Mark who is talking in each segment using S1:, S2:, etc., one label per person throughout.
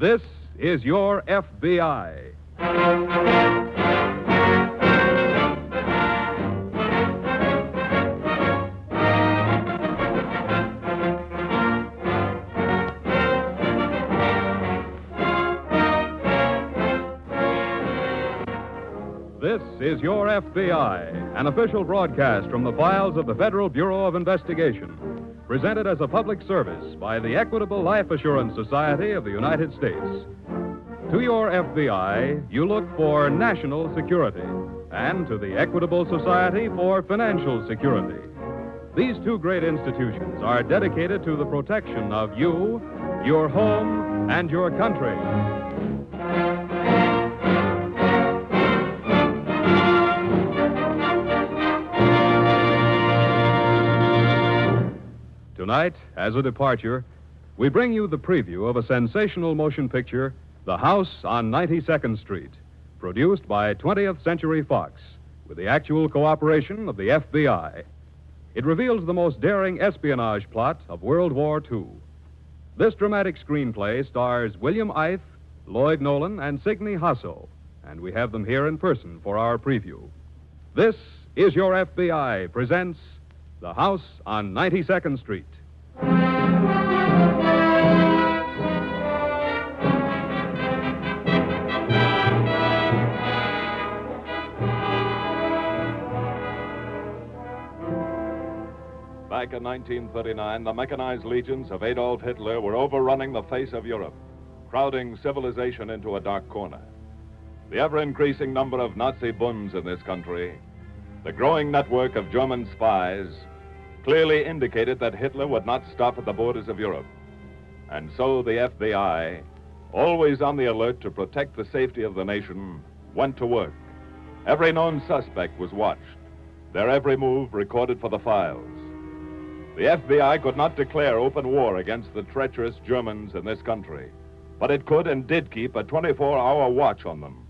S1: This is your FBI. This is your FBI, an official broadcast from the files of the Federal Bureau of Investigation, presented as a public service by the Equitable Life Assurance Society of the United States. To your FBI, you look for national security, and to the Equitable Society for financial security. These two great institutions are dedicated to the protection of you, your home, and your country. Tonight, as a departure, we bring you the preview of a sensational motion picture, The House on 92nd Street, produced by 20th Century Fox, with the actual cooperation of the FBI. It reveals the most daring espionage plot of World War II. This dramatic screenplay stars William Eith, Lloyd Nolan, and Signe Hasso, and we have them here in person for our preview. This is Your FBI presents The House on 92nd Street.
S2: Back in 1939, the mechanized legions of Adolf Hitler were overrunning the face of Europe, crowding civilization into a dark corner. The ever-increasing number of Nazi Bunds in this country, the growing network of German spies, clearly indicated that Hitler would not stop at the borders of Europe. And so the FBI, always on the alert to protect the safety of the nation, went to work. Every known suspect was watched, their every move recorded for the files. The FBI could not declare open war against the treacherous Germans in this country, but it could and did keep a 24-hour watch on them,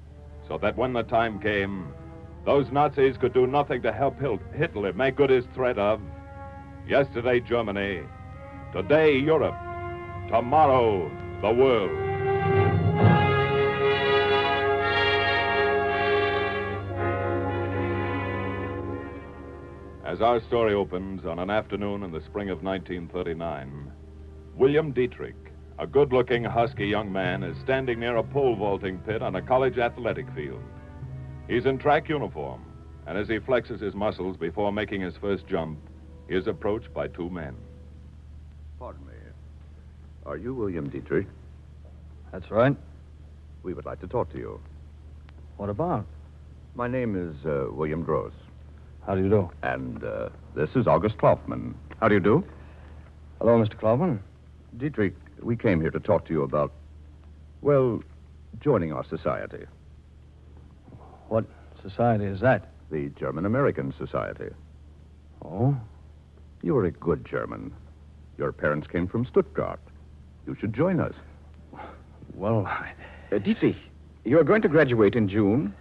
S2: so that when the time came, those Nazis could do nothing to help Hitler make good his threat of yesterday Germany, today Europe, tomorrow the world. As our story opens on an afternoon in the spring of 1939, William Dietrich, a good-looking, husky young man, is standing near a pole vaulting pit on a college athletic field. He's in track uniform, and as he flexes his muscles before making his first jump, he is approached by two men.
S3: Pardon me. Are you William Dietrich?
S4: That's right.
S3: We would like to talk to you.
S4: What about?
S3: My name is William Gross.
S4: How do you do?
S3: And this is August Kaufman. How do you do?
S4: Hello, Mr. Kaufman.
S3: Dietrich, we came here to talk to you about, well, joining our society.
S4: What society is that?
S3: The German-American Society.
S4: Oh?
S3: You're a good German. Your parents came from Stuttgart. You should join us.
S4: Well,
S5: Dietrich, you're going to graduate in June?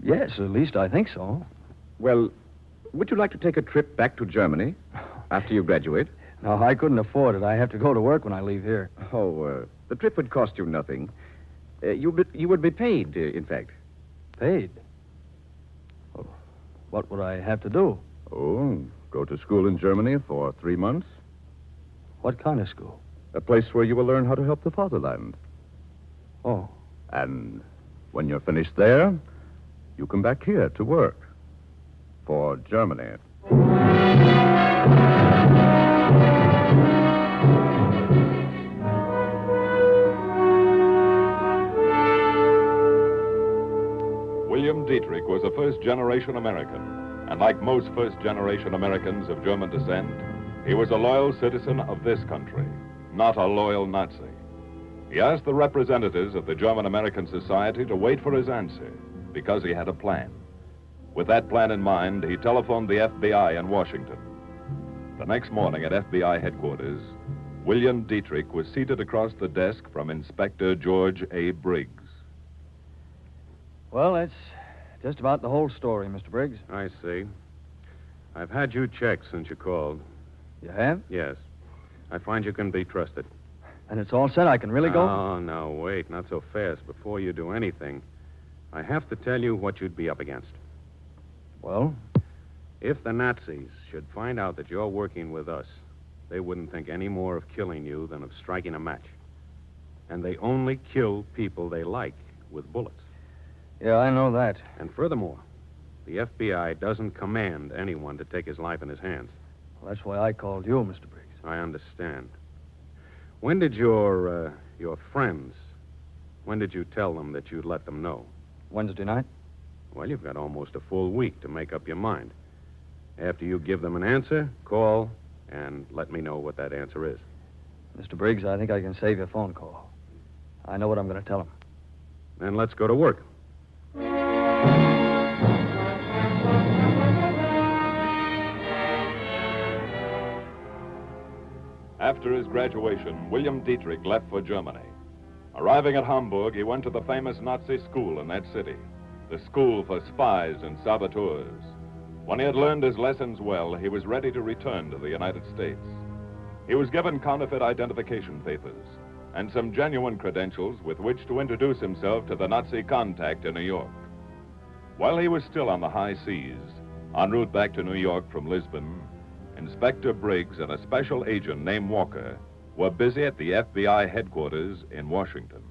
S4: yes, at least I think so.
S5: Well, would you like to take a trip back to Germany after you graduate?
S4: No, I couldn't afford it. I have to go to work when I leave here.
S5: Oh, the trip would cost you nothing. You would be paid, in fact.
S4: Paid? Well, what would I have to do?
S3: Oh, go to school in Germany for 3 months.
S4: What kind of school?
S3: A place where you will learn how to help the fatherland.
S4: Oh.
S3: And when you're finished there, you come back here to work. For Germany.
S2: William Dietrich was a first-generation American, and like most first-generation Americans of German descent, he was a loyal citizen of this country, not a loyal Nazi. He asked the representatives of the German-American Society to wait for his answer, because he had a plan. With that plan in mind, he telephoned the FBI in Washington. The next morning at FBI headquarters, William Dietrich was seated across the desk from Inspector George A. Briggs.
S4: Well, that's just about the whole story, Mr. Briggs.
S1: I see. I've had you checked since you called.
S4: You have?
S1: Yes. I find you can be trusted.
S4: And it's all set. I can really go?
S6: Oh, no, wait. Not so fast. Before you do anything, I have to tell you what you'd be up against.
S4: Well?
S6: If the Nazis should find out that you're working with us, they wouldn't think any more of killing you than of striking a match. And they only kill people they like with bullets.
S4: Yeah, I know that.
S6: And furthermore, the FBI doesn't command anyone to take his life in his hands.
S4: Well, that's why I called you, Mr. Briggs.
S6: I understand. When did your friends, when did you tell them that you'd let them know?
S4: Wednesday night?
S6: Well, you've got almost a full week to make up your mind. After you give them an answer, call and let me know what that answer is.
S4: Mr. Briggs, I think I can save you a phone call. I know what I'm going to tell him.
S6: Then let's go to work.
S2: After his graduation, William Dietrich left for Germany. Arriving at Hamburg, he went to the famous Nazi school in that city, the school for spies and saboteurs. When he had learned his lessons well, he was ready to return to the United States. He was given counterfeit identification papers and some genuine credentials with which to introduce himself to the Nazi contact in New York. While he was still on the high seas, en route back to New York from Lisbon, Inspector Briggs and a special agent named Walker were busy at the FBI headquarters in Washington.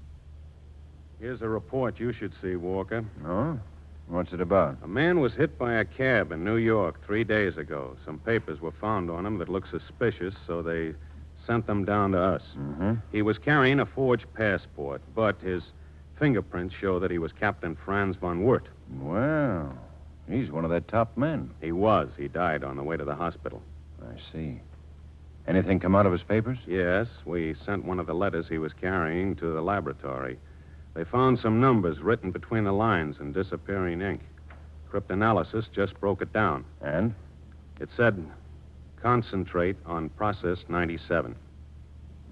S6: Here's a report you should see, Walker.
S3: Oh? What's it about?
S6: A man was hit by a cab in New York 3 days ago. Some papers were found on him that looked suspicious, so they sent them down to us.
S3: Mm-hmm.
S6: He was carrying a forged passport, but his fingerprints show that he was Captain Franz von Wert.
S3: Well, he's one of their top men.
S6: He was. He died on the way to the hospital.
S3: I see. Anything come out of his papers?
S6: Yes, we sent one of the letters he was carrying to the laboratory. They found some numbers written between the lines in disappearing ink. Cryptanalysis just broke it down.
S3: And?
S6: It said, concentrate on process 97.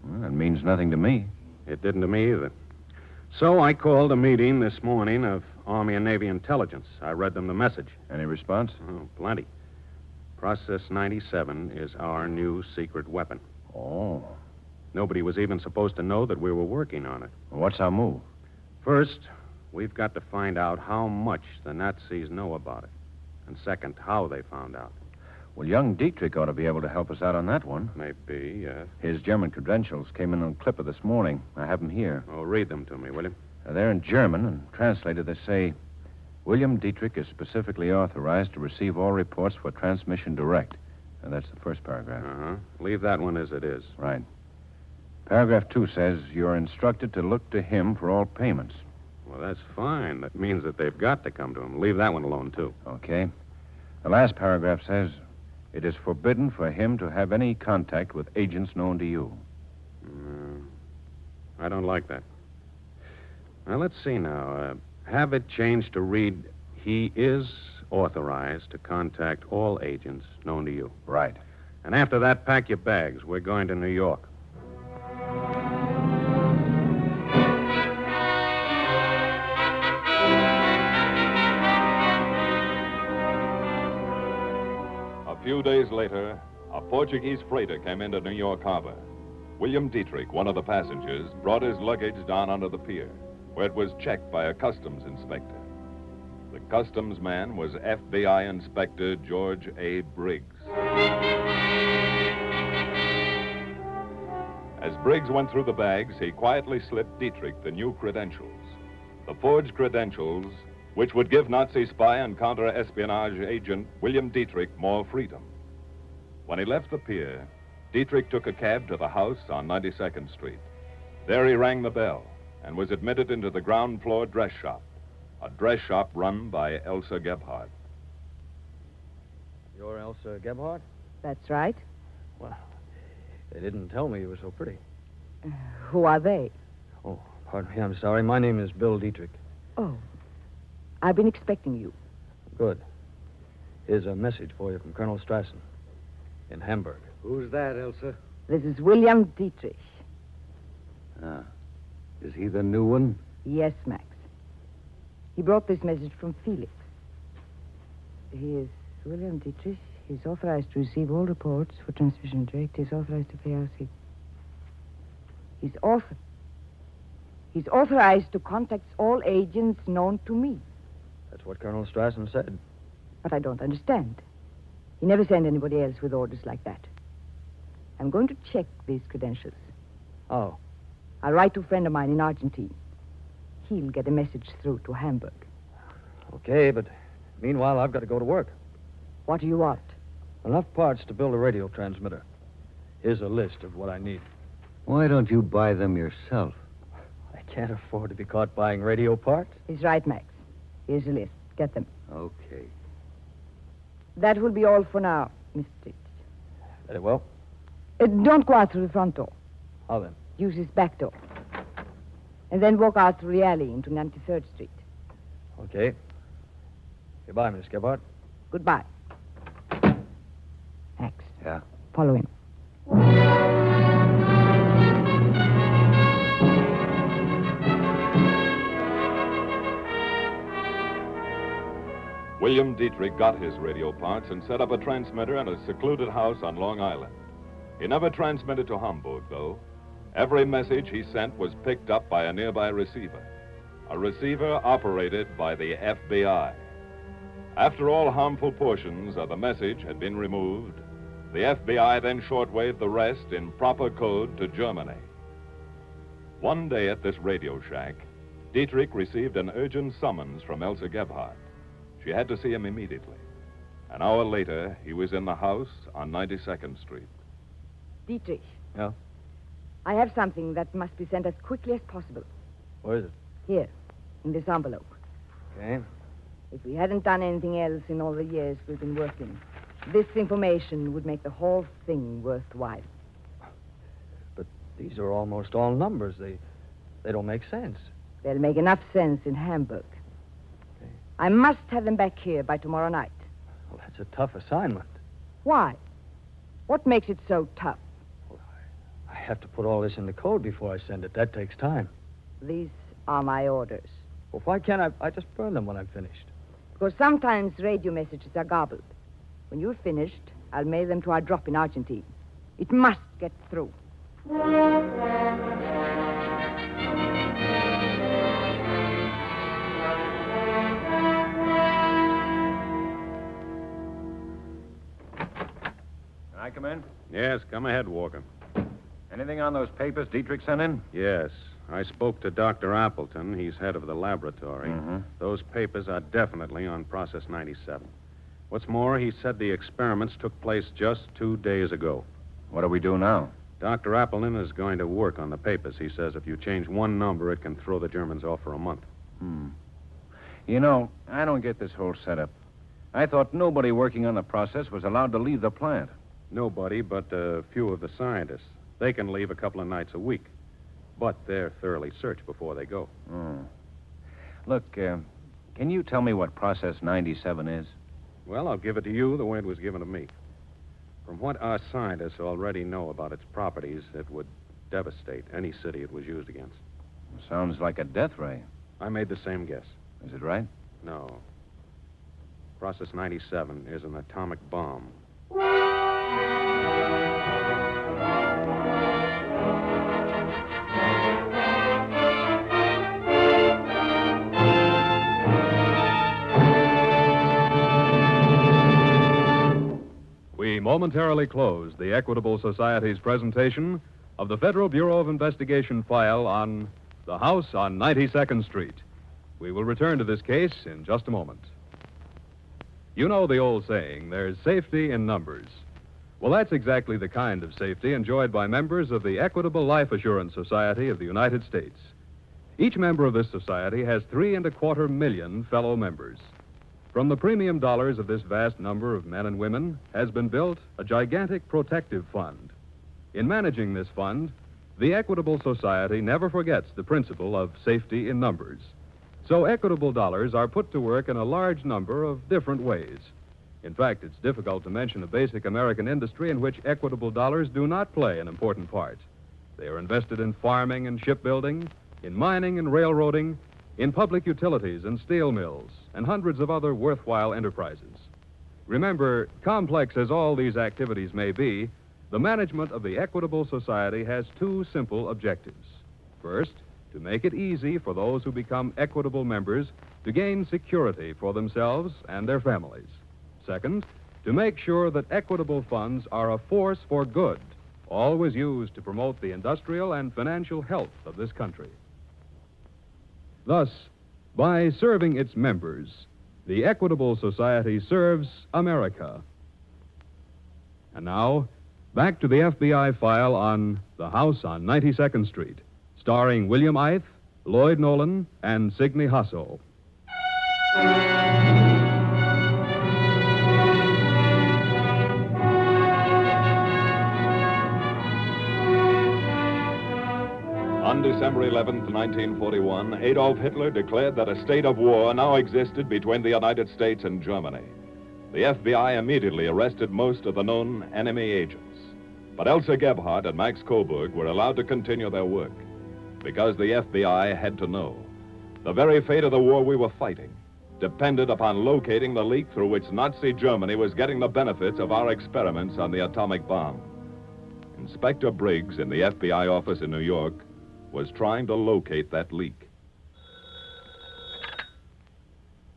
S3: Well, that means nothing to me.
S6: It didn't to me either. So I called a meeting this morning of Army and Navy intelligence. I read them the message.
S3: Any response?
S6: Oh, plenty. Process 97 is our new secret weapon.
S3: Oh.
S6: Nobody was even supposed to know that we were working on it.
S3: Well, what's our move?
S6: First, we've got to find out how much the Nazis know about it. And second, how they found out.
S3: Well, young Dietrich ought to be able to help us out on that one.
S6: Maybe, yes.
S3: His German credentials came in on Clipper this morning. I have them here.
S6: Oh, read them to me, will you?
S3: They're in German, and translated they say, William Dietrich is specifically authorized to receive all reports for transmission direct. And that's the first paragraph.
S6: Uh-huh. Leave that one as it is.
S3: Right. Paragraph 2 says you're instructed to look to him for all payments.
S6: Well, that's fine. That means that they've got to come to him. Leave that one alone, too.
S3: Okay. The last paragraph says it is forbidden for him to have any contact with agents known to you.
S6: I don't like that. Now, let's see now. Have it changed to read, he is authorized to contact all agents known to you.
S3: Right.
S6: And after that, pack your bags. We're going to New York.
S2: A few days later, a Portuguese freighter came into New York Harbor. William Dietrich, one of the passengers, brought his luggage down onto the pier, where it was checked by a customs inspector. The customs man was FBI Inspector George A. Briggs. As Briggs went through the bags, he quietly slipped Dietrich the new credentials. The forged credentials, which would give Nazi spy and counter-espionage agent William Dietrich more freedom. When he left the pier, Dietrich took a cab to the house on 92nd Street. There he rang the bell and was admitted into the ground floor dress shop, a dress shop run by Elsa Gebhardt.
S4: You're Elsa Gebhardt?
S7: That's right.
S4: Well, they didn't tell me you were so pretty.
S7: Who are they?
S4: Oh, pardon me, I'm sorry. My name is Bill Dietrich.
S7: Oh, I've been expecting you.
S4: Good. Here's a message for you from Colonel Strassen in Hamburg.
S5: Who's that, Elsa?
S7: This is William Dietrich.
S5: Ah. Is he the new one?
S7: Yes, Max. He brought this message from Felix. He is William Dietrich. He's authorized to receive all reports for transmission direct. He's authorized to pay our seat. He's authorized to contact all agents known to me.
S4: That's what Colonel Strassen said.
S7: But I don't understand. He never sent anybody else with orders like that. I'm going to check these credentials.
S4: Oh,
S7: I'll write to a friend of mine in Argentina. He'll get a message through to Hamburg.
S4: okay, but meanwhile, I've got to go to work.
S7: What do you want?
S4: Enough parts to build a radio transmitter. Here's a list of what I need.
S8: Why don't you buy them yourself?
S4: I can't afford to be caught buying radio parts.
S7: He's right, Max. Here's a list. Get them.
S8: Okay.
S7: That will be all for now, Mr. Dietrich.
S4: Very well.
S7: Don't go out through the front door.
S4: How then?
S7: Use this back door. And then walk out through the alley into 93rd Street.
S4: Okay. Goodbye, Miss Gebhardt.
S7: Goodbye. Max.
S8: Yeah.
S7: Follow him.
S2: William Dietrich got his radio parts and set up a transmitter in a secluded house on Long Island. He never transmitted to Hamburg, though. Every message he sent was picked up by a nearby receiver, a receiver operated by the FBI. After all harmful portions of the message had been removed, the FBI then shortwaved the rest in proper code to Germany. One day at this radio shack, Dietrich received an urgent summons from Elsa Gebhardt. She had to see him immediately. An hour later, he was in the house on 92nd Street.
S7: Dietrich.
S4: Yeah?
S7: I have something that must be sent as quickly as possible.
S4: Where is it?
S7: Here, in this envelope.
S4: Okay.
S7: If we hadn't done anything else in all the years we've been working, this information would make the whole thing worthwhile.
S4: But these are almost all numbers. They don't make sense.
S7: They'll make enough sense in Hamburg.
S4: Okay.
S7: I must have them back here by tomorrow night.
S4: Well, that's a tough assignment.
S7: Why? What makes it so tough?
S4: I have to put all this in the code before I send it. That takes time.
S7: These are my orders.
S4: Well, why can't I just burn them when I'm finished?
S7: Because sometimes radio messages are garbled. When you're finished, I'll mail them to our drop in Argentina. It must get through.
S3: Can I come in?
S6: Yes, come ahead, Walker.
S3: Anything on those papers Dietrich sent in?
S6: Yes. I spoke to Dr. Appleton. He's head of the laboratory.
S3: Mm-hmm.
S6: Those papers are definitely on Process 97. What's more, he said the experiments took place just 2 days ago.
S3: What do we do now?
S6: Dr. Appleton is going to work on the papers. He says if you change one number, it can throw the Germans off for a month.
S3: You know, I don't get this whole setup. I thought nobody working on the process was allowed to leave the plant.
S6: Nobody but a few of the scientists. They can leave a couple of nights a week. But they're thoroughly searched before they go.
S3: Look, can you tell me what Process 97 is?
S6: Well, I'll give it to you the way it was given to me. From what our scientists already know about its properties, it would devastate any city it was used against.
S3: Sounds like a death ray.
S6: I made the same guess.
S3: Is it right?
S6: No. Process 97 is an atomic bomb.
S1: We momentarily close the Equitable Society's presentation of the Federal Bureau of Investigation file on the house on 92nd Street. We will return to this case in just a moment. You know the old saying, there's safety in numbers. Well, that's exactly the kind of safety enjoyed by members of the Equitable Life Assurance Society of the United States. Each member of this society has 3.25 million fellow members. From the premium dollars of this vast number of men and women has been built a gigantic protective fund. In managing this fund, the Equitable Society never forgets the principle of safety in numbers. So equitable dollars are put to work in a large number of different ways. In fact, it's difficult to mention a basic American industry in which equitable dollars do not play an important part. They are invested in farming and shipbuilding, in mining and railroading, in public utilities and steel mills, and hundreds of other worthwhile enterprises. Remember, complex as all these activities may be, the management of the Equitable Society has two simple objectives. First, to make it easy for those who become equitable members to gain security for themselves and their families. Second, to make sure that equitable funds are a force for good, always used to promote the industrial and financial health of this country. Thus, by serving its members, the Equitable Society serves America. And now, back to the FBI file on The House on 92nd Street, starring William Ith, Lloyd Nolan, and Signe Hasso.
S2: On December 11th, 1941, Adolf Hitler declared that a state of war now existed between the United States and Germany. The FBI immediately arrested most of the known enemy agents. But Elsa Gebhardt and Max Coburg were allowed to continue their work because the FBI had to know. The very fate of the war we were fighting depended upon locating the leak through which Nazi Germany was getting the benefits of our experiments on the atomic bomb. Inspector Briggs in the FBI office in New York was trying to locate that leak.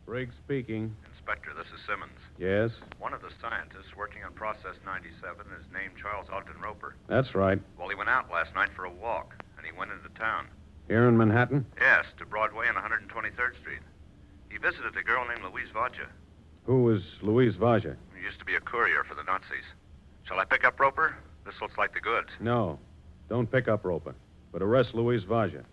S6: Briggs speaking.
S9: Inspector, this is Simmons.
S6: Yes?
S9: One of the scientists working on Process 97 is named Charles Ogden Roper.
S6: That's right.
S9: Well, he went out last night for a walk, and he went into town.
S6: Here in Manhattan?
S9: Yes, to Broadway and 123rd Street. He visited a girl named Louise Vaja.
S6: Who is Louise Vaja?
S9: Who used to be a courier for the Nazis. Shall I pick up Roper? This looks like the goods.
S6: No. Don't pick up Roper, but arrest Louise Vaja.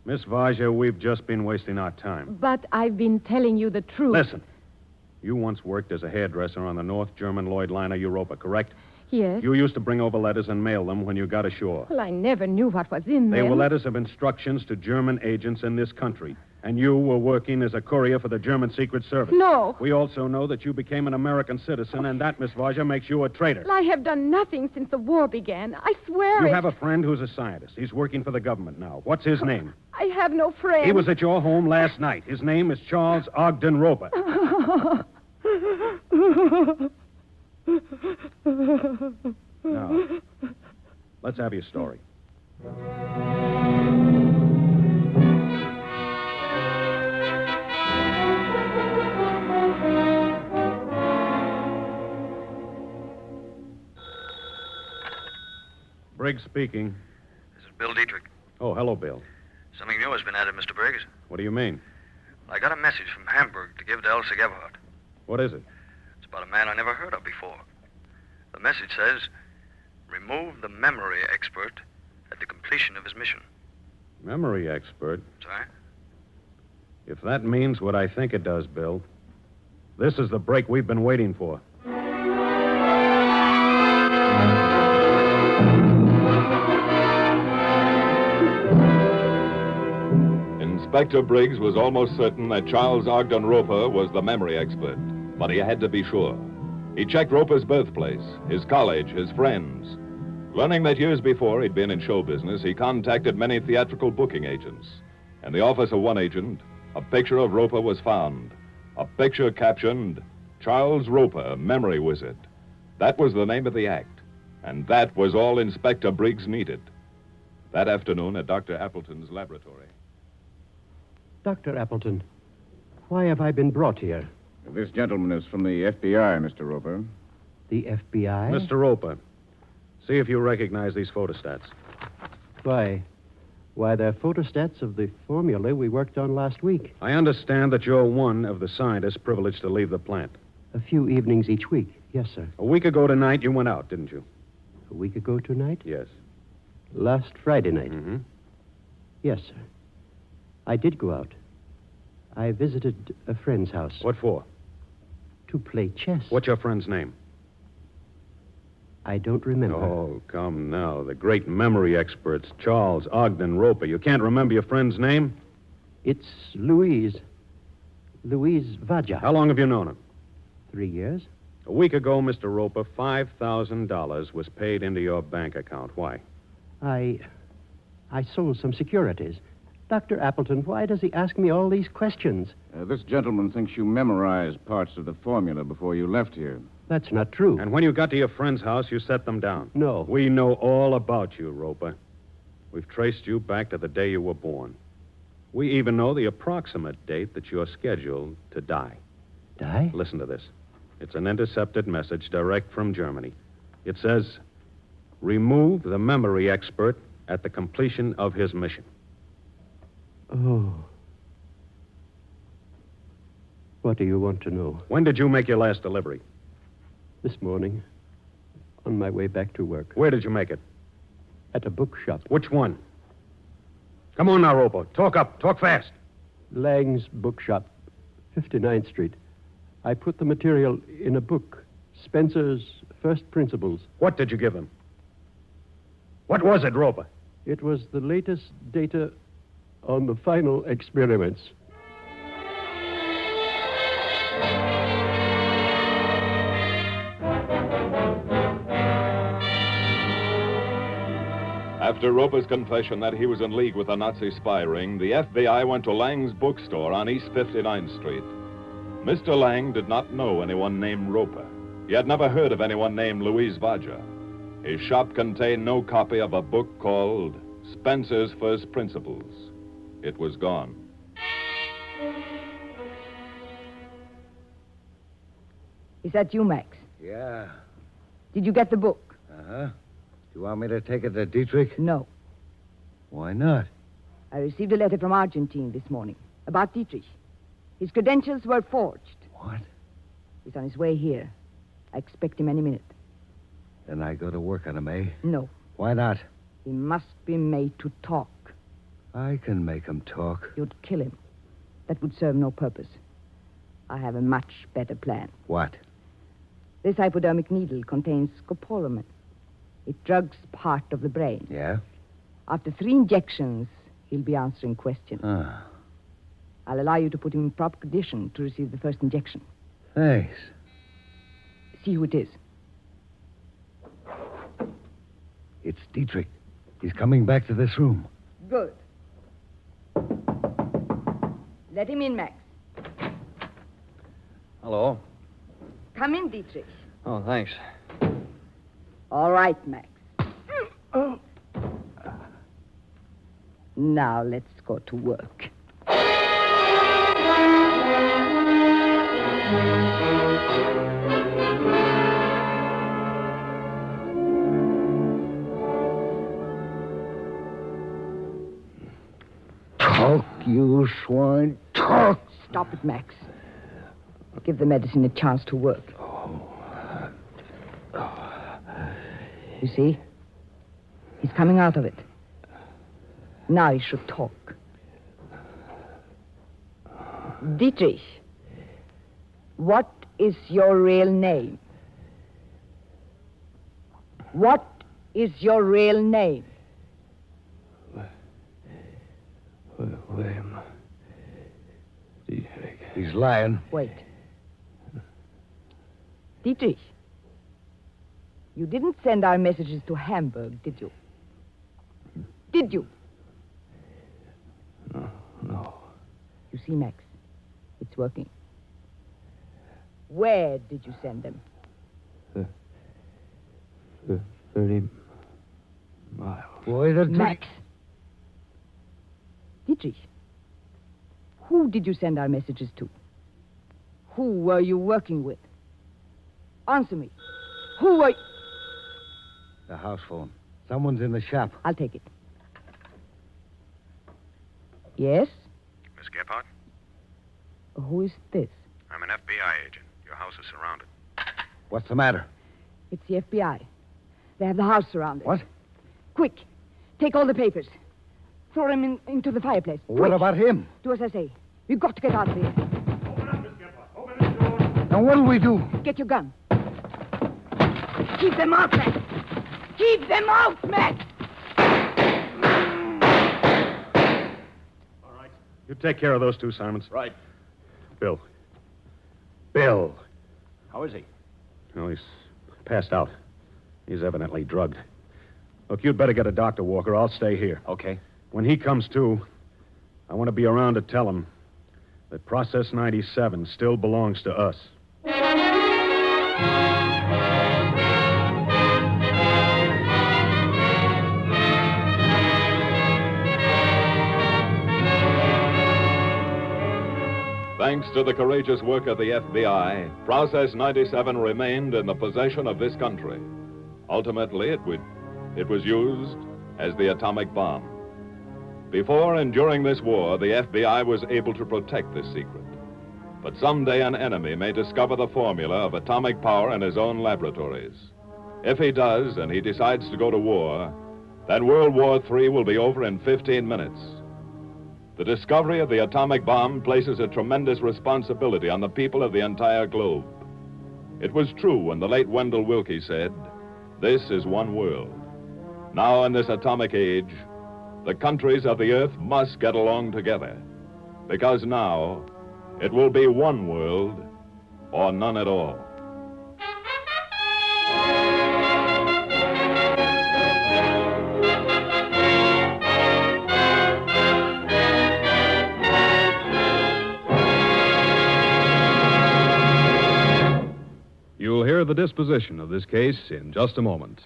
S6: Miss Vaja, we've just been wasting our time.
S10: But I've been telling you the truth.
S6: Listen. You once worked as a hairdresser on the North German Lloyd liner Europa, correct?
S10: Yes.
S6: You used to bring over letters and mail them when you got ashore.
S10: Well, I never knew what was in
S6: They
S10: them.
S6: were letters of instructions to German agents in this country. And you were working as a courier for the German Secret Service.
S10: No.
S6: We also know that you became an American citizen, and that, Miss Vaja, makes you a traitor.
S10: Well, I have done nothing since the war began. I swear
S6: You
S10: it.
S6: have a friend who's a scientist. He's working for the government now. What's his name?
S10: I have no friend.
S6: He was at your home last night. His name is Charles Ogden Roper. Now, let's have your story. Briggs speaking.
S9: This is Bill Dietrich.
S6: Oh, hello, Bill.
S9: Something new has been added, Mr. Briggs.
S6: What do you mean?
S9: I got a message from Hamburg to give to Elsa Gebhardt.
S6: What is it?
S9: It's about a man I never heard of before. The message says, remove the memory expert at the completion of his mission.
S6: Memory expert?
S9: Sorry?
S6: If that means what I think it does, Bill, this is the break we've been waiting for.
S2: Inspector Briggs was almost certain that Charles Ogden Roper was the memory expert, but he had to be sure. He checked Roper's birthplace, his college, his friends. Learning that years before he'd been in show business, he contacted many theatrical booking agents. In the office of one agent, a picture of Roper was found. A picture captioned, Charles Roper, Memory Wizard. That was the name of the act, and that was all Inspector Briggs needed. That afternoon at Dr. Appleton's laboratory.
S11: Dr. Appleton, why have I been brought here?
S5: This gentleman is from the FBI, Mr. Roper.
S11: The FBI?
S6: Mr. Roper, see if you recognize these photostats.
S11: Why, they're photostats of the formula we worked on last week.
S6: I understand that you're one of the scientists privileged to leave the plant.
S11: A few evenings each week. Yes, sir.
S6: A week ago tonight, you went out, didn't you?
S11: A week ago tonight?
S6: Yes.
S11: Last Friday night?
S6: Mm-hmm.
S11: Yes, sir. I did go out. I visited a friend's house.
S6: What for?
S11: To play chess.
S6: What's your friend's name?
S11: I don't remember.
S6: Oh, come now. The great memory experts, Charles Ogden Roper. You can't remember your friend's name?
S11: It's Louise. Louise Vaja.
S6: How long have you known her?
S11: 3 years.
S6: A week ago, Mr. Roper, $5,000 was paid into your bank account. Why?
S11: I I sold some securities. Dr. Appleton, why does he ask me all these questions?
S3: This gentleman thinks you memorized parts of the formula before you left here.
S11: That's not true.
S6: And when you got to your friend's house, you set them down.
S11: No.
S6: We know all about you, Roper. We've traced you back to the day you were born. We even know the approximate date that you're scheduled to die.
S11: Die?
S6: Listen to this. It's an intercepted message direct from Germany. It says, remove the memory expert at the completion of his mission.
S11: Oh. What do you want to know?
S6: When did you make your last delivery?
S11: This morning, on my way back to work.
S6: Where did you make it?
S11: At a bookshop.
S6: Which one? Come on now, Roper. Talk up. Talk fast.
S11: Lang's bookshop, 59th Street. I put the material in a book, Spencer's First Principles.
S6: What did you give him? What was it, Roper?
S11: It was the latest data on the final experiments.
S2: After Roper's confession that he was in league with a Nazi spy ring, the FBI went to Lang's bookstore on East 59th Street. Mr. Lang did not know anyone named Roper. He had never heard of anyone named Louise Badger. His shop contained no copy of a book called Spencer's First Principles. It was gone.
S7: Is that you, Max?
S8: Yeah.
S7: Did you get the book?
S8: Uh-huh. Do you want me to take it to Dietrich?
S7: No.
S8: Why not?
S7: I received a letter from Argentine this morning about Dietrich. His credentials were forged.
S8: What?
S7: He's on his way here. I expect him any minute.
S8: Then I go to work on him, eh?
S7: No.
S8: Why not?
S7: He must be made to talk.
S8: I can make him talk.
S7: You'd kill him. That would serve no purpose. I have a much better plan.
S8: What?
S7: This hypodermic needle contains scopolamine. It drugs part of the brain.
S8: Yeah?
S7: After 3 injections, he'll be answering questions.
S8: Ah.
S7: I'll allow you to put him in proper condition to receive the first injection.
S8: Thanks.
S7: See who it is.
S8: It's Dietrich. He's coming back to this room.
S7: Good. Let him in, Max.
S4: Hello.
S7: Come in, Dietrich.
S4: Oh, thanks.
S7: All right, Max. Now let's go to work.
S8: Talk, you swine. Talk.
S7: Stop it, Max. Give the medicine a chance to work. You see? He's coming out of it. Now he should talk. Dietrich, what is your real name? What is your real name?
S8: William. Dietrich. He's lying.
S7: Wait. Dietrich, you didn't send our messages to Hamburg, did you? Did you?
S8: No.
S7: You see, Max, it's working. Where did you send them?
S8: 30 miles. Boy, that's...
S7: Max. Dietrich, who did you send our messages to? Who were you working with? Answer me. Who were...
S8: The house phone. Someone's in the shop.
S7: I'll take it. Yes?
S6: Miss Gephardt?
S7: Who is this?
S6: I'm an FBI agent. Your house is surrounded.
S8: What's the matter?
S7: It's the FBI. They have the house surrounded.
S8: What?
S7: Quick. Take all the papers. Throw them into the fireplace.
S8: What
S7: Quick.
S8: about him?
S7: Do as I say. We've got to get out of here.
S6: Open up, Miss Gephardt. Open this door.
S8: Now, what'll we do?
S7: Get your gun. Keep them out, Max. Keep them out, Max.
S6: All right. You take care of those two, Simons.
S4: Right.
S6: Bill. Bill.
S4: How is he?
S6: Oh, he's passed out. He's evidently drugged. Look, you'd better get a doctor, Walker. I'll stay here.
S3: Okay.
S6: When he comes to, I want to be around to tell him that Process 97 still belongs to us.
S2: Thanks to the courageous work of the FBI, Process 97 remained in the possession of this country. Ultimately, it was used as the atomic bomb. Before and during this war, the FBI was able to protect this secret. But someday an enemy may discover the formula of atomic power in his own laboratories. If he does, and he decides to go to war, then World War III will be over in 15 minutes. The discovery of the atomic bomb places a tremendous responsibility on the people of the entire globe. It was true when the late Wendell Willkie said, "This is one world." Now in this atomic age, the countries of the earth must get along together, because now it will be one world or none at all.
S1: You'll hear the disposition of this case in just a moment.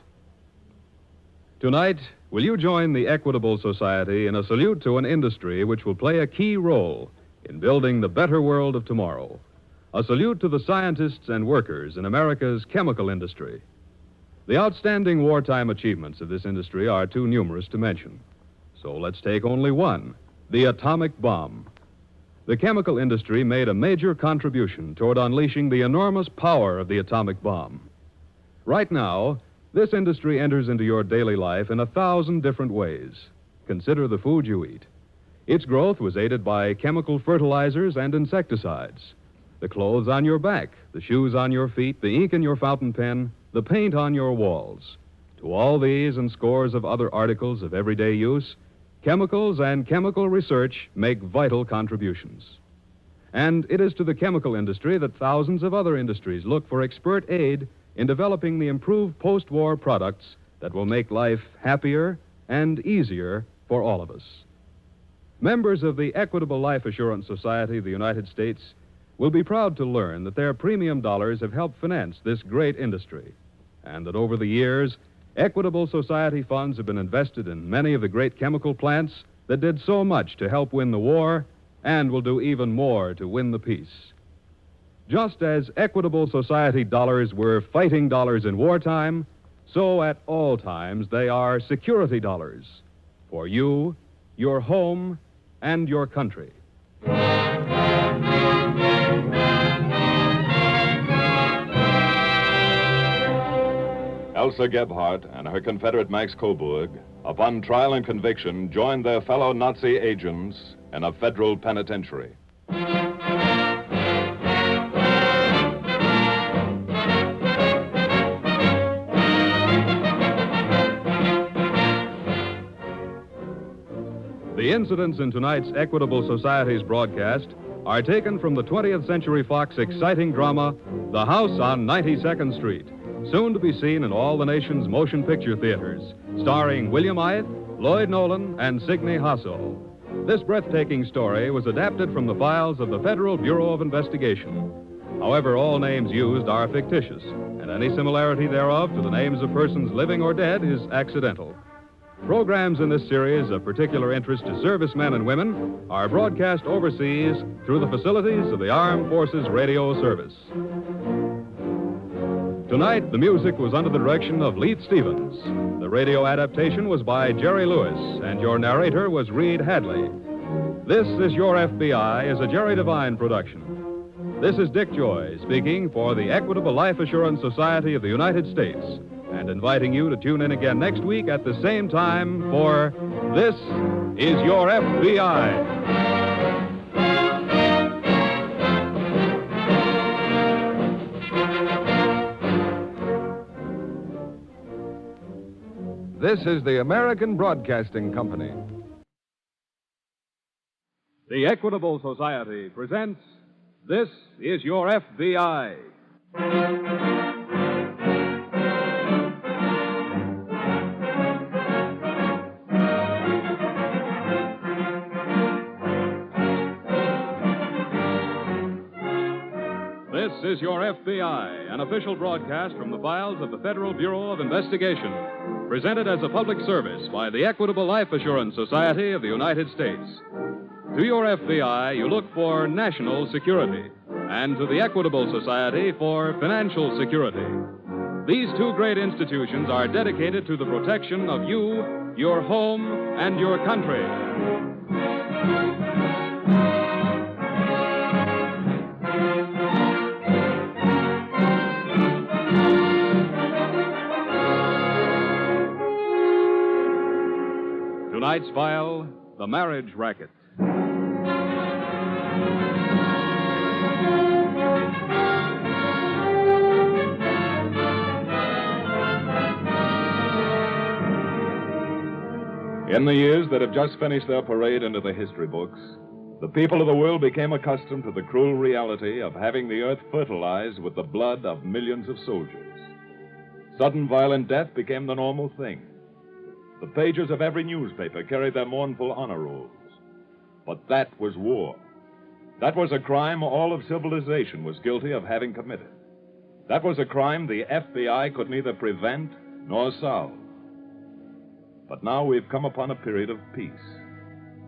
S1: Tonight, will you join the Equitable Society in a salute to an industry which will play a key role in building the better world of tomorrow? A salute to the scientists and workers in America's chemical industry. The outstanding wartime achievements of this industry are too numerous to mention. So let's take only one, the atomic bomb. The chemical industry made a major contribution toward unleashing the enormous power of the atomic bomb. Right now, this industry enters into your daily life in 1,000 different ways. Consider the food you eat. Its growth was aided by chemical fertilizers and insecticides. The clothes on your back, the shoes on your feet, the ink in your fountain pen, the paint on your walls. To all these and scores of other articles of everyday use, chemicals and chemical research make vital contributions. And it is to the chemical industry that thousands of other industries look for expert aid in developing the improved post-war products that will make life happier and easier for all of us. Members of the Equitable Life Assurance Society of the United States will be proud to learn that their premium dollars have helped finance this great industry, and that over the years, Equitable Society funds have been invested in many of the great chemical plants that did so much to help win the war and will do even more to win the peace. Just as Equitable Society dollars were fighting dollars in wartime, so at all times they are security dollars for you, your home, and your country.
S2: Elsa Gebhardt and her Confederate Max Coburg, upon trial and conviction, joined their fellow Nazi agents in a federal penitentiary.
S1: The incidents in tonight's Equitable Society's broadcast are taken from the 20th Century Fox exciting drama, The House on 92nd Street, soon to be seen in all the nation's motion picture theaters, starring William Ith, Lloyd Nolan, and Signe Hasso. This breathtaking story was adapted from the files of the Federal Bureau of Investigation. However, all names used are fictitious, and any similarity thereof to the names of persons living or dead is accidental. Programs in this series of particular interest to servicemen and women are broadcast overseas through the facilities of the Armed Forces Radio Service. Tonight, the music was under the direction of Leith Stevens. The radio adaptation was by Jerry Lewis, and your narrator was Reed Hadley. This Is Your FBI is a Jerry Devine production. This is Dick Joy speaking for the Equitable Life Assurance Society of the United States, and inviting you to tune in again next week at the same time for This Is Your FBI.
S12: This is the American Broadcasting Company.
S1: The Equitable Society presents This Is Your FBI. This is your FBI, an official broadcast from the files of the Federal Bureau of Investigation, presented as a public service by the Equitable Life Assurance Society of the United States. To your FBI, you look for national security, and to the Equitable Society for financial security. These two great institutions are dedicated to the protection of you, your home, and your country. Tonight's file, the marriage racket.
S2: In the years that have just finished their parade into the history books, the people of the world became accustomed to the cruel reality of having the earth fertilized with the blood of millions of soldiers. Sudden violent death became the normal thing. The pages of every newspaper carried their mournful honor rolls. But that was war. That was a crime all of civilization was guilty of having committed. That was a crime the FBI could neither prevent nor solve. But now we've come upon a period of peace.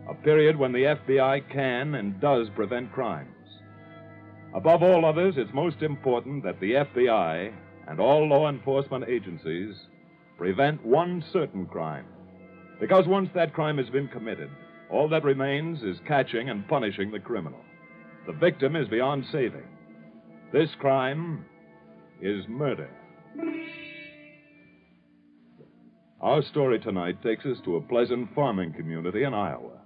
S2: A period when the FBI can and does prevent crimes. Above all others, it's most important that the FBI and all law enforcement agencies prevent one certain crime. Because once that crime has been committed, all that remains is catching and punishing the criminal. The victim is beyond saving. This crime is murder. Our story tonight takes us to a pleasant farming community in Iowa.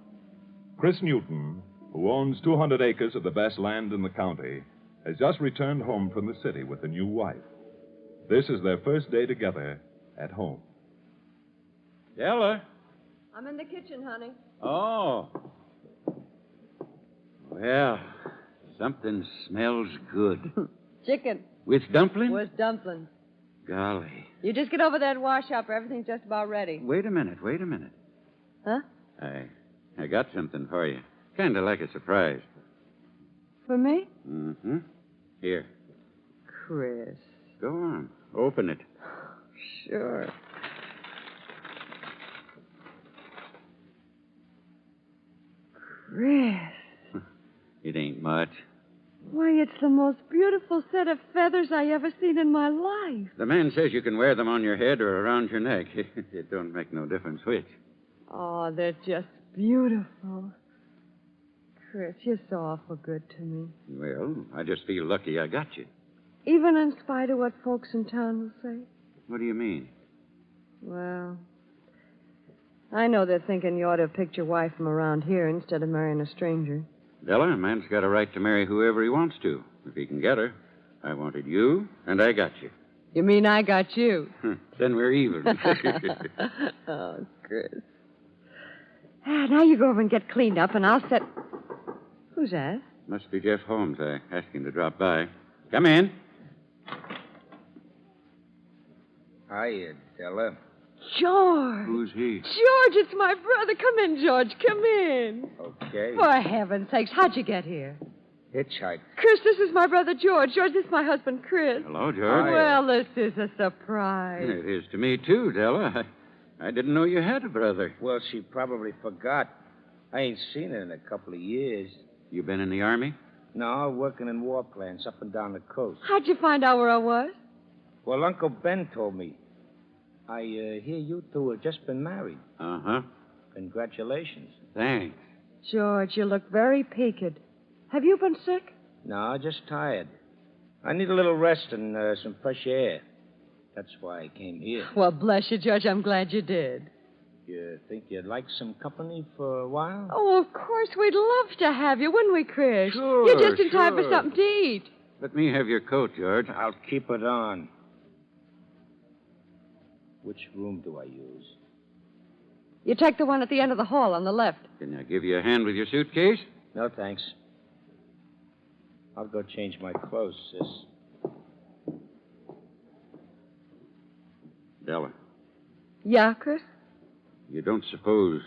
S2: Chris Newton, who owns 200 acres of the best land in the county, has just returned home from the city with a new wife. This is their first day together at home.
S13: Della?
S10: I'm in the kitchen, honey.
S13: Oh. Well, something smells good.
S10: Chicken.
S13: With dumplings?
S10: With dumplings.
S13: Golly.
S10: You just get over there and wash up. Everything's just about ready.
S13: Wait a minute.
S10: Huh?
S13: I got something for you. Kind of like a surprise.
S10: For me?
S13: Mm-hmm. Here.
S10: Chris.
S13: Go on. Open it.
S10: Sure. Chris.
S13: It ain't much.
S10: Why, it's the most beautiful set of feathers I ever seen in my life.
S13: The man says you can wear them on your head or around your neck. It don't make no difference which.
S10: Oh, they're just beautiful. Chris, you're so awful good to me.
S13: Well, I just feel lucky I got you.
S10: Even in spite of what folks in town will say?
S13: What do you mean?
S10: Well, I know they're thinking you ought to have picked your wife from around here instead of marrying a stranger.
S13: Della, a man's got a right to marry whoever he wants to, if he can get her. I wanted you, and I got you.
S10: You mean I got you?
S13: Then we're even.
S10: Oh, Chris. Now you go over and get cleaned up, and I'll set... Who's that?
S13: Must be Jeff Holmes. I asked him to drop by. Come in.
S14: Hiya, Della.
S10: George.
S13: Who's he?
S10: George, it's my brother. Come in, George. Come in.
S14: Okay.
S10: For heaven's sakes, how'd you get here?
S14: Hitchhike.
S10: Chris, this is my brother George. George, this is my husband Chris.
S13: Hello, George.
S10: Well, this is a surprise.
S13: It is to me, too, Della. I didn't know you had a brother.
S14: Well, she probably forgot. I ain't seen her in a couple of years.
S13: You been in the Army?
S14: No, working in war plants up and down the coast.
S10: How'd you find out where I was?
S14: Well, Uncle Ben told me. I hear you two have just been married.
S13: Uh-huh.
S14: Congratulations.
S13: Thanks.
S10: George, you look very peaked. Have you been sick?
S14: No, just tired. I need a little rest and some fresh air. That's why I came here.
S10: Well, bless you, George. I'm glad you did.
S14: You think you'd like some company for a while?
S10: Oh, of course. We'd love to have you, wouldn't we, Chris?
S13: Sure,
S10: You're just in time for
S13: sure.
S10: something to eat.
S13: Let me have your coat, George.
S14: I'll keep it on. Which room do I use?
S10: You take the one at the end of the hall on the left.
S13: Can I give you a hand with your suitcase?
S14: No, thanks. I'll go change my clothes, sis.
S13: Della,
S10: Yeah, Chris?
S13: you don't suppose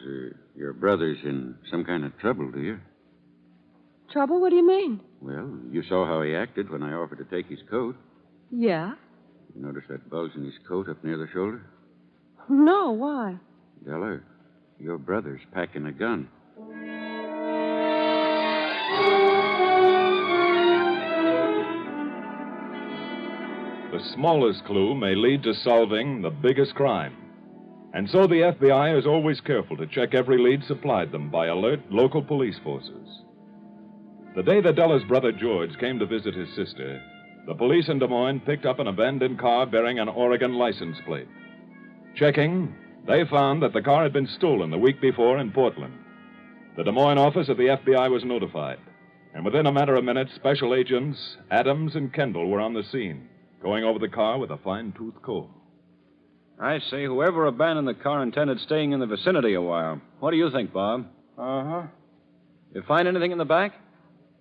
S13: your brother's in some kind of trouble, do you?
S10: Trouble? What do you mean?
S13: Well, you saw how he acted when I offered to take his coat.
S10: Yeah?
S13: You notice that bulge in his coat up near the shoulder?
S10: No, why?
S13: Della, your brother's packing a gun.
S2: The smallest clue may lead to solving the biggest crime. And so the FBI is always careful to check every lead supplied them by alert local police forces. The day that Della's brother George came to visit his sister, the police in Des Moines picked up an abandoned car bearing an Oregon license plate. Checking, they found that the car had been stolen the week before in Portland. The Des Moines office of the FBI was notified, and within a matter of minutes, Special Agents Adams and Kendall were on the scene, going over the car with a fine-tooth comb.
S3: I say whoever abandoned the car intended staying in the vicinity a while. What do you think, Bob?
S5: Uh-huh.
S3: You find anything in the back?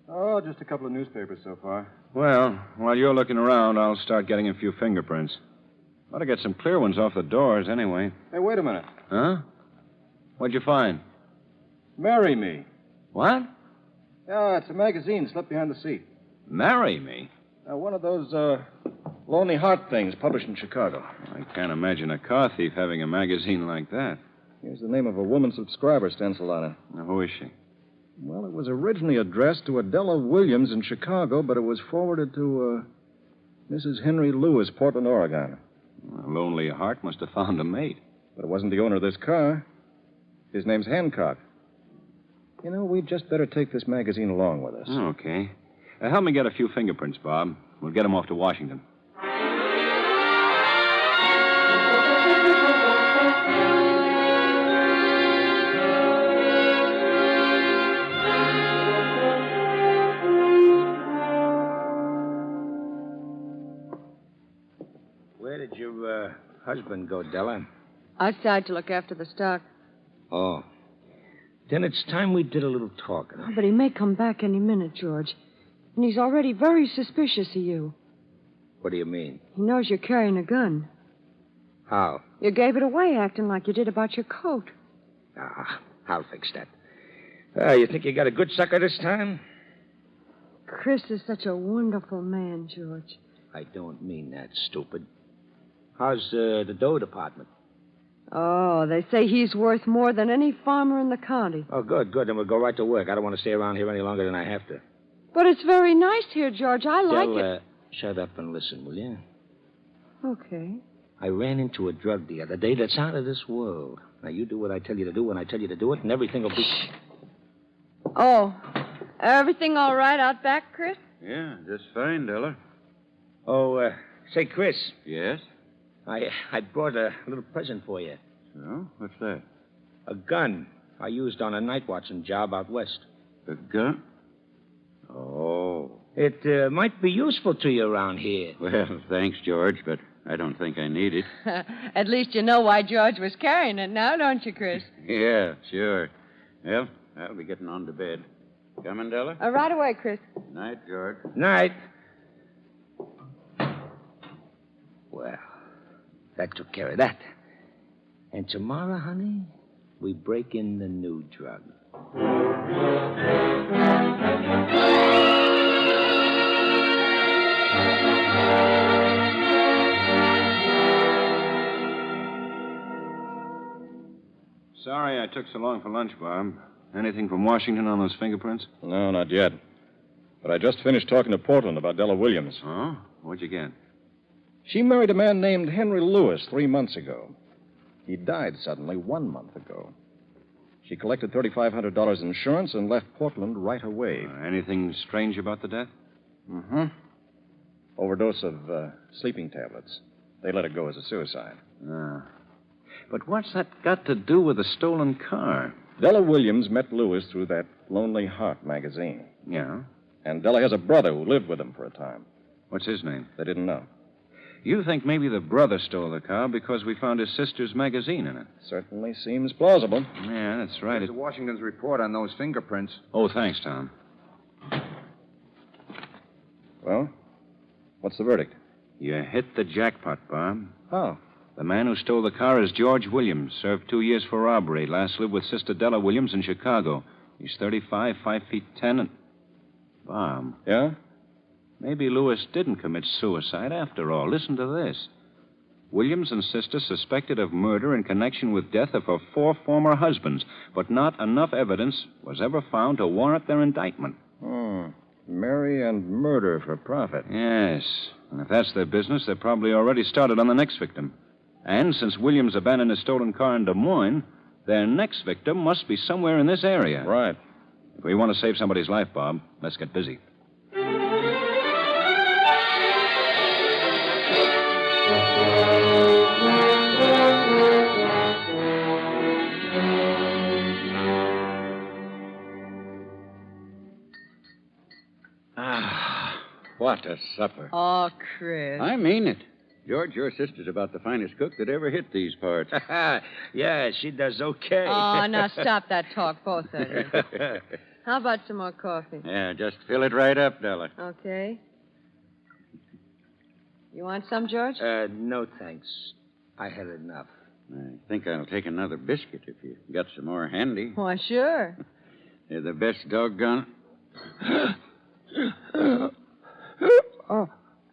S5: Oh, just a couple of newspapers so far.
S3: Well, while you're looking around, I'll start getting a few fingerprints. Ought to get some clear ones off the doors, anyway.
S5: Hey, wait a minute.
S3: Huh? What'd you find?
S5: Marry Me.
S3: What?
S5: Yeah, it's a magazine slipped behind the seat.
S3: Marry Me?
S5: One of those, Lonely Heart things published in Chicago.
S3: I can't imagine a car thief having a magazine like that.
S5: Here's the name of a woman subscriber stenciled on it.
S3: Now, who is she?
S5: Well, it was originally addressed to Adela Williams in Chicago, but it was forwarded to, Mrs. Henry Lewis, Portland, Oregon.
S3: A Lonely Heart must have found a mate.
S5: But it wasn't the owner of this car. His name's Hancock. You know, we'd just better take this magazine along with us.
S3: Okay. Help me get a few fingerprints, Bob. We'll get them off to Washington.
S14: Where did your husband go, Della?
S10: Outside to look after the stock.
S14: Oh. Then it's time we did a little talking.
S10: Oh, but he may come back any minute, George. And he's already very suspicious of you.
S14: What do you mean?
S10: He knows you're carrying a gun.
S14: How?
S10: You gave it away acting like you did about your coat.
S14: Ah, I'll fix that. You think you got a good sucker this time?
S10: Chris is such a wonderful man, George.
S14: I don't mean that, stupid. How's the dough department?
S10: Oh, they say he's worth more than any farmer in the county.
S14: Oh, good. Then we'll go right to work. I don't want to stay around here any longer than I have to.
S10: But it's very nice here, George. I like it.
S14: Shut up and listen, will you?
S10: Okay.
S14: I ran into a drug the other day that's out of this world. Now, you do what I tell you to do when I tell you to do it, and everything will be...
S10: Oh, everything all right out back, Chris?
S13: Yeah, just fine, Della.
S14: Oh, say, Chris.
S13: Yes?
S14: I brought a little present for you.
S13: So? What's that?
S14: A gun I used on a night watching job out west.
S13: A gun? Oh.
S14: It might be useful to you around here.
S13: Well, thanks, George, but I don't think I need it.
S10: At least you know why George was carrying it now, don't you, Chris?
S13: Yeah, sure. Well, I'll be getting on to bed. Coming, Della?
S10: Right away, Chris.
S13: Night, George.
S14: Night. Well, that took care of that. And tomorrow, honey, we break in the new drug.
S3: Sorry I took so long for lunch, Bob. Anything from Washington on those fingerprints?
S5: No, not yet. But I just finished talking to Portland about Della Williams.
S3: Oh? What'd you get?
S5: She married a man named Henry Lewis 3 months ago. He died suddenly 1 month ago. She collected $3,500 insurance and left Portland right away.
S3: Anything strange about the death?
S5: Mm-hmm. Overdose of sleeping tablets. They let it go as a suicide.
S3: Ah. But what's that got to do with the stolen car?
S5: Della Williams met Lewis through that Lonely Heart magazine.
S3: Yeah?
S5: And Della has a brother who lived with him for a time.
S3: What's his name?
S5: They didn't know.
S3: You think maybe the brother stole the car because we found his sister's magazine in it?
S5: Certainly seems plausible.
S3: Yeah, that's right.
S12: Here's Washington's report on those fingerprints.
S3: Oh, thanks, Tom.
S5: Well, what's the verdict?
S3: You hit the jackpot, Bob.
S5: How?
S3: The man who stole the car is George Williams. Served 2 years for robbery. Last lived with Sister Della Williams in Chicago. He's 35, 5'10", and... Bob,
S5: Yeah?
S3: maybe Lewis didn't commit suicide after all. Listen to this. Williams and sister suspected of murder in connection with death of her 4 former husbands, but not enough evidence was ever found to warrant their indictment.
S5: Hmm. Marry and murder for profit.
S3: Yes. And if that's their business, they've probably already started on the next victim. And since Williams abandoned his stolen car in Des Moines, their next victim must be somewhere in this area.
S5: Right.
S3: If we want to save somebody's life, Bob, let's get busy.
S13: What a supper.
S10: Oh, Chris.
S13: I mean it. George, your sister's about the finest cook that ever hit these parts.
S14: Yeah, she does okay.
S10: Oh, now stop that talk, both of you. How about some more coffee?
S13: Yeah, just fill it right up, Della.
S10: Okay. You want some, George?
S14: No, thanks. I had enough.
S13: I think I'll take another biscuit if you got some more handy.
S10: Why, sure.
S13: They're the best doggone.
S10: Oh,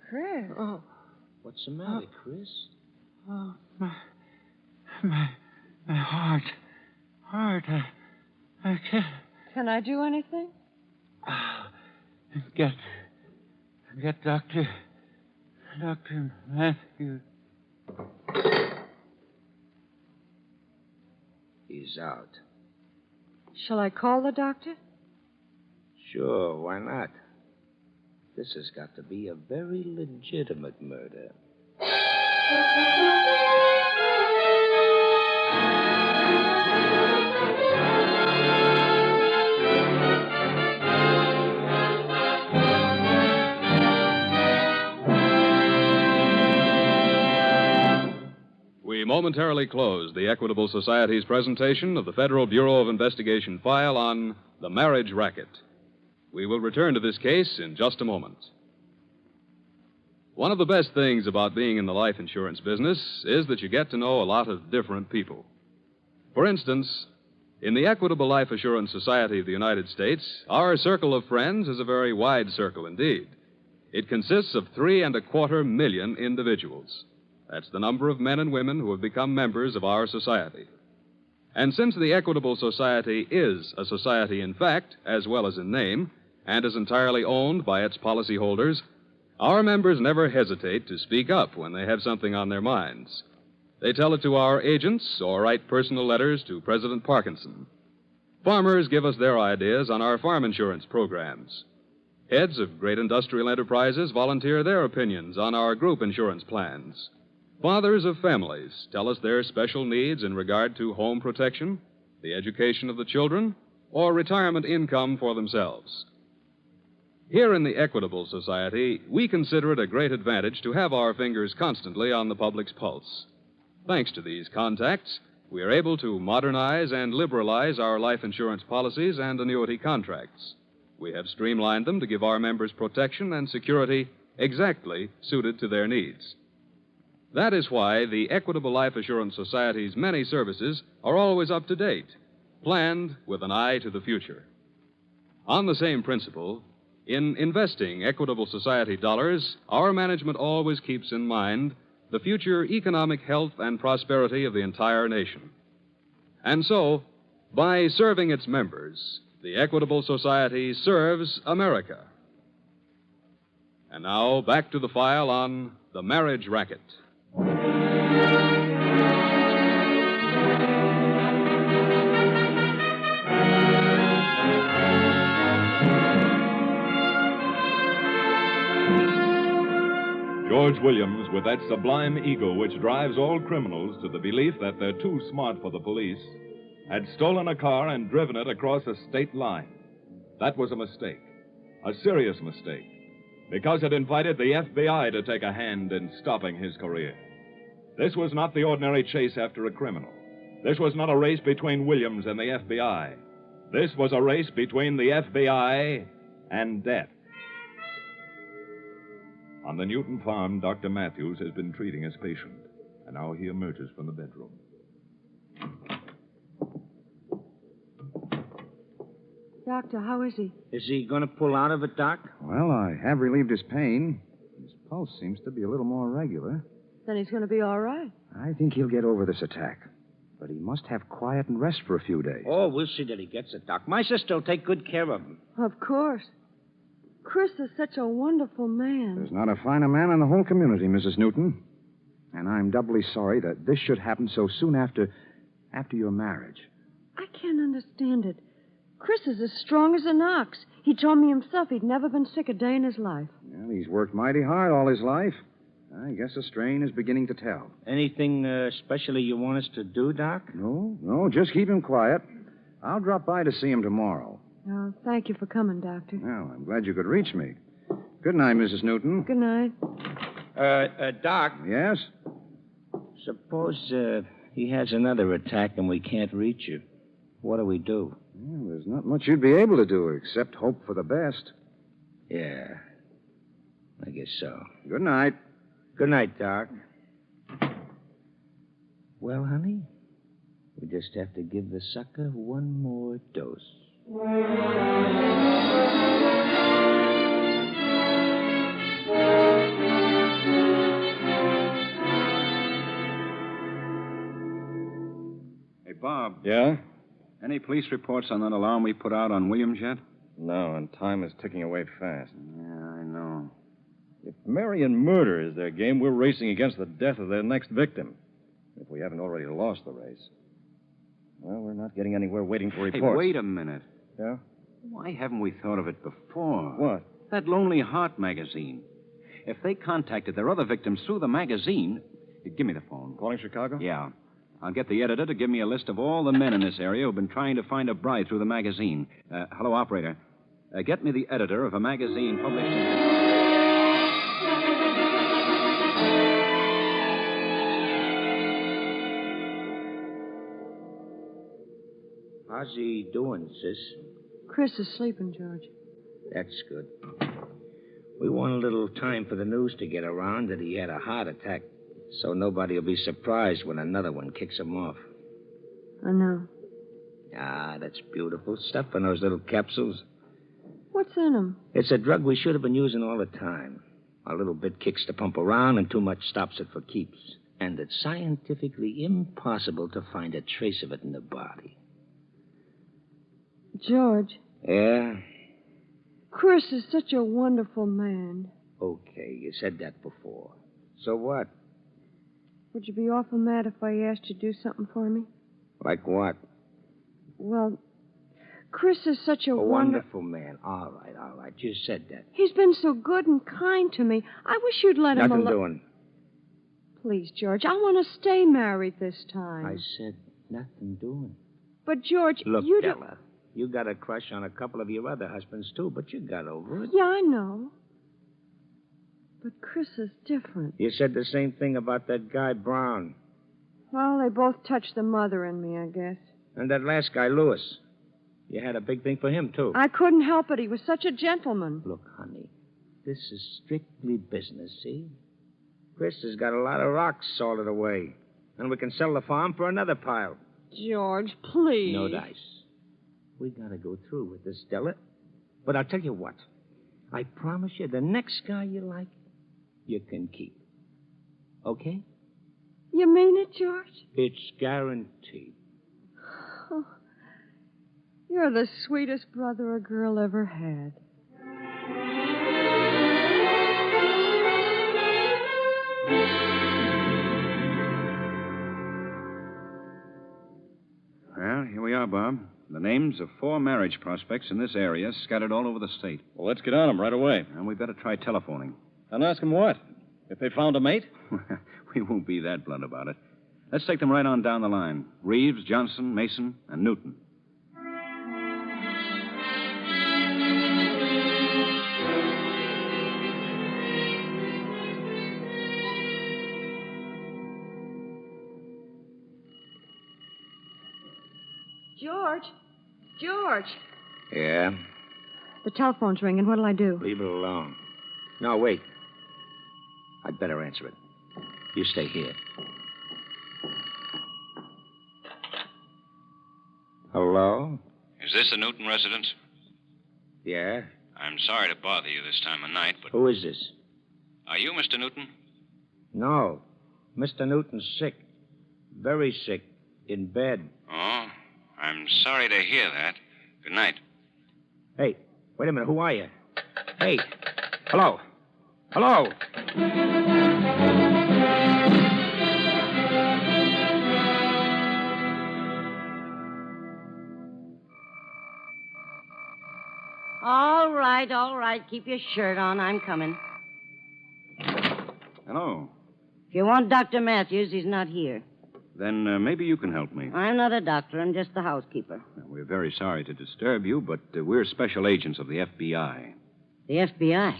S10: Chris.
S14: Oh. What's the matter, Chris?
S13: Oh, my heart. I can't.
S10: Can I do anything?
S13: Get Dr. Matthews.
S14: He's out.
S10: Shall I call the doctor?
S14: Sure, why not? This has got to be a very legitimate murder.
S1: We momentarily close the Equitable Society's presentation of the Federal Bureau of Investigation file on the marriage racket. We will return to this case in just a moment. One of the best things about being in the life insurance business is that you get to know a lot of different people. For instance, in the Equitable Life Assurance Society of the United States, our circle of friends is a very wide circle indeed. It consists of 3.25 million individuals. That's the number of men and women who have become members of our society. And since the Equitable Society is a society in fact, as well as in name, and is entirely owned by its policyholders, our members never hesitate to speak up when they have something on their minds. They tell it to our agents or write personal letters to President Parkinson. Farmers give us their ideas on our farm insurance programs. Heads of great industrial enterprises volunteer their opinions on our group insurance plans. Fathers of families tell us their special needs in regard to home protection, the education of the children, or retirement income for themselves. Here in the Equitable Society, we consider it a great advantage to have our fingers constantly on the public's pulse. Thanks to these contacts, we are able to modernize and liberalize our life insurance policies and annuity contracts. We have streamlined them to give our members protection and security exactly suited to their needs. That is why the Equitable Life Assurance Society's many services are always up to date, planned with an eye to the future. On the same principle, in investing Equitable Society dollars, our management always keeps in mind the future economic health and prosperity of the entire nation. And so, by serving its members, the Equitable Society serves America. And now, back to the file on the marriage racket.
S2: George Williams, with that sublime ego which drives all criminals to the belief that they're too smart for the police, had stolen a car and driven it across a state line. That was a mistake, a serious mistake, because it invited the FBI to take a hand in stopping his career. This was not the ordinary chase after a criminal. This was not a race between Williams and the FBI. This was a race between the FBI and death. On the Newton farm, Dr. Matthews has been treating his patient, and now he emerges from the bedroom.
S10: Doctor, how is he?
S14: Is he going to pull out of it, Doc?
S12: Well, I have relieved his pain. His pulse seems to be a little more regular.
S10: Then he's going to be all right.
S12: I think he'll get over this attack. But he must have quiet and rest for a few days.
S14: Oh, we'll see that he gets it, Doc. My sister will take good care of him.
S10: Of course. Chris is such a wonderful man.
S12: There's not a finer man in the whole community, Mrs. Newton. And I'm doubly sorry that this should happen so soon after your marriage.
S10: I can't understand it. Chris is as strong as an ox. He told me himself he'd never been sick a day in his life.
S12: Well, he's worked mighty hard all his life. I guess the strain is beginning to tell.
S14: Anything especially you want us to do, Doc?
S12: No, just keep him quiet. I'll drop by to see him tomorrow.
S10: Oh, thank you for coming, Doctor.
S12: Well, I'm glad you could reach me. Good night, Mrs. Newton.
S10: Good night.
S14: Doc.
S12: Yes?
S14: Suppose he has another attack and we can't reach you. What do we do?
S12: Well, there's not much you'd be able to do except hope for the best.
S14: Yeah, I guess so.
S12: Good night.
S14: Good night, Doc. Well, honey, we just have to give the sucker one more dose.
S3: Hey, Bob.
S5: Yeah?
S3: Any police reports on that alarm we put out on Williams yet?
S5: No, and time is ticking away fast.
S3: Yeah, I know.
S5: If Marion murder is their game, we're racing against the death of their next victim. If we haven't already lost the race. Well, we're not getting anywhere waiting for reports.
S3: Hey, wait a minute.
S5: Yeah?
S3: Why haven't we thought of it before?
S5: What?
S3: That Lonely Heart magazine. If they contacted their other victims through the magazine... Give me the phone.
S5: Calling Chicago?
S3: Yeah. I'll get the editor to give me a list of all the men in this area who've been trying to find a bride through the magazine. Hello, operator. Get me the editor of a magazine published in...
S14: How's he doing, sis?
S10: Chris is sleeping, George.
S14: That's good. We want a little time for the news to get around that he had a heart attack, so nobody will be surprised when another one kicks him off.
S10: I know.
S14: Ah, that's beautiful stuff in those little capsules.
S10: What's in them?
S14: It's a drug we should have been using all the time. A little bit kicks the pump around, and too much stops it for keeps. And it's scientifically impossible to find a trace of it in the body.
S10: George.
S14: Yeah?
S10: Chris is such a wonderful man.
S14: Okay, you said that before. So what?
S10: Would you be awful mad if I asked you to do something for me?
S14: Like what?
S10: Well, Chris is such a
S14: wonderful man. All right. You said that.
S10: He's been so good and kind to me. I wish you'd let him alone.
S14: Nothing doing.
S10: Please, George, I want to stay married this time.
S14: I said nothing doing.
S10: But, George,
S14: Look,
S10: you
S14: Della, you got a crush on a couple of your other husbands, too, but you got over it.
S10: Yeah, I know. But Chris is different.
S14: You said the same thing about that guy, Brown.
S10: Well, they both touched the mother in me, I guess.
S14: And that last guy, Lewis. You had a big thing for him, too.
S10: I couldn't help it. He was such a gentleman.
S14: Look, honey, this is strictly business, see? Chris has got a lot of rocks salted away. And we can sell the farm for another pile.
S10: George, please.
S14: No dice. We gotta go through with this, Della. But I'll tell you what. I promise you, the next guy you like, you can keep. Okay?
S10: You mean it, George?
S14: It's guaranteed.
S10: Oh, you're the sweetest brother a girl ever had.
S3: Well, here we are, Bob. The names of 4 marriage prospects in this area scattered all over the state.
S5: Well, let's get on them right away.
S3: And we better try telephoning.
S5: And ask them what? If they found a mate?
S3: We won't be that blunt about it. Let's take them right on down the line. Reeves, Johnson, Mason, and Newton.
S10: George.
S14: Yeah?
S10: The telephone's ringing. What'll I do?
S14: Leave it alone. No, wait. I'd better answer it. You stay here. Hello?
S3: Is this the Newton residence?
S14: Yeah?
S3: I'm sorry to bother you this time of night, but
S14: Who is this?
S3: are you Mr. Newton?
S14: No. Mr. Newton's sick. Very sick. In bed.
S3: Oh, I'm sorry to hear that. Good night.
S14: Hey, wait a minute. Who are you? Hey. Hello. Hello.
S15: All right. Keep your shirt on. I'm coming.
S3: Hello.
S15: If you want Dr. Matthews, he's not here.
S3: Then maybe you can help me.
S15: I'm not a doctor. I'm just the housekeeper.
S3: We're very sorry to disturb you, but we're special agents of the FBI.
S15: The FBI?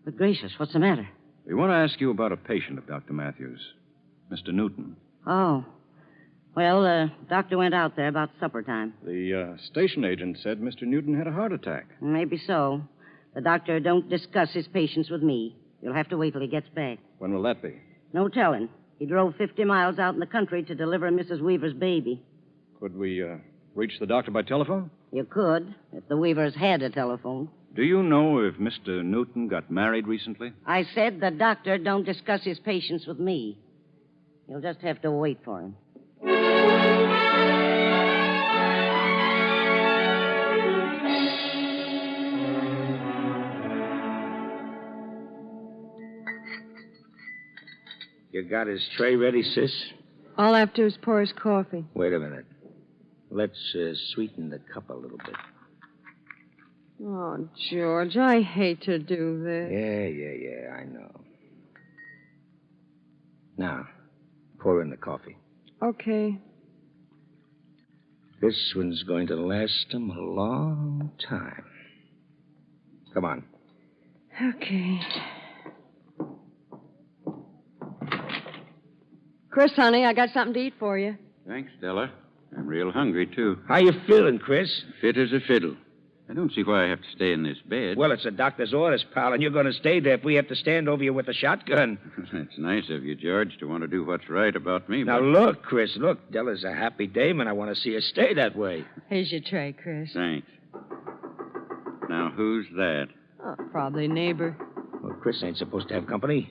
S15: Good gracious, what's the matter?
S3: We want to ask you about a patient of Dr. Matthews, Mr. Newton.
S15: Oh. Well, the doctor went out there about supper time.
S5: The station agent said Mr. Newton had a heart attack.
S15: Maybe so. The doctor don't discuss his patients with me. You'll have to wait till he gets back.
S5: When will that be?
S15: No telling. He drove 50 miles out in the country to deliver Mrs. Weaver's baby.
S5: Could we reach the doctor by telephone?
S15: You could, if the Weavers had a telephone.
S3: Do you know if Mr. Newton got married recently?
S15: I said the doctor don't discuss his patients with me. You'll just have to wait for him.
S14: You got his tray ready, sis?
S10: All I have to do is pour his coffee.
S14: Wait a minute. Let's sweeten the cup a little bit.
S10: Oh, George, I hate to do this.
S14: Yeah, I know. Now, pour in the coffee.
S10: Okay.
S14: This one's going to last him a long time. Come on.
S10: Okay. Chris, honey, I got something to eat for you.
S13: Thanks, Stella. I'm real hungry, too.
S14: How you feeling, Chris?
S13: Fit as a fiddle. I don't see why I have to stay in this bed.
S14: Well, it's the doctor's orders, pal, and you're going to stay there if we have to stand over you with a shotgun.
S13: That's nice of you, George, to want to do what's right about me.
S14: Now,
S13: but...
S14: look, Chris, look. Della's a happy dame, and I want to see her stay that way.
S10: Here's your tray, Chris.
S13: Thanks. Now, who's that?
S10: Oh, probably neighbor.
S14: Well, Chris ain't supposed to have company.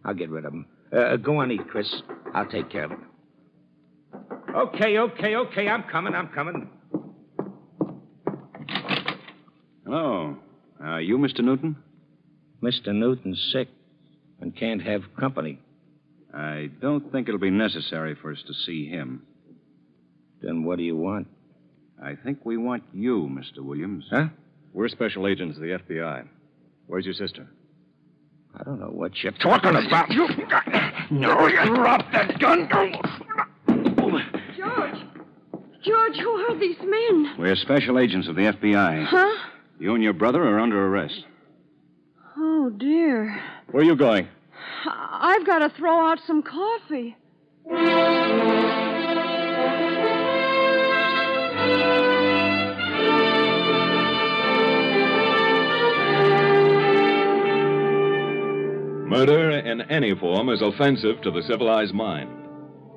S14: I'll get rid of him. Go on, eat, Chris. I'll take care of it. Okay. I'm coming.
S3: Hello. You Mr. Newton?
S14: Mr. Newton's sick and can't have company.
S3: I don't think it'll be necessary for us to see him.
S14: Then what do you want?
S3: I think we want you, Mr. Williams.
S14: Huh?
S5: We're special agents of the FBI. Where's your sister?
S14: I don't know what you're talking about. You... No, you drop that gun.
S10: George, who are these men?
S3: We're special agents of the FBI.
S10: Huh?
S3: You and your brother are under arrest.
S10: Oh, dear.
S5: Where are you going?
S10: I've got to throw out some coffee.
S2: Murder in any form is offensive to the civilized mind.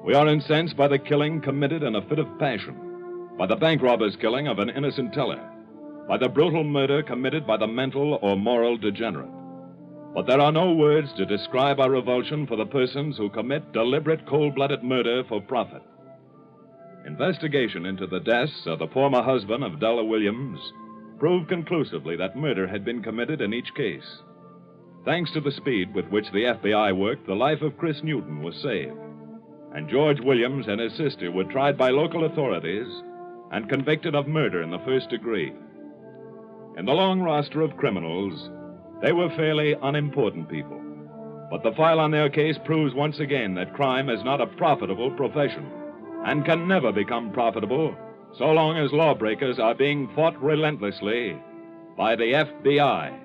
S2: We are incensed by the killing committed in a fit of passion, by the bank robber's killing of an innocent teller, by the brutal murder committed by the mental or moral degenerate. But there are no words to describe our revulsion for the persons who commit deliberate cold-blooded murder for profit. Investigation into the deaths of the former husband of Della Williams proved conclusively that murder had been committed in each case. Thanks to the speed with which the FBI worked, the life of Chris Newton was saved. And George Williams and his sister were tried by local authorities and convicted of murder in the first degree. In the long roster of criminals, they were fairly unimportant people. But the file on their case proves once again that crime is not a profitable profession and can never become profitable so long as lawbreakers are being fought relentlessly by the FBI.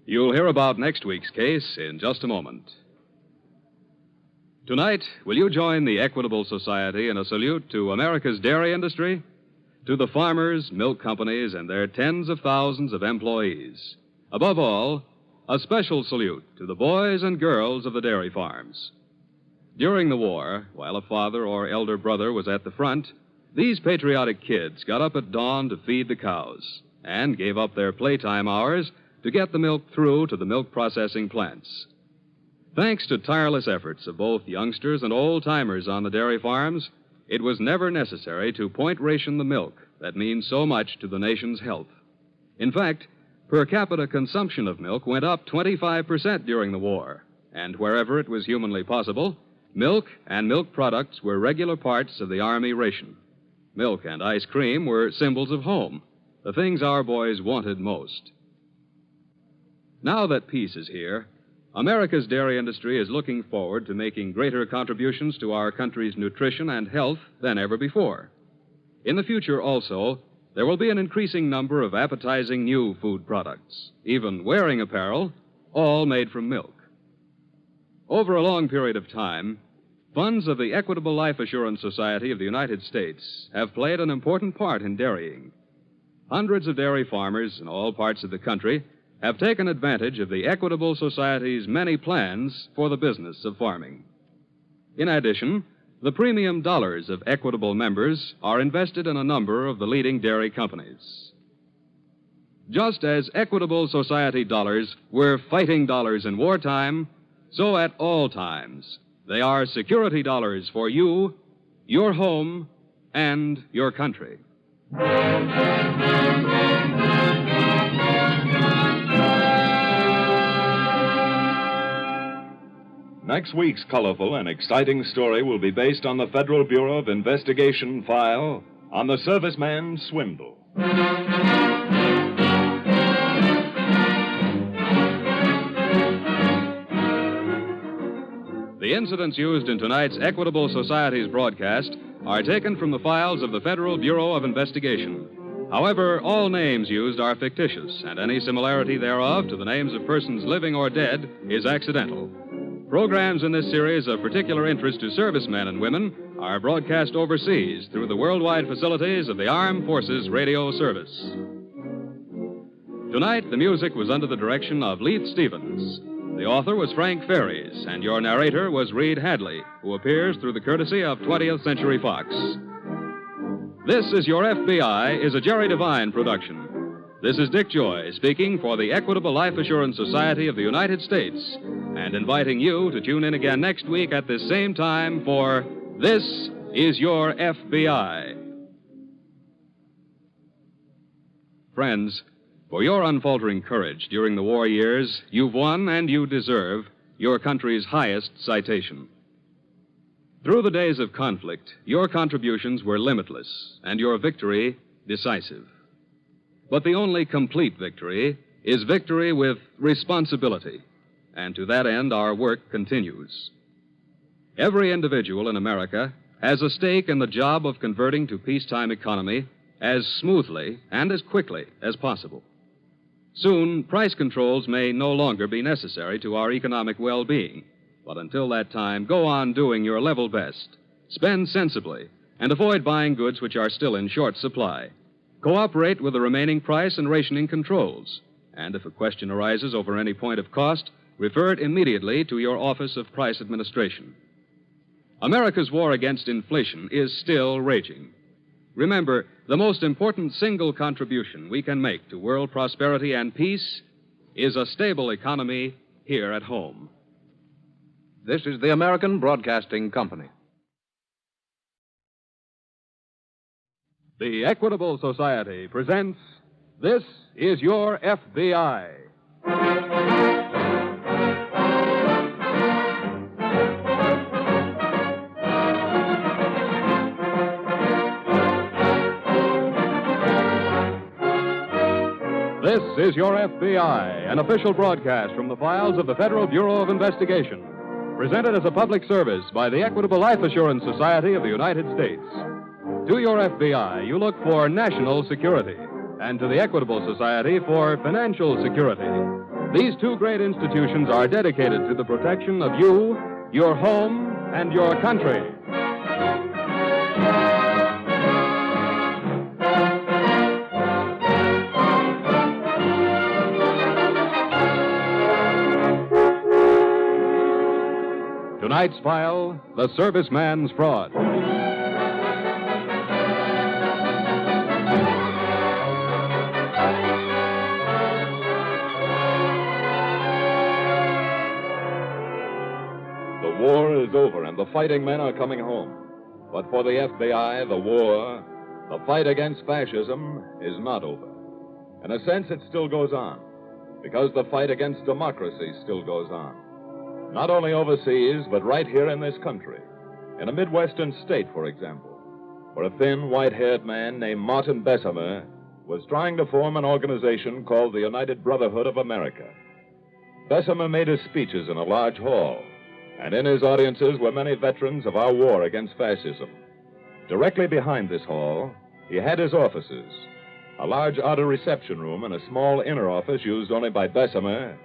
S1: You'll hear about next week's case in just a moment. Tonight, will you join the Equitable Society in a salute to America's dairy industry? To the farmers, milk companies, and their tens of thousands of employees. Above all, a special salute to the boys and girls of the dairy farms. During the war, while a father or elder brother was at the front, these patriotic kids got up at dawn to feed the cows and gave up their playtime hours to get the milk through to the milk processing plants. Thanks to tireless efforts of both youngsters and old-timers on the dairy farms, it was never necessary to point ration the milk that means so much to the nation's health. In fact, per capita consumption of milk went up 25% during the war, and wherever it was humanly possible, milk and milk products were regular parts of the Army ration. Milk and ice cream were symbols of home, the things our boys wanted most. Now that peace is here, America's dairy industry is looking forward to making greater contributions to our country's nutrition and health than ever before. In the future, also, there will be an increasing number of appetizing new food products, even wearing apparel, all made from milk. Over a long period of time, funds of the Equitable Life Assurance Society of the United States have played an important part in dairying. Hundreds of dairy farmers in all parts of the country have taken advantage of the Equitable Society's many plans for the business of farming. In addition, the premium dollars of Equitable members are invested in a number of the leading dairy companies. Just as Equitable Society dollars were fighting dollars in wartime, so at all times, they are security dollars for you, your home, and your country.
S2: Next week's colorful and exciting story will be based on the Federal Bureau of Investigation file on the serviceman swindle.
S1: The incidents used in tonight's Equitable Society's broadcast are taken from the files of the Federal Bureau of Investigation. However, all names used are fictitious, and any similarity thereof to the names of persons living or dead is accidental. Programs in this series of particular interest to servicemen and women are broadcast overseas through the worldwide facilities of the Armed Forces Radio Service. Tonight, the music was under the direction of Leith Stevens. The author was Frank Ferries, and your narrator was Reed Hadley, who appears through the courtesy of 20th Century Fox. This Is Your FBI is a Jerry Devine production. This is Dick Joy speaking for the Equitable Life Assurance Society of the United States and inviting you to tune in again next week at this same time for This Is Your FBI. Friends, for your unfaltering courage during the war years, you've won and you deserve your country's highest citation. Through the days of conflict, your contributions were limitless and your victory decisive. But the only complete victory is victory with responsibility, and to that end our work continues. Every individual in America has a stake in the job of converting to peacetime economy as smoothly and as quickly as possible. Soon, price controls may no longer be necessary to our economic well-being, but until that time, go on doing your level best. Spend sensibly and avoid buying goods which are still in short supply. Cooperate with the remaining price and rationing controls. And if a question arises over any point of cost, refer it immediately to your Office of Price Administration. America's war against inflation is still raging. Remember, the most important single contribution we can make to world prosperity and peace is a stable economy here at home.
S16: This is the American Broadcasting Company.
S1: The Equitable Society presents This Is Your FBI. This is Your FBI, an official broadcast from the files of the Federal Bureau of Investigation, presented as a public service by the Equitable Life Assurance Society of the United States. To your FBI, you look for national security, and to the Equitable Society for financial security. These two great institutions are dedicated to the protection of you, your home, and your country. Tonight's file, the serviceman's fraud.
S2: The war is over and the fighting men are coming home. But for the FBI, the war, the fight against fascism, is not over. In a sense, it still goes on, because the fight against democracy still goes on. Not only overseas, but right here in this country. In a Midwestern state, for example, where a thin, white-haired man named Martin Bessemer was trying to form an organization called the United Brotherhood of America. Bessemer made his speeches in a large hall, and in his audiences were many veterans of our war against fascism. Directly behind this hall, he had his offices, a large outer reception room and a small inner office used only by Bessemer,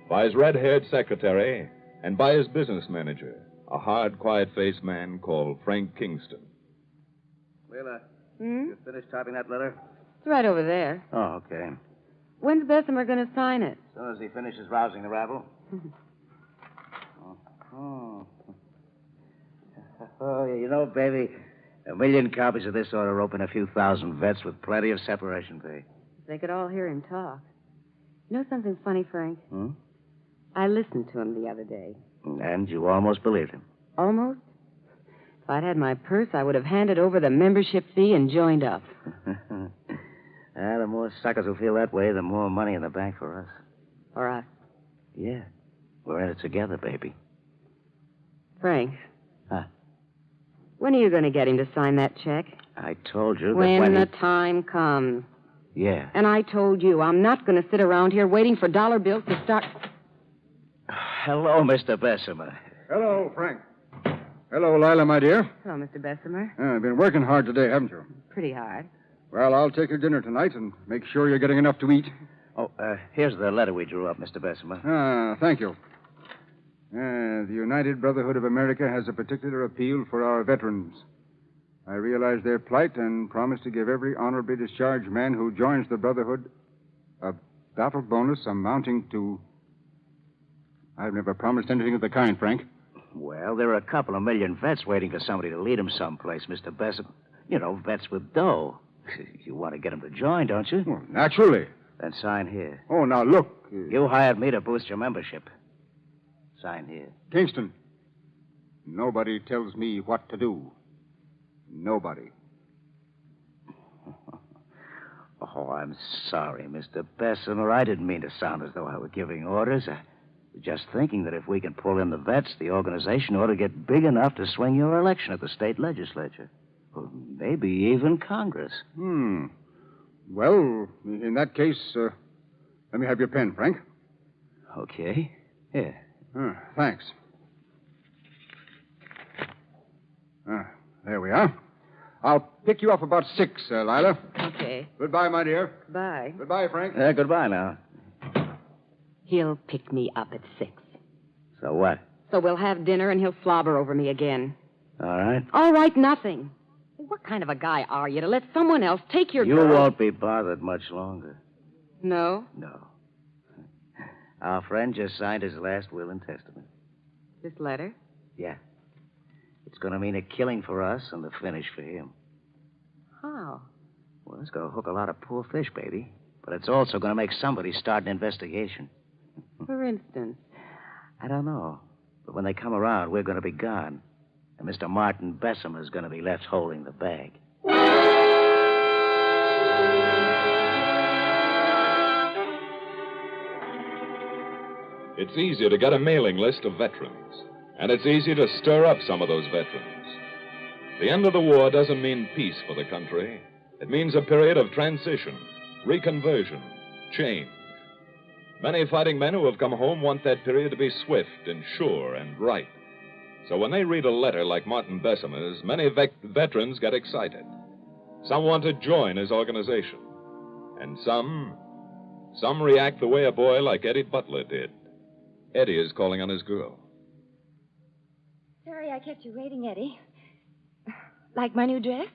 S2: by his red-haired secretary, and by his business manager, a hard, quiet-faced man called Frank Kingston.
S17: Leila, you finished typing that letter?
S15: It's right over there.
S17: Oh, okay.
S15: When's Bessemer going to sign it?
S17: As soon as he finishes rousing the rabble. Oh, you know, baby, 1 million copies of this ought to open a few thousand vets with plenty of separation pay.
S15: They could all hear him talk. You know something funny, Frank?
S17: Hmm?
S15: I listened to him the other day.
S17: And you almost believed him.
S15: Almost? If I'd had my purse, I would have handed over the membership fee and joined up.
S17: The more suckers who feel that way, the more money in the bank for us.
S15: For us?
S17: Yeah. We're in it together, baby.
S15: Frank.
S17: Huh?
S15: When are you going to get him to sign that check?
S17: I told you that
S15: when the time comes.
S17: Yeah.
S15: And I told you I'm not going to sit around here waiting for dollar bills to start...
S17: Hello, Mr. Bessemer.
S12: Hello, Frank. Hello, Lila, my dear.
S15: Hello, Mr. Bessemer.
S12: You've been working hard today, haven't you?
S15: Pretty hard.
S12: Well, I'll take your dinner tonight and make sure you're getting enough to eat.
S17: Oh, here's the letter we drew up, Mr. Bessemer.
S12: Thank you. The United Brotherhood of America has a particular appeal for our veterans. I realize their plight and promise to give every honorably discharged man who joins the Brotherhood a battle bonus amounting to... I've never promised anything of the kind, Frank.
S17: Well, there are a couple of million vets waiting for somebody to lead them someplace, Mr. Bessemer. You know, vets with dough. You want to get them to join, don't you?
S12: Well, naturally.
S17: Then sign here.
S12: Oh, now look.
S17: You hired me to boost your membership. Sign here.
S12: Kingston, nobody tells me what to do. Nobody.
S17: Oh, I'm sorry, Mr. Bessemer. I didn't mean to sound as though I were giving orders. I was just thinking that if we can pull in the vets, the organization ought to get big enough to swing your election at the state legislature. Or maybe even Congress.
S12: Well, in that case, let me have your pen, Frank.
S17: Okay. Here.
S12: Thanks. There we are. I'll pick you up about 6, Lila.
S15: Okay.
S12: Goodbye, my dear.
S15: Bye.
S12: Goodbye, Frank.
S17: Goodbye now.
S15: He'll pick me up at 6.
S17: So what?
S15: So we'll have dinner and he'll slobber over me again.
S17: All right.
S15: All right, nothing. What kind of a guy are you to let someone else take your
S17: You
S15: girl?
S17: won't be bothered much longer.
S15: No?
S17: No. Our friend just signed his last will and testament.
S15: This letter?
S17: Yeah. It's going to mean a killing for us and the finish for him.
S15: How?
S17: Well, it's going to hook a lot of poor fish, baby. But it's also going to make somebody start an investigation.
S15: For instance?
S17: I don't know. But when they come around, we're going to be gone. And Mr. Martin Bessemer is going to be left holding the bag.
S2: It's easier to get a mailing list of veterans, and it's easy to stir up some of those veterans. The end of the war doesn't mean peace for the country. It means a period of transition, reconversion, change. Many fighting men who have come home want that period to be swift and sure and right. So when they read a letter like Martin Bessemer's, many veterans get excited. Some want to join his organization. And some react the way a boy like Eddie Butler did. Eddie is calling on his girl.
S18: Sorry
S10: I kept you waiting, Eddie. Like my new dress?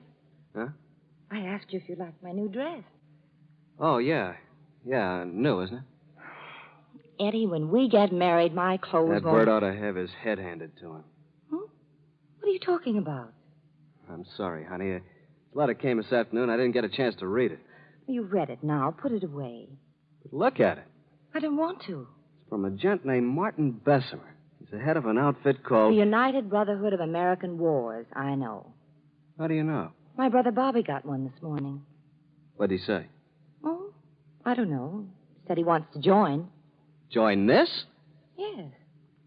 S18: Huh?
S10: I asked you if you liked my new dress.
S18: Oh, yeah. Yeah, new, isn't it?
S10: Eddie, when we get married, my clothes
S18: That
S10: won't...
S18: bird ought to have his head handed to him.
S10: What are you talking about?
S18: I'm sorry, honey. A letter came this afternoon. I didn't get a chance to read it.
S10: You read it now. Put it away.
S18: But look at it.
S10: I don't want to.
S18: It's from a gent named Martin Bessemer. He's the head of an outfit called...
S10: The United Brotherhood of American Wars. I know.
S18: How do you know?
S10: My brother Bobby got one this morning.
S18: What'd he say?
S10: Oh, I don't know. Said he wants to join.
S18: Join this?
S10: Yes.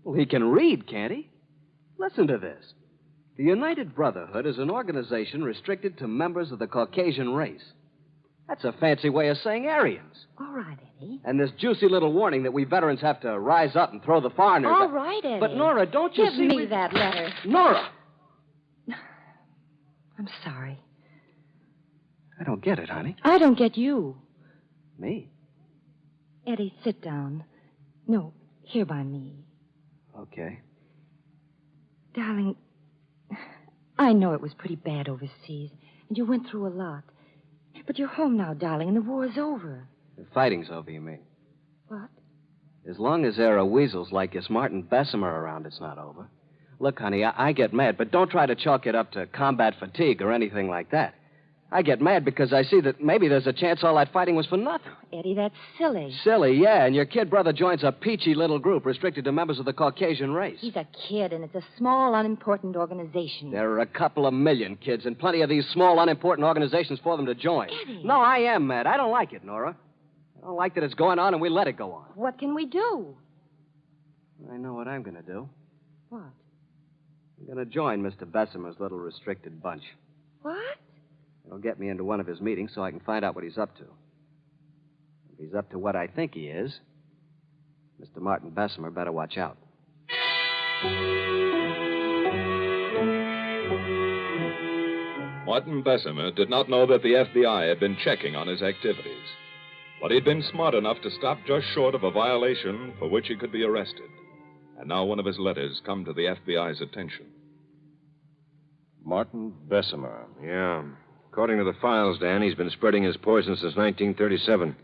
S18: Well, he can read, can't he? Listen to this. The United Brotherhood is an organization restricted to members of the Caucasian race. That's a fancy way of saying Aryans.
S10: All right, Eddie.
S18: And this juicy little warning that we veterans have to rise up and throw the foreigners...
S10: All right, Eddie.
S18: But, Nora, don't you
S10: Give
S18: see...
S10: me
S18: we...
S10: that letter.
S18: Nora!
S10: I'm sorry.
S18: I don't get it, honey.
S10: I don't get you.
S18: Me?
S10: Eddie, sit down. No, here by me.
S18: Okay.
S10: Darling, I know it was pretty bad overseas, and you went through a lot. But you're home now, darling, and the war is over.
S18: The fighting's over, you mean?
S10: What?
S18: As long as there are weasels like this Martin Bessemer around, it's not over. Look, honey, I get mad, but don't try to chalk it up to combat fatigue or anything like that. I get mad because I see that maybe there's a chance all that fighting was for nothing.
S10: Eddie, that's silly.
S18: Silly, yeah, and your kid brother joins a peachy little group restricted to members of the Caucasian race.
S10: He's a kid, and it's a small, unimportant organization.
S18: There are a couple of million kids and plenty of these small, unimportant organizations for them to join.
S10: Eddie.
S18: No, I am mad. I don't like it, Nora. I don't like that it's going on and we let it go on.
S10: What can we do?
S18: I know what I'm going to do.
S10: What?
S18: I'm going to join Mr. Bessemer's little restricted bunch.
S10: What?
S18: It'll get me into one of his meetings so I can find out what he's up to. If he's up to what I think he is, Mr. Martin Bessemer better watch out.
S2: Martin Bessemer did not know that the FBI had been checking on his activities. But he'd been smart enough to stop just short of a violation for which he could be arrested. And now one of his letters come to the FBI's attention.
S5: Martin Bessemer.
S3: Yeah. According to the files, Dan, he's been spreading his poison since 1937.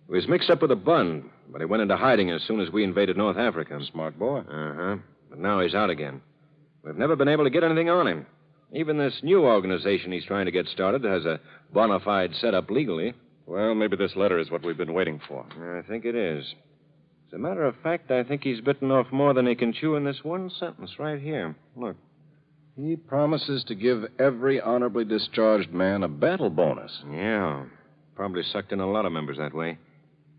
S3: He was mixed up with a bun, but he went into hiding as soon as we invaded North Africa.
S5: Smart boy.
S3: Uh-huh. But now he's out again. We've never been able to get anything on him. Even this new organization he's trying to get started has a bona fide setup legally.
S5: Well, maybe this letter is what we've been waiting for.
S3: I think it is. As a matter of fact, I think he's bitten off more than he can chew in this one sentence right here. Look.
S5: He promises to give every honorably discharged man a battle bonus.
S3: Yeah. Probably sucked in a lot of members that way.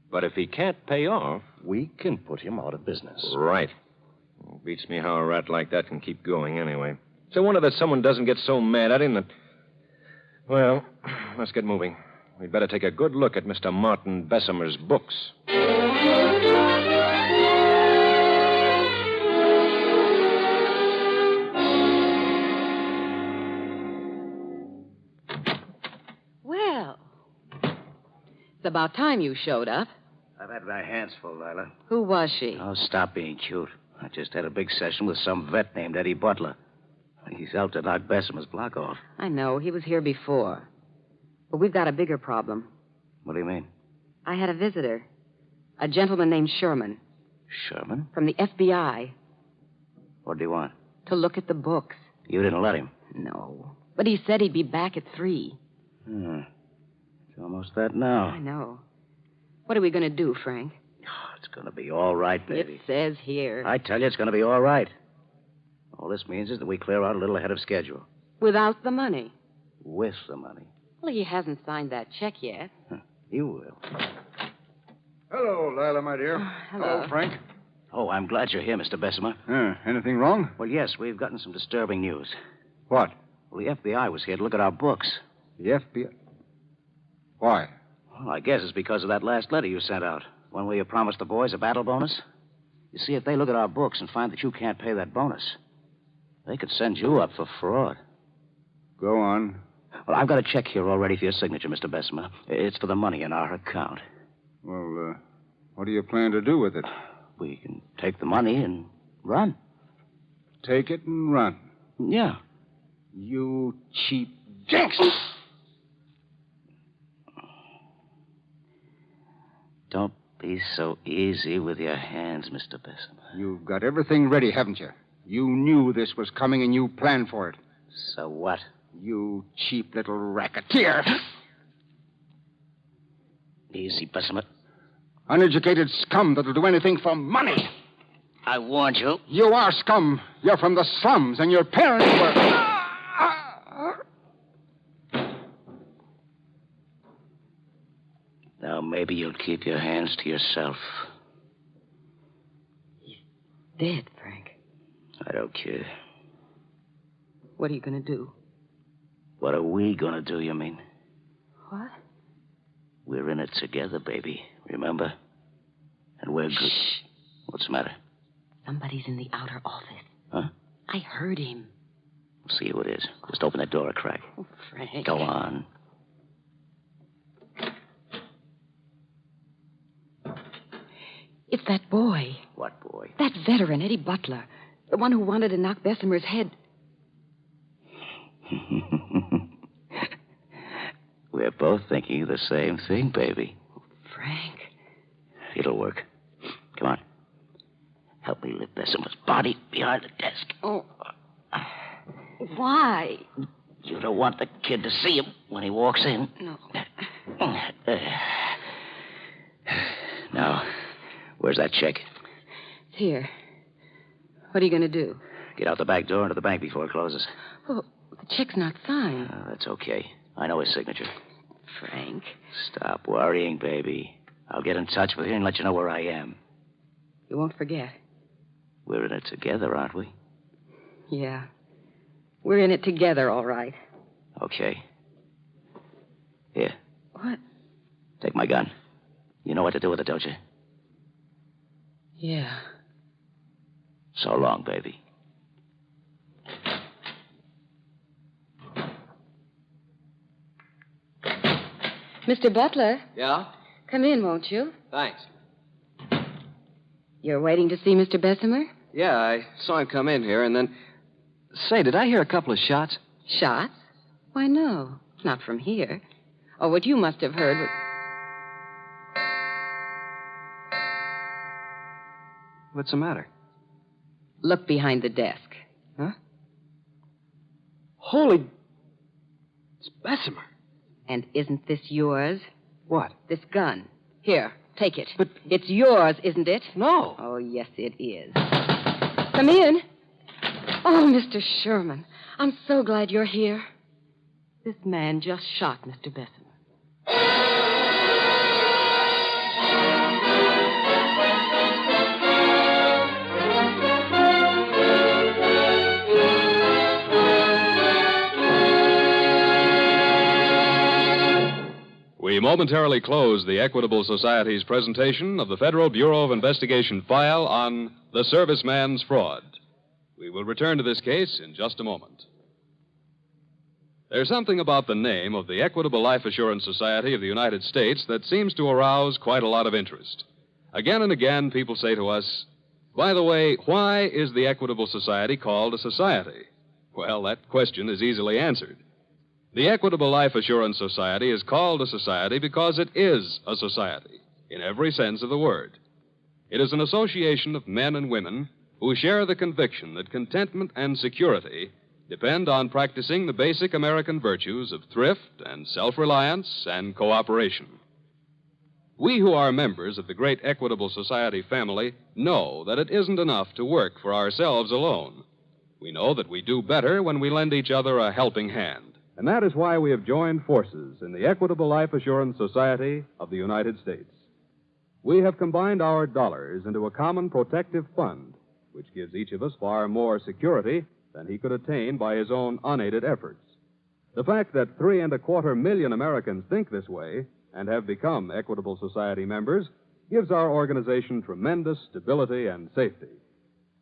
S3: But if he can't pay off...
S5: We can put him out of business.
S3: Right. Beats me how a rat like that can keep going anyway. It's a wonder that someone doesn't get so mad at him that... Well, let's get moving. We'd better take a good look at Mr. Martin Bessemer's books.
S19: Well, it's about time you showed up.
S17: I've had my hands full, Lila.
S19: Who was she?
S17: Oh, stop being cute. I just had a big session with some vet named Eddie Butler. He's helped to knock Bessemer's block off.
S19: I know. He was here before. But we've got a bigger problem.
S17: What do you mean?
S19: I had a visitor. A gentleman named Sherman.
S17: Sherman?
S19: From the FBI.
S17: What do you want?
S19: To look at the books.
S17: You didn't let him?
S19: No. But he said he'd be back at 3.
S17: It's almost that now.
S19: I know. What are we going to do, Frank?
S17: Oh, it's going to be all right, baby.
S19: It says here.
S17: I tell you, it's going to be all right. All this means is that we clear out a little ahead of schedule.
S19: Without the money.
S17: With the money.
S19: Well, he hasn't signed that check yet.
S17: You will.
S12: Hello, Lila, my dear.
S19: Hello.
S12: Frank.
S17: Oh, I'm glad you're here, Mr. Bessemer.
S12: Anything wrong?
S17: Well, yes, we've gotten some disturbing news.
S12: What?
S17: Well, the FBI was here to look at our books.
S12: The FBI? Why?
S17: Well, I guess it's because of that last letter you sent out. One where you promised the boys a battle bonus. You see, if they look at our books and find that you can't pay that bonus, they could send you up for fraud.
S12: Go on.
S17: Well, I've got a check here already for your signature, Mr. Bessemer. It's for the money in our account.
S12: Well, what do you plan to do with it?
S17: We can take the money and run.
S12: take it and run.
S17: Yeah.
S12: You cheap gangster.
S17: Don't be so easy with your hands, Mr. Bessemer.
S12: You've got everything ready, haven't you? You knew this was coming and you planned for it.
S17: So what?
S12: You cheap little racketeer.
S17: Easy, Bessemer.
S12: Uneducated scum that'll do anything for money.
S17: I warned you.
S12: You are scum. You're from the slums, and your parents were...
S17: Now, maybe you'll keep your hands to yourself.
S19: Dead, Frank.
S17: I don't care.
S19: What are you going to do?
S17: What are we going to do, you mean?
S19: What?
S17: We're in it together, baby. Remember? And we're good.
S19: Shh.
S17: What's the matter?
S19: Somebody's in the outer office.
S17: Huh?
S19: I heard him.
S17: We'll see who it is. Just open that door a crack.
S19: Oh, Frank.
S17: Go on.
S19: It's that boy.
S17: What boy?
S19: That veteran, Eddie Butler. The one who wanted to knock Bessemer's head.
S17: We're both thinking the same thing, baby.
S19: Frank.
S17: It'll work. Come on. Help me lift Bessemer's body behind the desk.
S19: Oh. Why?
S17: You don't want the kid to see him when he walks in.
S19: No.
S17: Now, where's that check?
S19: It's here. What are you going to do?
S17: Get out the back door into the bank before it closes.
S19: Oh, the check's not signed.
S17: That's okay. I know his signature.
S19: Frank.
S17: Stop worrying, baby. I'll get in touch with you and let you know where I am.
S19: You won't forget.
S17: We're in it together, aren't we?
S19: Yeah. We're in it together, all right.
S17: Okay. Here.
S19: What?
S17: Take my gun. You know what to do with it, don't you?
S19: Yeah.
S17: So long, baby.
S19: Mr. Butler,
S18: Yeah?
S19: come in, won't you?
S18: Thanks.
S19: You're waiting to see Mr. Bessemer?
S18: Yeah, I saw him come in here, and then... Say, did I hear a couple of shots?
S19: Shots? Why, no. Not from here. Oh, what you must have heard was...
S18: What's the matter?
S19: Look behind the desk.
S18: Huh? Holy... It's Bessemer.
S19: And isn't this yours?
S18: What?
S19: This gun. Here, take it. But it's yours, isn't it?
S18: No.
S19: Oh, yes, it is. Come in. Oh, Mr. Sherman, I'm so glad you're here. This man just shot Mr. Bessemer.
S1: We momentarily close the Equitable Society's presentation of the Federal Bureau of Investigation file on the serviceman's fraud. We will return to this case in just a moment. There's something about the name of the Equitable Life Assurance Society of the United States that seems to arouse quite a lot of interest. Again and again, people say to us, by the way, why is the Equitable Society called a society? Well, that question is easily answered. The Equitable Life Assurance Society is called a society because it is a society, in every sense of the word. It is an association of men and women who share the conviction that contentment and security depend on practicing the basic American virtues of thrift and self-reliance and cooperation. We who are members of the great Equitable Society family know that it isn't enough to work for ourselves alone. We know that we do better when we lend each other a helping hand. And that is why we have joined forces in the Equitable Life Assurance Society of the United States. We have combined our dollars into a common protective fund, which gives each of us far more security than he could attain by his own unaided efforts. The fact that 3.25 million Americans think this way and have become Equitable Society members gives our organization tremendous stability and safety.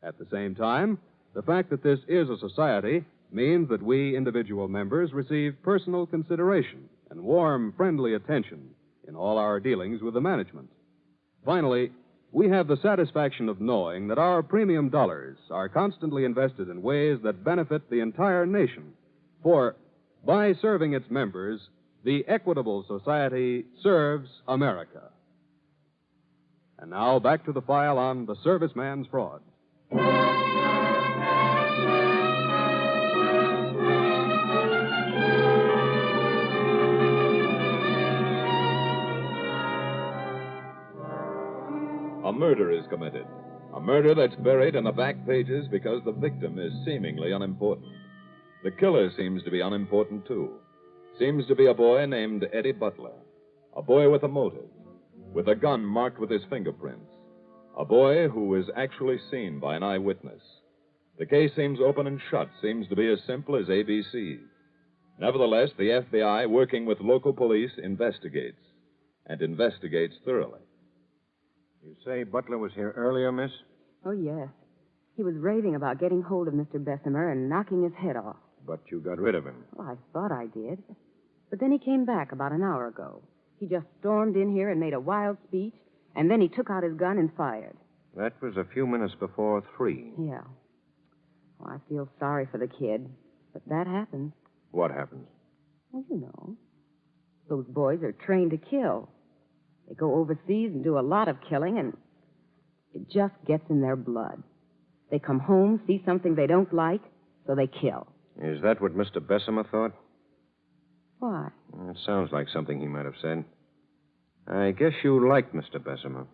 S1: At the same time, the fact that this is a society means that we individual members receive personal consideration and warm, friendly attention in all our dealings with the management. Finally, we have the satisfaction of knowing that our premium dollars are constantly invested in ways that benefit the entire nation. For by serving its members, the Equitable Society serves America. And now back to the file on the serviceman's fraud.
S2: A murder is committed. A murder that's buried in the back pages because the victim is seemingly unimportant. The killer seems to be unimportant, too. Seems to be a boy named Eddie Butler. A boy with a motive, with a gun marked with his fingerprints. A boy who was actually seen by an eyewitness. The case seems open and shut, seems to be as simple as ABC. Nevertheless, the FBI, working with local police, investigates, and investigates thoroughly.
S3: You say Butler was here earlier, miss?
S20: Oh, yes. He was raving about getting hold of Mr. Bessemer and knocking his head off.
S3: But you got rid of him.
S20: Well, I thought I did. But then he came back about an hour ago. He just stormed in here and made a wild speech, and then he took out his gun and fired.
S3: That was a few minutes before 3.
S20: Yeah. Well, I feel sorry for the kid, but that happens.
S3: What happened?
S20: Well, you know. Those boys are trained to kill. They go overseas and do a lot of killing, and it just gets in their blood. They come home, see something they don't like, so they kill.
S3: Is that what Mr. Bessemer thought?
S20: Why?
S3: It sounds like something he might have said. I guess you liked Mr. Bessemer.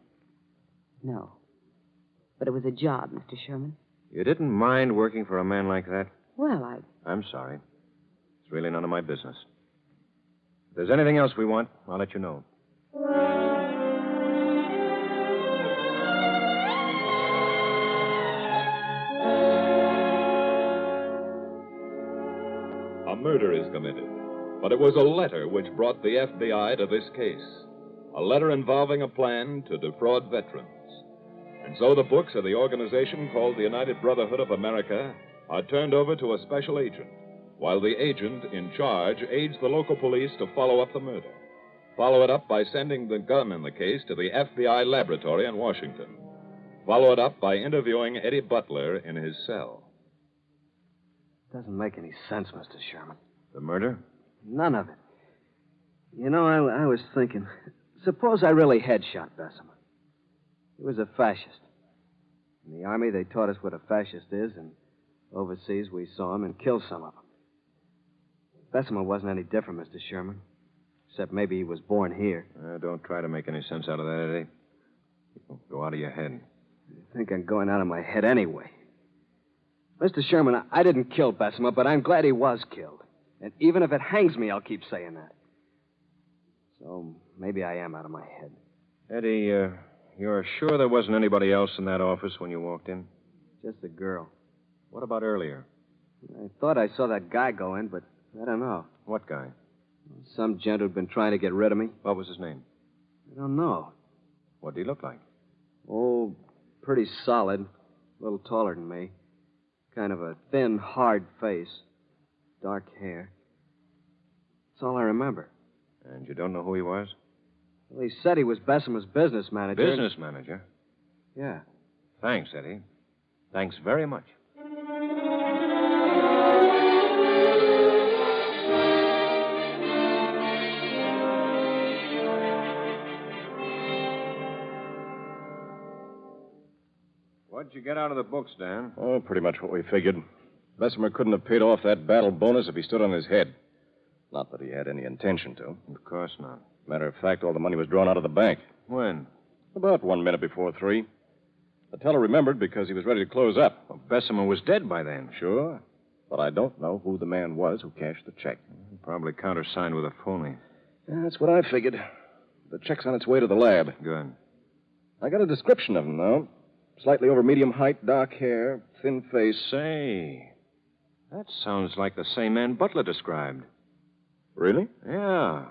S20: No. But it was a job, Mr. Sherman.
S3: You didn't mind working for a man like that?
S20: Well,
S3: I'm sorry. It's really none of my business. If there's anything else we want, I'll let you know.
S2: A murder is committed. But it was a letter which brought the FBI to this case. A letter involving a plan to defraud veterans. And so the books of the organization called the United Brotherhood of America are turned over to a special agent, while the agent in charge aids the local police to follow up the murder. Follow it up by sending the gun in the case to the FBI laboratory in Washington. Follow it up by interviewing Eddie Butler in his cell.
S18: Doesn't make any sense, Mr. Sherman.
S3: The murder?
S18: None of it. You know, I was thinking, suppose I really had shot Bessemer. He was a fascist. In the Army, they taught us what a fascist is, and overseas, we saw him and killed some of them. Bessemer wasn't any different, Mr. Sherman, except maybe he was born here.
S3: Don't try to make any sense out of that, Eddie. It'll go out of your head.
S18: I think I'm going out of my head anyway. Mr. Sherman, I didn't kill Bessemer, but I'm glad he was killed. And even if it hangs me, I'll keep saying that. So maybe I am out of my head.
S3: Eddie, you're sure there wasn't anybody else in that office when you walked in?
S18: Just a girl.
S3: What about earlier?
S18: I thought I saw that guy go in, but I don't know.
S3: What guy?
S18: Some gent who'd been trying to get rid of me.
S3: What was his name?
S18: I don't know.
S3: What did he look like?
S18: Oh, pretty solid. A little taller than me. Kind of a thin, hard face. Dark hair. That's all I remember.
S3: And you don't know who he was?
S18: Well, he said he was Bessemer's business manager.
S3: Business manager?
S18: Yeah.
S3: Thanks, Eddie. Thanks very much. What'd you get out of the books, Dan?
S5: Oh, pretty much what we figured. Bessemer couldn't have paid off that battle bonus if he stood on his head. Not that he had any intention to.
S3: Of course not.
S5: Matter of fact, all the money was drawn out of the bank.
S3: When?
S5: About 1 minute before 3. The teller remembered because he was ready to close up.
S3: Well, Bessemer was dead by then.
S5: Sure. But I don't know who the man was who cashed the check.
S3: Probably countersigned with a phony.
S5: Yeah, that's what I figured. The check's on its way to the lab.
S3: Good.
S5: I got a description of him, though. Slightly over medium height, dark hair, thin face.
S3: Say, that sounds like the same man Butler described.
S5: Really?
S3: Yeah.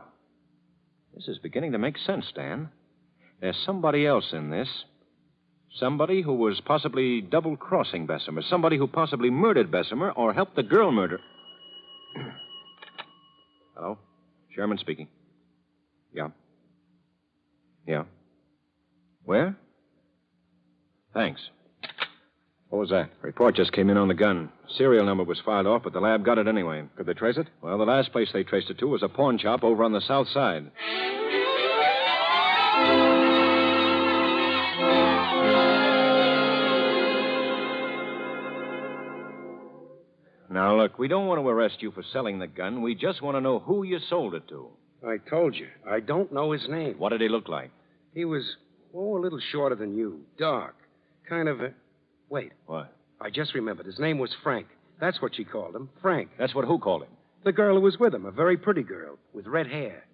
S3: This is beginning to make sense, Dan. There's somebody else in this. Somebody who was possibly double-crossing Bessemer. Somebody who possibly murdered Bessemer or helped the girl murder. Hello? Sherman speaking. Yeah. Yeah. Where? Thanks.
S5: What was that?
S3: A report just came in on the gun. Serial number was filed off, but the lab got it anyway.
S5: Could they trace it?
S3: Well, the last place they traced it to was a pawn shop over on the south side. Now, look, we don't want to arrest you for selling the gun. We just want to know who you sold it to.
S21: I told you. I don't know his name.
S3: What did he look like?
S21: He was, a little shorter than you. Dark. Kind of a... Wait.
S3: What?
S21: I just remembered. His name was Frank. That's what she called him. Frank.
S3: That's what who called him?
S21: The girl who was with him. A very pretty girl with red hair.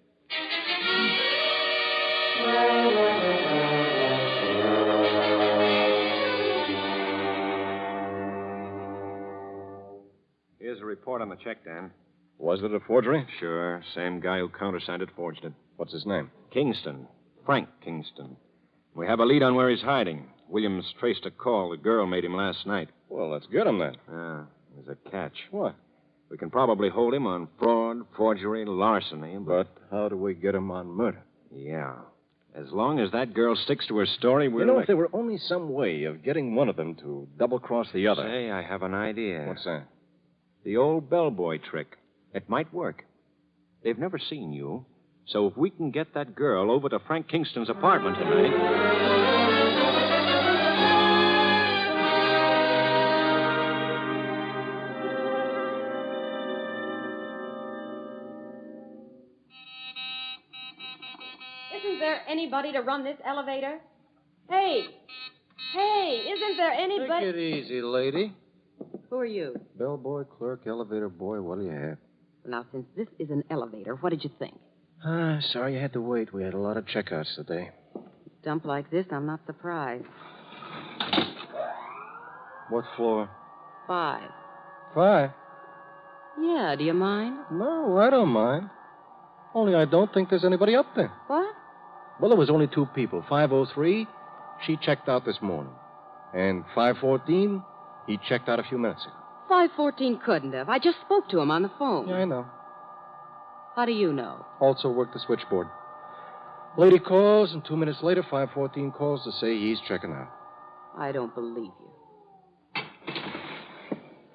S3: Here's a report on the check, Dan.
S5: Was it a forgery?
S3: Sure. Same guy who countersigned it forged it.
S5: What's his name?
S3: Kingston. Frank Kingston. We have a lead on where he's hiding. Williams traced a call the girl made him last night.
S5: Well, let's get him then.
S3: Yeah, there's a catch.
S5: What?
S3: We can probably hold him on fraud, forgery, larceny,
S5: But how do we get him on murder?
S3: Yeah. As long as that girl sticks to her story, we're...
S5: You know, if there were only some way of getting one of them to double-cross the other...
S3: Say, I have an idea.
S5: What's that?
S3: The old bellboy trick. It might work. They've never seen you. So if we can get that girl over to Frank Kingston's apartment tonight...
S20: Isn't there anybody to run this elevator? Hey! Hey, isn't there anybody...
S5: Take it easy, lady.
S20: Who are you?
S5: Bellboy, clerk, elevator boy, what do you have?
S20: Now, since this is an elevator, what did you think?
S5: Sorry you had to wait. We had a lot of checkouts today.
S20: Dump like this, I'm not surprised.
S5: What floor?
S20: 5.
S5: 5?
S20: Yeah, do you mind?
S5: No, I don't mind. Only I don't think there's anybody up there.
S20: What?
S5: Well, there was only 2 people. 503, she checked out this morning. And 514, he checked out a few minutes ago.
S20: 514 couldn't have. I just spoke to him on the phone.
S5: Yeah, I know.
S20: How do you know?
S5: Also worked the switchboard. Lady calls, and 2 minutes later, 514 calls to say he's checking out.
S20: I don't believe you.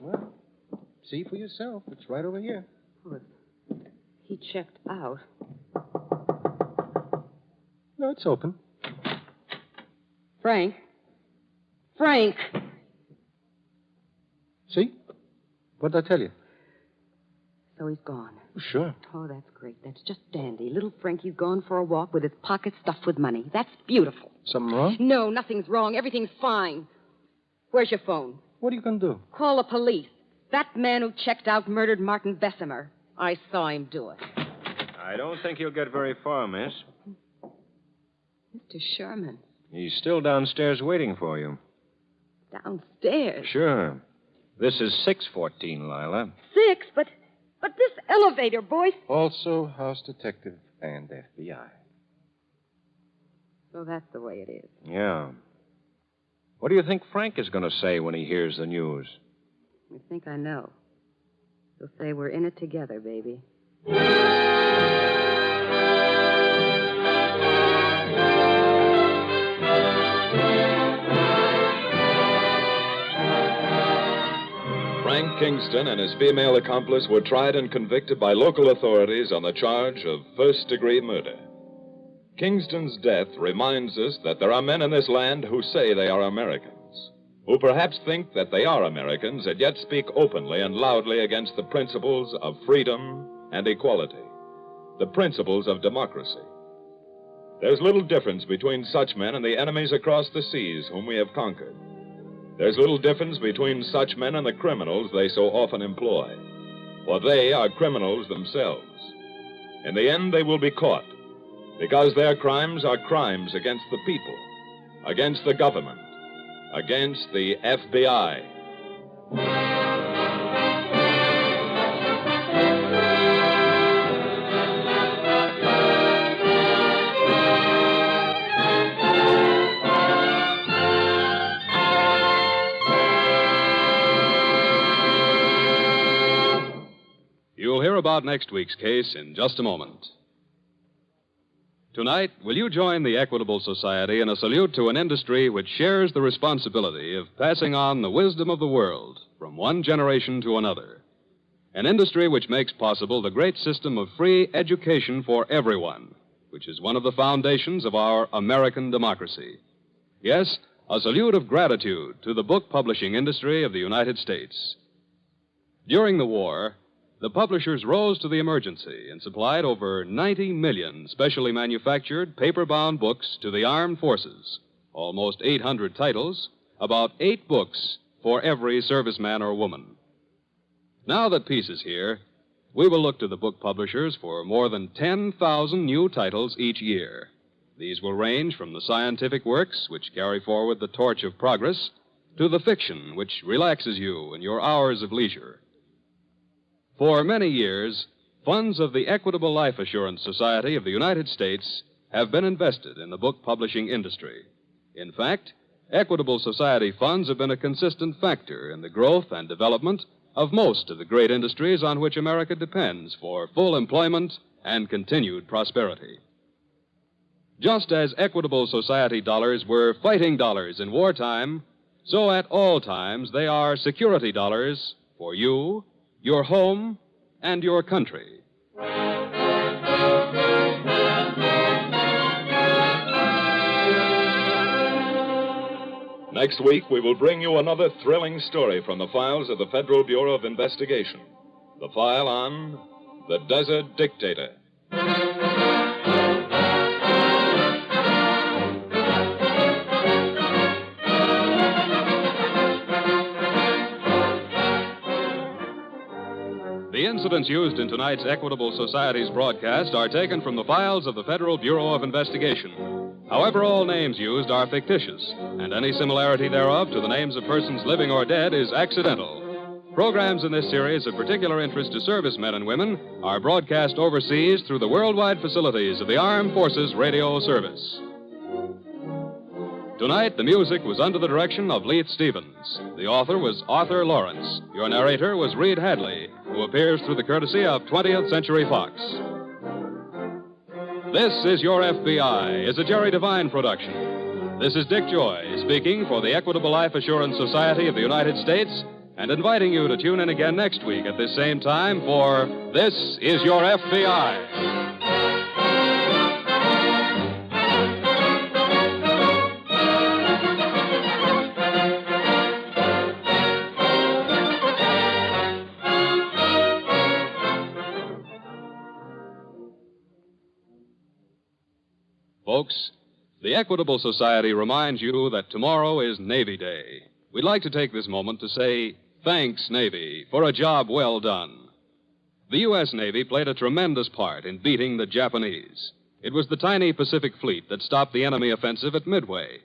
S5: Well, see for yourself. It's right over here.
S20: Well, he checked out.
S5: No, it's open.
S20: Frank? Frank!
S5: See? What did I tell you?
S20: So he's gone.
S5: Sure.
S20: Oh, that's great. That's just dandy. Little Frankie's gone for a walk with his pockets stuffed with money. That's beautiful.
S5: Something wrong?
S20: No, nothing's wrong. Everything's fine. Where's your phone?
S5: What are you going to do?
S20: Call the police. That man who checked out murdered Martin Bessemer. I saw him do it.
S3: I don't think you'll get very far, miss.
S20: Mr. Sherman.
S3: He's still downstairs waiting for you.
S20: Downstairs?
S3: Sure. This is 614, Lila.
S20: 6? But this elevator, boy...
S5: Also, house detective and FBI.
S20: So that's the way it is.
S3: Yeah. What do you think Frank is going to say when he hears the news?
S20: I think I know. He'll say we're in it together, baby.
S2: Frank Kingston and his female accomplice were tried and convicted by local authorities on the charge of first-degree murder. Kingston's death reminds us that there are men in this land who say they are Americans, who perhaps think that they are Americans and yet speak openly and loudly against the principles of freedom and equality, the principles of democracy. There's little difference between such men and the enemies across the seas whom we have conquered. There's little difference between such men and the criminals they so often employ, for they are criminals themselves. In the end, they will be caught, because their crimes are crimes against the people, against the government, against the FBI.
S1: You'll hear about next week's case in just a moment. Tonight, will you join the Equitable Society in a salute to an industry which shares the responsibility of passing on the wisdom of the world from one generation to another? An industry which makes possible the great system of free education for everyone, which is one of the foundations of our American democracy. Yes, a salute of gratitude to the book publishing industry of the United States. During the war, the publishers rose to the emergency and supplied over 90 million specially manufactured paper-bound books to the armed forces, almost 800 titles, about 8 books for every serviceman or woman. Now that peace is here, we will look to the book publishers for more than 10,000 new titles each year. These will range from the scientific works, which carry forward the torch of progress, to the fiction, which relaxes you in your hours of leisure. For many years, funds of the Equitable Life Assurance Society of the United States have been invested in the book publishing industry. In fact, Equitable Society funds have been a consistent factor in the growth and development of most of the great industries on which America depends for full employment and continued prosperity. Just as Equitable Society dollars were fighting dollars in wartime, so at all times they are security dollars for you, your home, and your country.
S2: Next week, we will bring you another thrilling story from the files of the Federal Bureau of Investigation. The file on the Desert Dictator.
S1: The incidents used in tonight's Equitable Society's broadcast are taken from the files of the Federal Bureau of Investigation. However, all names used are fictitious, and any similarity thereof to the names of persons living or dead is accidental. Programs in this series of particular interest to servicemen and women are broadcast overseas through the worldwide facilities of the Armed Forces Radio Service. Tonight, the music was under the direction of Leith Stevens. The author was Arthur Lawrence. Your narrator was Reed Hadley, who appears through the courtesy of 20th Century Fox. This is Your FBI is a Jerry Devine production. This is Dick Joy speaking for the Equitable Life Assurance Society of the United States and inviting you to tune in again next week at this same time for This is Your FBI. Folks, the Equitable Society reminds you that tomorrow is Navy Day. We'd like to take this moment to say thanks, Navy, for a job well done. The U.S. Navy played a tremendous part in beating the Japanese. It was the tiny Pacific Fleet that stopped the enemy offensive at Midway.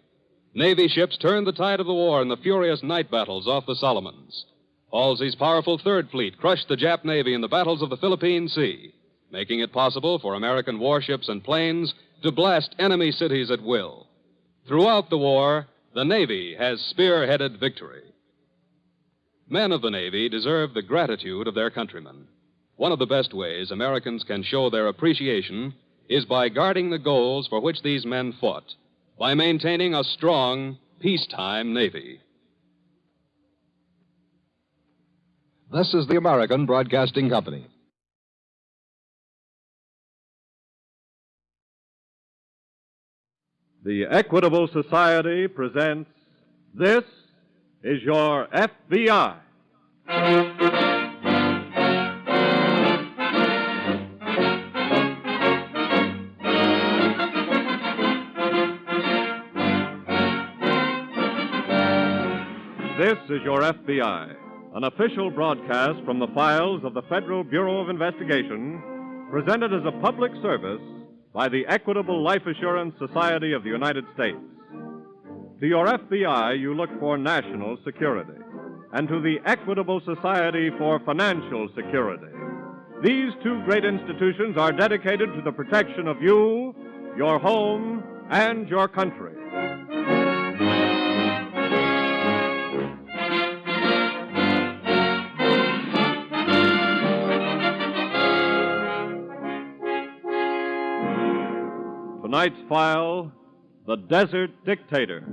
S1: Navy ships turned the tide of the war in the furious night battles off the Solomons. Halsey's powerful Third Fleet crushed the Jap Navy in the battles of the Philippine Sea, making it possible for American warships and planes to blast enemy cities at will. Throughout the war, the Navy has spearheaded victory. Men of the Navy deserve the gratitude of their countrymen. One of the best ways Americans can show their appreciation is by guarding the goals for which these men fought, by maintaining a strong, peacetime Navy.
S16: This is the American Broadcasting Company.
S9: The Equitable Society presents This is Your FBI. This is Your FBI, an official broadcast from the files of the Federal Bureau of Investigation, presented as a public service by the Equitable Life Assurance Society of the United States. To your FBI, you look for national security, and to the Equitable Society for financial security. These two great institutions are dedicated to the protection of you, your home, and your country. Tonight's file, The Desert Dictator.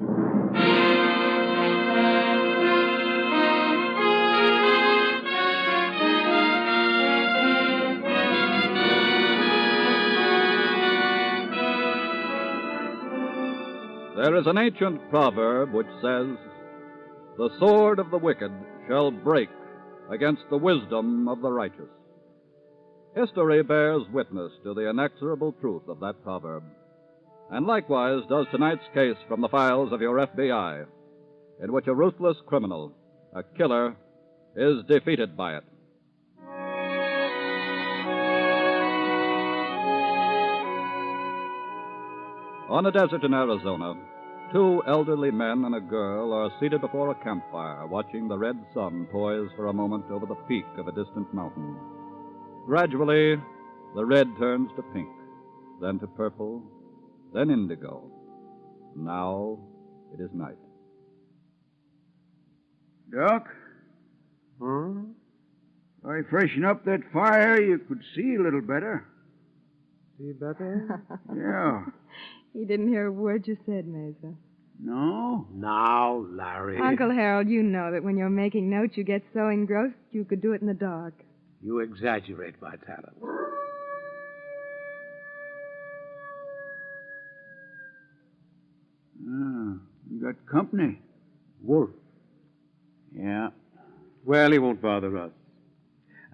S11: There is an ancient proverb which says, "The sword of the wicked shall break against the wisdom of the righteous." History bears witness to the inexorable truth of that proverb. And likewise does tonight's case from the files of your FBI, in which a ruthless criminal, a killer, is defeated by it. On a desert in Arizona, two elderly men and a girl are seated before a campfire, watching the red sun poise for a moment over the peak of a distant mountain. Gradually, the red turns to pink, then to purple, then indigo. Now it is night.
S12: Doc? If I freshen up that fire, you could see a little better.
S22: See better?
S12: Yeah.
S23: He didn't hear a word you said, Mesa.
S12: No?
S22: Now, Larry.
S23: Uncle Harold, you know that when you're making notes, you get so engrossed you could do it in the dark.
S22: You exaggerate my talent.
S12: You got company.
S22: Wolf.
S12: Yeah.
S22: Well, he won't bother us.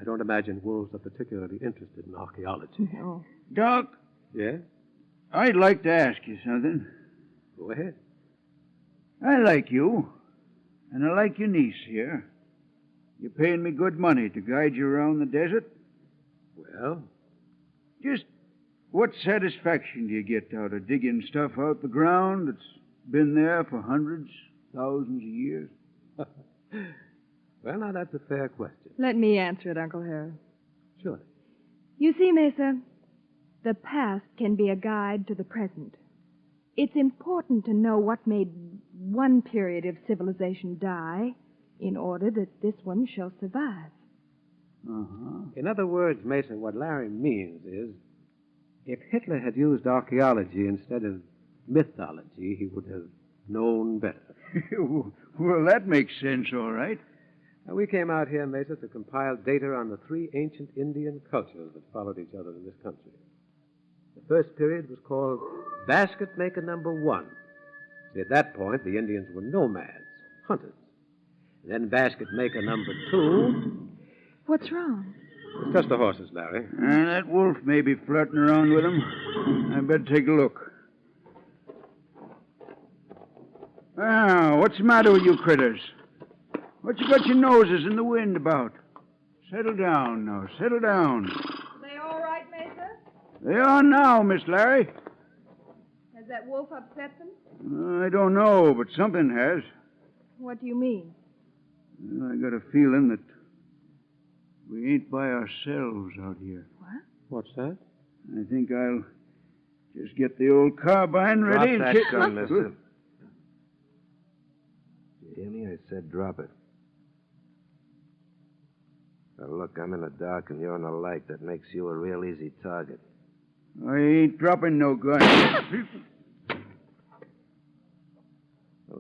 S22: I don't imagine wolves are particularly interested in archaeology.
S23: No.
S12: Doc?
S22: Yes?
S12: I'd like to ask you something.
S22: Go ahead.
S12: I like you, and I like your niece here. You're paying me good money to guide you around the desert.
S22: Well?
S12: Just what satisfaction do you get out of digging stuff out the ground that's been there for hundreds, thousands of years?
S22: Well, now, that's a fair question.
S23: Let me answer it, Uncle Harold.
S22: Sure.
S23: You see, Mesa, the past can be a guide to the present. It's important to know what made one period of civilization die in order that this one shall survive.
S22: In other words, Mason, what Larry means is if Hitler had used archaeology instead of mythology, he would have known better.
S12: Well, that makes sense, all right.
S22: Now, we came out here, Mesa, to compile data on the three ancient Indian cultures that followed each other in this country. The first period was called Basket Maker Number 1. See, at that point, the Indians were nomads, hunters. And then Basket Maker Number 2.
S23: What's wrong?
S22: It's just the horses, Larry.
S12: That wolf may be flirting around with them. I better take a look. What's the matter with you critters? What you got your noses in the wind about? Settle down now, settle down.
S23: They all right, Mesa?
S12: They are now, Miss Larry.
S23: Has that wolf upset them?
S12: I don't know, but something has.
S23: What do you mean?
S12: Well, I got a feeling that we ain't by ourselves out here.
S23: What?
S22: What's that?
S12: I think I'll just get the old carbine ready.
S24: Drop
S12: and
S24: that gun, mister. You hear me? I said drop it. Now, look, I'm in the dark and you're in the light. That makes you a real easy target.
S12: I ain't dropping no gun.
S24: I'll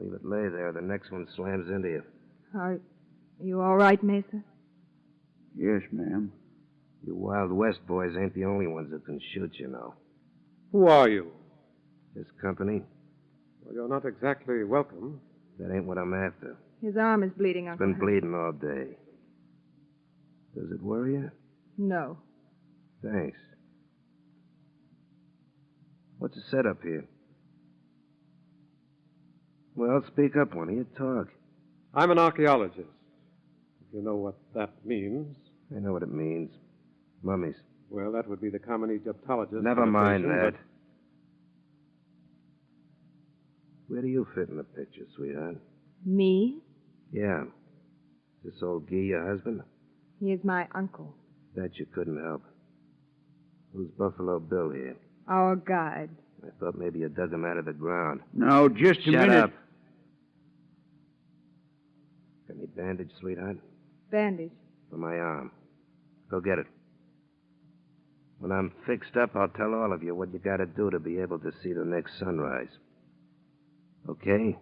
S24: leave it lay there. The next one slams into you.
S23: Are you all right, Mesa?
S12: Yes, ma'am.
S24: You Wild West boys ain't the only ones that can shoot, you know.
S22: Who are you?
S24: This company,
S22: Well, you're not exactly welcome.
S24: that ain't what I'm after.
S23: His arm is bleeding,
S24: It's
S23: Uncle
S24: been
S23: Harold.
S24: bleeding all day. Does it worry you?
S23: No.
S24: Thanks. What's the setup here? Well, speak up, one of you. Talk.
S22: I'm an archaeologist. If you know what that means.
S24: I know what it means. Mummies.
S22: Well, that would be the common Egyptologist.
S24: Never mind
S22: connotation,
S24: that. Where do you fit in the picture, sweetheart?
S23: Me?
S24: Yeah. Is this old Guy your husband?
S23: He is my uncle.
S24: That you couldn't help. Who's Buffalo Bill here?
S23: Our guide.
S24: I thought maybe you dug him out of the ground.
S12: Now, just a
S24: Shut
S12: minute.
S24: up. Got any bandage, sweetheart?
S23: Bandage.
S24: For my arm. Go get it. When I'm fixed up, I'll tell all of you what you gotta do to be able to see the next sunrise. Okay?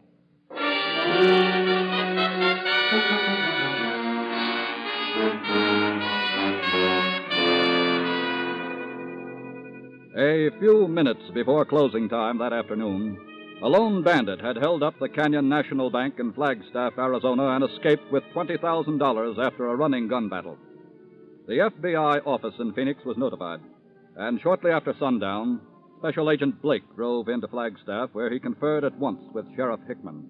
S11: A few minutes before closing time that afternoon, a lone bandit had held up the Canyon National Bank in Flagstaff, Arizona, and escaped with $20,000 after a running gun battle. The FBI office in Phoenix was notified, and shortly after sundown, Special Agent Blake drove into Flagstaff, where he conferred at once with Sheriff Hickman.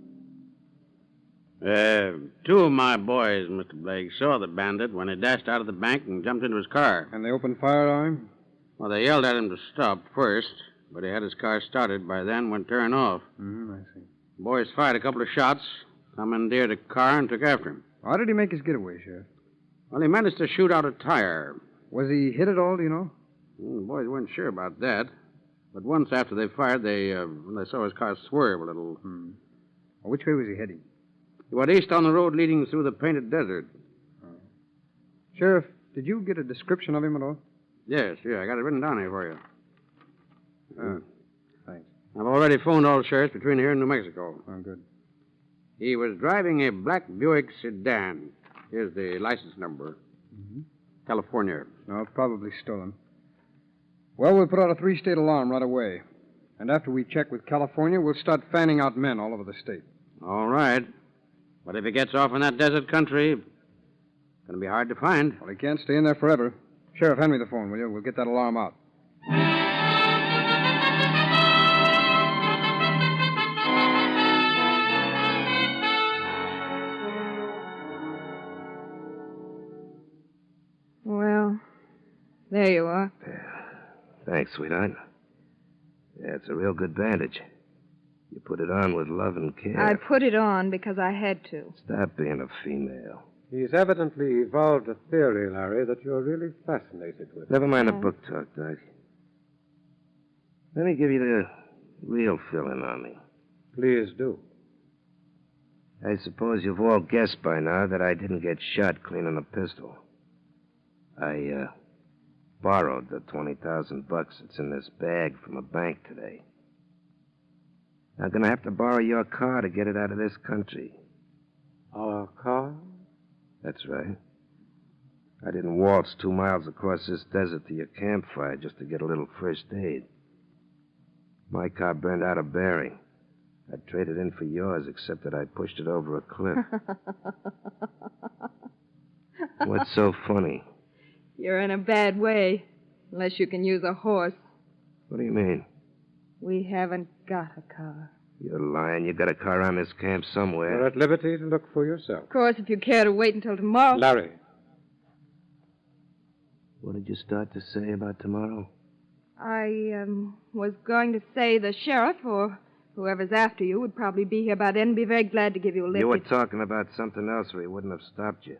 S4: Two of my boys, Mr. Blake, saw the bandit when he dashed out of the bank and jumped into his car.
S12: And they opened fire on him?
S4: Well, they yelled at him to stop first, but he had his car started by then when turned off.
S12: I see.
S4: The boys fired a couple of shots, commandeered a car, and took after him.
S12: How did he make his getaway, Sheriff?
S4: Well, he managed to shoot out a tire.
S12: Was he hit at all, do you know?
S4: The boys weren't sure about that. But once after they fired, they saw his car swerve a little.
S12: Well, which way was he heading?
S4: He went east on the road leading through the Painted Desert.
S12: Sheriff, did you get a description of him at all?
S4: Yes, I got it written down here for you.
S12: Thanks.
S4: I've already phoned all sheriffs between here and New Mexico.
S12: Oh, good.
S4: He was driving a black Buick sedan. Here's the license number. California.
S12: No, probably stolen. Well, we'll put out a 3-state alarm right away. And after we check with California, we'll start fanning out men all over the state.
S4: All right. But if he gets off in that desert country, it's going to be hard to find.
S12: Well, he can't stay in there forever. Sheriff, hand me the phone, will you? We'll get that alarm out.
S23: Well, there you are.
S24: Thanks, sweetheart. Yeah, it's a real good bandage. You put it on with love and care.
S23: I put it on because I had to.
S24: Stop being a female.
S22: He's evidently evolved a theory, Larry, that you're really fascinated with.
S24: Never mind the book talk, Doc. Let me give you the real fill-in on me.
S22: Please do.
S24: I suppose you've all guessed by now that I didn't get shot cleaning a pistol. I, borrowed the $20,000 that's in this bag from a bank today. I'm going to have to borrow your car to get it out of this country.
S22: Our car?
S24: That's right. I didn't waltz 2 miles across this desert to your campfire just to get a little first aid. My car burned out of bearing. I'd trade it in for yours, except that I pushed it over a cliff. What's so funny?
S23: You're in a bad way, unless you can use a horse.
S24: What do you mean?
S23: We haven't got a car.
S24: You're lying. You got a car around this camp somewhere.
S22: You're at liberty to look for yourself.
S23: Of course, if you care to wait until tomorrow.
S22: Larry.
S24: What did you start to say about tomorrow?
S23: I was going to say the sheriff or whoever's after you would probably be here by then and be very glad to give you a lift.
S24: You were talking about something else or he wouldn't have stopped you.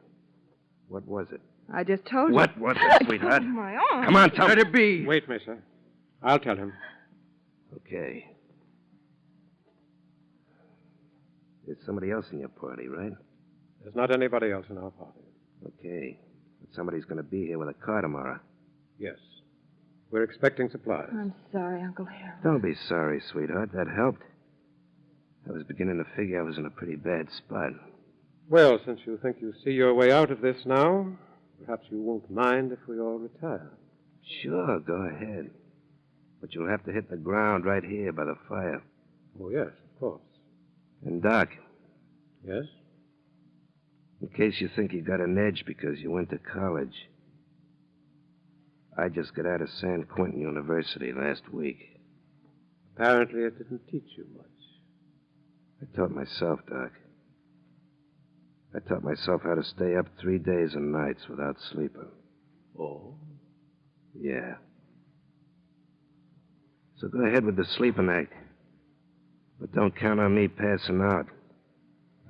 S24: What was it?
S23: I just told you.
S24: What was it, sweetheart?
S23: Oh, my arm.
S24: Come on, tell me.
S22: Let it be. Wait, mister. I'll tell him.
S24: Okay. There's somebody else in your party, right?
S22: There's not anybody else in our party.
S24: Okay. But somebody's going to be here with a car tomorrow.
S22: Yes. We're expecting supplies.
S23: I'm sorry, Uncle Harold.
S24: Don't be sorry, sweetheart. That helped. I was beginning to figure I was in a pretty bad spot.
S22: Well, since you think you see your way out of this now, perhaps you won't mind if we all retire.
S24: Sure, go ahead. But you'll have to hit the ground right here by the fire.
S22: Oh, yes, of course.
S24: And, Doc.
S22: Yes?
S24: In case you think you got an edge because you went to college, I just got out of San Quentin University last week.
S22: Apparently it didn't teach you much.
S24: I taught myself, Doc. I taught myself how to stay up 3 days and nights without sleeping.
S22: Oh?
S24: Yeah. So go ahead with the sleeping act. But don't count on me passing out.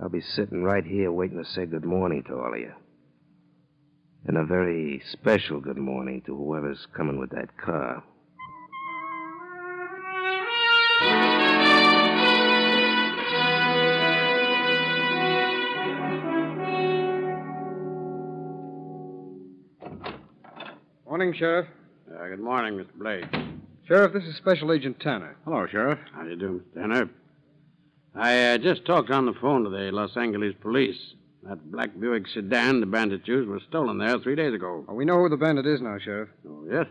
S24: I'll be sitting right here waiting to say good morning to all of you. And a very special good morning to whoever's coming with that car.
S12: Morning, Sheriff.
S4: Good morning, Mr. Blake.
S6: Sheriff, this is Special Agent Tanner.
S4: Hello, Sheriff. How do you do, Mr. Tanner? I just talked on the phone to the Los Angeles police. That black Buick sedan the bandits used was stolen there 3 days ago.
S6: We know who the bandit is now, Sheriff.
S4: Oh, yes?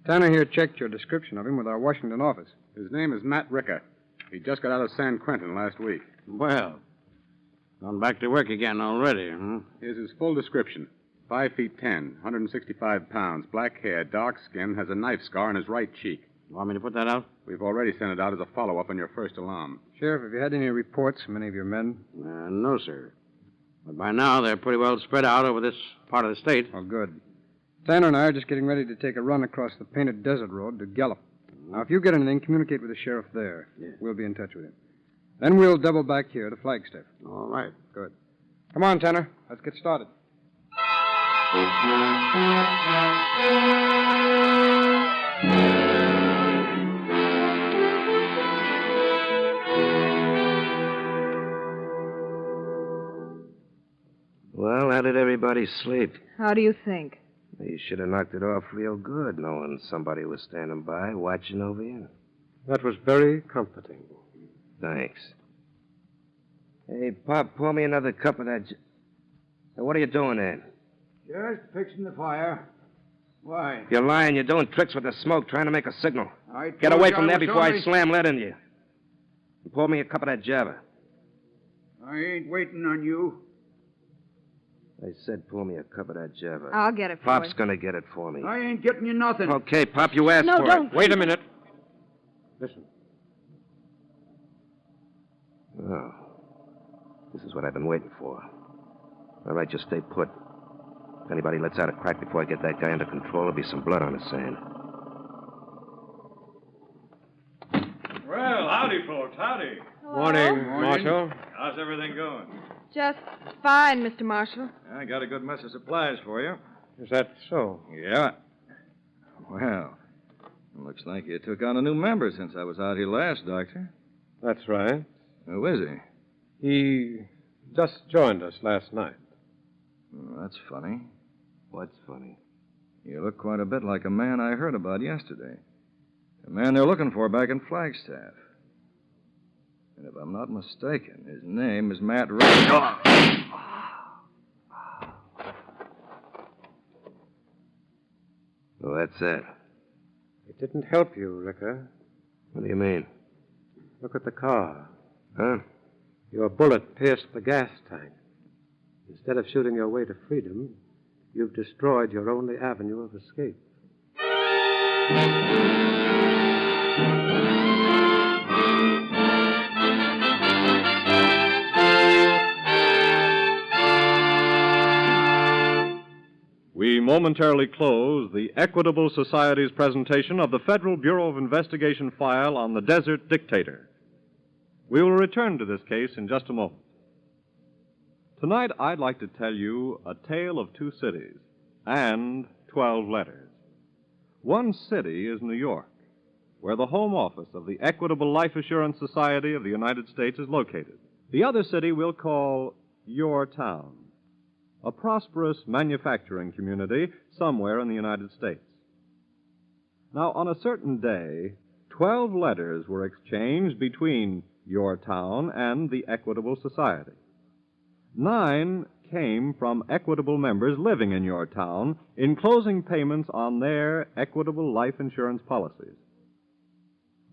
S6: Tanner here checked your description of him with our Washington office.
S12: His name is Matt Ricker. He just got out of San Quentin last week.
S4: Well, gone back to work again already, huh?
S12: Here's his full description. 5 feet 10, 165 pounds, black hair, dark skin, has a knife scar on his right cheek.
S4: Want me to put that out?
S12: We've already sent it out as a follow-up on your first alarm.
S6: Sheriff, have you had any reports from any of your men?
S4: No, sir. But by now, they're pretty well spread out over this part of the state.
S6: Oh, good. Tanner and I are just getting ready to take a run across the Painted Desert Road to Gallup. Now, if you get anything, communicate with the sheriff there.
S4: Yeah.
S6: We'll be in touch with him. Then we'll double back here to Flagstaff.
S4: All right.
S6: Good. Come on, Tanner. Let's get started.
S24: Well, how did everybody sleep?
S23: How do you think?
S24: You should have knocked it off real good, knowing somebody was standing by, watching over you.
S22: That was very comforting.
S24: Thanks. Hey, Pop, pour me another cup of that... Hey, what are you doing there?
S7: Just fixing the fire. Why?
S24: You're lying. You're doing tricks with the smoke, trying to make a signal.
S7: I
S24: Get
S7: told
S24: away
S7: you
S24: from
S7: I
S24: there
S7: was
S24: before I
S7: only-
S24: slam lead into you. And pour me a cup of that Java.
S7: I ain't waiting on you.
S24: I said pour me a cup of that Java.
S23: I'll get it for
S24: Pop's
S23: you.
S24: gonna get it for me.
S7: I ain't getting you nothing.
S24: Okay, Pop, you asked
S23: No,
S24: for
S23: don't.
S24: it. Wait a minute.
S4: Listen.
S24: Oh. This is what I've been waiting for. All right, just stay put. If anybody lets out a crack before I get that guy under control, there'll be some blood on the sand.
S9: Well, howdy, folks. Howdy.
S22: Morning, Marshal.
S9: How's everything going?
S23: Just fine, Mr. Marshal.
S5: I got a good mess of supplies for you.
S22: Is that so?
S5: Yeah. Well, looks like you took on a new member since I was out here last, Doctor.
S22: That's right.
S5: Who is he?
S22: He just joined us last night.
S5: Oh, that's funny.
S24: What's funny?
S5: You look quite a bit like a man I heard about yesterday. A man they're looking for back in Flagstaff. And if I'm not mistaken, his name is Matt Ricker.
S24: Oh, that's it.
S22: It didn't help you, Ricker.
S24: What do you mean?
S22: Look at the car.
S24: Huh?
S22: Your bullet pierced the gas tank. Instead of shooting your way to freedom, you've destroyed your only avenue of escape.
S9: We momentarily close the Equitable Society's presentation of the Federal Bureau of Investigation file on the Desert Dictator. We will return to this case in just a moment. Tonight, I'd like to tell you a tale of two cities and 12 letters. One city is New York, where the home office of the Equitable Life Assurance Society of the United States is located. The other city we'll call Your Town, a prosperous manufacturing community somewhere in the United States. Now, on a certain day, 12 letters were exchanged between Your Town and the Equitable Society. 9 came from Equitable members living in Your Town, enclosing payments on their Equitable life insurance policies.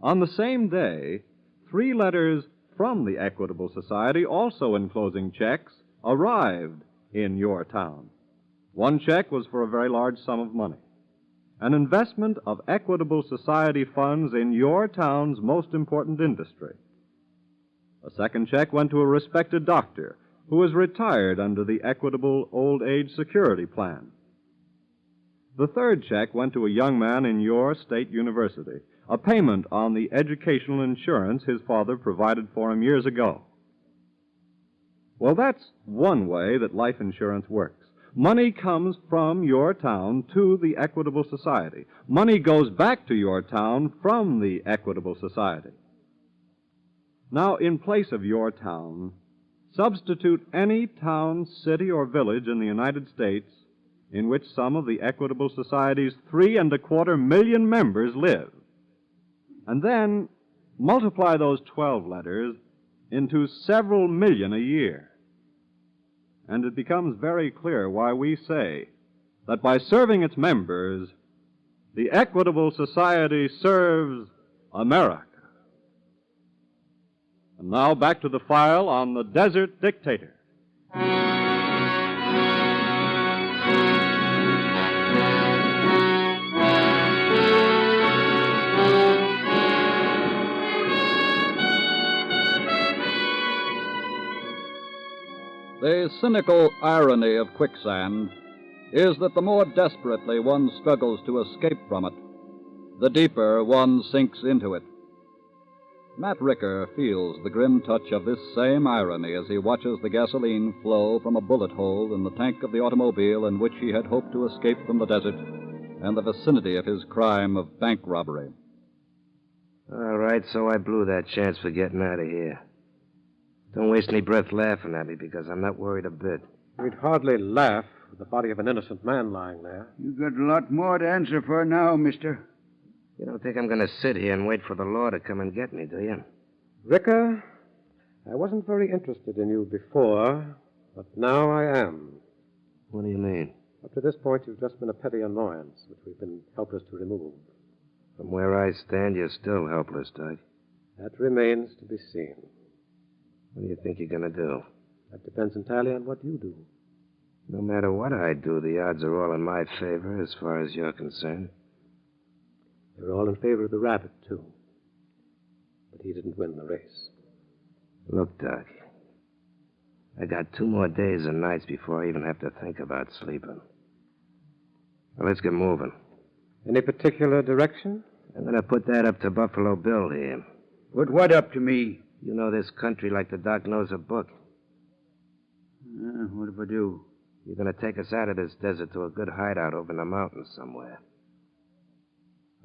S9: On the same day, 3 letters from the Equitable Society, also enclosing checks, arrived in Your Town. One check was for a very large sum of money, an investment of Equitable Society funds in Your Town's most important industry. A second check went to a respected doctor who is retired under the Equitable Old Age Security Plan. The third check went to a young man in your state university, a payment on the educational insurance his father provided for him years ago. Well, that's one way that life insurance works. Money comes from Your Town to the Equitable Society. Money goes back to Your Town from the Equitable Society. Now, in place of Your Town, substitute any town, city, or village in the United States in which some of the Equitable Society's 3.25 million members live. And then multiply those 12 letters into several million a year. And it becomes very clear why we say that by serving its members, the Equitable Society serves America. And now back to the file on the Desert Dictator.
S11: The cynical irony of quicksand is that the more desperately one struggles to escape from it, the deeper one sinks into it. Matt Ricker feels the grim touch of this same irony as he watches the gasoline flow from a bullet hole in the tank of the automobile in which he had hoped to escape from the desert and the vicinity of his crime of bank robbery.
S24: All right, so I blew that chance for getting out of here. Don't waste any breath laughing at me, because I'm not worried a bit.
S22: We'd hardly laugh with the body of an innocent man lying there.
S7: You got a lot more to answer for now, mister.
S24: You don't think I'm going to sit here and wait for the law to come and get me, do you?
S22: Ricker, I wasn't very interested in you before, but now I am.
S24: What do you mean?
S22: Up to this point, you've just been a petty annoyance, which we've been helpless to remove.
S24: From where I stand, you're still helpless, Doug.
S22: That remains to be seen.
S24: What do you think you're going to do?
S22: That depends entirely on what you do.
S24: No matter what I do, the odds are all in my favor as far as you're concerned.
S22: They're all in favor of the rabbit, too. But he didn't win the race.
S24: Look, Doc, I got 2 more days and nights before I even have to think about sleeping. Now, let's get moving.
S22: Any particular direction?
S24: I'm going to put that up to Buffalo Bill here.
S7: Put what up to me?
S24: You know this country like the doc knows a book.
S7: What if I do?
S24: You're going to take us out of this desert to a good hideout over in the mountains somewhere.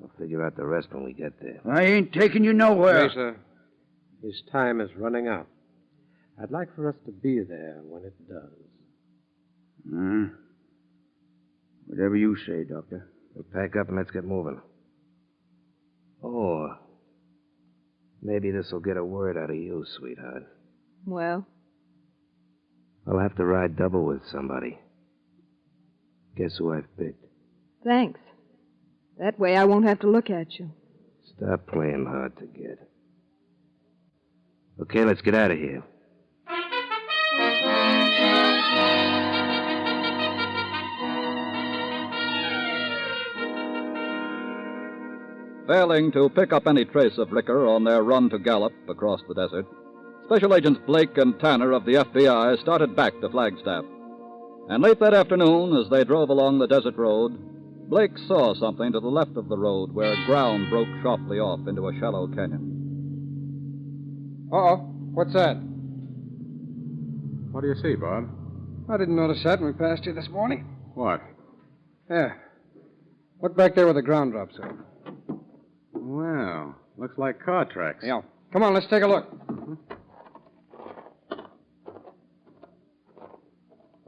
S24: I'll figure out the rest when we get there.
S7: I ain't taking you nowhere.
S22: Mesa, his time is running out. I'd like for us to be there when it does.
S7: Whatever you say, Doctor.
S24: We'll pack up and let's get moving. Oh, maybe this will get a word out of you, sweetheart.
S23: Well?
S24: I'll have to ride double with somebody. Guess who I've picked?
S23: Thanks. That way I won't have to look at you.
S24: Stop playing hard to get. Okay, let's get out of here.
S11: Failing to pick up any trace of Ricker on their run to Gallup across the desert, Special Agents Blake and Tanner of the FBI started back to Flagstaff. And late that afternoon, as they drove along the desert road, Blake saw something to the left of the road where ground broke sharply off into a shallow canyon.
S6: Uh-oh. What's that?
S12: What do you see, Bob?
S6: I didn't notice that when we passed you this morning.
S12: What?
S6: Yeah. Look back there where the ground drops off.
S12: Well, looks like car tracks.
S6: Yeah. Come on, let's take a look.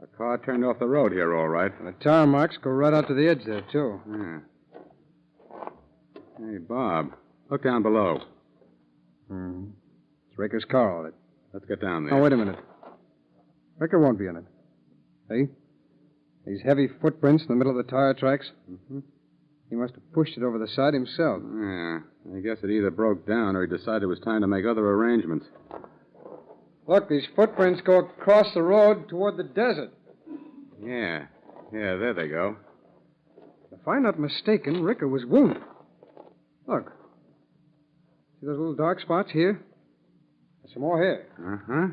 S12: A car turned off the road here, all right.
S6: And the tire marks go right out to the edge there, too.
S12: Yeah. Hey, Bob, look down below.
S6: It's Ricker's car, all right.
S12: Let's get down there.
S6: Oh, wait a minute. Ricker won't be in it. See? These heavy footprints in the middle of the tire tracks. He must have pushed it over the side himself.
S12: Yeah. I guess it either broke down or he decided it was time to make other arrangements.
S6: Look, these footprints go across the road toward the desert.
S12: Yeah. Yeah, there they go.
S6: If I'm not mistaken, Ricker was wounded. Look. See those little dark spots here? There's some more here.
S12: Uh-huh.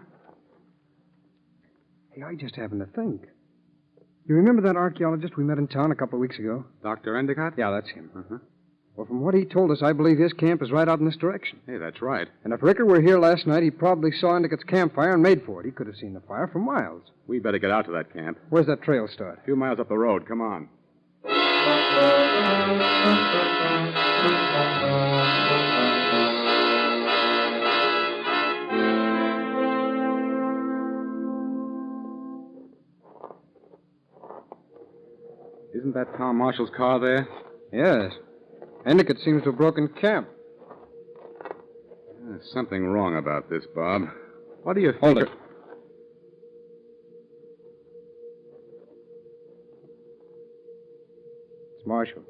S6: Hey, I just happened to think. You remember that archaeologist we met in town a couple of weeks ago?
S12: Dr. Endicott?
S6: Yeah, that's him.
S12: Uh-huh.
S6: Well, from what he told us, I believe his camp is right out in this direction.
S12: Hey, that's right.
S6: And if Ricker were here last night, he probably saw Endicott's campfire and made for it. He could have seen the fire for miles.
S12: We better get out to that camp.
S6: Where's that trail start?
S12: A few miles up the road. Come on. Isn't that Tom Marshall's car there?
S6: Yes. Endicott seems to have broken camp.
S12: There's something wrong about this, Bob. What do you think?
S6: Hold it. It's Marshall.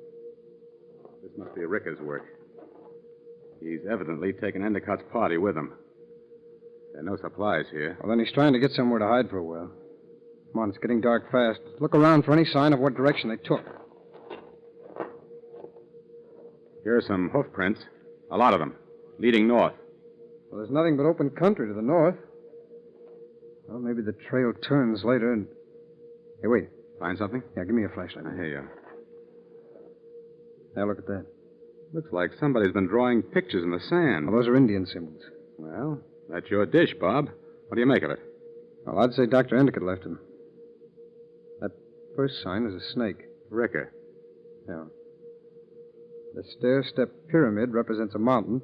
S12: This must be Ricker's work. He's evidently taken Endicott's party with him. There are no supplies here.
S6: Well, then he's trying to get somewhere to hide for a while. Come on, it's getting dark fast. Look around for any sign of what direction they took.
S12: Here are some hoof prints. A lot of them. Leading north.
S6: Well, there's nothing but open country to the north. Well, maybe the trail turns later and... Hey, wait.
S12: Find something?
S6: Yeah, give me a flashlight.
S12: Here you are.
S6: Now, look at that.
S12: Looks like somebody's been drawing pictures in the sand.
S6: Well, those are Indian symbols.
S12: Well, that's your dish, Bob. What do you make of it?
S6: Well, I'd say Dr. Endicott left him. That first sign is a snake.
S12: Ricker.
S6: Yeah. The stair-step pyramid represents a mountain.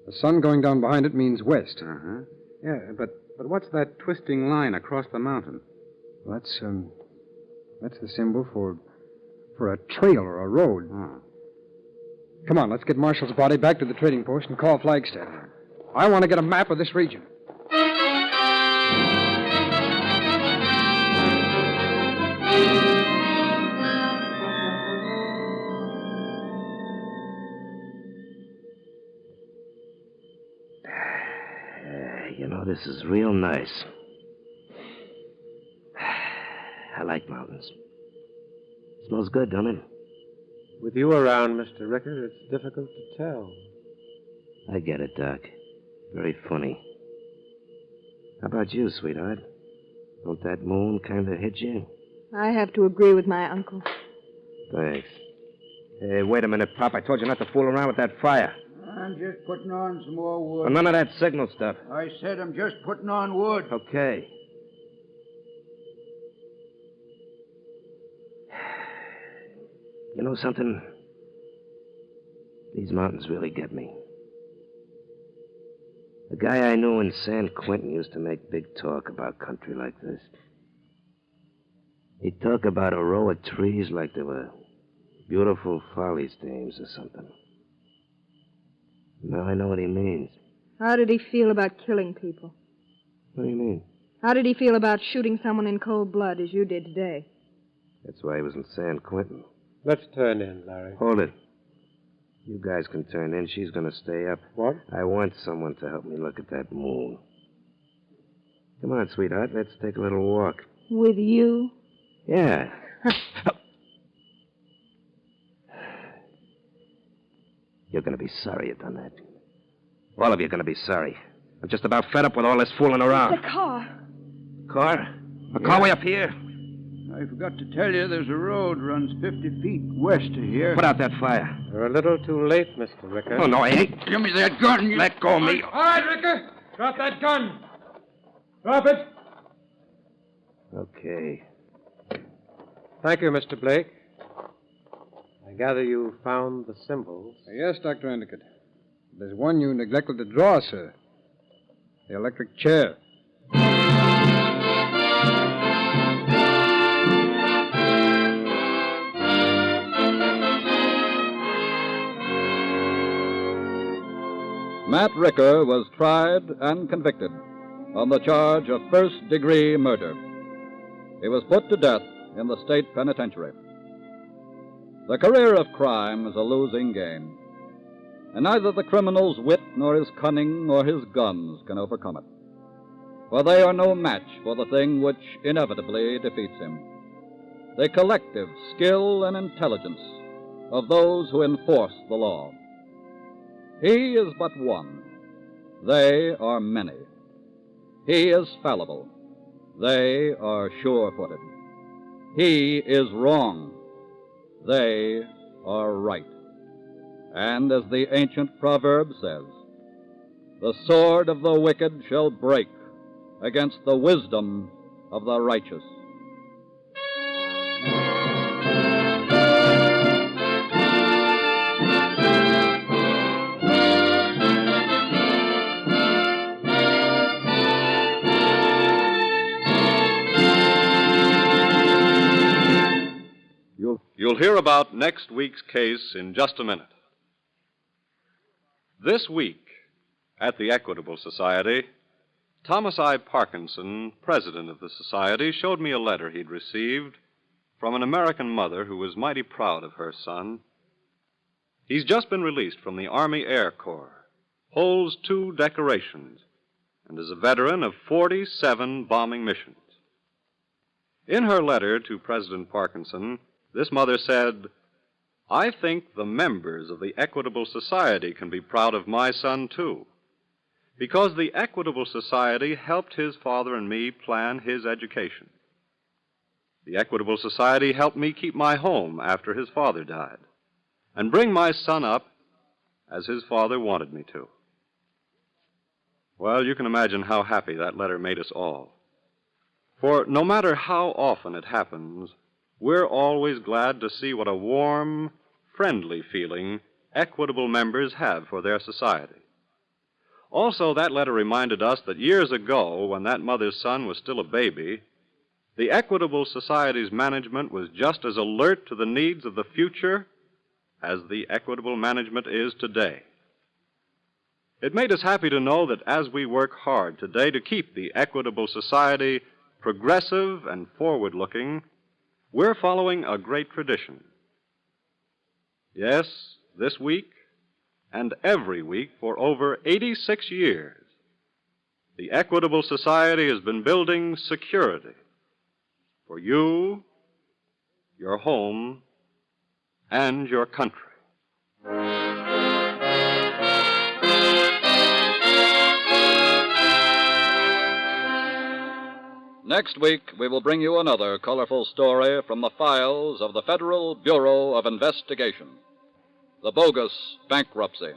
S6: The sun going down behind it means west.
S12: Uh-huh. Yeah, but what's that twisting line across the mountain?
S6: Well, that's the symbol for a trail or a road.
S12: Oh.
S6: Come on, let's get Marshall's body back to the trading post and call Flagstaff. I want to get a map of this region.
S17: This is real nice. I like mountains. Smells good, don't it?
S22: With you around, Mr. Ricker, it's difficult to tell.
S17: I get it, Doc. Very funny. How about you, sweetheart? Don't that moon kind of hit you?
S23: I have to agree with my uncle.
S17: Thanks. Hey, wait a minute, Pop. I told you not to fool around with that fire.
S7: I'm just putting on some more wood.
S17: Well, none of that signal stuff.
S7: I said I'm just putting on wood.
S17: Okay. You know something? These mountains really get me. The guy I knew in San Quentin used to make big talk about country like this. He'd talk about a row of trees like they were beautiful follies dames or something. Now I know what he means.
S23: How did he feel about killing people?
S17: What do you mean?
S23: How did he feel about shooting someone in cold blood as you did today?
S17: That's why he was in San Quentin.
S22: Let's turn in, Larry.
S17: Hold it. You guys can turn in. She's going to stay up.
S22: What?
S17: I want someone to help me look at that moon. Come on, sweetheart. Let's take a little walk.
S23: With you?
S17: Yeah. You're going to be sorry you done that. All of you are going to be sorry. I'm just about fed up with all this fooling around.
S23: The car.
S17: Car? A car way up here?
S7: I forgot to tell you there's a road runs 50 feet west of here.
S17: Put out that fire.
S22: You're a little too late, Mr. Ricker.
S17: Oh, no, I ain't.
S7: Give me that gun.
S17: Let go of me.
S6: All right, Ricker. Drop that gun. Drop it.
S17: Okay.
S22: Thank you, Mr. Blake. I gather you found the symbols.
S6: Yes, Dr. Endicott. There's one you neglected to draw, sir. The electric chair.
S11: Matt Ricker was tried and convicted on the charge of first-degree murder. He was put to death in the state penitentiary. The career of crime is a losing game, and neither the criminal's wit nor his cunning nor his guns can overcome it, for they are no match for the thing which inevitably defeats him: the collective skill and intelligence of those who enforce the law. He is but one. They are many. He is fallible. They are sure-footed. He is wrong. They are right. And as the ancient proverb says, the sword of the wicked shall break against the wisdom of the righteous.
S12: You'll
S9: You'll hear about next week's case in just a minute. This week, at the Equitable Society, Thomas I. Parkinson, president of the Society, showed me a letter he'd received from an American mother who was mighty proud of her son. He's just been released from the Army Air Corps, holds 2 decorations, and is a veteran of 47 bombing missions. In her letter to President Parkinson, this mother said, "I think the members of the Equitable Society can be proud of my son, too, because the Equitable Society helped his father and me plan his education. The Equitable Society helped me keep my home after his father died and bring my son up as his father wanted me to." Well, you can imagine how happy that letter made us all. For no matter how often it happens, we're always glad to see what a warm, friendly feeling Equitable members have for their society. Also, that letter reminded us that years ago, when that mother's son was still a baby, the Equitable Society's management was just as alert to the needs of the future as the Equitable management is today. It made us happy to know that as we work hard today to keep the Equitable Society progressive and forward-looking, we're following a great tradition. Yes, this week and every week for over 86 years, the Equitable Society has been building security for you, your home, and your country.
S11: Next week, we will bring you another colorful story from the files of the Federal Bureau of Investigation, the bogus bankruptcy.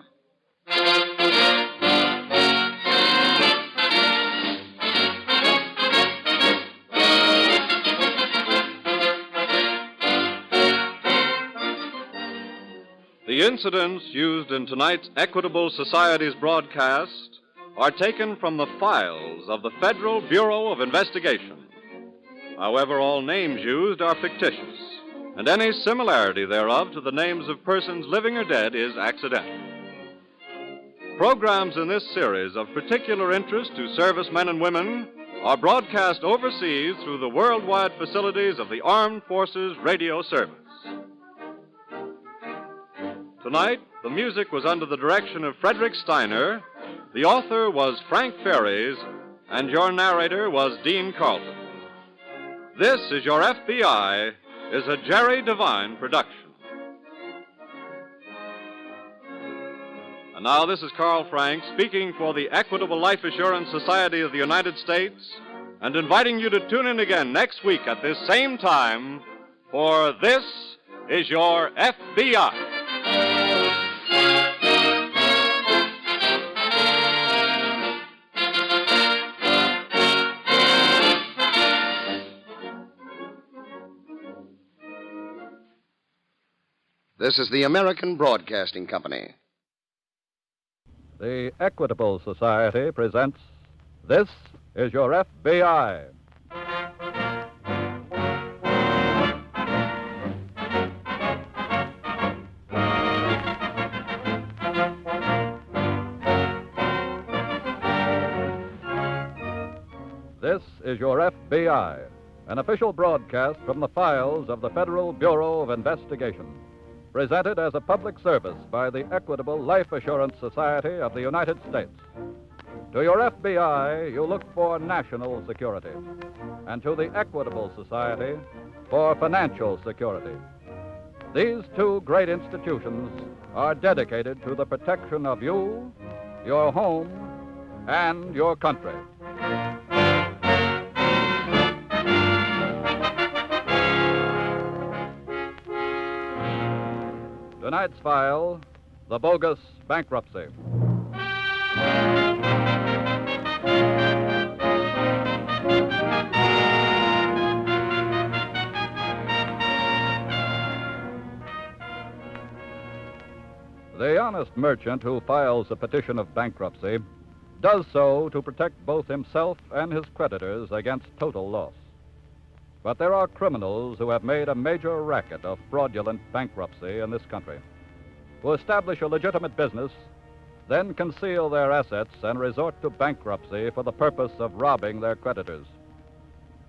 S9: The incidents used in tonight's Equitable Society's broadcast are taken from the files of the Federal Bureau of Investigation. However, all names used are fictitious, and any similarity thereof to the names of persons living or dead is accidental. Programs in this series of particular interest to servicemen and women are broadcast overseas through the worldwide facilities of the Armed Forces Radio Service. Tonight, the music was under the direction of Frederick Steiner, the author was Frank Ferries, and your narrator was Dean Carlton. This is Your FBI is a Jerry Devine production. And now this is Carl Frank speaking for the Equitable Life Assurance Society of the United States and inviting you to tune in again next week at this same time for This is Your FBI.
S16: This is the American Broadcasting Company.
S1: The Equitable Society presents This is Your FBI. This is Your FBI, an official broadcast from the files of the Federal Bureau of Investigation. Presented as a public service by the Equitable Life Assurance Society of the United States. To your FBI, you look for national security, and to the Equitable Society for financial security. These 2 great institutions are dedicated to the protection of you, your home, and your country. Tonight's file, the bogus bankruptcy. The honest merchant who files a petition of bankruptcy does so to protect both himself and his creditors against total loss.
S8: But there are criminals who have made a major racket of fraudulent bankruptcy in this country, who establish a legitimate business, then conceal their assets and resort to bankruptcy for the purpose of robbing their creditors.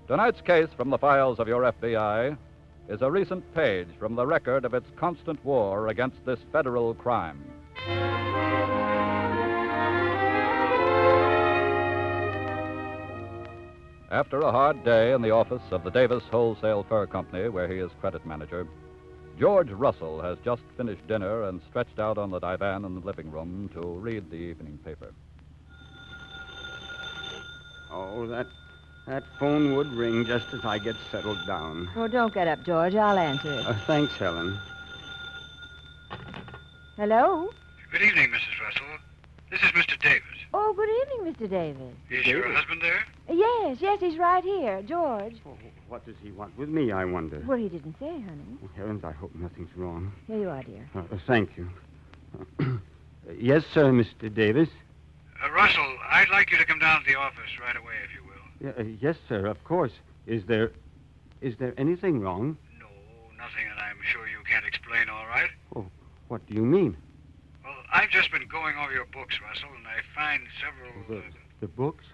S8: Tonight's case from the files of your FBI is a recent page from the record of its constant war against this federal crime. After a hard day in the office of the Davis Wholesale Fur Company, where he is credit manager, George Russell has just finished dinner and stretched out on the divan in the living room to read the evening paper.
S7: Oh, that phone would ring just as I get settled down.
S10: Oh, don't get up, George. I'll answer it.
S7: Thanks, Helen.
S10: Hello?
S13: Good evening, Mrs. Russell. This is Mr. Davis.
S10: Oh, good evening, Mr. Davis.
S13: Is your husband there?
S10: Yes, he's right here. George.
S7: Oh, what does he want with me, I wonder?
S10: Well, he didn't say, honey.
S7: Oh, heavens, I hope nothing's wrong.
S10: Here you are, dear.
S7: Thank you. Yes, sir, Mr. Davis.
S13: Russell, I'd like you to come down to the office right away, if you will.
S7: Yes, sir, of course. Is there anything wrong?
S13: No, nothing that I'm sure you can't explain all right.
S7: Oh, what do you mean?
S13: Well, I've just been going over your books, Russell, and I find several...
S7: The books?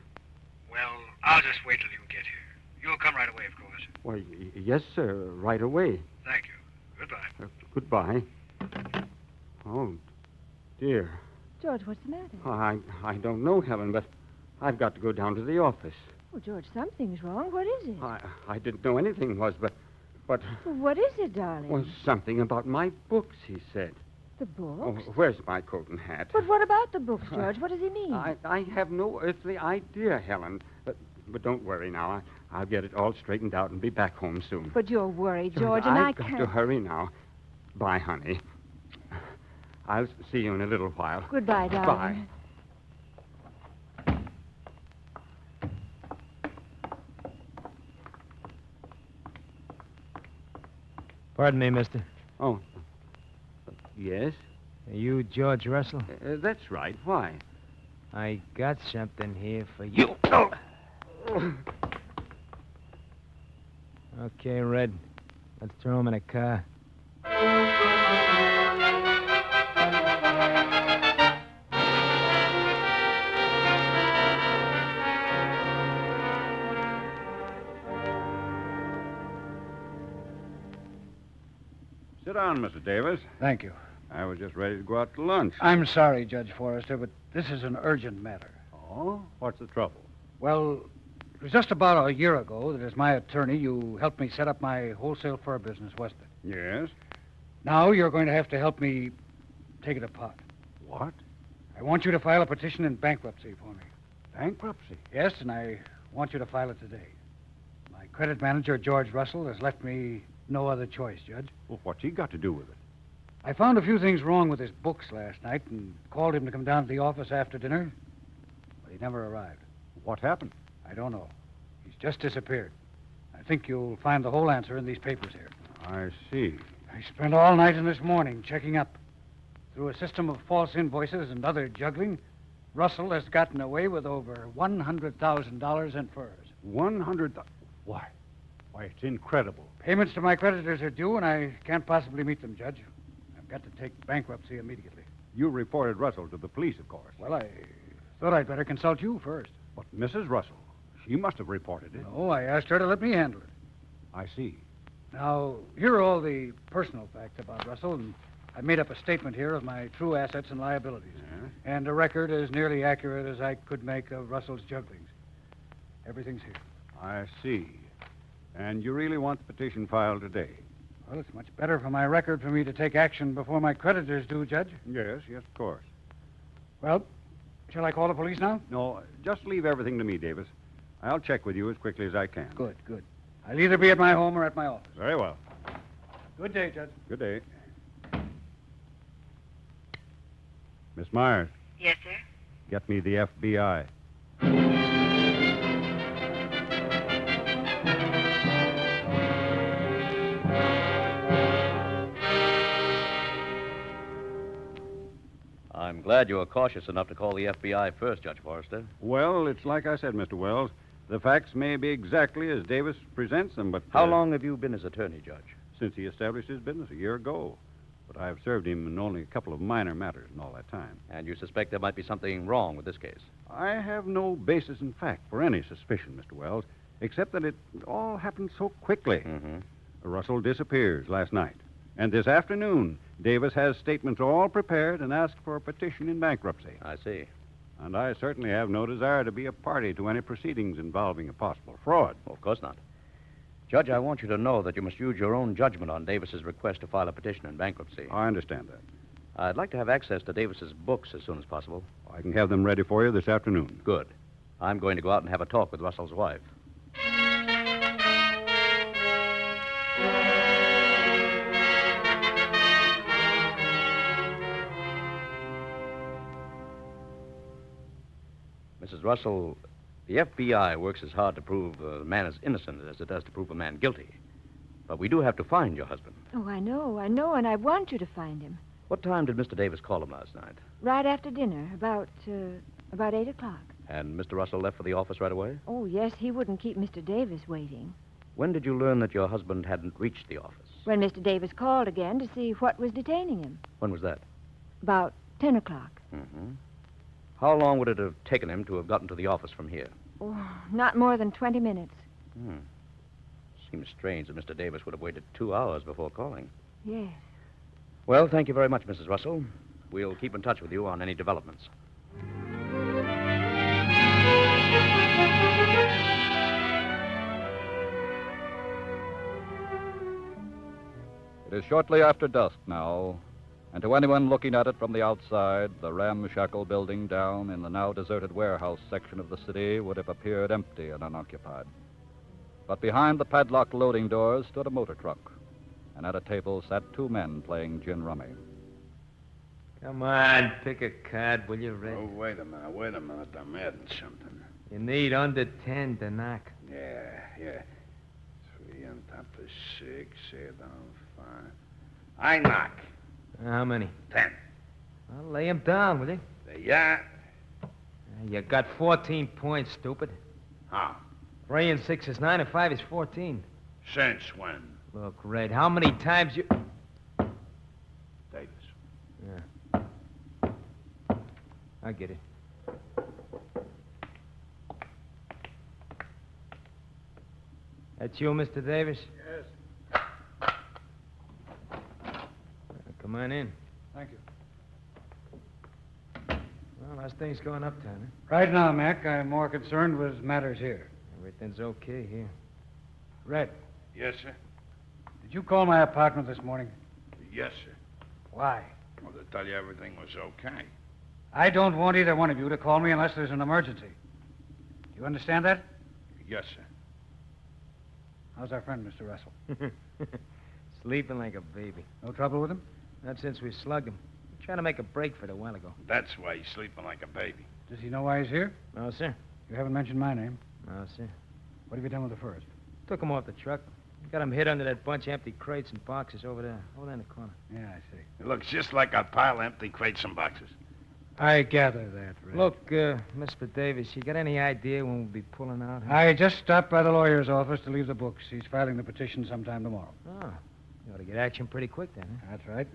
S13: Well, I'll just wait till you get here. You'll come right away, of course.
S7: Why, yes, sir, right away.
S13: Thank you. Goodbye.
S7: Goodbye. Oh, dear.
S10: George, what's the matter?
S7: I don't know, Helen, but I've got to go down to the office.
S10: Oh, George, something's wrong. What is it?
S7: I didn't know anything was, but...
S10: Well, what is it, darling?
S7: Well, something about my books, he said.
S10: The books?
S7: Oh, where's my coat and hat?
S10: But what about the books, George? What does he mean?
S7: I have no earthly idea, Helen. But don't worry now. I'll get it all straightened out and be back home soon.
S10: But you're worried, George, and I can't...
S7: I've got to hurry now. Bye, honey. I'll see you in a little while.
S10: Goodbye, darling.
S7: Bye.
S14: Pardon me, mister.
S7: Oh. Yes?
S14: Are you George Russell?
S7: That's right. Why?
S14: I got something here for you. Okay, Red. Let's throw him in a car.
S12: Sit down, Mr. Davis.
S15: Thank you.
S12: I was just ready to go out to lunch.
S15: I'm sorry, Judge Forrester, but this is an urgent matter.
S12: Oh? What's the trouble?
S15: Well, it was just about a year ago that as my attorney, you helped me set up my wholesale fur business west of it.
S12: Yes?
S15: Now you're going to have to help me take it apart.
S12: What?
S15: I want you to file a petition in bankruptcy for me.
S12: Bankruptcy?
S15: Yes, and I want you to file it today. My credit manager, George Russell, has left me no other choice, Judge.
S12: Well, what's he got to do with it?
S15: I found a few things wrong with his books last night and called him to come down to the office after dinner, but he never arrived.
S12: What happened?
S15: I don't know. He's just disappeared. I think you'll find the whole answer in these papers here.
S12: I see.
S15: I spent all night and this morning checking up. Through a system of false invoices and other juggling, Russell has gotten away with over $100,000 in furs.
S12: 100? Why, it's incredible.
S15: Payments to my creditors are due, and I can't possibly meet them, Judge. I've got to take bankruptcy immediately.
S12: You reported Russell to the police, of course.
S15: Well, I thought I'd better consult you first.
S12: But Mrs. Russell, she must have reported it.
S15: No, I asked her to let me handle it.
S12: I see.
S15: Now, here are all the personal facts about Russell, and I've made up a statement here of my true assets and liabilities.
S12: Yes?
S15: And a record as nearly accurate as I could make of Russell's jugglings. Everything's here.
S12: I see. And you really want the petition filed today?
S15: Well, it's much better for my record for me to take action before my creditors do, Judge.
S12: Yes, of course.
S15: Well, shall I call the police now?
S12: No, just leave everything to me, Davis. I'll check with you as quickly as I can.
S15: Good. I'll either be at my home or at my office.
S12: Very well.
S15: Good day, Judge.
S12: Good day. Miss Myers.
S25: Yes, sir?
S12: Get me the FBI.
S26: I'm glad you were cautious enough to call the FBI first, Judge Forrester.
S12: Well, it's like I said, Mr. Wells.
S3: The facts may be exactly as Davis presents them, but...
S18: How long have you been his attorney, Judge?
S3: Since he established his business a year ago. But I've served him in only a couple of minor matters in all that time.
S18: And you suspect there might be something wrong with this case?
S3: I have no basis in fact for any suspicion, Mr. Wells, except that it all happened so quickly.
S18: Mm-hmm.
S3: Russell disappears last night. And this afternoon, Davis has statements all prepared and asked for a petition in bankruptcy.
S18: I see.
S3: And I certainly have no desire to be a party to any proceedings involving a possible fraud.
S18: Well, of course not. Judge, I want you to know that you must use your own judgment on Davis's request to file a petition in bankruptcy.
S3: I understand that.
S18: I'd like to have access to Davis's books as soon as possible.
S3: I can have them ready for you this afternoon.
S18: Good. I'm going to go out and have a talk with Russell's wife. Mrs. Russell, the FBI works as hard to prove a man is innocent as it does to prove a man guilty. But we do have to find your husband.
S10: Oh, I know, and I want you to find him.
S18: What time did Mr. Davis call him last night?
S10: Right after dinner, about 8 o'clock.
S18: And Mr. Russell left for the office right away?
S10: Oh, yes, he wouldn't keep Mr. Davis waiting.
S18: When did you learn that your husband hadn't reached the office?
S10: When Mr. Davis called again to see what was detaining him.
S18: When was that?
S10: About 10 o'clock.
S18: Mm-hmm. How long would it have taken him to have gotten to the office from here?
S10: Oh, not more than 20 minutes.
S18: Seems strange that Mr. Davis would have waited 2 hours before calling.
S10: Yes.
S18: Well, thank you very much, Mrs. Russell. We'll keep in touch with you on any developments.
S8: It is shortly after dusk now, and to anyone looking at it from the outside, the ramshackle building down in the now deserted warehouse section of the city would have appeared empty and unoccupied. But behind the padlocked loading doors stood a motor truck, and at a table sat two men playing gin rummy.
S14: Come on, pick a card, will you, Red?
S4: Oh, wait a minute. I'm adding something.
S14: You need under 10 to knock.
S4: Yeah. 3 on top of 6, 8 on 5. I knock.
S14: How many?
S4: 10.
S14: Well, lay him down, will you?
S4: Yeah.
S14: You got 14 points, stupid.
S4: How?
S14: 3 and 6 is 9, and 5 is 14.
S4: Since when?
S14: Look, Red, how many times you...
S4: Davis.
S14: Yeah. I get it. That's you, Mr. Davis?
S15: Yes.
S14: Come on in.
S15: Thank you.
S14: Well, how's things going uptown, huh?
S15: Right now, Mac, I'm more concerned with matters here.
S14: Everything's okay here.
S15: Red,
S12: Yes, sir.
S15: did you call my apartment this morning?
S12: Yes, sir.
S15: Why?
S12: Well, to tell you everything was okay.
S15: I don't want either one of you to call me unless there's an emergency. Do you understand that?
S12: Yes, sir.
S15: How's our friend, Mr. Russell?
S14: Sleeping like a baby.
S15: No trouble with him?
S14: Not since we slugged him. We tried to make a break for it a while ago.
S12: That's why he's sleeping like a baby.
S15: Does he know why he's here?
S14: No, sir.
S15: You haven't mentioned my name.
S14: No, sir.
S15: What have you done with the first?
S14: Took him off the truck. Got him hid under that bunch of empty crates and boxes over there in the corner.
S15: Yeah, I see.
S12: It looks just like a pile of empty crates and boxes.
S15: I gather that, Red.
S14: Look, Mr. Davis, you got any idea when we'll be pulling out? Huh?
S15: I just stopped by the lawyer's office to leave the books. He's filing the petition sometime tomorrow.
S14: Oh, you ought to get action pretty quick then, huh?
S15: That's right.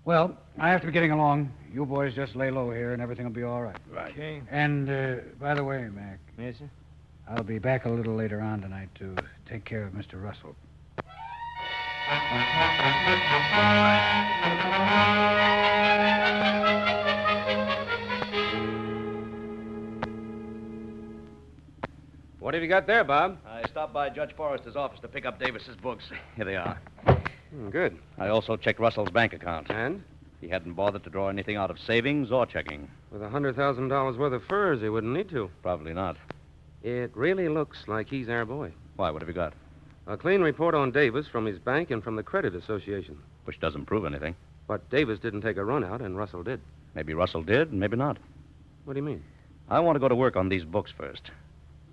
S15: Well, I have to be getting along. You boys just lay low here and everything will be all right.
S12: Right.
S14: Okay.
S15: And, by the way, Mac.
S14: Yes, sir?
S15: I'll be back a little later on tonight to take care of Mr. Russell.
S18: What have you got there, Bob? I stopped by Judge Forrester's office to pick up Davis's books. Here they are.
S7: Good.
S18: I also checked Russell's bank account.
S7: And?
S18: He hadn't bothered to draw anything out of savings or checking.
S7: With $100,000 worth of furs, he wouldn't need to.
S18: Probably not.
S7: It really looks like he's our boy.
S18: Why, what have you got?
S7: A clean report on Davis from his bank and from the Credit Association.
S18: Which doesn't prove anything.
S7: But Davis didn't take a run out, and Russell did.
S18: Maybe Russell did, maybe not.
S7: What do you mean?
S18: I want to go to work on these books first.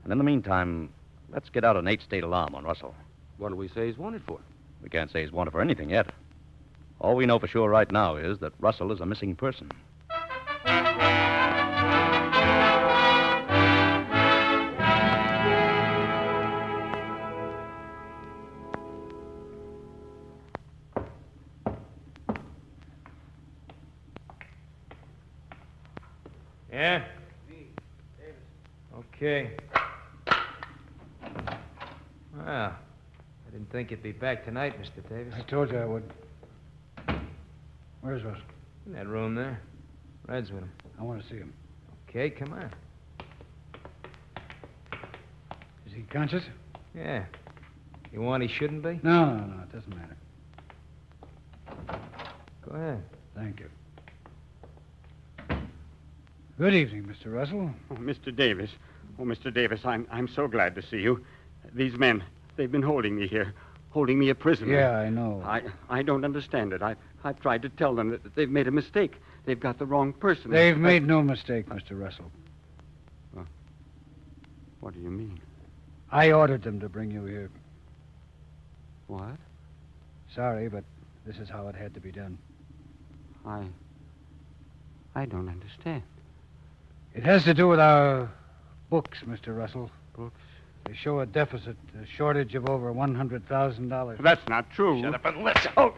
S18: And in the meantime, let's get out an 8-state alarm on Russell.
S7: What do we say he's wanted for?
S18: We can't say he's wanted for anything yet. All we know for sure right now is that Russell is a missing person.
S14: Okay. Well, I didn't think you'd be back tonight, Mr. Davis.
S15: I told you I would. Where's Russell?
S14: In that room there. Red's with him.
S15: I want to see him.
S14: Okay, come on.
S15: Is he conscious?
S14: Yeah. You want he shouldn't be?
S15: No, it doesn't matter.
S14: Go ahead.
S15: Thank you. Good evening, Mr. Russell.
S7: Oh, Mr. Davis. Oh, Mr. Davis, I'm so glad to see you. These men, they've been holding me here, holding me a prisoner.
S15: Yeah, I know.
S7: I don't understand it. I've tried to tell them that they've made a mistake. They've got the wrong person.
S15: They've made no mistake, Mr. Russell.
S7: What do you mean?
S15: I ordered them to bring you here.
S7: What?
S15: Sorry, but this is how it had to be done.
S7: I don't understand.
S15: It has to do with our books, Mr. Russell.
S7: Books?
S15: They show a deficit, a shortage of over $100,000.
S7: That's not true.
S15: Shut up and listen. Oh!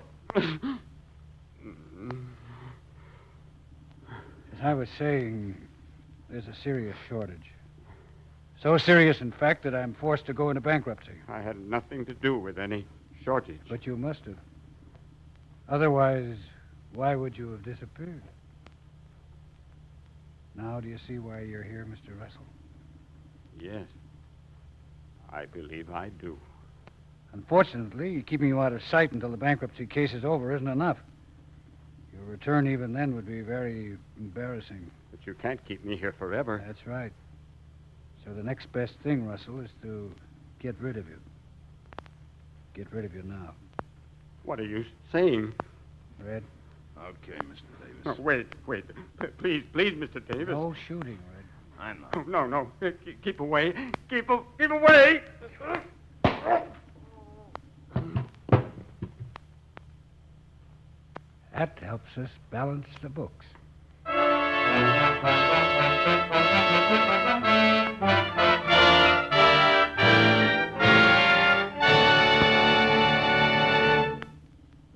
S15: As I was saying, there's a serious shortage. So serious, in fact, that I'm forced to go into bankruptcy.
S7: I had nothing to do with any shortage.
S15: But you must have. Otherwise, why would you have disappeared? Now do you see why you're here, Mr. Russell?
S7: Yes. I believe I do.
S15: Unfortunately, keeping you out of sight until the bankruptcy case is over isn't enough. Your return even then would be very embarrassing.
S7: But you can't keep me here forever.
S15: That's right. So the next best thing, Russell, is to get rid of you. Get rid of you now.
S7: What are you saying?
S15: Red?
S2: Okay, Mr. Davis.
S7: Oh, wait. Please, Mr. Davis.
S15: No shooting, Red.
S2: I'm not.
S7: Oh, no. Keep away. Keep away.
S15: That helps us balance the books.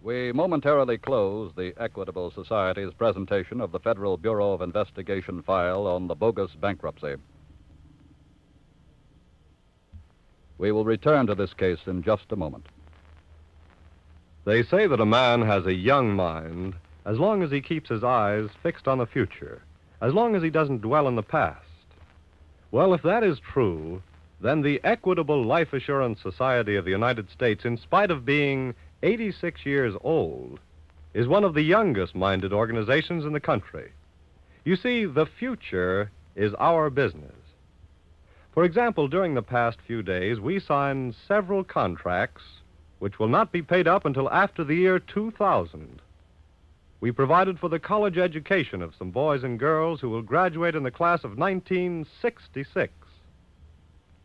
S8: We momentarily close the Equitable Society's presentation of the Federal Bureau of Investigation file on the bogus bankruptcy. We will return to this case in just a moment.
S1: They say that a man has a young mind as long as he keeps his eyes fixed on the future, as long as he doesn't dwell in the past. Well, if that is true, then the Equitable Life Assurance Society of the United States, in spite of being 86 years old, is one of the youngest-minded organizations in the country. You see, the future is our business. For example, during the past few days, we signed several contracts which will not be paid up until after the year 2000. We provided for the college education of some boys and girls who will graduate in the class of 1966.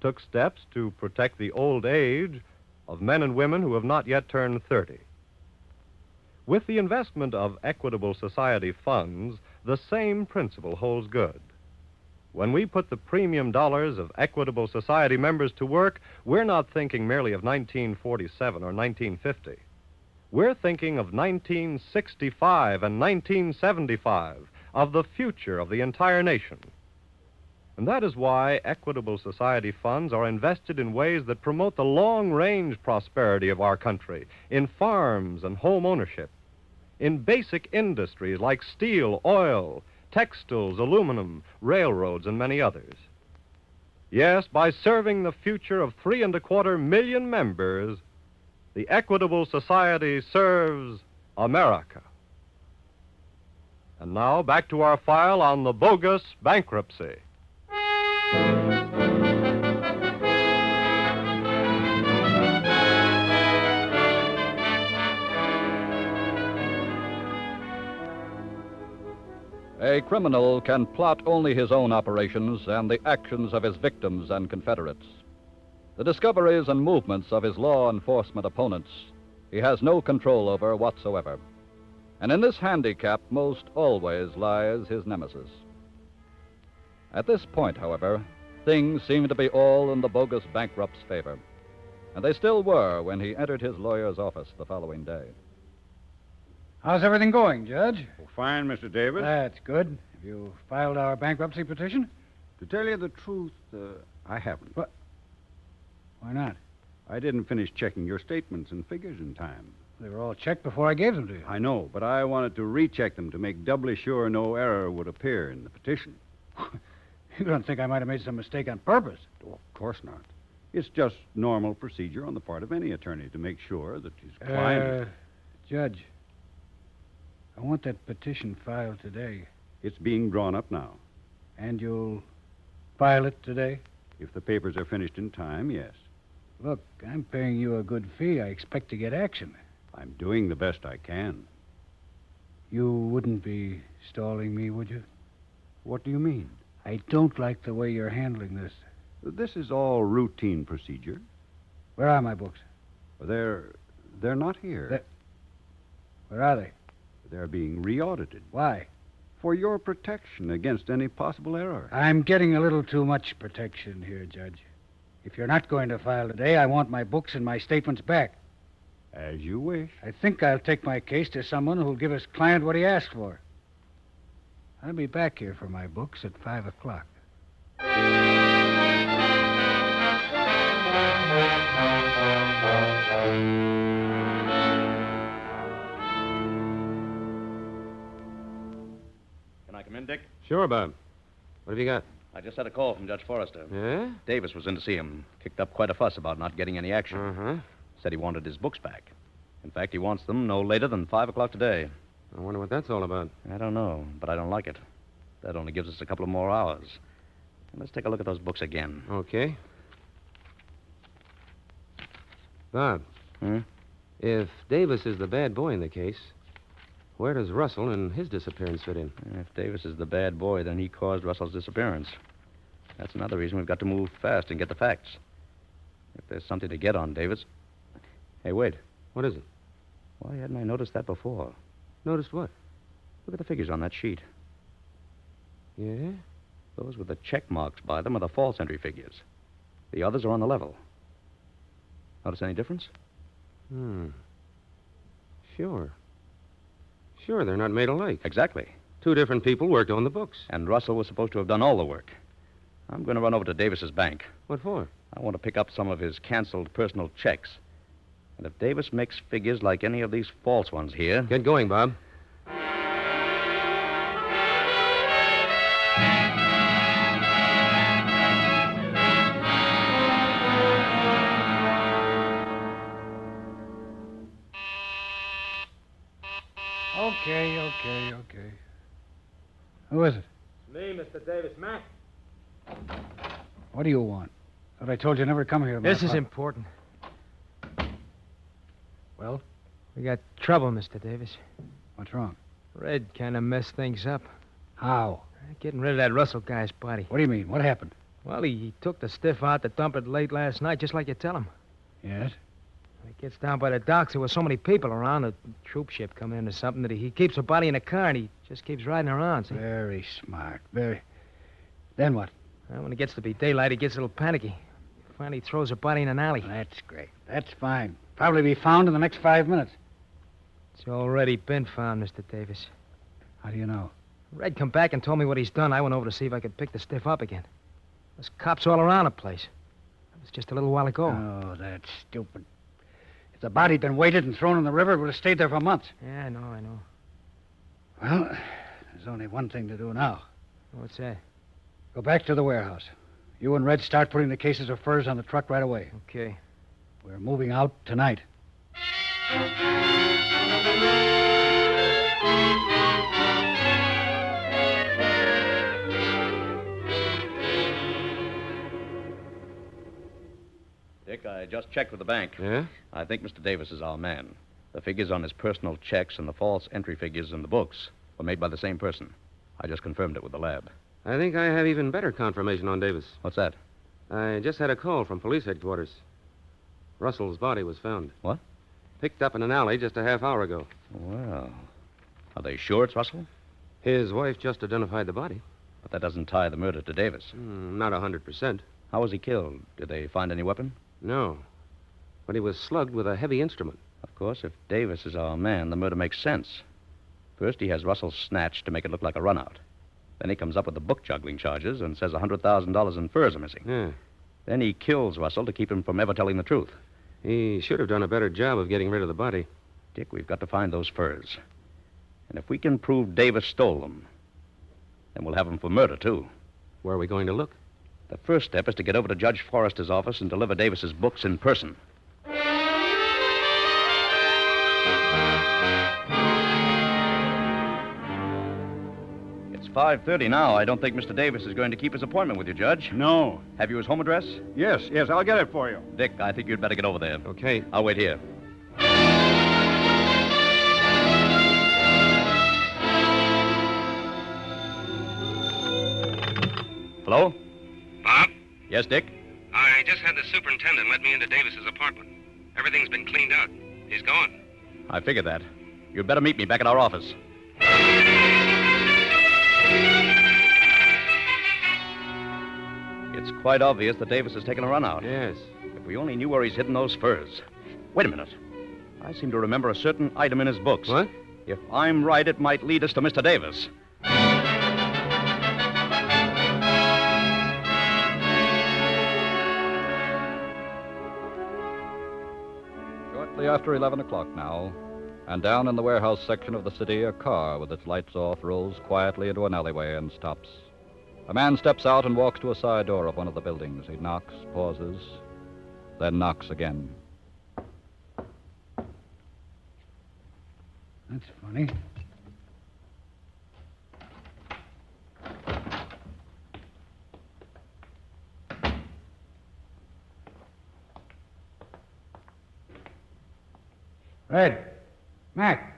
S1: Took steps to protect the old age of men and women who have not yet turned 30. With the investment of Equitable Society funds, the same principle holds good. When we put the premium dollars of Equitable Society members to work, we're not thinking merely of 1947 or 1950. We're thinking of 1965 and 1975, of the future of the entire nation. And that is why Equitable Society funds are invested in ways that promote the long-range prosperity of our country, in farms and home ownership, in basic industries like steel, oil, textiles, aluminum, railroads, and many others. Yes, by serving the future of 3.25 million members, the Equitable Society serves America. And now, back to our file on the bogus bankruptcy.
S8: A criminal can plot only his own operations and the actions of his victims and confederates. The discoveries and movements of his law enforcement opponents he has no control over whatsoever. And in this handicap most always lies his nemesis. At this point, however, things seem to be all in the bogus bankrupt's favor. And they still were when he entered his lawyer's office the following day.
S15: How's everything going, Judge?
S3: Fine, Mr. Davis.
S15: That's good. Have you filed our bankruptcy petition?
S3: To tell you the truth, I haven't.
S15: What? Why not?
S3: I didn't finish checking your statements and figures in time.
S15: They were all checked before I gave them to you.
S3: I know, but I wanted to recheck them to make doubly sure no error would appear in the petition.
S15: You don't think I might have made some mistake on purpose?
S3: Oh, of course not. It's just normal procedure on the part of any attorney to make sure that his client...
S15: Judge, I want that petition filed today.
S3: It's being drawn up now.
S15: And you'll file it today?
S3: If the papers are finished in time, yes.
S15: Look, I'm paying you a good fee. I expect to get action.
S3: I'm doing the best I can.
S15: You wouldn't be stalling me, would you?
S3: What do you mean?
S15: I don't like the way you're handling this.
S3: This is all routine procedure.
S15: Where are my books?
S3: They're not here.
S15: Where are they?
S3: They're being re-audited.
S15: Why?
S3: For your protection against any possible error.
S15: I'm getting a little too much protection here, Judge. If you're not going to file today, I want my books and my statements back.
S3: As you wish.
S15: I think I'll take my case to someone who'll give his client what he asked for. I'll be back here for my books at 5 o'clock.
S18: Can I come in, Dick?
S24: Sure, Bob. What have you got?
S18: I just had a call from Judge Forrester.
S24: Yeah?
S18: Davis was in to see him. Kicked up quite a fuss about not getting any action.
S24: Uh-huh.
S18: Said he wanted his books back. In fact, he wants them no later than 5 o'clock today.
S24: I wonder what that's all about.
S18: I don't know, but I don't like it. That only gives us a couple of more hours. Let's take a look at those books again.
S24: Okay. Bob. If Davis is the bad boy in the case, where does Russell and his disappearance fit in?
S18: If Davis is the bad boy, then he caused Russell's disappearance. That's another reason we've got to move fast and get the facts. If there's something to get on Davis... Hey, wait.
S24: What is it?
S18: Why hadn't I noticed that before?
S24: Noticed what?
S18: Look at the figures on that sheet.
S24: Yeah?
S18: Those with the check marks by them are the false entry figures. The others are on the level. Notice any difference?
S24: Sure. Sure, they're not made alike.
S18: Exactly.
S24: Two different people worked on the books.
S18: And Russell was supposed to have done all the work. I'm going to run over to Davis's bank.
S24: What for?
S18: I want to pick up some of his canceled personal checks. And if Davis makes figures like any of these false ones here...
S24: Get going, Bob.
S15: Okay. Who is it?
S14: Me, Mr. Davis. Mac.
S15: What do you want? Thought I told you never come here.
S14: This is important.
S15: Well?
S14: We got trouble, Mr. Davis.
S15: What's wrong?
S14: Red kind of messed things up.
S15: How?
S14: Getting rid of that Russell guy's body.
S15: What do you mean? What happened?
S14: Well, he took the stiff out to dump it late last night, just like you tell him.
S15: Yes?
S14: He gets down by the docks. There were so many people around, a troop ship coming in or something, that he keeps the body in a car and he just keeps riding around. See?
S15: Very smart. Very. Then what?
S14: Well, when it gets to be daylight, he gets a little panicky. Finally throws the body in an alley.
S15: That's great. That's fine. Probably be found in the next 5 minutes.
S14: It's already been found, Mr. Davis.
S15: How do you know?
S14: Red come back and told me what he's done. I went over to see if I could pick the stiff up again. There's cops all around the place. That was just a little while ago.
S15: Oh, that's stupid. If the body'd been weighted and thrown in the river, it would have stayed there for months.
S14: Yeah, I know.
S15: Well, there's only one thing to do now.
S14: What's that?
S15: Go back to the warehouse. You and Red start putting the cases of furs on the truck right away.
S14: Okay.
S15: We're moving out tonight.
S18: Dick, I just checked with the bank.
S24: Yeah?
S18: I think Mr. Davis is our man. The figures on his personal checks and the false entry figures in the books were made by the same person. I just confirmed it with the lab.
S24: I think I have even better confirmation on Davis.
S18: What's that?
S24: I just had a call from police headquarters. Russell's body was found.
S18: What?
S24: Picked up in an alley just a half hour ago.
S18: Well, are they sure it's Russell?
S24: His wife just identified the body.
S18: But that doesn't tie the murder to Davis.
S24: Not 100%.
S18: How was he killed? Did they find any weapon?
S24: No. But he was slugged with a heavy instrument.
S18: Of course, if Davis is our man, the murder makes sense. First, he has Russell snatched to make it look like a runout. Then he comes up with the book juggling charges and says $100,000 in furs are missing.
S5: Yeah.
S18: Then he kills Russell to keep him from ever telling the truth.
S5: He should have done a better job of getting rid of the body.
S18: Dick, we've got to find those furs. And if we can prove Davis stole them, then we'll have him for murder, too.
S5: Where are we going to look?
S18: The first step is to get over to Judge Forrester's office and deliver Davis's books in person. It's 5:30 now. I don't think Mr. Davis is going to keep his appointment with you, Judge.
S3: No.
S18: Have you his home address?
S3: Yes, I'll get it for you.
S18: Dick, I think you'd better get over there.
S5: Okay.
S18: I'll wait here. Hello?
S19: Bob?
S18: Yes, Dick?
S19: I just had the superintendent let me into Davis's apartment. Everything's been cleaned out. He's gone.
S18: I figured that. You'd better meet me back at our office. It's quite obvious that Davis has taken a run out.
S5: Yes.
S18: If we only knew where he's hidden those furs. Wait a minute. I seem to remember a certain item in his books.
S5: What?
S18: If I'm right, it might lead us to Mr. Davis.
S8: Shortly after 11 o'clock now, and down in the warehouse section of the city, a car with its lights off rolls quietly into an alleyway and stops. A man steps out and walks to a side door of one of the buildings. He knocks, pauses, then knocks again.
S15: That's funny. Red. Mac.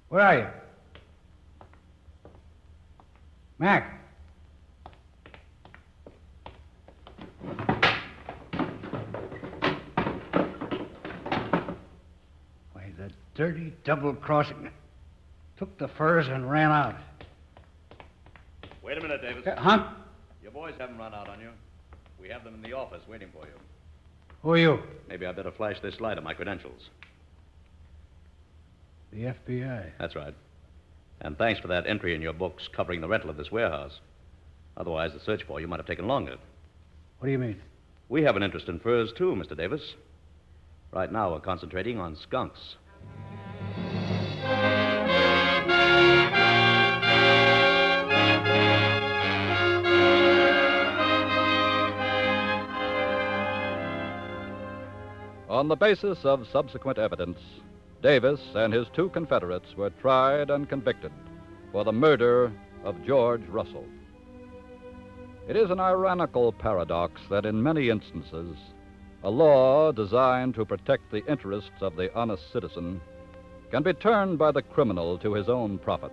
S15: Where are you? Mac. Why, the dirty double-crossing. Took the furs and ran out.
S18: Wait a minute, Davis.
S15: Huh?
S18: Your boys haven't run out on you. We have them in the office waiting for you.
S15: Who are you?
S18: Maybe I better flash this light on my credentials.
S15: The FBI.
S18: That's right. And thanks for that entry in your books covering the rental of this warehouse. Otherwise, the search for you might have taken longer.
S15: What do you mean?
S18: We have an interest in furs, too, Mr. Davis. Right now, we're concentrating on skunks.
S8: On the basis of subsequent evidence, Davis and his two Confederates were tried and convicted for the murder of George Russell. It is an ironical paradox that in many instances, a law designed to protect the interests of the honest citizen can be turned by the criminal to his own profit.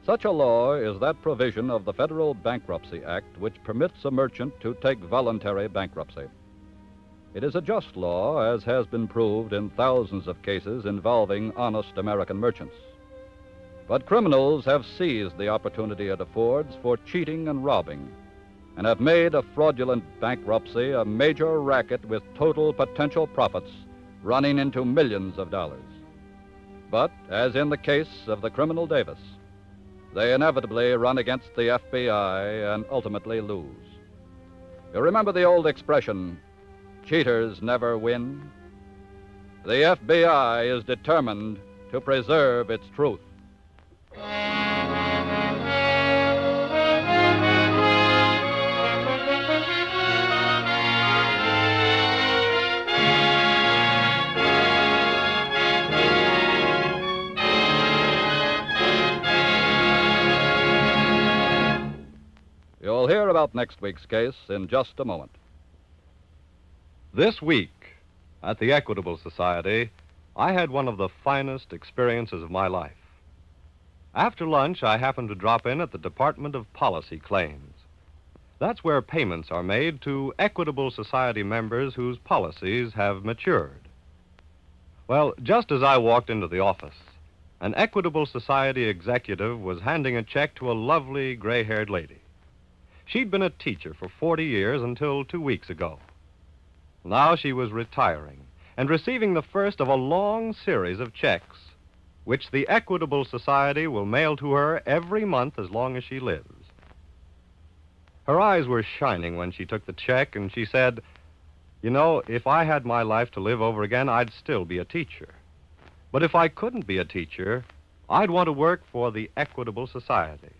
S8: Such a law is that provision of the Federal Bankruptcy Act which permits a merchant to take voluntary bankruptcy. It is a just law, as has been proved in thousands of cases involving honest American merchants. But criminals have seized the opportunity it affords for cheating and robbing, and have made a fraudulent bankruptcy a major racket with total potential profits running into millions of dollars. But, as in the case of the criminal Davis, they inevitably run against the FBI and ultimately lose. You remember the old expression, cheaters never win? The FBI is determined to preserve its truth. You'll hear about next week's case in just a moment.
S9: This week, at the Equitable Society, I had one of the finest experiences of my life. After lunch, I happened to drop in at the Department of Policy Claims. That's where payments are made to Equitable Society members whose policies have matured. Well, just as I walked into the office, an Equitable Society executive was handing a check to a lovely gray-haired lady. She'd been a teacher for 40 years until 2 weeks ago. Now she was retiring and receiving the first of a long series of checks which the Equitable Society will mail to her every month as long as she lives. Her eyes were shining when she took the check, and she said, "You know, if I had my life to live over again, I'd still be a teacher. But if I couldn't be a teacher, I'd want to work for the Equitable Society.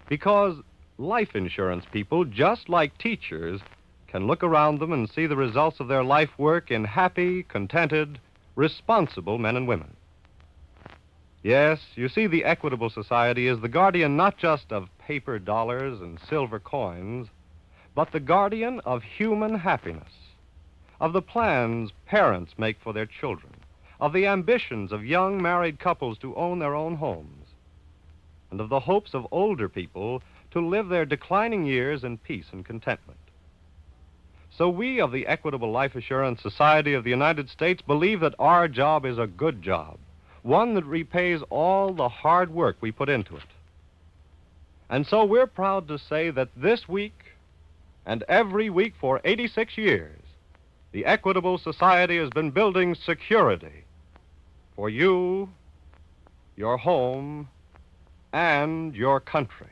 S9: Because life insurance people, just like teachers, can look around them and see the results of their life work in happy, contented, responsible men and women. Yes, you see, the Equitable Society is the guardian not just of paper dollars and silver coins, but the guardian of human happiness, of the plans parents make for their children, of the ambitions of young married couples to own their own homes, and of the hopes of older people to live their declining years in peace and contentment. So we of the Equitable Life Assurance Society of the United States believe that our job is a good job, one that repays all the hard work we put into it. And so we're proud to say that this week and every week for 86 years, the Equitable Society has been building security for you, your home, and your country.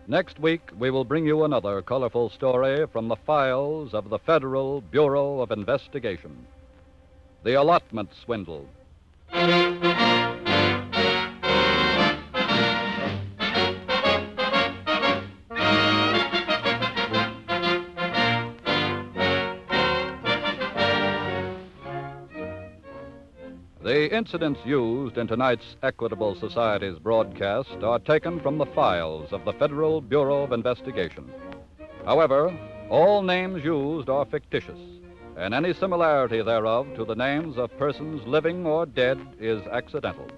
S8: Next week, we will bring you another colorful story from the files of the Federal Bureau of Investigation. The Allotment Swindle. The incidents used in tonight's Equitable Society's broadcast are taken from the files of the Federal Bureau of Investigation. However, all names used are fictitious, and any similarity thereof to the names of persons living or dead is accidental.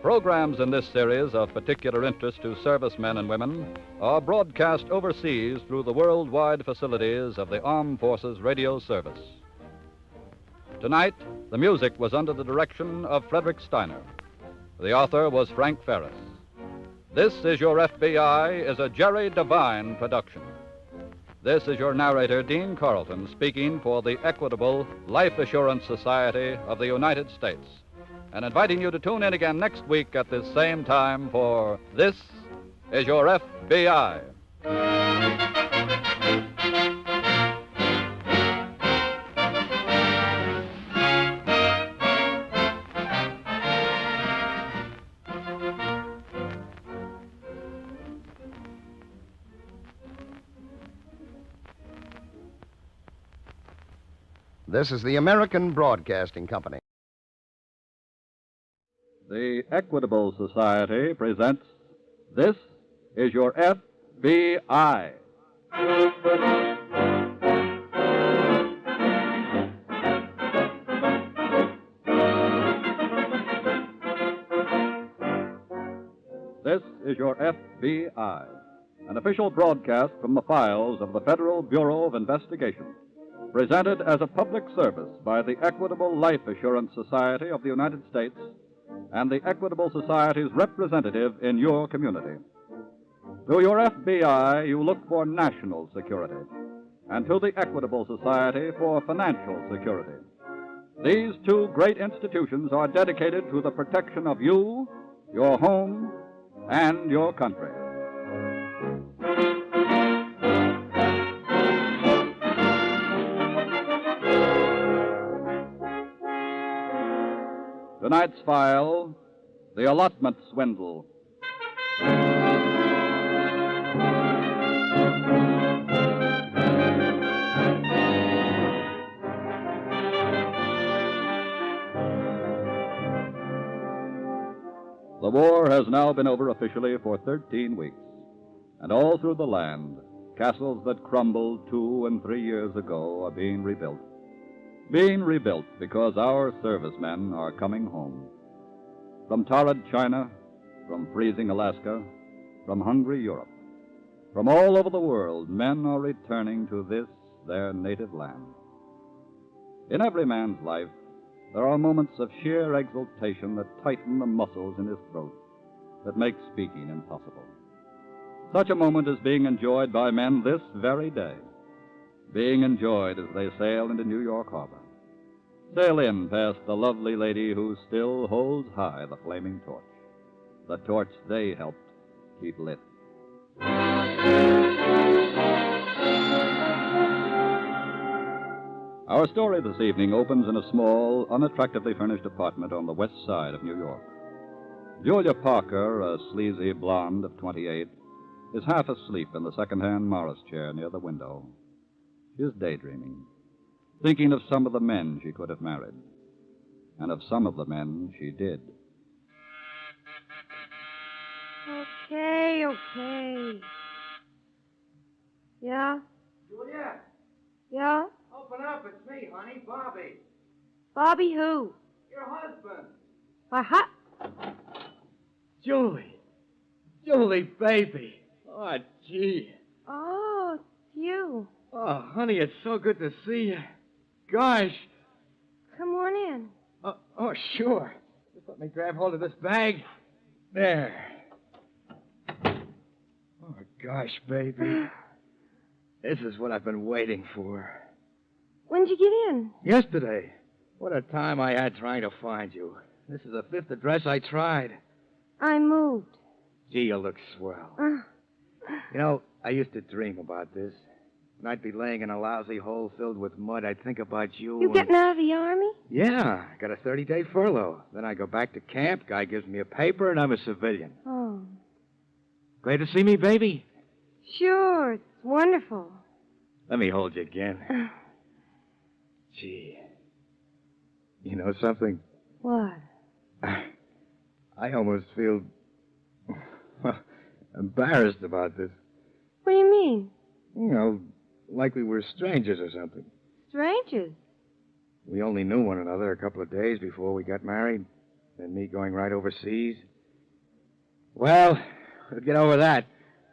S8: Programs in this series of particular interest to servicemen and women are broadcast overseas through the worldwide facilities of the Armed Forces Radio Service. Tonight, the music was under the direction of Frederick Steiner. The author was Frank Ferris. This Is Your FBI is a Jerry Devine production. This is your narrator, Dean Carlton, speaking for the Equitable Life Assurance Society of the United States, and inviting you to tune in again next week at this same time for This Is Your FBI.
S17: This is the American Broadcasting Company.
S11: The Equitable Society presents This Is Your FBI. This is Your FBI, an official broadcast from the files of the Federal Bureau of Investigation, presented as a public service by the Equitable Life Assurance Society of the United States and the Equitable Society's representative in your community. To your FBI, you look for national security, and to the Equitable Society for financial security. These two great institutions are dedicated to the protection of you, your home, and your country. Tonight's file, The Allotment Swindle. The war has now been over officially for 13 weeks, and all through the land, castles that crumbled 2 and 3 years ago are being rebuilt. Being rebuilt because our servicemen are coming home. From torrid China, from freezing Alaska, from hungry Europe, from all over the world, men are returning to this, their native land. In every man's life, there are moments of sheer exultation that tighten the muscles in his throat, that make speaking impossible. Such a moment is being enjoyed by men this very day. Being enjoyed as they sail into New York Harbor. Sail in past the lovely lady who still holds high the flaming torch. The torch they helped keep lit. Our story this evening opens in a small, unattractively furnished apartment on the west side of New York. Julia Parker, a sleazy blonde of 28, is half asleep in the second-hand Morris chair near the window. She is daydreaming, thinking of some of the men she could have married, and of some of the men she did.
S20: Okay. Yeah?
S6: Julia,
S20: Yeah?
S6: open up. It's me, honey, Bobby.
S20: Bobby who?
S6: Your husband.
S20: My
S6: Julie, baby. Oh, gee.
S20: Oh, it's you.
S6: Oh, honey, it's so good to see you. Gosh.
S20: Come on in.
S6: Oh, sure. Just let me grab hold of this bag. There. Oh, gosh, baby. This is what I've been waiting for.
S20: When'd you get in?
S6: Yesterday. What a time I had trying to find you. This is the 5th address I tried.
S20: I moved.
S6: Gee, you look swell. You know, I used to dream about this. When I'd be laying in a lousy hole filled with mud, I'd think about you.
S20: You getting out of the Army?
S6: Yeah, I got a 30-day furlough. Then I go back to camp, guy gives me a paper, and I'm a civilian.
S20: Oh.
S6: Glad to see me, baby?
S20: Sure, it's wonderful.
S6: Let me hold you again. Gee. You know something?
S20: What?
S6: I almost feel embarrassed about this.
S20: What do you mean?
S6: You know, like we were strangers or something.
S20: Strangers?
S6: We only knew one another a couple of days before we got married. Then me going right overseas. Well, we'll get over that.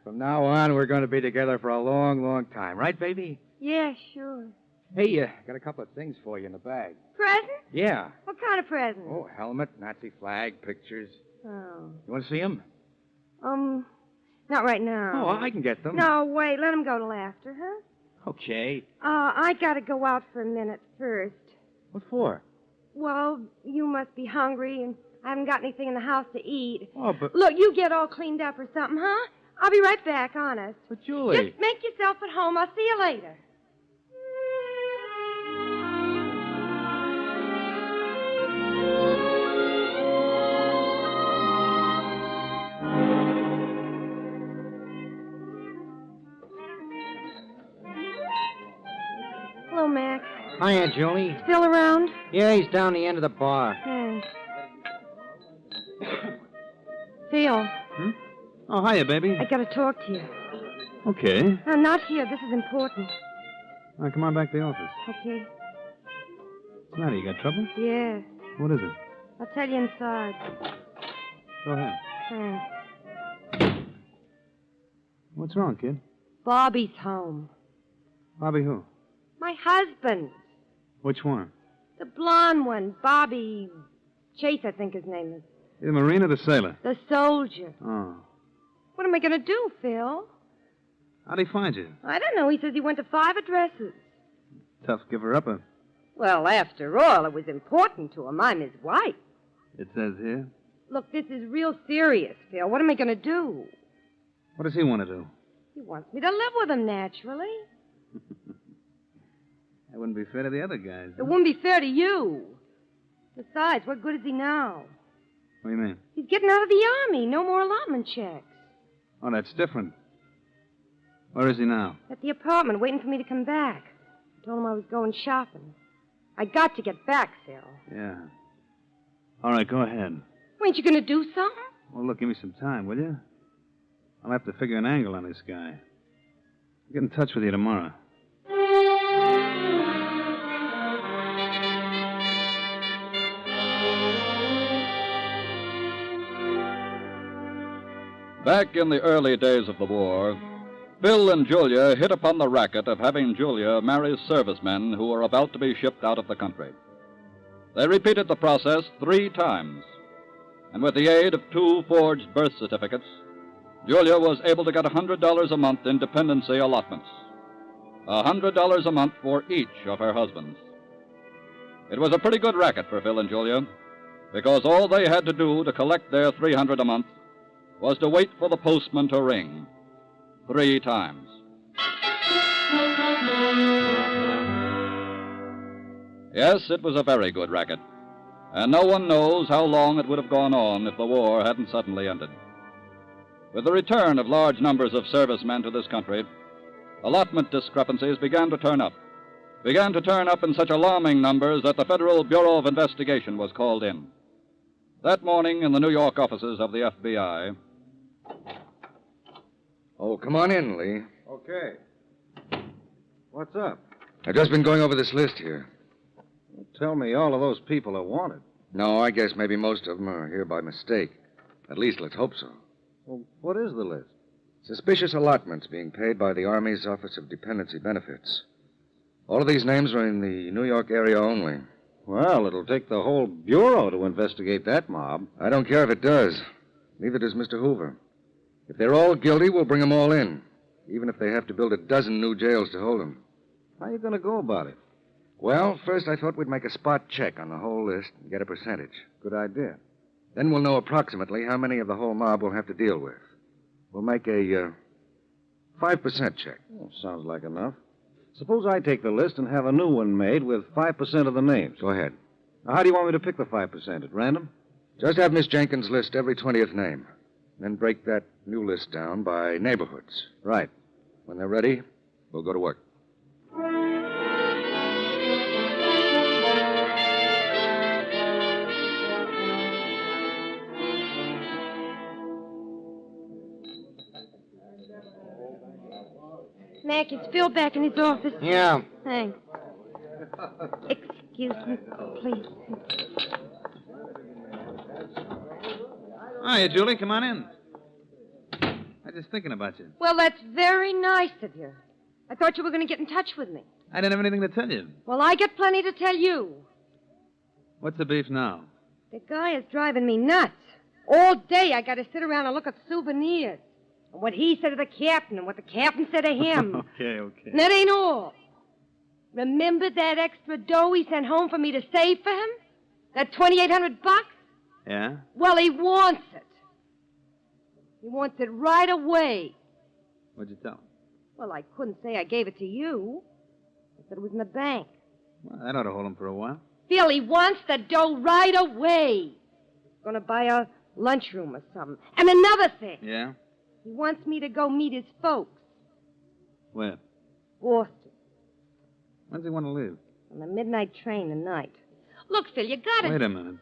S6: From now on, we're going to be together for a long, long time. Right, baby?
S20: Yeah, sure.
S6: Hey, got a couple of things for you in the bag.
S20: Present?
S6: Yeah.
S20: What kind of present?
S6: Oh, helmet, Nazi flag, pictures.
S20: Oh.
S6: You want to see them?
S20: Not right now.
S6: Oh, I can get them.
S20: No, wait. Let them go till after, huh?
S6: Okay.
S20: I gotta go out for a minute first.
S6: What for?
S20: Well, you must be hungry, and I haven't got anything in the house to eat.
S6: Oh, but...
S20: Look, you get all cleaned up or something, huh? I'll be right back, honest.
S6: But, Julie...
S20: Just make yourself at home. I'll see you later. Hello, Mac.
S14: Hi, Aunt Julie.
S20: Still around?
S14: Yeah, he's down the end of the bar.
S20: Thanks. Phil.
S6: Oh, hiya, baby.
S20: I gotta talk to you.
S6: Okay.
S20: No, not here. This is important.
S6: All right, come on back to the office.
S20: Okay.
S6: What's the matter? You got trouble?
S20: Yeah.
S6: What is it?
S20: I'll tell you inside.
S6: Go ahead.
S20: Thanks.
S6: What's wrong, kid?
S20: Bobby's home.
S6: Bobby who?
S20: My husband.
S6: Which one?
S20: The blonde one. Bobby Chase, I think his name is.
S6: The Marine or the sailor?
S20: The soldier.
S6: Oh.
S20: What am I going to do, Phil?
S6: How'd he find you?
S20: I don't know. He says he went to 5 addresses.
S6: Tough giver-upper.
S20: Well, after all, it was important to him. I'm his wife.
S6: It says here.
S20: Look, this is real serious, Phil. What am I going to do?
S6: What does he want to do?
S20: He wants me to live with him, naturally.
S6: That wouldn't be fair to the other guys.
S20: It wouldn't be fair to you. Besides, what good is he now?
S6: What do you mean?
S20: He's getting out of the Army. No more allotment checks.
S6: Oh, that's different. Where is he now?
S20: At the apartment, waiting for me to come back. I told him I was going shopping. I got to get back, Phil.
S6: Yeah. All right, go ahead.
S20: Ain't you going to do something?
S6: Well, look, give me some time, will you? I'll have to figure an angle on this guy. I'll get in touch with you tomorrow.
S11: Back in the early days of the war, Bill and Julia hit upon the racket of having Julia marry servicemen who were about to be shipped out of the country. They repeated the process 3 times, and with the aid of 2 forged birth certificates, Julia was able to get $100 a month in dependency allotments. $100 a month for each of her husbands. It was a pretty good racket for Phil and Julia, because all they had to do to collect their $300 a month was to wait for the postman to ring 3 times. Yes, it was a very good racket, and no one knows how long it would have gone on if the war hadn't suddenly ended. With the return of large numbers of servicemen to this country, allotment discrepancies began to turn up in such alarming numbers that the Federal Bureau of Investigation was called in. That morning, in the New York offices of the FBI.
S6: Oh, come on in, Lee.
S3: Okay. What's up?
S6: I've just been going over this list here.
S3: Tell me all of those people are wanted.
S6: No, I guess maybe most of them are here by mistake. At least let's hope so.
S3: Well, what is the list?
S6: Suspicious allotments being paid by the Army's Office of Dependency Benefits. All of these names are in the New York area only.
S3: Well, it'll take the whole Bureau to investigate that mob.
S6: I don't care if it does. Neither does Mr. Hoover. If they're all guilty, we'll bring them all in, even if they have to build a dozen new jails to hold them.
S3: How are you going to go about it?
S6: Well, first I thought we'd make a spot check on the whole list and get a percentage.
S3: Good idea.
S6: Then we'll know approximately how many of the whole mob we'll have to deal with. We'll make a 5% check.
S3: Well, sounds like enough. Suppose I take the list and have a new one made with 5% of the names.
S6: Go ahead.
S3: Now, how do you want me to pick the 5%? At random?
S6: Just have Miss Jenkins list every 20th name. Then break that new list down by neighborhoods.
S3: Right.
S6: When they're ready, we'll go to work.
S20: Mac, it's Phil back in his office.
S6: Yeah.
S20: Thanks. Excuse me, please.
S16: Hiya, Julie. Come on in. I'm just thinking about you.
S20: Well, that's very nice of you. I thought you were going to get in touch with me.
S16: I didn't have anything to tell you.
S20: Well, I get plenty to tell you.
S16: What's the beef now?
S20: The guy is driving me nuts. All day I got to sit around and look at souvenirs. And what he said to the captain and what the captain said to him.
S16: Okay.
S20: And that ain't all. Remember that extra dough he sent home for me to save for him? That $2,800?
S16: Yeah?
S20: Well, he wants it. He wants it right away.
S16: What'd you tell him?
S20: Well, I couldn't say I gave it to you. I said it was in the bank.
S16: Well, that ought to hold him for a while.
S20: Phil, he wants the dough right away. He's going to buy a lunchroom or something. And another thing.
S16: Yeah?
S20: He wants me to go meet his folks.
S16: Where?
S20: Boston.
S16: When's he want to leave?
S20: On the midnight train tonight. Look, Phil, you gotta...
S16: Wait a minute.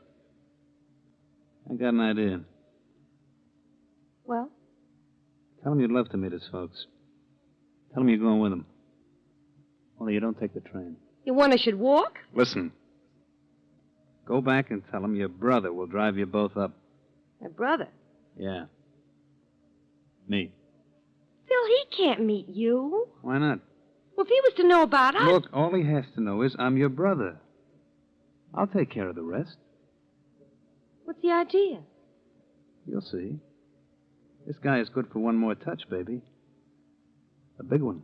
S16: I got an idea.
S20: Well?
S16: Tell him you'd love to meet his folks. Tell him you're going with him. Only you don't take the train.
S20: You want I should walk?
S16: Listen. Go back and tell him your brother will drive you both up.
S20: My brother?
S16: Yeah. Me.
S20: Phil, he can't meet you.
S16: Why not?
S20: Well, if he was to know about us...
S16: Look, all he has to know is I'm your brother. I'll take care of the rest.
S20: What's the idea?
S16: You'll see. This guy is good for one more touch, baby. A big one.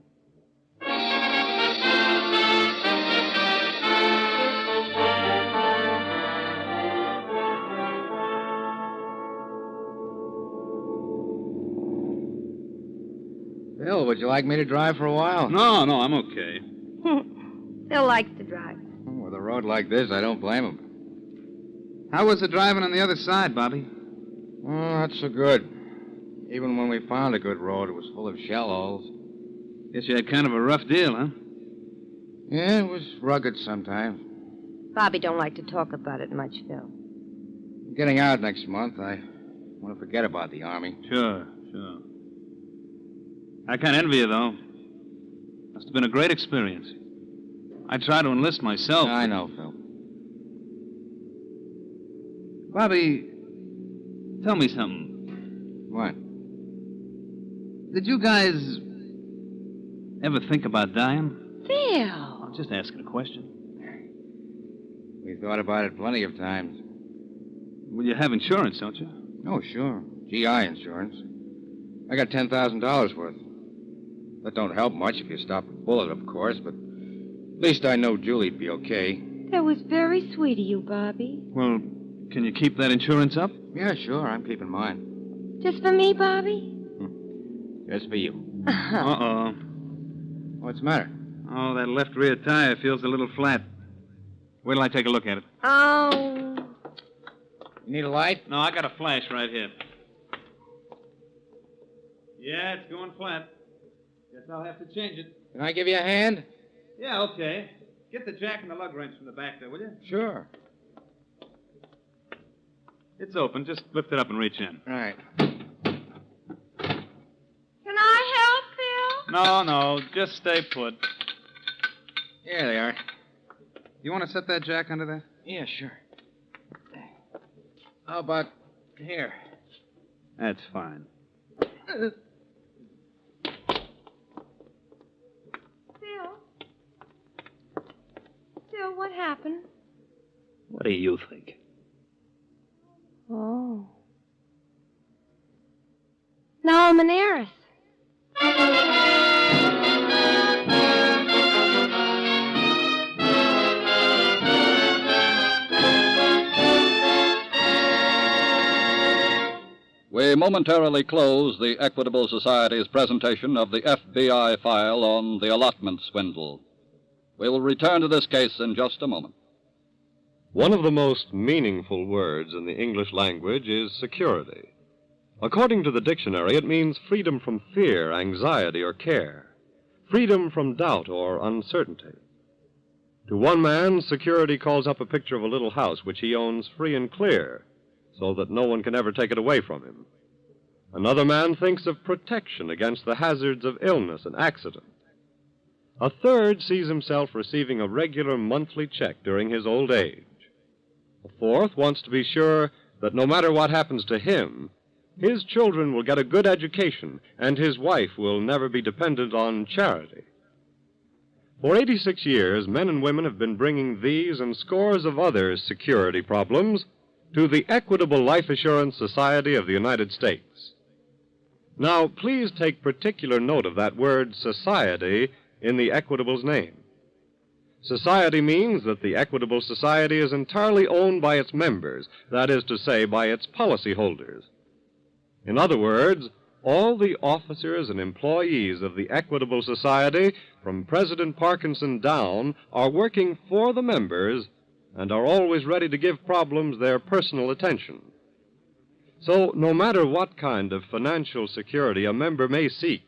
S6: Bill, would you like me to drive for a while?
S16: No, I'm okay.
S20: Phil likes to drive.
S6: With a road like this, I don't blame him.
S16: How was the driving on the other side, Bobby?
S6: Oh, not so good. Even when we found a good road, it was full of shell holes.
S16: Guess you had kind of a rough deal, huh?
S6: Yeah, it was rugged sometimes.
S20: Bobby don't like to talk about it much, Phil.
S6: I'm getting out next month. I want to forget about the Army.
S16: Sure. I can't envy you, though. Must have been a great experience. I tried to enlist myself.
S6: I know, Phil.
S16: Bobby, tell me something.
S6: What?
S16: Did you guys ever think about dying?
S20: Phil!
S16: I'm just asking a question.
S6: We thought about it plenty of times.
S16: Well, you have insurance, don't you?
S6: Oh, sure. GI insurance. I got $10,000 worth. That don't help much if you stop a bullet, of course, but at least I know Julie'd be okay.
S10: That was very sweet of you, Bobby.
S16: Well, can you keep that insurance up?
S6: Yeah, sure. I'm keeping mine.
S10: Just for me, Bobby?
S6: Just for you.
S16: Uh-oh.
S6: What's the matter?
S16: Oh, that left rear tire feels a little flat. Wait till I take a look at it.
S10: Oh.
S6: You need a light?
S16: No, I got a flash right here. Yeah, it's going flat. Guess I'll have to change it.
S6: Can I give you a hand?
S16: Yeah, okay. Get the jack and the lug wrench from the back there, will you?
S6: Sure.
S16: It's open. Just lift it up and reach in.
S6: Right.
S10: Can I help, Phil?
S16: No, just stay put.
S6: Here they are. You want to set that jack under there? Yeah, sure. How about here?
S16: That's fine.
S10: Phil, what happened?
S16: What do you think?
S10: Oh. Now I'm an heiress.
S8: We momentarily close the Equitable Society's presentation of the FBI file on the allotment swindle. We will return to this case in just a moment.
S9: One of the most meaningful words in the English language is security. According to the dictionary, it means freedom from fear, anxiety, or care, freedom from doubt or uncertainty. To one man, security calls up a picture of a little house which he owns free and clear, so that no one can ever take it away from him. Another man thinks of protection against the hazards of illness and accident. A third sees himself receiving a regular monthly check during his old age. A fourth wants to be sure that no matter what happens to him, his children will get a good education and his wife will never be dependent on charity. For 86 years, men and women have been bringing these and scores of other security problems to the Equitable Life Assurance Society of the United States. Now, please take particular note of that word society in the Equitable's name. Society means that the Equitable Society is entirely owned by its members, that is to say, by its policyholders. In other words, all the officers and employees of the Equitable Society, from President Parkinson down, are working for the members and are always ready to give problems their personal attention. So, no matter what kind of financial security a member may seek,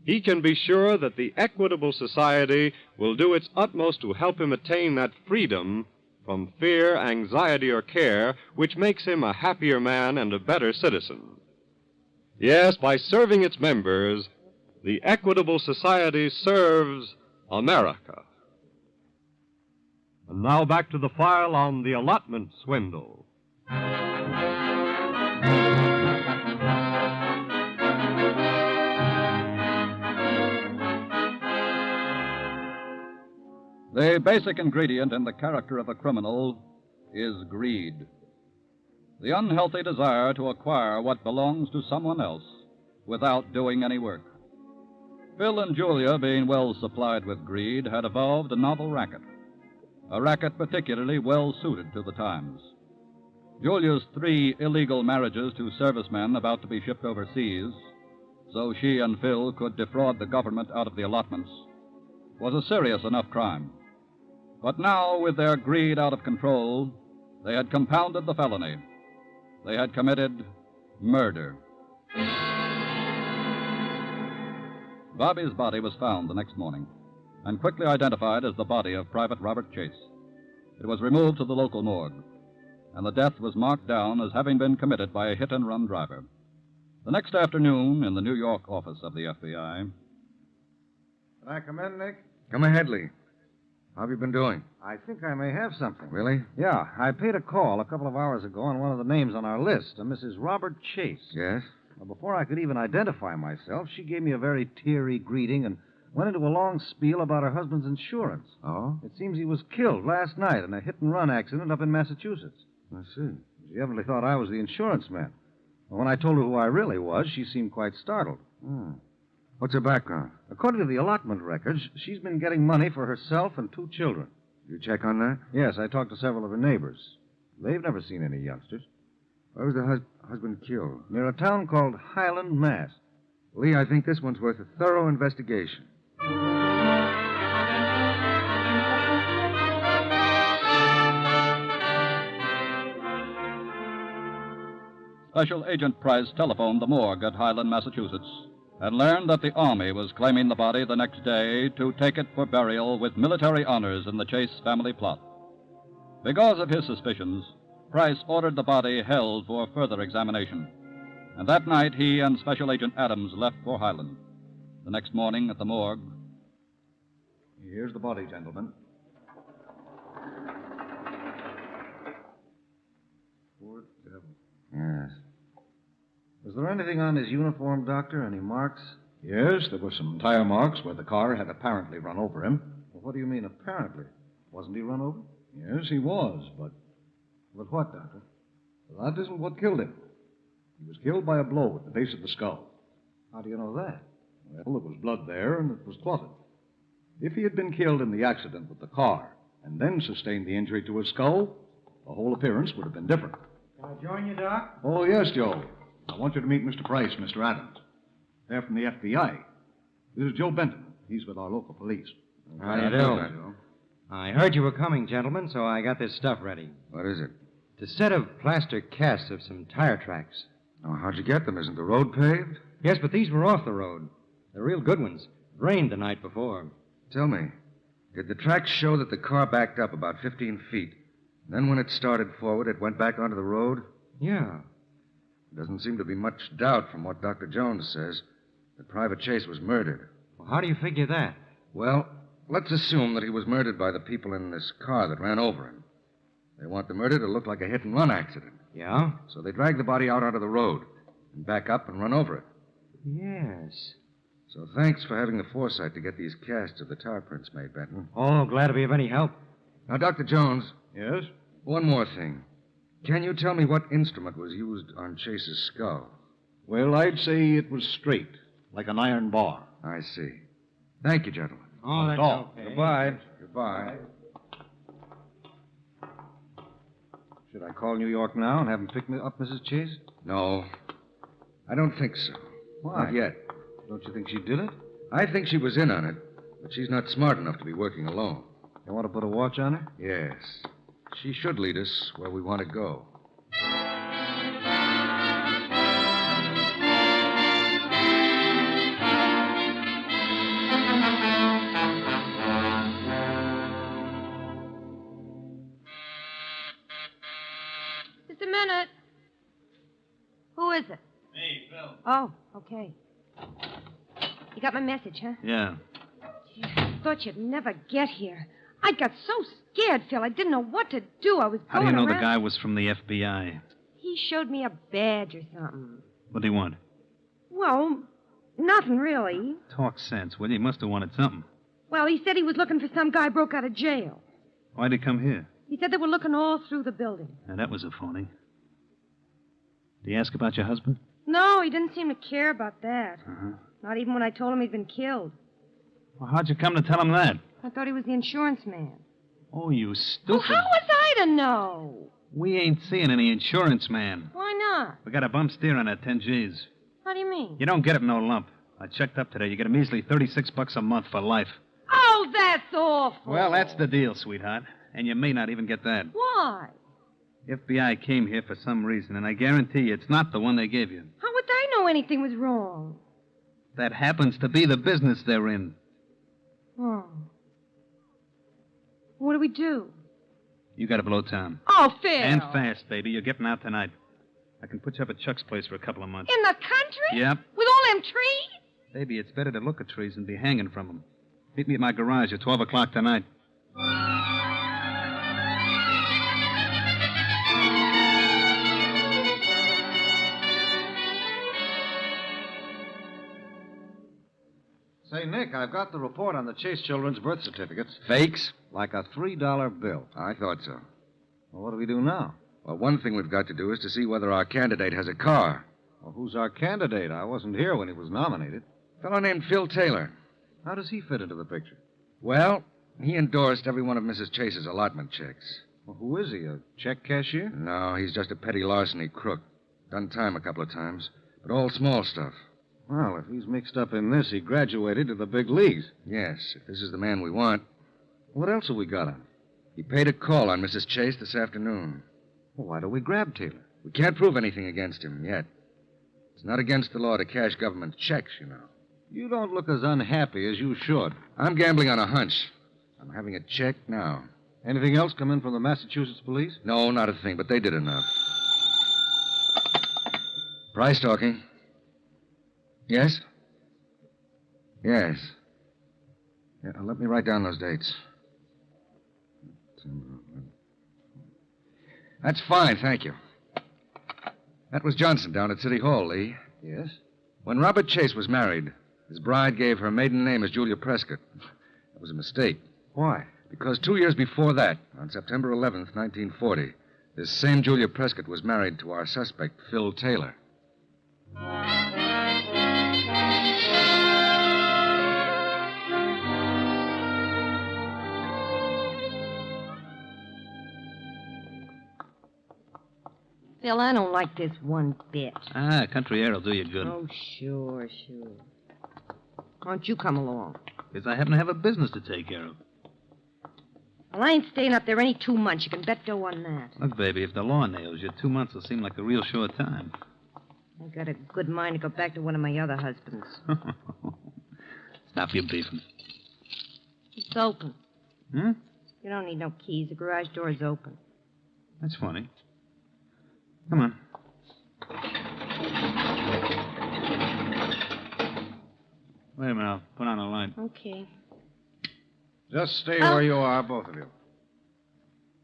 S9: he can be sure that the Equitable Society will do its utmost to help him attain that freedom from fear, anxiety, or care which makes him a happier man and a better citizen. Yes, by serving its members, the Equitable Society serves America. And now back to the file on the allotment swindle.
S8: The basic ingredient in the character of a criminal is greed. The unhealthy desire to acquire what belongs to someone else without doing any work. Phil and Julia, being well supplied with greed, had evolved a novel racket. A racket particularly well suited to the times. Julia's 3 illegal marriages to servicemen about to be shipped overseas, so she and Phil could defraud the government out of the allotments, was a serious enough crime. But now, with their greed out of control, they had compounded the felony. They had committed murder. Bobby's body was found the next morning and quickly identified as the body of Private Robert Chase. It was removed to the local morgue, and the death was marked down as having been committed by a hit-and-run driver. The next afternoon, in the New York office of the FBI...
S12: Can I come in, Nick?
S6: Come ahead, Lee. How have you been doing?
S12: I think I may have something.
S6: Really?
S12: Yeah, I paid a call a couple of hours ago on one of the names on our list, a Mrs. Robert Chase.
S6: Yes?
S12: Well, before I could even identify myself, she gave me a very teary greeting and went into a long spiel about her husband's insurance.
S6: Oh?
S12: It seems he was killed last night in a hit-and-run accident up in Massachusetts.
S6: I see.
S12: She evidently thought I was the insurance man.
S13: When I told her who I really was, she seemed quite startled.
S12: What's her background?
S13: According to the allotment records, she's been getting money for herself and 2 children.
S12: You check on that?
S13: Yes, I talked to several of her neighbors. They've never seen any youngsters.
S12: Where was the husband killed?
S13: Near a town called Highland, Mass.
S12: Lee, I think this one's worth a thorough investigation.
S8: Special Agent Price telephoned the morgue at Highland, Massachusetts, and learned that the Army was claiming the body the next day to take it for burial with military honors in the Chase family plot. Because of his suspicions, Price ordered the body held for further examination. And that night, he and Special Agent Adams left for Highland. The next morning at the morgue.
S13: Here's the body, gentlemen. Poor devil.
S12: Yes.
S13: Was there anything on his uniform, Doctor? Any marks?
S11: Yes, there were some tire marks where the car had apparently run over him.
S13: Well, what do you mean, apparently? Wasn't he run over?
S11: Yes, he was, but
S13: But what, Doctor?
S11: well, that isn't what killed him. He was killed by a blow at the base of the skull.
S13: How do you know that?
S11: Well, there was blood there, and it was clotted. If he had been killed in the accident with the car and then sustained the injury to his skull, the whole appearance would have been different.
S15: Can I join you, Doc?
S11: Oh, yes, Joe. I want you to meet Mr. Price, Mr. Adams. They're from the FBI. This is Joe Benton. He's with our local police.
S6: How do you do? I heard you were coming, gentlemen, so I got this stuff ready.
S12: What is it?
S6: It's a set of plaster casts of some tire tracks.
S12: Oh, how'd you get them? Isn't the road paved?
S6: Yes, but these were off the road. They're real good ones. It rained the night before.
S12: Tell me, did the tracks show that the car backed up about 15 feet? Then when it started forward, it went back onto the road?
S6: Yeah.
S12: There doesn't seem to be much doubt from what Dr. Jones says that Private Chase was murdered.
S6: Well, how do you figure that?
S12: Well, let's assume that he was murdered by the people in this car that ran over him. They want the murder to look like a hit-and-run accident.
S6: Yeah?
S12: So they drag the body out onto the road and back up and run over it.
S6: Yes.
S12: So thanks for having the foresight to get these casts of the tar prints made, Benton.
S6: Oh, glad to be of any help.
S12: Now, Dr. Jones.
S11: Yes?
S12: One more thing. Can you tell me what instrument was used on Chase's skull?
S11: Well, I'd say it was straight, like an iron bar.
S12: I see. Thank you, gentlemen.
S6: Oh, that's
S11: all.
S6: okay.
S12: Goodbye. Goodbye.
S13: Should I call New York now and have him pick up Mrs. Chase?
S12: No. I don't think so.
S13: Why?
S12: Not yet.
S13: Don't you think she did it?
S12: I think she was in on it, but she's not smart enough to be working alone.
S13: You want to put a watch on her?
S12: Yes. She should lead us where we want to go.
S20: Just a minute. Who is it?
S16: Me, Phil.
S20: Oh, okay. You got my message, huh?
S16: Yeah.
S20: Gee, I thought you'd never get here. I got so scared, Phil. I didn't know what to do. I was
S16: How do
S20: going
S16: you know
S20: around.
S16: the guy was from the FBI?
S20: He showed me a badge or something.
S16: What do you want?
S20: Well, nothing really.
S16: Talk sense, will you? He must have wanted something.
S20: Well, he said he was looking for some guy broke out of jail.
S16: Why'd he come here?
S20: He said they were looking all through the building.
S16: Now, that was a phony. Did he ask about your husband?
S20: No, he didn't seem to care about that.
S16: Uh-huh.
S20: Not even when I told him he'd been killed.
S16: Well, how'd you come to tell him that?
S20: I thought he was the insurance man.
S16: Oh, you stupid.
S20: Well, how was I to know?
S16: We ain't seeing any insurance man.
S20: Why not?
S16: We got a bump steer on that 10 G's.
S20: How do you mean?
S16: You don't get it no lump. I checked up today. You get a measly $36 a month for life.
S20: Oh, that's awful.
S16: Well, that's the deal, sweetheart. And you may not even get that.
S20: Why?
S16: FBI came here for some reason, and I guarantee you it's not the one they gave you.
S20: How would they know anything was wrong?
S16: That happens to be the business they're in.
S20: Oh. What do we do?
S16: You got to blow town.
S20: Oh, Phil.
S16: And fast, baby. You're getting out tonight. I can put you up at Chuck's place for a couple of months.
S20: In the country?
S16: Yep.
S20: With all them trees?
S16: Baby, it's better to look at trees than be hanging from them. Meet me at my garage at 12 o'clock tonight.
S13: Say, Nick, I've got the report on the Chase children's birth certificates.
S12: Fakes?
S13: Like a $3 bill.
S12: I thought so.
S13: Well, what do we do now?
S12: Well, one thing we've got to do is to see whether our candidate has a car.
S13: Well, who's our candidate? I wasn't here when he was nominated.
S6: A fellow named Phil Taylor.
S13: How does he fit into the picture?
S6: Well, he endorsed every one of Mrs. Chase's allotment checks.
S13: Well, who is he, a check cashier?
S6: No, he's just a petty larceny crook. Done time a couple of times, but all small stuff.
S13: Well, if he's mixed up in this, he graduated to the big leagues.
S6: Yes, if this is the man we want.
S13: What else have we got on?
S6: He paid a call on Mrs. Chase this afternoon.
S13: Well, why don't we grab Taylor?
S6: We can't prove anything against him yet. It's not against the law to cash government checks, you know.
S13: You don't look as unhappy as you should.
S6: I'm gambling on a hunch. I'm having a check now.
S13: Anything else come in from the Massachusetts police?
S6: No, not a thing, but they did enough. Price talking. Yes? Yes. Yeah, let me write down those dates. That's fine, thank you. That was Johnson down at City Hall, Lee.
S13: Yes?
S6: When Robert Chase was married, his bride gave her maiden name as Julia Prescott. That was a mistake.
S13: Why?
S6: Because 2 years before that, on September 11th, 1940, this same Julia Prescott was married to our suspect, Phil Taylor.
S20: Phil, I don't like this one bit.
S16: Country air will do you good.
S20: Oh, sure. Why don't you come along?
S16: Because I happen to have a business to take care of.
S20: Well, I ain't staying up there any 2 months. You can bet dough on that.
S16: Look, baby, if the law nails you, 2 months will seem like a real short time.
S20: I got a good mind to go back to one of my other husbands.
S16: Stop your beefing.
S20: It's open.
S16: Hmm?
S20: You don't need no keys. The garage door is open.
S16: That's funny. Come on. Wait a minute, I'll put on a light.
S20: Okay.
S13: Just stay where you are, both of you.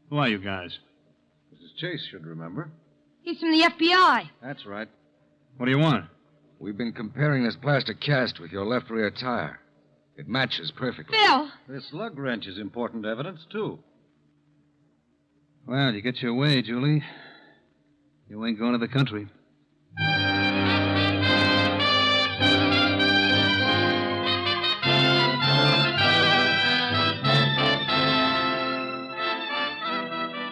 S16: Who are you guys?
S13: Mrs. Chase should remember.
S20: He's from the FBI.
S13: That's right.
S16: What do you want?
S6: We've been comparing this plastic cast with your left rear tire. It matches perfectly.
S20: Phil!
S13: This lug wrench is important evidence, too.
S16: Well, you get your way, Julie. You ain't going to the country.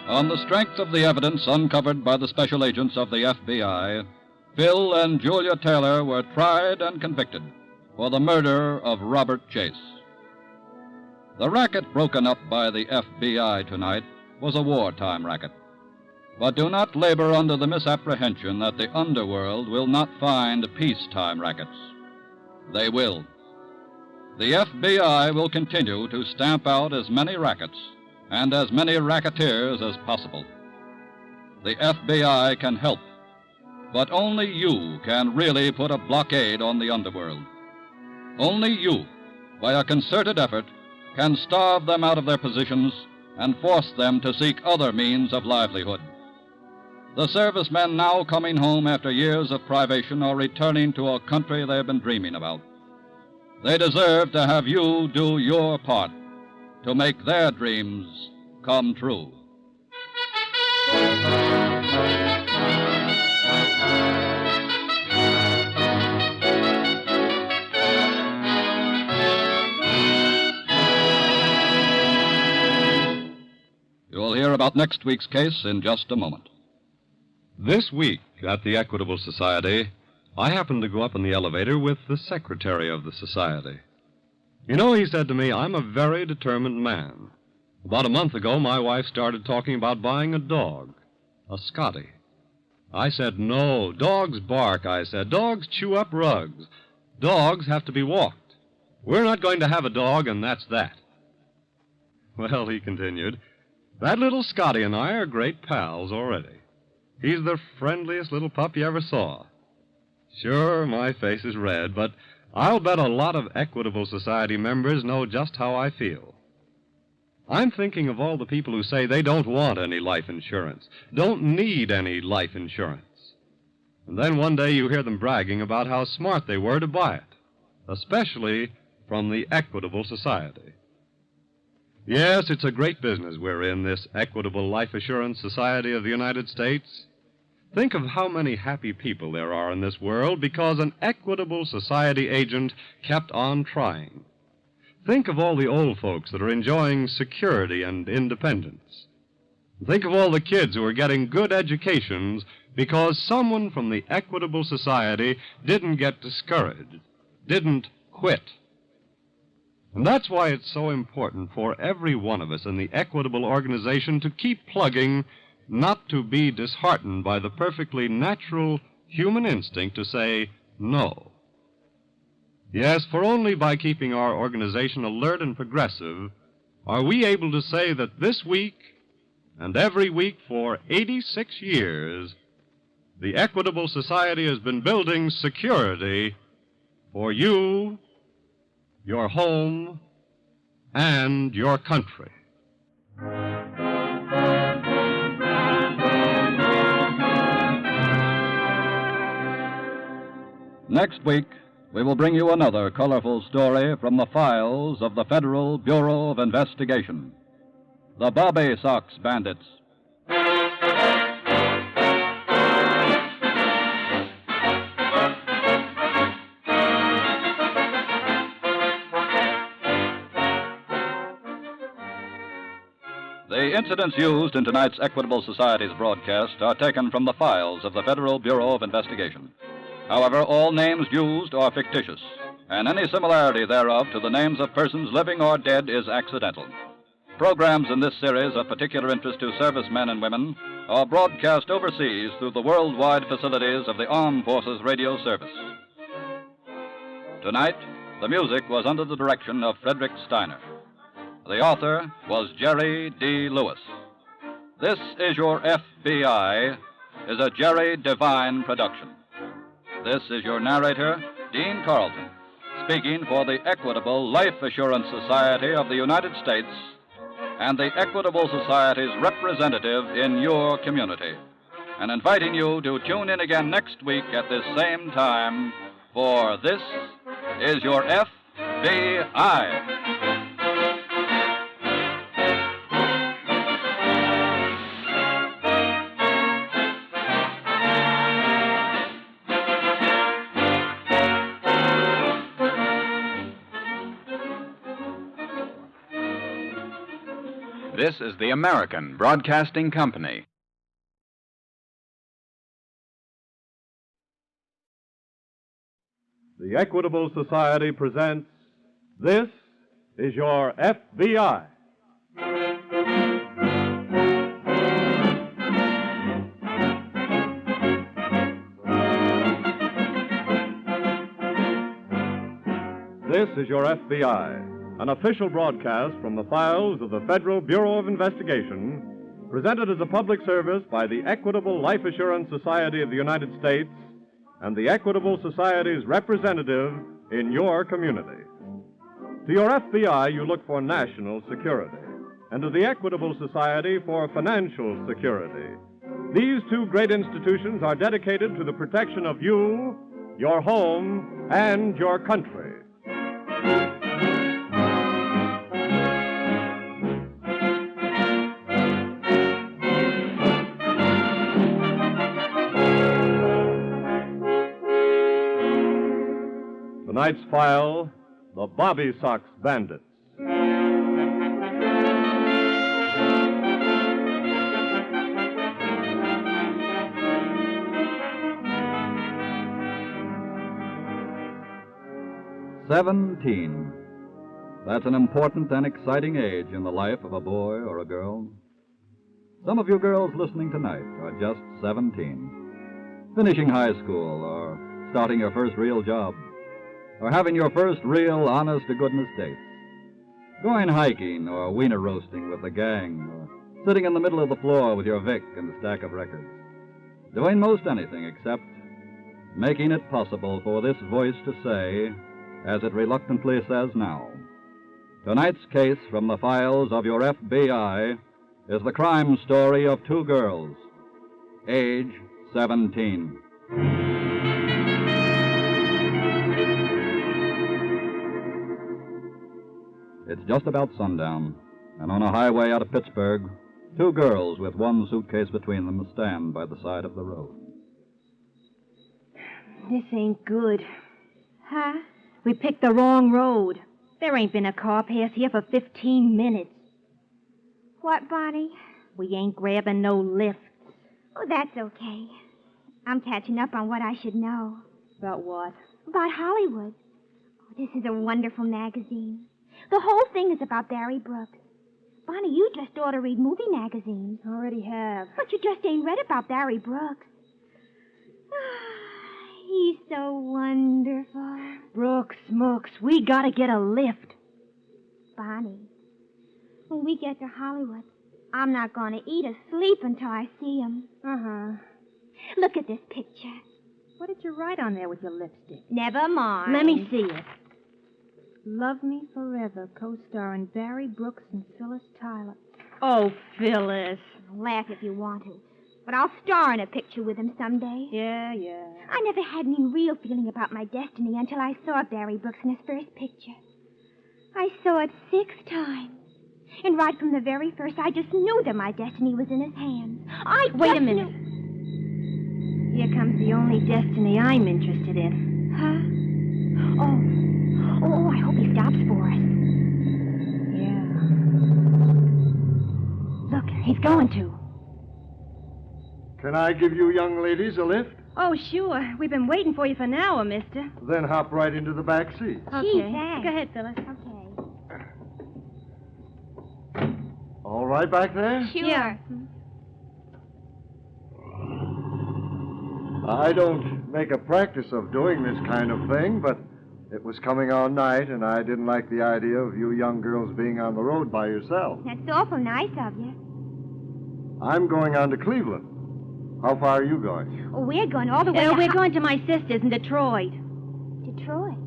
S8: On the strength of the evidence uncovered by the special agents of the FBI, Phil and Julia Taylor were tried and convicted for the murder of Robert Chase. The racket broken up by the FBI tonight was a wartime racket. But do not labor under the misapprehension that the underworld will not find peacetime rackets. They will. The FBI will continue to stamp out as many rackets and as many racketeers as possible. The FBI can help, but only you can really put a blockade on the underworld. Only you, by a concerted effort, can starve them out of their positions and force them to seek other means of livelihood. The servicemen now coming home after years of privation are returning to a country they have been dreaming about. They deserve to have you do your part to make their dreams come true. You'll hear about next week's case in just a moment.
S9: This week at the Equitable Society, I happened to go up in the elevator with the secretary of the society. You know, he said to me, I'm a very determined man. About a month ago, my wife started talking about buying a dog, a Scottie. I said, no, dogs bark, I said. Dogs chew up rugs. Dogs have to be walked. We're not going to have a dog, and that's that. Well, he continued, that little Scottie and I are great pals already. He's the friendliest little pup you ever saw. Sure, my face is red, but I'll bet a lot of Equitable Society members know just how I feel. I'm thinking of all the people who say they don't want any life insurance, don't need any life insurance. And then one day you hear them bragging about how smart they were to buy it, especially from the Equitable Society. Yes, it's a great business we're in, this Equitable Life Assurance Society of the United States. Think of how many happy people there are in this world because an Equitable Society agent kept on trying. Think of all the old folks that are enjoying security and independence. Think of all the kids who are getting good educations because someone from the Equitable Society didn't get discouraged, didn't quit. And that's why it's so important for every one of us in the Equitable organization to keep plugging, not to be disheartened by the perfectly natural human instinct to say no. Yes, for only by keeping our organization alert and progressive are we able to say that this week and every week for 86 years, the Equitable Society has been building security for you, your home, and your country.
S8: Next week, we will bring you another colorful story from the files of the Federal Bureau of Investigation. The Bobby Sox Bandits. The incidents used in tonight's Equitable Society's broadcast are taken from the files of the Federal Bureau of Investigation. However, all names used are fictitious, and any similarity thereof to the names of persons living or dead is accidental. Programs in this series of particular interest to servicemen and women are broadcast overseas through the worldwide facilities of the Armed Forces Radio Service. Tonight, the music was under the direction of Frederick Steiner. The author was Jerry D. Lewis. This Is Your FBI is a Jerry Devine production. This is your narrator, Dean Carlton, speaking for the Equitable Life Assurance Society of the United States and the Equitable Society's representative in your community, and inviting you to tune in again next week at this same time for This Is Your FBI.
S4: This is the American Broadcasting Company.
S9: The Equitable Society presents This Is Your FBI. This is Your FBI. An official broadcast from the files of the Federal Bureau of Investigation, presented as a public service by the Equitable Life Assurance Society of the United States and the Equitable Society's representative in your community. To your FBI, you look for national security, and to the Equitable Society for financial security. These two great institutions are dedicated to the protection of you, your home, and your country. Tonight's file, the Bobby Sox Bandits.
S8: "17. That's an important and exciting age in the life of a boy or a girl. Some of you girls listening tonight are just 17, finishing high school or starting your first real job, or having your first real honest-to-goodness dates, going hiking or wiener roasting with the gang, or sitting in the middle of the floor with your Vic and a stack of records, doing most anything except making it possible for this voice to say, as it reluctantly says now, tonight's case from the files of your FBI is the crime story of two girls, age 17. It's just about sundown, and on a highway out of Pittsburgh, two girls with one suitcase between them stand by the side of the road.
S2: This ain't good.
S20: Huh?
S2: We picked the wrong road. There ain't been a car pass here for 15 minutes.
S20: What, Bonnie?
S2: We ain't grabbing no lift.
S20: Oh, that's okay. I'm catching up on what I should know.
S2: About what?
S20: About Hollywood. Oh, this is a wonderful magazine. The whole thing is about Barry Brooks. Bonnie, you just ought to read movie magazines.
S2: Already have.
S20: But you just ain't read about Barry Brooks. He's so wonderful.
S2: Brooks, Mooks, we gotta get a lift.
S20: Bonnie, when we get to Hollywood, I'm not going to eat or sleep until I see him.
S2: Uh-huh.
S20: Look at this picture.
S2: What did you write on there with your lipstick?
S20: Never mind.
S2: Let me see it. Love Me Forever, co-starring Barry Brooks and Phyllis Tyler. Oh, Phyllis.
S20: Laugh if you want to. But I'll star in a picture with him someday.
S2: Yeah.
S20: I never had any real feeling about my destiny until I saw Barry Brooks in his first picture. I saw it 6 times. And right from the very first, I just knew that my destiny was in his hands.
S2: Wait a minute. Here comes the only destiny I'm interested in.
S20: Huh? Oh, I hope he stops for us.
S2: Yeah. Look, he's going to.
S21: Can I give you young ladies a lift?
S2: Oh, sure. We've been waiting for you for an hour, mister.
S21: Then hop right into the back seat.
S2: Okay.
S20: Thanks.
S2: Go ahead, Phyllis.
S20: Okay.
S21: All right back there?
S20: Sure.
S2: Yeah.
S21: I don't make a practice of doing this kind of thing, but it was coming on night, and I didn't like the idea of you young girls being on the road by yourself.
S20: That's awful nice of you.
S21: I'm going on to Cleveland. How far are you going?
S20: Oh, we're going all the way to...
S2: We're going to my sister's in Detroit.
S20: Detroit?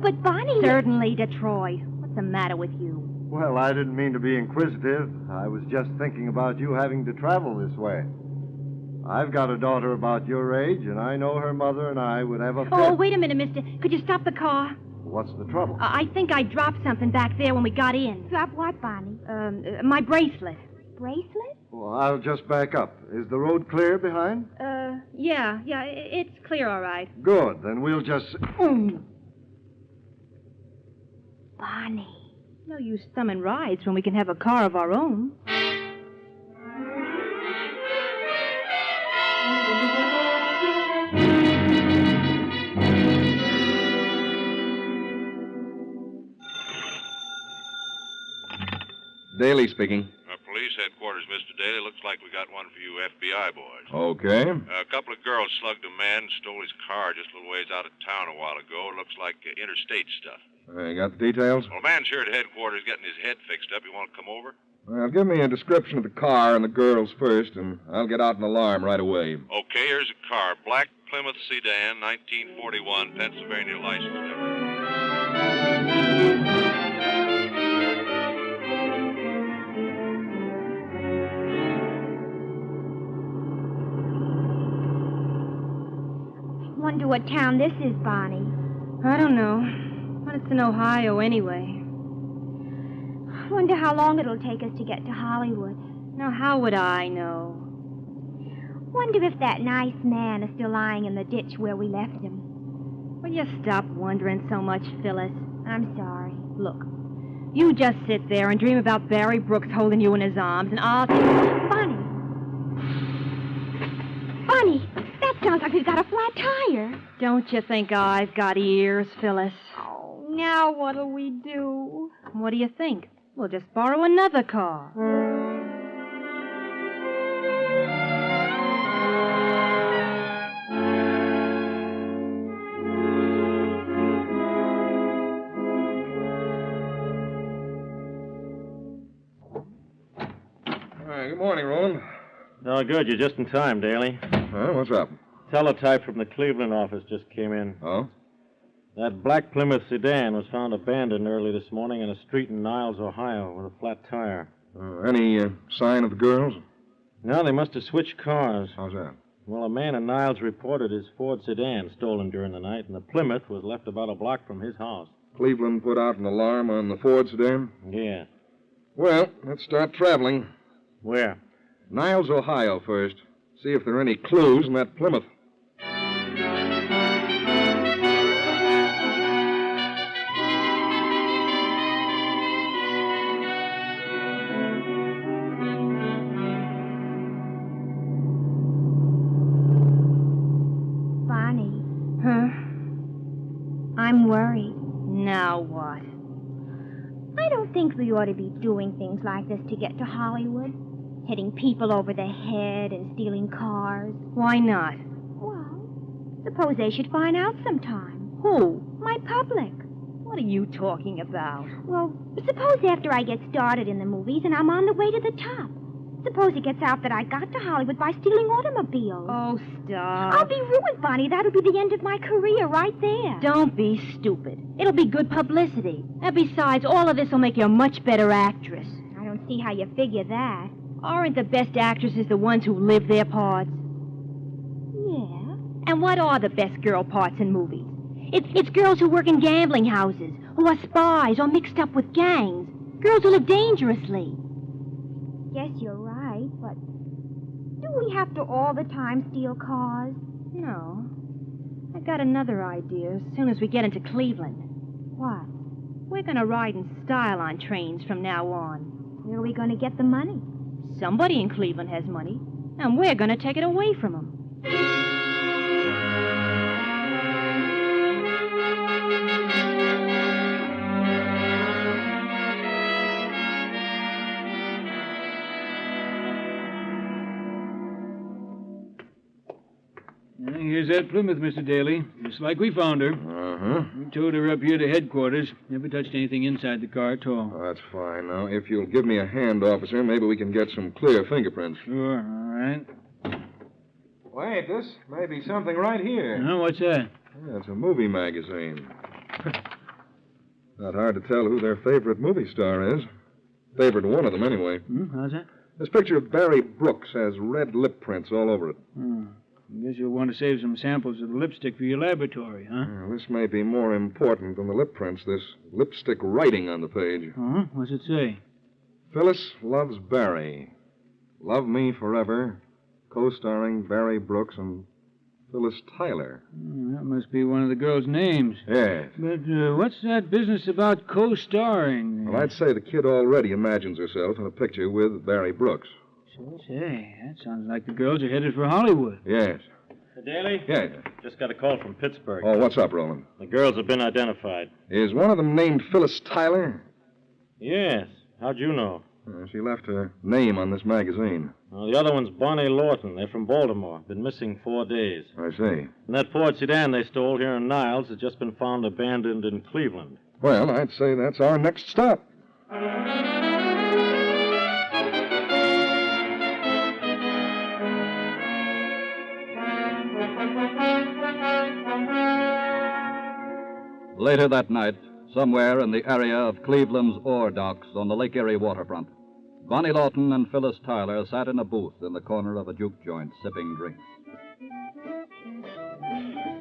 S20: But Bonnie...
S2: Certainly Detroit. What's the matter with you?
S21: Well, I didn't mean to be inquisitive. I was just thinking about you having to travel this way. I've got a daughter about your age, and I know her mother and I would have a fit.
S2: Oh, wait a minute, mister. Could you stop the car?
S21: What's the trouble?
S2: I think I dropped something back there when we got in.
S20: Drop what, Bonnie?
S2: My bracelet.
S20: Bracelet?
S21: Well, I'll just back up. Is the road clear behind?
S2: Yeah, it's clear, all right.
S21: Good. Then we'll just...
S20: Bonnie.
S2: No use thumbing rides when we can have a car of our own.
S9: Daly speaking.
S22: Police headquarters, Mr. Daly. Looks like we got one for you FBI boys.
S9: Okay.
S22: A couple of girls slugged a man and stole his car just a little ways out of town a while ago. Looks like interstate stuff.
S9: You got the details?
S22: Well, a man's here at headquarters getting his head fixed up. You want to come over?
S9: Well, give me a description of the car and the girls first, and I'll get out an alarm right away.
S22: Okay, here's a car. Black Plymouth sedan, 1941, Pennsylvania license number.
S20: Wonder what town this is, Bonnie.
S2: I don't know. But it's in Ohio anyway.
S20: Wonder how long it'll take us to get to Hollywood.
S2: Now, how would I know?
S20: Wonder if that nice man is still lying in the ditch where we left him.
S2: Will you stop wondering so much, Phyllis?
S20: I'm sorry.
S2: Look, you just sit there and dream about Barry Brooks holding you in his arms, and I'll...
S20: Bonnie! Bonnie! That sounds like we've got a flat tire.
S2: Don't you think I've got ears, Phyllis?
S20: Oh, now what'll we do?
S2: What do you think? We'll just borrow another car.
S9: Good morning, Roland.
S23: Oh, good. You're just in time, Daly.
S9: What's up?
S23: Teletype from the Cleveland office just came in.
S9: Oh?
S23: That black Plymouth sedan was found abandoned early this morning in a street in Niles, Ohio, with a flat tire.
S9: Any sign of the girls?
S23: No, they must have switched cars.
S9: How's that?
S23: Well, a man in Niles reported his Ford sedan stolen during the night, and the Plymouth was left about a block from his house.
S9: Cleveland put out an alarm on the Ford sedan?
S23: Yeah.
S9: Well, let's start traveling.
S23: Where?
S9: Niles, Ohio first. See if there are any clues in that Plymouth.
S20: I'm worried.
S2: Now what?
S20: I don't think we ought to be doing things like this to get to Hollywood. Hitting people over the head and stealing cars.
S2: Why not?
S20: Well, suppose they should find out sometime.
S2: Who?
S20: My public.
S2: What are you talking about?
S20: Well, suppose after I get started in the movies and I'm on the way to the top. Suppose it gets out that I got to Hollywood by stealing automobiles.
S2: Oh, stop.
S20: I'll be ruined, Bonnie. That'll be the end of my career right there.
S2: Don't be stupid. It'll be good publicity. And besides, all of this will make you a much better actress.
S20: I don't see how you figure that.
S2: Aren't the best actresses the ones who live their parts?
S20: Yeah.
S2: And what are the best girl parts in movies? It's girls who work in gambling houses, who are spies or mixed up with gangs. Girls who live dangerously.
S20: Guess you're right, but do we have to all the time steal cars?
S2: No. I got another idea as soon as we get into Cleveland.
S20: What?
S2: We're going to ride in style on trains from now on.
S20: Where are we going to get the money?
S2: Somebody in Cleveland has money, and we're going to take it away from them.
S1: Here's that Plymouth, Mr. Daly. Just like we found her.
S7: Uh-huh.
S1: We towed her up here to headquarters. Never touched anything inside the car at all.
S7: Oh, that's fine. Now, if you'll give me a hand, officer, maybe we can get some clear fingerprints.
S1: Sure, all right.
S7: Wait, this may be something right here.
S1: Oh, what's that?
S7: Yeah, it's a movie magazine. Not hard to tell who their favorite movie star is. Favorite one of them, anyway.
S1: How's that?
S7: This picture of Barry Brooks has red lip prints all over it.
S1: I guess you'll want to save some samples of the lipstick for your laboratory, huh?
S7: Yeah, this may be more important than the lip prints, this lipstick writing on the page.
S1: Huh? What's it say?
S7: Phyllis loves Barry. Love me forever. Co-starring Barry Brooks and Phyllis Tyler.
S1: That must be one of the girls' names.
S7: Yes.
S1: But what's that business about co-starring?
S7: Well, I'd say the kid already imagines herself in a picture with Barry Brooks.
S1: Say, that sounds like the girls are headed for Hollywood.
S7: Yes.
S23: Daly?
S7: Yes.
S23: Just got a call from Pittsburgh.
S7: Oh, what's up, Roland?
S23: The girls have been identified.
S7: Is one of them named Phyllis Tyler?
S23: Yes. How'd you know?
S7: She left her name on this magazine.
S23: Well, the other one's Bonnie Lawton. They're from Baltimore. Been missing 4 days.
S7: I see.
S23: And that Ford sedan they stole here in Niles has just been found abandoned in Cleveland.
S7: Well, I'd say that's our next stop.
S4: Later that night, somewhere in the area of Cleveland's ore docks on the Lake Erie waterfront, Bonnie Lawton and Phyllis Tyler sat in a booth in the corner of a juke joint sipping drinks.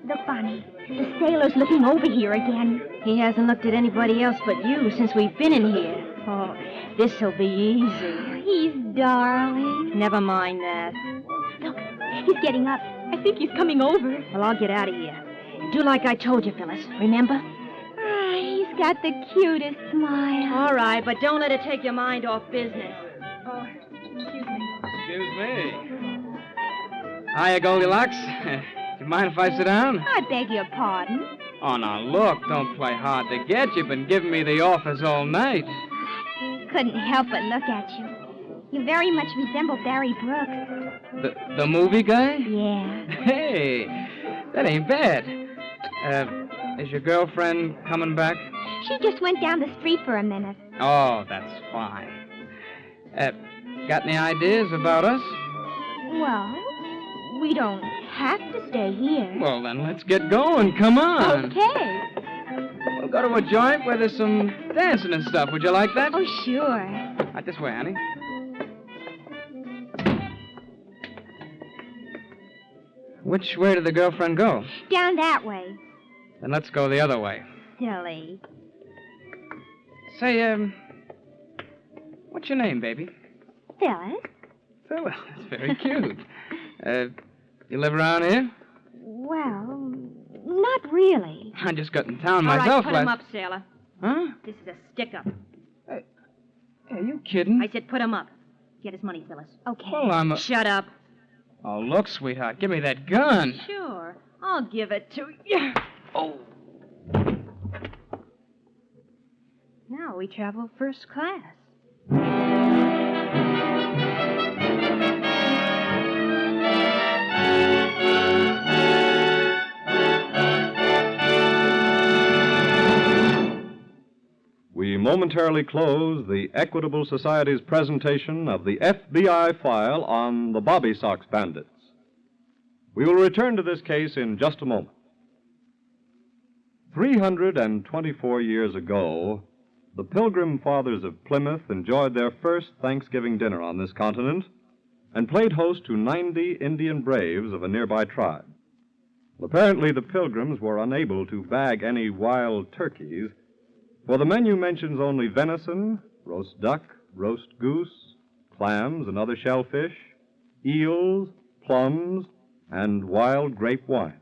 S20: Look, Bonnie, the sailor's looking over here again.
S2: He hasn't looked at anybody else but you since we've been in here. Oh, this'll be easy.
S20: He's darling.
S2: Never mind that.
S20: Look, he's getting up. I think he's coming over.
S2: Well, I'll get out of here. Do like I told you, Phyllis. Remember?
S20: He's got the cutest smile.
S2: All right, but don't let it take your mind off business.
S20: Oh, excuse me.
S14: Excuse me. Hiya, Goldilocks. Do you mind if I sit down?
S20: I beg your pardon.
S14: Oh, now, look, don't play hard to get. You've been giving me the office all night.
S20: Couldn't help but look at you. You very much resemble Barry Brooks.
S14: The movie guy?
S20: Yeah.
S14: Hey, that ain't bad. Is your girlfriend coming back?
S20: She just went down the street for a minute.
S14: Oh, that's fine. Got any ideas about us?
S20: Well, we don't have to stay here.
S14: Well, then let's get going. Come on.
S20: Okay.
S14: We'll go to a joint where there's some dancing and stuff. Would you like that?
S20: Oh, sure.
S14: Right this way, honey. Which way did the girlfriend go?
S20: Down that way.
S14: Then let's go the other way.
S20: Silly.
S14: Say, what's your name, baby?
S20: Phyllis.
S14: Phyllis. That's very cute. You live around here?
S20: Well, not really.
S14: I just got in town
S2: All
S14: myself
S2: right, put him up, sailor.
S14: Huh?
S2: This is a stick-up.
S14: Are you kidding?
S2: I said put him up. Get his money, Phyllis.
S20: Okay.
S14: Well, I'm
S2: Shut up.
S14: Oh, look, sweetheart. Give me that gun.
S2: Sure. I'll give it to you.
S14: Oh.
S2: Now we travel first class.
S9: We momentarily close the Equitable Society's presentation of the FBI file on the Bobby Sox Bandits. We will return to this case in just a moment. 324 years ago, the Pilgrim Fathers of Plymouth enjoyed their first Thanksgiving dinner on this continent and played host to 90 Indian braves of a nearby tribe. Apparently, the Pilgrims were unable to bag any wild turkeys, for the menu mentions only venison, roast duck, roast goose, clams and other shellfish, eels, plums, and wild grape wine.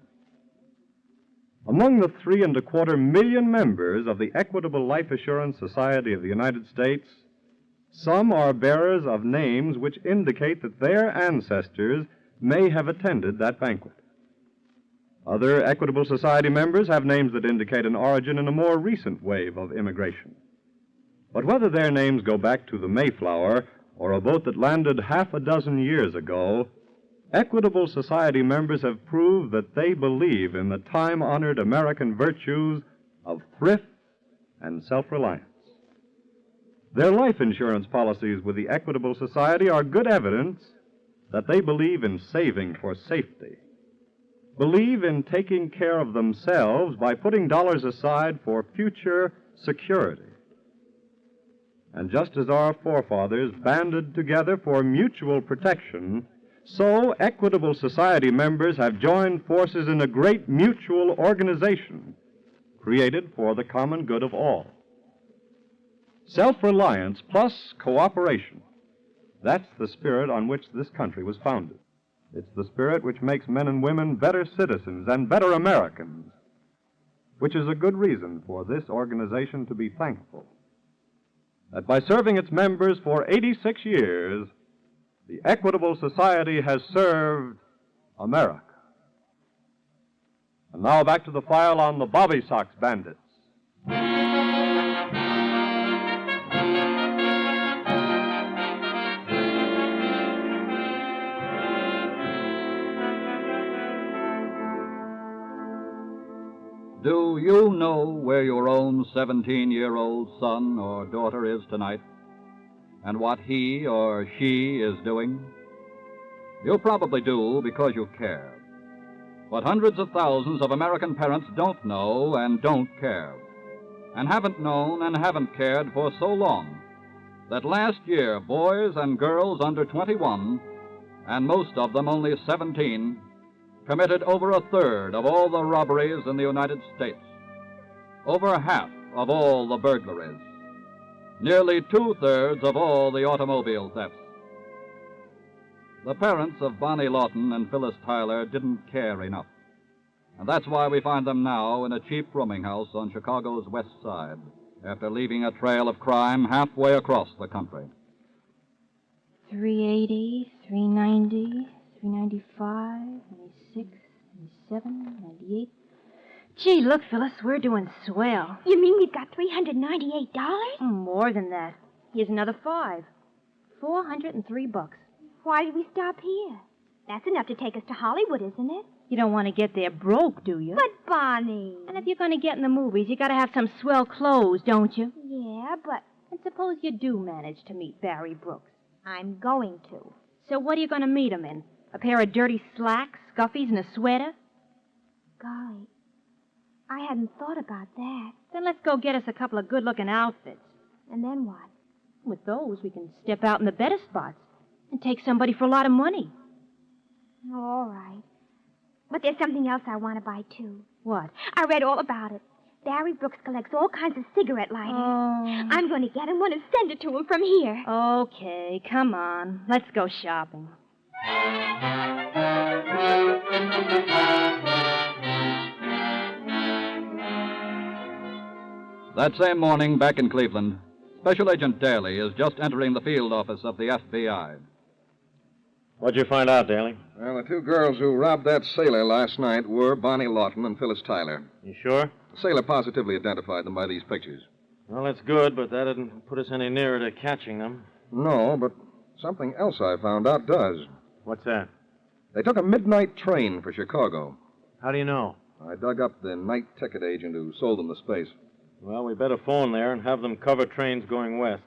S9: Among the 3.25 million members of the Equitable Life Assurance Society of the United States, some are bearers of names which indicate that their ancestors may have attended that banquet. Other Equitable Society members have names that indicate an origin in a more recent wave of immigration. But whether their names go back to the Mayflower or a boat that landed half a dozen years ago, Equitable Society members have proved that they believe in the time-honored American virtues of thrift and self-reliance. Their life insurance policies with the Equitable Society are good evidence that they believe in saving for safety, believe in taking care of themselves by putting dollars aside for future security. And just as our forefathers banded together for mutual protection, so Equitable Society members have joined forces in a great mutual organization created for the common good of all. Self-reliance plus cooperation. That's the spirit on which this country was founded. It's the spirit which makes men and women better citizens and better Americans, which is a good reason for this organization to be thankful that by serving its members for 86 years, the Equitable Society has served America. And now back to the file on the Bobby Sox Bandits.
S11: Do you know where your own 17-year-old son or daughter is tonight? And what he or she is doing? You probably do because you care. But hundreds of thousands of American parents don't know and don't care, and haven't known and haven't cared for so long that last year boys and girls under 21, and most of them only 17, committed over a third of all the robberies in the United States, over half of all the burglaries, nearly 2/3 of all the automobile thefts. The parents of Bonnie Lawton and Phyllis Tyler didn't care enough, and that's why we find them now in a cheap rooming house on Chicago's west side, after leaving a trail of crime halfway across the country.
S2: 380, 390, 395, 96, 97, 98. Gee, look, Phyllis, we're doing swell.
S20: You mean we've got $398?
S2: More than that. Here's another 5. $403.
S20: Why did we stop here? That's enough to take us to Hollywood, isn't it?
S2: You don't want to get there broke, do you?
S20: But, Bonnie.
S2: And if you're going to get in the movies, you got to have some swell clothes, don't you?
S20: Yeah, but...
S2: And suppose you do manage to meet Barry Brooks.
S20: I'm going to.
S2: So what are you going to meet him in? A pair of dirty slacks, scuffies, and a sweater?
S20: Golly, I hadn't thought about that.
S2: Then let's go get us a couple of good-looking outfits.
S20: And then what?
S2: With those, we can step out in the better spots and take somebody for a lot of money.
S20: Oh, all right. But there's something else I want to buy, too.
S2: What?
S20: I read all about it. Barry Brooks collects all kinds of cigarette lighters.
S2: Oh.
S20: I'm going to get him one and send it to him from here.
S2: Okay, come on. Let's go shopping.
S11: That same morning, back in Cleveland, Special Agent Daly is just entering the field office of the FBI.
S23: What'd you find out, Daly?
S7: Well, the two girls who robbed that sailor last night were Bonnie Lawton and Phyllis Tyler.
S23: You sure?
S7: The sailor positively identified them by these pictures.
S23: Well, that's good, but that didn't put us any nearer to catching them.
S7: No, but something else I found out does.
S23: What's that?
S7: They took a midnight train for Chicago.
S23: How do you know?
S7: I dug up the night ticket agent who sold them the space.
S23: Well, we better phone there and have them cover trains going west.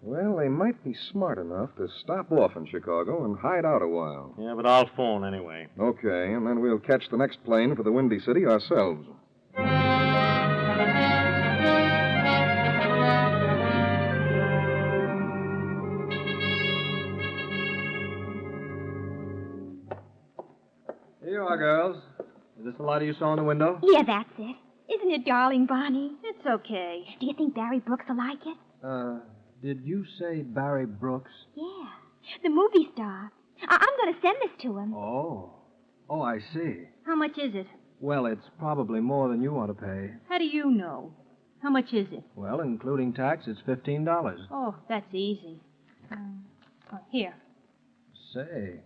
S7: Well, they might be smart enough to stop off in Chicago and hide out a while.
S23: Yeah, but I'll phone anyway.
S7: Okay, and then we'll catch the next plane for the Windy City ourselves.
S13: Here you are, girls. Is this the lighter you saw in the window?
S20: Yeah, that's it. Isn't it darling, Bonnie?
S2: It's okay.
S20: Do you think Barry Brooks will like it?
S13: Did you say Barry Brooks?
S20: Yeah, the movie star. I'm going to send this to him.
S13: Oh, I see.
S2: How much is it?
S13: Well, it's probably more than you want to pay.
S2: How do you know? How much is it?
S13: Well, including tax, it's $15.
S2: Oh, that's easy. Here.
S13: Say,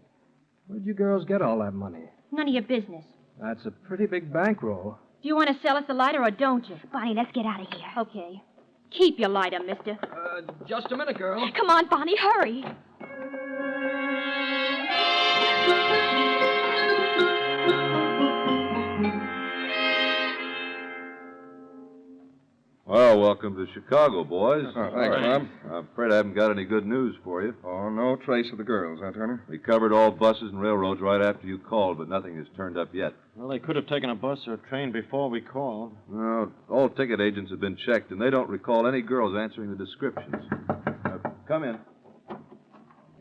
S13: where'd you girls get all that money?
S2: None of your business.
S13: That's a pretty big bankroll.
S2: Do you want to sell us the lighter or don't you?
S20: Bonnie, let's get out of here.
S2: Okay. Keep your lighter, mister.
S13: Just a minute, girl.
S20: Come on, Bonnie, hurry.
S22: Well, welcome to Chicago, boys.
S7: Oh, thanks, Bob.
S22: I'm afraid I haven't got any good news for you.
S7: Oh, no trace of the girls, huh, Turner?
S22: We covered all buses and railroads right after you called, but nothing has turned up yet.
S23: Well, they could have taken a bus or a train before we called.
S22: No, all ticket agents have been checked, and they don't recall any girls answering the descriptions. Come in.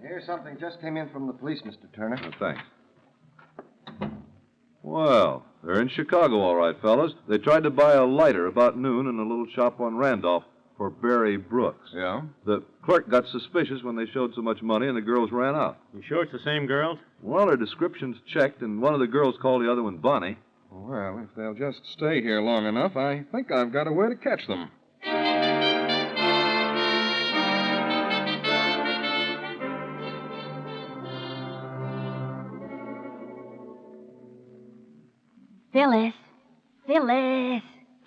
S21: Here's something just came in from the police, Mr. Turner.
S22: Oh, thanks. Well, they're in Chicago, all right, fellas. They tried to buy a lighter about noon in a little shop on Randolph for Barry Brooks.
S7: Yeah?
S22: The clerk got suspicious when they showed so much money, and the girls ran out.
S23: You sure it's the same girls?
S22: Well, their descriptions checked, and one of the girls called the other one Bonnie.
S7: Well, if they'll just stay here long enough, I think I've got a way to catch them.
S2: Phyllis. Phyllis.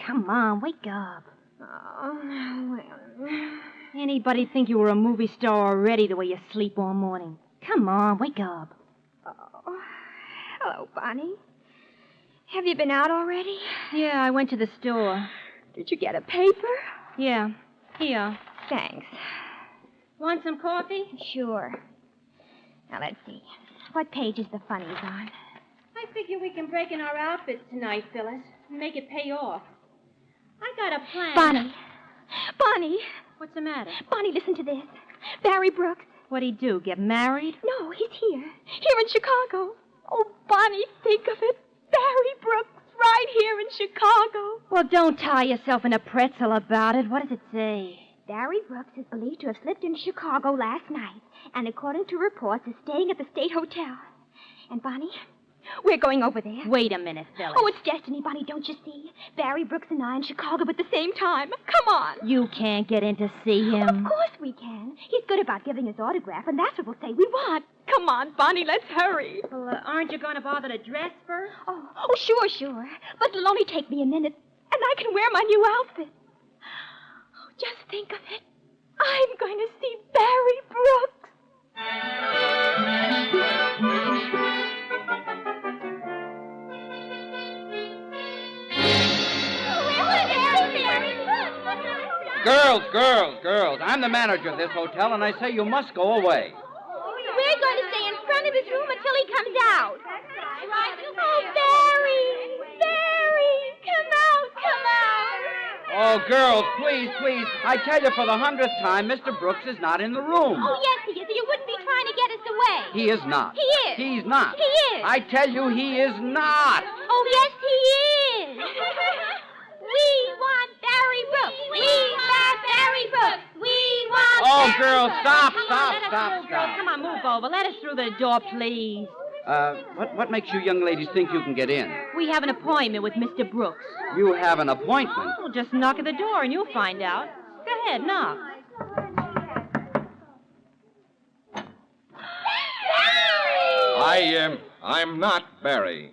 S2: Come on, wake up.
S20: Oh, well.
S2: Anybody think you were a movie star already the way you sleep all morning? Come on, wake up.
S20: Oh. Hello, Bonnie. Have you been out already?
S2: Yeah, I went to the store.
S20: Did you get a paper?
S2: Yeah. Here.
S20: Thanks.
S2: Want some coffee?
S20: Sure. Now, let's see. What page is the funnies on?
S2: I figure we can break in our outfits tonight, Phyllis, and make it pay off. I got a plan.
S20: Bonnie. Bonnie.
S2: What's the matter?
S20: Bonnie, listen to this. Barry Brooks.
S2: What'd he do, get married?
S20: No, he's here. Here in Chicago. Oh, Bonnie, think of it. Barry Brooks right here in Chicago.
S2: Well, don't tie yourself in a pretzel about it. What does it say?
S20: Barry Brooks is believed to have slipped in Chicago last night, and according to reports, is staying at the State Hotel. And, Bonnie, we're going over there.
S2: Wait a minute, Phyllis.
S20: Oh, it's destiny, Bonnie, don't you see? Barry Brooks and I in Chicago at the same time. Come on.
S2: You can't get in to see him.
S20: Of course we can. He's good about giving his autograph, and that's what we'll say we want. Come on, Bonnie, let's hurry.
S2: Well, aren't you going to bother to dress first?
S20: Oh, sure. But it'll only take me a minute, and I can wear my new outfit. Oh, just think of it. I'm going to see Barry Brooks.
S6: Girls, I'm the manager of this hotel, and I say you must go away.
S20: We're going to stay in front of his room until he comes out. Oh, Barry! Come out!
S6: Oh, girls, please. I tell you for the 100th time, Mr. Brooks is not in the room.
S20: Oh, yes, he is. You wouldn't be trying to get us away.
S6: He is not.
S20: He is.
S6: He's not.
S20: He is.
S6: I tell you, he is not.
S20: Oh, yes, he is. We want Barry Brooks. We want Barry Brooks. We want
S6: Oh,
S20: Barry
S6: girls,
S20: Brooks.
S6: stop.
S2: Come on, move over. Let us through the door, please.
S6: What makes you young ladies think you can get in?
S2: We have an appointment with Mr. Brooks.
S6: You have an appointment?
S2: Well, just knock at the door and you'll find out. Go ahead, knock.
S7: I'm not Barry.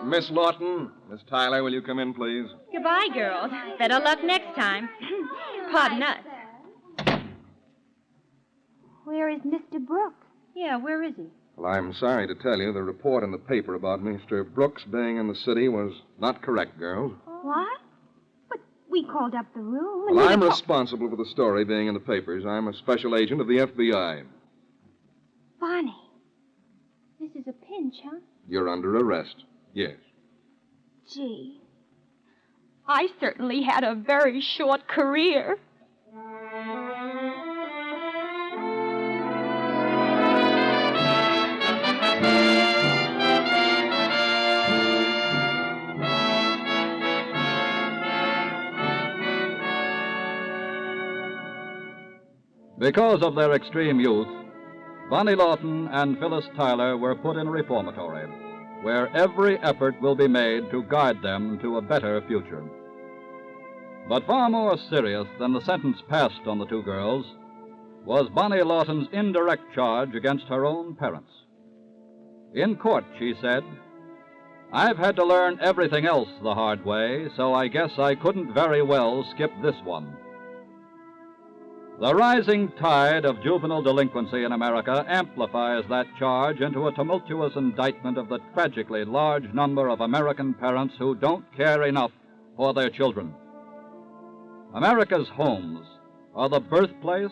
S7: Miss Lawton, Miss Tyler, will you come in, please?
S5: Goodbye, girls. Better luck next time. Pardon us.
S20: Where is Mr. Brooks?
S5: Yeah, where is he?
S7: Well, I'm sorry to tell you the report in the paper about Mr. Brooks being in the city was not correct, girls.
S20: What? But we called up the room. And
S7: Well,
S20: we
S7: I'm
S20: were
S7: responsible for the story being in the papers. I'm a special agent of the FBI.
S20: Bonnie, this is a pinch, huh?
S7: You're under arrest. Yes.
S2: Gee, I certainly had a very short career.
S11: Because of their extreme youth, Bonnie Lawton and Phyllis Tyler were put in a reformatory, where every effort will be made to guide them to a better future. But far more serious than the sentence passed on the two girls was Bonnie Lawton's indirect charge against her own parents. In court, she said, "I've had to learn everything else the hard way, so I guess I couldn't very well skip this one." The rising tide of juvenile delinquency in America amplifies that charge into a tumultuous indictment of the tragically large number of American parents who don't care enough for their children. America's homes are the birthplace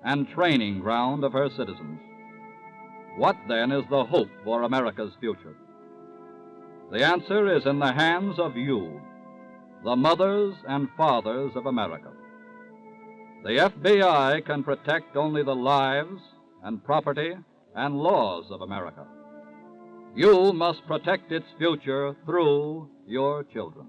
S11: and training ground of her citizens. What, then, is the hope for America's future? The answer is in the hands of you, the mothers and fathers of America. The FBI can protect only the lives and property and laws of America. You must protect its future through your children.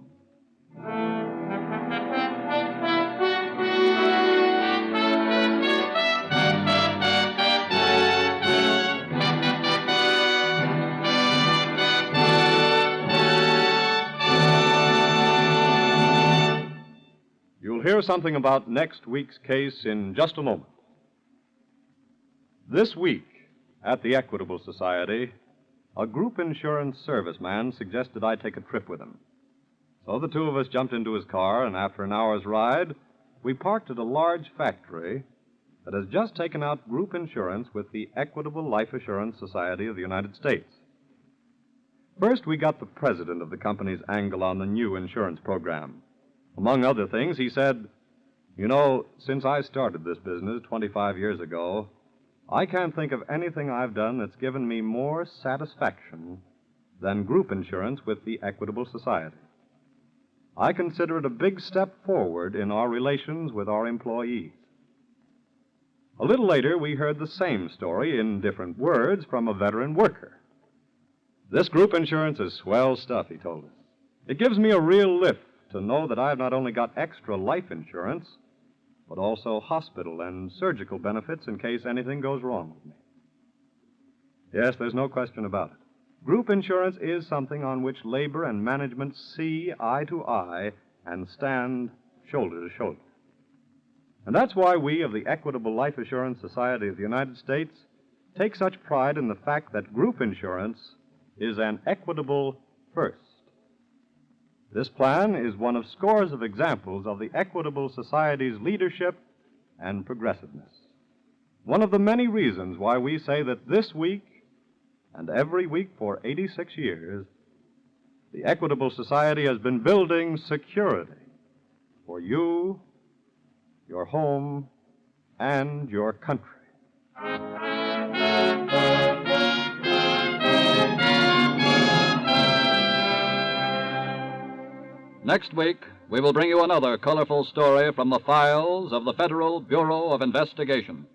S9: You'll hear something about next week's case in just a moment. This week, at the Equitable Society, a group insurance serviceman suggested I take a trip with him. So the two of us jumped into his car, and after an hour's ride, we parked at a large factory that has just taken out group insurance with the Equitable Life Assurance Society of the United States. First, we got the president of the company's angle on the new insurance program. Among other things, he said, "You know, since I started this business 25 years ago, I can't think of anything I've done that's given me more satisfaction than group insurance with the Equitable Society. I consider it a big step forward in our relations with our employees." A little later, we heard the same story in different words from a veteran worker. "This group insurance is swell stuff," he told us. "It gives me a real lift to know that I've not only got extra life insurance, but also hospital and surgical benefits in case anything goes wrong with me." Yes, there's no question about it. Group insurance is something on which labor and management see eye to eye and stand shoulder to shoulder. And that's why we of the Equitable Life Assurance Society of the United States take such pride in the fact that group insurance is an equitable first. This plan is one of scores of examples of the Equitable Society's leadership and progressiveness. One of the many reasons why we say that this week and every week for 86 years, the Equitable Society has been building security for you, your home, and your country.
S11: Next week, we will bring you another colorful story from the files of the Federal Bureau of Investigation.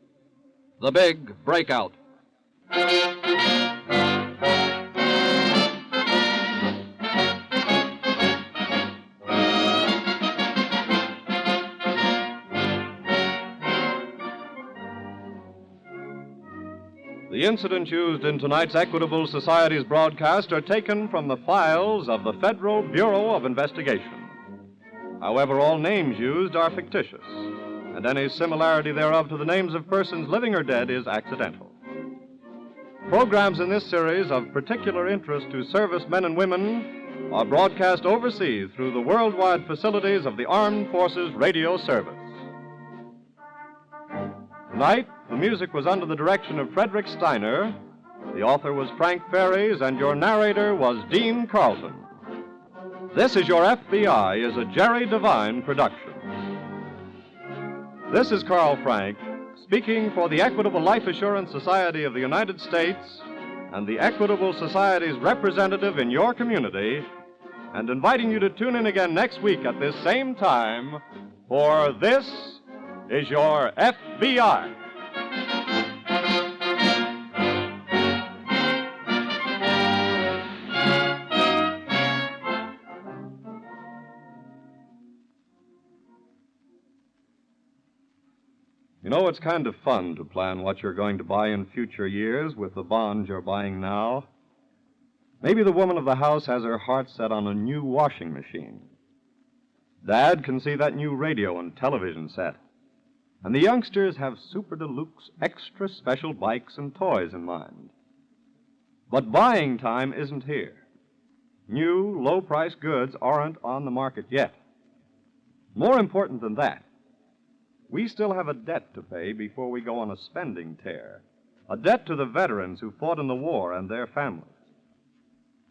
S11: The Big Breakout.
S9: The incidents used in tonight's Equitable Society's broadcast are taken from the files of the Federal Bureau of Investigation. However, all names used are fictitious, and any similarity thereof to the names of persons living or dead is accidental. Programs in this series of particular interest to servicemen and women are broadcast overseas through the worldwide facilities of the Armed Forces Radio Service. Tonight, the music was under the direction of Frederick Steiner, the author was Frank Ferries, and your narrator was Dean Carlton. This is Your FBI is a Jerry Devine production. This is Carl Frank, speaking for the Equitable Life Assurance Society of the United States and the Equitable Society's representative in your community, and inviting you to tune in again next week at this same time for This is Your FBI. You know, it's kind of fun to plan what you're going to buy in future years with the bonds you're buying now. Maybe the woman of the house has her heart set on a new washing machine. Dad can see that new radio and television set. And the youngsters have super deluxe, extra special bikes and toys in mind. But buying time isn't here. New, low-priced goods aren't on the market yet. More important than that, we still have a debt to pay before we go on a spending tear. A debt to the veterans who fought in the war and their families.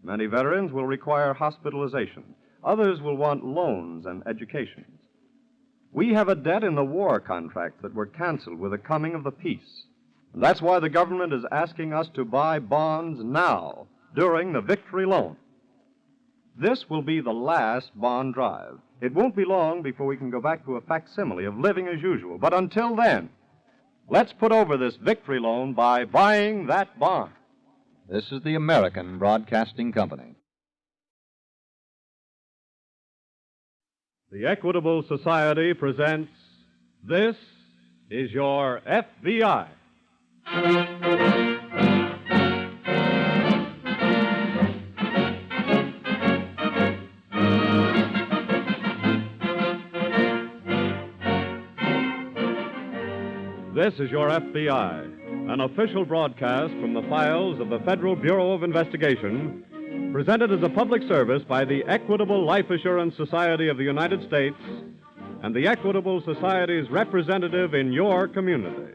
S9: Many veterans will require hospitalization. Others will want loans and educations. We have a debt in the war contracts that were canceled with the coming of the peace. And that's why the government is asking us to buy bonds now, during the victory loan. This will be the last bond drive. It won't be long before we can go back to a facsimile of living as usual. But until then, let's put over this victory loan by buying that bond.
S4: This is the American Broadcasting Company.
S9: The Equitable Society presents This is Your FBI. This is Your FBI, an official broadcast from the files of the Federal Bureau of Investigation, presented as a public service by the Equitable Life Assurance Society of the United States and the Equitable Society's representative in your community.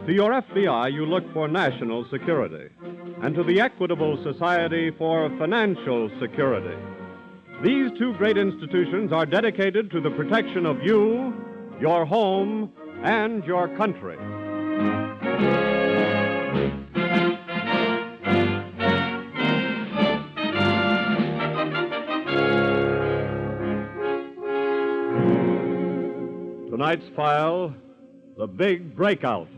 S9: To your FBI, you look for national security, and to the Equitable Society for financial security. These two great institutions are dedicated to the protection of you, your home, and your country. Tonight's file, the big breakout.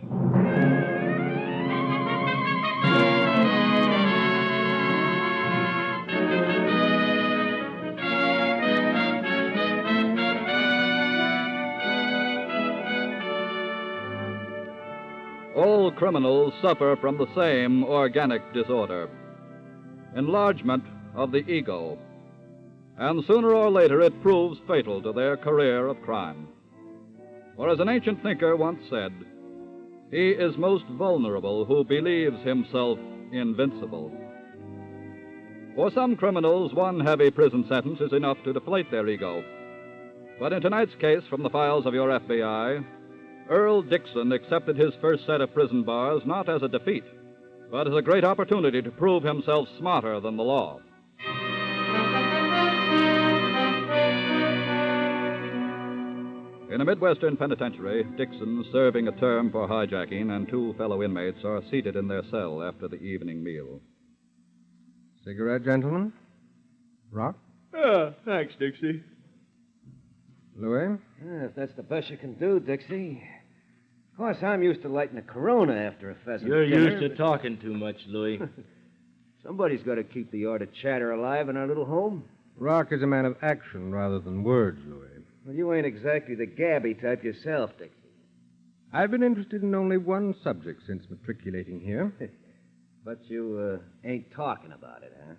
S11: All criminals suffer from the same organic disorder, enlargement of the ego, and sooner or later it proves fatal to their career of crime. For as an ancient thinker once said, he is most vulnerable who believes himself invincible. For some criminals, one heavy prison sentence is enough to deflate their ego. But in tonight's case from the files of your FBI, Earl Dixon accepted his first set of prison bars not as a defeat, but as a great opportunity to prove himself smarter than the law. In a Midwestern penitentiary, Dixon, serving a term for hijacking, and two fellow inmates are seated in their cell after the evening meal.
S6: Cigarette, gentlemen? Rock?
S1: Thanks, Dixie.
S6: Louis?
S17: If that's the best you can do, Dixie. Of course, I'm used to lighting a Corona after a pheasant
S18: You're
S17: dinner,
S18: used to talking too much, Louis.
S17: Somebody's got to keep the art of chatter alive in our little home.
S6: Rock is a man of action rather than words, Louis.
S17: Well, you ain't exactly the gabby type yourself, Dixie.
S6: I've been interested in only one subject since matriculating here.
S17: But you ain't talking about it, huh?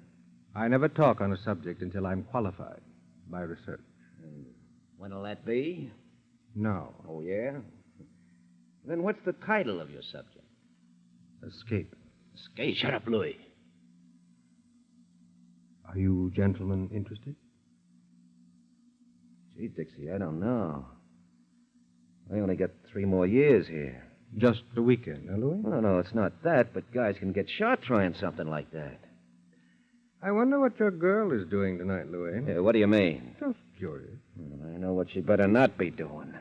S6: I never talk on a subject until I'm qualified by research.
S17: When'll that be?
S6: No.
S17: Oh, yeah? Then what's the title of your subject?
S6: Escape.
S18: Hey, shut up, Louis.
S6: Are you gentlemen interested?
S17: Gee, Dixie, I don't know. I only got 3 more years here.
S6: Just the weekend, huh, Louis?
S17: No, it's not that, but guys can get shot trying something like that.
S6: I wonder what your girl is doing tonight, Louis.
S17: Yeah, what do you mean?
S6: Just curious.
S17: Well, I know what she better not be doing.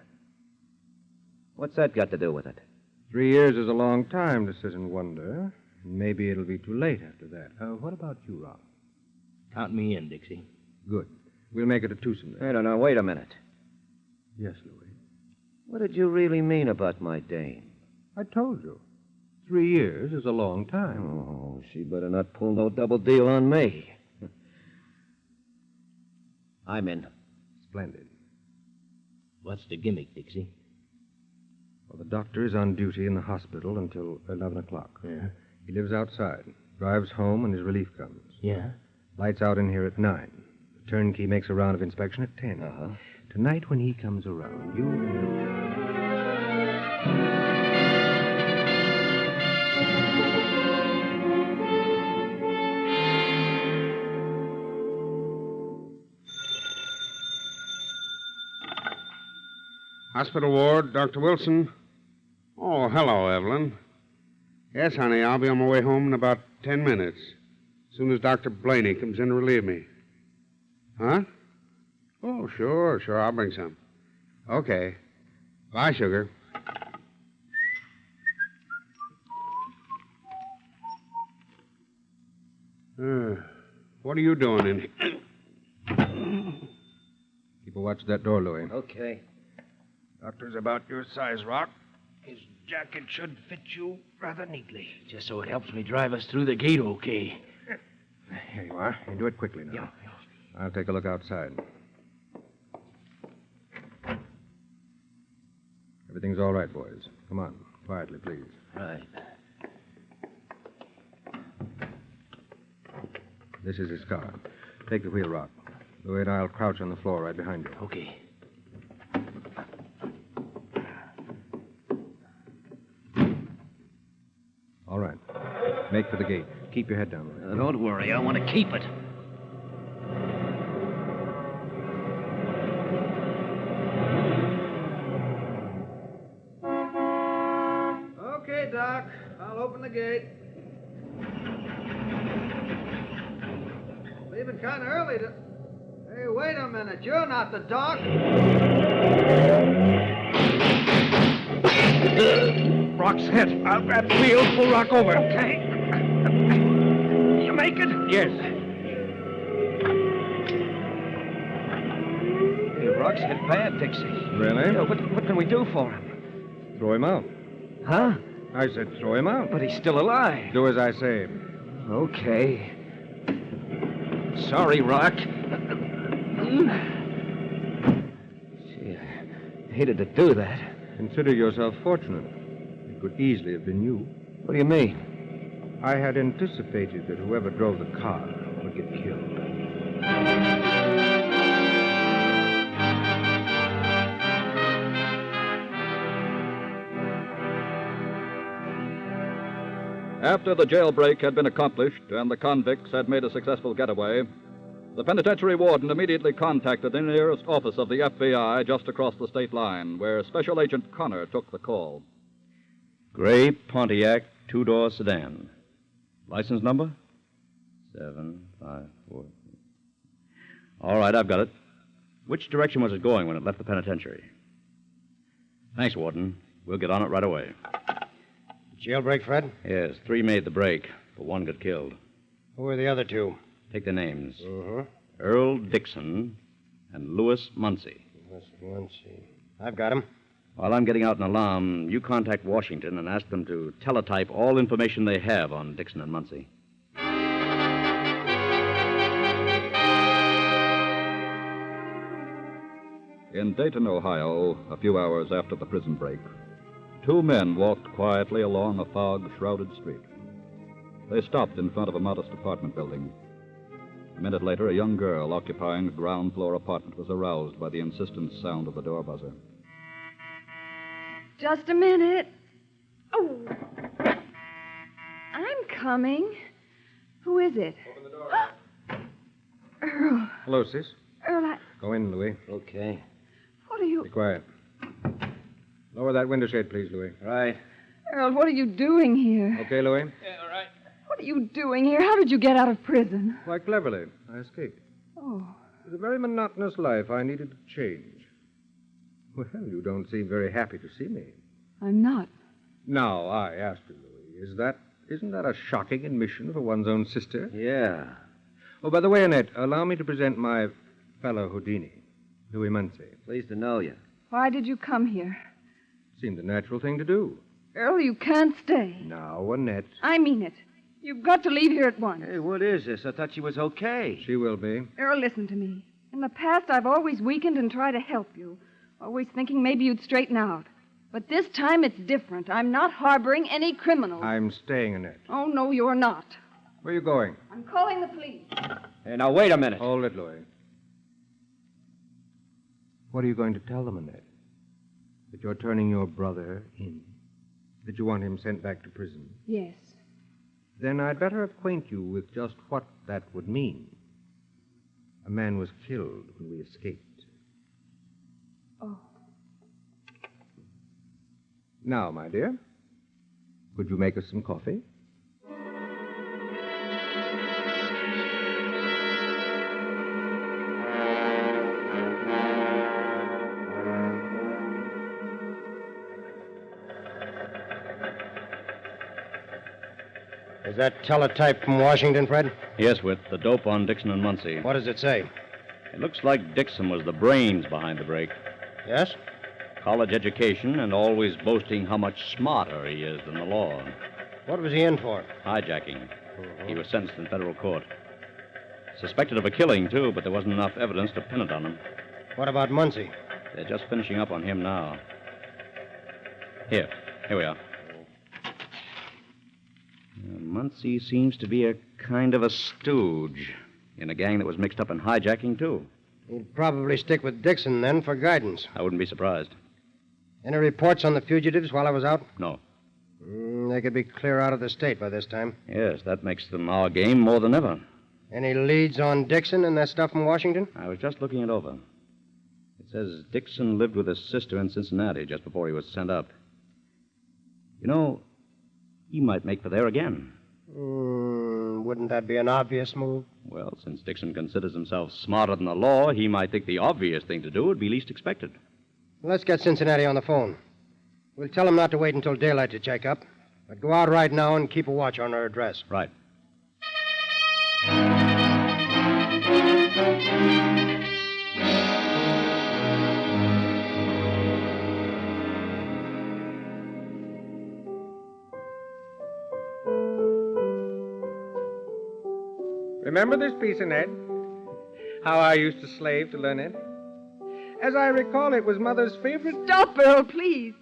S17: What's that got to do with it?
S6: 3 years is a long time to sit and wonder. Maybe it'll be too late after that. What about you, Rob?
S18: Count me in, Dixie.
S6: Good. We'll make it a twosome then.
S17: I don't know. Wait a minute.
S6: Yes, Louis.
S17: What did you really mean about my dame?
S6: I told you. 3 years is a long time.
S17: Oh, she better not pull no double deal on me. I'm in.
S6: Splendid.
S18: What's the gimmick, Dixie?
S6: Well, the doctor is on duty in the hospital until 11 o'clock.
S18: Yeah?
S6: He lives outside, drives home when his relief comes.
S18: Yeah?
S6: Lights out in here at 9. The turnkey makes a round of inspection at 10.
S17: Uh-huh.
S6: Tonight, when he comes around, you and...
S12: Hospital ward, Dr. Wilson. Oh, hello, Evelyn. Yes, honey, I'll be on my way home in about 10 minutes. As soon as Dr. Blaney comes in to relieve me. Huh? Oh, sure, I'll bring some. Okay. Bye, sugar. What are you doing in here?
S6: Keep a watch of that door, Louis.
S17: Okay.
S12: Doctor's about your size, Rock. His jacket should fit you rather neatly.
S18: Just so it helps me drive us through the gate okay.
S6: Here you are. You do it quickly now.
S18: Yeah.
S6: I'll take a look outside. Everything's all right, boys. Come on. Quietly, please.
S18: Right.
S6: This is his car. Take the wheel, Rock. Louis and I'll crouch on the floor right behind you.
S18: Okay.
S6: All right. Make for the gate. Keep your head down, Louis.
S18: Don't worry. I want to keep it.
S17: Okay, Doc. I'll open the gate. Leaving kind of early to... Hey, wait a minute. You're not the doc.
S12: Rock's hit. I'll grab the wheel, pull Rock over, okay? You make it? Yes.
S17: Hey, Rock's hit bad, Dixie.
S6: Really?
S17: Yeah, what can we do for him?
S6: Throw him out.
S17: Huh?
S6: I said throw him out.
S17: But he's still alive.
S6: Do as I say.
S17: Okay. Sorry, Rock. Gee, I hated to do that.
S6: Consider yourself fortunate. It could easily have been you.
S17: What do you mean?
S6: I had anticipated that whoever drove the car would get killed.
S8: After the jailbreak had been accomplished and the convicts had made a successful getaway, the penitentiary warden immediately contacted the nearest office of the FBI just across the state line, where Special Agent Connor took the call.
S3: Gray Pontiac two-door sedan. License number? 754. All right, I've got it. Which direction was it going when it left the penitentiary? Thanks, Warden. We'll get on it right away.
S10: Jailbreak, Fred?
S3: Yes, 3 made the break, but 1 got killed.
S10: Who are the other 2?
S3: Take their names.
S10: Uh-huh.
S3: Earl Dixon and Louis Muncie.
S10: I've got him.
S3: While I'm getting out an alarm, you contact Washington and ask them to teletype all information they have on Dixon and Muncie.
S8: In Dayton, Ohio, a few hours after the prison break, 2 men walked quietly along a fog-shrouded street. They stopped in front of a modest apartment building. A minute later, a young girl occupying a ground-floor apartment was aroused by the insistent sound of the door buzzer.
S19: Just a minute. Oh. I'm
S15: coming. Who is it?
S10: Open the door.
S15: Earl.
S10: Hello, sis.
S15: Earl,
S10: Go in, Louis.
S17: Okay.
S15: what are you...
S10: Be quiet. Lower that window shade, please, Louis.
S17: Right.
S15: Earl, what are you doing here?
S10: Okay, Louis?
S15: What are you doing here? How did you get out of prison?
S10: Quite cleverly. I escaped.
S15: Oh,
S10: It was a very monotonous life. I needed to change. Well, you don't seem very happy to see me.
S15: I'm not.
S10: Now, I ask you, Louis, isn't that a shocking admission for one's own sister?
S17: Yeah.
S10: Oh, by the way, Annette, allow me to present my fellow Houdini, Louis Muncie.
S17: Pleased to know you.
S15: Why did you come here?
S10: Seemed the natural thing to do.
S15: Earl, you can't stay.
S10: Now, Annette.
S15: I mean it. You've got to leave here at once.
S17: Hey, what is this? I thought she was okay.
S10: She will be.
S15: Earl, listen to me. In the past, I've always weakened and tried to help you, always thinking maybe you'd straighten out. But this time it's different. I'm not harboring any criminals.
S10: I'm staying, Annette.
S15: Oh, no, you're not.
S10: Where are you going?
S15: I'm calling the police.
S10: Hey, now, wait a minute. Hold it, Louis. What are you going to tell them, Annette? That you're turning your brother in? That you want him sent back to prison?
S15: Yes.
S10: Then I'd better acquaint you with just what that would mean. A man was killed when we escaped.
S15: Oh.
S10: Now, my dear, could you make us some coffee? Is that teletype from Washington, Fred?
S3: Yes, Whit. The dope on Dixon and Muncie.
S10: What does it say?
S3: It looks like Dixon was the brains behind the break.
S10: Yes?
S3: College education and always boasting how much smarter he is than the law.
S10: What was he in for?
S3: Hijacking. He was sentenced in federal court. Suspected of a killing, too, but there wasn't enough evidence to pin it on him.
S10: What about Muncie?
S3: They're just finishing up on him now. Here we are. Muncie seems to be a kind of a stooge in a gang that was mixed up in hijacking, too.
S10: He'd probably stick with Dixon then for guidance.
S3: I wouldn't be surprised.
S10: Any reports on the fugitives while I was out?
S3: No.
S10: They could be clear out of the state by this time.
S3: Yes, that makes them our game more than ever.
S10: Any leads on Dixon and that stuff from Washington?
S3: I was just looking it over. It says Dixon lived with his sister in Cincinnati just before he was sent up. You know, he might make for there again.
S10: Wouldn't that be an obvious move?
S3: Well, since Dixon considers himself smarter than the law, he might think the obvious thing to do would be least expected.
S10: Let's get Cincinnati on the phone. We'll tell him not to wait until daylight to check up, but go out right now and keep a watch on her address.
S3: Right.
S10: Remember this piece, Annette? How I used to slave to learn it? As I recall, it was Mother's favorite...
S15: Stop, Earl, please.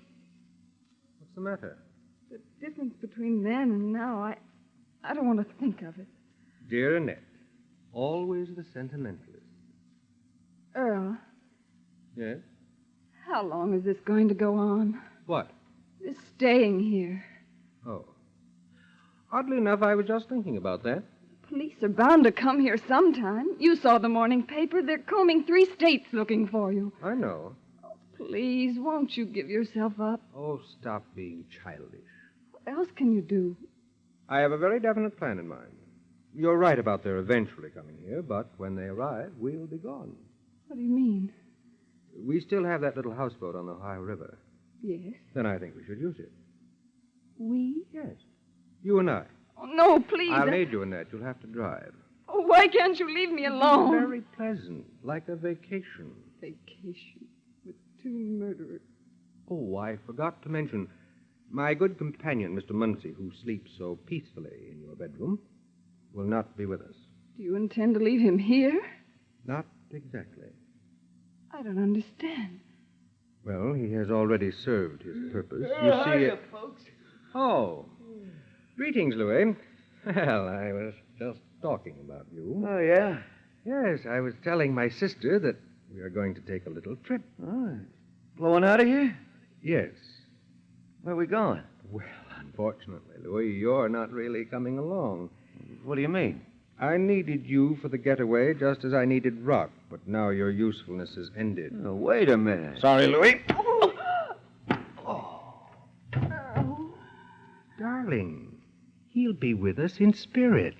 S10: What's the matter?
S15: The difference between then and now, I don't want to think of it.
S10: Dear Annette, always the sentimentalist.
S15: Earl,
S10: Yes?
S15: how long is this going to go on?
S10: What?
S15: This staying here.
S10: Oh. Oddly enough, I was just thinking about that.
S15: Police are bound to come here sometime. You saw the morning paper. They're combing 3 states looking for you.
S10: I know.
S15: Please, won't you give yourself up?
S10: Oh, stop being childish.
S15: What else can you do?
S10: I have a very definite plan in mind. You're right about their eventually coming here, but when they arrive, we'll be gone.
S15: What do you mean?
S10: We still have that little houseboat on the Ohio River.
S15: Yes.
S10: Then I think we should use it.
S15: We?
S10: Yes. You and I.
S15: Oh, no, please.
S10: I'll aid you in that. You'll have to drive.
S15: Oh, why can't you leave me alone?
S10: Very pleasant, like a vacation.
S15: Vacation with 2 murderers.
S10: Oh, I forgot to mention, my good companion, Mr. Muncie, who sleeps so peacefully in your bedroom, will not be with us.
S15: Do you intend to leave him here?
S10: Not exactly.
S15: I don't understand.
S10: Well, he has already served his purpose.
S17: folks.
S10: Oh. Greetings, Louis. Well, I was just talking about you.
S17: Oh, yeah?
S10: Yes, I was telling my sister that we are going to take a little trip.
S17: Oh, blowing out of here?
S10: Yes.
S17: Where are we going?
S10: Well, a Unfortunately, Louis, you're not really coming along.
S6: What do you mean?
S10: I needed you for the getaway just as I needed Rock, but now your usefulness is ended.
S6: Oh, wait a minute.
S10: Sorry, Louis. Darling, he'll be with us in spirit.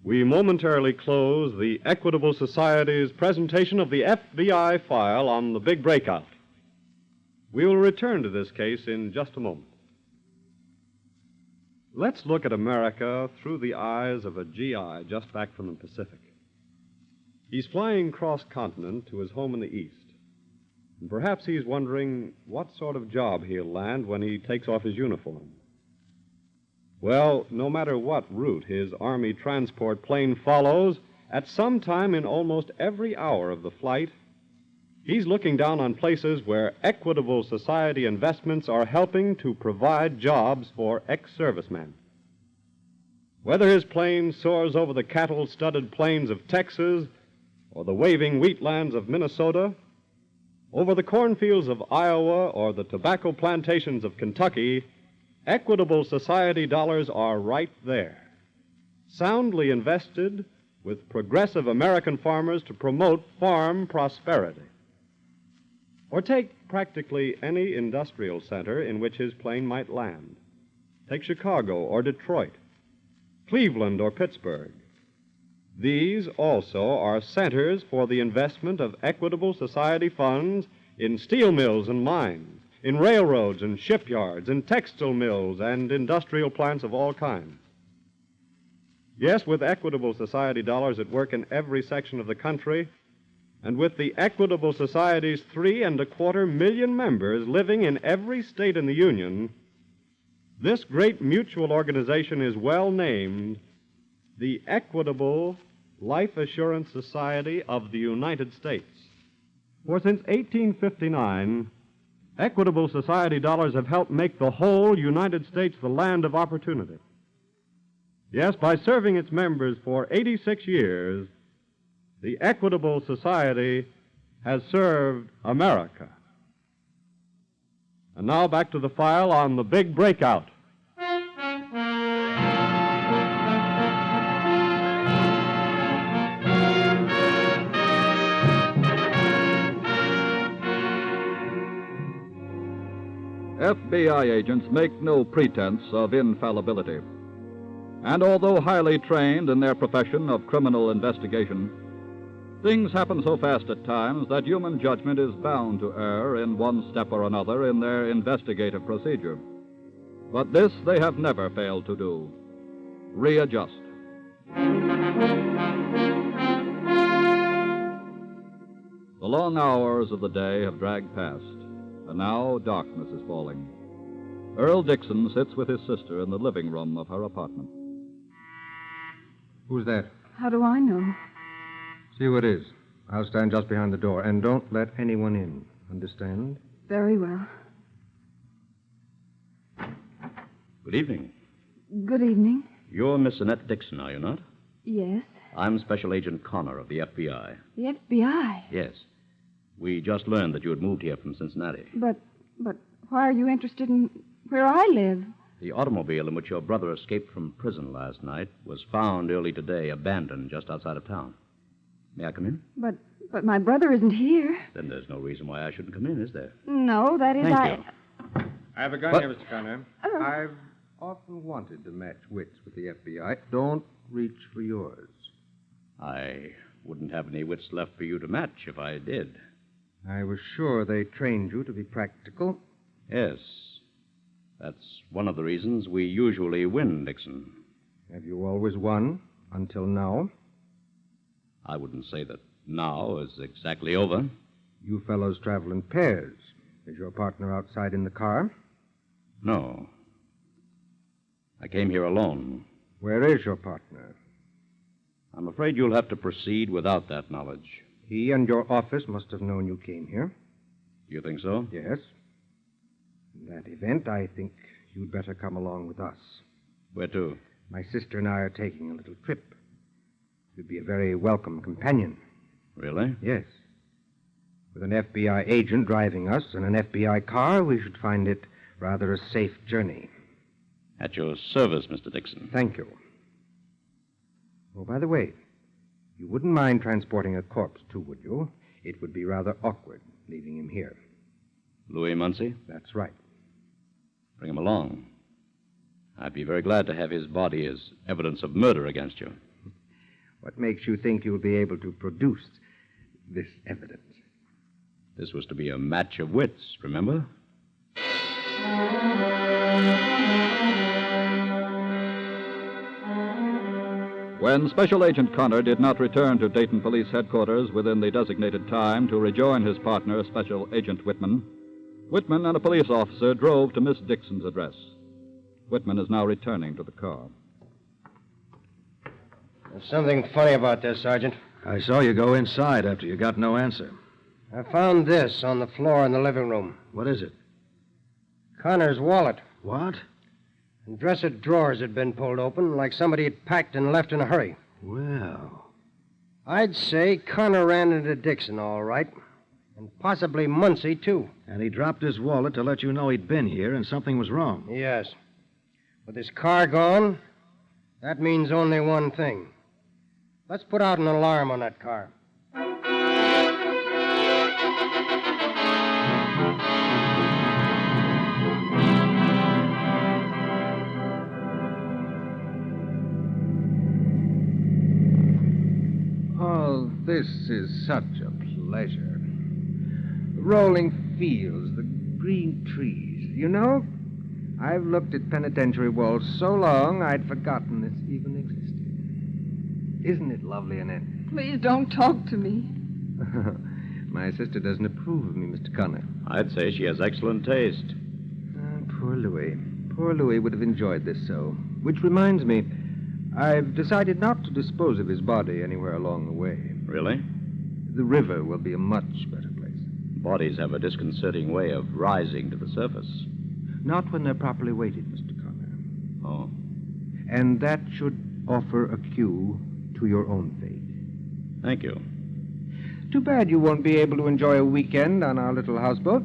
S9: We momentarily close the Equitable Society's presentation of the FBI file on the big breakout. We will return to this case in just a moment. Let's look at America through the eyes of a GI just back from the Pacific. He's flying cross-continent to his home in the East. And perhaps he's wondering what sort of job he'll land when he takes off his uniform. Well, no matter what route his Army transport plane follows, at some time in almost every hour of the flight, he's looking down on places where Equitable Society investments are helping to provide jobs for ex-servicemen. Whether his plane soars over the cattle-studded plains of Texas or the waving wheatlands of Minnesota, over the cornfields of Iowa or the tobacco plantations of Kentucky, Equitable Society dollars are right there, soundly invested with progressive American farmers to promote farm prosperity. Or take practically any industrial center in which his plane might land. Take Chicago or Detroit, Cleveland or Pittsburgh. These also are centers for the investment of Equitable Society funds in steel mills and mines, in railroads and shipyards, in textile mills and industrial plants of all kinds. Yes, with Equitable Society dollars at work in every section of the country, and with the Equitable Society's 3.25 million members living in every state in the Union, this great mutual organization is well named the Equitable Life Assurance Society of the United States. For since 1859, Equitable Society dollars have helped make the whole United States the land of opportunity. Yes, by serving its members for 86 years, the Equitable Society has served America. And now back to the file on the big breakout.
S11: FBI agents make no pretense of infallibility. And although highly trained in their profession of criminal investigation, things happen so fast at times that human judgment is bound to err in one step or another in their investigative procedure. But this they have never failed to do: readjust. The long hours of the day have dragged past, and now darkness is falling. Earl Dixon sits with his sister in the living room of her apartment.
S10: Who's that?
S15: How do I know?
S10: See who it is. I'll stand just behind the door, and don't let anyone in. Understand?
S15: Very well.
S3: Good evening.
S15: Good evening.
S3: You're Miss Annette Dixon, are you not?
S15: Yes.
S3: I'm Special Agent Connor of the FBI.
S15: The FBI?
S3: Yes. We just learned that you had moved here from Cincinnati.
S15: But why are you interested in where I live?
S3: The automobile in which your brother escaped from prison last night was found early today, abandoned just outside of town. May I come in?
S15: But my brother isn't here.
S3: Then there's no reason why I shouldn't come in, is there?
S15: No, that is
S3: Thank you.
S10: I have a gun here, Mr. Connor. I've often wanted to match wits with the FBI. Don't reach for yours.
S3: I wouldn't have any wits left for you to match if I did.
S10: I was sure they trained you to be practical.
S3: Yes. That's one of the reasons we usually win, Dixon.
S10: Have you always won until now?
S3: I wouldn't say that now is exactly over.
S10: You fellows travel in pairs. Is your partner outside in the car?
S3: No. I came here alone.
S10: Where is your partner?
S3: I'm afraid you'll have to proceed without that knowledge.
S10: He and your office must have known you came here.
S3: You think so?
S10: Yes. In that event, I think you'd better come along with us.
S3: Where to?
S10: My sister and I are taking a little trip. You'd be a very welcome companion.
S3: Really?
S10: Yes. With an FBI agent driving us in an FBI car, we should find it rather a safe journey.
S3: At your service, Mr. Dixon.
S10: Thank you. Oh, by the way, you wouldn't mind transporting a corpse, too, would you? It would be rather awkward leaving him here.
S3: Louis Muncie?
S10: That's right.
S3: Bring him along. I'd be very glad to have his body as evidence of murder against you.
S10: What makes you think you'll be able to produce this evidence?
S3: This was to be a match of wits, remember?
S11: When Special Agent Connor did not return to Dayton Police Headquarters within the designated time to rejoin his partner, Special Agent Whitman, Whitman and a police officer drove to Miss Dixon's address. Whitman is now returning to the car.
S17: There's something funny about this, Sergeant.
S14: I saw you go inside after you got no answer.
S17: I found this on the floor in the living room.
S14: What is it?
S17: Connor's wallet.
S14: What?
S17: And dresser drawers had been pulled open like somebody had packed and left in a hurry.
S14: Well.
S17: I'd say Connor ran into Dixon, all right. And possibly Muncie, too.
S14: And he dropped his wallet to let you know he'd been here and something was wrong.
S17: Yes. With his car gone, that means only one thing. Let's put out an alarm on that car.
S10: Oh, this is such a pleasure. The rolling fields, the green trees. You know, I've looked at penitentiary walls so long I'd forgotten this even existed. Isn't it lovely, Annette?
S15: Please don't talk to me.
S10: My sister doesn't approve of me, Mr. Connor.
S3: I'd say she has excellent taste.
S10: Poor Louis. Poor Louis would have enjoyed this so. Which reminds me, I've decided not to dispose of his body anywhere along the way.
S3: Really?
S10: The river will be a much better place.
S3: Bodies have a disconcerting way of rising to the surface.
S10: Not when they're properly weighted, Mr. Connor.
S3: Oh.
S10: And that should offer a cue to your own fate.
S3: Thank you.
S10: Too bad you won't be able to enjoy a weekend on our little houseboat.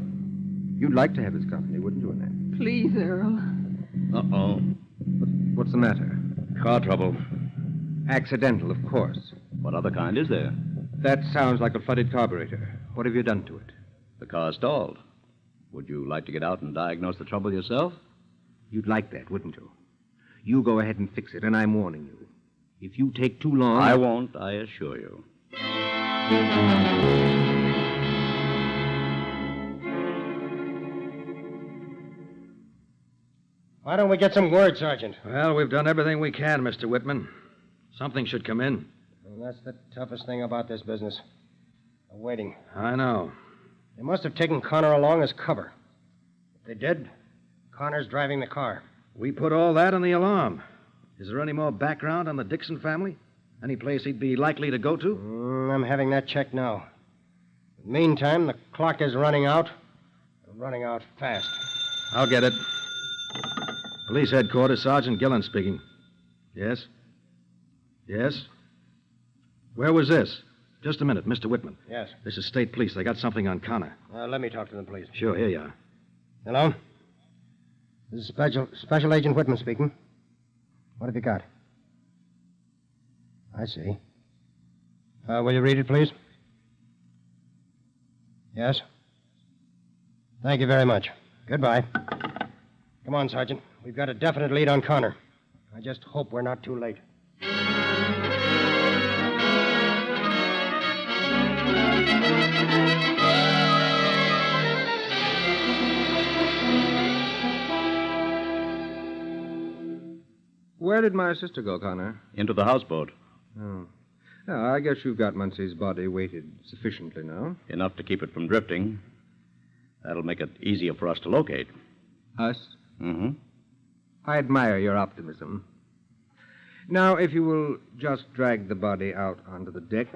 S10: You'd like to have his company, wouldn't you, Annette?
S15: Please, Earl.
S3: Uh-oh.
S10: What's the matter?
S3: Car trouble.
S10: Accidental, of course.
S3: What other kind is there?
S10: That sounds like a flooded carburetor. What have you done to it?
S3: The car stalled. Would you like to get out and diagnose the trouble yourself?
S10: You'd like that, wouldn't you? You go ahead and fix it, and I'm warning you. If you take too long...
S3: I won't, I assure you.
S17: Why don't we get some word, Sergeant?
S14: Well, we've done everything we can, Mr. Whitman. Something should come in.
S17: And that's the toughest thing about this business. The waiting.
S14: I know.
S17: They must have taken Connor along as cover. If they did, Connor's driving the car.
S14: We put all that in the alarm. Is there any more background on the Dixon family? Any place he'd be likely to go to?
S17: I'm having that checked now. Meantime, the clock is running out. Running out fast.
S14: I'll get it. Police headquarters, Sergeant Gillen speaking. Yes? Yes? Where was this? Just a minute, Mr. Whitman.
S17: Yes.
S14: This is state police. They got something on Connor.
S17: Let me talk to them, please.
S14: Sure, here you are.
S17: Hello? This is Special Agent Whitman speaking. What have you got? I see. Will you read it, please? Yes? Thank you very much. Goodbye. Come on, Sergeant. We've got a definite lead on Connor. I just hope we're not too late.
S10: Where did my sister go, Connor?
S3: Into the houseboat.
S10: Oh. Oh, I guess you've got Muncie's body weighted sufficiently now.
S3: Enough to keep it from drifting. That'll make it easier for us to locate.
S10: Us?
S3: Mm-hmm.
S10: I admire your optimism. Now, if you will just drag the body out onto the deck.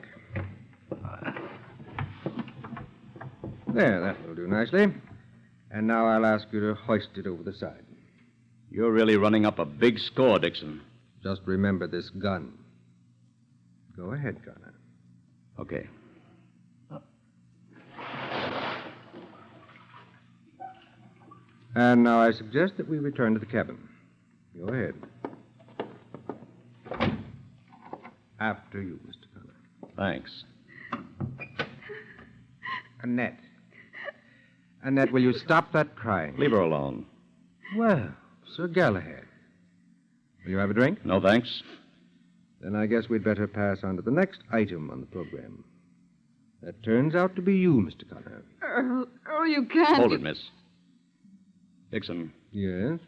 S10: There, that will do nicely. And now I'll ask you to hoist it over the side.
S3: You're really running up a big score, Dixon.
S10: Just remember this gun. Go ahead, Connor.
S3: Okay.
S10: And now I suggest that we return to the cabin. Go ahead. After you, Mr. Connor.
S3: Thanks.
S10: Annette. Annette, will you stop that crying?
S3: Leave her alone.
S10: Well, Sir Galahad. Will you have a drink?
S3: No, thanks.
S10: Then I guess we'd better pass on to the next item on the program. That turns out to be you, Mr. Connor.
S15: Earl, you can't.
S3: Hold it, miss. Dixon.
S10: Yes?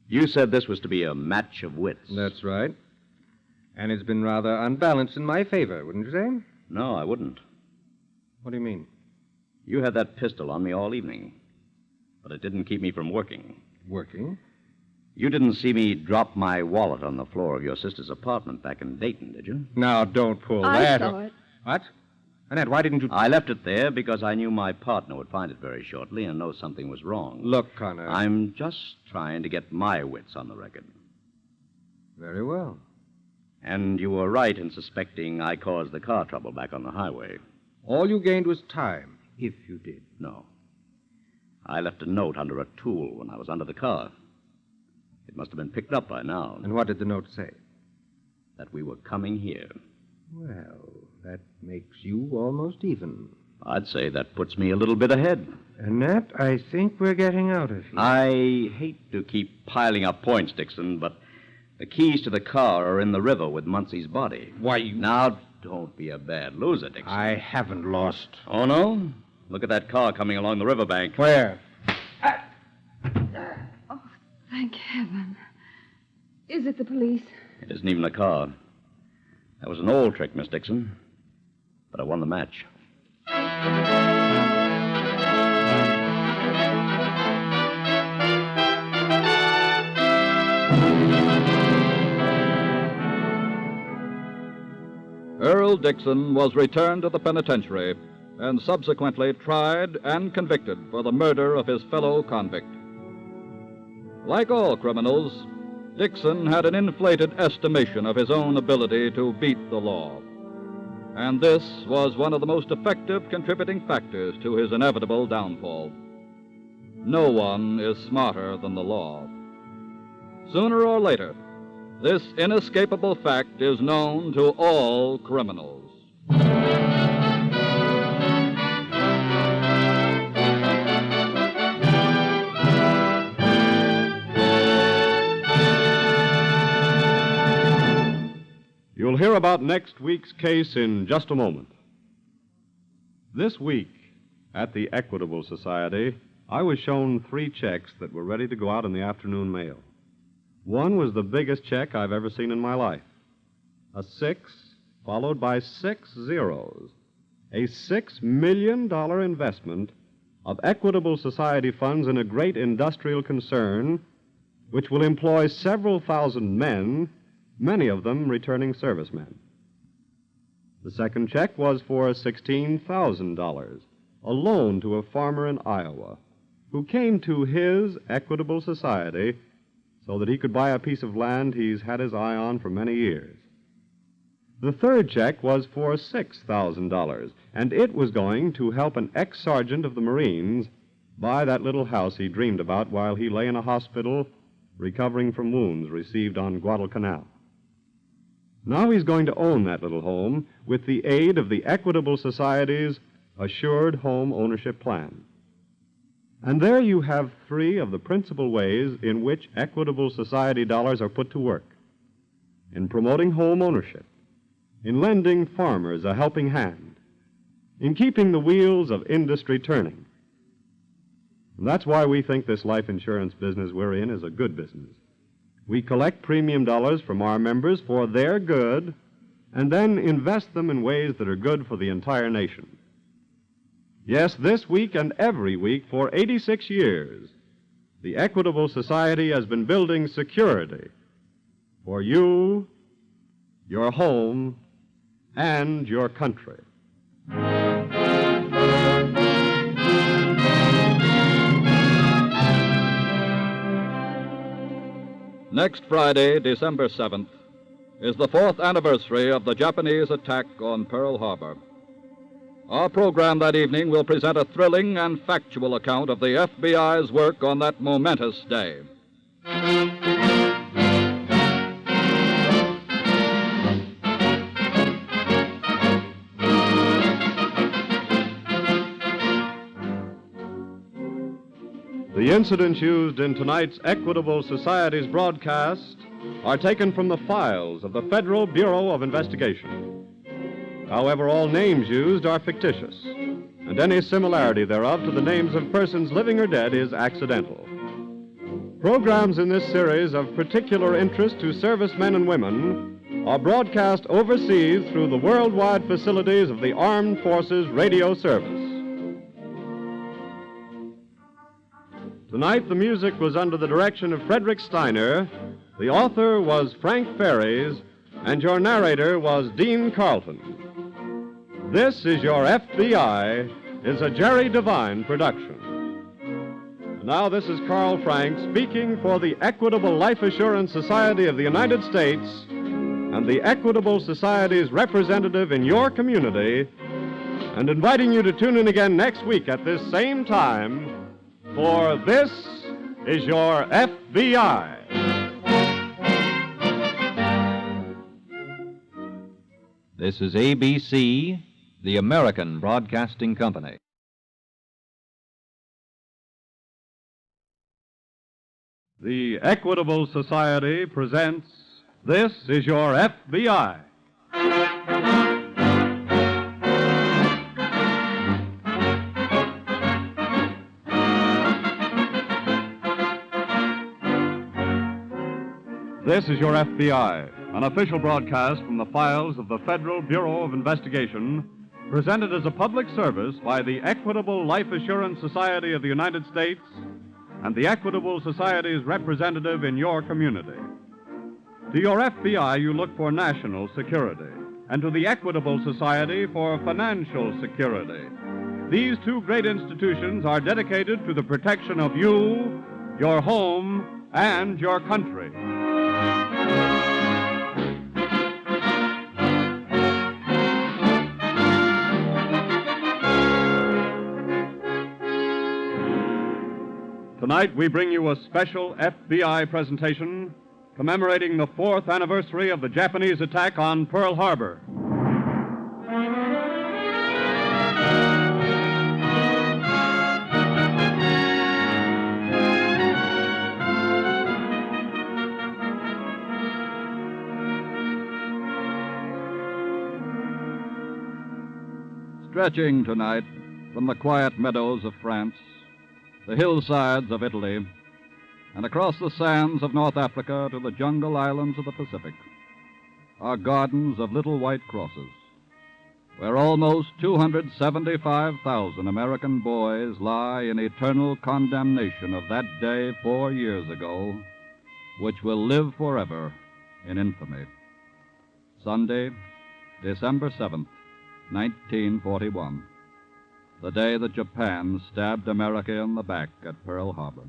S3: You said this was to be a match of wits.
S10: That's right. And it's been rather unbalanced in my favor, wouldn't you say?
S3: No, I wouldn't.
S10: What do you mean?
S3: You had that pistol on me all evening, but it didn't keep me from working.
S10: Working?
S3: You didn't see me drop my wallet on the floor of your sister's apartment back in Dayton, did you?
S10: Now, don't pull
S15: I
S10: that.
S15: saw it.
S10: What? Annette, why didn't you...
S3: I left it there because I knew my partner would find it very shortly and know something was wrong.
S10: Look, Connor.
S3: I'm just trying to get my wits on the record.
S10: Very well.
S3: And you were right in suspecting I caused the car trouble back on the highway.
S10: All you gained was time, if you did.
S3: No. I left a note under a tool when I was under the car. It must have been picked up by now.
S10: And what did the note say?
S3: That we were coming here.
S10: Well, that makes you almost even.
S3: I'd say that puts me a little bit ahead.
S10: Annette, I think we're getting out of here.
S3: I hate to keep piling up points, Dixon, but the keys to the car are in the river with Muncie's body.
S10: Why, you...
S3: Now, don't be a bad loser, Dixon.
S10: I haven't lost.
S3: Oh, no? Look at that car coming along the riverbank.
S10: Where?
S15: Oh, thank heaven. Is it the police?
S3: It isn't even a car. That was an old trick, Miss Dixon. But I won the match.
S11: Earl Dixon was returned to the penitentiary and subsequently tried and convicted for the murder of his fellow convict. Like all criminals, Dixon had an inflated estimation of his own ability to beat the law. And this was one of the most effective contributing factors to his inevitable downfall. No one is smarter than the law. Sooner or later, this inescapable fact is known to all criminals.
S9: You'll hear about next week's case in just a moment. This week, at the Equitable Society, I was shown 3 checks that were ready to go out in the afternoon mail. One was the biggest check I've ever seen in my life. A 6, followed by 6 zeros. A $6 million investment of Equitable Society funds in a great industrial concern which will employ several thousand men, many of them returning servicemen. The second check was for $16,000, a loan to a farmer in Iowa who came to his Equitable Society so that he could buy a piece of land he's had his eye on for many years. The third check was for $6,000, and it was going to help an ex-sergeant of the Marines buy that little house he dreamed about while he lay in a hospital recovering from wounds received on Guadalcanal. Now he's going to own that little home with the aid of the Equitable Society's Assured Home Ownership Plan. And there you have 3 of the principal ways in which Equitable Society dollars are put to work. In promoting home ownership, in lending farmers a helping hand, in keeping the wheels of industry turning. And that's why we think this life insurance business we're in is a good business. We collect premium dollars from our members for their good and then invest them in ways that are good for the entire nation. Yes, this week and every week for 86 years, the Equitable Society has been building security for you, your home, and your country.
S11: Next Friday, December 7th, is the 4th anniversary of the Japanese attack on Pearl Harbor. Our program that evening will present a thrilling and factual account of the FBI's work on that momentous day.
S9: The incidents used in tonight's Equitable Society's broadcast are taken from the files of the Federal Bureau of Investigation. However, all names used are fictitious, and any similarity thereof to the names of persons living or dead is accidental. Programs in this series of particular interest to servicemen and women are broadcast overseas through the worldwide facilities of the Armed Forces Radio Service. Tonight, the music was under the direction of Frederick Steiner, the author was Frank Ferries, and your narrator was Dean Carlton. This is Your FBI is a Jerry Devine production. Now, this is Carl Frank speaking for the Equitable Life Assurance Society of the United States and the Equitable Society's representative in your community, and inviting you to tune in again next week at this same time for This is Your FBI.
S4: This is ABC, the American Broadcasting Company.
S9: The Equitable Society presents This is Your FBI. This is Your FBI, an official broadcast from the files of the Federal Bureau of Investigation, presented as a public service by the Equitable Life Assurance Society of the United States and the Equitable Society's representative in your community. To your FBI, you look for national security, and to the Equitable Society for financial security. These two great institutions are dedicated to the protection of you, your home, and your country. Tonight, we bring you a special FBI presentation commemorating the 4th anniversary of the Japanese attack on Pearl Harbor.
S11: Stretching tonight from the quiet meadows of France, the hillsides of Italy, and across the sands of North Africa to the jungle islands of the Pacific, are gardens of little white crosses, where almost 275,000 American boys lie in eternal condemnation of that day 4 years ago, which will live forever in infamy. Sunday, December 7th, 1941, the day that Japan stabbed America in the back at Pearl Harbor.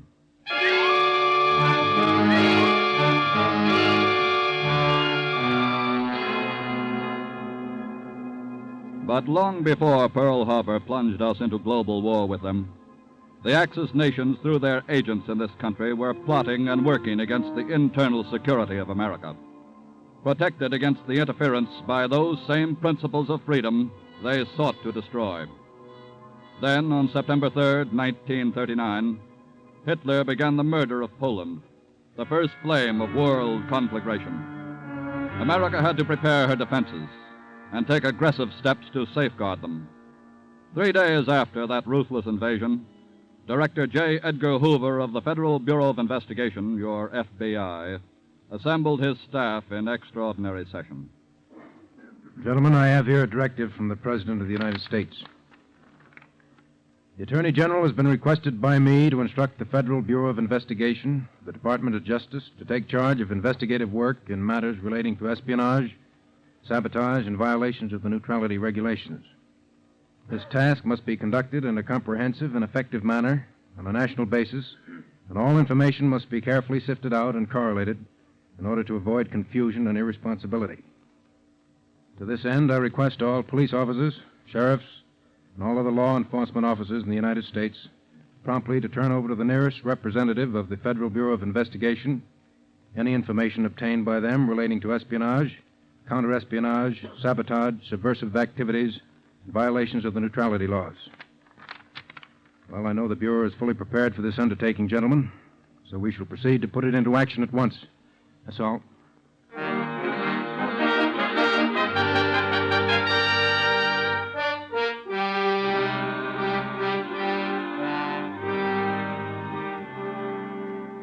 S11: But long before Pearl Harbor plunged us into global war with them, the Axis nations, through their agents in this country, were plotting and working against the internal security of America, protected against the interference by those same principles of freedom they sought to destroy. Then, on September 3rd, 1939, Hitler began the murder of Poland, the first flame of world conflagration. America had to prepare her defenses and take aggressive steps to safeguard them. 3 days after that ruthless invasion, Director J. Edgar Hoover of the Federal Bureau of Investigation, your FBI, assembled his staff in extraordinary session.
S6: Gentlemen, I have here a directive from the President of the United States. The Attorney General has been requested by me to instruct the Federal Bureau of Investigation, the Department of Justice, to take charge of investigative work in matters relating to espionage, sabotage, and violations of the neutrality regulations. This task must be conducted in a comprehensive and effective manner on a national basis, and all information must be carefully sifted out and correlated in order to avoid confusion and irresponsibility. To this end, I request all police officers, sheriffs, and all other law enforcement officers in the United States promptly to turn over to the nearest representative of the Federal Bureau of Investigation any information obtained by them relating to espionage, counter-espionage, sabotage, subversive activities, and violations of the neutrality laws. Well, I know the Bureau is fully prepared for this undertaking, gentlemen, so we shall proceed to put it into action at once. That's all.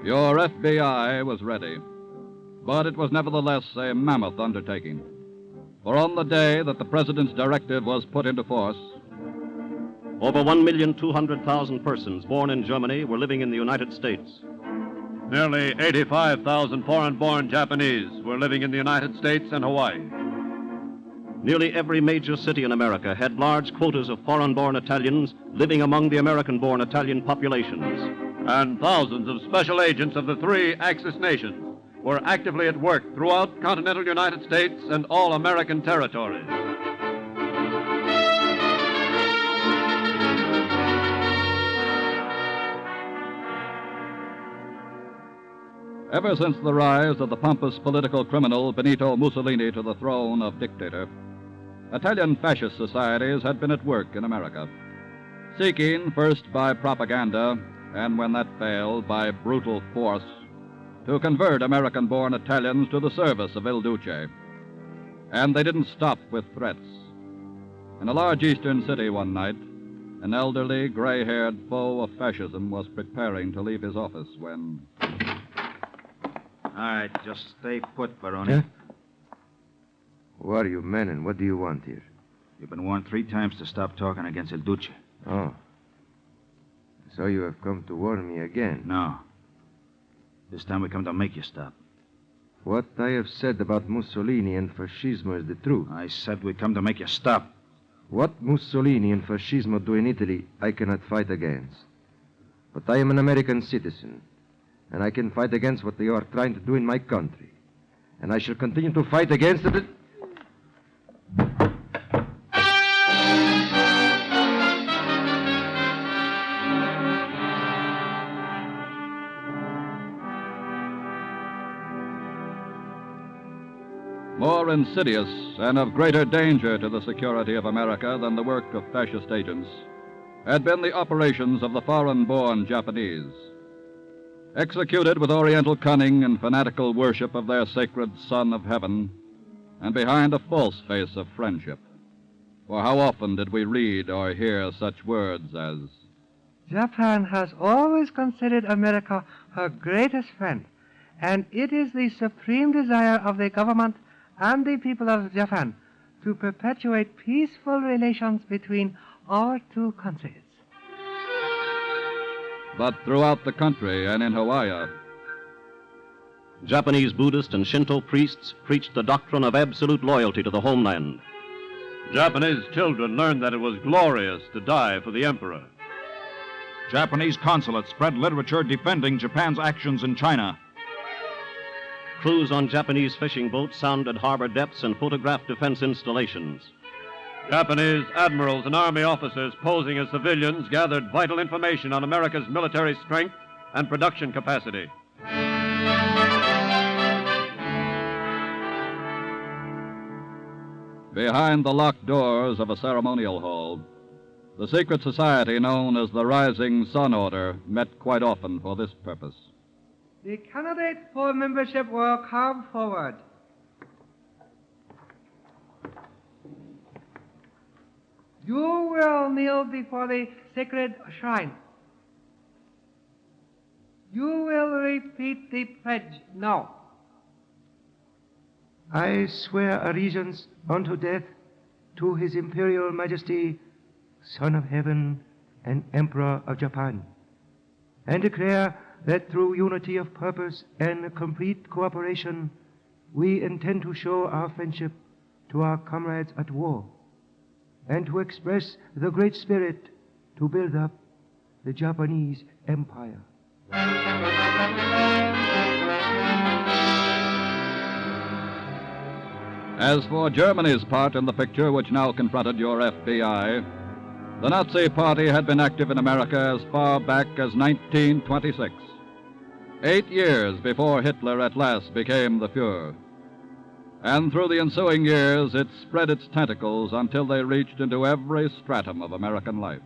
S11: Your FBI was ready, but it was nevertheless a mammoth undertaking. For on the day that the President's directive was put into force,
S13: over 1,200,000 persons born in Germany were living in the United States.
S9: Nearly 85,000 foreign-born Japanese were living in the United States and Hawaii.
S13: Nearly every major city in America had large quotas of foreign-born Italians living among the American-born Italian populations.
S9: And thousands of special agents of the three Axis nations were actively at work throughout continental United States and all American territories.
S11: ever since the rise of the pompous political criminal Benito Mussolini to the throne of dictator, Italian fascist societies had been at work in America, seeking, first by propaganda, and when that failed, by brutal force, to convert American-born Italians to the service of Il Duce. And they didn't stop with threats. In a large eastern city one night, an elderly, gray-haired foe of fascism was preparing to leave his office when...
S16: All right, just stay put, Baroni.
S10: Huh? Who are you men, and what do you want here?
S16: You've been warned 3 times to stop talking against Il Duce.
S10: Oh. So you have come to warn me again?
S16: No. This time we come to make you stop.
S10: What I have said about Mussolini and fascismo is the truth.
S16: I said we come to make you stop.
S10: What Mussolini and fascismo do in Italy, I cannot fight against. But I am an American citizen, and I can fight against what they are trying to do in my country. And I shall continue to fight against it.
S11: More insidious and of greater danger to the security of America than the work of fascist agents had been the operations of the foreign-born Japanese. Executed with oriental cunning and fanatical worship of their sacred Son of Heaven, and behind a false face of friendship. For how often did we read or hear such words as,
S19: Japan has always considered America her greatest friend, and it is the supreme desire of the government and the people of Japan to perpetuate peaceful relations between our two countries.
S11: But throughout the country and in Hawaii,
S13: Japanese Buddhist and Shinto priests preached the doctrine of absolute loyalty to the homeland.
S9: Japanese children learned that it was glorious to die for the emperor.
S24: Japanese consulates spread literature defending Japan's actions in China.
S13: Crews on Japanese fishing boats sounded harbor depths and photographed defense installations.
S9: Japanese admirals and army officers posing as civilians gathered vital information on America's military strength and production capacity.
S11: Behind the locked doors of a ceremonial hall, the secret society known as the Rising Sun Order met quite often for this purpose.
S19: The candidates for membership will come forward. You will kneel before the sacred shrine. You will repeat the pledge now.
S10: I swear allegiance unto death to His Imperial Majesty, Son of Heaven and Emperor of Japan, and declare that through unity of purpose and complete cooperation, we intend to show our friendship to our comrades at war, and to express the great spirit to build up the Japanese Empire.
S11: As for Germany's part in the picture which now confronted your FBI, the Nazi Party had been active in America as far back as 1926, 8 years before Hitler at last became the Fuhrer. And through the ensuing years, it spread its tentacles until they reached into every stratum of American life.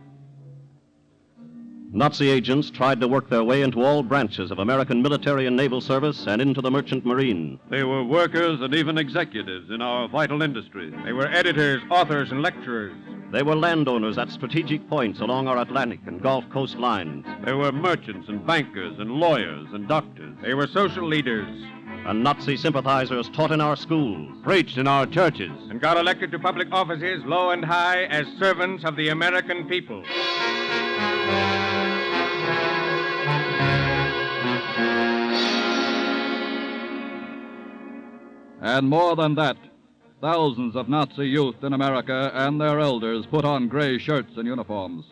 S13: Nazi agents tried to work their way into all branches of American military and naval service and into the merchant marine.
S9: They were workers and even executives in our vital industries.
S6: They were editors, authors, and lecturers.
S13: They were landowners at strategic points along our Atlantic and Gulf Coast lines.
S9: They were merchants and bankers and lawyers and doctors.
S6: They were social leaders.
S13: And Nazi sympathizers taught in our schools,
S9: preached in our churches,
S6: and got elected to public offices, low and high, as servants of the American people.
S11: And more than that, thousands of Nazi youth in America and their elders put on gray shirts and uniforms.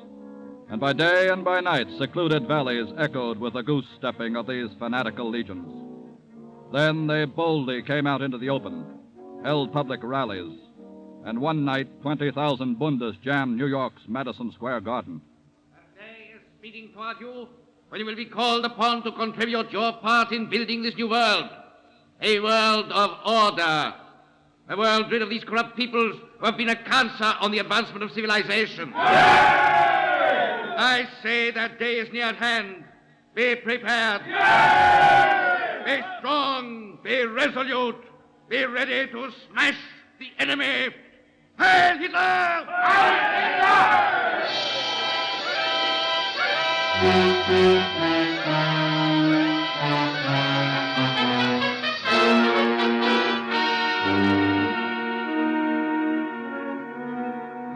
S11: And by day and by night, secluded valleys echoed with the goose-stepping of these fanatical legions. Then they boldly came out into the open, held public rallies, and one night 20,000 Bundes jammed New York's Madison Square Garden.
S5: The day is speeding toward you when you will be called upon to contribute your part in building this new world. A world of order. A world rid of these corrupt peoples who have been a cancer on the advancement of civilization. I say that day is near at hand. Be prepared. Be strong. Be resolute. Be ready to smash the enemy. Heil Hitler! Heil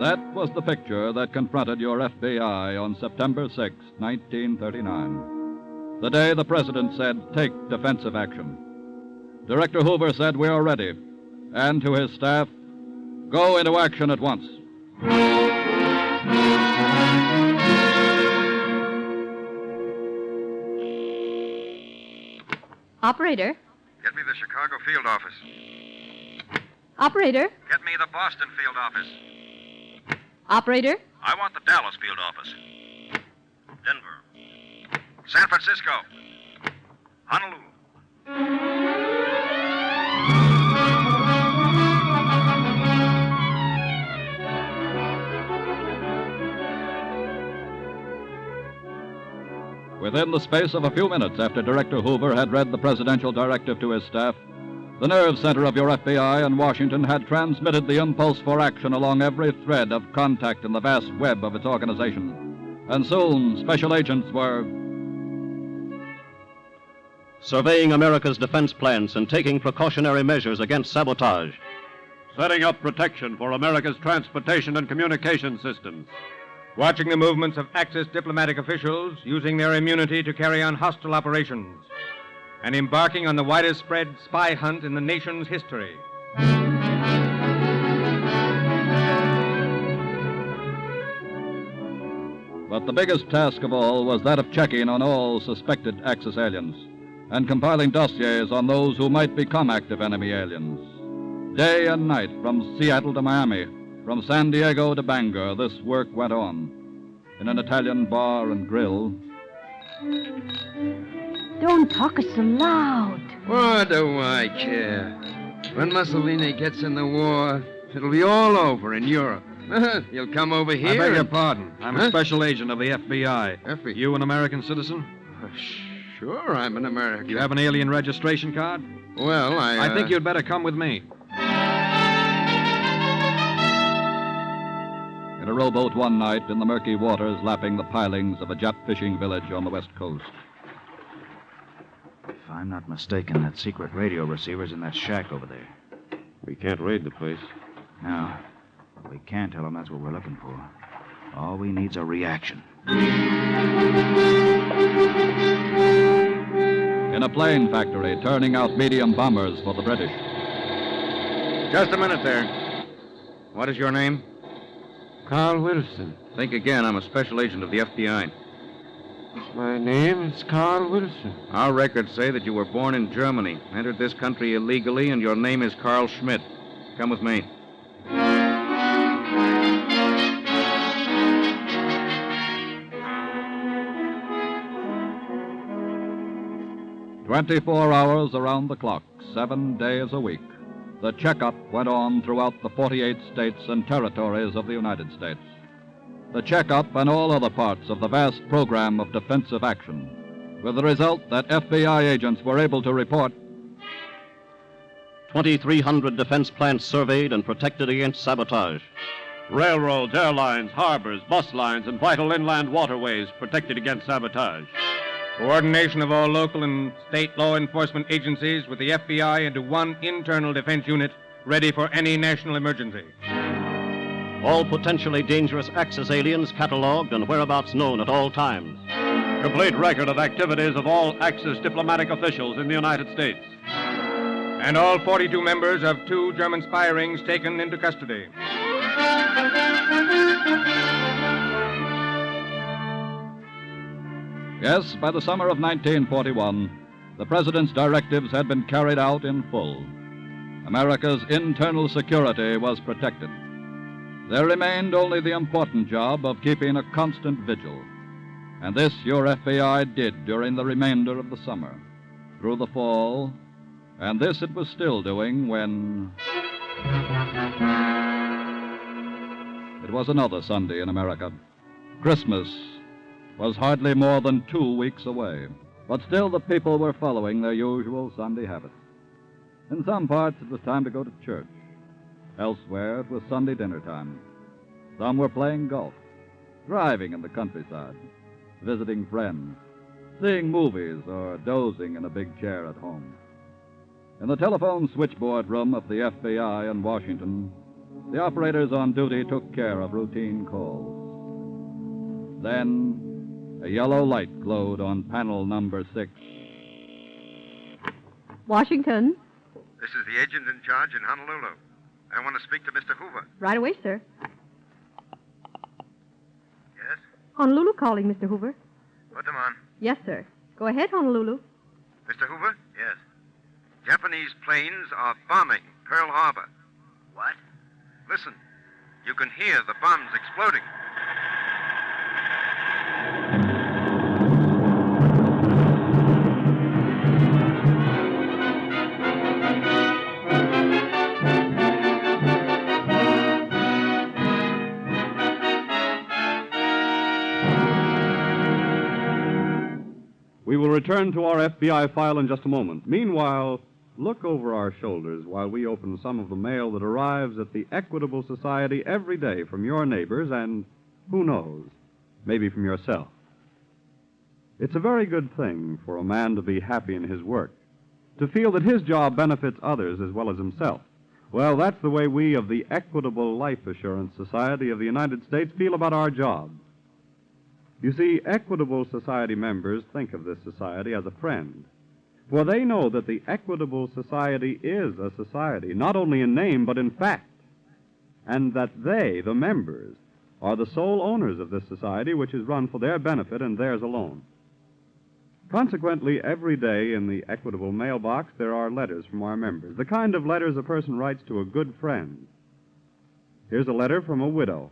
S11: That was the picture that confronted your FBI on September 6, 1939. The day the president said, take defensive action. Director Hoover said, we are ready. And to his staff, go into action at once.
S21: Operator.
S22: Get me the Chicago field office.
S21: Operator.
S22: Get me the Boston field office.
S21: Operator.
S22: I want the Dallas field office. Denver. San Francisco. Honolulu.
S11: Within the space of a few minutes after Director Hoover had read the presidential directive to his staff, the nerve center of your FBI in Washington had transmitted the impulse for action along every thread of contact in the vast web of its organization. And soon, special agents were
S13: surveying America's defense plans and taking precautionary measures against sabotage,
S9: setting up protection for America's transportation and communication systems,
S6: watching the movements of Axis diplomatic officials using their immunity to carry on hostile operations, and embarking on the widest spread spy hunt in the nation's history.
S11: But the biggest task of all was that of checking on all suspected Axis aliens and compiling dossiers on those who might become active enemy aliens. Day and night, from Seattle to Miami, from San Diego to Bangor, this work went on. In an Italian bar and grill.
S2: Don't talk so loud.
S10: What do I care? When Mussolini gets in the war, it'll be all over in Europe. He'll come over here.
S14: I beg your
S10: and...
S14: pardon. I'm a special agent of the FBI.
S10: FBI?
S14: You an American citizen?
S10: Sure, I'm an American.
S14: You have an alien registration card?
S10: Well,
S14: I think you'd better come with me.
S11: In a rowboat one night in the murky waters lapping the pilings of a Jap fishing village on the west coast.
S16: If I'm not mistaken, that secret radio receiver's in that shack over there.
S7: We can't raid the place.
S16: No. We can't tell them that's what we're looking for. All we need's a reaction.
S11: In a plane factory, turning out medium bombers for the British.
S6: Just a minute there. What is your name?
S10: Carl Wilson.
S6: Think again. I'm a special agent of the FBI.
S10: My name is Carl Wilson.
S6: Our records say that you were born in Germany, entered this country illegally, and your name is Carl Schmidt.
S7: Come with me.
S8: 24 hours around the clock, 7 days a week. The checkup went on throughout the 48 states and territories of the United States. The checkup and all other parts of the vast program of defensive action, with the result that FBI agents were able to report
S13: 2,300 defense plants surveyed and protected against sabotage.
S9: Railroads, airlines, harbors, bus lines, and vital inland waterways protected against sabotage.
S6: Coordination of all local and state law enforcement agencies with the FBI into one internal defense unit ready for any national emergency.
S13: All potentially dangerous Axis aliens cataloged and whereabouts known at all times.
S9: Complete record of activities of all Axis diplomatic officials in the United States.
S6: And all 42 members of 2 German spy rings taken into custody.
S8: Yes, by the summer of 1941, the President's directives had been carried out in full. America's internal security was protected. There remained only the important job of keeping a constant vigil. And this your FBI did during the remainder of the summer, through the fall, and this it was still doing when it was another Sunday in America. Christmas was hardly more than 2 weeks away, but still the people were following their usual Sunday habits. In some parts it was time to go to church. Elsewhere it was Sunday dinner time. Some were playing golf, driving in the countryside, visiting friends, seeing movies, or dozing in a big chair at home. In the telephone switchboard room of the FBI in Washington, the operators on duty took care of routine calls. Then a yellow light glowed on panel number 6.
S21: Washington.
S22: This is the agent in charge in Honolulu. I want to speak to Mr. Hoover.
S21: Right away, sir.
S22: Yes?
S21: Honolulu calling, Mr. Hoover.
S22: Put them on.
S21: Yes, sir. Go ahead, Honolulu.
S22: Mr. Hoover? Yes. Japanese planes are bombing Pearl Harbor. What? Listen. You can hear the bombs exploding.
S9: We will return to our FBI file in just a moment. Meanwhile, look over our shoulders while we open some of the mail that arrives at the Equitable Society every day from your neighbors and, who knows, maybe from yourself. It's a very good thing for a man to be happy in his work, to feel that his job benefits others as well as himself. Well, that's the way we of the Equitable Life Assurance Society of the United States feel about our job. You see, Equitable Society members think of this society as a friend, for they know that the Equitable Society is a society, not only in name, but in fact, and that they, the members, are the sole owners of this society, which is run for their benefit and theirs alone. Consequently, every day in the Equitable mailbox, there are letters from our members, the kind of letters a person writes to a good friend. Here's a letter from a widow,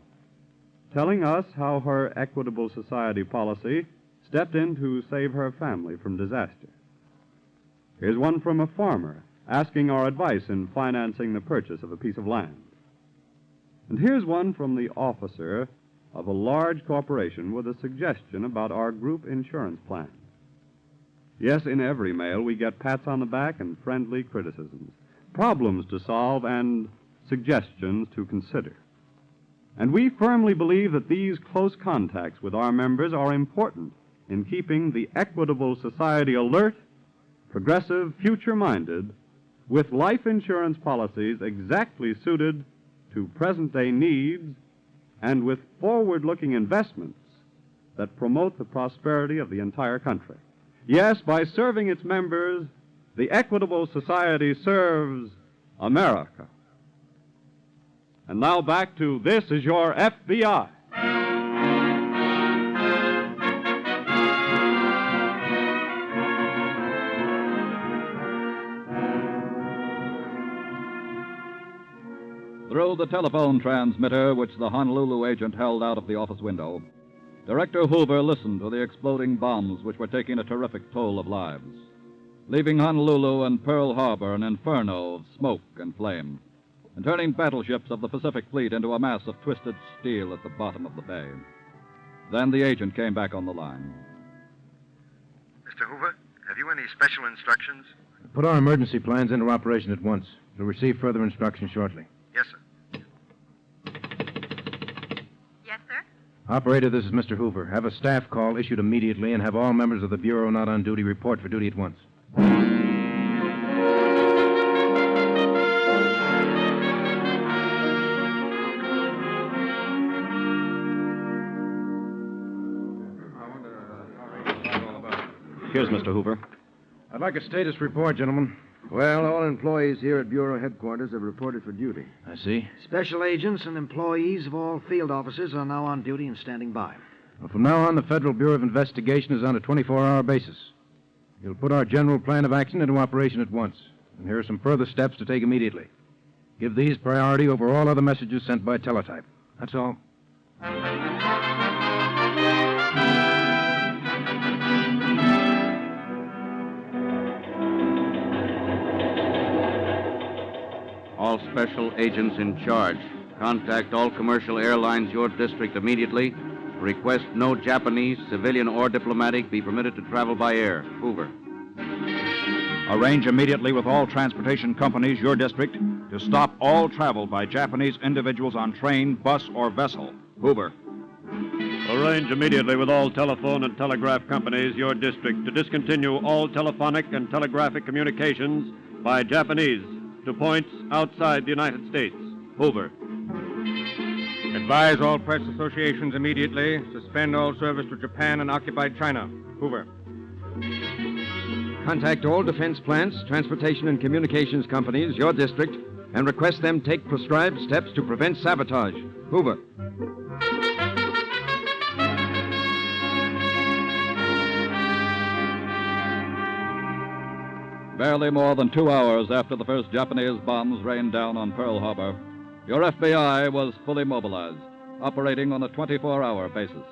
S9: telling us how her Equitable Society policy stepped in to save her family from disaster. Here's one from a farmer asking our advice in financing the purchase of a piece of land. And here's one from the officer of a large corporation with a suggestion about our group insurance plan. Yes, in every mail we get pats on the back and friendly criticisms, problems to solve and suggestions to consider. And we firmly believe that these close contacts with our members are important in keeping the Equitable Society alert, progressive, future-minded, with life insurance policies exactly suited to present-day needs and with forward-looking investments that promote the prosperity of the entire country. Yes, by serving its members, the Equitable Society serves America. And now back to This Is Your FBI.
S11: Through the telephone transmitter which the Honolulu agent held out of the office window, Director Hoover listened to the exploding bombs which were taking a terrific toll of lives, leaving Honolulu and Pearl Harbor an inferno of smoke and flame, and turning battleships of the Pacific Fleet into a mass of twisted steel at the bottom of the bay. Then the agent came back on the line.
S22: Mr. Hoover, have you any special instructions?
S6: Put our emergency plans into operation at once. You'll receive further instructions shortly.
S22: Yes, sir.
S1: Yes, sir?
S6: Operator, this is Mr. Hoover. Have a staff call issued immediately and have all members of the Bureau not on duty report for duty at once.
S13: Here's Mr. Hoover.
S6: I'd like a status report, gentlemen.
S10: Well, all employees here at Bureau headquarters have reported for duty.
S6: I see.
S18: Special agents and employees of all field offices are now on duty and standing by.
S6: Well, from now on, the Federal Bureau of Investigation is on a 24-hour basis. You'll put our general plan of action into operation at once. And here are some further steps to take immediately. Give these priority over all other messages sent by teletype. That's all.
S5: All special agents in charge, contact all commercial airlines your district immediately. Request no Japanese, civilian or diplomatic, be permitted to travel by air. Hoover.
S24: Arrange immediately with all transportation companies your district to stop all travel by Japanese individuals on train, bus, or vessel. Hoover.
S9: Arrange immediately with all telephone and telegraph companies your district to discontinue all telephonic and telegraphic communications by Japanese to points outside the United States. Hoover.
S12: Advise all press associations immediately. Suspend all service to Japan and occupied China. Hoover.
S10: Contact all defense plants, transportation and communications companies, your district, and request them take prescribed steps to prevent sabotage. Hoover.
S11: Barely more than 2 hours after the first Japanese bombs rained down on Pearl Harbor, your FBI was fully mobilized, operating on a 24-hour basis,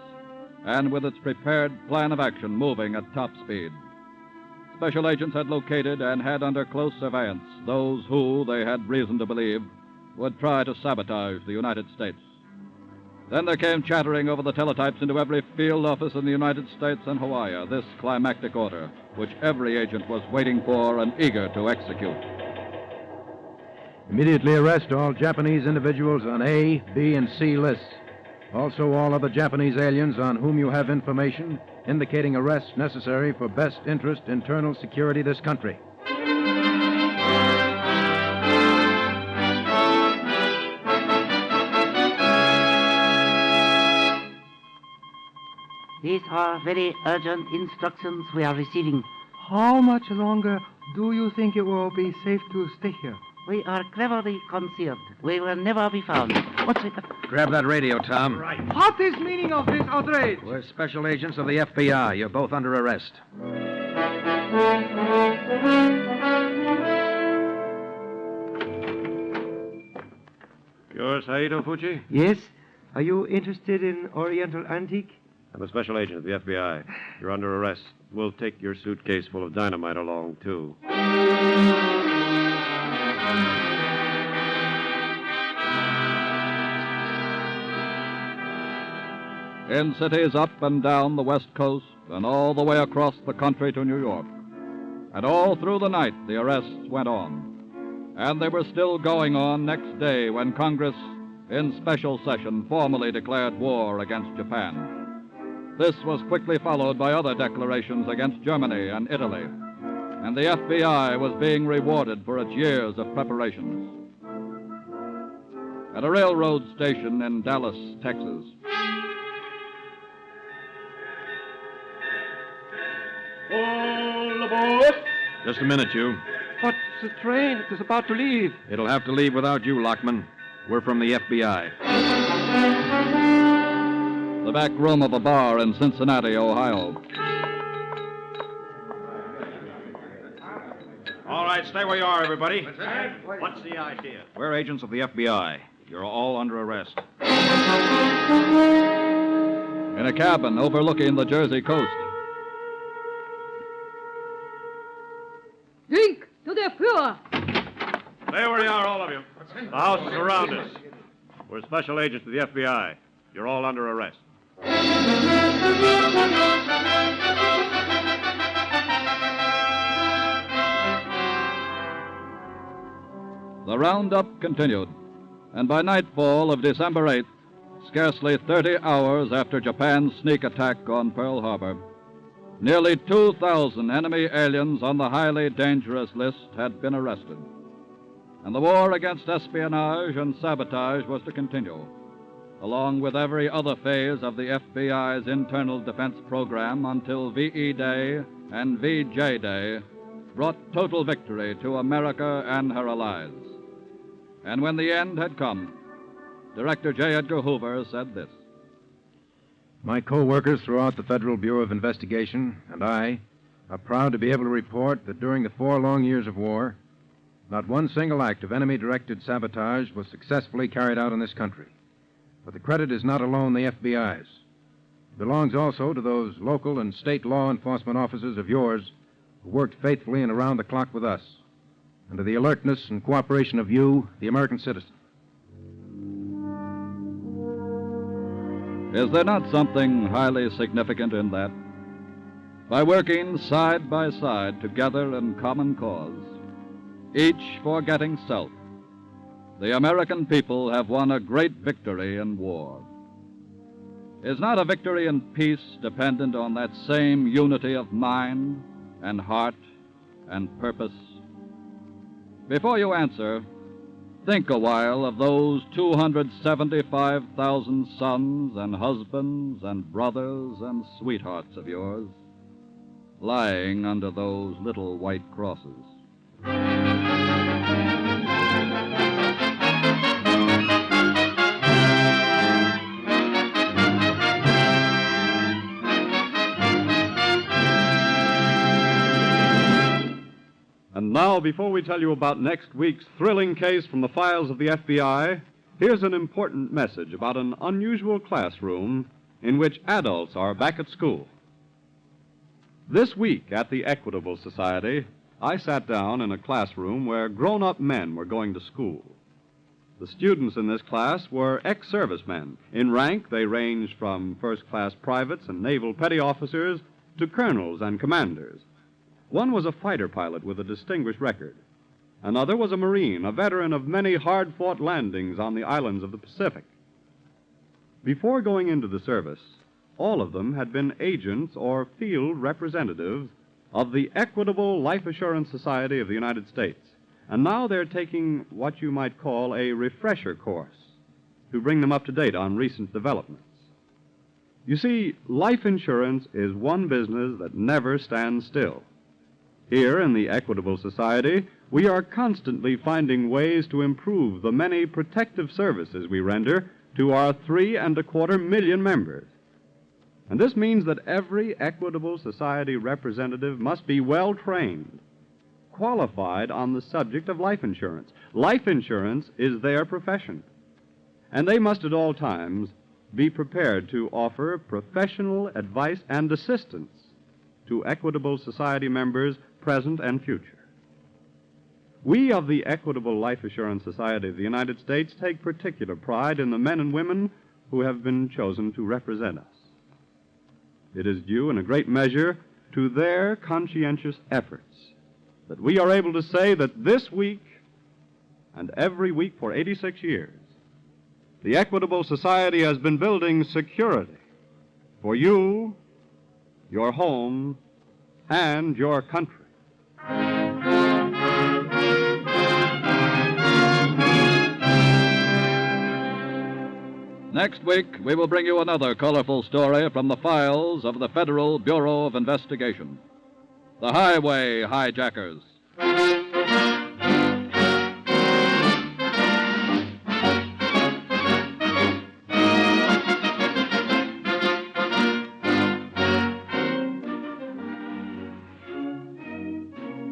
S11: and with its prepared plan of action moving at top speed. Special agents had located and had under close surveillance those who, they had reason to believe, would try to sabotage the United States. Then there came chattering over the teletypes into every field office in the United States and Hawaii this climactic order, which every agent was waiting for and eager to execute.
S6: Immediately arrest all Japanese individuals on A, B, and C lists. Also all other Japanese aliens on whom you have information indicating arrests necessary for best interest internal security of this country.
S20: These are very urgent instructions we are receiving.
S19: How much longer do you think it will be safe to stay here?
S20: We are cleverly concealed. We will never be found. What's it?
S10: Grab that radio, Tom.
S19: Right. What is meaning of this outrage?
S10: We're special agents of the FBI. You're both under arrest.
S9: You're Saito Fuji?
S19: Yes? Are you interested in Oriental antique?
S9: I'm a special agent of the FBI. You're under arrest. We'll take your suitcase full of dynamite along, too.
S11: In cities up and down the West Coast and all the way across the country to New York. And all through the night, the arrests went on. And they were still going on next day when Congress, in special session, formally declared war against Japan. This was quickly followed by other declarations against Germany and Italy. And the FBI was being rewarded for its years of preparations. At a railroad station in Dallas, Texas.
S9: All aboard!
S6: Just a minute, you.
S9: But the train is about to leave.
S10: It'll have to leave without you, Lockman. We're from the FBI.
S11: The back room of a bar in Cincinnati, Ohio.
S24: All right, stay where you are, everybody. What's the idea? We're agents of the FBI. You're all under arrest.
S8: In a cabin overlooking the Jersey coast.
S21: Drink to the Führer.
S9: Stay where you are, all of you. The house is around us. We're special agents of the FBI. You're all under arrest.
S8: The roundup continued, and by nightfall of December 8th, scarcely 30 hours after Japan's sneak attack on Pearl Harbor, nearly 2,000 enemy aliens on the highly dangerous list had been arrested. And the war against espionage and sabotage was to continue, along with every other phase of the FBI's internal defense program until VE Day and VJ Day brought total victory to America and her allies. And when the end had come, Director J. Edgar Hoover said this.
S6: My co-workers throughout the Federal Bureau of Investigation and I are proud to be able to report that during the 4 long years of war, not one single act of enemy-directed sabotage was successfully carried out in this country. But the credit is not alone the FBI's. It belongs also to those local and state law enforcement officers of yours who worked faithfully and around the clock with us, and to the alertness and cooperation of you, the American citizen.
S8: Is there not something highly significant in that? By working side by side together in common cause, each forgetting self, the American people have won a great victory in war. Is not a victory in peace dependent on that same unity of mind and heart and purpose? Before you answer, think a while of those 275,000 sons and husbands and brothers and sweethearts of yours lying under those little white crosses.
S9: And now, before we tell you about next week's thrilling case from the files of the FBI, here's an important message about an unusual classroom in which adults are back at school. This week at the Equitable Society, I sat down in a classroom where grown-up men were going to school. The students in this class were ex-servicemen. In rank, they ranged from first-class privates and naval petty officers to colonels and commanders. One was a fighter pilot with a distinguished record. Another was a Marine, a veteran of many hard-fought landings on the islands of the Pacific. Before going into the service, all of them had been agents or field representatives of the Equitable Life Assurance Society of the United States. And now they're taking what you might call a refresher course to bring them up to date on recent developments. You see, life insurance is one business that never stands still. Here in the Equitable Society, we are constantly finding ways to improve the many protective services we render to our 3.25 million members. And this means that every Equitable Society representative must be well trained, qualified on the subject of life insurance. Life insurance is their profession, and they must at all times be prepared to offer professional advice and assistance to Equitable Society members, present and future. We of the Equitable Life Assurance Society of the United States take particular pride in the men and women who have been chosen to represent us. It is due in a great measure to their conscientious efforts that we are able to say that this week and every week for 86 years, the Equitable Society has been building security for you, your home, and your country.
S8: Next week, we will bring you another colorful story from the files of the Federal Bureau of Investigation. The Highway Hijackers.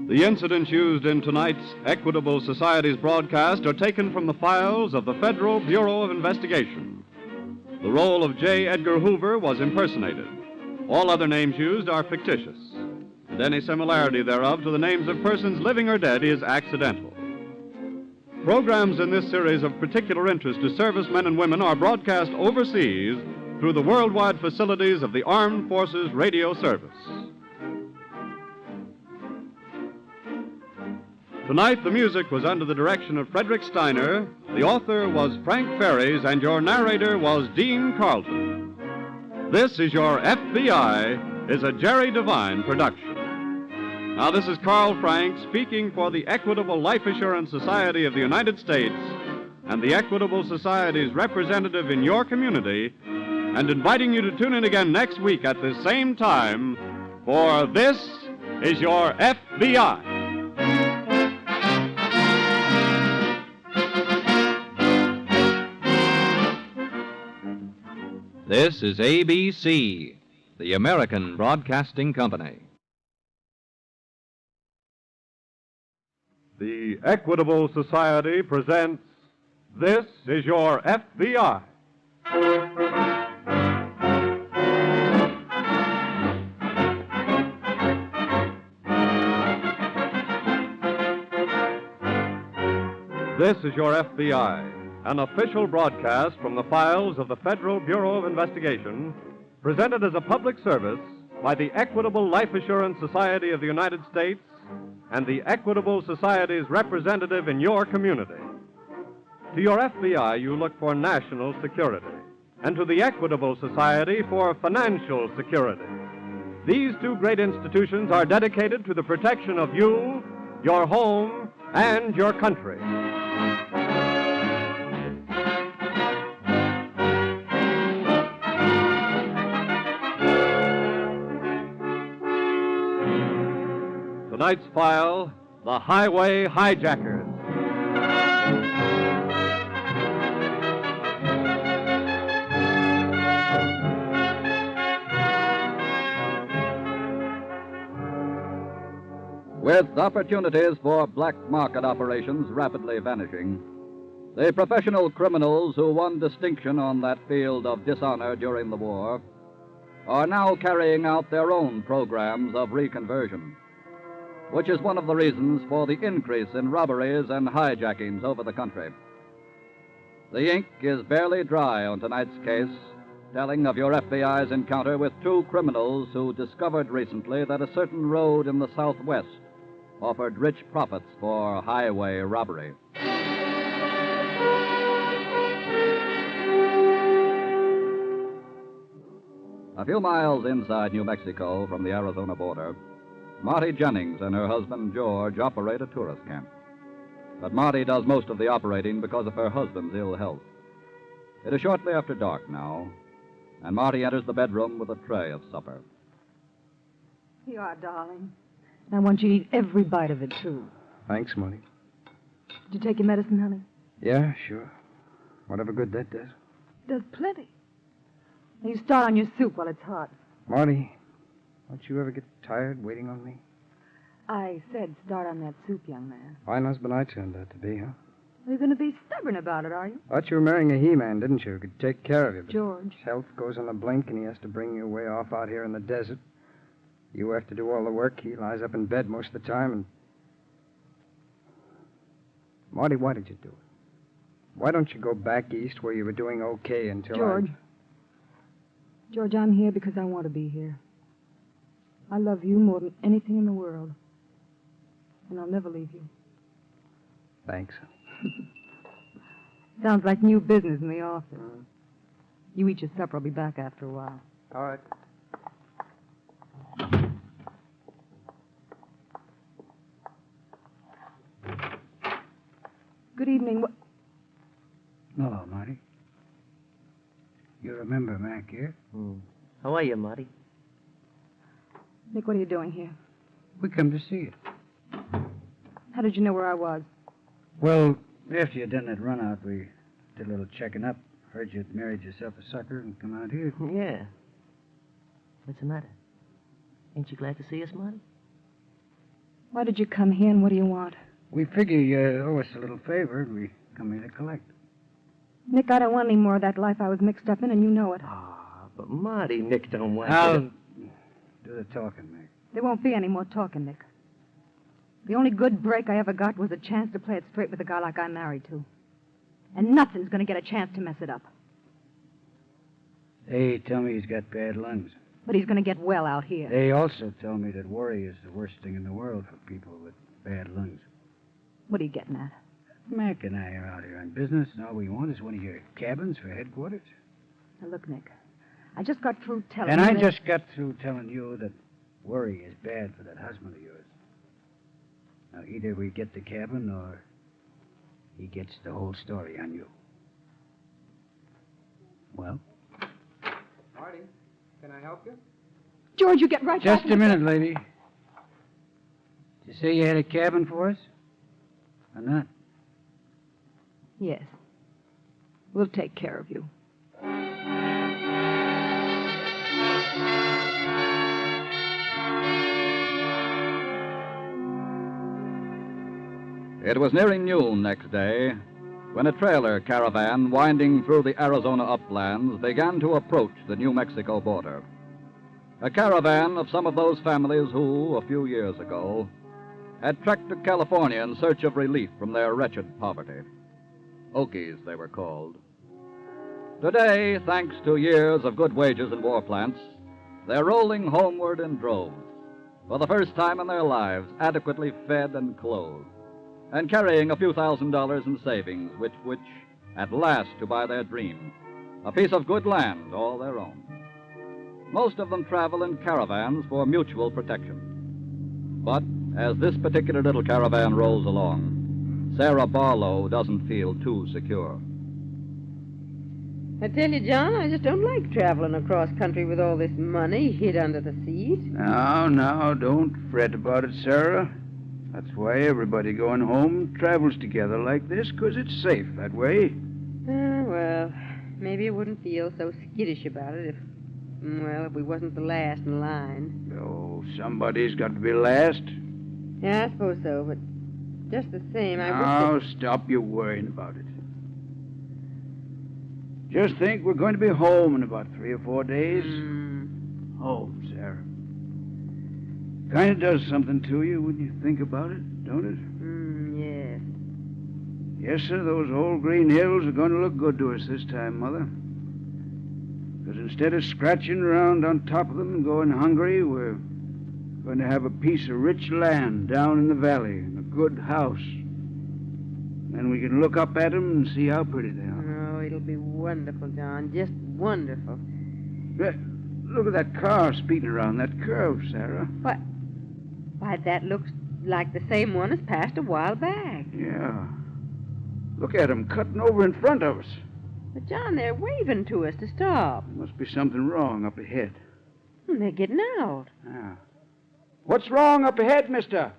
S9: The incidents used in tonight's Equitable Society's broadcast are taken from the files of the Federal Bureau of Investigation. The role of J. Edgar Hoover was impersonated. All other names used are fictitious, and any similarity thereof to the names of persons living or dead is accidental. Programs in this series of particular interest to servicemen and women are broadcast overseas through the worldwide facilities of the Armed Forces Radio Service. Tonight, the music was under the direction of Frederick Steiner, the author was Frank Ferries, and your narrator was Dean Carlton. This is Your FBI is a Jerry Devine production. Now, this is Carl Frank speaking for the Equitable Life Assurance Society of the United States and the Equitable Society's representative in your community, and inviting you to tune in again next week at the same time for This is Your FBI.
S1: This is ABC, the American Broadcasting Company.
S9: The Equitable Society presents This is Your FBI. This is Your FBI, an official broadcast from the files of the Federal Bureau of Investigation, presented as a public service by the Equitable Life Assurance Society of the United States and the Equitable Society's representative in your community. To your FBI, you look for national security, and to the Equitable Society for financial security. These two great institutions are dedicated to the protection of you, your home, and your country. Tonight's file, the Highway Hijackers.
S11: With opportunities for black market operations rapidly vanishing, the professional criminals who won distinction on that field of dishonor during the war are now carrying out their own programs of reconversion, which is one of the reasons for the increase in robberies and hijackings over the country. The ink is barely dry on tonight's case, telling of your FBI's encounter with two criminals who discovered recently that a certain road in the Southwest offered rich profits for highway robbery. A few miles inside New Mexico from the Arizona border, Marty Jennings and her husband George operate a tourist camp. But Marty does most of the operating because of her husband's ill health. It is shortly after dark now, and Marty enters the bedroom with a tray of supper.
S15: Here you are, darling. I want you to eat every bite of it, too.
S6: Thanks, Marty.
S15: Did you take your medicine, honey?
S6: Yeah, sure. Whatever good that does.
S15: Does plenty. Now you start on your soup while it's hot.
S6: Marty, don't you ever get tired waiting on me?
S15: I said start on that soup, young man.
S6: Fine husband I turned out to be, huh?
S15: You're going to be stubborn about it, are you?
S6: Thought you were marrying a he-man, didn't you? Who could take care of you. But
S15: George.
S6: his health goes on a blink, and he has to bring you way off out here in the desert. You have to do all the work. He lies up in bed most of the time, and... Marty, why did you do it? Why don't you go back east where you were doing okay until
S15: George, I'm here because I want to be here. I love you more than anything in the world. And I'll never leave you.
S6: Thanks.
S15: Sounds like new business in the office. You eat your supper. I'll be back after a while.
S6: All right.
S15: Good evening.
S6: Hello, Marty. You remember Mac here?
S17: How are you, Marty?
S15: Nick, what are you doing here?
S6: We come to see you.
S15: How did you know where I was?
S6: Well, after you'd done that run out, we did a little checking up. Heard you'd married yourself a sucker and come out here.
S17: Yeah. What's the matter? Ain't you glad to see us, Marty?
S15: Why did you come here, and what do you want?
S12: We figure you owe us a little favor, and we come here to collect.
S15: Nick, I don't want any more of that life I was mixed up in, and you know it.
S17: But Marty, Nick don't want
S12: I'll
S17: you
S12: do the talking, Nick.
S15: There won't be any more talking, Nick. The only good break I ever got was a chance to play it straight with a guy like I'm married to. And nothing's going to get a chance to mess it up.
S12: They tell me he's got bad lungs.
S15: But he's going to get well out here.
S12: They also tell me that worry is the worst thing in the world for people with bad lungs.
S15: What are you getting at?
S12: Mac and I are out here on business, and all we want is one of your cabins for headquarters.
S15: Now, look, Nick, I just got through telling
S12: And
S15: you
S12: I
S15: that-
S12: just got through telling you that worry is bad for that husband of yours. Now, either we get the cabin, or he gets the whole story on you. Well?
S10: Marty, can I help you?
S15: George, you get right back
S12: Just
S15: in
S12: a
S15: the-
S12: minute, lady. Did you say you had a cabin for us? Or not?
S15: Yes. We'll take care of you.
S8: It was nearing noon next day when a trailer caravan winding through the Arizona uplands began to approach the New Mexico border. A caravan of some of those families who, a few years ago, had trekked to California in search of relief from their wretched poverty. Okies, they were called. Today, thanks to years of good wages in war plants, they're rolling homeward in droves, for the first time in their lives adequately fed and clothed, and carrying a few $1,000s in savings, which at last to buy their dream, a piece of good land all their own. Most of them travel in caravans for mutual protection. But as this particular little caravan rolls along, Sarah Barlow doesn't feel too secure.
S2: I tell you, John, I just don't like traveling across country with all this money hid under the seat.
S12: Now, don't fret about it, Sarah. That's why everybody going home travels together like this, 'cause it's safe that way.
S2: Well, maybe I wouldn't feel so skittish about it if we wasn't the last in line.
S12: Oh, somebody's got to be last.
S2: Yeah, I suppose so, but just the same, I
S12: Now,
S2: wish
S12: stop your worrying about it. Just think we're going to be home in about 3 or 4 days. Home, Sarah. Kind of does something to you when you think about it, don't it?
S2: yes.
S12: Yes, sir, those old green hills are going to look good to us this time, Mother. Because instead of scratching around on top of them and going hungry, we're going to have a piece of rich land down in the valley and a good house. Then we can look up at them and see how pretty they are.
S2: Oh, it'll be wonderful, John, just wonderful.
S12: Look at that car speeding around that curve, Sarah.
S2: Why, that looks like the same one as passed a while back.
S12: Yeah. Look at them cutting over in front of us.
S2: But, John, they're waving to us to stop.
S12: Must be something wrong up ahead.
S2: They're getting out.
S12: Yeah. What's wrong up ahead, mister?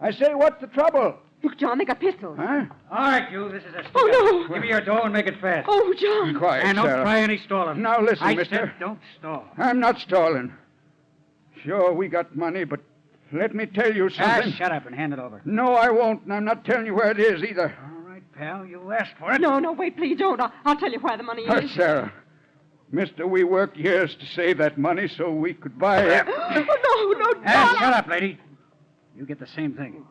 S12: I say, what's the trouble?
S2: Look, John, they got pistols.
S12: Huh?
S3: All right, you, this is a stick.
S2: Oh, no.
S3: Give me your dough and make it fast.
S2: Oh, John.
S12: Be quiet,
S3: And don't
S12: Sarah.
S3: try any stalling.
S12: Now, listen,
S3: I
S12: mister.
S3: said don't stall.
S12: I'm not stalling. Sure, we got money, but let me tell you something.
S3: Shut up and hand it over.
S12: No, I won't, and I'm not telling you where it is either.
S3: All right, pal, you asked for it.
S2: No, wait, please don't. I'll tell you where the money is.
S12: Sarah. Mister, we worked years to save that money so we could buy it.
S2: Oh, no, John.
S3: Shut up, lady. You get the same thing.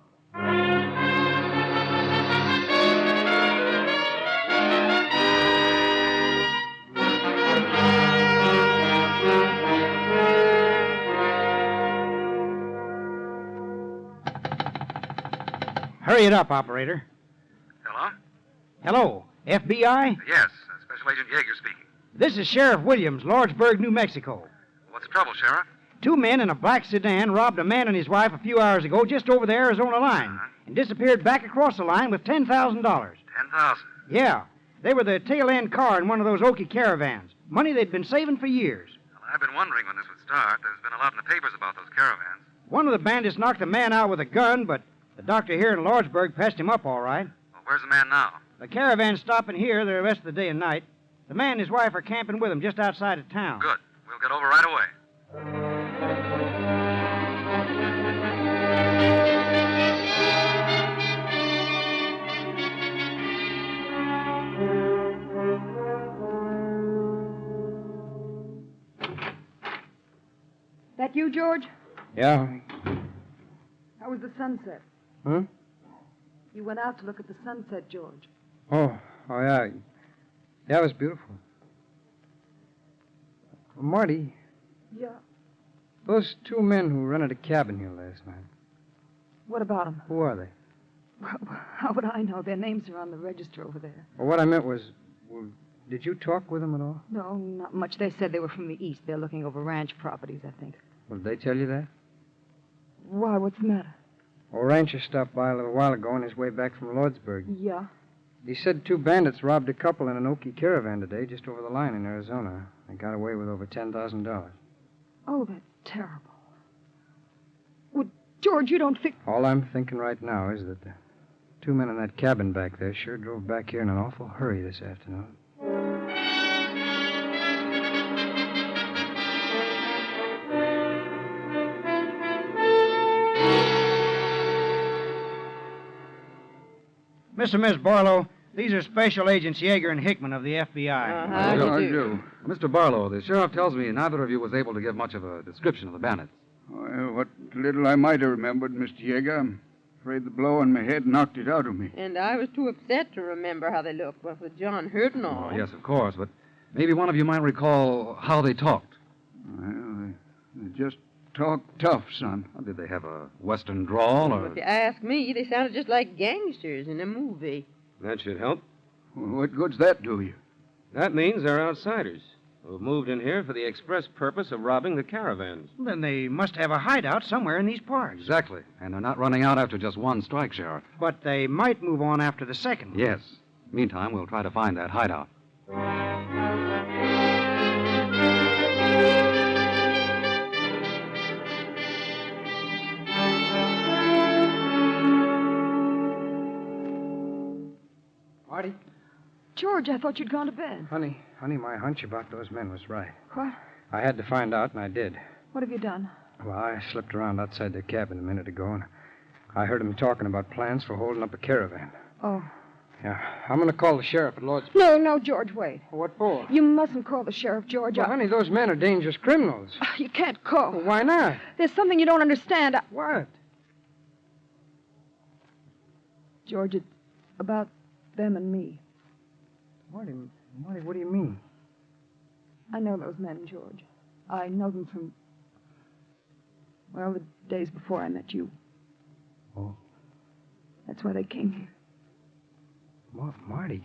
S3: Hurry it up, operator.
S22: Hello?
S3: Hello, FBI?
S22: Yes, Special Agent Yeager speaking.
S3: This is Sheriff Williams, Lordsburg, New Mexico.
S22: What's the trouble, Sheriff?
S3: 2 men in a black sedan robbed a man and his wife a few hours ago just over the Arizona line and disappeared back across the line with $10,000.
S22: 10,000.
S3: Yeah, they were the tail end car in one of those Okie caravans. Money they'd been saving for years.
S22: Well, I've been wondering when this would start. There's been a lot in the papers about those caravans.
S3: One of the bandits knocked a man out with a gun, but the doctor here in Lordsburg patched him up all right.
S22: Well, where's the man now?
S3: The caravan's stopping here the rest of the day and night. The man and his wife are camping with him just outside of town.
S22: Good. We'll get over right away.
S15: That you, George?
S6: Yeah.
S15: How was the sunset?
S6: Huh?
S15: You went out to look at the sunset, George.
S6: Oh, yeah. Yeah, it was beautiful. Marty,
S15: Yeah.
S6: those two men who rented a cabin here last night,
S15: What about them?
S6: who are they?
S15: How would I know? Their names are on the register over there.
S6: Well, what I meant was, did you talk with them at all?
S15: No, not much. They said they were from the east. They're looking over ranch properties, I think.
S6: Well, did they tell you that?
S15: Why? What's the matter?
S6: Well, Rancher stopped by a little while ago on his way back from Lordsburg.
S15: Yeah.
S6: He said 2 bandits robbed a couple in an Okie caravan today just over the line in Arizona. They got away with over $10,000.
S15: Oh, that's terrible. Well, George, you don't think...
S6: All I'm thinking right now is that the 2 men in that cabin back there sure drove back here in an awful hurry this afternoon.
S3: Mr. and Miss Barlow, these are Special Agents Yeager and Hickman of the FBI.
S2: How do you do?
S4: Mr. Barlow, the sheriff tells me neither of you was able to give much of a description of the bandits.
S12: Well, what little I might have remembered, Mr. Yeager, I'm afraid the blow on my head knocked it out of me.
S2: And I was too upset to remember how they looked, what with John hurt and all.
S4: Oh, yes, of course, but maybe one of you might recall how they talked.
S12: Well, they just talked tough, son.
S4: Did they have a Western drawl,
S2: Well,
S4: or...
S2: if you ask me, they sounded just like gangsters in a movie.
S14: That should help.
S12: Well, what good's that do you?
S14: That means they're outsiders who've moved in here for the express purpose of robbing the caravans.
S3: Then they must have a hideout somewhere in these parts.
S4: Exactly. And they're not running out after just one strike, Sheriff.
S3: But they might move on after the second.
S4: Yes. Meantime, we'll try to find that hideout.
S6: Marty?
S15: George, I thought you'd gone to bed.
S6: Honey, my hunch about those men was right.
S15: What?
S6: I had to find out, and I did.
S15: What have you done?
S6: Well, I slipped around outside their cabin a minute ago, and I heard them talking about plans for holding up a caravan.
S15: Oh.
S6: Yeah, I'm going to call the sheriff at Lord's...
S15: No, George, wait.
S6: What for?
S15: You mustn't call the sheriff, George.
S6: Well, honey, those men are dangerous criminals.
S15: You can't call.
S6: Well, why not?
S15: There's something you don't understand.
S6: What?
S15: George, it's about them and me.
S6: Marty, what do you mean?
S15: I know those men, George. I know them from, well, the days before I met you.
S6: Oh.
S15: That's why they came here.
S6: Well, Marty,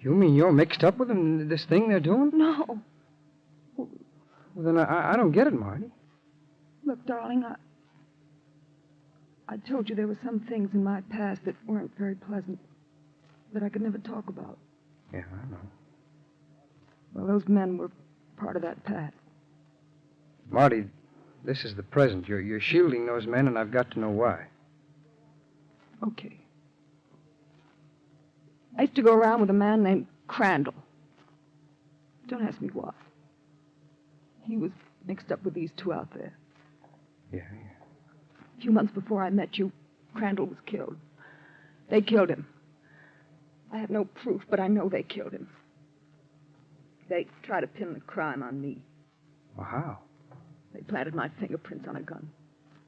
S6: you mean you're mixed up with them in this thing they're doing?
S15: No.
S6: Well, then I don't get it, Marty.
S15: Look, darling, I told you there were some things in my past that weren't very pleasant, that I could never talk about.
S6: Yeah, I know.
S15: Well, those men were part of that past.
S6: Marty, this is the present. You're shielding those men, and I've got to know why.
S15: Okay. I used to go around with a man named Crandall. Don't ask me why. He was mixed up with these two out there.
S6: Yeah.
S15: A few months before I met you, Crandall was killed. They killed him. I have no proof, but I know they killed him. They tried to pin the crime on me.
S6: Well, how?
S15: They planted my fingerprints on a gun.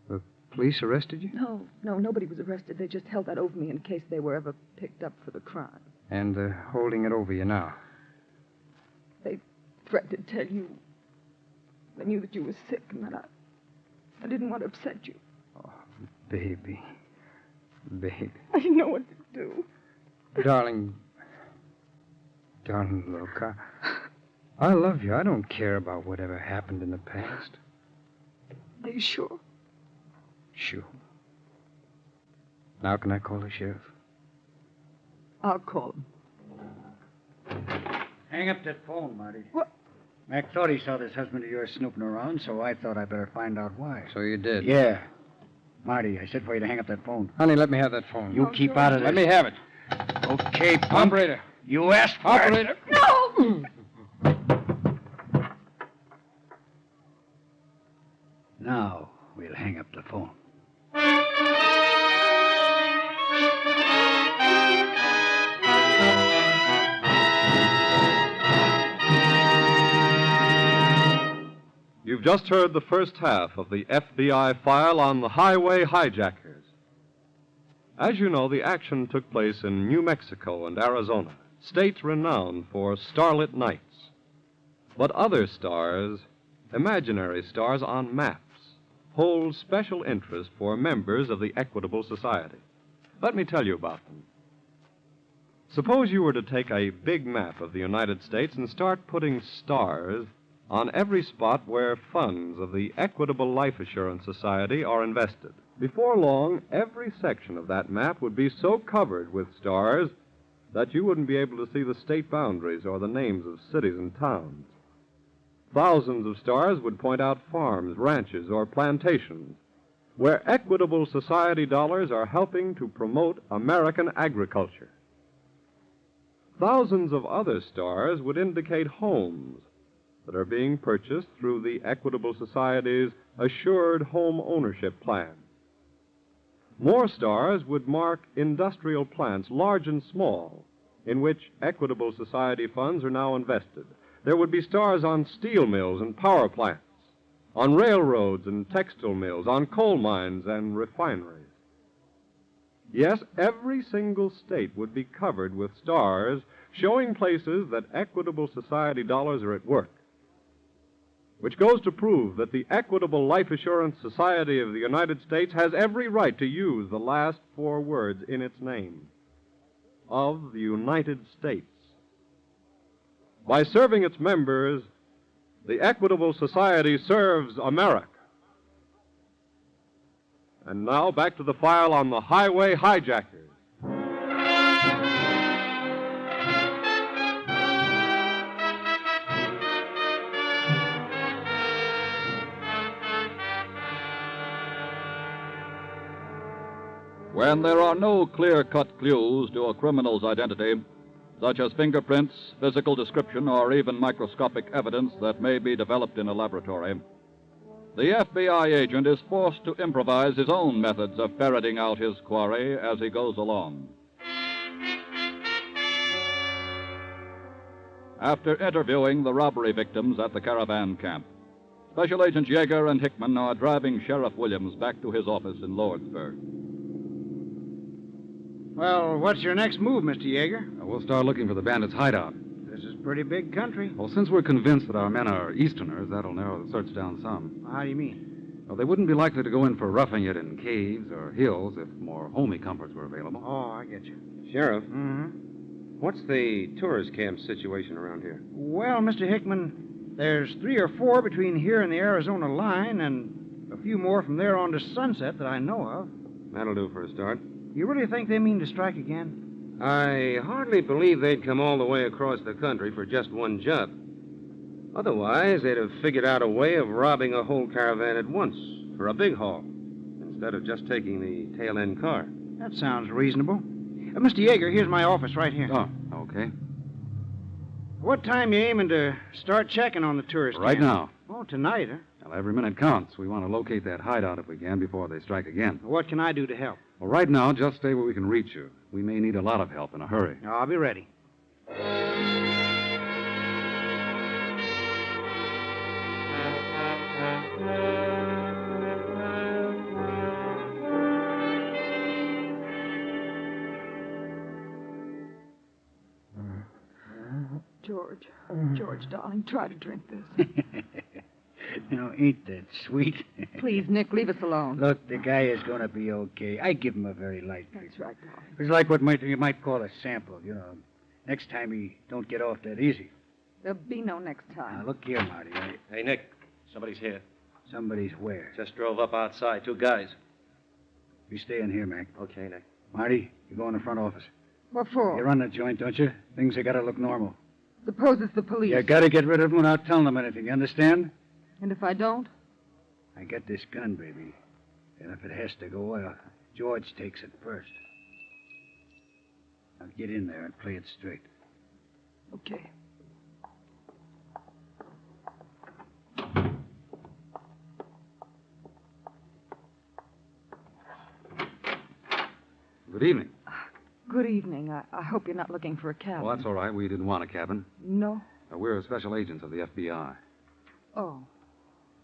S6: The police arrested you?
S15: No, nobody was arrested. They just held that over me in case they were ever picked up for the crime.
S6: And they're holding it over you now.
S15: They threatened to tell you. They knew that you were sick and that I didn't want to upset you.
S6: Oh, baby.
S15: I didn't know what to do.
S6: Darling, look, I love you. I don't care about whatever happened in the past.
S15: Are you sure?
S6: Sure. Now can I call the sheriff?
S15: I'll call him.
S3: Hang up that phone, Marty.
S15: What?
S3: Mac thought he saw this husband of yours snooping around, so I thought I'd better find out why.
S6: So you did?
S3: Yeah. Marty, I said for you to hang up that phone.
S6: Honey, let me have that phone.
S3: You keep out of this.
S6: Let me have it.
S3: Okay, punk.
S6: Operator.
S3: You asked for
S6: Operator.
S3: it.
S15: No!
S3: Now we'll hang up the phone.
S9: You've have just heard the first half of the FBI file on the highway hijackers. As you know, the action took place in New Mexico and Arizona, states renowned for starlit nights. But other stars, imaginary stars on maps, hold special interest for members of the Equitable Society. Let me tell you about them. Suppose you were to take a big map of the United States and start putting stars on every spot where funds of the Equitable Life Assurance Society are invested. Before long, every section of that map would be so covered with stars that you wouldn't be able to see the state boundaries or the names of cities and towns. Thousands of stars would point out farms, ranches, or plantations where Equitable Society dollars are helping to promote American agriculture. Thousands of other stars would indicate homes that are being purchased through the Equitable Society's Assured Home Ownership Plan. More stars would mark industrial plants, large and small, in which Equitable Society funds are now invested. There would be stars on steel mills and power plants, on railroads and textile mills, on coal mines and refineries. Yes, every single state would be covered with stars showing places that Equitable Society dollars are at work, which goes to prove that the Equitable Life Assurance Society of the United States has every right to use the last 4 words in its name, of the United States. By serving its members, the Equitable Society serves America. And now back to the file on the highway hijackers.
S8: When there are no clear-cut clues to a criminal's identity, such as fingerprints, physical description, or even microscopic evidence that may be developed in a laboratory, the FBI agent is forced to improvise his own methods of ferreting out his quarry as he goes along. After interviewing the robbery victims at the caravan camp, Special Agents Yeager and Hickman are driving Sheriff Williams back to his office in Lordsburg.
S3: Well, what's your next move, Mr. Yeager?
S4: We'll start looking for the bandits' hideout.
S3: This is pretty big country.
S4: Well, since we're convinced that our men are Easterners, that'll narrow the search down some.
S3: How do you mean?
S4: Well, they wouldn't be likely to go in for roughing it in caves or hills if more homey comforts were available.
S3: Oh, I get you.
S14: Sheriff,
S3: Mm-hmm.
S14: what's the tourist camp situation around here?
S3: Well, Mr. Hickman, there's 3 or 4 between here and the Arizona line, and a few more from there on to Sunset that I know of.
S14: That'll do for a start.
S3: You really think they mean to strike again?
S14: I hardly believe they'd come all the way across the country for just one job. Otherwise, they'd have figured out a way of robbing a whole caravan at once for a big haul, instead of just taking the tail-end car.
S3: That sounds reasonable. Mr. Yeager, here's my office right here.
S4: Oh, okay.
S3: What time you aiming to start checking on the tourist
S4: Right
S3: camp?
S4: now.
S3: Oh, tonight, huh?
S4: Well, every minute counts. We want to locate that hideout if we can before they strike again.
S3: What can I do to help?
S4: Well, right now, just stay where we can reach you. We may need a lot of help in a hurry.
S3: I'll be ready.
S15: George, darling, try to drink this.
S7: Now, ain't that sweet?
S15: Please, Nick, leave us alone.
S7: Look, the guy is going to be okay. I give him a very light drink.
S15: That's right, darling.
S7: It's like what you might call a sample, you know. Next time he don't get off that easy.
S15: There'll be no next time.
S7: Now, look here, Marty.
S17: Hey, Nick, somebody's here.
S7: Somebody's where?
S17: Just drove up outside. 2 guys.
S7: You stay in here, Mac.
S17: Okay, Nick.
S7: Marty, you go in the front office.
S15: What for?
S7: You run the joint, don't you? Things have got to look normal.
S15: Suppose it's the police.
S7: You got to get rid of them without telling them anything, you understand?
S15: And if I don't?
S7: I got this gun, baby. And if it has to go, well, George takes it first. Now get in there and play it straight.
S15: Okay.
S4: Good evening.
S15: Good evening. I hope you're not looking for a cabin.
S4: Well, that's all right. We didn't want a cabin.
S15: No?
S4: We're special agents of the FBI.
S15: Oh.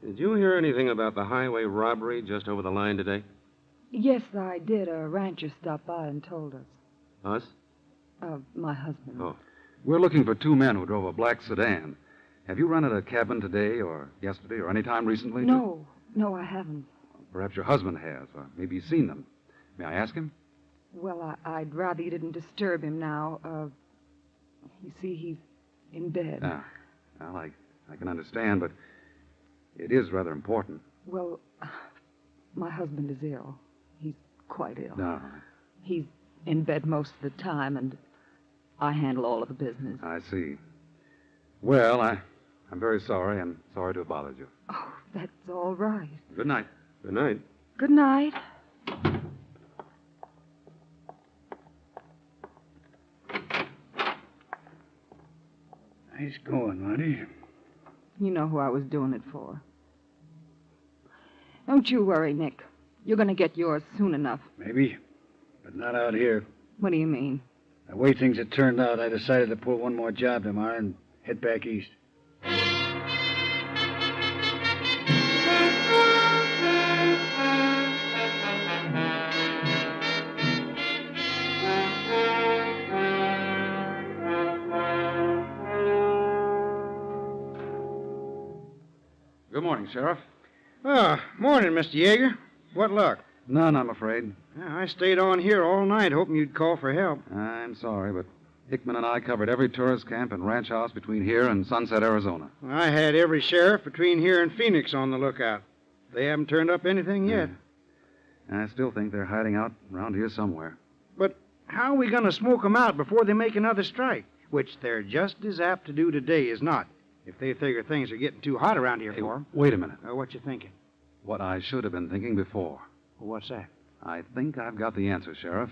S14: Did you hear anything about the highway robbery just over the line today?
S15: Yes, I did. A rancher stopped by and told us.
S14: Us?
S15: My husband.
S14: Oh.
S4: We're looking for two men who drove a black sedan. Have you rented a cabin today or yesterday or any time recently?
S15: No, I haven't.
S4: Perhaps your husband has, or maybe he's seen them. May I ask him?
S15: Well, I'd rather you didn't disturb him now. You see, he's in bed.
S4: Well, I can understand, but it is rather important.
S15: Well, my husband is ill. He's quite ill.
S4: No.
S15: He's in bed most of the time, and I handle all of the business.
S4: I see. Well, I'm very sorry, and sorry to have bothered you.
S15: Oh, that's all right.
S4: Good night.
S14: Good night.
S15: Good night.
S7: Nice going, Marty.
S15: You know who I was doing it for. Don't you worry, Nick. You're going to get yours soon enough.
S7: Maybe, but not out here.
S15: What do you mean?
S7: The way things had turned out, I decided to pull one more job tomorrow and head back east.
S4: Good morning, Sheriff.
S3: Morning, Mr. Yeager. What luck?
S4: None, I'm afraid.
S3: I stayed on here all night hoping you'd call for help.
S4: I'm sorry, but Hickman and I covered every tourist camp and ranch house between here and Sunset, Arizona.
S3: I had every sheriff between here and Phoenix on the lookout. They haven't turned up anything yet.
S4: I still think they're hiding out around here somewhere.
S3: But how are we going to smoke them out before they make another strike? Which they're just as apt to do today as not, if they figure things are getting too hot around here for them.
S4: Wait a minute.
S3: What you thinking?
S4: What I should have been thinking before.
S3: What's that?
S4: I think I've got the answer, Sheriff.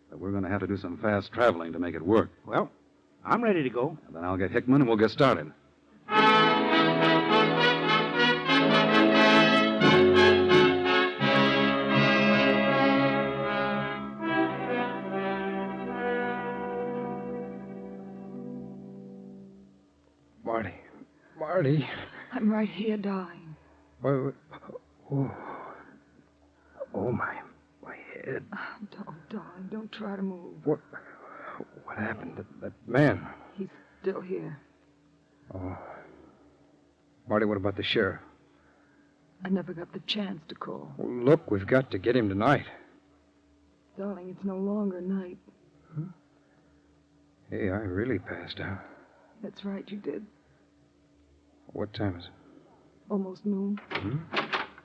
S4: But we're going to have to do some fast traveling to make it work.
S3: Well, I'm ready to go.
S4: Then I'll get Hickman and we'll get started.
S10: Marty.
S15: I'm right here dying.
S10: Oh, my head.
S15: Darling, don't try to move.
S10: What happened? That man.
S15: He's still here.
S10: Oh. Marty, what about the sheriff?
S15: I never got the chance to call.
S10: Well, look, we've got to get him tonight.
S15: Darling, it's no longer night.
S10: Hey, I really passed out.
S15: That's right, you did.
S10: What time is it?
S15: Almost noon.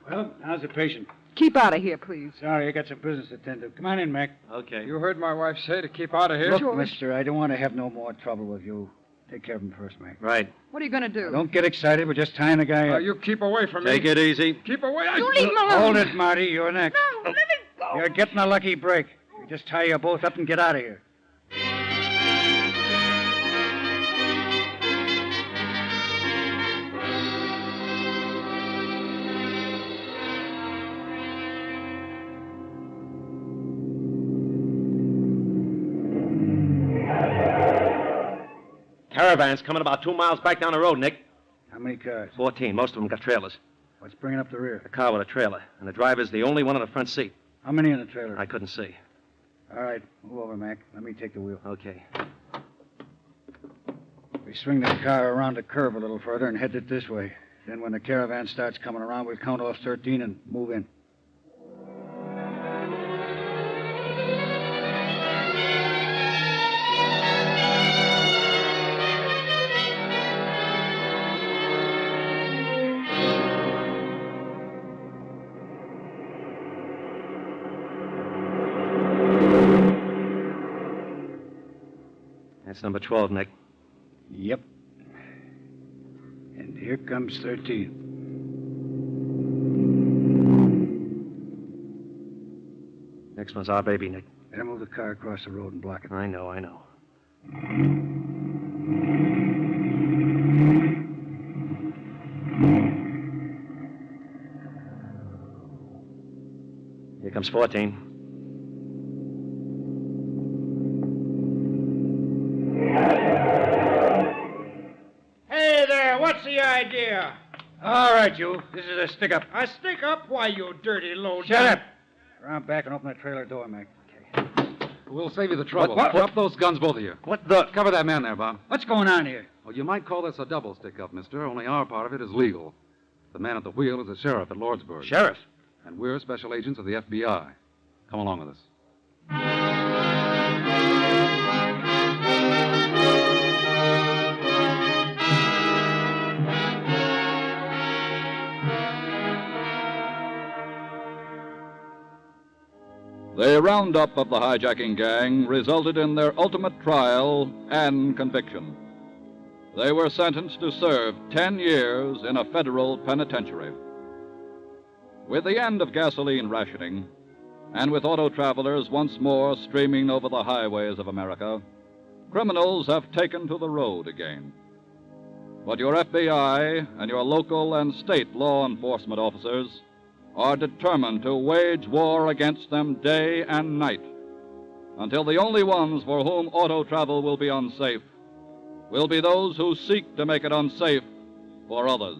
S7: Well, how's the patient?
S15: Keep out of here, please.
S7: Sorry, I got some business to attend to. Come on in, Mac.
S17: Okay.
S10: You heard my wife say to keep out of here?
S7: Look, mister, I don't want to have no more trouble with you. Take care of him first, Mac.
S17: Right.
S15: What are you going to do?
S7: Don't get excited. We're just tying the guy up.
S10: You keep away from
S17: Take
S10: me.
S17: it easy.
S10: Keep away.
S15: You leave him alone.
S7: Hold it, Marty. You're next.
S15: No, let me go.
S7: You're getting a lucky break. We just tie you both up and get out of here.
S17: Caravan's coming about 2 miles back down the road, Nick.
S7: How many cars?
S17: 14. Most of them got trailers.
S7: What's bringing up the rear?
S17: A car with a trailer, and the driver's the only one in the front seat.
S7: How many in the trailer?
S17: I couldn't see.
S7: All right, move over, Mac. Let me take the wheel.
S17: Okay.
S7: We swing the car around the curve a little further and head it this way. Then when the caravan starts coming around, we'll count off 13 and move in.
S17: That's number 12, Nick.
S7: Yep. And here comes 13.
S17: Next one's our baby, Nick.
S7: Better move the car across the road and block it.
S17: I know. Here comes 14.
S3: Hey there, what's the idea?
S7: All right, you. This is a stick-up.
S3: A stick up? Why, you dirty low
S7: Shut up. Around back and open that trailer door, Mac.
S4: We'll save you the trouble.
S7: What?
S4: Drop those guns, both of you.
S7: What the?
S4: Cover that man there, Bob.
S7: What's going on here?
S4: Well, you might call this a double stick-up, mister, only our part of it is legal. The man at the wheel is the sheriff at Lordsburg.
S7: Sheriff?
S4: And we're special agents of the FBI. Come along with us.
S8: The roundup of the hijacking gang resulted in their ultimate trial and conviction. They were sentenced to serve 10 years in a federal penitentiary. With the end of gasoline rationing, and with auto travelers once more streaming over the highways of America, criminals have taken to the road again. But your FBI and your local and state law enforcement officers are determined to wage war against them day and night, until the only ones for whom auto travel will be unsafe will be those who seek to make it unsafe for others.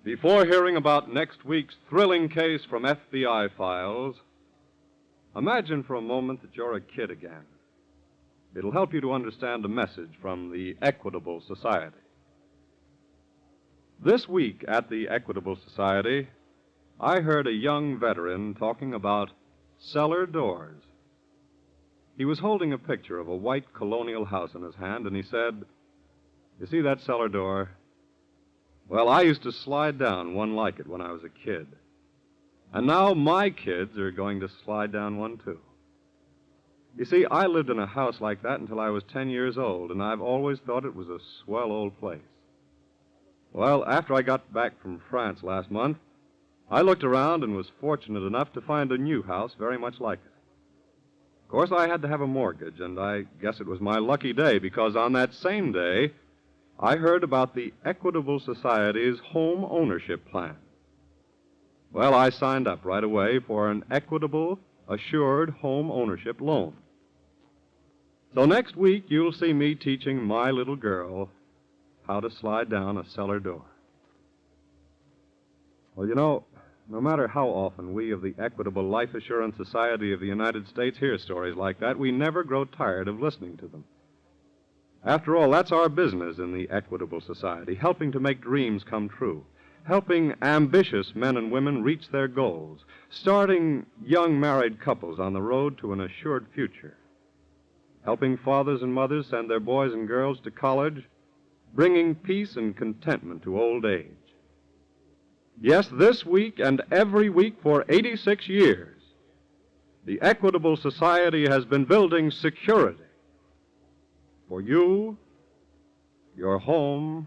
S9: Before hearing about next week's thrilling case from FBI files, imagine for a moment that you're a kid again. It'll help you to understand a message from the Equitable Society. This week at the Equitable Society, I heard a young veteran talking about cellar doors. He was holding a picture of a white colonial house in his hand, and he said, "You see that cellar door? Well, I used to slide down one like it when I was a kid. And now my kids are going to slide down one, too." You see, I lived in a house like that until I was 10 years old, and I've always thought it was a swell old place. Well, after I got back from France last month, I looked around and was fortunate enough to find a new house very much like it. Of course, I had to have a mortgage, and I guess it was my lucky day, because on that same day, I heard about the Equitable Society's home ownership plan. Well, I signed up right away for an Equitable Assured Home Ownership Loan. So next week, you'll see me teaching my little girl how to slide down a cellar door. Well, you know, no matter how often we of the Equitable Life Assurance Society of the United States hear stories like that, we never grow tired of listening to them. After all, that's our business in the Equitable Society, helping to make dreams come true, helping ambitious men and women reach their goals, starting young married couples on the road to an assured future, helping fathers and mothers send their boys and girls to college, bringing peace and contentment to old age. Yes, this week and every week for 86 years, the Equitable Society has been building security for you, your home,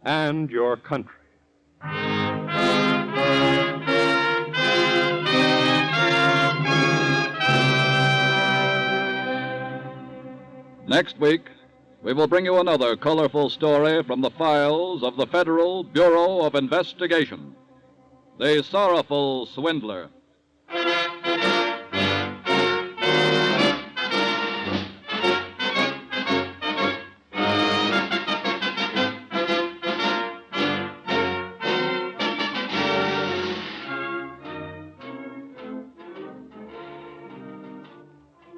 S9: and your country.
S8: Next week, we will bring you another colorful story from the files of the Federal Bureau of Investigation, The Sorrowful Swindler.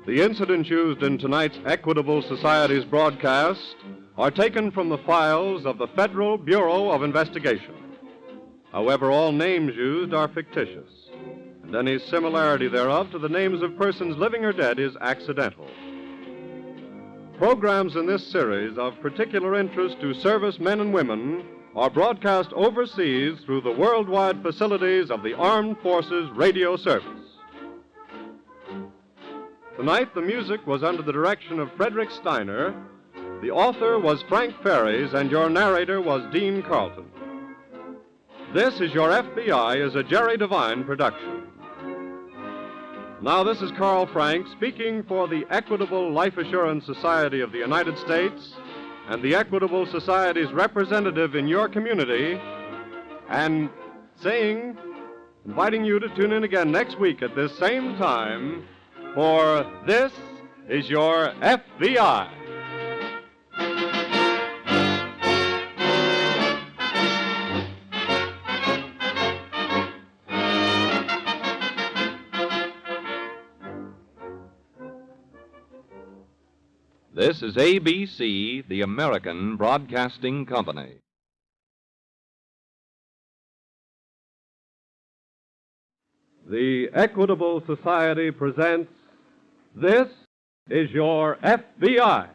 S9: The incidents used in tonight's Equitable Society's broadcast are taken from the files of the Federal Bureau of Investigation. However, all names used are fictitious, and any similarity thereof to the names of persons living or dead is accidental. Programs in this series of particular interest to servicemen and women are broadcast overseas through the worldwide facilities of the Armed Forces Radio Service. Tonight, the music was under the direction of Frederick Steiner. The author was Frank Ferries, and your narrator was Dean Carlton. This is Your FBI is a Jerry Devine production. Now, this is Carl Frank speaking for the Equitable Life Assurance Society of the United States and the Equitable Society's representative in your community, and inviting you to tune in again next week at this same time for This Is Your FBI.
S1: This is ABC, the American Broadcasting Company.
S9: The Equitable Society presents This Is Your FBI.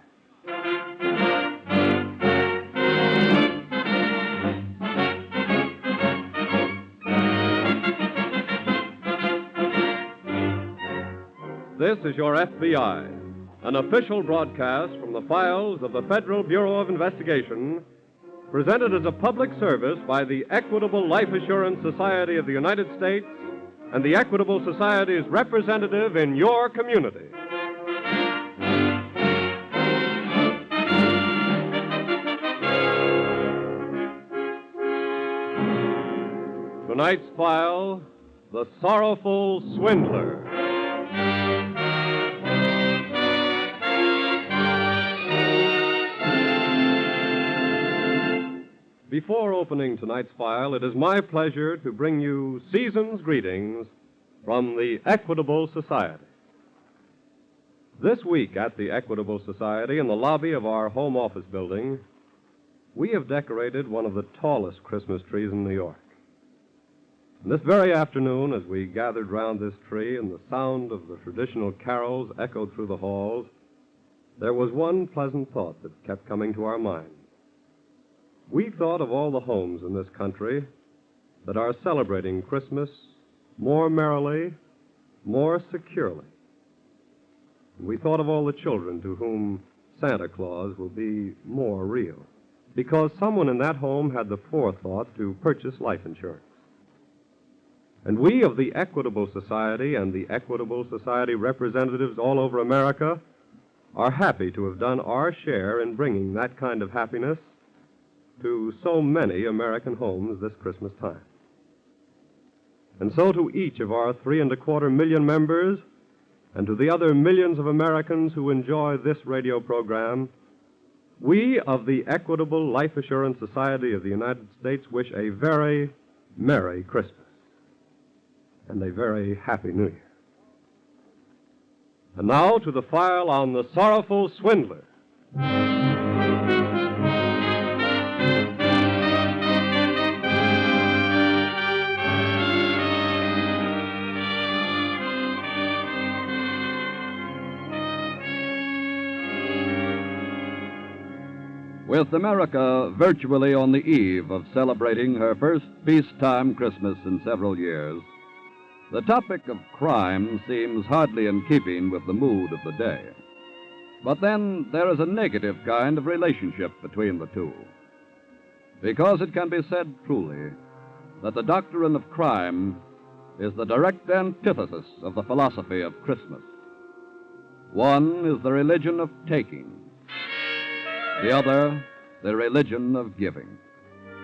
S9: This is Your FBI, an official broadcast from the files of the Federal Bureau of Investigation, presented as a public service by the Equitable Life Assurance Society of the United States and the Equitable Society's representative in your community. Tonight's file, The Sorrowful Swindler. Before opening tonight's file, it is my pleasure to bring you season's greetings from the Equitable Society. This week at the Equitable Society, in the lobby of our home office building, we have decorated one of the tallest Christmas trees in New York. And this very afternoon, as we gathered round this tree and the sound of the traditional carols echoed through the halls, there was one pleasant thought that kept coming to our minds. We thought of all the homes in this country that are celebrating Christmas more merrily, more securely. We thought of all the children to whom Santa Claus will be more real, because someone in that home had the forethought to purchase life insurance. And we of the Equitable Society and the Equitable Society representatives all over America are happy to have done our share in bringing that kind of happiness to so many American homes this Christmas time. And so to each of our 3.25 million members and to the other millions of Americans who enjoy this radio program, we of the Equitable Life Assurance Society of the United States wish a very Merry Christmas and a very Happy New Year. And now to the file on the Sorrowful Swindler.
S11: With America virtually on the eve of celebrating her first peacetime Christmas in several years, the topic of crime seems hardly in keeping with the mood of the day. But then there is a negative kind of relationship between the two. Because it can be said truly that the doctrine of crime is the direct antithesis of the philosophy of Christmas. One is the religion of taking, the other, the religion of giving.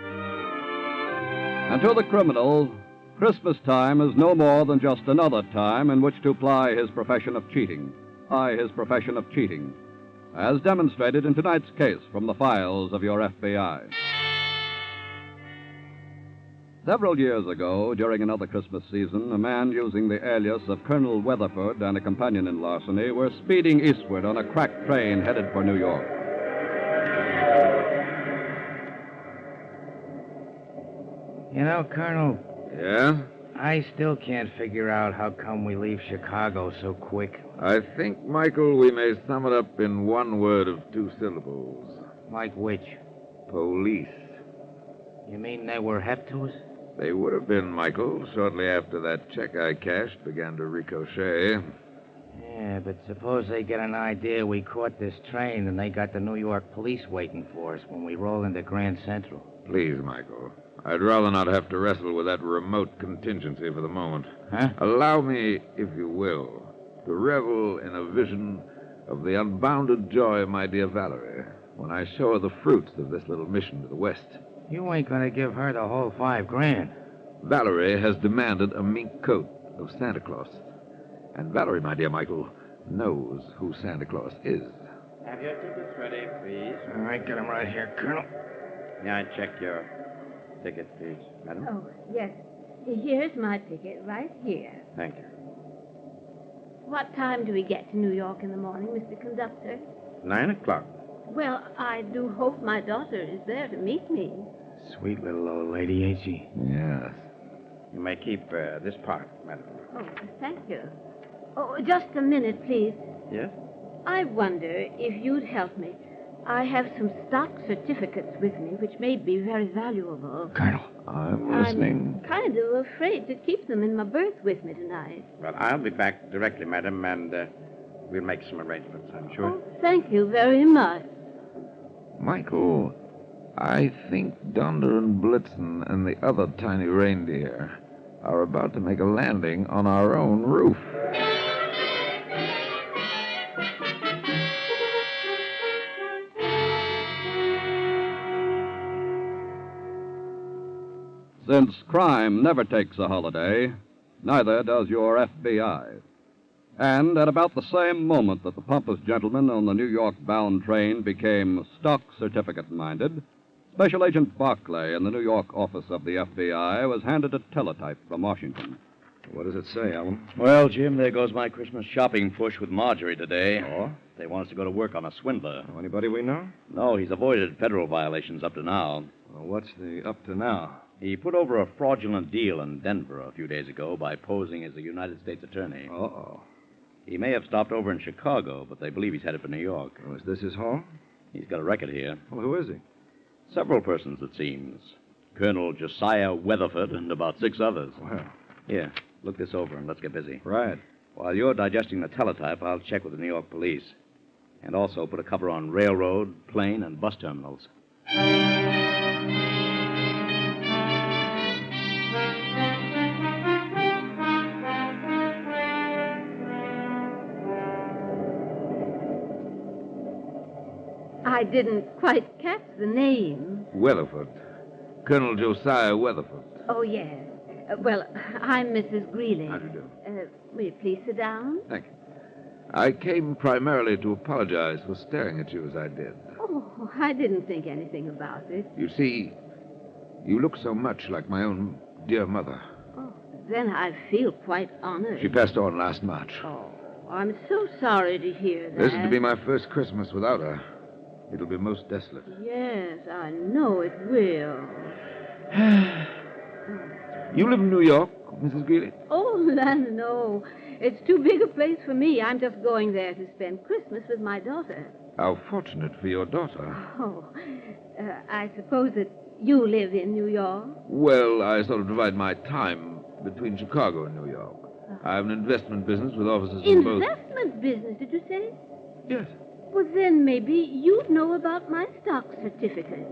S11: And to the criminal, Christmas time is no more than just another time in which to ply his profession of cheating, his profession of cheating, as demonstrated in tonight's case from the files of your FBI. Several years ago, during another Christmas season, a man using the alias of Colonel Weatherford and a companion in larceny were speeding eastward on a crack train headed for New York.
S6: You know, Colonel.
S13: Yeah?
S6: I still can't figure out how come we leave Chicago so quick.
S13: I think, Michael, we may sum it up in one word of 2 syllables.
S6: Like which?
S13: Police.
S6: You mean they were hep to us?
S13: They would have been, Michael, shortly after that check I cashed began to ricochet.
S6: Yeah, but suppose they get an idea we caught this train and they got the New York police waiting for us when we roll into Grand Central.
S13: Please, Michael. I'd rather not have to wrestle with that remote contingency for the moment.
S6: Huh?
S13: Allow me, if you will, to revel in a vision of the unbounded joy of my dear Valerie when I show her the fruits of this little mission to the west.
S6: You ain't gonna give her the whole $5,000.
S13: Valerie has demanded a mink coat of Santa Claus. And Valerie, my dear Michael, knows who Santa Claus is.
S17: Have your tickets ready, please.
S6: All right, get 'em right here, Colonel.
S17: May I check your ticket, please, madam?
S5: Oh, yes. Here's my ticket right here.
S17: Thank you.
S5: What time do we get to New York in the morning, Mr. Conductor?
S17: 9 o'clock.
S5: Well, I do hope my daughter is there to meet me.
S6: Sweet little old lady, ain't she?
S13: Yes.
S17: You may keep this part, madam.
S5: Oh, thank you. Oh, just a minute, please.
S17: Yes?
S5: I wonder if you'd help me. I have some stock certificates with me which may be very valuable.
S6: Colonel.
S13: I'm listening.
S5: I'm kind of afraid to keep them in my berth with me tonight.
S17: Well, I'll be back directly, madam, and we'll make some arrangements, I'm sure.
S5: Oh, thank you very much.
S13: Michael, I think Donder and Blitzen and the other tiny reindeer are about to make a landing on our own roof.
S11: Since crime never takes a holiday, neither does your FBI. And at about the same moment that the pompous gentleman on the New York-bound train became stock certificate-minded, Special Agent Barclay in the New York office of the FBI was handed a teletype from Washington.
S17: What does it say, Alan?
S16: Well, Jim, there goes my Christmas shopping push with Marjorie today.
S17: Oh?
S16: They want us to go to work on a swindler.
S17: Oh, anybody we know?
S16: No, he's avoided federal violations up to now.
S17: Well, what's the up to now?
S16: He put over a fraudulent deal in Denver a few days ago by posing as a United States attorney.
S17: Uh-oh.
S16: He may have stopped over in Chicago, but they believe he's headed for New York.
S17: Oh, is this his home?
S16: He's got a record here.
S17: Well, who is he?
S16: Several persons, it seems. Colonel Josiah Weatherford and about 6 others.
S17: Well.
S16: Here, look this over and let's get busy.
S17: Right.
S16: While you're digesting the teletype, I'll check with the New York police. And also put a cover on railroad, plane, and bus terminals.
S5: I didn't quite catch the name.
S13: Weatherford. Colonel Josiah Weatherford.
S5: Oh, yes. Well, I'm Mrs. Greeley.
S13: How do you do?
S5: Will you please sit down?
S13: Thank you. I came primarily to apologize for staring at you as I did.
S5: Oh, I didn't think anything about it.
S13: You see, you look so much like my own dear mother.
S5: Oh, then I feel quite honored.
S13: She passed on last March.
S5: Oh, I'm so sorry to hear that.
S13: This is to be my first Christmas without her. It'll be most desolate.
S5: Yes, I know it will.
S13: You live in New York, Mrs. Greeley?
S5: Oh, land, no. It's too big a place for me. I'm just going there to spend Christmas with my daughter.
S13: How fortunate for your daughter.
S5: Oh, I suppose that you live in New York?
S13: Well, I sort of divide my time between Chicago and New York. I have an investment business with offices in both.
S5: Investment business, did you say?
S13: Yes.
S5: Well, then maybe you'd know about my stock certificates.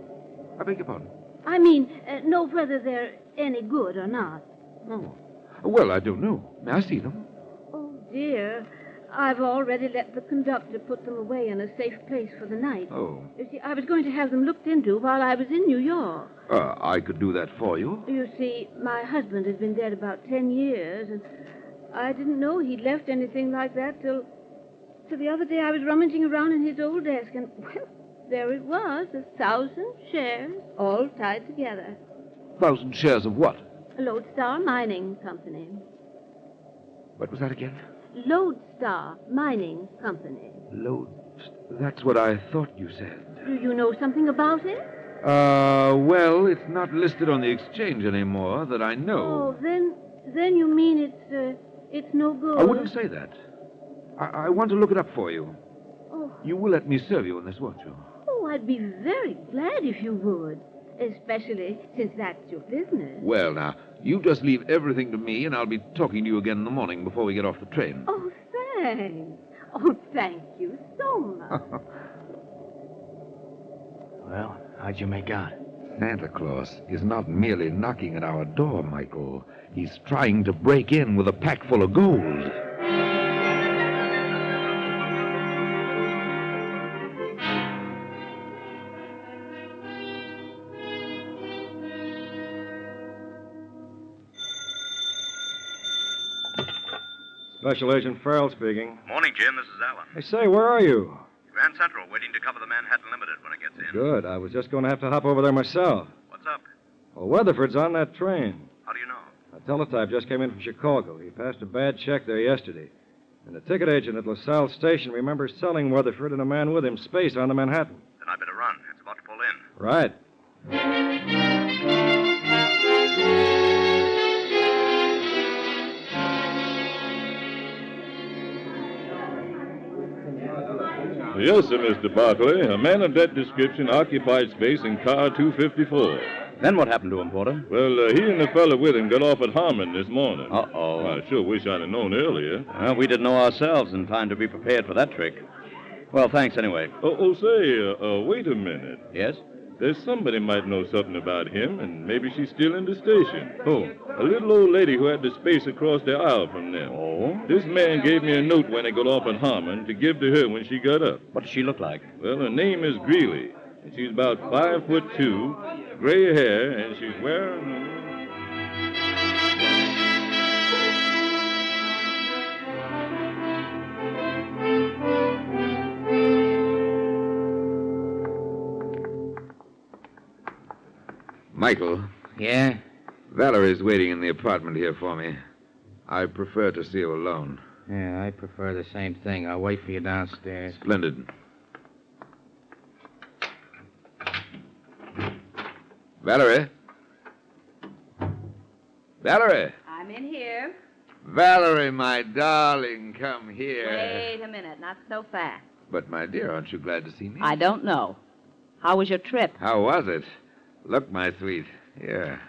S13: I beg your pardon?
S5: I mean, know whether they're any good or not.
S13: Oh. Well, I don't know. May I see them?
S5: Oh, dear. I've already let the conductor put them away in a safe place for the night.
S13: Oh.
S5: You see, I was going to have them looked into while I was in New York.
S13: I could do that for you.
S5: You see, my husband has been dead about 10 years, and I didn't know he'd left anything like that till the other day. I was rummaging around in his old desk, and, well, there it was, 1,000 shares, all tied together.
S13: 1,000 shares of what?
S5: Lodestar Mining Company.
S13: What was that again?
S5: Lodestar Mining Company.
S13: That's what I thought you said.
S5: Do you know something about it?
S13: Well, it's not listed on the exchange anymore that I know.
S5: Oh, then you mean it's no good?
S13: I wouldn't say that. I want to look it up for you.
S5: Oh.
S13: You will let me serve you in this, won't you?
S5: Oh, I'd be very glad if you would. Especially since that's your business.
S13: Well, now, you just leave everything to me, and I'll be talking to you again in the morning before we get off the train.
S5: Oh, thanks. Oh, thank you so much.
S6: Well, how'd you make out?
S13: Santa Claus is not merely knocking at our door, Michael. He's trying to break in with a pack full of gold.
S18: Special Agent Farrell speaking.
S19: Morning, Jim. This is Alan.
S18: Hey, say, where are you?
S19: Grand Central, waiting to cover the Manhattan Limited when it gets in.
S18: Good. I was just going to have to hop over there myself.
S19: What's up?
S18: Well, Weatherford's on that train.
S19: How do you know?
S18: A teletype just came in from Chicago. He passed a bad check there yesterday. And the ticket agent at LaSalle Station remembers selling Weatherford and a man with him space on the Manhattan.
S19: Then I better run. It's about to pull in.
S18: Right.
S20: Yes, sir, Mr. Barkley. A man of that description occupied space in car 254.
S16: Then what happened to him, Porter?
S20: Well, he and the fellow with him got off at Harmon this morning.
S16: Uh-oh.
S20: I sure wish I'd have known earlier.
S16: Well, we didn't know ourselves in time to be prepared for that trick. Well, thanks anyway.
S20: Say, wait a minute.
S16: Yes?
S20: There's somebody might know something about him, and maybe she's still in the station.
S16: Who?
S20: A little old lady who had the space across the aisle from them.
S16: Oh?
S20: This man gave me a note when he got off at Harmon to give to her when she got up.
S16: What does she look like?
S20: Well, her name is Greeley, and she's about 5'2", gray hair, and she's wearing...
S13: Michael.
S23: Yeah?
S13: Valerie's waiting in the apartment here for me. I prefer to see you alone.
S23: Yeah, I prefer the same thing. I'll wait for you downstairs.
S13: Splendid. Valerie? Valerie?
S25: I'm in here.
S13: Valerie, my darling, come here.
S25: Wait a minute, not so fast.
S13: But, my dear, aren't you glad to see me?
S25: I don't know. How was your trip?
S13: How was it? Look, my sweet. Here.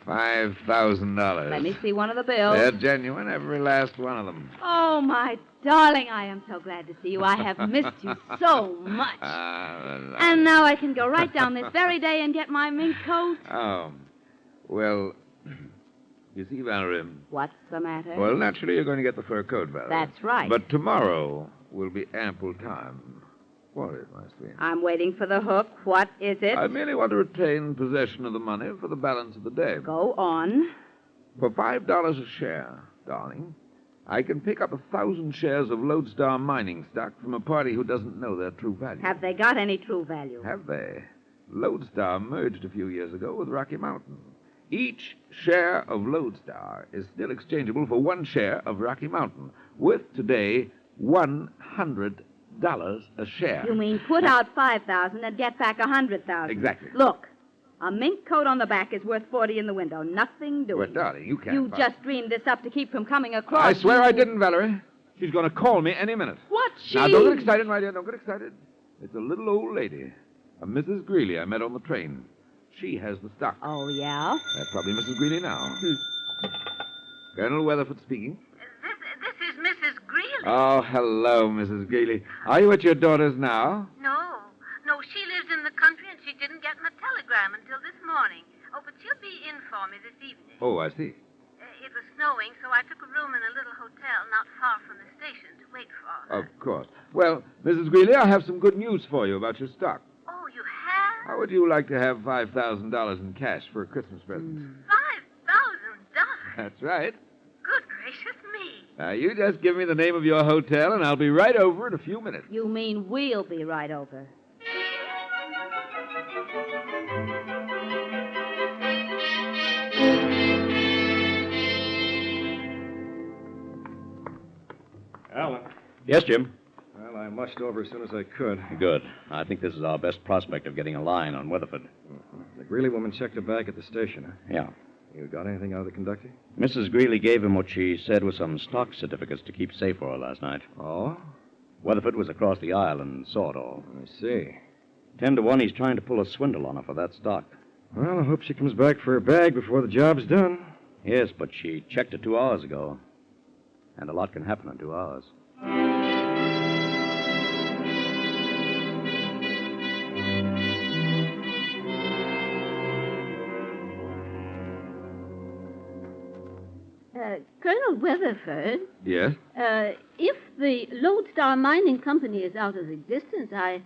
S13: $5,000.
S25: Let me see one of the bills.
S13: They're genuine, every last one of them.
S25: Oh, my darling, I am so glad to see you. I have missed you so much. And now I can go right down this very day and get my mink coat.
S13: Oh. Well, you see, Valerie...
S25: What's the matter?
S13: Well, naturally, you're going to get the fur coat, Valerie.
S25: That's right.
S13: But tomorrow will be ample time. What is it, my sweet?
S25: I'm waiting for the hook. What is it?
S13: I merely want to retain possession of the money for the balance of the day.
S25: Go on.
S13: For $5 a share, darling, I can pick up 1,000 shares of Lodestar mining stock from a party who doesn't know their true value.
S25: Have they got any true value?
S13: Have they? Lodestar merged a few years ago with Rocky Mountain. Each share of Lodestar is still exchangeable for 1 share of Rocky Mountain, worth today $100 a share.
S25: You mean put out 5,000 and get back 100,000?
S13: Exactly.
S25: Look, a mink coat on the back is worth 40 in the window. Nothing doing.
S13: Well, darling, you can't.
S25: You just dreamed this up to keep from coming across.
S13: I swear I didn't, Valerie. She's going to call me any minute.
S25: What?
S13: Now, don't get excited, my dear. Don't get excited. It's a little old lady, a Mrs. Greeley I met on the train. She has the stock.
S25: Oh, yeah?
S13: That's probably Mrs. Greeley now. Colonel Weatherford speaking.
S26: This is Mrs. Greeley.
S13: Oh, hello, Mrs. Greeley. Are you at your daughter's now?
S26: No, she lives in the country and she didn't get my telegram until this morning. Oh, but she'll be in for me this evening.
S13: Oh, I see.
S26: It was snowing, so I took a room in a little hotel not far from the station to wait for her.
S13: Of course. Well, Mrs. Greeley, I have some good news for you about your stock.
S26: Oh, you have?
S13: How would you like to have $5,000 in cash for a Christmas present?
S26: $5,000?
S13: That's right.
S26: Good gracious me.
S13: Now, you just give me the name of your hotel, and I'll be right over in a few minutes.
S25: You mean we'll be right over?
S18: Alan.
S16: Yes, Jim?
S18: Well, I mushed over as soon as I could.
S16: Good. I think this is our best prospect of getting a line on Weatherford.
S18: The Greeley woman checked her bag at the station, huh?
S16: Yeah.
S18: You got anything out of the conductor?
S16: Mrs. Greeley gave him what she said was some stock certificates to keep safe for her last night.
S18: Oh?
S16: Weatherford was across the aisle and saw it all.
S18: I see.
S16: 10 to 1, he's trying to pull a swindle on her for that stock.
S18: Well, I hope she comes back for her bag before the job's done.
S16: Yes, but she checked it 2 hours ago. And a lot can happen in 2 hours.
S5: Colonel Weatherford,
S13: Yes?
S5: if the Lodestar Mining Company is out of existence, I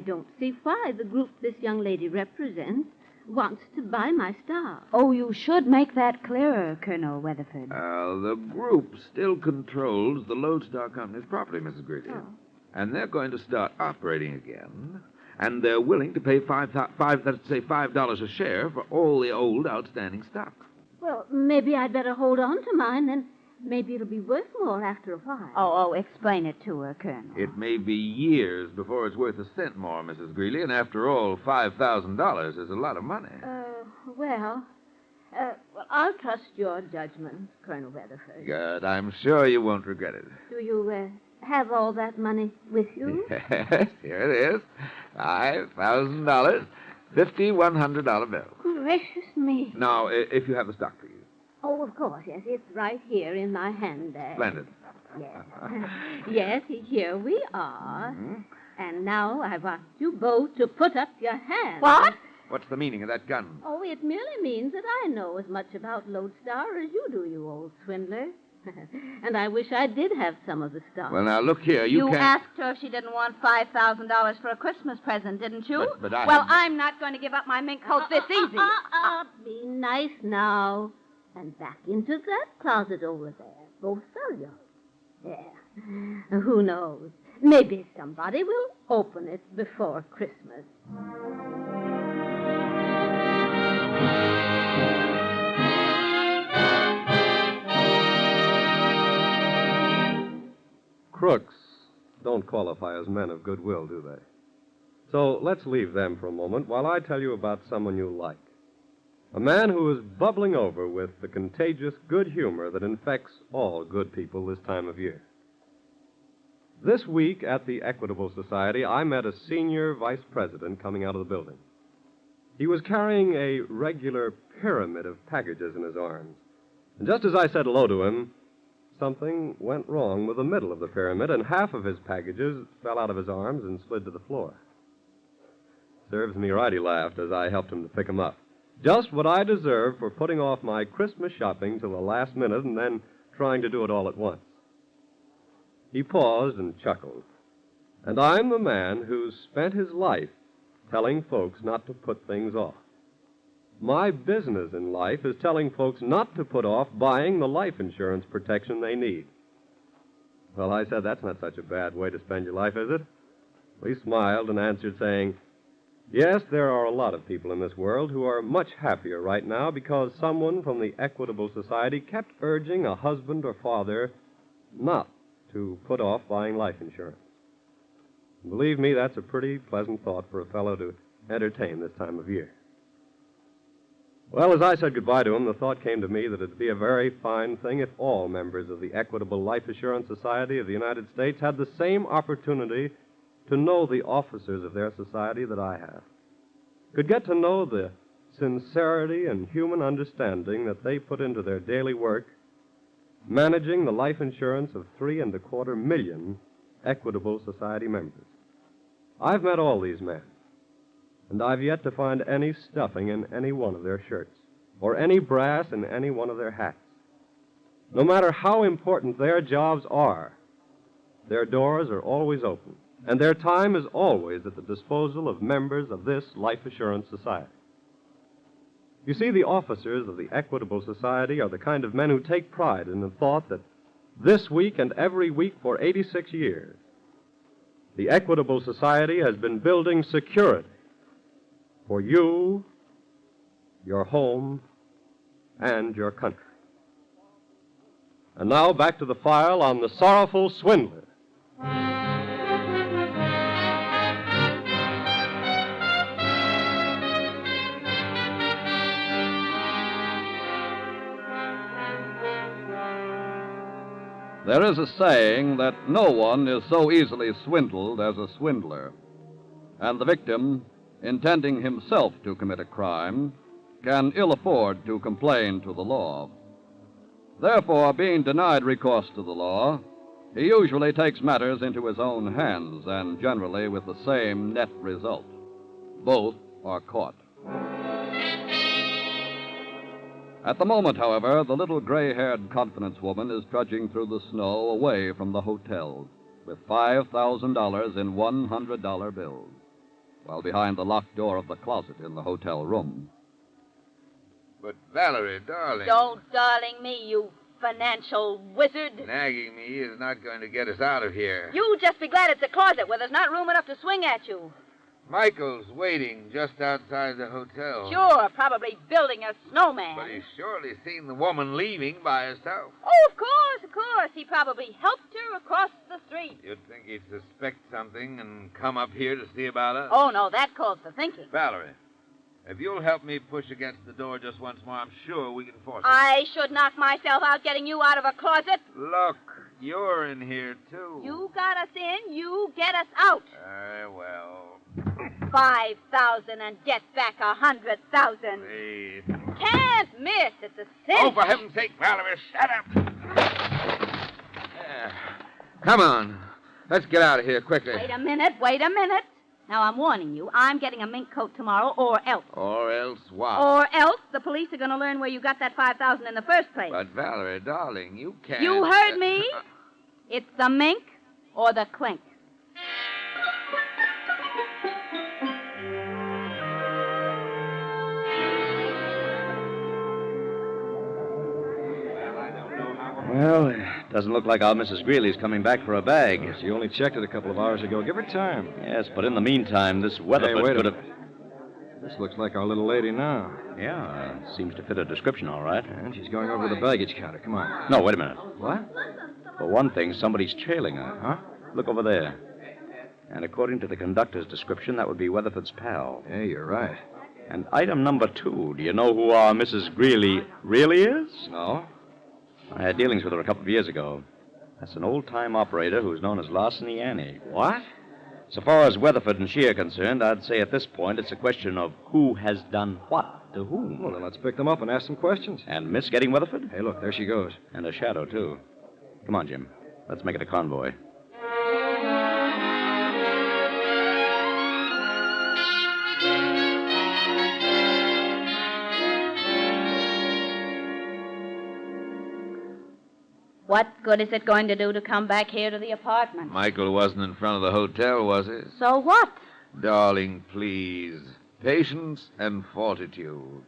S5: don't see why the group this young lady represents wants to buy my star.
S2: Oh, you should make that clearer, Colonel Weatherford.
S13: The group still controls the Lodestar Company's property, Mrs. Greeley.
S5: Oh.
S13: And they're going to start operating again. And they're willing to pay $5 a share for all the old outstanding stock.
S5: Well, maybe I'd better hold on to mine, then maybe it'll be worth more after a while.
S2: Oh, explain it to her, Colonel.
S13: It may be years before it's worth a cent more, Mrs. Greeley, and after all, $5,000 is a lot of money.
S5: Well, I'll trust your judgment, Colonel Weatherford.
S13: Good. I'm sure you won't regret it.
S5: Do you have all that money with you?
S13: Yes, here it is. $5,000, $5,100 bill.
S5: Gracious me.
S13: Now, if you have the stock for you.
S5: Oh, of course, yes. It's right here in my handbag.
S13: Splendid.
S5: Yes. Yes, here we are.
S13: Mm-hmm.
S5: And now I want you both to put up your hands.
S2: What?
S13: What's the meaning of that gun?
S5: Oh, it merely means that I know as much about Lodestar as you do, you old swindler. And I wish I did have some of the stock.
S13: Well, now, look here.
S2: You
S13: can't...
S2: asked her if she didn't want $5,000 for a Christmas present, didn't you?
S13: But I...
S2: Well, I'm not going to give up my mink coat this easy.
S5: Be nice now. And back into that closet over there. Both of you. Yeah. Who knows? Maybe somebody will open it before Christmas.
S18: Crooks don't qualify as men of goodwill, do they? So let's leave them for a moment while I tell you about someone you like. A man who is bubbling over with the contagious good humor that infects all good people this time of year. This week at the Equitable Society, I met a senior vice president coming out of the building. He was carrying a regular pyramid of packages in his arms. And just as I said hello to him, something went wrong with the middle of the pyramid, and half of his packages fell out of his arms and slid to the floor. Serves me right, he laughed as I helped him to pick them up. Just what I deserve for putting off my Christmas shopping till the last minute and then trying to do it all at once. He paused and chuckled. And I'm the man who's spent his life telling folks not to put things off. My business in life is telling folks not to put off buying the life insurance protection they need. Well, I said, that's not such a bad way to spend your life, is it? He smiled and answered, saying, yes, there are a lot of people in this world who are much happier right now because someone from the Equitable Society kept urging a husband or father not to put off buying life insurance. Believe me, that's a pretty pleasant thought for a fellow to entertain this time of year. Well, as I said goodbye to him, the thought came to me that it'd be a very fine thing if all members of the Equitable Life Assurance Society of the United States had the same opportunity to know the officers of their society that I have. Could get to know the sincerity and human understanding that they put into their daily work managing the life insurance of 3.25 million Equitable Society members. I've met all these men, and I've yet to find any stuffing in any one of their shirts, or any brass in any one of their hats. No matter how important their jobs are, their doors are always open, and their time is always at the disposal of members of this Life Assurance Society. You see, the officers of the Equitable Society are the kind of men who take pride in the thought that this week and every week for 86 years, the Equitable Society has been building security for you, your home, and your country. And now back to the file on the sorrowful swindler.
S11: There is a saying that no one is so easily swindled as a swindler, and the victim, intending himself to commit a crime, can ill afford to complain to the law. Therefore, being denied recourse to the law, he usually takes matters into his own hands, and generally with the same net result. Both are caught. At the moment, however, the little gray-haired confidence woman is trudging through the snow away from the hotel with $5,000 in $100 bills, while behind the locked door of the closet in the hotel room.
S13: But, Valerie, darling.
S2: Don't darling me, you financial wizard.
S13: Nagging me is not going to get us out of here.
S2: You just be glad it's a closet where there's not room enough to swing at you.
S13: Michael's waiting just outside the hotel.
S2: Sure, probably building a snowman.
S13: But he's surely seen the woman leaving by herself.
S2: Oh, of course, of course. He probably helped her across the street.
S13: You'd think he'd suspect something and come up here to see about us.
S2: Oh, no, that calls for thinking.
S13: Valerie, if you'll help me push against the door just once more, I'm sure we can force it.
S2: I should knock myself out getting you out of a closet.
S13: Look, you're in here, too.
S2: You got us in, you get us out.
S13: Very well.
S2: 5,000 and get back 100,000.
S13: Please.
S2: Can't miss. It's a cinch.
S13: Oh, for heaven's sake, Valerie, shut up. There. Come on. Let's get out of here quickly.
S2: Wait a minute. Now, I'm warning you. I'm getting a mink coat tomorrow, or else.
S13: Or else what?
S2: Or else the police are going to learn where you got that 5,000 in the first place.
S13: But, Valerie, darling, you can't...
S2: You heard me. It's the mink or the clink.
S16: Well, it doesn't look like our Mrs. Greeley's coming back for a bag.
S6: She only checked it a couple of hours ago. Give her time.
S16: Yes, but in the meantime, this Weatherford could have...
S6: This looks like our little lady now.
S16: Yeah, seems to fit her description all right.
S6: And she's going over to the baggage counter. Come on.
S16: No, wait a minute.
S6: What?
S16: For one thing, somebody's trailing her.
S6: Huh?
S16: Look over there. And according to the conductor's description, that would be Weatherford's pal.
S6: Yeah, you're right.
S16: And item number 2, do you know who our Mrs. Greeley really is?
S6: No.
S16: I had dealings with her a couple of years ago. That's an old-time operator who's known as Larceny Annie.
S6: What?
S16: So far as Weatherford and she are concerned, I'd say at this point it's a question of who has done what to whom.
S6: Well, then let's pick them up and ask some questions.
S16: And Miss getting Weatherford?
S6: Hey, look, there she goes.
S16: And a shadow, too. Come on, Jim. Let's make it a convoy.
S2: What good is it going to do to come back here to the apartment?
S13: Michael wasn't in front of the hotel, was he?
S2: So what?
S13: Darling, please. Patience and fortitude.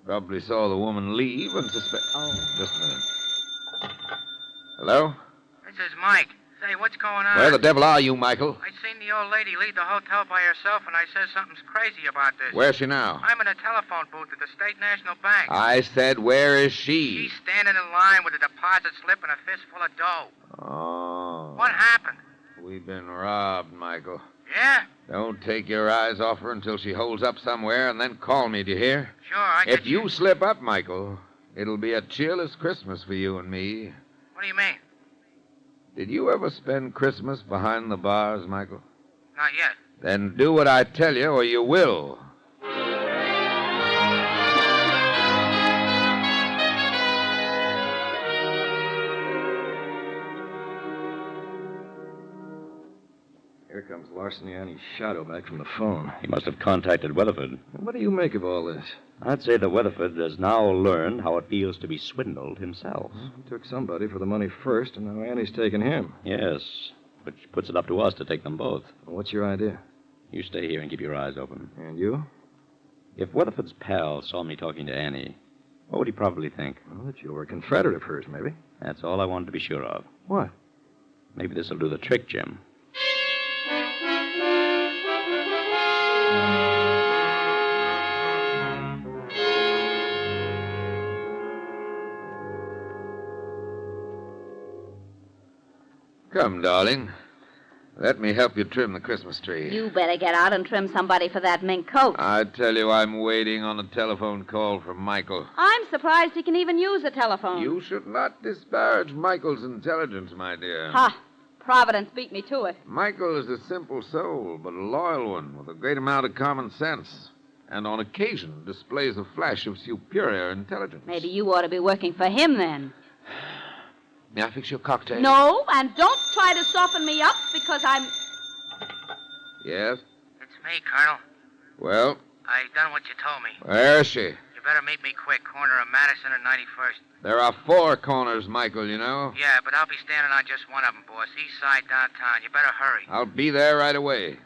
S13: Probably saw the woman leave and suspect... Oh. Just a minute. Hello?
S10: This is Mike. Say, what's going on?
S13: Where the devil are you, Michael?
S10: I seen the old lady leave the hotel by herself, and I said something's crazy about this.
S13: Where's she now?
S10: I'm in a telephone booth at the State National Bank.
S13: I said, where is she?
S10: She's standing in line with a deposit slip and a fistful of dough.
S13: Oh.
S10: What happened?
S13: We've been robbed, Michael.
S10: Yeah?
S13: Don't take your eyes off her until she holds up somewhere, and then call me, do you hear?
S10: Sure,
S13: If you slip up, Michael, it'll be a cheerless Christmas for you and me.
S10: What do you mean?
S13: Did you ever spend Christmas behind the bars, Michael?
S10: Not yet.
S13: Then do what I tell you, or you will.
S6: Here comes Larceny Annie's shadow back from the phone.
S16: He must have contacted Weatherford.
S6: What do you make of all this?
S16: I'd say that Weatherford has now learned how it feels to be swindled himself.
S6: He took somebody for the money first, and now Annie's taking him.
S16: Yes, which puts it up to us to take them both.
S6: Well, what's your idea?
S16: You stay here and keep your eyes open.
S6: And you?
S16: If Weatherford's pal saw me talking to Annie, what would he probably think?
S6: Well, that you were a confederate of hers, maybe.
S16: That's all I wanted to be sure of.
S6: What?
S16: Maybe this'll do the trick, Jim.
S13: Come, darling. Let me help you trim the Christmas tree.
S2: You better get out and trim somebody for that mink coat.
S13: I tell you, I'm waiting on a telephone call from Michael.
S2: I'm surprised he can even use a telephone.
S13: You should not disparage Michael's intelligence, my dear.
S2: Ha! Providence beat me to it.
S13: Michael is a simple soul, but a loyal one with a great amount of common sense. And on occasion displays a flash of superior intelligence.
S2: Maybe you ought to be working for him then.
S13: May I fix your cocktail?
S2: No, and don't try to soften me up because I'm...
S13: Yes?
S10: It's me, Colonel.
S13: Well?
S10: I done what you told me.
S13: Where is she?
S10: You better meet me quick. Corner of Madison and 91st.
S13: There are 4 corners, Michael, you know.
S10: Yeah, but I'll be standing on just one of them, boss. East side downtown. You better hurry.
S13: I'll be there right away.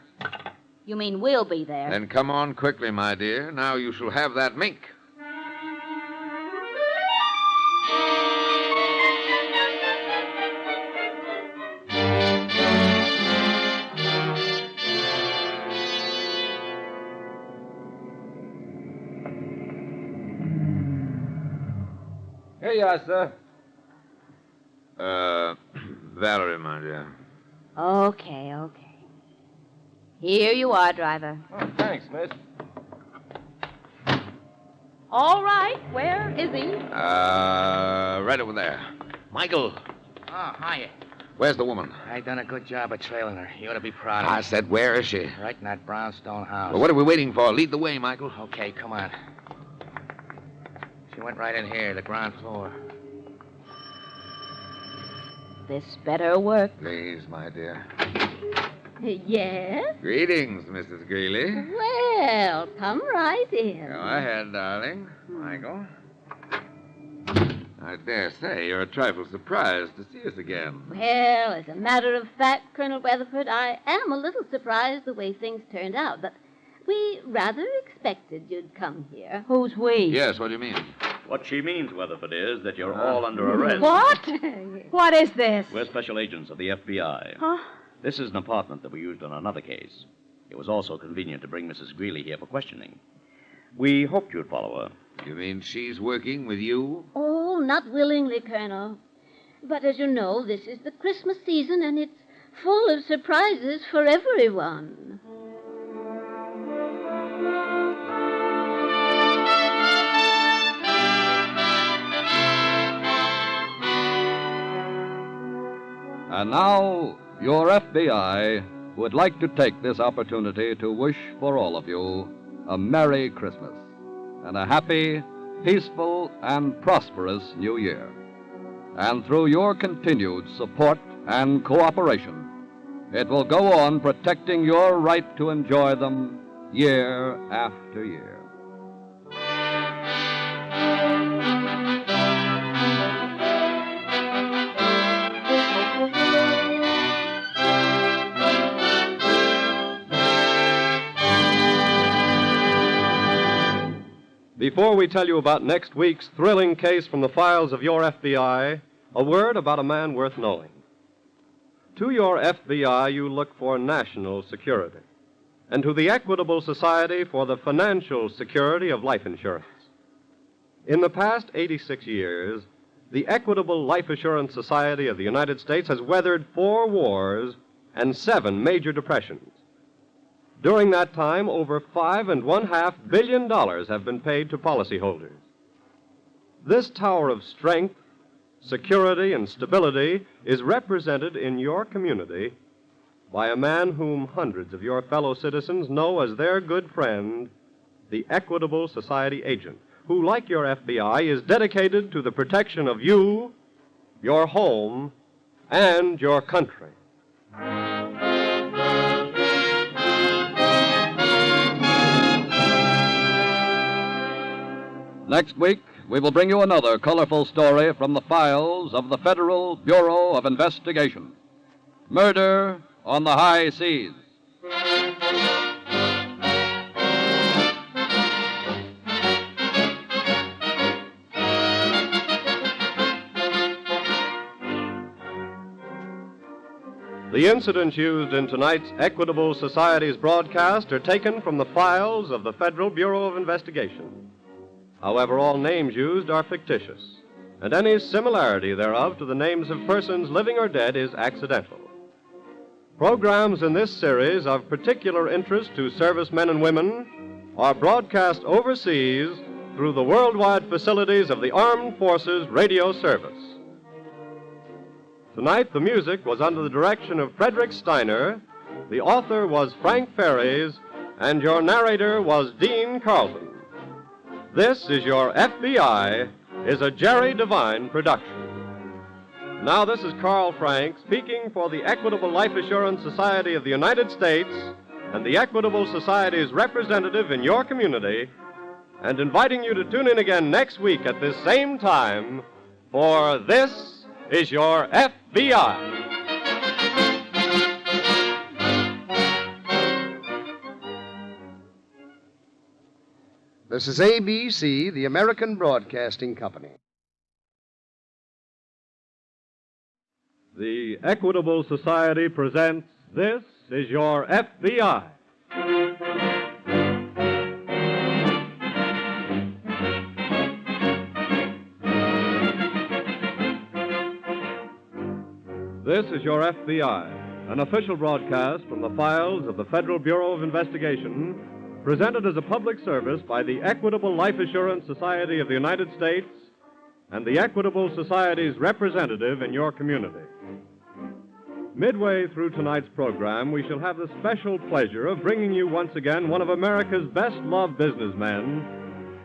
S2: You mean we'll be there?
S13: Then come on quickly, my dear. Now you shall have that mink.
S6: Here you are, sir.
S13: Valerie, my dear.
S2: Okay. Here you are, driver.
S6: Oh, thanks, miss.
S2: All right. Where is he?
S13: Right over there.
S17: Michael.
S10: Oh, hiya.
S13: Where's the woman?
S17: I done a good job of trailing her. You ought to be proud of me.
S13: I said, where is she?
S17: Right in that brownstone house.
S13: Well, what are we waiting for? Lead the way, Michael.
S17: Okay, come on. She went right in here, the ground floor.
S2: This better work.
S13: Please, my dear.
S2: Yes?
S13: Greetings, Mrs. Greeley.
S2: Well, come right in.
S13: Go ahead, darling. Michael. I dare say you're a trifle surprised to see us again.
S5: Well, as a matter of fact, Colonel Weatherford, I am a little surprised the way things turned out, but we rather expected you'd come here.
S2: Who's we?
S13: Yes, what do you mean?
S16: What she means, Weatherford, is that you're all under arrest.
S2: What? What is this?
S16: We're special agents of the FBI.
S2: Huh?
S16: This is an apartment that we used on another case. It was also convenient to bring Mrs. Greeley here for questioning. We hoped you'd follow her.
S13: You mean she's working with you?
S5: Oh, not willingly, Colonel. But as you know, this is the Christmas season, and it's full of surprises for everyone.
S8: And now, your FBI would like to take this opportunity to wish for all of you a Merry Christmas and a happy, peaceful, and prosperous New Year. And through your continued support and cooperation, it will go on protecting your right to enjoy them year after year.
S18: Before we tell you about next week's thrilling case from the files of your FBI, a word about a man worth knowing. To your FBI, you look for national security, and to the Equitable Society for the financial security of life insurance. In the past 86 years, the Equitable Life Assurance Society of the United States has weathered 4 wars and 7 major depressions. During that time, over $5.5 billion have been paid to policyholders. This tower of strength, security, and stability is represented in your community by a man whom hundreds of your fellow citizens know as their good friend, the Equitable Society agent, who, like your FBI, is dedicated to the protection of you, your home, and your country.
S8: Next week, we will bring you another colorful story from the files of the Federal Bureau of Investigation. Murder on the High Seas.
S18: The incidents used in tonight's Equitable Society's broadcast are taken from the files of the Federal Bureau of Investigation. However, all names used are fictitious, and any similarity thereof to the names of persons living or dead is accidental. Programs in this series of particular interest to servicemen and women are broadcast overseas through the worldwide facilities of the Armed Forces Radio Service. Tonight, the music was under the direction of Frederick Steiner, the author was Frank Ferries, and your narrator was Dean Carlton. This is Your FBI is a Jerry Devine production. Now, this is Carl Frank speaking for the Equitable Life Assurance Society of the United States and the Equitable Society's representative in your community, and inviting you to tune in again next week at this same time for This Is Your FBI.
S12: This is ABC, the American Broadcasting Company.
S18: The Equitable Society presents This Is Your FBI. This is Your FBI, an official broadcast from the files of the Federal Bureau of Investigation, presented as a public service by the Equitable Life Assurance Society of the United States and the Equitable Society's representative in your community. Midway through tonight's program, we shall have the special pleasure of bringing you once again one of America's best-loved businessmen,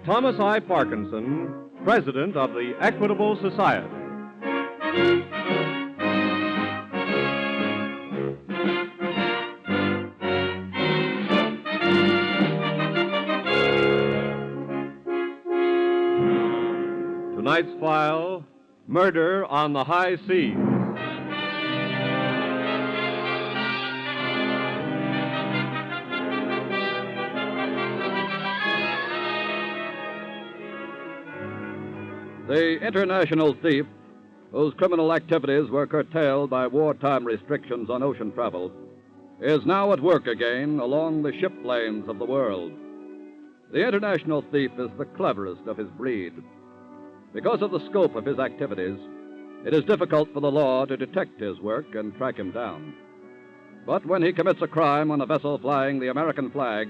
S18: Thomas I. Parkinson, president of the Equitable Society. Tonight's file, Murder on the High Seas.
S11: The international thief, whose criminal activities were curtailed by wartime restrictions on ocean travel, is now at work again along the ship lanes of the world. The international thief is the cleverest of his breed. Because of the scope of his activities, it is difficult for the law to detect his work and track him down. But when he commits a crime on a vessel flying the American flag,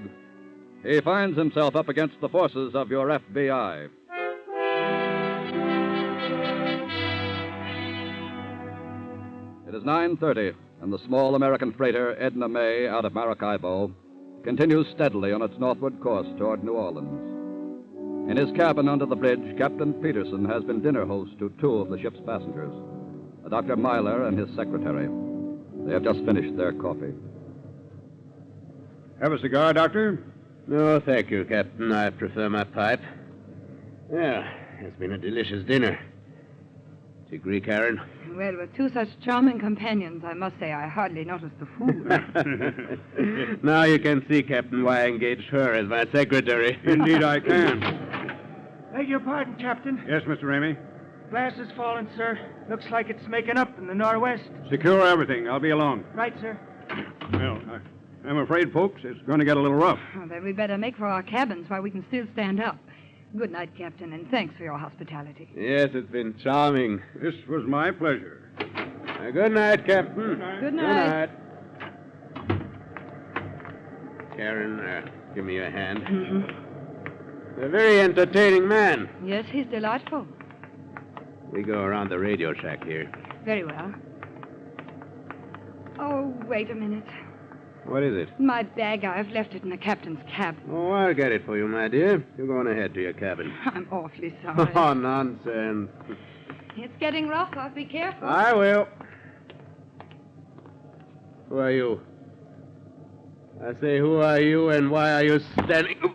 S11: he finds himself up against the forces of your FBI. It is 9:30, and the small American freighter Edna May out of Maracaibo continues steadily on its northward course toward New Orleans. In his cabin under the bridge, Captain Peterson has been dinner host to two of the ship's passengers, Dr. Myler and his secretary. They have just finished their coffee.
S7: Have a cigar, Doctor?
S17: No, thank you, Captain. I prefer my pipe. Yeah, it's been a delicious dinner. Do you agree, Karen?
S14: Well, with two such charming companions, I must say I hardly noticed the food.
S17: Now you can see, Captain, why I engaged her as my secretary.
S7: Indeed I can.
S15: Beg your pardon, Captain.
S7: Yes, Mr. Ramey?
S15: Glass has fallen, sir. Looks like it's making up in the northwest.
S7: Secure everything. I'll be along.
S15: Right, sir.
S7: Well, I'm afraid, folks, it's going to get a little rough.
S14: Oh, then we better make for our cabins while we can still stand up. Good night, Captain, and thanks for your hospitality.
S17: Yes, it's been charming.
S7: This was my pleasure.
S17: Good night, Captain.
S15: Good night.
S14: Good night.
S17: Good night. Karen, give me your hand.
S14: Mm-hmm.
S17: A very entertaining man.
S14: Yes, he's delightful.
S17: We go around the radio shack here.
S14: Very well. Oh, wait a minute.
S17: What is it?
S14: My bag, I've left it in the captain's cabin.
S17: Oh, I'll get it for you, my dear. You go on ahead to your cabin.
S14: I'm awfully sorry.
S17: Oh, nonsense.
S14: It's getting rougher. Be careful.
S17: I will. Who are you? I say, who are you and why are you standing?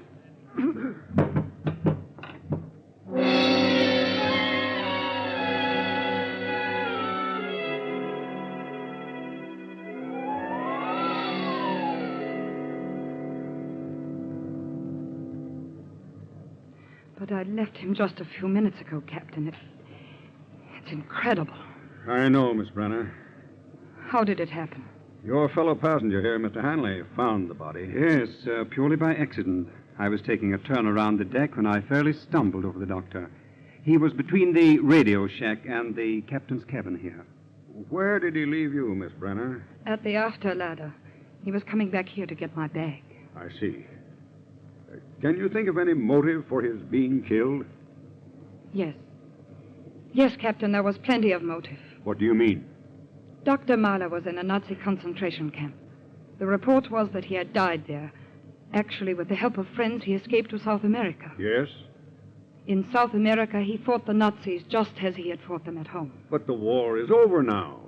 S14: But I left him just a few minutes ago, Captain. It's incredible.
S7: I know, Miss Brenner.
S14: How did it happen?
S7: Your fellow passenger here, Mr. Hanley, found the body.
S21: Yes, purely by accident. I was taking a turn around the deck when I fairly stumbled over the doctor. He was between the radio shack and the captain's cabin here.
S7: Where did he leave you, Miss Brenner?
S14: At the after ladder. He was coming back here to get my bag.
S7: I see. Can you think of any motive for his being killed?
S14: Yes. Yes, Captain, there was plenty of motive.
S7: What do you mean?
S14: Dr. Mahler was in a Nazi concentration camp. The report was that he had died there. Actually, with the help of friends, he escaped to South America.
S7: Yes?
S14: In South America, he fought the Nazis just as he had fought them at home.
S7: But the war is over now.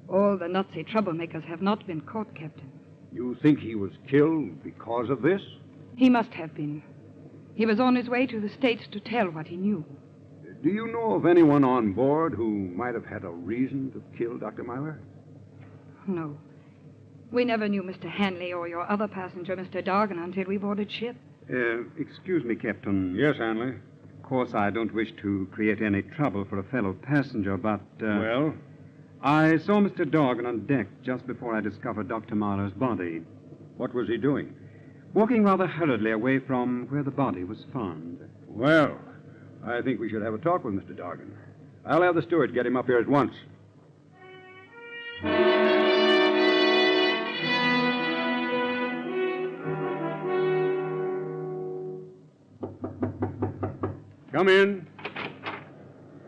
S14: All the Nazi troublemakers have not been caught, Captain.
S7: You think he was killed because of this?
S14: He must have been. He was on his way to the States to tell what he knew.
S21: Do you know of anyone on board who might have had a reason to kill Dr. Myler?
S14: No. We never knew Mr. Hanley or your other passenger, Mr. Dargan, until we boarded ship.
S21: Excuse me, Captain. Yes, Hanley? Of course, I don't wish to create any trouble for a fellow passenger, but... Well? I saw Mr. Dargan on deck just before I discovered Dr. Myler's body. What was he doing? Walking rather hurriedly away from where the body was found. Well, I think we should have a talk with Mr. Dargan. I'll have the steward get him up here at once. Come in.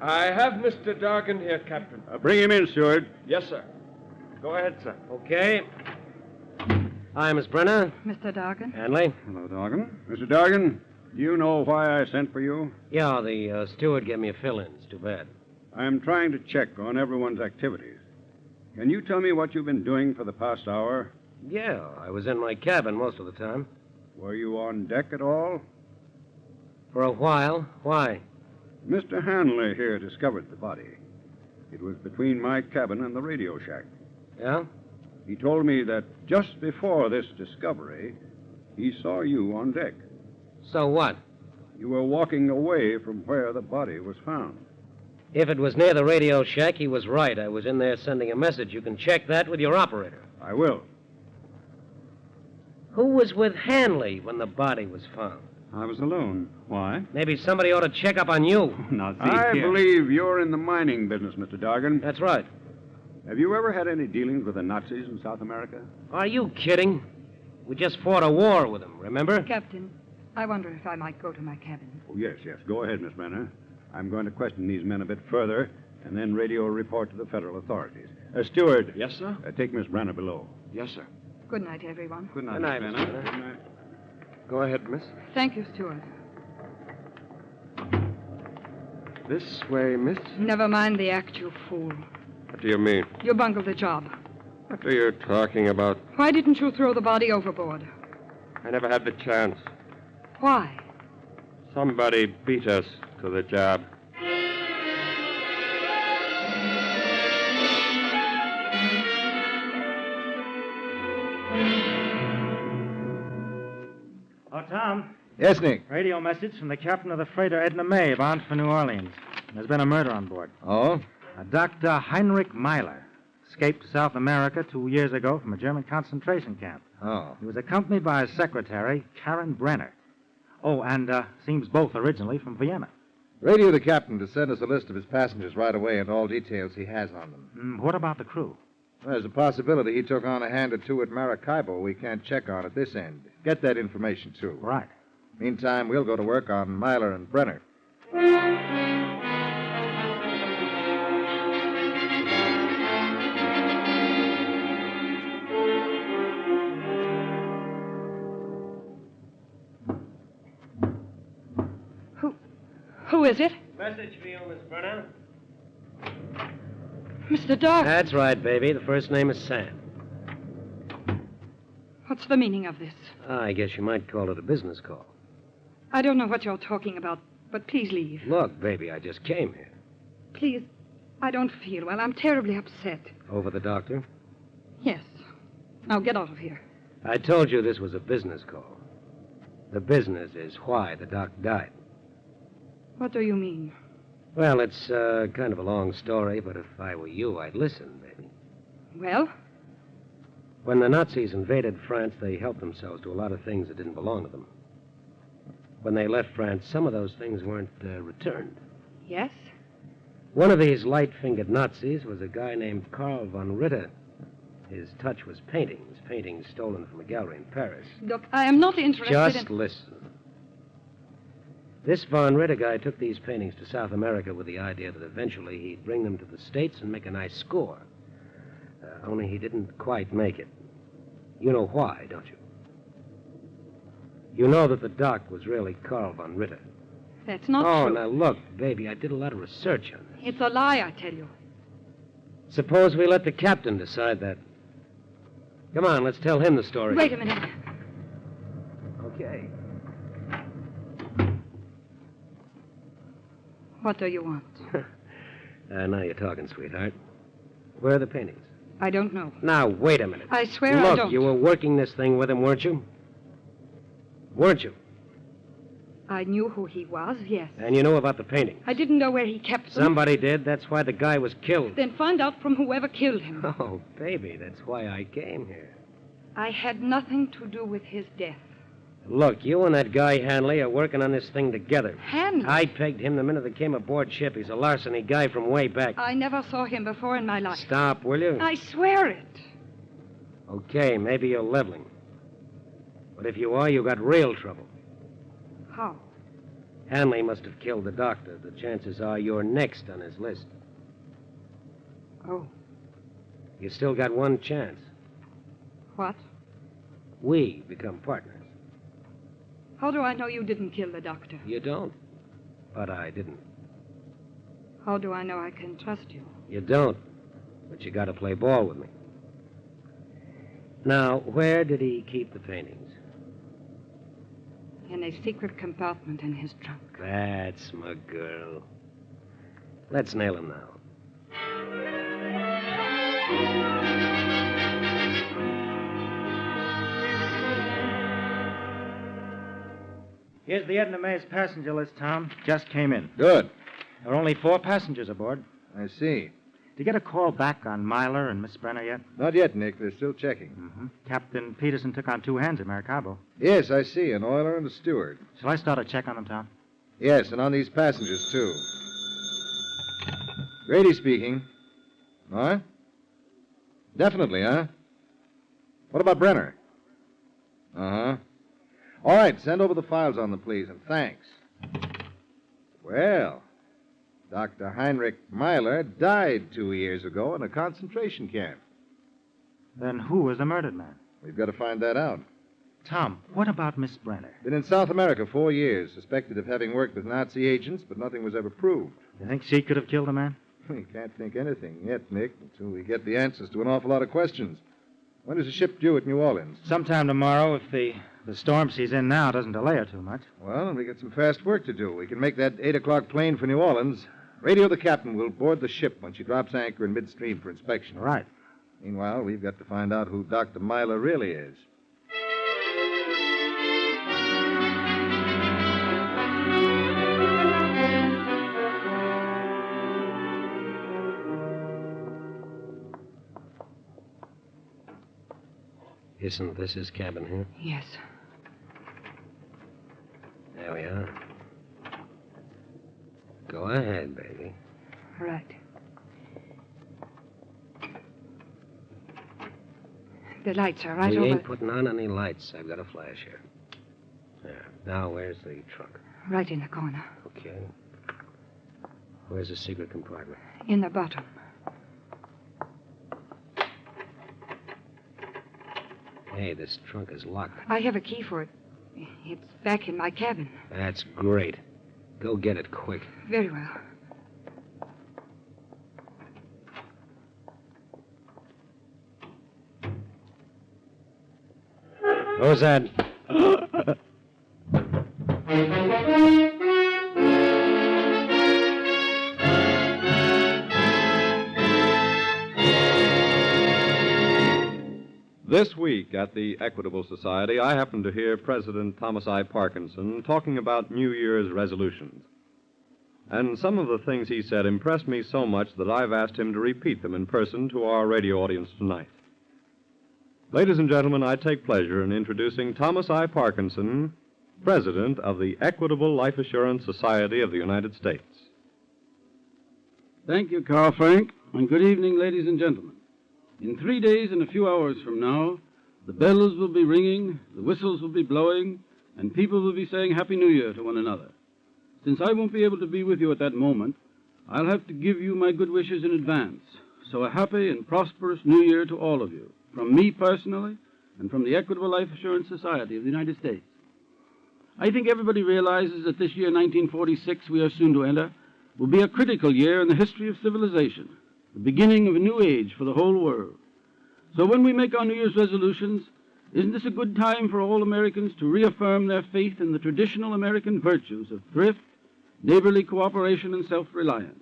S1: I have Mr. Dargan here, Captain.
S21: Bring him in, steward.
S1: Yes, sir. Go ahead, sir.
S3: Okay. Hi, Miss Brenner.
S14: Mr. Dargan?
S3: Hanley.
S21: Hello, Dargan. Mr. Dargan, do you know why I sent for you?
S3: Yeah, the steward gave me a fill-in. It's too bad.
S21: I'm trying to check on everyone's activities. Can you tell me what you've been doing for the past hour?
S3: Yeah, I was in my cabin most of the time.
S21: Were you on deck at all?
S3: For a while. Why?
S21: Mr. Hanley here discovered the body. It was between my cabin and the radio shack.
S3: Yeah?
S21: He told me that just before this discovery, he saw you on deck.
S3: So what?
S21: You were walking away from where the body was found.
S3: If it was near the radio shack, he was right. I was in there sending a message. You can check that with your operator.
S21: I will.
S3: Who was with Hanley when the body was found?
S21: I was alone. Why?
S3: Maybe somebody ought to check up on you.
S21: Now, see, I believe you're in the mining business, Mr. Dargan.
S3: That's right.
S21: Have you ever had any dealings with the Nazis in South America?
S3: Are you kidding? We just fought a war with them, remember?
S14: Captain, I wonder if I might go to my cabin.
S21: Oh, yes. Go ahead, Miss Brenner. I'm going to question these men a bit further and then radio a report to the federal authorities. Steward.
S1: Yes, sir?
S21: Take Miss Brenner below.
S1: Yes, sir.
S14: Good night, everyone.
S21: Good night,
S3: Good night,
S21: Miss
S3: Miss
S21: Brenner.
S3: Brenner.
S21: Good night.
S1: Go ahead, miss.
S14: Thank you, Stewart.
S1: This way, miss.
S14: Never mind the act, you fool.
S1: What do you mean?
S14: You bungled the job.
S1: What are you talking about?
S14: Why didn't you throw the body overboard?
S1: I never had the chance.
S14: Why?
S1: Somebody beat us to the job.
S15: Oh, Tom.
S6: Yes, Nick.
S15: Radio message from the captain of the freighter Edna May, bound for New Orleans. There's been a murder on board.
S6: Oh?
S15: Dr. Heinrich Myler escaped to South America 2 years ago from a German concentration camp.
S6: Oh.
S15: He was accompanied by his secretary, Karen Brenner. Oh, and seems both originally from Vienna.
S6: Radio the captain to send us a list of his passengers right away and all details he has on them.
S15: What about the crew?
S6: There's a possibility he took on a hand or two at Maracaibo we can't check on at this end. Get that information, too.
S15: Right.
S6: Meantime, we'll go to work on Myler and Brenner.
S14: Who is it?
S3: Message for you, Miss Brenner.
S14: Mr. Dark.
S3: That's right, baby. The first name is Sam.
S14: What's the meaning of this?
S3: I guess you might call it a business call.
S14: I don't know what you're talking about, but please leave.
S3: Look, baby, I just came here.
S14: Please, I don't feel well. I'm terribly upset.
S3: Over the doctor?
S14: Yes. Now get out of here.
S3: I told you this was a business call. The business is why the doc died.
S14: What do you mean?
S3: Well, it's kind of a long story, but if I were you, I'd listen, baby.
S14: Well?
S3: When the Nazis invaded France, they helped themselves to a lot of things that didn't belong to them. When they left France, some of those things weren't returned.
S14: Yes?
S3: One of these light-fingered Nazis was a guy named Karl von Ritter. His touch was paintings stolen from a gallery in Paris.
S14: Look, I am not interested
S3: Just listen. This von Ritter guy took these paintings to South America with the idea that eventually he'd bring them to the States and make a nice score. Only he didn't quite make it. You know why, don't you? You know that the doc was really Karl von Ritter.
S14: That's not true.
S3: Oh, now look, baby, I did a lot of research on this.
S14: It's a lie, I tell you.
S3: Suppose we let the captain decide that. Come on, let's tell him the story.
S14: Wait a minute.
S3: Okay.
S14: What do you want?
S3: Now you're talking, sweetheart. Where are the paintings?
S14: I don't know.
S3: Now, wait a minute.
S14: I swear
S3: Look,
S14: I don't.
S3: you were working this thing with him, weren't you? Weren't you?
S14: I knew who he was, yes.
S3: And you know about the paintings?
S14: I didn't know where he kept them.
S3: Somebody did. That's why the guy was killed.
S14: Then find out from whoever killed him.
S3: Oh, baby, that's why I came here.
S14: I had nothing to do with his death.
S3: Look, you and that guy Hanley are working on this thing together.
S14: Hanley?
S3: I pegged him the minute they came aboard ship. He's a larceny guy from way back.
S14: I never saw him before in my life.
S3: Stop, will you?
S14: I swear it.
S3: Okay, maybe you're leveling. But if you are, you got real trouble.
S14: How?
S3: Hanley must have killed the doctor. The chances are you're next on his list.
S14: Oh.
S3: You still got one chance.
S14: What?
S3: We become partners.
S14: How do I know you didn't kill the doctor?
S3: You don't. But I didn't.
S14: How do I know I can trust you?
S3: You don't. But you got to play ball with me. Now, where did he keep the paintings?
S14: In a secret compartment in his trunk.
S3: That's my girl. Let's nail him now.
S15: Here's the Edna May's passenger list, Tom. Just came in.
S6: Good.
S15: There are only 4 passengers aboard.
S6: I see.
S15: Did you get a call back on Myler and Miss Brenner yet?
S6: Not yet, Nick. They're still checking.
S15: Mm-hmm. Captain Peterson took on 2 hands at Maracaibo.
S6: Yes, I see. An oiler and a steward.
S15: Shall I start a check on them, Tom?
S6: Yes, and on these passengers, too. Grady speaking. What? Definitely, huh? What about Brenner? Uh-huh. All right, send over the files on them, please, and thanks. Well, Dr. Heinrich Myler died 2 years ago in a concentration camp.
S15: Then who was the murdered man?
S6: We've got to find that out.
S15: Tom, what about Miss Brenner?
S6: Been in South America 4 years, suspected of having worked with Nazi agents, but nothing was ever proved.
S15: You think she could have killed the man?
S6: We can't think anything yet, Nick, until we get the answers to an awful lot of questions. When is the ship due at New Orleans?
S15: Sometime tomorrow, if the storm she's in now doesn't delay her too much.
S6: Well, we got some fast work to do. We can make that 8 o'clock plane for New Orleans. Radio the captain. We'll board the ship when she drops anchor in midstream for inspection.
S15: Right.
S6: Meanwhile, we've got to find out who Dr. Myler really is.
S3: Isn't this his cabin here?
S14: Yes.
S3: There we are. Go ahead, baby.
S14: Right. The lights are right
S3: we
S14: over...
S3: ain't putting on any lights. I've got a flash here. There. Now, where's the trunk?
S14: Right in the corner.
S3: Okay. Where's the secret compartment?
S14: In the bottom.
S3: Hey, this trunk is locked.
S14: I have a key for it. It's back in my cabin.
S3: That's great. Go get it quick.
S14: Very well.
S3: Who's that?
S18: This week at the Equitable Society, I happened to hear President Thomas I. Parkinson talking about New Year's resolutions. And some of the things he said impressed me so much that I've asked him to repeat them in person to our radio audience tonight. Ladies and gentlemen, I take pleasure in introducing Thomas I. Parkinson, President of the Equitable Life Assurance Society of the United States.
S4: Thank you, Carl Frank, and good evening, ladies and gentlemen. In 3 days and a few hours from now, the bells will be ringing, the whistles will be blowing, and people will be saying Happy New Year to one another. Since I won't be able to be with you at that moment, I'll have to give you my good wishes in advance. So a happy and prosperous New Year to all of you, from me personally and from the Equitable Life Assurance Society of the United States. I think everybody realizes that this year, 1946, we are soon to enter, will be a critical year in the history of civilization, the beginning of a new age for the whole world. So when we make our New Year's resolutions, isn't this a good time for all Americans to reaffirm their faith in the traditional American virtues of thrift, neighborly cooperation, and self-reliance.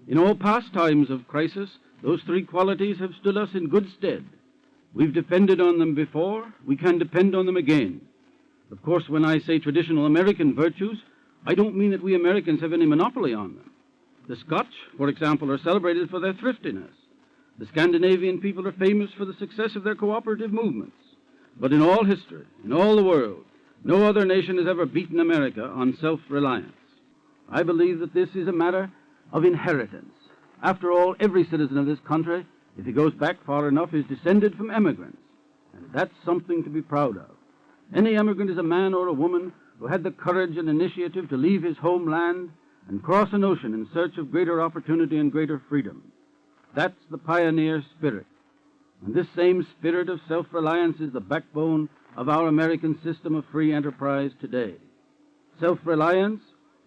S4: In all past times of crisis, those three qualities have stood us in good stead. We've depended on them before, we can depend on them again. Of course, when I say traditional American virtues, I don't mean that we Americans have any monopoly on them. The Scotch, for example, are celebrated for their thriftiness. The Scandinavian people are famous for the success of their cooperative movements. But in all history, in all the world, no other nation has ever beaten America on self-reliance. I believe that this is a matter of inheritance. After all, every citizen of this country, if he goes back far enough, is descended from emigrants. And that's something to be proud of. Any emigrant is a man or a woman who had the courage and initiative to leave his homeland and cross an ocean in search of greater opportunity and greater freedom. That's the pioneer spirit. And this same spirit of self-reliance is the backbone of our American system of free enterprise today. Self-reliance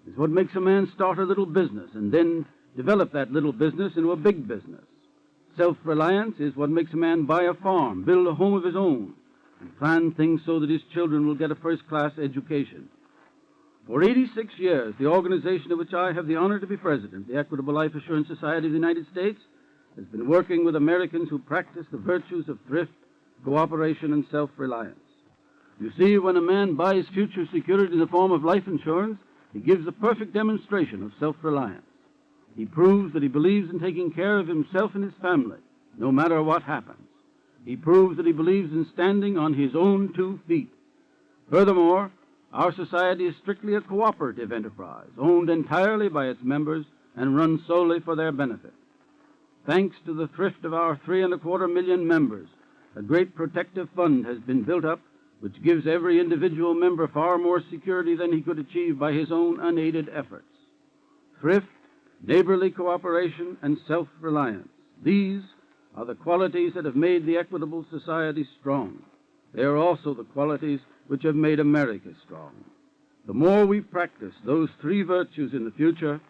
S4: is what makes a man start a little business and then develop that little business into a big business. Self-reliance is what makes a man buy a farm, build a home of his own, and plan things so that his children will get a first-class education. For 86 years, the organization of which I have the honor to be president, the Equitable Life Assurance Society of the United States, has been working with Americans who practice the virtues of thrift, cooperation, and self-reliance. You see, when a man buys future security in the form of life insurance, he gives a perfect demonstration of self-reliance. He proves that he believes in taking care of himself and his family, no matter what happens. He proves that he believes in standing on his own 2 feet. Furthermore, our society is strictly a cooperative enterprise, owned entirely by its members and run solely for their benefit. Thanks to the thrift of our 3.25 million members, a great protective fund has been built up which gives every individual member far more security than he could achieve by his own unaided efforts. Thrift, neighborly cooperation, and self-reliance. These are the qualities that have made the Equitable Society strong. They are also the qualities which have made America strong. The more we practice those 3 virtues in the future,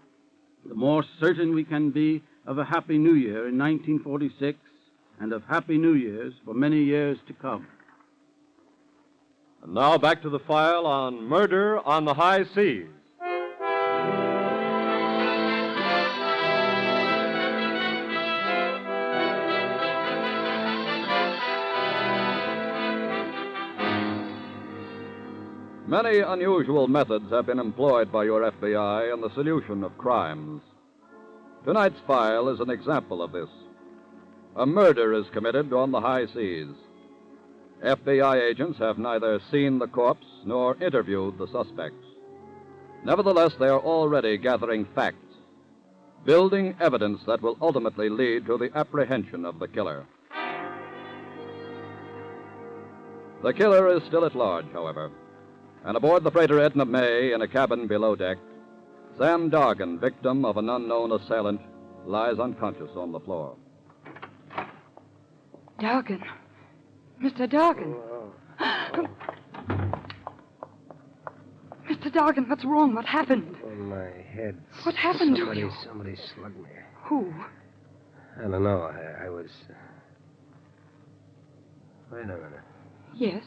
S4: the more certain we can be of a Happy New Year in 1946 and of Happy New Years for many years to come.
S18: And now back to the file on Murder on the High Seas.
S8: Many unusual methods have been employed by your FBI in the solution of crimes. Tonight's file is an example of this. A murder is committed on the high seas. FBI agents have neither seen the corpse nor interviewed the suspects. Nevertheless, they are already gathering facts, building evidence that will ultimately lead to the apprehension of the killer. The killer is still at large, however, and aboard the freighter Edna May in a cabin below deck, Sam Dargan, victim of an unknown assailant, lies unconscious on the floor.
S14: Dargan. Mr. Dargan. Mr. Dargan, what's wrong? What happened?
S3: Oh, my head.
S14: What happened to you?
S3: Somebody slugged me.
S14: Who?
S3: I don't know. I was... Wait a minute.
S14: Yes?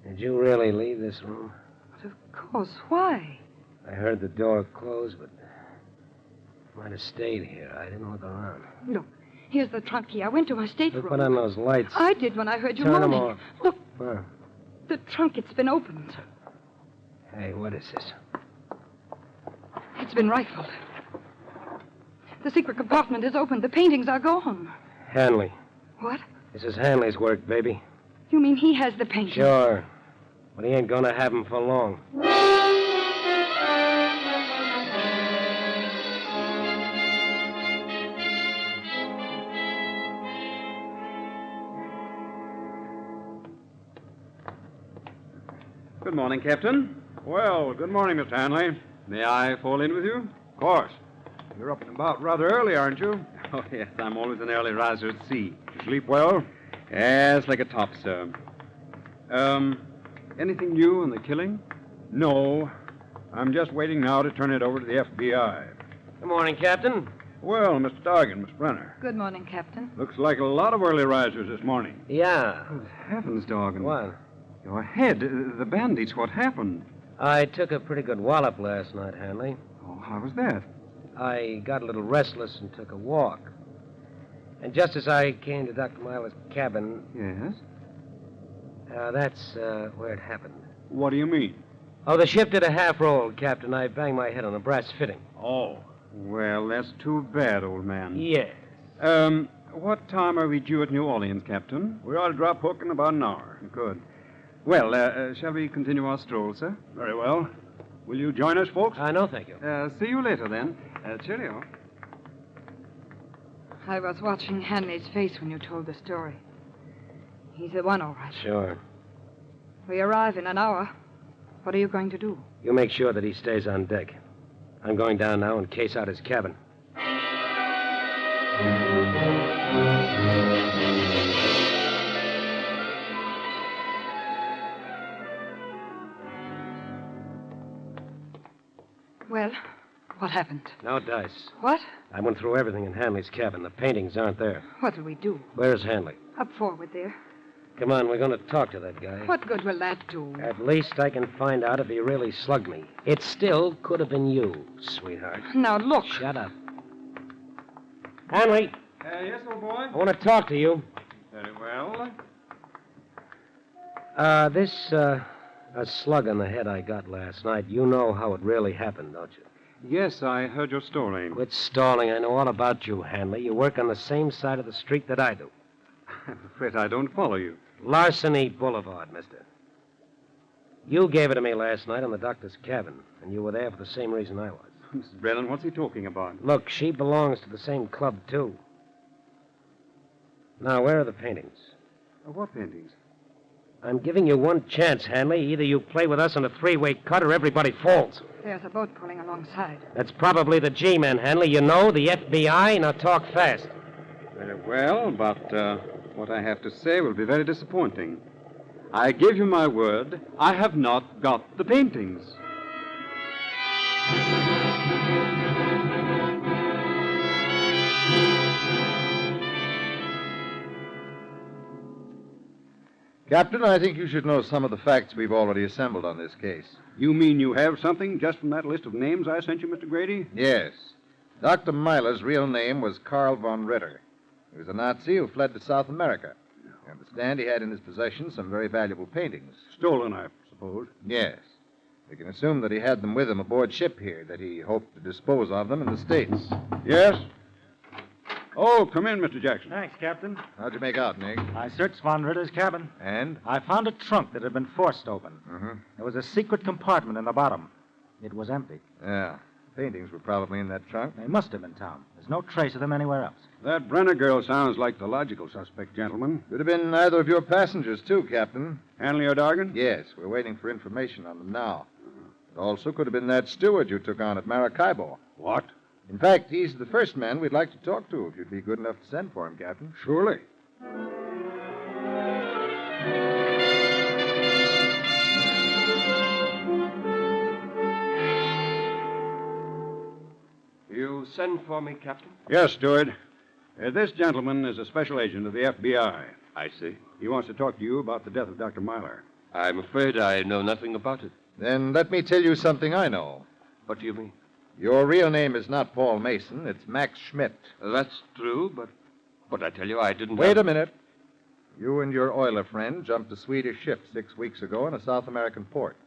S3: Did you really leave this room?
S14: But of course. Why?
S3: I heard the door close, but I might have stayed here. I didn't look around.
S14: Look, here's the trunk key. I went to my stateroom.
S3: Put on those lights.
S14: I did when I heard you
S3: Turn
S14: moaning.
S3: them off.
S14: Look,
S3: Where?
S14: the trunk, it's been opened.
S3: Hey, what is this?
S14: It's been rifled. The secret compartment is opened. The paintings are gone.
S3: Hanley.
S14: What?
S3: This is Hanley's work, baby.
S14: You mean he has the paintings?
S3: Sure. But he ain't gonna have them for long.
S21: Good morning, Captain. Well, good morning, Mr. Hanley. May I fall in with you? Of course. You're up and about rather early, aren't you? Oh, yes. I'm always an early riser at sea. You sleep well? Yes, like a top, sir. Anything new on the killing? No. I'm just waiting now to turn it over to the FBI.
S3: Good morning, Captain.
S21: Well, Mr. Dargan, Miss Brenner.
S14: Good morning, Captain.
S21: Looks like a lot of early risers this morning.
S3: Yeah.
S21: Good heavens, Dargan.
S3: What?
S21: Your head, the bandage, what happened?
S3: I took a pretty good wallop last night, Hanley.
S21: Oh, how was that?
S3: I got a little restless and took a walk. And just as I came to Dr. Myler's cabin...
S21: Yes?
S3: That's where it happened.
S21: What do you mean?
S3: Oh, the ship did a half roll, Captain. I banged my head on a brass fitting.
S21: Oh. Well, that's too bad, old man.
S3: Yes.
S21: What time are we due at New Orleans, Captain?
S4: We ought to drop hook in about an hour.
S21: Good. Well, shall we continue our stroll, sir?
S4: Very well. Will you join us, folks?
S3: No, thank you.
S21: See you later, then. Cheerio.
S14: I was watching Hanley's face when you told the story. He's the one, all right.
S3: Sure.
S14: We arrive in an hour. What are you going to do?
S3: You make sure that he stays on deck. I'm going down now and case out his cabin.
S14: Well, what happened?
S3: No dice.
S14: What?
S3: I went through everything in Hanley's cabin. The paintings aren't there.
S14: What'll we do?
S3: Where's Hanley?
S14: Up forward there.
S3: Come on, we're going to talk to that guy.
S14: What good will that do?
S3: At least I can find out if he really slugged me. It still could have been you, sweetheart.
S14: Now, look.
S3: Shut up. Hanley,
S21: Yes, old boy?
S3: I want to talk to you.
S21: Very well.
S3: A slug on the head I got last night. You know how it really happened, don't you?
S21: Yes, I heard your story.
S3: Quit stalling. I know all about you, Hanley. You work on the same side of the street that I do.
S21: I'm afraid I don't follow you.
S3: Larceny Boulevard, mister. You gave it to me last night on the doctor's cabin, and you were there for the same reason I was.
S21: Mrs. Brennan, what's he talking about?
S3: Look, she belongs to the same club, too. Now, where are the paintings?
S21: What paintings?
S3: I'm giving you one chance, Hanley. Either you play with us on a three-way cut or everybody falls.
S14: There's a boat pulling alongside.
S3: That's probably the G-men, Hanley. You know, the FBI. Now talk fast.
S21: Very well, but what I have to say will be very disappointing. I give you my word, I have not got the paintings.
S6: Captain, I think you should know some of the facts we've already assembled on this case.
S4: You mean you have something just from that list of names I sent you, Mr. Grady?
S6: Yes. Dr. Myler's real name was Karl von Ritter. He was a Nazi who fled to South America. I understand he had in his possession some very valuable paintings.
S4: Stolen, I suppose.
S6: Yes. We can assume that he had them with him aboard ship here, that he hoped to dispose of them in the States.
S4: Yes? Oh, come in, Mr. Jackson.
S21: Thanks, Captain.
S6: How'd you make out, Nick?
S21: I searched Von Ritter's cabin.
S6: And?
S21: I found a trunk that had been forced open.
S6: Mm-hmm.
S21: There was a secret compartment in the bottom. It was empty.
S6: Yeah. Paintings were probably in that trunk.
S21: They must have been, Tom. There's no trace of them anywhere else.
S4: That Brenner girl sounds like the logical suspect, gentlemen.
S6: Could have been either of your passengers, too, Captain.
S4: Hanley or Dargan?
S6: Yes, we're waiting for information on them now. It also could have been that steward you took on at Maracaibo.
S4: What?
S6: In fact, he's the first man we'd like to talk to, if you'd be good enough to send for him, Captain.
S4: Surely.
S1: You send for me, Captain?
S4: Yes, steward. This gentleman is a special agent of the FBI.
S1: I see.
S4: He wants to talk to you about the death of Dr. Myler.
S1: I'm afraid I know nothing about it.
S6: Then let me tell you something I know.
S1: What do you mean?
S6: Your real name is not Paul Mason, it's Max Schmidt.
S1: That's true, but I tell you, I didn't...
S6: Wait a minute. You and your oiler friend jumped a Swedish ship 6 weeks ago in a South American port.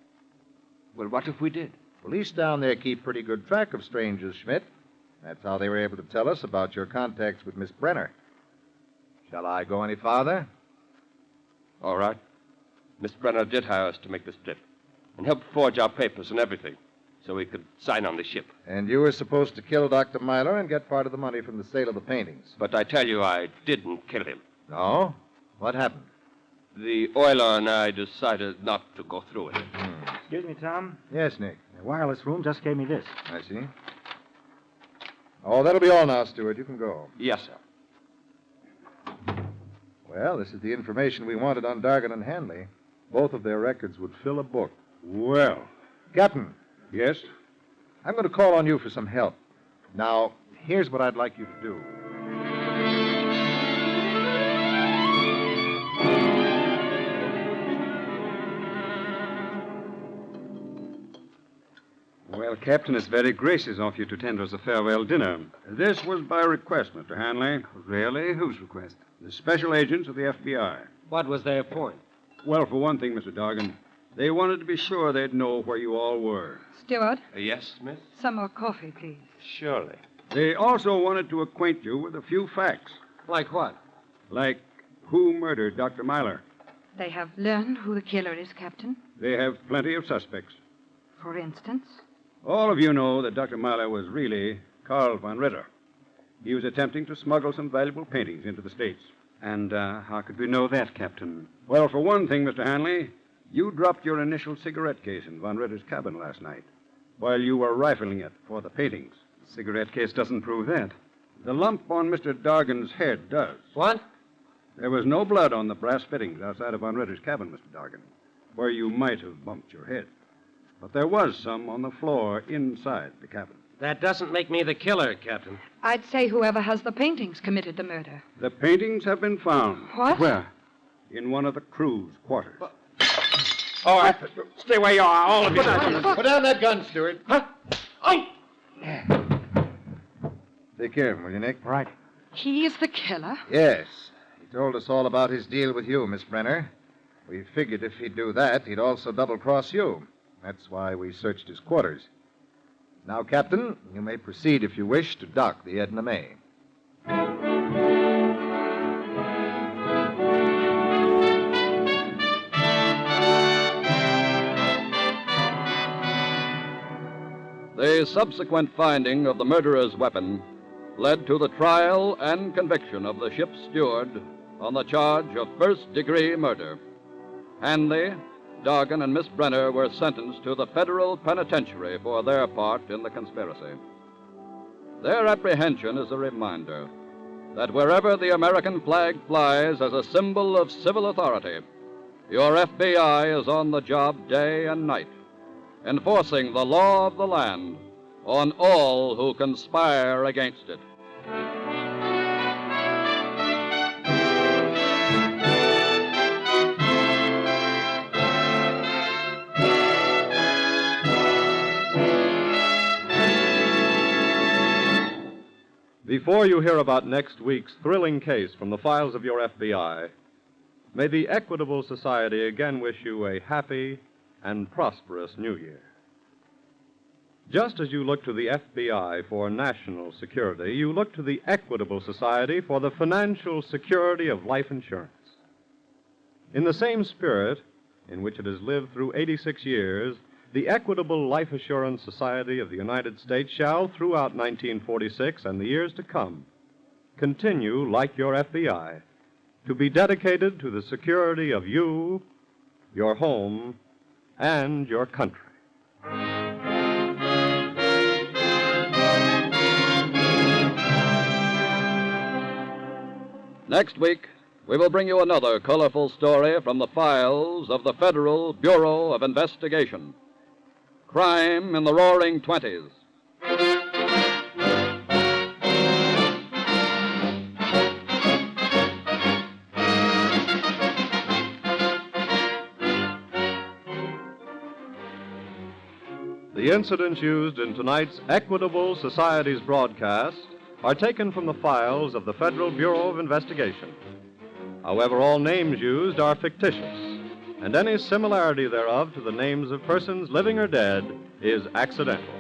S1: Well, what if we did?
S6: Police down there keep pretty good track of strangers, Schmidt. That's how they were able to tell us about your contacts with Miss Brenner. Shall I go any farther?
S1: All right. Miss Brenner did hire us to make this trip and help forge our papers and everything so we could sign on the ship.
S6: And you were supposed to kill Dr. Myler and get part of the money from the sale of the paintings.
S1: But I tell you, I didn't kill him.
S6: No? What happened?
S1: The oiler and I decided not to go through it.
S21: Excuse me, Tom.
S6: Yes, Nick.
S21: The wireless room just gave me this.
S6: I see. Oh, that'll be all now, Stewart. You can go.
S1: Yes, sir.
S6: Well, this is the information we wanted on Dargan and Hanley. Both of their records would fill a book.
S4: Well.
S6: Captain.
S4: Yes?
S6: I'm going to call on you for some help. Now, here's what I'd like you to do.
S21: Well, Captain, it's very gracious of you to tender us a farewell dinner.
S4: This was by request, Mr. Hanley.
S21: Really? Whose request?
S4: The special agents of the FBI.
S3: What was their point?
S4: Well, for one thing, Mr. Dorgan, they wanted to be sure they'd know where you all were.
S14: Steward,
S1: Yes, Smith?
S14: some more coffee, please.
S1: Surely.
S4: They also wanted to acquaint you with a few facts.
S3: Like what?
S4: Like who murdered Dr. Myler.
S14: They have learned who the killer is, Captain.
S4: They have plenty of suspects.
S14: For instance?
S4: All of you know that Dr. Myler was really Carl von Ritter. He was attempting to smuggle some valuable paintings into the States.
S21: And how could we know that, Captain?
S4: Well, for one thing, Mr. Hanley, you dropped your initial cigarette case in von Ritter's cabin last night while you were rifling it for the paintings.
S21: The cigarette case doesn't prove that.
S4: The lump on Mr. Dorgan's head does.
S3: What?
S4: There was no blood on the brass fittings outside of von Ritter's cabin, Mr. Dorgan, where you might have bumped your head. But there was some on the floor inside the cabin.
S3: That doesn't make me the killer, Captain.
S14: I'd say whoever has the paintings committed the murder.
S4: The paintings have been found.
S14: What?
S21: Where?
S4: In one of the crew's quarters.
S17: All right. Stay where you are, all of you.
S12: Put down that gun, Stewart.
S17: Huh? Oh!
S6: Take care of him, will you, Nick?
S21: Right.
S14: He is the killer?
S6: Yes. He told us all about his deal with you, Miss Brenner. We figured if he'd do that, he'd also double-cross you. That's why we searched his quarters. Now, Captain, you may proceed if you wish to dock the Edna May.
S8: The subsequent finding of the murderer's weapon led to the trial and conviction of the ship's steward on the charge of first-degree murder. Hanley, Dorgan, and Miss Brenner were sentenced to the federal penitentiary for their part in the conspiracy. Their apprehension is a reminder that wherever the American flag flies as a symbol of civil authority, your FBI is on the job day and night, enforcing the law of the land on all who conspire against it.
S18: Before you hear about next week's thrilling case from the files of your FBI, may the Equitable Society again wish you a happy and prosperous New Year. Just as you look to the FBI for national security, you look to the Equitable Society for the financial security of life insurance. In the same spirit in which it has lived through 86 years, the Equitable Life Assurance Society of the United States shall, throughout 1946 and the years to come, continue, like your FBI, to be dedicated to the security of you, your home, and your country.
S8: Next week, we will bring you another colorful story from the files of the Federal Bureau of Investigation. Crime in the Roaring Twenties.
S18: The incidents used in tonight's Equitable Society's broadcast are taken from the files of the Federal Bureau of Investigation. However, all names used are fictitious, and any similarity thereof to the names of persons living or dead is accidental.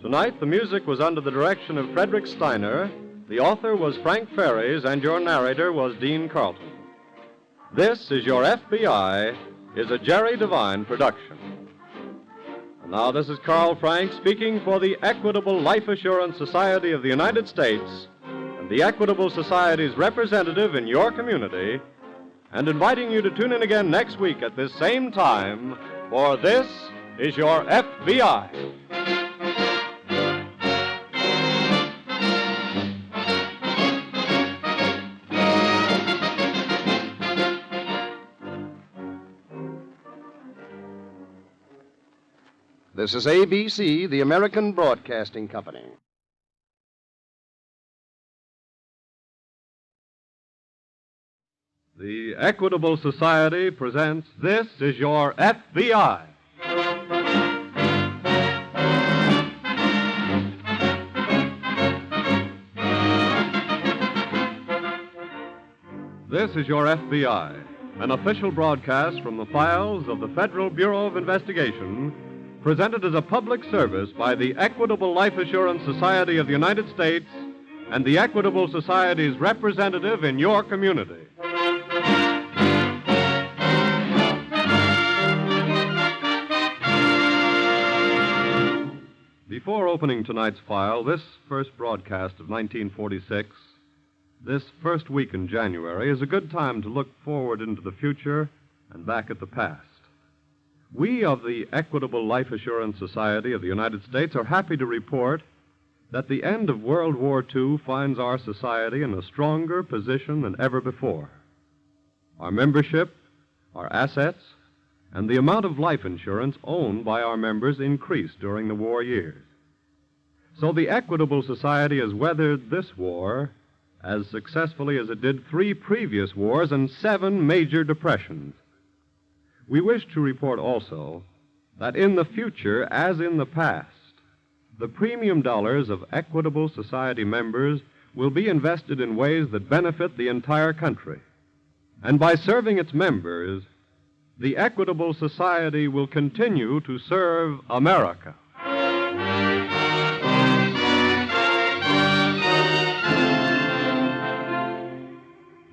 S18: Tonight, the music was under the direction of Frederick Steiner, the author was Frank Ferries, and your narrator was Dean Carlton. This is Your FBI is a Jerry Devine production. And now this is Carl Frank speaking for the Equitable Life Assurance Society of the United States and the Equitable Society's representative in your community, and inviting you to tune in again next week at this same time, for this is Your FBI.
S12: This is ABC, the American Broadcasting Company.
S18: The Equitable Society presents This is Your FBI. This is your FBI, an official broadcast from the files of the Federal Bureau of Investigation, presented as a public service by the Equitable Life Assurance Society of the United States and the Equitable Society's representative in your community. Before opening tonight's file, this first broadcast of 1946, this first week in January, is a good time to look forward into the future and back at the past. We of the Equitable Life Assurance Society of the United States are happy to report that the end of World War II finds our society in a stronger position than ever before. Our membership, our assets, and the amount of life insurance owned by our members increased during the war years. So the Equitable Society has weathered this war as successfully as it did 3 previous wars and 7 major depressions. We wish to report also that in the future, as in the past, the premium dollars of Equitable Society members will be invested in ways that benefit the entire country. And by serving its members, the Equitable Society will continue to serve America.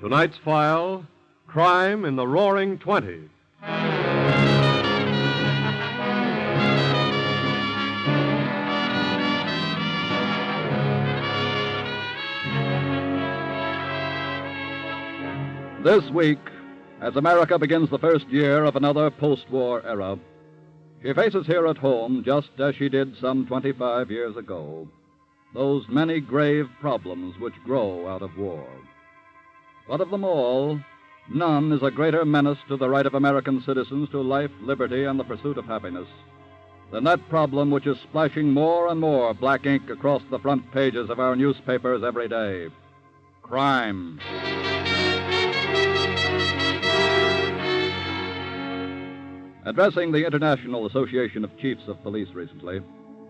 S18: Tonight's file, Crime in the Roaring '20s.
S11: This week, as America begins the first year of another post-war era, she faces here at home, just as she did some 25 years ago, those many grave problems which grow out of war. But of them all, none is a greater menace to the right of American citizens to life, liberty, and the pursuit of happiness than that problem which is splashing more and more black ink across the front pages of our newspapers every day: crime. Addressing the International Association of Chiefs of Police recently,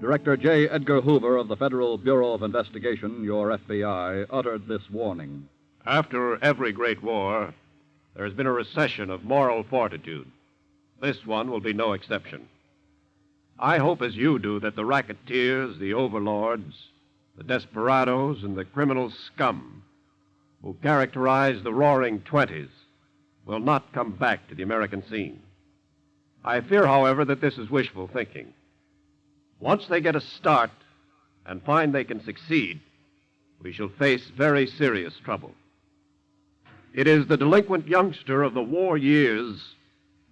S11: Director J. Edgar Hoover of the Federal Bureau of Investigation, your FBI, uttered this warning.
S1: After every great war, there has been a recession of moral fortitude. This one will be no exception. I hope, as you do, that the racketeers, the overlords, the desperados, and the criminal scum who characterize the Roaring '20s will not come back to the American scene. I fear, however, that this is wishful thinking. Once they get a start and find they can succeed, we shall face very serious trouble. It is the delinquent youngster of the war years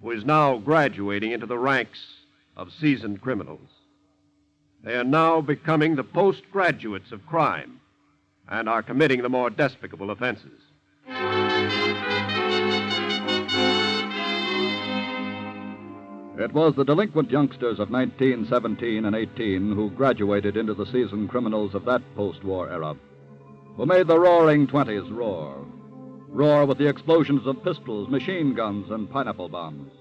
S1: who is now graduating into the ranks of seasoned criminals. They are now becoming the postgraduates of crime and are committing the more despicable offenses.
S11: It was the delinquent youngsters of 1917 and 18 who graduated into the seasoned criminals of that post-war era, who made the Roaring '20s roar. Roar with the explosions of pistols, machine guns, and pineapple bombs.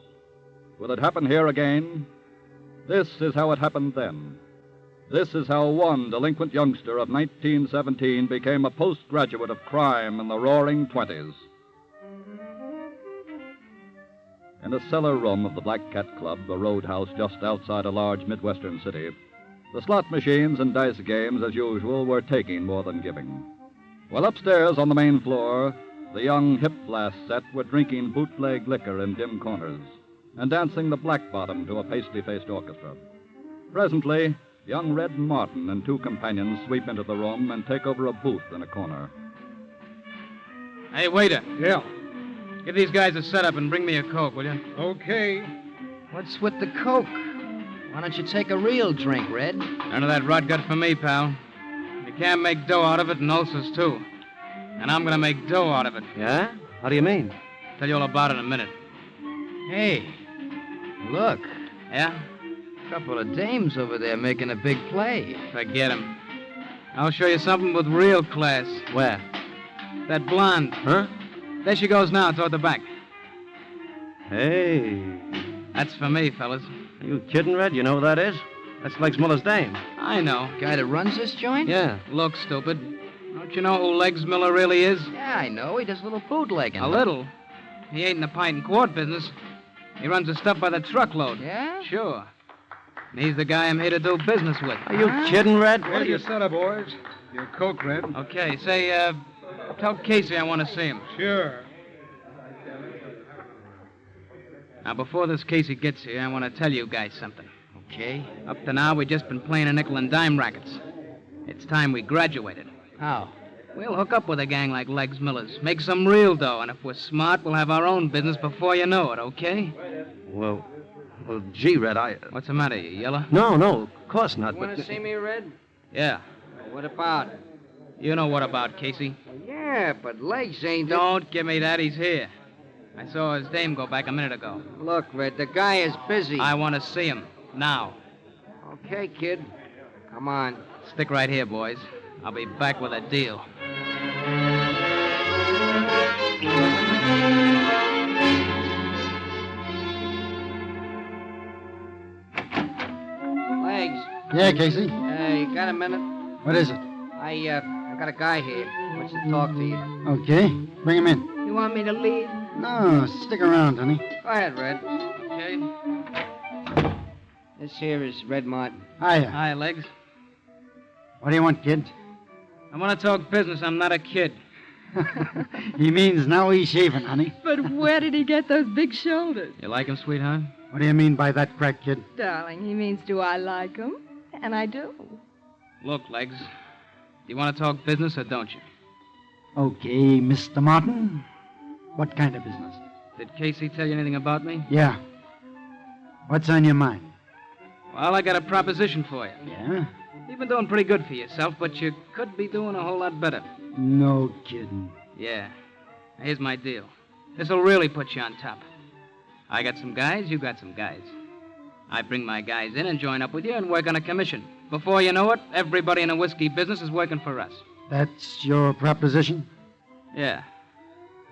S11: Will it happen here again? This is how it happened then. This is how one delinquent youngster of 1917 became a postgraduate of crime in the Roaring '20s. In a cellar room of the Black Cat Club, a roadhouse just outside a large Midwestern city, the slot machines and dice games, as usual, were taking more than giving. While upstairs on the main floor, the young hip flask set were drinking bootleg liquor in dim corners and dancing the black bottom to a pasty-faced orchestra. Presently, young Red Martin and 2 companions sweep into the room and take over a booth in a corner.
S9: Hey, waiter.
S21: Yeah.
S9: Give these guys a setup and bring me a Coke, will you?
S21: Okay.
S19: What's with the Coke? Why don't you take a real drink, Red?
S9: None of that rot gut for me, pal. You can't make dough out of it, and ulcers, too. And I'm going to make dough out of it.
S3: Yeah? How do you mean?
S9: Tell you all about it in a minute.
S19: Hey, look.
S9: Yeah?
S19: Couple of dames over there making a big play.
S9: Forget 'em. I'll show you something with real class.
S3: Where?
S9: That blonde.
S3: Huh?
S9: There she goes now, toward the back.
S3: Hey.
S9: That's for me, fellas.
S3: Are you kidding, Red? You know who that is? That's Legs Muller's dame.
S9: I know.
S19: Guy that runs this joint?
S3: Yeah.
S9: Look, stupid. Don't you know who Legs Miller really is?
S19: Yeah, I know. He does a little bootlegging.
S9: A little? He ain't in the pint and quart business. He runs the stuff by the truckload.
S19: Yeah?
S9: Sure. And he's the guy I'm here to do business with.
S19: Are you kidding, Red?
S7: What are you set up, boys? Your Coke, Red.
S9: Okay, say, tell Casey I want to see him.
S7: Sure.
S9: Now, before this Casey gets here, I want to tell you guys something.
S19: Okay.
S9: Up to now, we've just been playing a nickel and dime rackets. It's time we graduated.
S19: How?
S9: We'll hook up with a gang like Legs Miller's, make some real dough, and if we're smart, we'll have our own business before you know it, okay?
S3: Well, gee, Red,
S9: What's the matter, you yellow?
S3: No, of course not,
S19: You want to see me, Red?
S9: Yeah.
S19: What about?
S9: You know what about, Casey?
S19: Yeah, but Legs ain't...
S9: Don't give me that, he's here. I saw his dame go back a minute ago.
S19: Look, Red, the guy is busy.
S9: I want to see him, now.
S19: Okay, kid. Come on.
S9: Stick right here, boys. I'll be back with a deal.
S19: Legs.
S7: Yeah, Casey?
S19: You got a minute?
S7: What is it?
S19: I got a guy here. Wants to talk to you.
S7: Okay. Bring him in.
S19: You want me to leave?
S7: No, stick around, honey.
S19: Go ahead, Red.
S9: Okay.
S19: This here is Red Martin.
S7: Hiya.
S9: Hi, Legs.
S7: What do you want, kid?
S9: I want to talk business. I'm not a kid.
S7: He means now he's shaving, honey.
S14: But where did he get those big shoulders?
S9: You like him, sweetheart?
S7: What do you mean by that, crack kid?
S14: Darling, he means, do I like him? And I do.
S9: Look, Legs. Do you want to talk business or don't you?
S7: Okay, Mr. Martin. What kind of business?
S9: Did Casey tell you anything about me?
S7: Yeah. What's on your mind?
S9: Well, I got a proposition for you.
S7: Yeah?
S9: You've been doing pretty good for yourself, but you could be doing a whole lot better.
S7: No kidding.
S9: Yeah. Now, here's my deal. This'll really put you on top. I got some guys, you got some guys. I bring my guys in and join up with you and work on a commission. Before you know it, everybody in the whiskey business is working for us.
S7: That's your proposition?
S9: Yeah.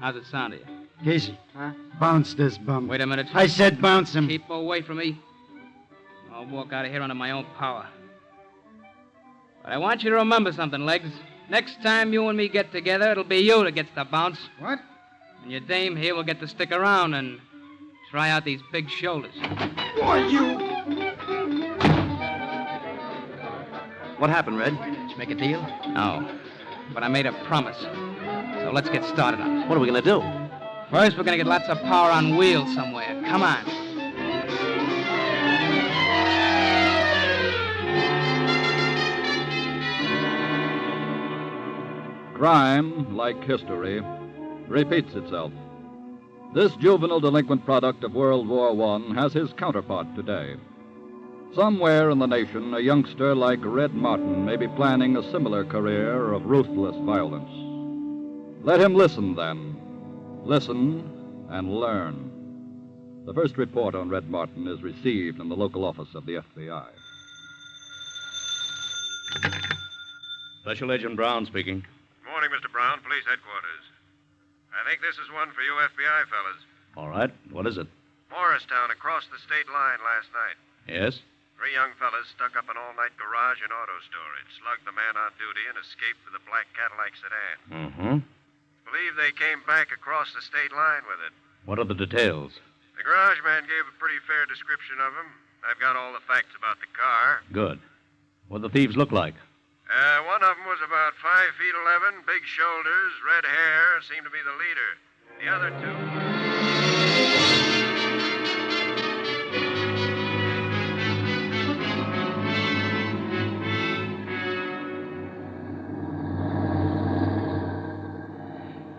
S9: How's it sound to you?
S7: Casey.
S19: Huh?
S7: Bounce this bum.
S9: Wait a minute.
S7: I said bounce him.
S9: Keep away from me. I'll walk out of here under my own power. But I want you to remember something, Legs. Next time you and me get together, it'll be you that gets the bounce.
S7: What?
S9: And your dame here will get to stick around and try out these big shoulders.
S7: Boy, you...
S16: What happened, Red?
S19: Did you make a deal?
S9: No. But I made a promise. So let's get started on it.
S16: What are we going to do?
S9: First, we're going to get lots of power on wheels somewhere. Come on.
S11: Crime, like history, repeats itself. This juvenile delinquent product of World War I has his counterpart today. Somewhere in the nation, a youngster like Red Martin may be planning a similar career of ruthless violence. Let him listen, then. Listen and learn. The first report on Red Martin is received in the local office of the FBI.
S20: Special Agent Brown speaking.
S1: Morning, Mr. Brown, police headquarters. I think this is one for you FBI fellas.
S20: All right. What is it?
S1: Morristown across the state line last night.
S20: Yes?
S1: 3 young fellas stuck up an all-night garage and auto storage, slugged the man on duty, and escaped with a black Cadillac sedan.
S20: Mm-hmm.
S1: Believe they came back across the state line with it.
S20: What are the details?
S1: The garage man gave a pretty fair description of him. I've got all the facts about the car.
S20: Good. What do the thieves look like?
S1: One of them was about 5 feet 11, big shoulders, red hair, seemed to be the leader. The other two...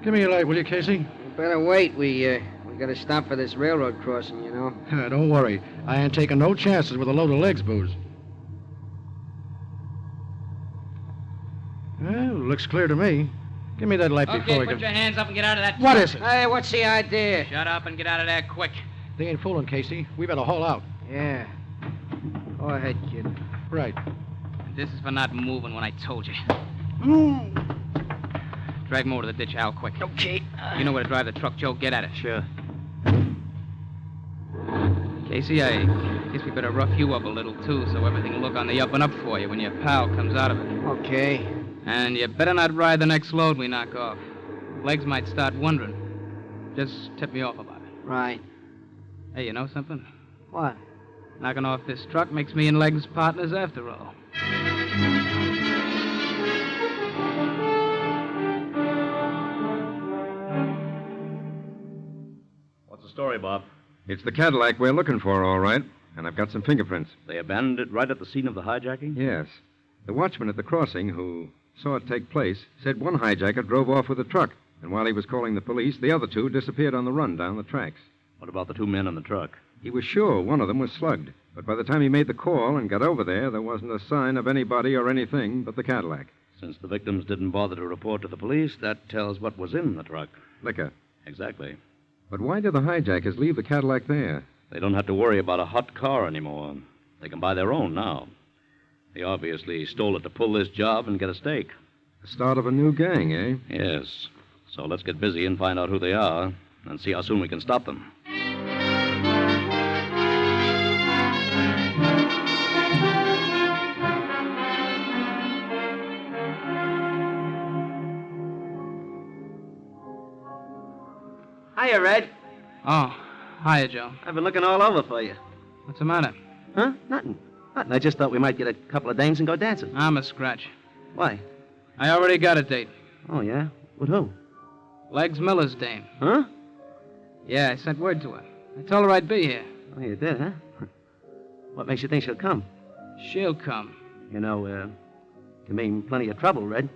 S7: Give me your light, will you, Casey?
S19: You better wait. We gotta stop for this railroad crossing, you know.
S7: Don't worry. I ain't taking no chances with a load of legs booze. Well, looks clear to me. Give me that light before
S9: Okay,
S7: we
S9: put
S7: can...
S9: your hands up and get out of that
S7: What
S9: truck.
S7: is it?
S19: Hey, what's the idea?
S9: Shut up and get out of there quick.
S7: They ain't fooling, Casey. We better haul out.
S19: Yeah. Go ahead, kid.
S7: Right.
S9: This is for not moving when I told you. Drag him over to the ditch, Al, quick.
S19: Okay.
S9: You know where to drive the truck, Joe. Get at it.
S19: Sure.
S9: Casey, I guess we better rough you up a little, too, so everything will look on the up and up for you when your pal comes out of it.
S19: Okay.
S9: And you better not ride the next load we knock off. Legs might start wondering. Just tip me off about it.
S19: Right.
S9: Hey, you know something?
S19: What?
S9: Knocking off this truck makes me and Legs partners after all.
S20: What's the story, Bob?
S6: It's the Cadillac we're looking for, all right. And I've got some fingerprints.
S20: They abandoned it right at the scene of the hijacking?
S6: Yes. The watchman at the crossing who saw it take place said one hijacker drove off with a truck. And while he was calling the police, the other two disappeared on the run down the tracks.
S20: What about the two men in the truck?
S6: He was sure one of them was slugged. But by the time he made the call and got over there wasn't a sign of anybody or anything but the Cadillac.
S20: Since the victims didn't bother to report to the police, that tells what was in the truck.
S6: Liquor.
S20: Exactly.
S6: But why did the hijackers leave the Cadillac there?
S20: They don't have to worry about a hot car anymore. They can buy their own now. They obviously stole it to pull this job and get a stake.
S6: The start of a new gang, eh?
S20: Yes. So let's get busy and find out who they are and see how soon we can stop them.
S19: Hiya, Red.
S9: Oh, hiya, Joe.
S19: I've been looking all over for you.
S9: What's the matter?
S19: Huh? Nothing. I just thought we might get a couple of dames and go dancing.
S9: I'm a scratch.
S19: Why?
S9: I already got a date.
S19: Oh, yeah? With who?
S9: Legs Miller's dame.
S19: Huh?
S9: Yeah, I sent word to her. I told her I'd be here.
S19: Oh, you did, huh? What makes you think she'll come?
S9: She'll come.
S19: You know, can mean plenty of trouble, Red.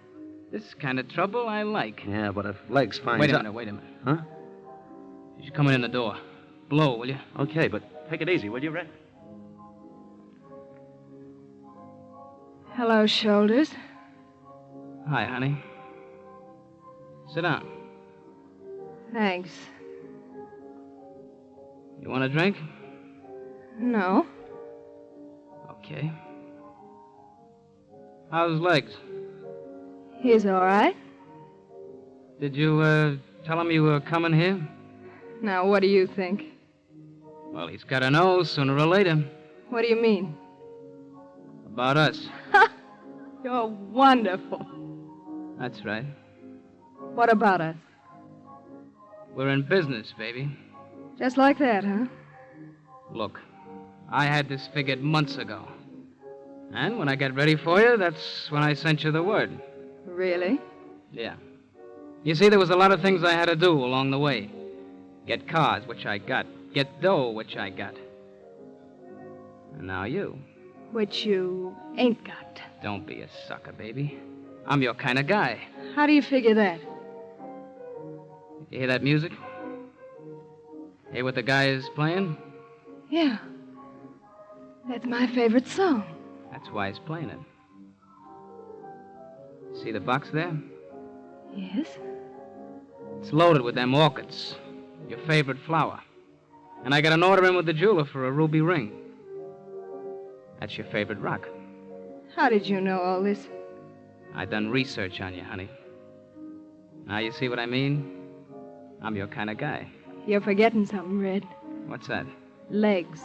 S9: This kind of trouble I like.
S19: Yeah, but if Legs finds
S9: Wait a
S19: out...
S9: minute.
S19: Huh?
S9: She's coming in the door. Blow, will you?
S19: Okay, but take it easy, will you, Red?
S14: Hello, Shoulders.
S9: Hi, honey. Sit down.
S14: Thanks.
S9: You want a drink?
S14: No.
S9: Okay. How's Legs?
S14: He's all right.
S9: Did you, tell him you were coming here?
S14: Now, what do you think?
S9: Well, he's got to know sooner or later.
S14: What do you mean?
S9: About us.
S14: You're wonderful.
S9: That's right.
S14: What about us?
S9: We're in business, baby.
S14: Just like that, huh?
S9: Look, I had this figured months ago. And when I got ready for you, that's when I sent you the word.
S14: Really?
S9: Yeah. You see, there was a lot of things I had to do along the way. Get cars, which I got. Get dough, which I got. And now you.
S14: Which you ain't got.
S9: Don't be a sucker, baby. I'm your kind of guy.
S14: How do you figure that?
S9: You hear that music? Hear what the guy is playing?
S14: Yeah. That's my favorite song.
S9: That's why he's playing it. See the box there?
S14: Yes?
S9: It's loaded with them orchids. Your favorite flower. And I got an order in with the jeweler for a ruby ring. That's your favorite rock.
S14: How did you know all this?
S9: I done research on you, honey. Now you see what I mean? I'm your kind of guy.
S14: You're forgetting something, Red.
S9: What's that?
S14: Legs.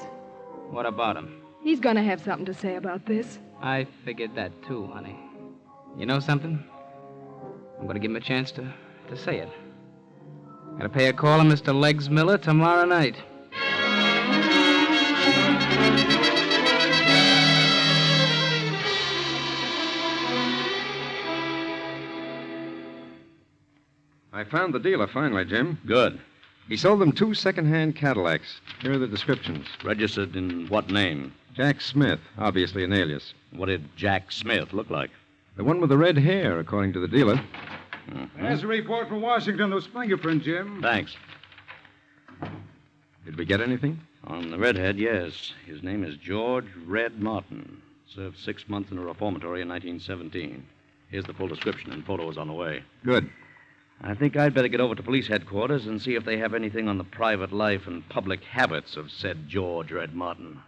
S9: What about him?
S14: He's gonna have something to say about this.
S9: I figured that too, honey. You know something? I'm gonna give him a chance to say it. Gotta pay a call on Mr. Legs Miller tomorrow night.
S6: I found the dealer finally, Jim.
S20: Good.
S6: He sold them 2 second-hand Cadillacs. Here are the descriptions.
S20: Registered in what name?
S6: Jack Smith, obviously an alias.
S20: What did Jack Smith look like?
S6: The one with the red hair, according to the dealer.
S7: There's a report from Washington. Those fingerprints, Jim.
S20: Thanks.
S6: Did we get anything?
S20: On the redhead, yes. His name is George Red Martin. Served 6 months in a reformatory in 1917. Here's the full description, and photos on the way.
S6: Good.
S20: I think I'd better get over to police headquarters and see if they have anything on the private life and public habits of said George Red Martin.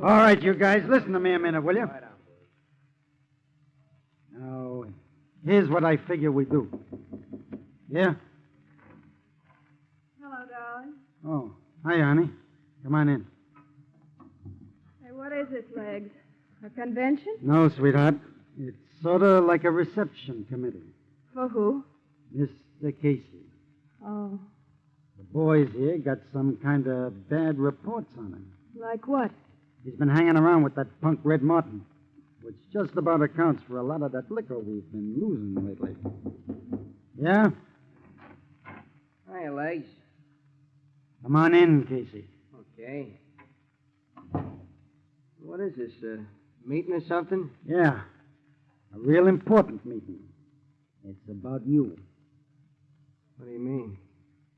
S7: All right, you guys, listen to me a minute, will you? Now, here's what I figure we do. Yeah?
S10: Oh, hi, honey. Come on in.
S5: Hey, what is this, Legs? A convention?
S10: No, sweetheart. It's sort of like a reception committee.
S5: For who?
S10: Mr. Casey.
S5: Oh,
S10: The boys here got some kind of bad reports on him.
S5: like what?
S10: He's been hanging around with that punk Red Martin, which just about accounts for a lot of that liquor we've been losing lately. Yeah?
S9: Hiya, Legs.
S10: Come on in, Casey.
S9: Okay. What is this, meeting or something?
S10: Yeah. A real important meeting. It's about you.
S9: What do you mean?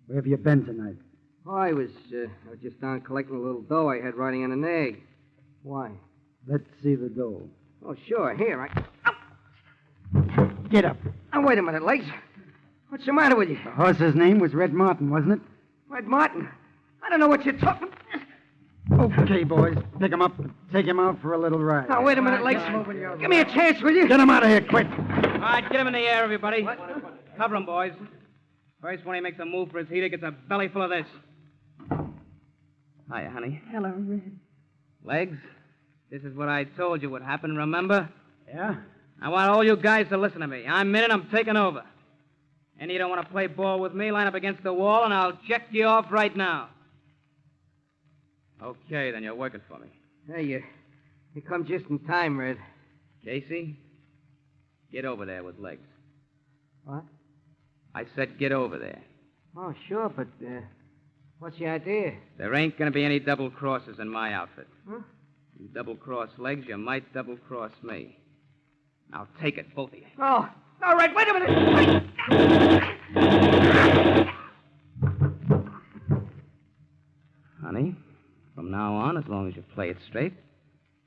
S10: Where have you been tonight?
S9: Oh, I was just down collecting a little dough I had riding on an egg. Why?
S10: Let's see the dough.
S9: Oh, sure. Here,
S10: Get up.
S9: Oh, wait a minute, Legs. What's the matter with you?
S10: The horse's name was Red Martin, wasn't it?
S9: Red Martin. I don't know what you're talking...
S10: Okay, boys. Pick him up and take him out for a little ride.
S9: Now, wait a minute, Legs. Give me a chance, will you?
S10: Get him out of here, quick.
S9: All right, get him in the air, everybody. Cover him, boys. First one he makes a move for his heater gets a belly full of this. Hiya, honey.
S5: Hello, Red.
S9: Legs, this is what I told you would happen, remember?
S10: Yeah?
S9: I want all you guys to listen to me. I'm in it, I'm taking over. Any of you don't want to play ball with me, line up against the wall, and I'll check you off right now. Okay, then you're working for me. Hey, you come just in time, Red. Casey, get over there with Legs. What? I said get over there. Oh, sure, but what's the idea? There ain't going to be any double crosses in my outfit. Huh? You double-cross Legs, you might double-cross me. Now take it, both of you. Oh, all right, wait a minute. Honey, from now on, as long as you play it straight,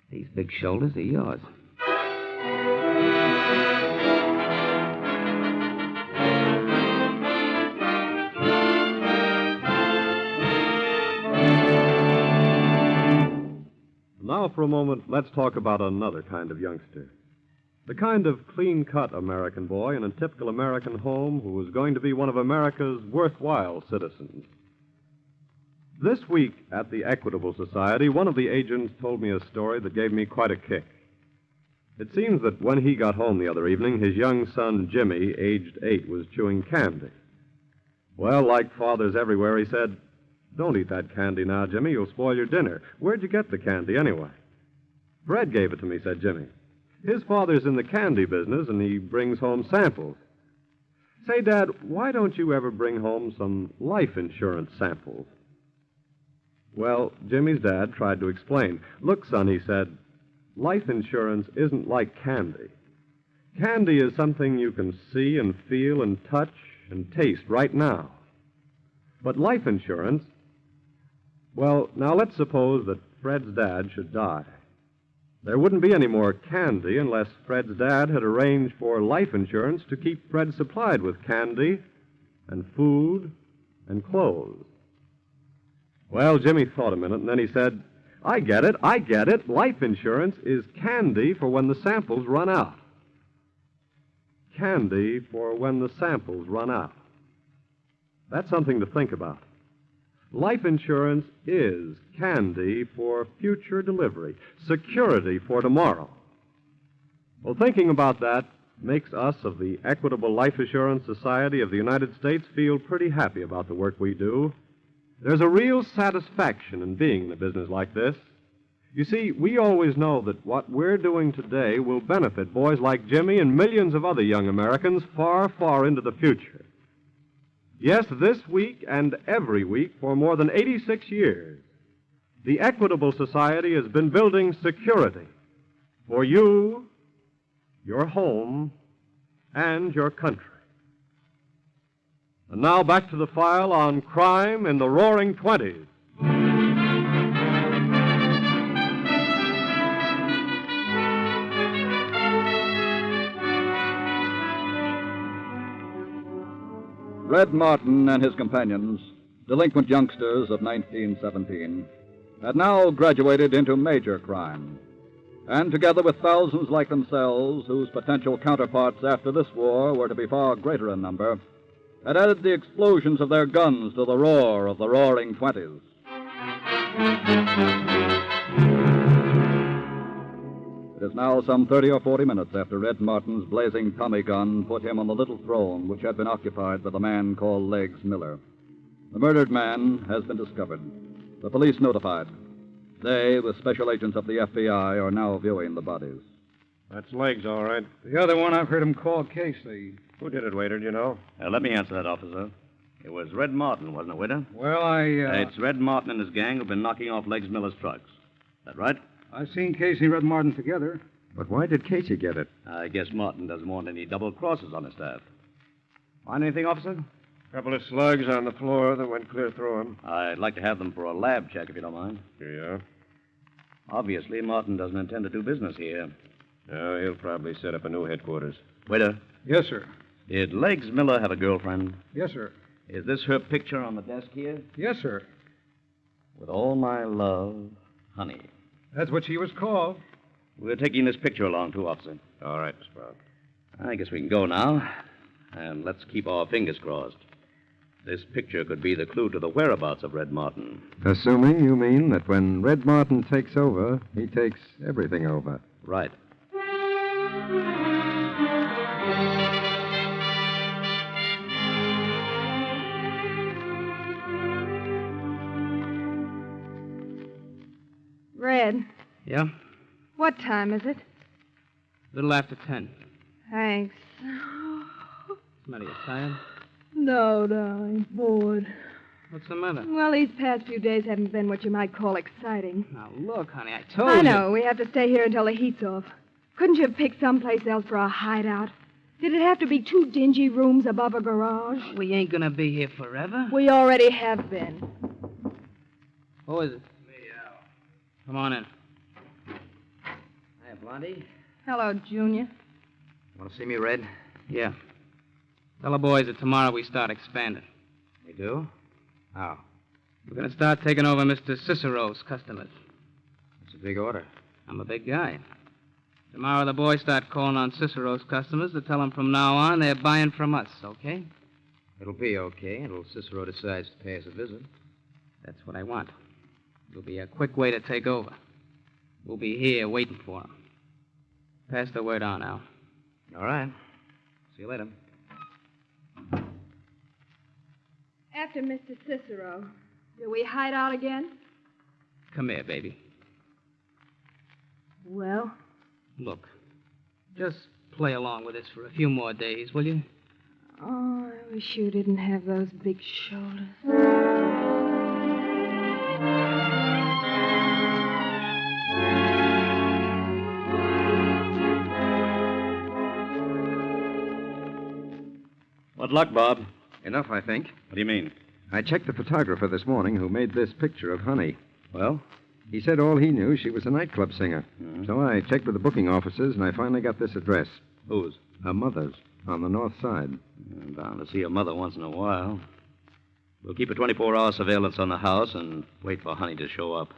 S9: these big shoulders are yours.
S18: Now, for a moment, let's talk about another kind of youngster. The kind of clean-cut American boy in a typical American home who is going to be one of America's worthwhile citizens. This week at the Equitable Society, one of the agents told me a story that gave me quite a kick. It seems that when he got home the other evening, his young son, Jimmy, aged 8, was chewing candy. Well, like fathers everywhere, he said, "Don't eat that candy now, Jimmy. You'll spoil your dinner. Where'd you get the candy, anyway?" "Fred gave it to me," said Jimmy. "His father's in the candy business, and he brings home samples." "Say, Dad, why don't you ever bring home some life insurance samples?" Well, Jimmy's dad tried to explain. "Look, son," he said, "life insurance isn't like candy. Candy is something you can see and feel and touch and taste right now. But life insurance, well, now let's suppose that Fred's dad should die. There wouldn't be any more candy unless Fred's dad had arranged for life insurance to keep Fred supplied with candy and food and clothes." Well, Jimmy thought a minute, and then he said, I get it. Life insurance is candy for when the samples run out." Candy for when the samples run out. That's something to think about. Life insurance is candy for future delivery, security for tomorrow. Well, thinking about that makes us of the Equitable Life Assurance Society of the United States feel pretty happy about the work we do. There's a real satisfaction in being in a business like this. You see, we always know that what we're doing today will benefit boys like Jimmy and millions of other young Americans far, far into the future. Yes, this week and every week for more than 86 years, the Equitable Society has been building security for you, your home, and your country. And now back to the file on crime in the Roaring Twenties.
S11: Red Martin and his companions, delinquent youngsters of 1917, had now graduated into major crime. And together with thousands like themselves, whose potential counterparts after this war were to be far greater in number, had added the explosions of their guns to the roar of the roaring 20s. It is now some 30 or 40 minutes after Red Martin's blazing Tommy gun put him on the little throne which had been occupied by the man called Legs Miller. The murdered man has been discovered. The police notified. They, with special agents of the FBI, are now viewing the bodies.
S1: That's Legs, all right.
S7: The other one, I've heard him call Casey.
S1: Who did it, waiter, do you know?
S20: Let me answer that, officer. It was Red Martin, wasn't it, waiter?
S7: Well,
S20: It's Red Martin and his gang who've been knocking off Legs Miller's trucks. Is that right?
S7: I've seen Casey and Red Martin together.
S18: But why did Casey get it?
S20: I guess Martin doesn't want any double crosses on his staff. Find anything, officer?
S1: Couple of slugs on the floor that went clear through him.
S20: I'd like to have them for a lab check, if you don't mind.
S1: Here you are.
S20: Obviously, Martin doesn't intend to do business here.
S1: No, he'll probably set up a new headquarters.
S20: Waiter.
S7: Yes, sir.
S20: Did Legs Miller have a girlfriend?
S7: Yes, sir.
S20: Is this her picture on the desk here?
S7: Yes, sir.
S20: With all my love, Honey.
S7: That's what she was called.
S20: We're taking this picture along, too, officer.
S1: All right, Mr. Brown.
S20: I guess we can go now. And let's keep our fingers crossed. This picture could be the clue to the whereabouts of Red Martin.
S18: Assuming you mean that when Red Martin takes over, he takes everything over.
S20: Right.
S14: Red,
S9: Yeah?
S14: what time is it?
S9: Little after 10.
S14: Thanks.
S9: What's the matter, you tired?
S14: No, darling, bored.
S9: What's the matter?
S14: Well, these past few days haven't been what you might call exciting.
S9: Now, look, honey, I told you.
S14: I know. We have to stay here until the heat's off. Couldn't you have picked someplace else for a hideout? Did it have to be 2 dingy rooms above a garage?
S9: We ain't gonna be here forever.
S14: We already have been.
S9: Who is it? Me, Al. Come on in.
S19: Hi, Blondie.
S14: Hello, Junior.
S19: Want to see me, Red?
S9: Yeah. Tell the boys that tomorrow we start expanding.
S19: We do? How?
S9: We're gonna start taking over Mr. Cicero's customers.
S19: It's a big order.
S9: I'm a big guy. Tomorrow the boys start calling on Cicero's customers to tell them from now on they're buying from us, okay?
S19: It'll be okay until Cicero decides to pay us a visit.
S9: That's what I want. It'll be a quick way to take over. We'll be here waiting for him. Pass the word on, Al.
S19: All right. See you later.
S14: After Mr. Cicero, do we hide out again?
S9: Come here, baby.
S14: Well,
S9: Look, just play along with this for a few more days, will you?
S14: oh, I wish you didn't have those big shoulders.
S20: What luck, Bob?
S18: Enough, I think.
S20: What do you mean?
S18: I checked the photographer this morning who made this picture of Honey.
S20: Well?
S18: He said all he knew, she was a nightclub singer.
S20: Mm-hmm.
S18: So I checked with the booking offices, and I finally got this address.
S20: Whose?
S18: Her mother's, on the north side.
S20: I'm bound to see her mother once in a while. We'll keep a 24-hour surveillance on the house and wait for Honey to show up.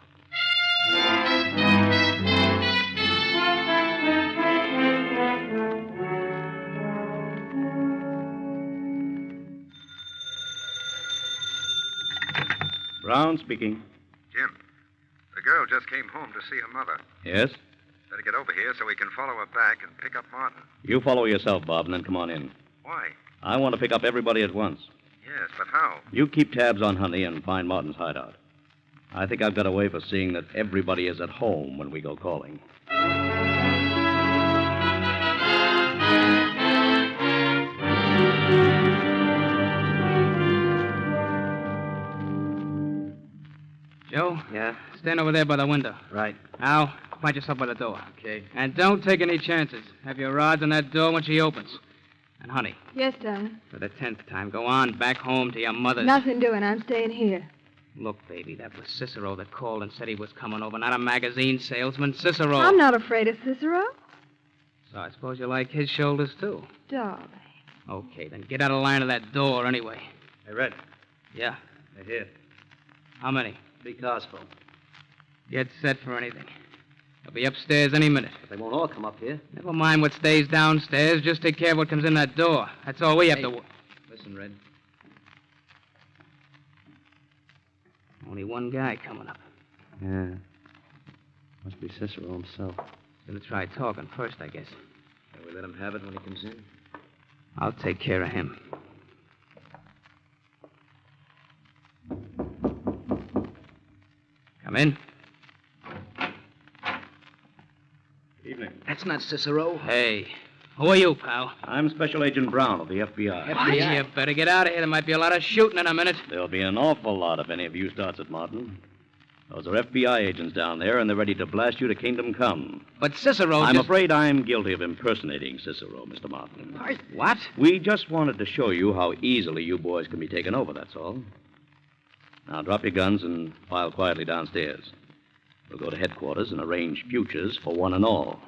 S20: Brown speaking.
S6: Jim, the girl just came home to see her mother.
S20: Yes?
S6: Better get over here so we can follow her back and pick up Martin.
S20: You follow yourself, Bob, and then come on in.
S6: Why?
S20: I want to pick up everybody at once.
S6: Yes, but how?
S20: You keep tabs on Honey and find Martin's hideout. I think I've got a way for seeing that everybody is at home when we go calling.
S9: Joe?
S19: Yeah?
S9: Stand over there by the window.
S19: Right.
S9: Al, find yourself by the door.
S19: Okay.
S9: And don't take any chances. Have your rods on that door when she opens. And, honey,
S14: Yes, darling.
S9: for the 10th time, go on back home to your mother's.
S14: Nothing doing. I'm staying here.
S9: Look, baby, that was Cicero that called and said he was coming over, not a magazine salesman. Cicero.
S14: I'm not afraid of Cicero.
S9: So I suppose you like his shoulders, too.
S14: Darling.
S9: Okay, then get out of line of that door anyway.
S19: Hey, Red.
S9: Yeah.
S19: They're here.
S9: How many?
S19: 3 cars full.
S9: Get set for anything. They'll be upstairs any minute.
S19: But they won't all come up here.
S9: Never mind what stays downstairs. Just take care of what comes in that door. That's all we have
S19: Hey.
S9: to...
S19: Listen, Red.
S9: Only one guy coming up.
S20: Yeah. Must be Cicero himself.
S9: Gonna try talking first, I guess.
S20: Can we let him have it when he comes in?
S9: I'll take care of him. Come in.
S20: Evening.
S9: That's not Cicero. Hey, who are you, pal?
S20: I'm Special Agent Brown of the FBI.
S9: FBI? You better get out of here. There might be a lot of shooting in a minute.
S20: There'll be an awful lot if any of you starts at Martin. Those are FBI agents down there, and they're ready to blast you to kingdom come.
S9: But Cicero
S20: I'm
S9: just...
S20: afraid I'm guilty of impersonating Cicero, Mr. Martin.
S9: What?
S20: We just wanted to show you how easily you boys can be taken over, that's all. Now, drop your guns and file quietly downstairs. We'll go to headquarters and arrange futures for one and all.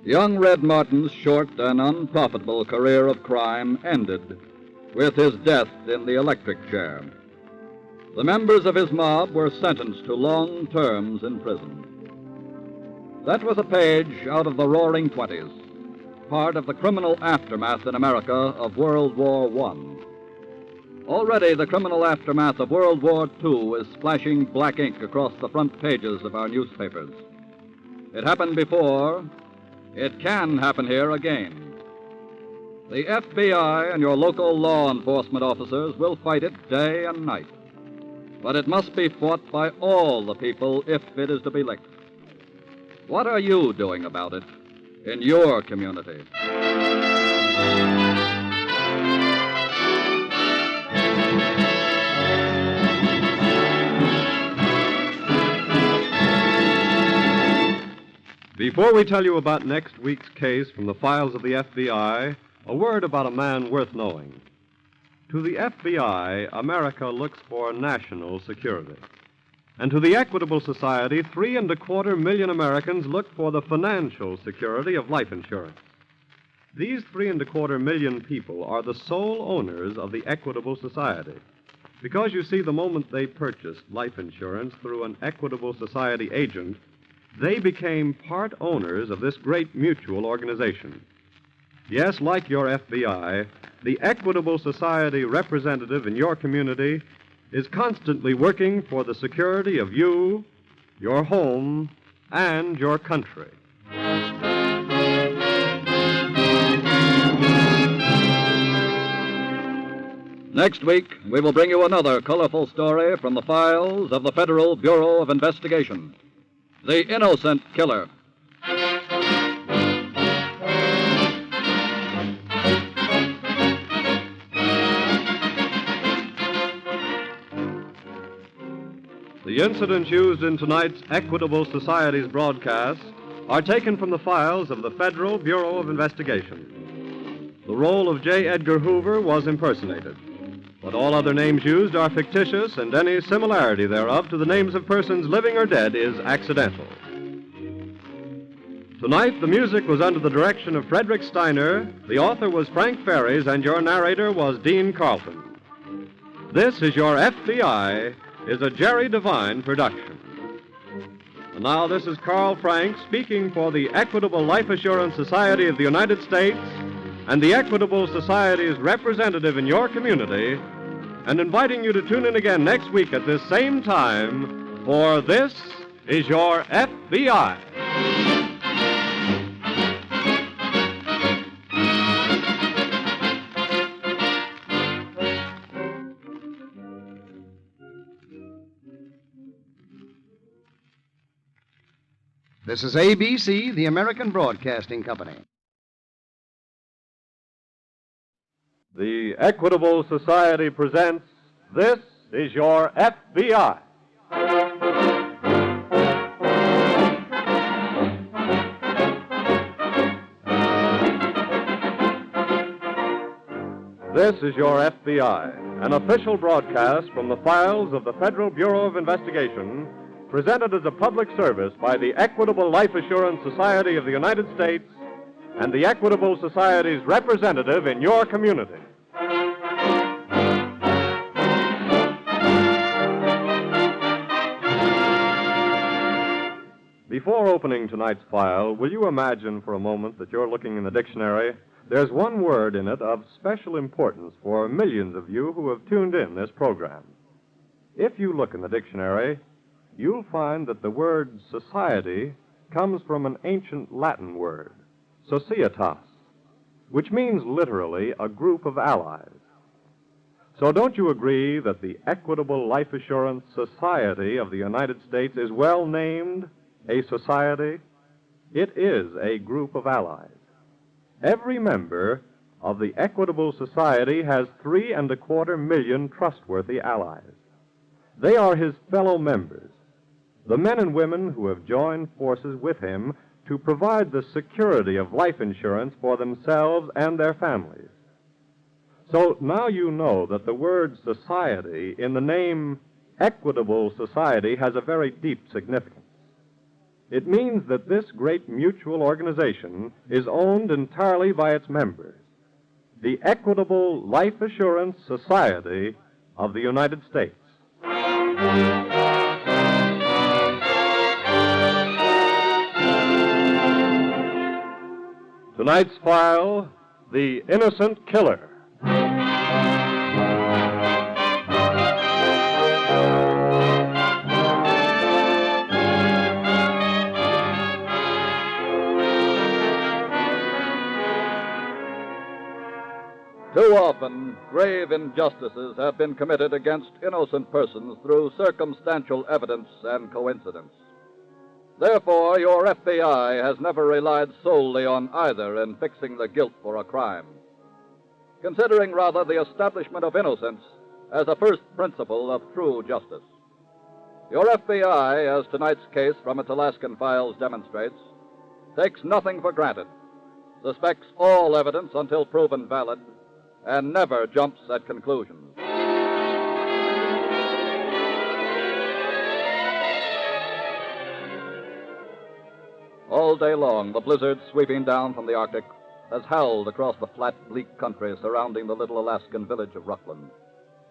S11: Young Red Martin's short and unprofitable career of crime ended with his death in the electric chair. The members of his mob were sentenced to long terms in prison. That was a page out of the Roaring Twenties, part of the criminal aftermath in America of World War I. Already the criminal aftermath of World War II is splashing black ink across the front pages of our newspapers. It happened before. It can happen here again. The FBI and your local law enforcement officers will fight it day and night. But it must be fought by all the people if it is to be licked. What are you doing about it in your community?
S18: Before we tell you about next week's case from the files of the FBI, a word about a man worth knowing. To the FBI, America looks for national security. And to the Equitable Society, 3.25 million Americans look for the financial security of life insurance. These 3.25 million people are the sole owners of the Equitable Society. Because, you see, the moment they purchased life insurance through an Equitable Society agent, they became part owners of this great mutual organization. Yes, like your FBI, the Equitable Society representative in your community is constantly working for the security of you, your home, and your country.
S11: Next week, we will bring you another colorful story from the files of the Federal Bureau of Investigation. The Innocent Killer.
S18: The incidents used in tonight's Equitable Society's broadcast are taken from the files of the Federal Bureau of Investigation. The role of J. Edgar Hoover was impersonated, but all other names used are fictitious, and any similarity thereof to the names of persons living or dead is accidental. Tonight, the music was under the direction of Frederick Steiner, the author was Frank Ferries, and your narrator was Dean Carlton. This is Your FBI is a Jerry Devine production. And now this is Carl Frank speaking for the Equitable Life Assurance Society of the United States and the Equitable Society's representative in your community, and inviting you to tune in again next week at this same time for This is Your FBI.
S12: This is ABC, the American Broadcasting Company.
S18: The Equitable Society presents This is Your FBI. This is Your FBI, an official broadcast from the files of the Federal Bureau of Investigation, presented as a public service by the Equitable Life Assurance Society of the United States and the Equitable Society's representative in your community. Before opening tonight's file, will you imagine for a moment that you're looking in the dictionary? There's one word in it of special importance for millions of you who have tuned in this program. If you look in the dictionary, you'll find that the word society comes from an ancient Latin word, societas, which means literally a group of allies. So don't you agree that the Equitable Life Assurance Society of the United States is well named a society? It is a group of allies. Every member of the Equitable Society has 3.25 million trustworthy allies. They are his fellow members, the men and women who have joined forces with him to provide the security of life insurance for themselves and their families. So now you know that the word society in the name Equitable Society has a very deep significance. It means that this great mutual organization is owned entirely by its members, the Equitable Life Assurance Society of the United States. Tonight's file, The Innocent Killer.
S11: Too often, grave injustices have been committed against innocent persons through circumstantial evidence and coincidence. Therefore, your FBI has never relied solely on either in fixing the guilt for a crime, considering rather the establishment of innocence as a first principle of true justice. Your FBI, as tonight's case from its Alaskan files demonstrates, takes nothing for granted, suspects all evidence until proven valid, and never jumps at conclusions. All day long, the blizzard sweeping down from the Arctic has howled across the flat, bleak country surrounding the little Alaskan village of Rockland.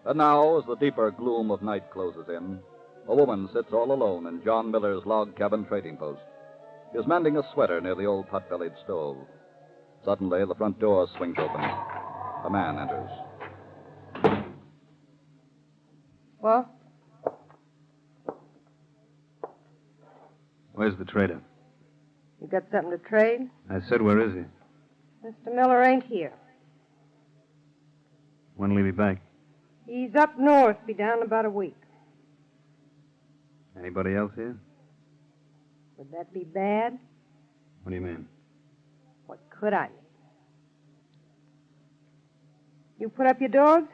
S11: And now, as the deeper gloom of night closes in, a woman sits all alone in John Miller's log cabin trading post. She is mending a sweater near the old pot-bellied stove. Suddenly, the front door swings open. A man enters.
S2: What?
S6: Where's the trader?
S2: You got something to trade?
S6: I said, where is he?
S2: Mr. Miller ain't here.
S6: When will he be back?
S2: He's up north, be down in about a week.
S6: Anybody else here?
S2: Would that be bad?
S6: What do you mean?
S2: What could I mean? You put up your dogs?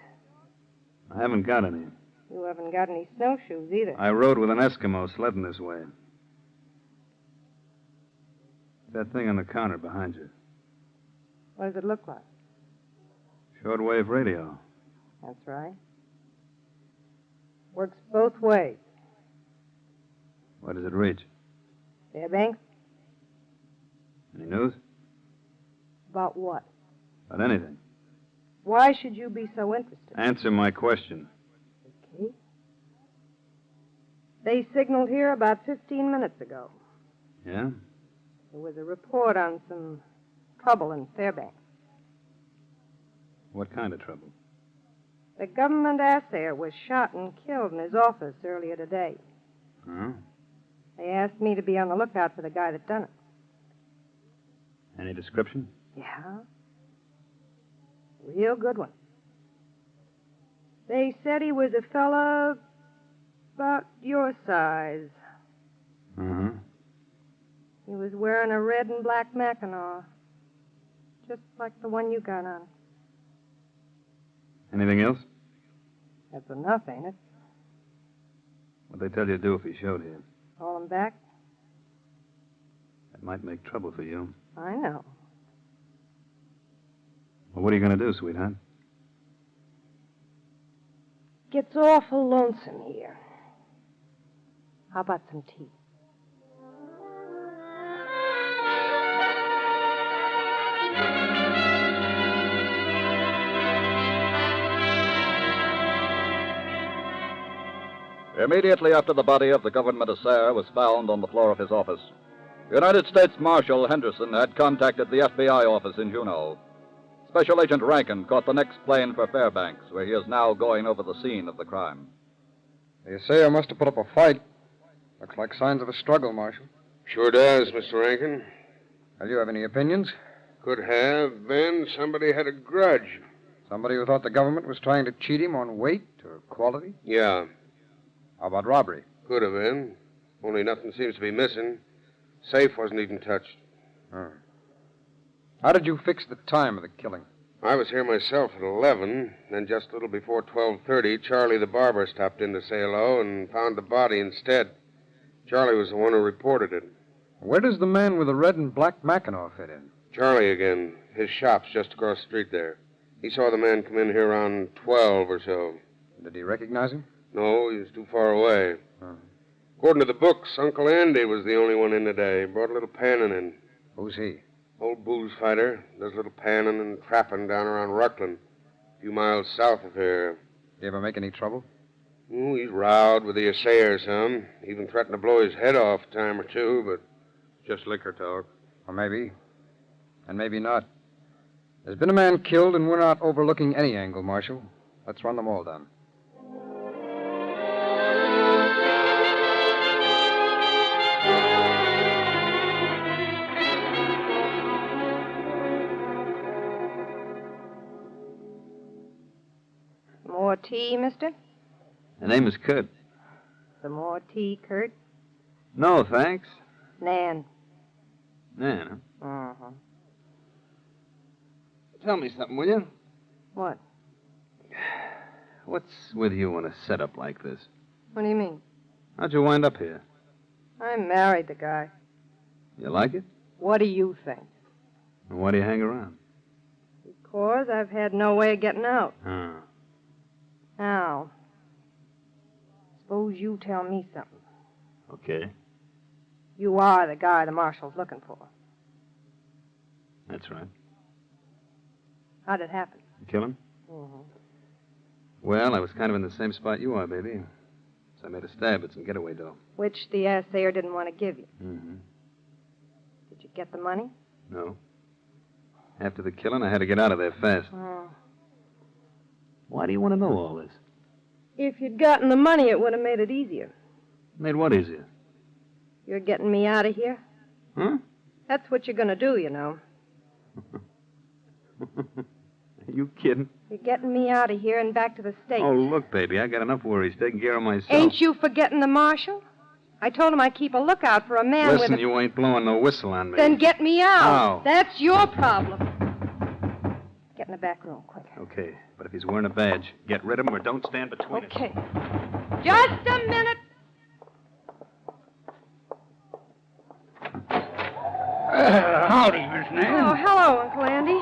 S6: I haven't got any.
S2: You haven't got any snowshoes either.
S6: I rode with an Eskimo sledding this way. That thing on the counter behind you.
S2: What does it look like?
S6: Shortwave radio.
S2: That's right. Works both ways.
S6: Where does it reach?
S2: Fairbanks?
S6: Any news?
S2: About what?
S6: About anything.
S2: Why should you be so interested?
S6: Answer my question.
S2: Okay. They signaled here about 15 minutes ago.
S6: Yeah?
S2: There was a report on some trouble in Fairbanks.
S6: What kind of trouble?
S2: The government assayer was shot and killed in his office earlier today.
S6: Huh?
S2: They asked me to be on the lookout for the guy that done it.
S6: Any description?
S2: Yeah. Real good one. They said he was a fella about your size.
S6: Uh-huh.
S2: He was wearing a red and black Mackinaw. Just like the one you got on.
S6: Anything else?
S2: That's enough, ain't it?
S6: What'd they tell you to do if he showed here?
S2: Call him back?
S6: That might make trouble for you.
S2: I know.
S6: Well, what are you going to do, sweetheart?
S2: Gets awful lonesome here. How about some tea?
S8: Immediately after the body of the government assayer was found on the floor of his office, United States Marshal Henderson had contacted the FBI office in Juneau. Special Agent Rankin caught the next plane for Fairbanks, where he is now going over the scene of the crime.
S6: The assayer must have put up a fight. Looks like signs of a struggle, Marshal.
S13: Sure does, Mr. Rankin.
S6: Do you have any opinions?
S13: Could have been somebody had a grudge.
S6: Somebody who thought the government was trying to cheat him on weight or quality?
S13: Yeah.
S6: How about robbery?
S13: Could have been. Only nothing seems to be missing. Safe wasn't even touched.
S6: Oh. How did you fix the time of the killing?
S13: I was here myself at 11. Then just a little before 12:30, Charlie the barber stopped in to say hello and found the body instead. Charlie was the one who reported it.
S6: Where does the man with the red and black Mackinaw fit in?
S13: Charlie again. His shop's just across the street there. He saw the man come in here around 12 or so.
S6: Did he recognize him?
S13: No, he was too far away.
S6: Oh.
S13: According to the books, Uncle Andy was the only one in today. He brought a little panning in.
S6: Who's he?
S13: Old booze fighter. Does little panning and trapping down around Ruckland, a few miles south of here.
S6: Did he ever make any trouble?
S13: Oh, he's rowed with the assayer some. Even threatened to blow his head off a time or two, but just liquor talk.
S6: Or maybe. And maybe not. There's been a man killed, and we're not overlooking any angle, Marshal. Let's run them all down.
S2: More tea, mister?
S22: The name is Kurt.
S2: Some more tea, Kurt?
S22: No, thanks.
S2: Nan.
S22: Nan, huh?
S2: Uh-huh.
S22: Tell me something, will you?
S2: What?
S22: What's with you on a setup like this?
S2: What do you mean?
S22: How'd you wind up here?
S2: I married the guy.
S22: You like it?
S2: What do you think?
S22: And why do you hang around?
S2: Because I've had no way of getting out.
S22: Oh.
S2: Now, suppose you tell me something.
S22: Okay.
S2: You are the guy the marshal's looking for.
S22: That's right.
S2: How'd it happen?
S22: You kill him?
S2: Mm-hmm.
S22: Well, I was kind of in the same spot you are, baby. So I made a stab at some getaway dough.
S2: Which the assayer didn't want to give you.
S22: Mm-hmm.
S2: Did you get the money?
S22: No. After the killing, I had to get out of there fast.
S2: Oh.
S22: Why do you want to know all this?
S2: If you'd gotten the money, it would have made it easier.
S22: Made what easier?
S2: You're getting me out of here?
S22: Huh?
S2: That's what you're going to do, you know.
S22: Are you kidding?
S2: You're getting me out of here and back to the States.
S22: Oh, look, baby, I got enough worries taking care of myself.
S2: Ain't you forgetting the marshal? I told him I'd keep a lookout for a man
S22: Listen,
S2: with a...
S22: you ain't blowing no whistle on me.
S2: Then get me out.
S22: How?
S2: That's your problem. Get in the back room, quick.
S22: Okay, but if he's wearing a badge, get rid of him or don't stand between us.
S2: Okay. Just a minute.
S7: Howdy, Miss Nan.
S2: Oh, hello, Uncle Andy.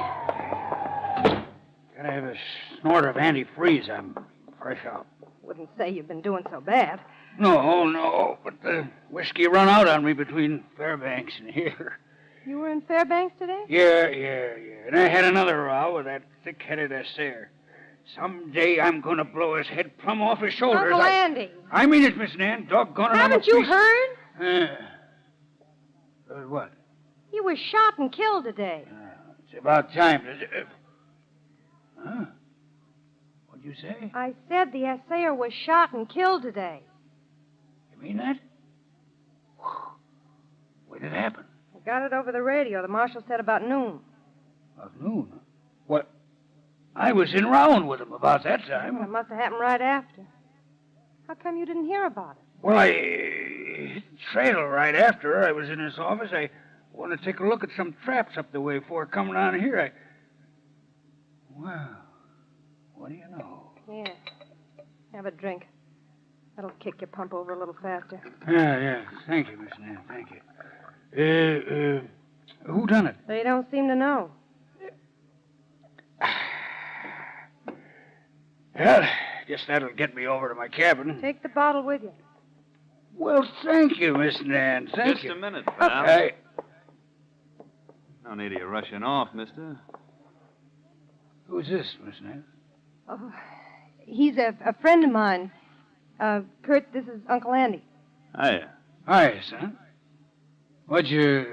S7: Gotta have a snort of antifreeze. I'm fresh out.
S2: Wouldn't say you've been doing so bad.
S7: No, but the whiskey run out on me between Fairbanks and here.
S2: You were in Fairbanks today?
S7: Yeah. And I had another row with that thick-headed assayer. Someday I'm gonna blow his head plumb off his shoulders.
S2: Uncle Andy.
S7: I mean it, Miss Nan. Doggone it.
S2: Haven't you heard?
S7: What?
S2: He was shot and killed today.
S7: It's about time. Huh? What'd you say?
S2: I said the assayer was shot and killed today.
S7: You mean that? When did it happen?
S2: I got it over the radio. The marshal said about noon.
S7: About noon? What? I was in round with him about that time.
S2: Well, it must have happened right after. How come you didn't hear about it?
S7: Well, I hit the trail right after her. I was in his office. I wanted to take a look at some traps up the way before coming down here. Well, what do you know?
S2: Here. Have a drink. That'll kick your pump over a little faster.
S7: Yeah. Thank you, Miss Nan. Thank you. Who done it?
S2: They don't seem to know.
S7: Well, guess that'll get me over to my cabin.
S2: Take the bottle with you.
S7: Well, thank you, Miss Nan. Thank you.
S22: Just a minute, pal.
S7: Okay.
S22: No need of you rushing off, mister.
S7: Who's this, Miss Nan?
S2: Oh, he's a friend of mine. Kurt, this is Uncle Andy.
S7: Hiya. Hiya, son. What you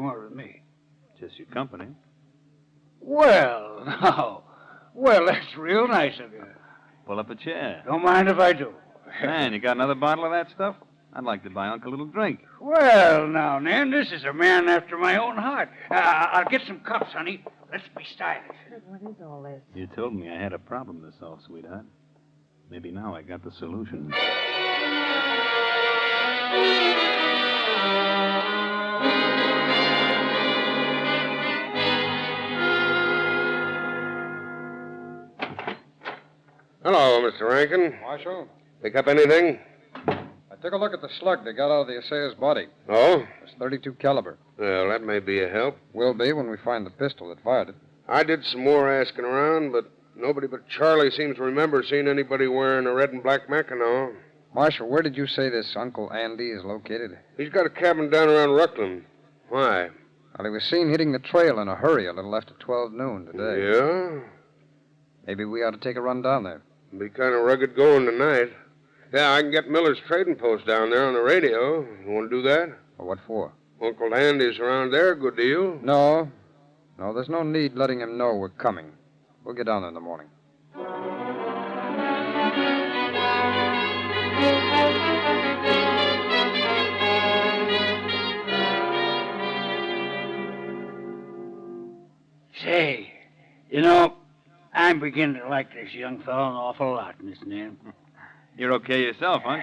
S7: want with me?
S22: Just your company.
S7: Well, no. Well, that's real nice of you.
S22: Pull up a chair.
S7: Don't mind if I do.
S22: Man, you got another bottle of that stuff? I'd like to buy Uncle a little drink.
S7: Well, now, Nan, this is a man after my own heart. I'll get some cups, honey. Let's be stylish.
S2: What is all this?
S22: You told me I had a problem this all, sweetheart. Maybe now I got the solution.
S13: Hello, Mr. Rankin.
S4: Marshal,
S13: Pick up anything?
S4: I took a look at the slug they got out of the assayer's body.
S13: Oh?
S4: It's .32 caliber.
S13: Well, that may be a help.
S4: Will be when we find the pistol that fired it.
S13: I did some more asking around, but nobody but Charlie seems to remember seeing anybody wearing a red and black Mackinaw.
S4: Marshal, where did you say this Uncle Andy is located?
S13: He's got a cabin down around Ruckland. Why?
S4: Well, he was seen hitting the trail in a hurry a little after 12 noon today.
S13: Yeah?
S4: Maybe we ought to take a run down there.
S13: Be kind of rugged going tonight. Yeah, I can get Miller's trading post down there on the radio. You want to do that?
S4: Well, what for?
S13: Uncle Andy's around there, good deal.
S4: No, there's no need letting him know we're coming. We'll get down there in the morning.
S7: Say, you know, I'm beginning to like this young fellow an awful lot, Miss Nan.
S22: You're okay yourself, huh?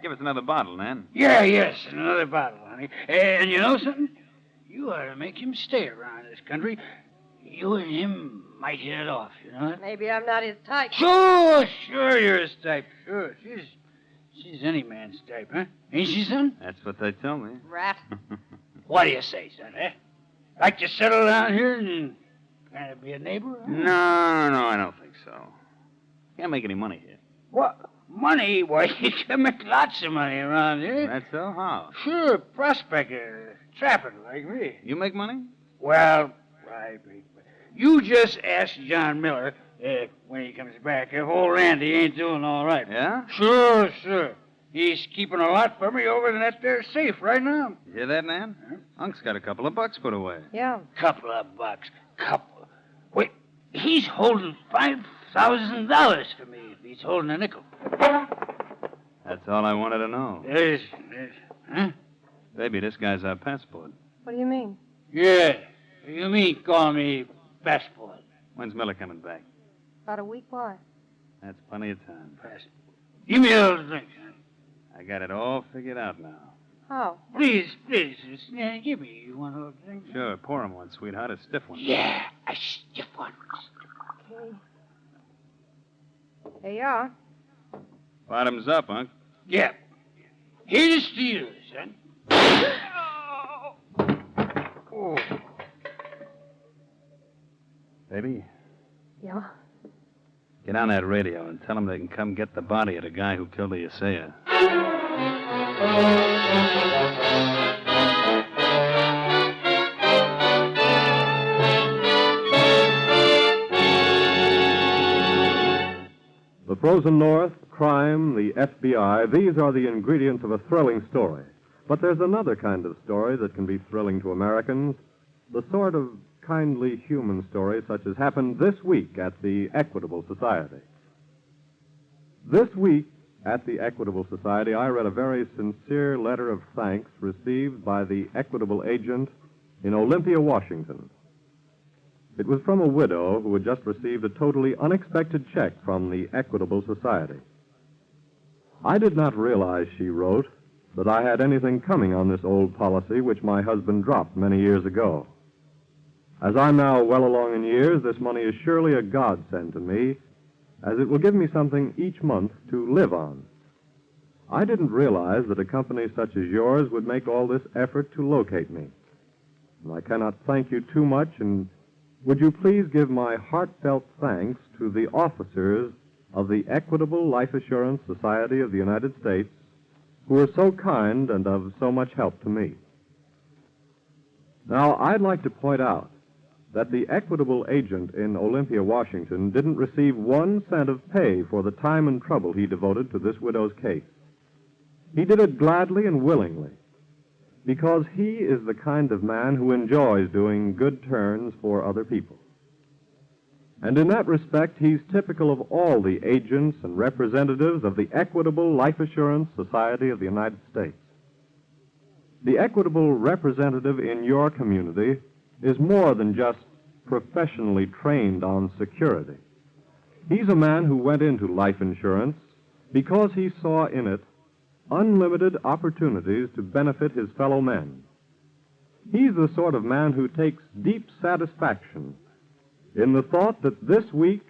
S22: Give us another bottle, Nan.
S7: Yes, another bottle, honey. And you know something? You ought to make him stay around this country. You and him might hit it off, you know?
S2: Maybe I'm not his type.
S7: Sure, you're his type. Sure, she's any man's type, huh? Ain't she, son?
S22: That's what they tell me.
S2: Rat.
S7: What do you say, son, eh? Like to settle down here and kind of be a neighbor? Huh?
S22: No, I don't think so. Can't make any money here.
S7: What? Money? Why, you can make lots of money around here.
S22: That's so? How?
S7: Sure, prospector, trapper like me.
S22: You make money?
S7: Well, you just ask John Miller, when he comes back, if old Randy ain't doing all right.
S22: Yeah?
S7: Sure. He's keeping a lot for me over in that there safe right now.
S22: You hear that, Nan? Huh? Unc's got a couple of bucks put away.
S2: Yeah.
S7: Couple of bucks. Wait, he's holding $5,000 for me if he's holding a nickel.
S22: That's all I wanted to know.
S7: Yes. Huh?
S22: Baby, this guy's our passport.
S2: What do you mean?
S7: Yeah. You mean call me passport?
S22: When's Miller coming back?
S2: About a week. Why?
S22: That's plenty of time.
S7: Passport. Give me a little drink, son.
S22: I got it all figured out now.
S2: How?
S7: Please, give me one little drink.
S22: Sure, pour him one, sweetheart. A stiff one.
S7: Yeah, a stiff one.
S2: Okay. There you are.
S22: Bottoms up, Unc.
S7: Yeah. Here's to you, son.
S22: Oh. Baby,
S2: Yeah?
S22: get on that radio and tell them they can come get the body of the guy who killed the assayer.
S11: The frozen North, crime, the FBI, these are the ingredients of a thrilling story. But there's another kind of story that can be thrilling to Americans, the sort of kindly human story such as happened this week at the Equitable Society. This week at the Equitable Society, I read a very sincere letter of thanks received by the Equitable agent in Olympia, Washington. It was from a widow who had just received a totally unexpected check from the Equitable Society. I did not realize, she wrote, that I had anything coming on this old policy which my husband dropped many years ago. As I'm now well along in years, this money is surely a godsend to me, as it will give me something each month to live on. I didn't realize that a company such as yours would make all this effort to locate me. And I cannot thank you too much, and would you please give my heartfelt thanks to the officers of the Equitable Life Assurance Society of the United States, who are so kind and of so much help to me. Now, I'd like to point out
S15: that the equitable agent in Olympia, Washington, didn't receive 1 cent of pay for the time and trouble he devoted to this widow's case. He did it gladly and willingly, because he is the kind of man who enjoys doing good turns for other people. And in that respect, he's typical of all the agents and representatives of the Equitable Life Assurance Society of the United States. The equitable representative in your community is more than just professionally trained on security. He's a man who went into life insurance because he saw in it unlimited opportunities to benefit his fellow men. He's the sort of man who takes deep satisfaction in the thought that this week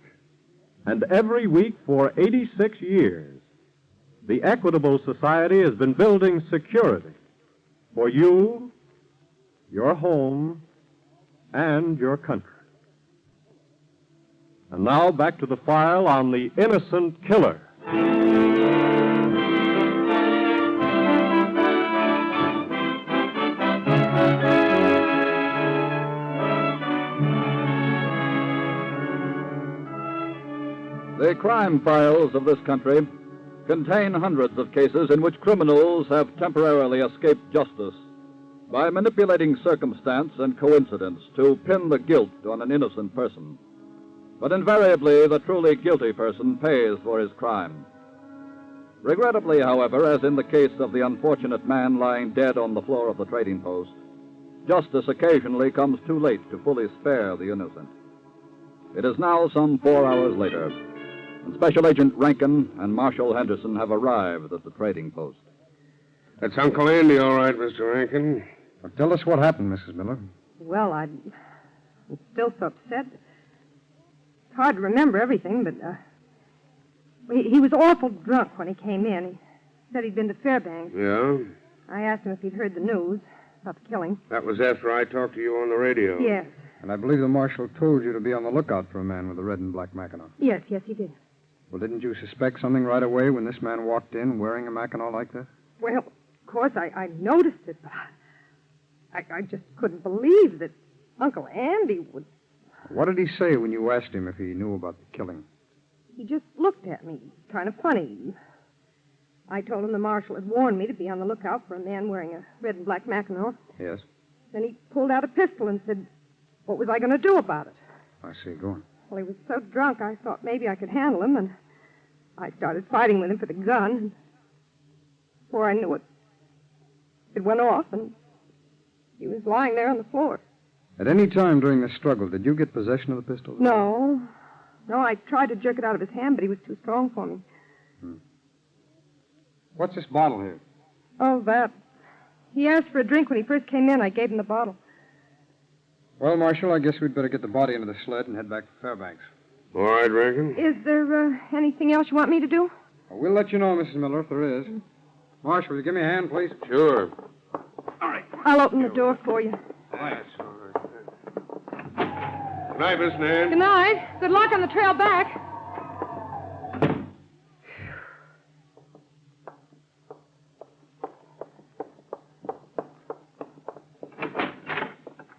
S15: and every week for 86 years, the Equitable Society has been building security for you, your home, and your country. And now back to the file on the innocent killer.
S11: The crime files of this country contain hundreds of cases in which criminals have temporarily escaped justice by manipulating circumstance and coincidence to pin the guilt on an innocent person. But invariably, the truly guilty person pays for his crime. Regrettably, however, as in the case of the unfortunate man lying dead on the floor of the trading post, justice occasionally comes too late to fully spare the innocent. It is now some 4 hours later, and Special Agent Rankin and Marshal Henderson have arrived at the trading post.
S13: That's Uncle Andy, all right, Mr. Rankin.
S6: Well, tell us what happened, Mrs. Miller.
S2: Well, I'm still so upset. It's hard to remember everything, but he was awful drunk when he came in. He said he'd been to Fairbanks.
S13: Yeah?
S2: I asked him if he'd heard the news about the killing.
S13: That was after I talked to you on the radio.
S2: Yes.
S6: And I believe the marshal told you to be on the lookout for a man with a red and black Mackinaw.
S2: Yes, he did.
S6: Well, didn't you suspect something right away when this man walked in wearing a Mackinaw like this?
S2: Well, of course, I noticed it, but I just couldn't believe that Uncle Andy would...
S6: What did he say when you asked him if he knew about the killing?
S2: He just looked at me, kind of funny. I told him the marshal had warned me to be on the lookout for a man wearing a red and black Mackinaw.
S6: Yes.
S2: Then he pulled out a pistol and said, what was I going to do about it?
S6: I see. Go on.
S2: Well, he was so drunk, I thought maybe I could handle him, and I started fighting with him for the gun. And before I knew it, it went off, and he was lying there on the floor.
S6: At any time during the struggle, did you get possession of the pistol?
S2: No, I tried to jerk it out of his hand, but he was too strong for me.
S6: What's this bottle here?
S2: Oh, that. He asked for a drink when he first came in. I gave him the bottle.
S6: Well, Marshal, I guess we'd better get the body into the sled and head back to Fairbanks.
S13: All right, Rankin.
S2: Is there anything else you want me to do?
S6: Well, we'll let you know, Mrs. Miller, if there is. Marshal, will you give me a hand, please?
S13: Sure.
S2: I'll open the door for you.
S13: Thanks. All right. Good night, Miss Nan.
S2: Good night. Good luck on the trail back.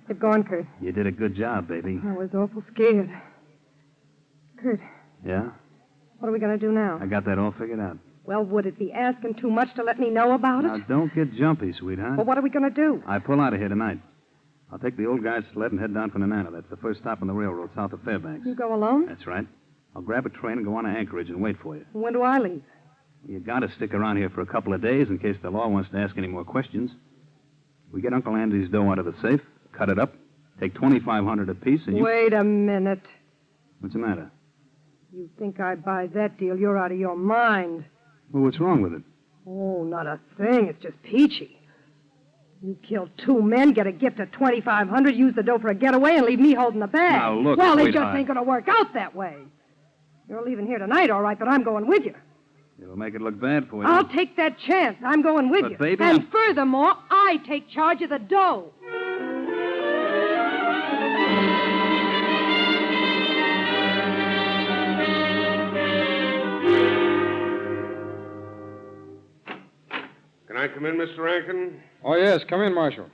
S2: Get going, Kurt.
S17: You did a good job, baby.
S2: I was awful scared. Kurt,
S17: Yeah?
S2: what are we going to do now?
S17: I got that all figured out.
S2: Well, would it be asking too much to let me know about
S17: Now,
S2: it?
S17: don't get jumpy, sweetheart.
S2: Well, what are we going to do?
S17: I pull out of here tonight. I'll take the old guy's sled and head down for Nenana. That's the first stop on the railroad south of Fairbanks.
S2: You go alone?
S17: That's right. I'll grab a train and go on to Anchorage and wait for you.
S2: When do I leave?
S17: You got to stick around here for a couple of days in case the law wants to ask any more questions. We get Uncle Andy's dough out of the safe, cut it up, take $2,500 apiece, and you...
S2: Wait a minute.
S17: What's the matter?
S2: You think I buy that deal, you're out of your mind.
S17: Well, what's wrong with it?
S2: Oh, not a thing. It's just peachy. You killed 2 men, get a gift of $2,500, use the dough for a getaway, and leave me holding the bag.
S17: Now, look,
S2: well, it just
S17: sweetheart.
S2: ain't going to work out that way. You're leaving here tonight, all right, but I'm going with you.
S17: It'll make it look bad for you.
S2: I'll take that chance. I'm going with
S17: But,
S2: you.
S17: baby,
S2: and
S17: I'm-
S2: furthermore, I take charge of the dough.
S13: Can I come in, Mr. Rankin?
S6: Oh, yes. Come in, Marshal.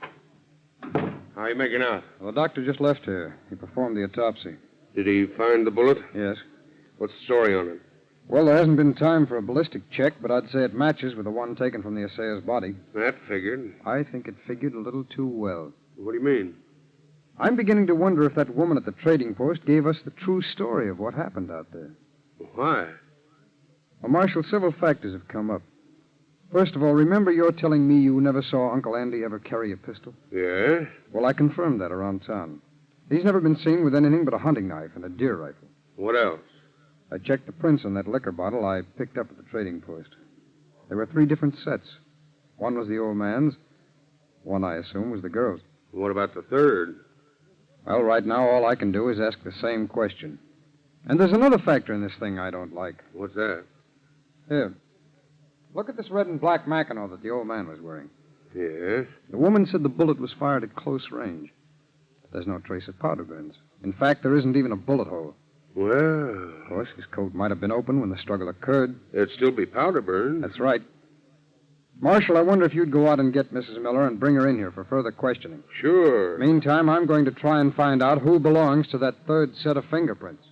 S13: How are you making out?
S4: Well, the doctor just left here. He performed the autopsy.
S13: Did he find the bullet?
S4: Yes.
S13: What's the story on it?
S4: Well, there hasn't been time for a ballistic check, but I'd say it matches with the one taken from the assayer's body.
S13: That figured.
S4: I think it figured a little too well.
S13: What do you mean?
S4: I'm beginning to wonder if that woman at the trading post gave us the true story of what happened out there.
S13: Why?
S4: Well, Marshal, several factors have come up. First of all, remember you're telling me you never saw Uncle Andy ever carry a pistol?
S13: Yeah?
S4: Well, I confirmed that around town. He's never been seen with anything but a hunting knife and a deer rifle.
S13: What else?
S4: I checked the prints on that liquor bottle I picked up at the trading post. There were 3 different sets. One was the old man's. One, I assume, was the girl's.
S13: What about the third?
S4: Well, right now, all I can do is ask the same question. And there's another factor in this thing I don't like.
S13: What's that?
S4: Here. Look at this red and black Mackinaw that the old man was wearing.
S13: Yes?
S4: The woman said the bullet was fired at close range. But there's no trace of powder burns. In fact, there isn't even a bullet hole.
S13: Well...
S4: Of course, his coat might have been open when the struggle occurred.
S13: There'd still be powder burns.
S4: That's right. Marshal, I wonder if you'd go out and get Mrs. Miller and bring her in here for further questioning.
S13: Sure.
S4: Meantime, I'm going to try and find out who belongs to that third set of fingerprints.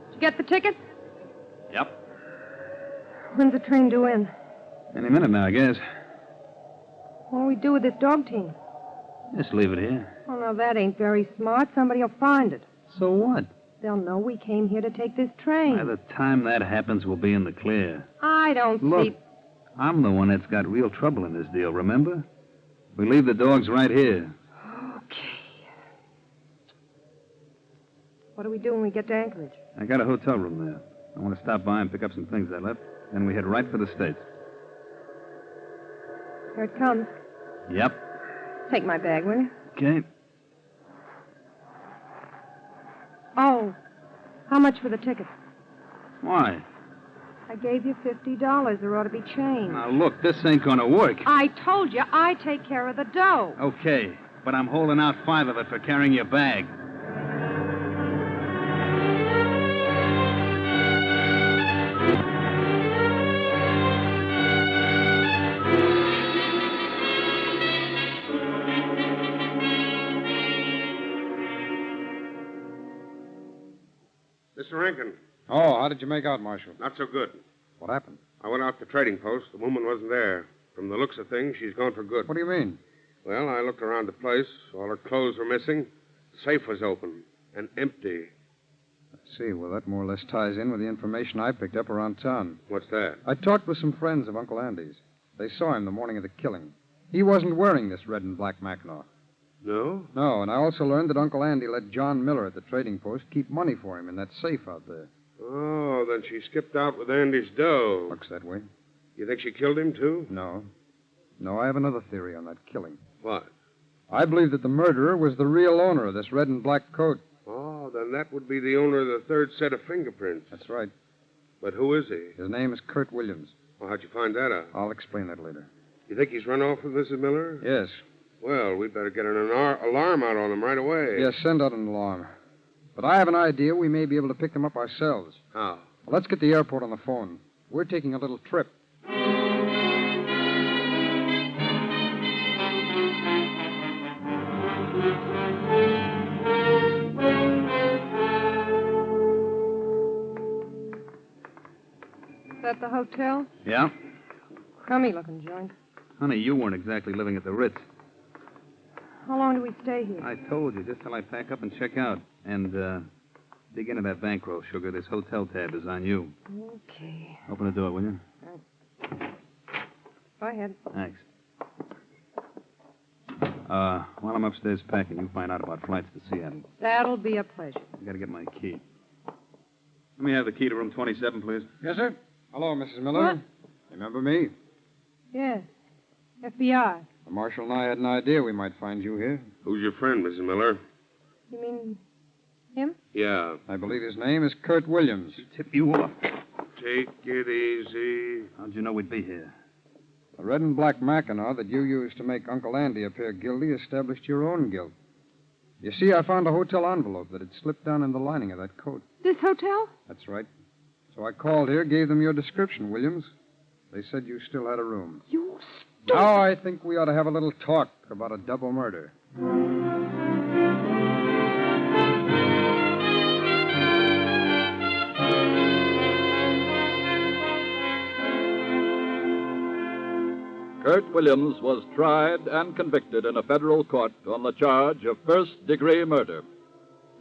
S2: Did you get the ticket?
S17: Yep.
S2: When's the train due in?
S17: Any minute now, I guess.
S2: What'll we do with this dog team?
S17: Just leave it here.
S2: Oh, no, that ain't very smart. Somebody'll find it.
S17: So what?
S2: They'll know we came here to take this train.
S17: By the time that happens, we'll be in the clear.
S2: I don't
S17: Look,
S2: see...
S17: I'm the one that's got real trouble in this deal, remember? We leave the dogs right here.
S2: Okay. What do we do when we get to Anchorage?
S17: I got a hotel room there. I want to stop by and pick up some things I left. Then we head right for the States.
S2: Here it comes.
S17: Yep.
S2: Take my bag, will you?
S17: Okay.
S2: Oh, how much for the ticket?
S17: Why?
S2: I gave you $50. There ought to be change.
S17: Now, look, this ain't gonna work.
S2: I told you I take care of the dough.
S17: Okay, but I'm holding out 5 of it for carrying your bag.
S13: Mr. Rankin.
S4: Oh, how did you make out, Marshal?
S13: Not so good.
S4: What happened?
S13: I went out to the trading post. The woman wasn't there. From the looks of things, she's gone for good.
S4: What do you mean?
S13: Well, I looked around the place. All her clothes were missing. The safe was open and empty.
S4: I see. Well, that more or less ties in with the information I picked up around town.
S13: What's that?
S4: I talked with some friends of Uncle Andy's. They saw him the morning of the killing. He wasn't wearing this red and black Mackinaw.
S13: No?
S4: No, and I also learned that Uncle Andy let John Miller at the trading post keep money for him in that safe out there.
S13: Oh, then she skipped out with Andy's dough.
S4: Looks that way.
S13: You think she killed him, too?
S4: No. No, I have another theory on that killing.
S13: What?
S4: I believe that the murderer was the real owner of this red and black coat.
S13: Oh, then that would be the owner of the third set of fingerprints.
S4: That's right.
S13: But who is he?
S4: His name is Kurt Williams.
S13: Well, how'd you find that out?
S4: I'll explain that later.
S13: You think he's run off with Mrs. Miller?
S4: Yes.
S13: Well, we'd better get an alarm out on him right away.
S4: Yes, send out an alarm. But I have an idea we may be able to pick them up ourselves.
S13: How?
S4: Well, let's get the airport on the phone. We're taking a little trip.
S2: Is that the hotel?
S17: Yeah?
S2: Crummy looking joint.
S17: Honey, you weren't exactly living at the Ritz.
S2: How long do we stay here?
S17: I told you, just till I pack up and check out. And, dig into that bankroll, Sugar. This hotel tab is on you.
S2: Okay.
S17: Open the door, will you?
S2: Go ahead.
S17: Thanks. While I'm upstairs packing, you find out about flights to Seattle.
S2: That'll be a pleasure.
S17: I gotta get my key. Let me have the key to room 27, please.
S4: Yes, sir. Hello, Mrs. Miller.
S2: What?
S4: Remember me?
S2: Yes. FBI.
S4: The Marshal and I had an idea we might find you here.
S13: Who's your friend, Mrs. Miller?
S2: You mean him?
S13: Yeah.
S4: I believe his name is Kurt Williams.
S17: Tip you off.
S13: Take it easy.
S17: How'd you know we'd be here?
S4: The red and black Mackinaw that you used to make Uncle Andy appear guilty established your own guilt. You see, I found a hotel envelope that had slipped down in the lining of that coat.
S2: This hotel?
S4: That's right. So I called here, gave them your description, Williams. They said you still had a room.
S2: You
S4: Now I think we ought to have a little talk about a double murder.
S11: Kurt Williams was tried and convicted in a federal court on the charge of first-degree murder.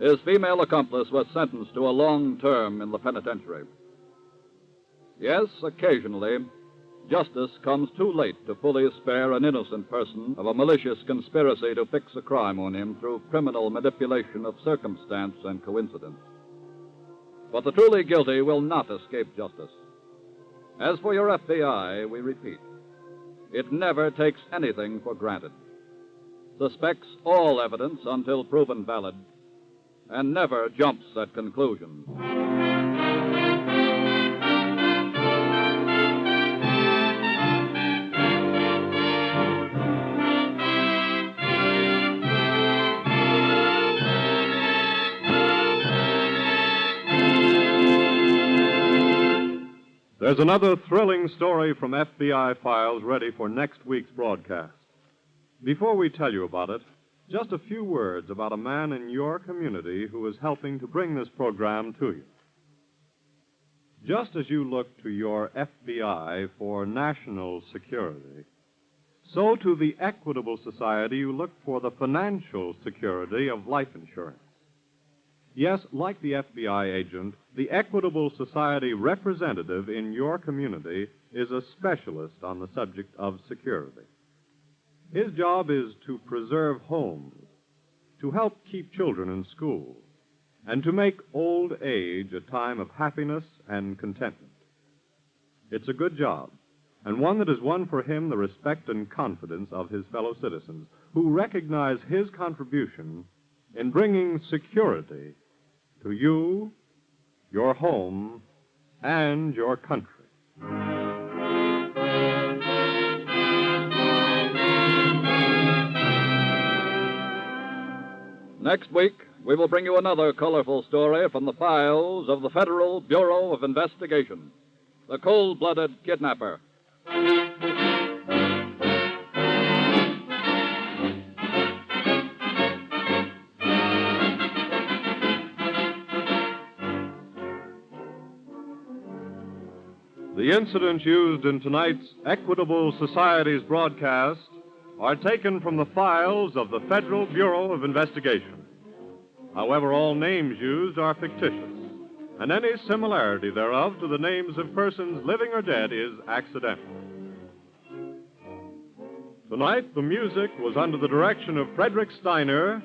S11: His female accomplice was sentenced to a long term in the penitentiary. Yes, occasionally, justice comes too late to fully spare an innocent person of a malicious conspiracy to fix a crime on him through criminal manipulation of circumstance and coincidence. But the truly guilty will not escape justice. As for your FBI, we repeat, it never takes anything for granted, suspects all evidence until proven valid, and never jumps at conclusions.
S15: There's another thrilling story from FBI files ready for next week's broadcast. Before we tell you about it, just a few words about a man in your community who is helping to bring this program to you. Just as you look to your FBI for national security, so to the Equitable Society you look for the financial security of life insurance. Yes, like the FBI agent, the Equitable Society representative in your community is a specialist on the subject of security. His job is to preserve homes, to help keep children in school, and to make old age a time of happiness and contentment. It's a good job, and one that has won for him the respect and confidence of his fellow citizens, who recognize his contribution in bringing security to you, your home, and your country.
S11: Next week, we will bring you another colorful story from the files of the Federal Bureau of Investigation, the cold-blooded kidnapper.
S15: The incidents used in tonight's Equitable Society's broadcast are taken from the files of the Federal Bureau of Investigation. However, all names used are fictitious, and any similarity thereof to the names of persons living or dead is accidental. Tonight, the music was under the direction of Frederick Steiner,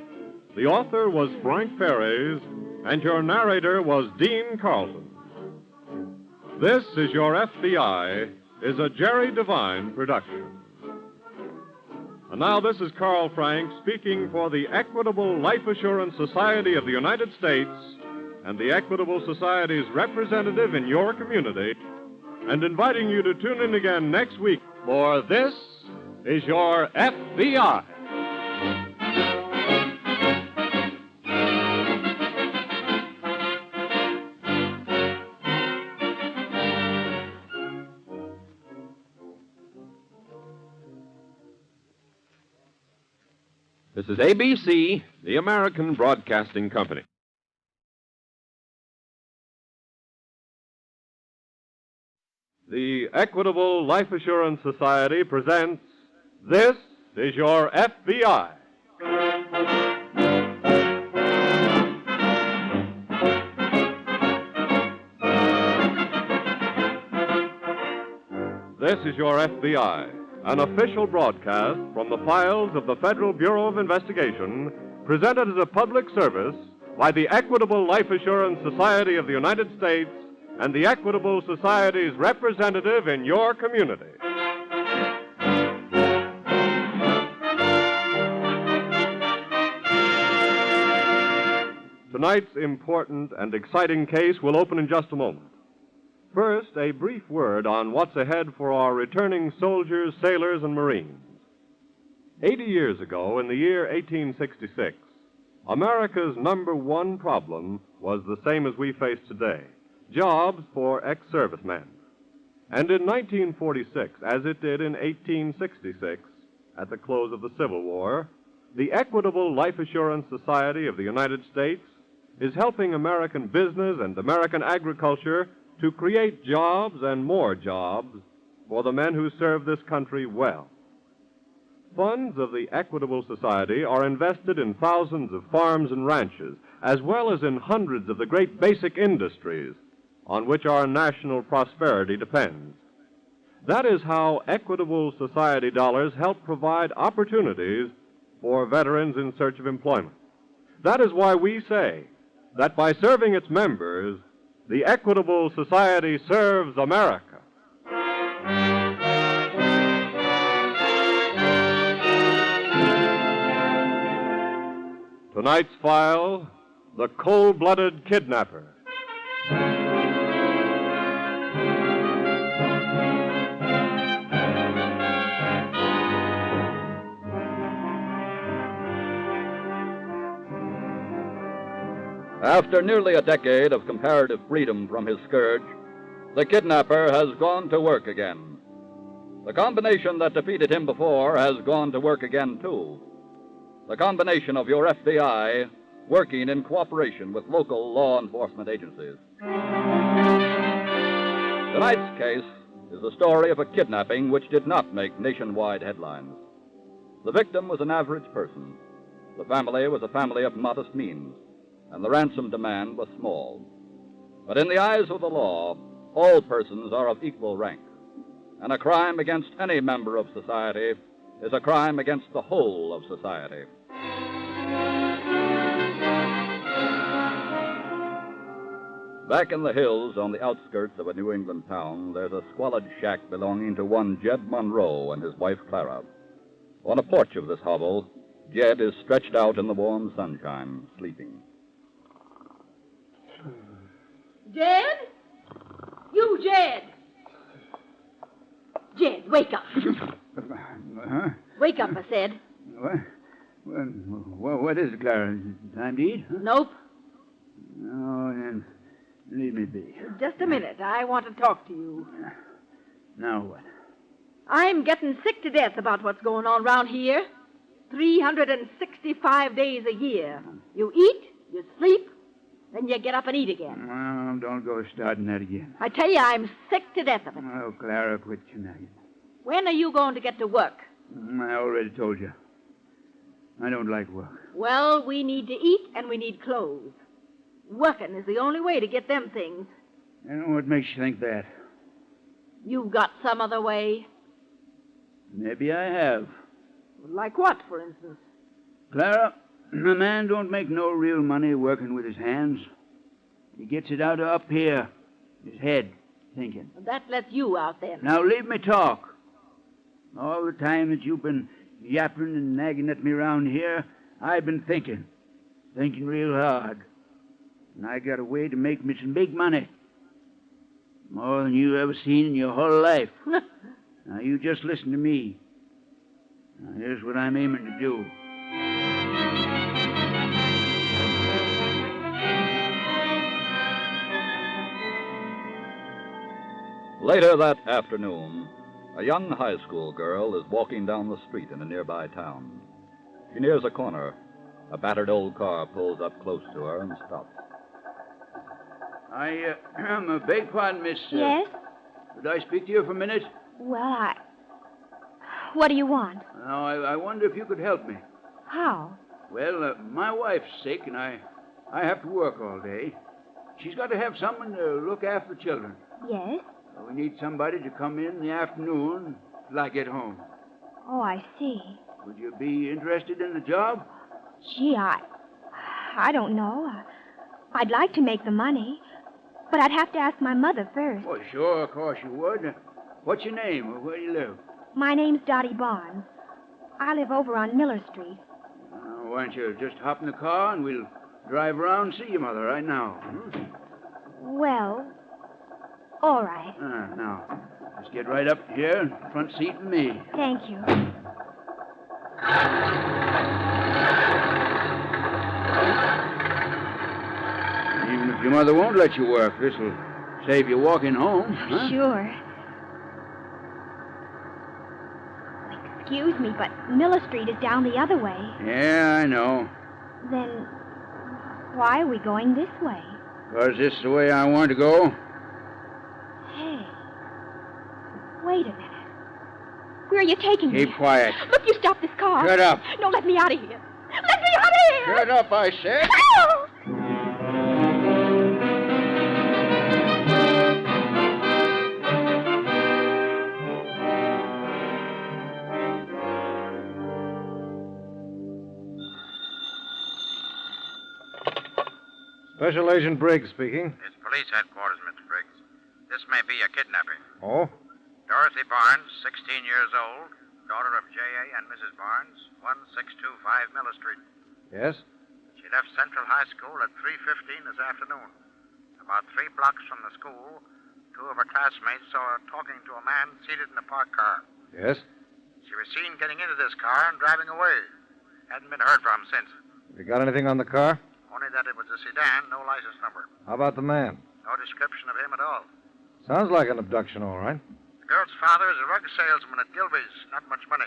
S15: the author was Frank Ferries, and your narrator was Dean Carlton. This is Your FBI is a Jerry Devine production. And now this is Carl Frank speaking for the Equitable Life Assurance Society of the United States and the Equitable Society's representative in your community, and inviting you to tune in again next week for This is Your FBI.
S1: This is ABC, the American Broadcasting Company.
S15: The Equitable Life Assurance Society presents This is Your FBI. This is Your FBI, an official broadcast from the files of the Federal Bureau of Investigation, presented as a public service by the Equitable Life Assurance Society of the United States and the Equitable Society's representative in your community. Tonight's important and exciting case will open in just a moment. First, a brief word on what's ahead for our returning soldiers, sailors, and Marines. 80 years ago, in the year 1866, America's number one problem was the same as we face today: jobs for ex-servicemen. And in 1946, as it did in 1866, at the close of the Civil War, the Equitable Life Assurance Society of the United States is helping American business and American agriculture to create jobs and more jobs for the men who serve this country well. Funds of the Equitable Society are invested in thousands of farms and ranches, as well as in hundreds of the great basic industries on which our national prosperity depends. That is how Equitable Society dollars help provide opportunities for veterans in search of employment. That is why we say that by serving its members, the Equitable Society serves America. Tonight's file, The Cold-Blooded Kidnapper.
S8: After nearly a decade of comparative freedom from his scourge, the kidnapper has gone to work again. The combination that defeated him before has gone to work again, too. The combination of your FBI working in cooperation with local law enforcement agencies. Tonight's case is the story of a kidnapping which did not make nationwide headlines. The victim was an average person. The family was a family of modest means, and the ransom demand was small. But in the eyes of the law, all persons are of equal rank, and a crime against any member of society is a crime against the whole of society. Back in the hills on the outskirts of a New England town, there's a squalid shack belonging to one Jed Monroe and his wife Clara. On a porch of this hovel, Jed is stretched out in the warm sunshine, sleeping.
S3: Jed? You, Jed! Jed, wake up.
S7: Huh?
S3: Wake up, I said.
S7: What is it, Clara? Time to eat? Huh?
S3: Nope.
S7: Oh, then leave me be.
S3: Just a minute. I want to talk to you.
S7: Now what?
S3: I'm getting sick to death about what's going on around here. 365 days a year. You eat, you sleep, then you get up and eat again.
S7: Well, don't go starting that again.
S3: I tell you, I'm sick to death of it.
S7: Oh, Clara, quit conniving.
S3: When are you going to get to work?
S7: I already told you. I don't like work.
S3: Well, we need to eat and we need clothes. Working is the only way to get them things.
S7: And what makes you think that?
S3: You've got some other way.
S7: Maybe I have.
S3: Like what, for instance?
S7: Clara, a man don't make no real money working with his hands. He gets it out of up here, his head, thinking.
S3: That lets you out then.
S7: Now leave me talk. All the time that you've been yapping and nagging at me around here, I've been thinking real hard. And I got a way to make me some big money. More than you ever seen in your whole life. Now you just listen to me. Now here's what I'm aiming to do.
S8: Later that afternoon, a young high school girl is walking down the street in a nearby town. She nears a corner. A battered old car pulls up close to her and stops.
S7: I beg pardon, miss.
S21: Yes?
S7: Could I speak to you for a minute?
S21: Well, what do you want?
S7: Now, I wonder if you could help me.
S21: How?
S7: Well, my wife's sick, and I have to work all day. She's got to have someone to look after the children.
S21: Yes?
S7: We need somebody to come in the afternoon till I get home.
S21: Oh, I see.
S7: Would you be interested in the job?
S21: Gee, I don't know. I'd like to make the money, but I'd have to ask my mother first.
S7: Oh, sure, of course you would. What's your name, or where do you live?
S21: My name's Dottie Barnes. I live over on Miller Street.
S7: Why don't you just hop in the car and we'll drive around and see your mother right now.
S21: Well, all right.
S7: Now, just get right up here in the front seat with me.
S21: Thank you.
S5: your mother won't let you work. This'll save you walking home. Huh?
S21: Sure. Excuse me, but Miller Street is down the other way.
S5: Yeah, I know.
S21: Then why are we going this way?
S5: 'Cause this is the way I want to go.
S21: Hey, wait a minute. Where are you taking me?
S5: Keep quiet.
S21: Look, you stop this car.
S5: Shut up.
S21: No, let me out of here. Let me out of here!
S5: Shut up, I said.
S4: Special Agent Briggs speaking.
S16: It's police headquarters, Mr. Briggs. This may be a kidnapping.
S4: Oh?
S16: Dorothy Barnes, 16 years old, daughter of J.A. and Mrs. Barnes, 1625 Miller Street.
S4: Yes?
S16: She left Central High School at 3:15 this afternoon. About 3 blocks from the school, 2 of her classmates saw her talking to a man seated in a parked car.
S4: Yes?
S16: She was seen getting into this car and driving away. Hadn't been heard from since.
S4: You got anything on the car?
S16: Only that it was a sedan, no license number.
S4: How about the man?
S16: No description of him at all.
S4: Sounds like an abduction, all right.
S16: The girl's father is a rug salesman at Gilby's. Not much money.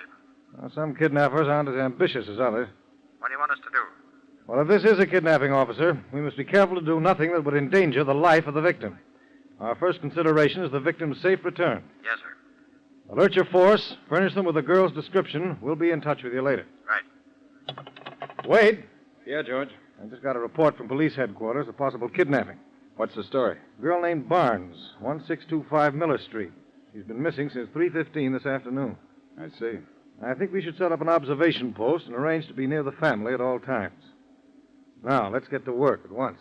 S4: Now, some kidnappers aren't as ambitious as others.
S16: What do you want us to do?
S4: Well, if this is a kidnapping, officer, we must be careful to do nothing that would endanger the life of the victim. Our first consideration is the victim's safe return.
S16: Yes, sir.
S4: Alert your force. Furnish them with the girl's description. We'll be in touch with you later.
S16: Right.
S4: Wade.
S6: Yeah, George?
S4: I just got a report from police headquarters of possible kidnapping.
S6: What's the story?
S4: A girl named Barnes, 1625 Miller Street. She's been missing since 3:15 this afternoon.
S6: I see.
S4: I think we should set up an observation post and arrange to be near the family at all times. Now, let's get to work at once.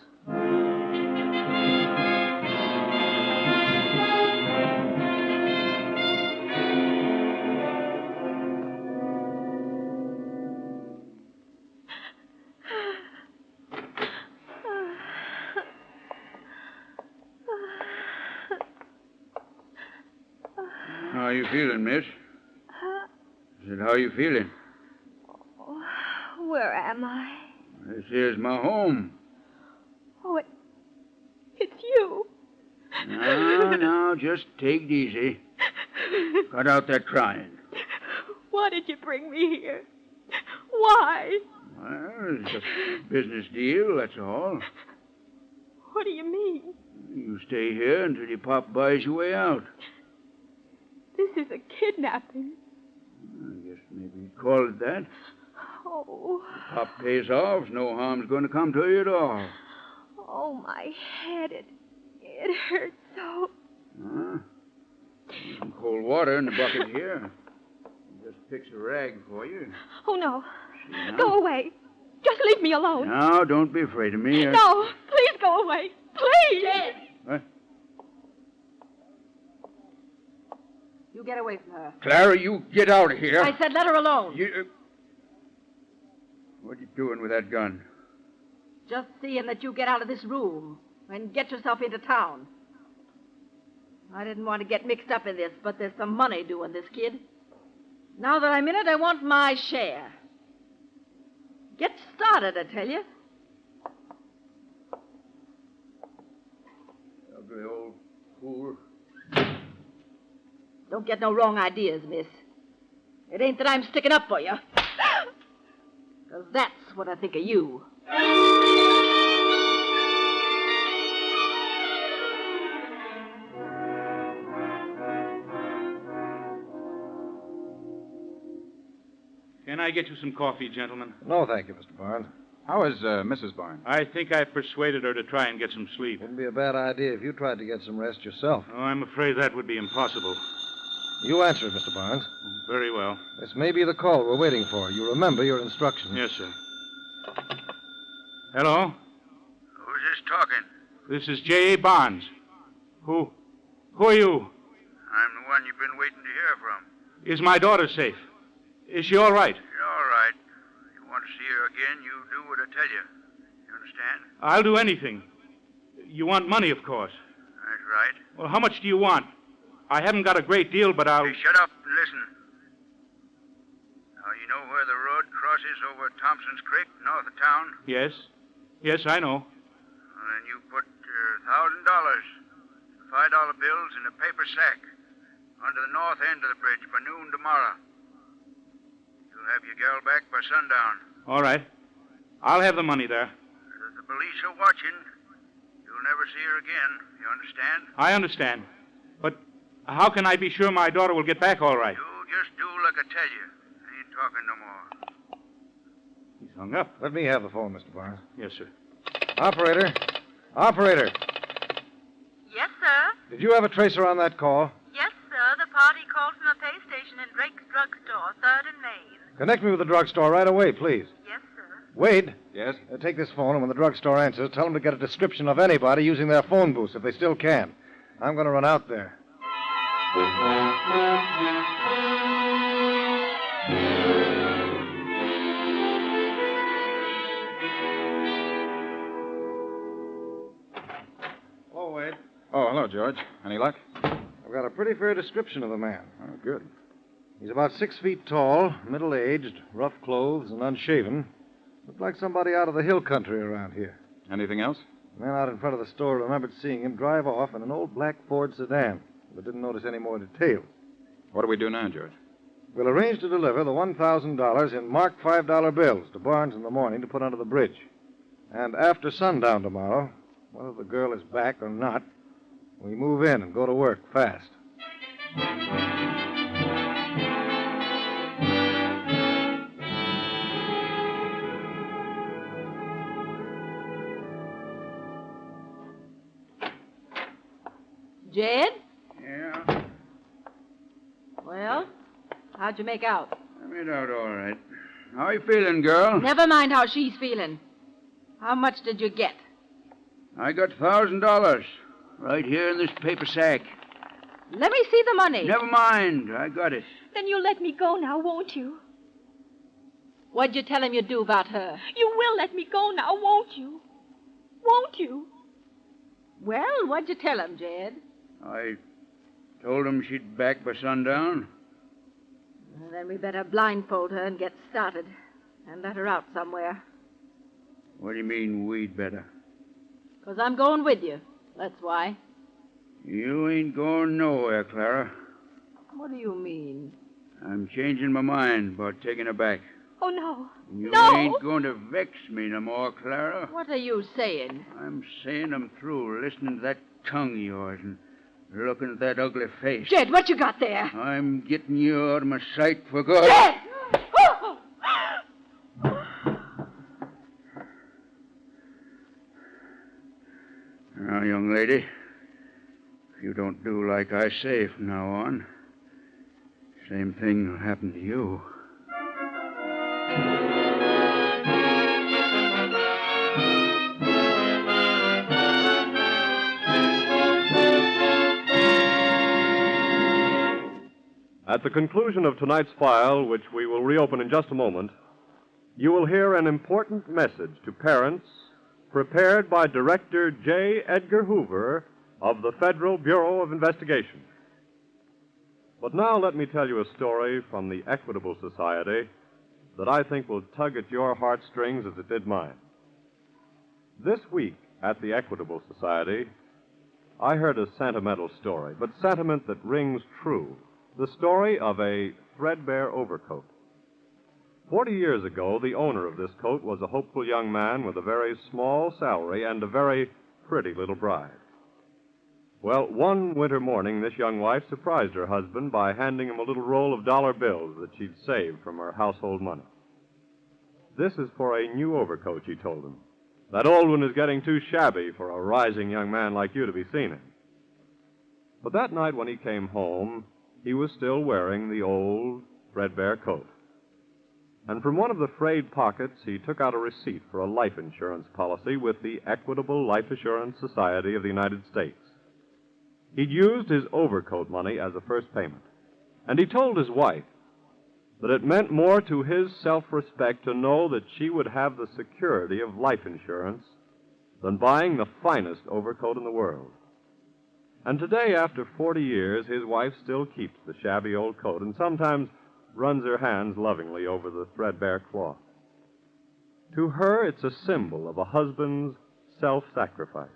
S5: How are you feeling, miss? I said, how are you feeling?
S21: Where am I?
S5: This here's my home.
S21: Oh, it's you.
S5: Now, just take it easy. Cut out that crying.
S21: Why did you bring me here? Why?
S5: Well, it's a business deal, that's all.
S21: What do you mean?
S5: You stay here until your pop buys your way out.
S21: This is a kidnapping.
S5: I guess maybe you'd call it that.
S21: Oh.
S5: If pop pays off, no harm's going to come to you at all.
S21: Oh, my head. It hurts so.
S5: Huh? There's some cold water in the bucket here. Just fix a rag for you.
S21: Oh, no. Go away. Just leave me alone.
S5: Now, don't be afraid of me.
S21: No, please go away. Please.
S5: What?
S3: You get away from her.
S5: Clara, you get out of here.
S3: I said let her alone.
S5: What are you doing with that gun?
S3: Just seeing that you get out of this room and get yourself into town. I didn't want to get mixed up in this, but there's some money due on this kid. Now that I'm in it, I want my share. Get started, I tell you.
S5: Ugly old fool.
S3: Don't get no wrong ideas, miss. It ain't that I'm sticking up for you. 'Cause that's what I think of you.
S23: Can I get you some coffee, gentlemen?
S4: No, thank you, Mr. Barnes.
S6: How is Mrs. Barnes?
S23: I think I persuaded her to try and get some sleep.
S4: Wouldn't be a bad idea if you tried to get some rest yourself.
S23: Oh, I'm afraid that would be impossible.
S4: You answer it, Mr. Barnes.
S23: Very well.
S4: This may be the call we're waiting for. You remember your instructions.
S23: Yes, sir. Hello?
S16: Who's this talking?
S23: This is J.A. Barnes. Who are you?
S16: I'm the one you've been waiting to hear from.
S23: Is my daughter safe? Is she all right?
S16: You're all right. You want to see her again, you do what I tell you. You understand?
S23: I'll do anything. You want money, of course.
S16: That's right.
S23: Well, how much do you want? I haven't got a great deal, but I'll...
S16: Hey, shut up and listen. Now, you know where the road crosses over Thompson's Creek, north of town?
S23: Yes. Yes, I know.
S16: Well, then you put $1,000. $5 bills in a paper sack under the north end of the bridge by noon tomorrow. You'll have your gal back by sundown.
S23: All right. I'll have the money there.
S16: The police are watching. You'll never see her again. You understand?
S23: I understand. But how can I be sure my daughter will get back all right?
S16: You just do like I tell you. I ain't talking no more.
S23: He's hung up.
S6: Let me have the phone, Mr. Barnes.
S23: Yes, sir.
S6: Operator. Operator.
S10: Yes, sir.
S6: Did you have a tracer on that call?
S10: Yes, sir. The party called from a pay station in Drake's Drugstore, 3rd and Main.
S6: Connect me with the drugstore right away, please.
S10: Yes, sir.
S6: Wade.
S22: Yes?
S6: Take this phone, and when the drugstore answers, tell them to get a description of anybody using their phone booths, if they still can. I'm going to run out there. Hello, Wade.
S22: Oh, hello, George. Any luck?
S6: I've got a pretty fair description of the man.
S22: Oh, good.
S6: He's about 6 feet tall, middle-aged, rough clothes, and unshaven. Looked like somebody out of the hill country around here.
S22: Anything else?
S6: The man out in front of the store remembered seeing him drive off in an old black Ford sedan, but didn't notice any more details.
S22: What do we do now, George?
S6: We'll arrange to deliver the $1,000 in marked $5 bills to Barnes in the morning to put under the bridge. And after sundown tomorrow, whether the girl is back or not, we move in and go to work fast.
S3: Jed?
S5: Yeah?
S3: Well, how'd you make out?
S5: I made out all right. How are you feeling, girl?
S3: Never mind how she's feeling. How much did you get?
S5: I got $1,000 right here in this paper sack.
S3: Let me see the money.
S5: Never mind. I got it.
S21: Then you'll let me go now, won't you?
S3: What'd you tell him you'd do about her?
S21: You will let me go now, won't you? Won't you?
S3: Well, what'd you tell him, Jed?
S5: I told him she'd back by sundown.
S3: Well, then we better blindfold her and get started. And let her out somewhere.
S5: What do you mean, we'd better?
S3: 'Cause I'm going with you. That's why.
S5: You ain't going nowhere, Clara.
S3: What do you mean?
S5: I'm changing my mind about taking her back.
S21: Oh, no.
S5: You
S21: No!
S5: ain't going to vex me no more, Clara.
S3: What are you saying?
S5: I'm saying I'm through listening to that tongue of yours and looking at that ugly face.
S3: Jed, what you got there?
S5: I'm getting you out of my sight for good.
S3: Jed!
S5: Now, young lady, if you don't do like I say from now on, same thing will happen to you.
S15: At the conclusion of tonight's file, which we will reopen in just a moment, you will hear an important message to parents prepared by Director J. Edgar Hoover of the Federal Bureau of Investigation. But now let me tell you a story from the Equitable Society that I think will tug at your heartstrings as it did mine. This week at the Equitable Society, I heard a sentimental story, but sentiment that rings true. The story of a threadbare overcoat. 40 years ago, the owner of this coat was a hopeful young man with a very small salary and a very pretty little bride. Well, one winter morning, this young wife surprised her husband by handing him a little roll of dollar bills that she'd saved from her household money. This is for a new overcoat, she told him. That old one is getting too shabby for a rising young man like you to be seen in. But that night when he came home, he was still wearing the old, threadbare coat. And from one of the frayed pockets, he took out a receipt for a life insurance policy with the Equitable Life Assurance Society of the United States. He'd used his overcoat money as a first payment. And he told his wife that it meant more to his self-respect to know that she would have the security of life insurance than buying the finest overcoat in the world. And today, after 40 years, his wife still keeps the shabby old coat and sometimes runs her hands lovingly over the threadbare cloth. To her, it's a symbol of a husband's self-sacrifice.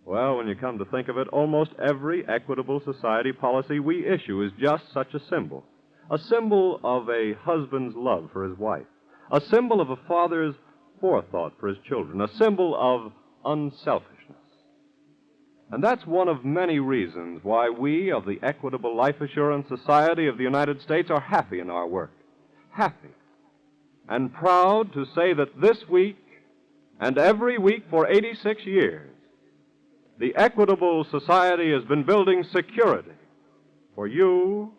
S15: Well, when you come to think of it, almost every equitable society policy we issue is just such a symbol. A symbol of a husband's love for his wife. A symbol of a father's forethought for his children. A symbol of unselfishness. And that's one of many reasons why we of the Equitable Life Assurance Society of the United States are happy in our work. Happy. And proud to say that this week and every week for 86 years, the Equitable Society has been building security for you,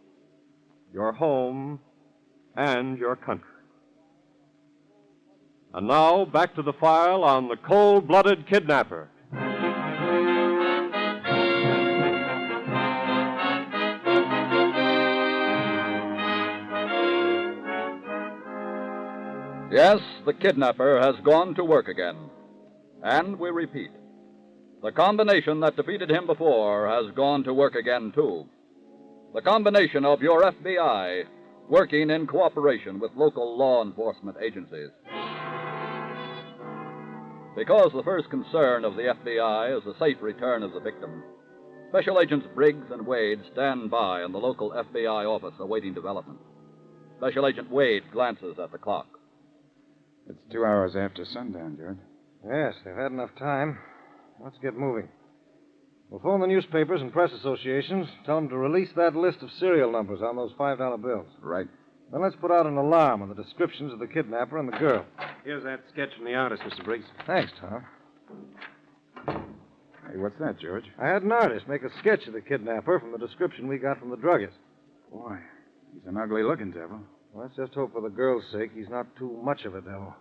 S15: your home, and your country. And now, back to the file on the cold-blooded kidnapper.
S11: Yes, the kidnapper has gone to work again. And we repeat, the combination that defeated him before has gone to work again, too. The combination of your FBI working in cooperation with local law enforcement agencies. Because the first concern of the FBI is the safe return of the victim, Special Agents Briggs and Wade stand by in the local FBI office awaiting development. Special Agent Wade glances at the clock.
S9: It's 2 hours after sundown, George.
S22: Yes, they've had enough time. Let's get moving. We'll phone the newspapers and press associations, tell them to release that list of serial numbers on those $5 bills.
S9: Right.
S22: Then let's put out an alarm with the descriptions of the kidnapper and the girl.
S9: Here's that sketch from the artist, Mr. Briggs.
S22: Thanks, Tom.
S9: Hey, what's that, George?
S22: I had an artist make a sketch of the kidnapper from the description we got from the druggist.
S9: Boy, he's an ugly-looking devil.
S22: Well, let's just hope for the girl's sake he's not too much of a devil.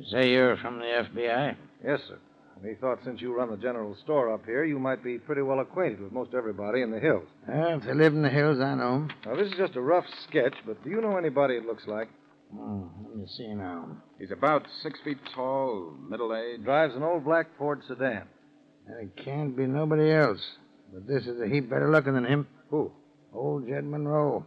S7: Say you're from the FBI?
S22: Yes, sir. We thought since you run the general store up here, you might be pretty well acquainted with most everybody in the hills.
S7: Well, if they live in the hills, I know 'em.
S22: Now, this is just a rough sketch, but do you know anybody it looks like?
S7: Let me see now.
S9: He's about 6 feet tall, middle-aged.
S22: Drives an old black Ford sedan.
S7: It can't be nobody else. But this is a heap better looking than him.
S22: Who?
S7: Old Jed Monroe.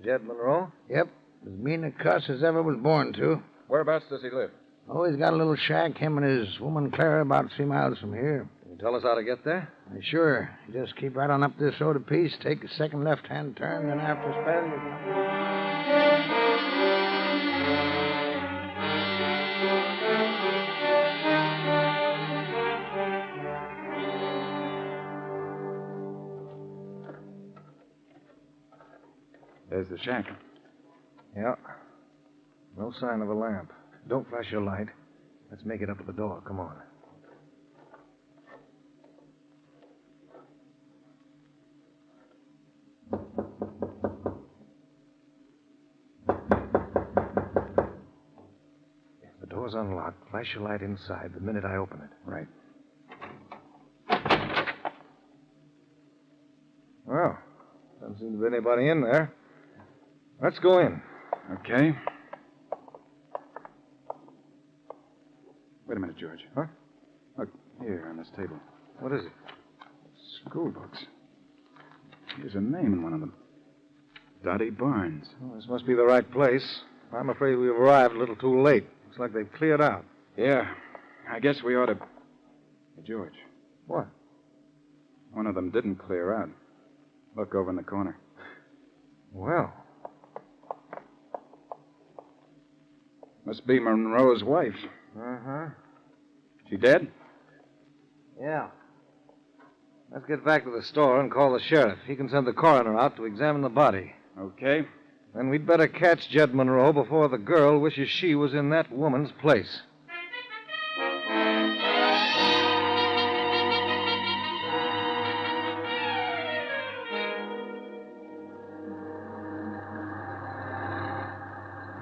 S22: Jed Monroe?
S7: Yep. As mean a cuss as ever was born to.
S9: Whereabouts does he live?
S7: Oh, he's got a little shack, him and his woman Clara, about 3 miles from here.
S22: Can you tell us how to get there?
S7: Sure. You just keep right on up this road a piece, take a second left-hand turn, then after a spell,
S9: There's the shack.
S22: Yeah. No sign of a lamp. Don't flash your light. Let's make it up to the door. Come on. If the door's unlocked, flash your light inside the minute I open it.
S9: Right.
S22: Well, doesn't seem to be anybody in there. Let's go in.
S9: Okay. Wait a minute, George.
S22: Huh?
S9: Look, here on this table.
S22: What is it?
S9: School books. Here's a name in one of them. Dottie Barnes.
S22: Well, this must be the right place. I'm afraid we've arrived a little too late. Looks like they've cleared out.
S9: Yeah. I guess we ought to... Hey, George.
S22: What?
S9: One of them didn't clear out. Look over in the corner.
S22: Well.
S9: Must be Monroe's wife.
S22: Uh-huh.
S9: She dead?
S22: Yeah. Let's get back to the store and call the sheriff. He can send the coroner out to examine the body.
S9: Okay.
S22: Then we'd better catch Jed Monroe before the girl wishes she was in that woman's place.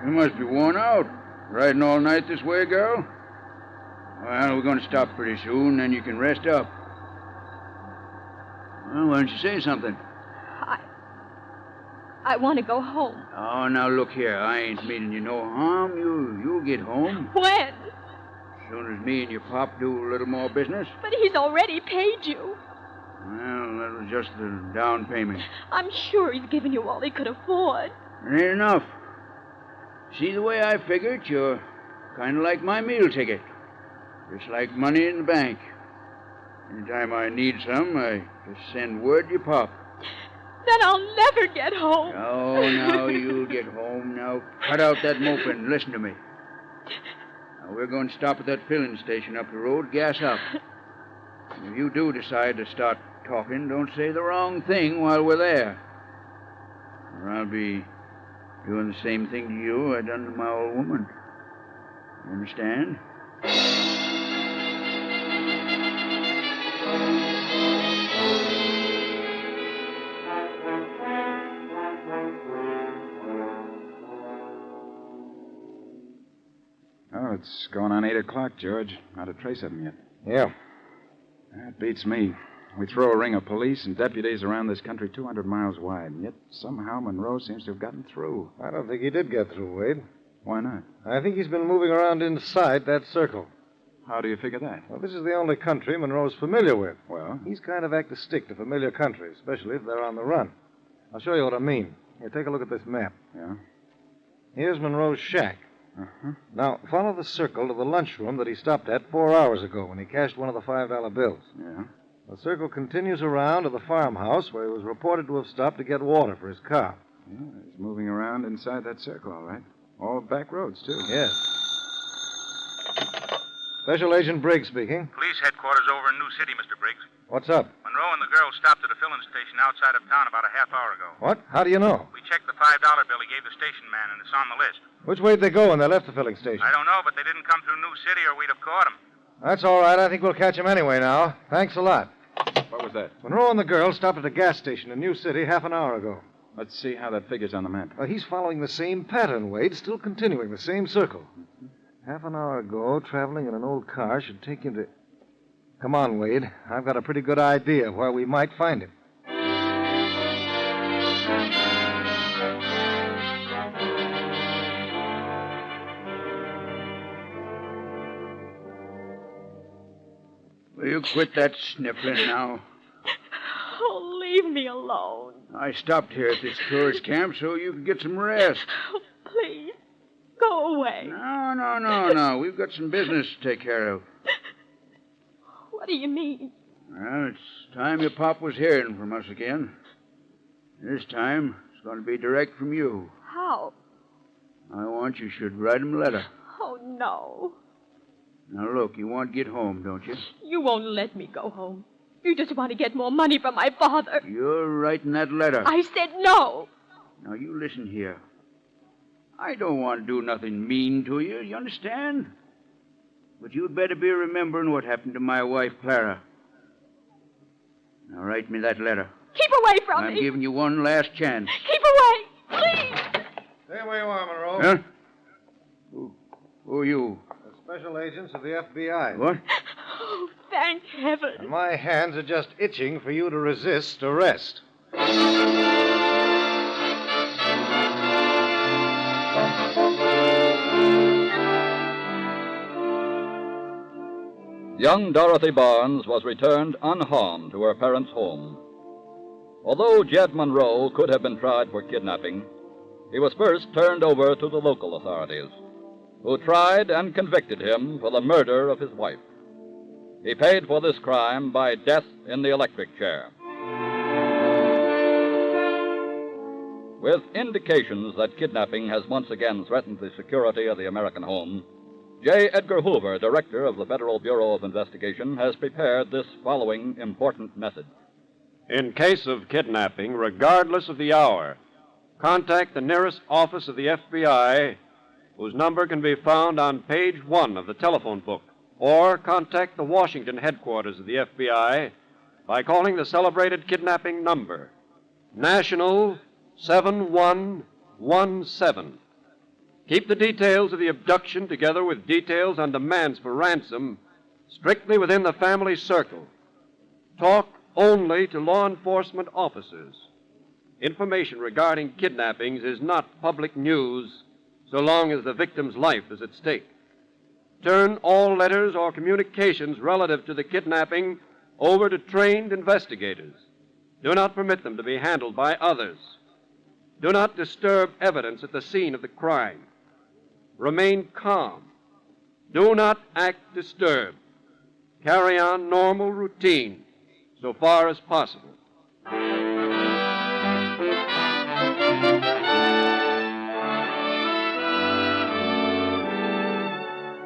S5: You must be worn out. Riding all night this way, girl? Well, we're going to stop pretty soon, then you can rest up. Well, why don't you say something?
S21: I want to go home.
S5: Oh, now look here. I ain't meaning you no harm. You'll get home.
S21: When?
S5: As soon as me and your pop do a little more business.
S21: But he's already paid you.
S5: Well, that was just the down payment.
S21: I'm sure he's given you all he could afford.
S7: It ain't enough. See the way I figure it, you're kind of like my meal ticket. Just like money in the bank. Anytime I need some, I just send word to your pop.
S21: Then I'll never get home.
S7: Oh, now you'll get home. Now cut out that moping and listen to me. Now we're going to stop at that filling station up the road, gas up. And if you do decide to start talking, don't say the wrong thing while we're there. Or I'll be doing the same thing to you I done to my old woman. You understand?
S9: Oh, it's going on 8 o'clock, George. Not a trace of him yet.
S22: Yeah.
S9: That beats me. We throw a ring of police and deputies around this country 200 miles wide, and yet somehow Monroe seems to have gotten through.
S22: I don't think he did get through, Wade.
S9: Why not?
S22: I think he's been moving around inside that circle.
S9: How do you figure that?
S22: Well, this is the only country Monroe's familiar with.
S9: Well?
S22: He's kind of apt to stick to familiar countries, especially if they're on the run. I'll show you what I mean. Here, take a look at this map.
S9: Yeah?
S22: Here's Monroe's shack.
S9: Uh-huh.
S22: Now, follow the circle to the lunchroom that he stopped at 4 hours ago when he cashed one of the $5 bills.
S9: Yeah?
S22: The circle continues around to the farmhouse where he was reported to have stopped to get water for his car.
S9: Yeah, he's moving around inside that circle, all right. All back roads, too.
S22: Yes. Special Agent Briggs speaking.
S14: Police headquarters over in New City, Mr. Briggs.
S22: What's up?
S14: Monroe and the girl stopped at a filling station outside of town about a half hour ago.
S22: What? How do you know?
S14: We checked the $5 bill he gave the station man, and it's on the list.
S22: Which way did they go when they left the filling station?
S14: I don't know, but they didn't come through New City or we'd have caught them.
S22: That's all right. I think we'll catch him anyway now. Thanks a lot.
S9: What was that?
S22: Monroe and the girl stopped at a gas station in New City half an hour ago.
S9: Let's see how that figures on the map.
S22: He's following the same pattern, Wade, still continuing the same circle. Half an hour ago, traveling in an old car should take him to... Come on, Wade. I've got a pretty good idea of where we might find him.
S7: Will you quit that sniffling now?
S21: Oh, leave me alone.
S7: I stopped here at this tourist camp so you could get some rest.
S21: Oh, please, go away.
S7: No. We've got some business to take care of.
S21: What do you mean?
S7: Well, it's time your pop was hearing from us again. This time, it's going to be direct from you.
S21: How?
S7: I want you should write him a letter.
S21: Oh, no.
S7: Now, look, you want to get home, don't you?
S21: You won't let me go home. You just want to get more money from my father.
S7: You're writing that letter.
S21: I said no.
S7: Now, you listen here. I don't want to do nothing mean to you, you understand? But you'd better be remembering what happened to my wife, Clara. Now, write me that letter.
S21: Keep away from
S7: I'm
S21: me.
S7: giving you one last chance.
S21: Keep away, please.
S22: Stay where you are, Monroe.
S7: Huh? Who are you?
S22: The special agents of the FBI.
S7: What?
S21: Oh, thank heaven.
S22: And my hands are just itching for you to resist arrest.
S8: Young Dorothy Barnes was returned unharmed to her parents' home. Although Jed Monroe could have been tried for kidnapping, he was first turned over to the local authorities, who tried and convicted him for the murder of his wife. He paid for this crime by death in the electric chair. With indications that kidnapping has once again threatened the security of the American home, J. Edgar Hoover, director of the Federal Bureau of Investigation, has prepared this following important message.
S1: In case of kidnapping, regardless of the hour, contact the nearest office of the FBI, whose number can be found on page 1 of the telephone book, or contact the Washington headquarters of the FBI by calling the celebrated kidnapping number, National 7117. Keep the details of the abduction together with details on demands for ransom strictly within the family circle. Talk only to law enforcement officers. Information regarding kidnappings is not public news so long as the victim's life is at stake. Turn all letters or communications relative to the kidnapping over to trained investigators. Do not permit them to be handled by others. Do not disturb evidence at the scene of the crime. Remain calm. Do not act disturbed. Carry on normal routine so far as possible.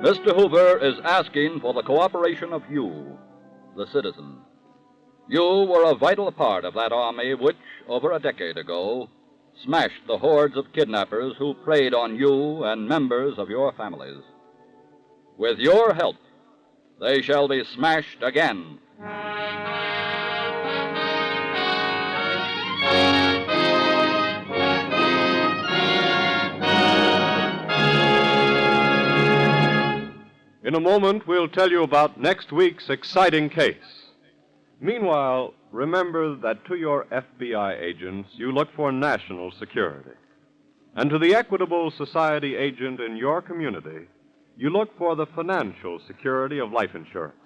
S8: Mr. Hoover is asking for the cooperation of you, the citizen. You were a vital part of that army which, over a decade ago, smashed the hordes of kidnappers who preyed on you and members of your families. With your help, they shall be smashed again.
S15: In a moment, we'll tell you about next week's exciting case. Meanwhile, remember that to your FBI agents, you look for national security. And to the Equitable Society agent in your community, you look for the financial security of life insurance.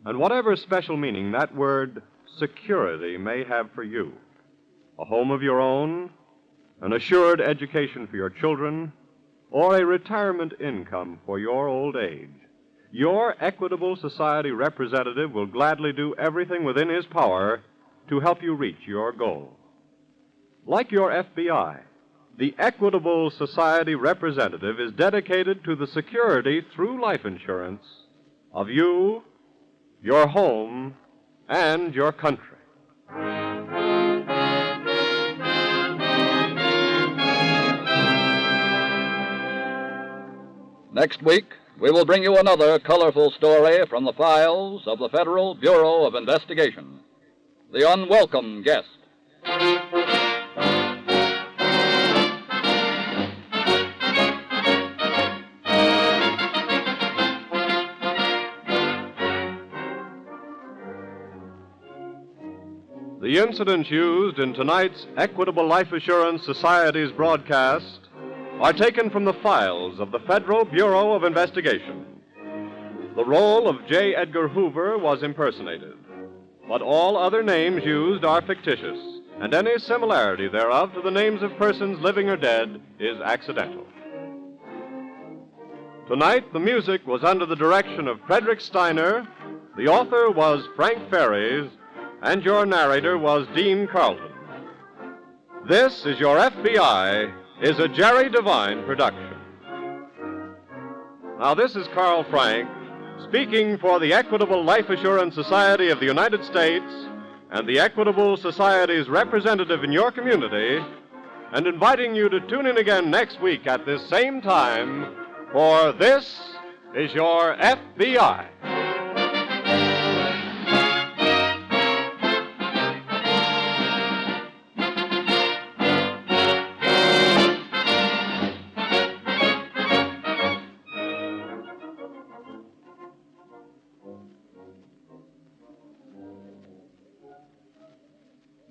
S15: And whatever special meaning that word security may have for you, a home of your own, an assured education for your children, or a retirement income for your old age, your Equitable Society representative will gladly do everything within his power to help you reach your goal. Like your FBI, the Equitable Society representative is dedicated to the security through life insurance of you, your home, and your country.
S8: Next week, we will bring you another colorful story from the files of the Federal Bureau of Investigation. The Unwelcome Guest.
S15: The incidents used in tonight's Equitable Life Assurance Society's broadcast are taken from the files of the Federal Bureau of Investigation. The role of J. Edgar Hoover was impersonated, but all other names used are fictitious, and any similarity thereof to the names of persons living or dead is accidental. Tonight, the music was under the direction of Frederick Steiner, the author was Frank Ferries, and your narrator was Dean Carlton. This is Your FBI is a Jerry Devine production. Now, this is Carl Frank, speaking for the Equitable Life Assurance Society of the United States and the Equitable Society's representative in your community, and inviting you to tune in again next week at this same time for This is Your FBI.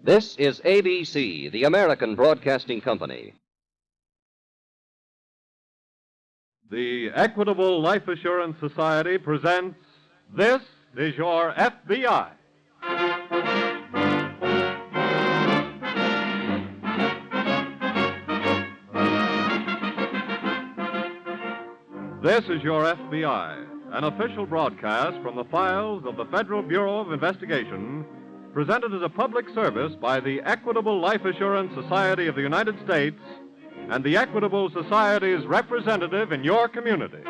S12: This is ABC, the American Broadcasting Company.
S15: The Equitable Life Assurance Society presents This is Your FBI. This is Your FBI, an official broadcast from the files of the Federal Bureau of Investigation, presented as a public service by the Equitable Life Assurance Society of the United States and the Equitable Society's representative in your community.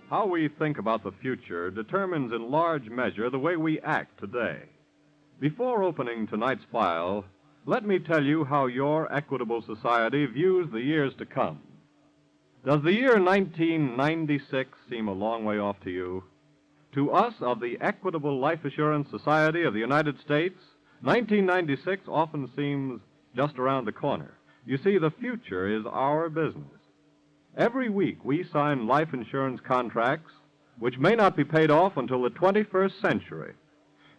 S15: How we think about the future determines in large measure the way we act today. Before opening tonight's file, let me tell you how your Equitable Society views the years to come. Does the year 1996 seem a long way off to you? To us of the Equitable Life Assurance Society of the United States, 1996 often seems just around the corner. You see, the future is our business. Every week we sign life insurance contracts which may not be paid off until the 21st century.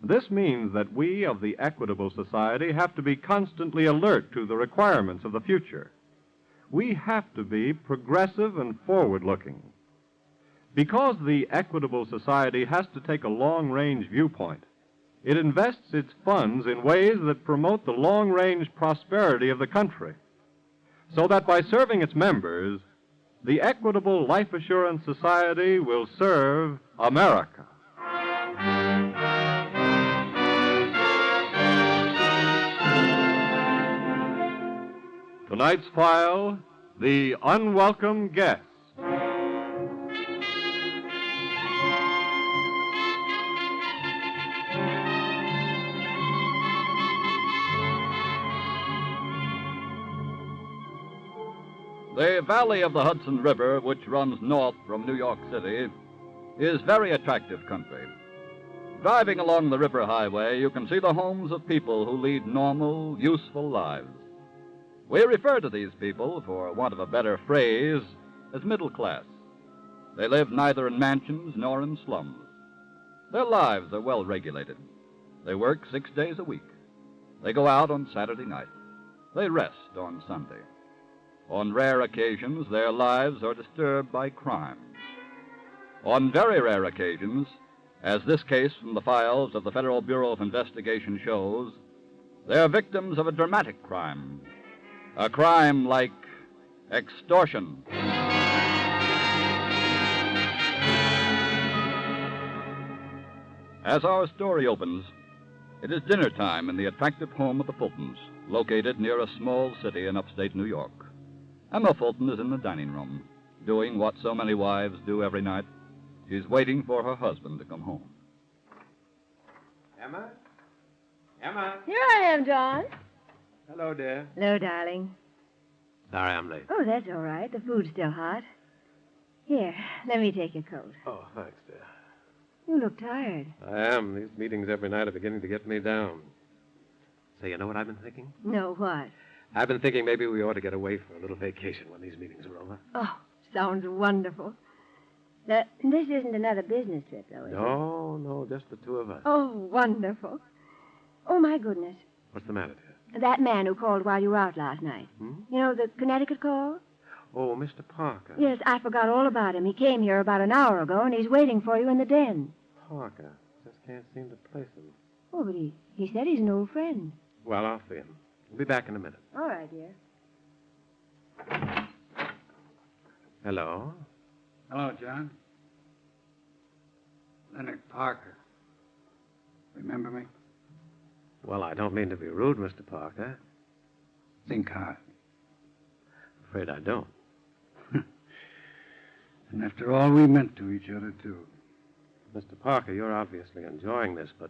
S15: This means that we of the Equitable Society have to be constantly alert to the requirements of the future. We have to be progressive and forward-looking. Because the Equitable Society has to take a long-range viewpoint, it invests its funds in ways that promote the long-range prosperity of the country, so that by serving its members, the Equitable Life Assurance Society will serve America. Tonight's file, The Unwelcome Guest.
S11: The valley of the Hudson River, which runs north from New York City, is very attractive country. Driving along the river highway, you can see the homes of people who lead normal, useful lives. We refer to these people, for want of a better phrase, as middle class. They live neither in mansions nor in slums. Their lives are well regulated. They work 6 days a week. They go out on Saturday night. They rest on Sunday. On rare occasions, their lives are disturbed by crime. On very rare occasions, as this case from the files of the Federal Bureau of Investigation shows, they are victims of a dramatic crime. A crime like extortion. As our story opens, it is dinner time in the attractive home of the Fultons, located near a small city in upstate New York. Emma Fulton is in the dining room, doing what so many wives do every night. She's waiting for her husband to come home.
S1: Emma? Emma?
S21: Here I am, John.
S1: Hello, dear.
S21: Hello, darling.
S1: Sorry I'm late.
S21: Oh, that's all right. The food's still hot. Here, let me take your coat.
S1: Oh, thanks, dear.
S21: You look tired.
S1: I am. These meetings every night are beginning to get me down. Say, you know what I've been thinking?
S21: No, what?
S1: I've been thinking maybe we ought to get away for a little vacation when these meetings are over.
S21: Oh, sounds wonderful. This isn't another business trip, though, is it?
S1: No, just the two of us.
S21: Oh, wonderful. Oh, my goodness.
S1: What's the matter, dear?
S21: That man who called while you were out last night.
S1: Hmm?
S21: You know, the Connecticut call?
S1: Oh, Mr. Parker.
S21: Yes, I forgot all about him. He came here about an hour ago, and he's waiting for you in the den.
S1: Parker. Just can't seem to place him.
S21: Oh, but he said he's an old friend.
S1: Well, I'll see him. We'll be back in a minute.
S21: All right, dear.
S1: Hello?
S7: Hello, John. Leonard Parker. Remember me?
S1: Well, I don't mean to be rude, Mr. Parker.
S7: Think hard.
S1: Afraid I don't.
S7: And after all, we meant to each other, too.
S1: Mr. Parker, you're obviously enjoying this, but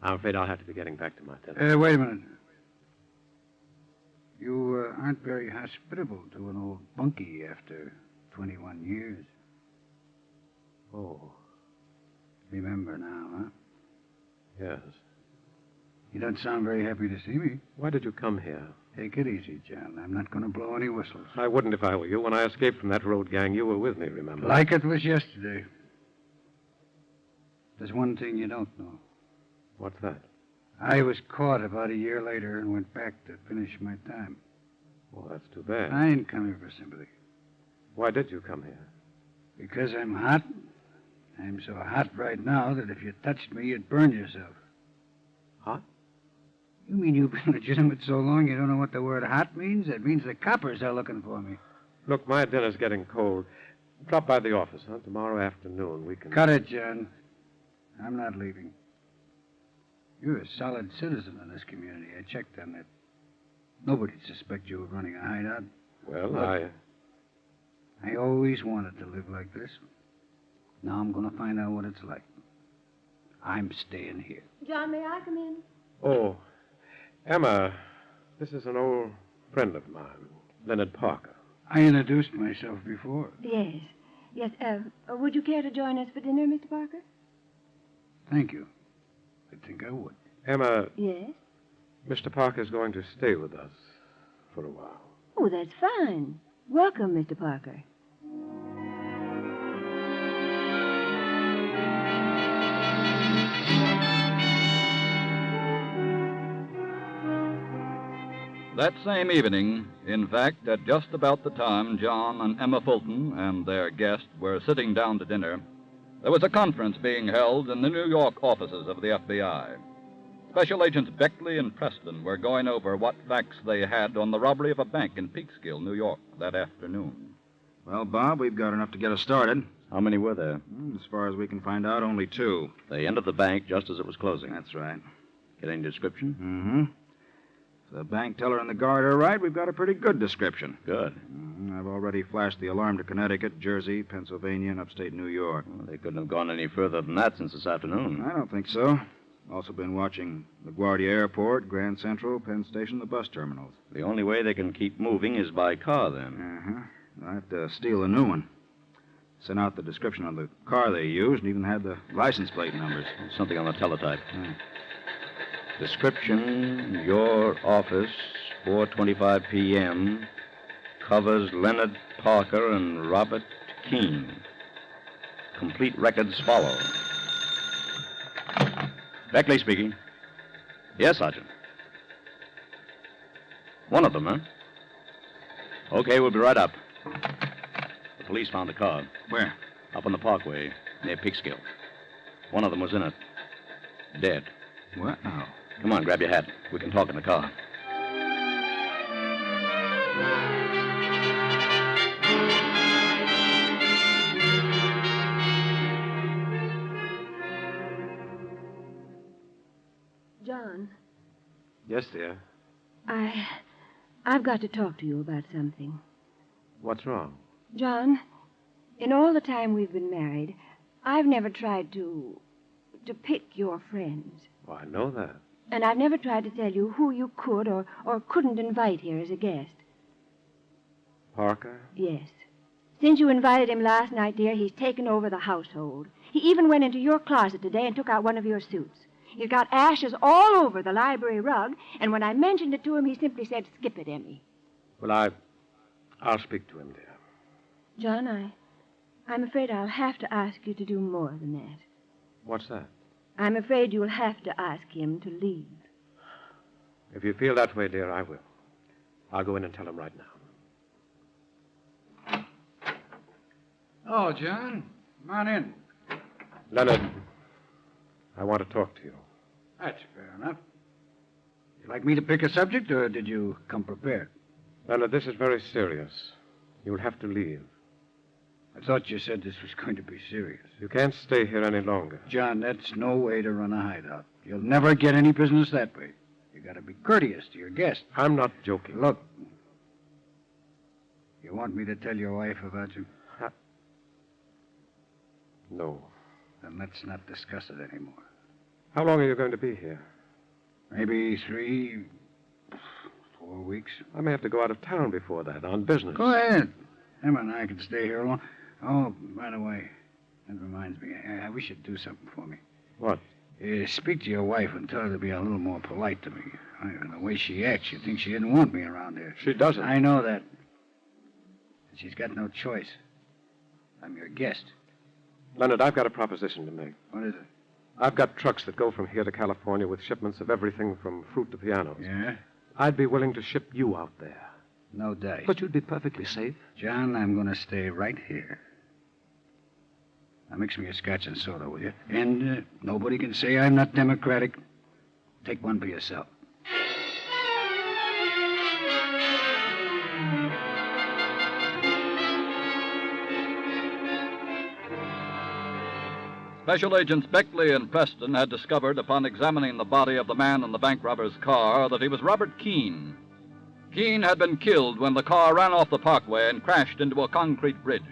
S1: I'm afraid I'll have to be getting back to my dinner.
S7: Wait a minute. You aren't very hospitable to an old bunkie after 21 years.
S1: Oh.
S7: Remember now, huh?
S1: Yes.
S7: You don't sound very happy to see me.
S1: Why did you come here?
S7: Take it easy, John. I'm not going to blow any whistles.
S1: I wouldn't if I were you. When I escaped from that road gang, you were with me, remember?
S7: Like it was yesterday. There's one thing you don't know.
S1: What's that?
S7: I was caught about a year later and went back to finish my time.
S1: Well, that's too bad.
S7: I ain't coming for sympathy.
S1: Why did you come here?
S7: Because I'm hot. I'm so hot right now that if you touched me, you'd burn yourself.
S1: Hot?
S7: You mean you've been legitimate so long you don't know what the word hot means? It means the coppers are looking for me.
S1: Look, my dinner's getting cold. Drop by the office, huh? Tomorrow afternoon we can...
S7: Cut it, John. I'm not leaving. You're a solid citizen of this community. I checked on that. Nobody'd suspect you of running a hideout.
S1: Well,
S7: Look, I always wanted to live like this. Now I'm going to find out what it's like. I'm staying here.
S21: John, may I come in?
S1: Oh, Emma, this is an old friend of mine, Leonard Parker.
S7: I introduced myself before.
S21: Yes. Yes, would you care to join us for dinner, Mr. Parker?
S7: Thank you. I think I would.
S1: Emma.
S21: Yes?
S1: Mr. Parker's going to stay with us for a while.
S21: Oh, that's fine. Welcome, Mr. Parker.
S11: That same evening, in fact, at just about the time John and Emma Fulton and their guest were sitting down to dinner, there was a conference being held in the New York offices of the FBI. Special Agents Beckley and Preston were going over what facts they had on the robbery of a bank in Peekskill, New York, that afternoon.
S6: Well, Bob, we've got enough to get us started.
S9: How many were there?
S6: As far as we can find out, only 2.
S9: They entered the bank just as it was closing.
S6: That's right.
S9: Get any description?
S6: Mm-hmm. If the bank teller and the guard are right, we've got a pretty good description.
S9: Good.
S6: I've already flashed the alarm to Connecticut, Jersey, Pennsylvania, and upstate New York.
S9: Well, they couldn't have gone any further than that since this afternoon.
S6: I don't think so. Also been watching LaGuardia Airport, Grand Central, Penn Station, the bus terminals.
S9: The only way they can keep moving is by car, then.
S6: Uh-huh. I have to steal a new one. Sent out the description of the car they used and even had the license plate numbers.
S9: Something on the teletype. Description, your office, 4:25 p.m., covers Leonard Parker and Robert Keene. Complete records follow. Beckley speaking. Yes, Sergeant. One of them, huh? Okay, we'll be right up. The police found the car.
S6: Where?
S9: Up on the parkway, near Peekskill. One of them was in it. Dead.
S6: What? Oh.
S9: Come on, grab your hat. We can talk in the car.
S18: John,
S1: Yes, dear.
S18: I've got to talk to you about something.
S1: What's wrong?
S18: John, in all the time we've been married, I've never tried to pick your friends.
S1: Oh, I know that.
S18: And I've never tried to tell you who you could or couldn't invite here as a guest.
S1: Parker?
S18: Yes. Since you invited him last night, dear, he's taken over the household. He even went into your closet today and took out one of your suits. He's got ashes all over the library rug, and when I mentioned it to him, he simply said, "Skip it, Emmy."
S1: Well, I'll speak to him, dear.
S18: John, I'm afraid I'll have to ask you to do more than that.
S1: What's that?
S18: I'm afraid you'll have to ask him to leave.
S1: If you feel that way, dear, I will. I'll go in and tell him right now.
S7: Oh, John, come on in.
S1: Leonard, I want to talk to you.
S7: That's fair enough. You like me to pick a subject, or did you come prepared?
S1: Leonard, this is very serious. You'll have to leave.
S7: I thought you said this was going to be serious.
S1: You can't stay here any longer.
S7: John, that's no way to run a hideout. You'll never get any business that way. You gotta be courteous to your guests.
S1: I'm not joking.
S7: Look, you want me to tell your wife about you?
S1: No.
S7: Then let's not discuss it anymore.
S1: How long are you going to be here?
S7: Maybe 3, 4 weeks.
S1: I may have to go out of town before that, on business.
S7: Go ahead. Emma and I can stay here alone. Oh, by the way, that reminds me. We should do something for me.
S1: What?
S7: Speak to your wife and tell her to be a little more polite to me. The way she acts, you'd think she didn't want me around here.
S1: She doesn't.
S7: I know that. She's got no choice. I'm your guest.
S1: Leonard, I've got a proposition to make.
S7: What is it?
S1: I've got trucks that go from here to California with shipments of everything from fruit to pianos.
S7: Yeah?
S1: I'd be willing to ship you out there.
S7: No dice.
S1: But you'd be perfectly safe.
S7: John, I'm going to stay right here. Now, mix me a scotch and soda, will you? And nobody can say I'm not democratic. Take one for yourself.
S11: Special Agents Beckley and Preston had discovered, upon examining the body of the man in the bank robber's car, that he was Robert Keene. Keene had been killed when the car ran off the parkway and crashed into a concrete bridge.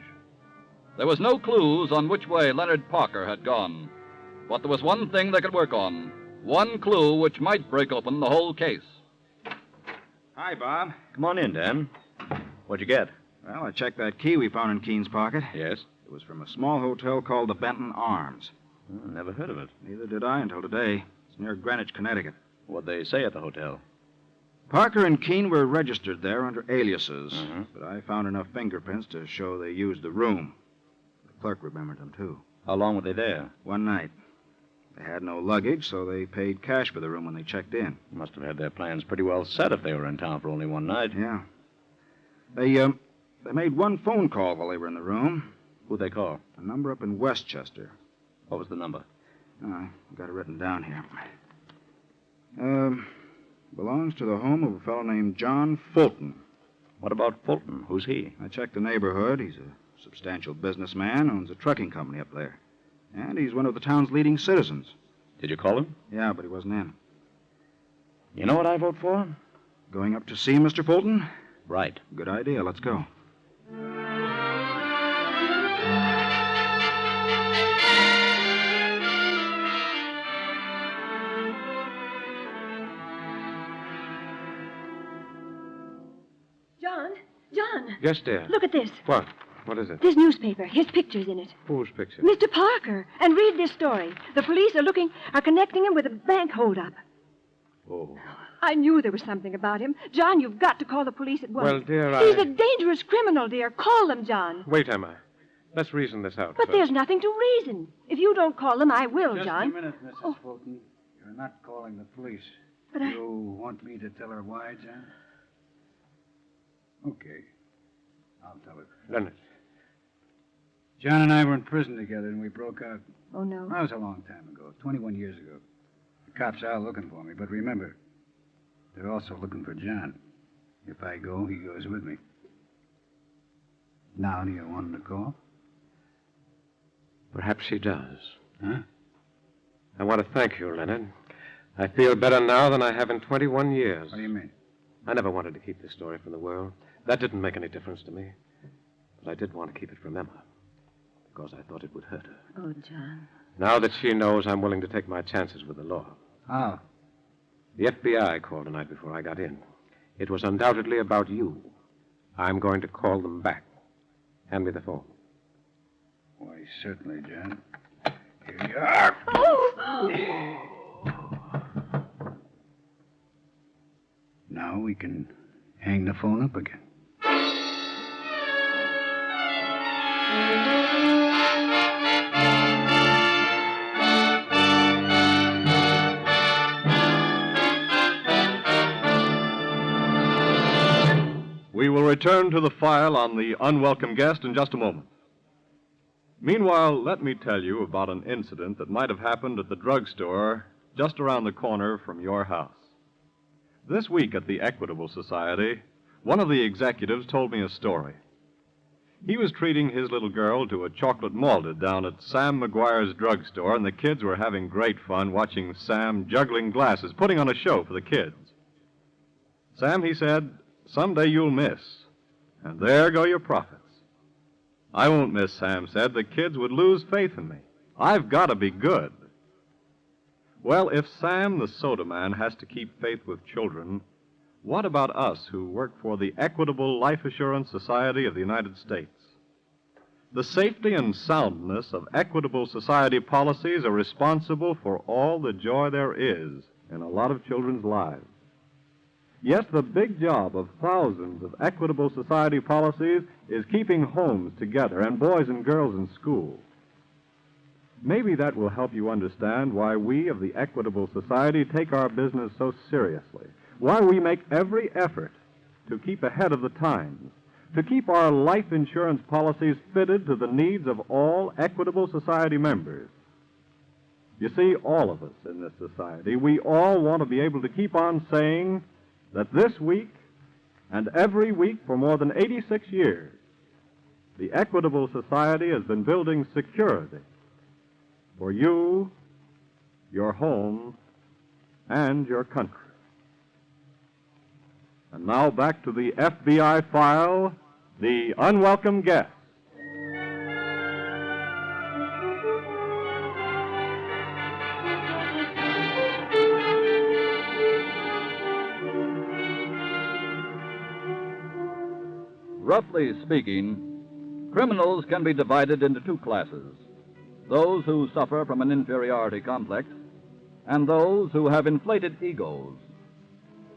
S11: There was no clues on which way Leonard Parker had gone, but there was one thing they could work on, one clue which might break open the whole case.
S6: Hi, Bob.
S9: Come on in, Dan. What'd you get?
S6: Well, I checked that key we found in Keene's pocket.
S9: Yes?
S6: It was from a small hotel called the Benton Arms.
S9: Oh, never heard of it.
S6: Neither did I until today. It's near Greenwich, Connecticut.
S9: What'd they say at the hotel?
S6: Parker and Keene were registered there under aliases, but I found enough fingerprints to show they used the room. The clerk remembered them, too.
S9: How long were they there?
S6: One night.
S9: They had no luggage, so they paid cash for the room when they checked in.
S1: Must have had their plans pretty well set if they were in town for only one night.
S9: Yeah. They made one phone call while they were in the room.
S1: Who'd they call?
S9: A number up in Westchester.
S1: What was the number?
S9: I got it written down here. Belongs to the home of a fellow named John Fulton.
S1: What about Fulton? Who's he?
S9: I checked the neighborhood. He's a substantial businessman, owns a trucking company up there. And he's one of the town's leading citizens.
S1: Did you call him?
S9: Yeah, but he wasn't in.
S1: You know what I vote for?
S9: Going up to see Mr. Fulton?
S1: Right.
S9: Good idea. Let's go.
S18: John.
S15: Yes, dear.
S18: Look at this.
S15: What? What is it?
S18: This newspaper. His picture's in it.
S15: Whose picture?
S18: Mr. Parker. And read this story. The police are connecting him with a bank holdup.
S15: Oh.
S18: I knew there was something about him. John, you've got to call the police at once.
S15: Well, dear,
S18: He's a dangerous criminal, dear. Call them, John.
S15: Wait, Emma. Let's reason this out
S18: But
S15: first.
S18: there's nothing to reason. If you don't call them, I will,
S7: Just
S18: John.
S7: a minute, Mrs. Fulton. You're not calling the police.
S18: But
S7: You want me to tell her why, John? Okay. I'll tell her.
S15: Leonard.
S7: John and I were in prison together, and we broke out.
S18: Oh, no.
S7: That was a long time ago, 21 years ago. The cops are looking for me, but remember, they're also looking for John. If I go, he goes with me. Now, do you want him to call?
S15: Perhaps he does.
S7: Huh?
S15: I want to thank you, Leonard. I feel better now than I have in 21 years.
S7: What do you mean?
S15: I never wanted to keep this story from the world. That didn't make any difference to me. But I did want to keep it from Emma. Because I thought it would hurt her.
S18: Oh, John.
S15: Now that she knows, I'm willing to take my chances with the law.
S7: How?
S15: The FBI called tonight before I got in. It was undoubtedly about you. I'm going to call them back. Hand me the phone.
S7: Why, certainly, John. Here you are.
S18: Oh!
S7: Now we can hang the phone up again.
S15: We will return to the file on the unwelcome guest in just a moment. Meanwhile, let me tell you about an incident that might have happened at the drugstore just around the corner from your house. This week at the Equitable Society, one of the executives told me a story. He was treating his little girl to a chocolate malted down at Sam McGuire's drugstore, and the kids were having great fun watching Sam juggling glasses, putting on a show for the kids. Sam, he said, someday you'll miss, and there go your profits. I won't miss, Sam said. The kids would lose faith in me. I've got to be good. Well, if Sam, the soda man, has to keep faith with children, what about us who work for the Equitable Life Assurance Society of the United States? The safety and soundness of Equitable Society policies are responsible for all the joy there is in a lot of children's lives. Yes, the big job of thousands of Equitable Society policies is keeping homes together and boys and girls in school. Maybe that will help you understand why we of the Equitable Society take our business so seriously, why we make every effort to keep ahead of the times, to keep our life insurance policies fitted to the needs of all Equitable Society members. You see, all of us in this society, we all want to be able to keep on saying that this week and every week for more than 86 years, the Equitable Society has been building security for you, your home, and your country. And now back to the FBI file, The Unwelcome Guest.
S11: Roughly speaking, criminals can be divided into two classes: those who suffer from an inferiority complex and those who have inflated egos.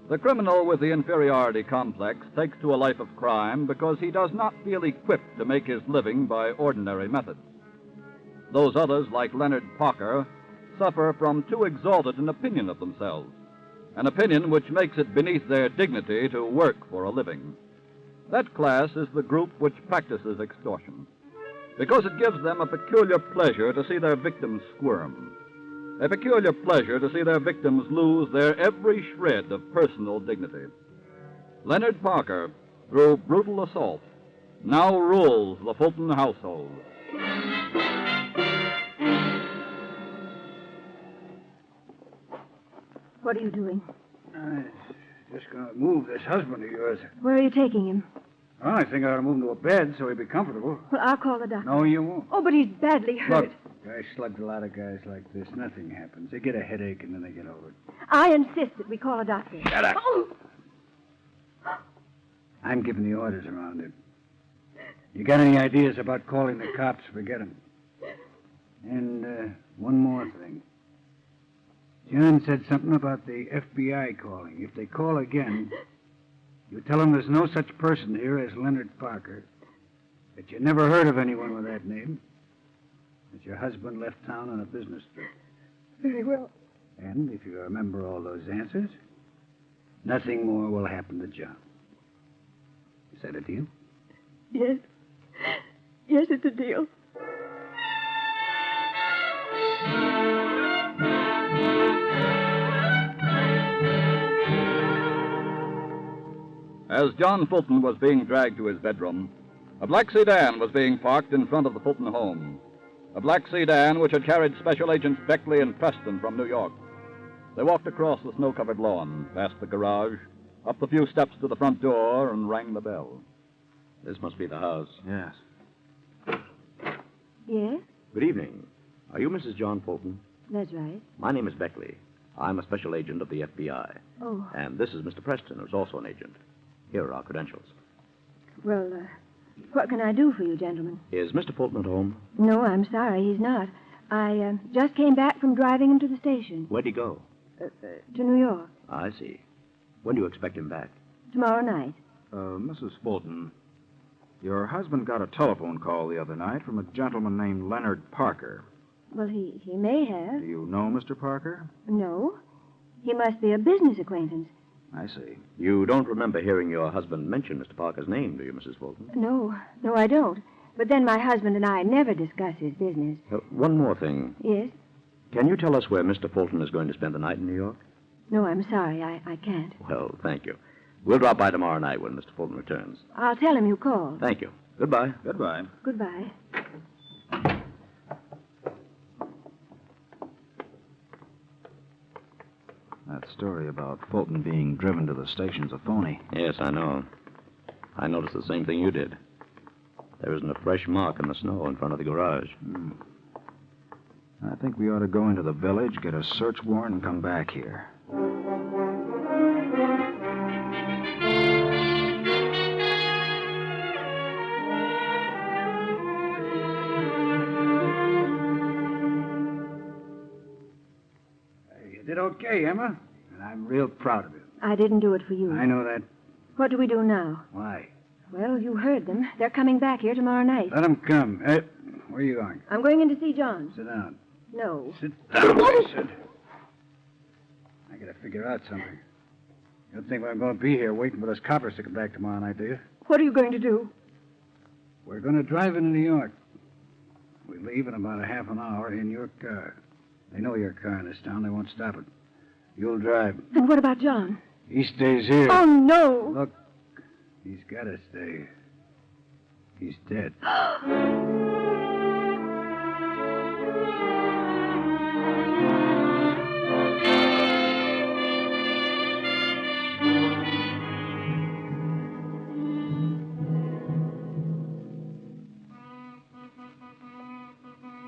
S11: The criminal with the inferiority complex takes to a life of crime because he does not feel equipped to make his living by ordinary methods. Those others, like Leonard Parker, suffer from too exalted an opinion of themselves, an opinion which makes it beneath their dignity to work for a living. That class is the group which practices extortion, because it gives them a peculiar pleasure to see their victims squirm, a peculiar pleasure to see their victims lose their every shred of personal dignity. Leonard Parker, through brutal assault, now rules the Fulton household.
S18: What are you doing?
S7: Just going to move this husband of yours.
S18: Where are you taking him?
S7: Well, I think I ought to move him to a bed so he'd be comfortable.
S18: Well, I'll call the doctor.
S7: No, you won't.
S18: Oh, but he's badly hurt.
S7: Look, I slugged a lot of guys like this. Nothing happens. They get a headache and then they get over it.
S18: I insist that we call a doctor.
S7: Shut up.
S18: Oh.
S7: I'm giving the orders around it. You got any ideas about calling the cops? Forget them. And one more thing. John said something about the FBI calling. If they call again, you tell them there's no such person here as Leonard Parker, that you never heard of anyone with that name, that your husband left town on a business trip.
S2: Very well.
S7: And if you remember all those answers, nothing more will happen to John. Is that a deal?
S2: Yes. Yes, it's a deal.
S11: As John Fulton was being dragged to his bedroom, a black sedan was being parked in front of the Fulton home. A black sedan which had carried Special Agents Beckley and Preston from New York. They walked across the snow-covered lawn, past the garage, up the few steps to the front door, and rang the bell.
S1: This must be the house.
S9: Yes.
S18: Yes?
S1: Good evening. Are you Mrs. John Fulton?
S18: That's right.
S1: My name is Beckley. I'm a special agent of the FBI.
S18: Oh.
S1: And this is Mr. Preston, who's also an agent. Here are our credentials.
S18: Well, what can I do for you, gentlemen?
S1: Is Mr. Fulton at home?
S18: No, I'm sorry, he's not. I just came back from driving him to the station.
S1: Where'd he go?
S18: To New York.
S1: I see. When do you expect him back?
S18: Tomorrow night.
S9: Mrs. Fulton, your husband got a telephone call the other night from a gentleman named Leonard Parker.
S18: Well, he may have.
S9: Do you know Mr. Parker?
S18: No. He must be a business acquaintance.
S9: I see.
S1: You don't remember hearing your husband mention Mr. Parker's name, do you, Mrs. Fulton?
S18: No, I don't. But then my husband and I never discuss his business.
S1: One more thing.
S18: Yes?
S1: Can you tell us where Mr. Fulton is going to spend the night in New York?
S18: No, I'm sorry. I can't.
S1: Well, thank you. We'll drop by tomorrow night when Mr. Fulton returns.
S18: I'll tell him you called.
S1: Thank you. Goodbye.
S9: Goodbye.
S18: Goodbye.
S9: That story about Fulton being driven to the station's a phony.
S1: Yes, I know. I noticed the same thing you did. There isn't a fresh mark in the snow in front of the garage.
S9: I think we ought to go into the village, get a search warrant, and come back here.
S7: You did okay, Emma, and I'm real proud of you.
S18: I didn't do it for you.
S7: I know that.
S18: What do we do now?
S7: Why?
S18: Well, you heard them. They're coming back here tomorrow night.
S7: Let them come. Where are you going?
S18: I'm going in to see John.
S7: Sit down.
S18: No.
S7: Sit down, I said. I gotta figure out something. You don't think I'm going to be here waiting for those coppers to come back tomorrow night, do you?
S18: What are you going to do?
S7: We're going to drive into New York. We leave in about a half an hour in your car. They know your car in this town. They won't stop it. You'll drive.
S18: And what about John?
S7: He stays here.
S18: Oh, no.
S7: Look, he's got to stay. He's dead.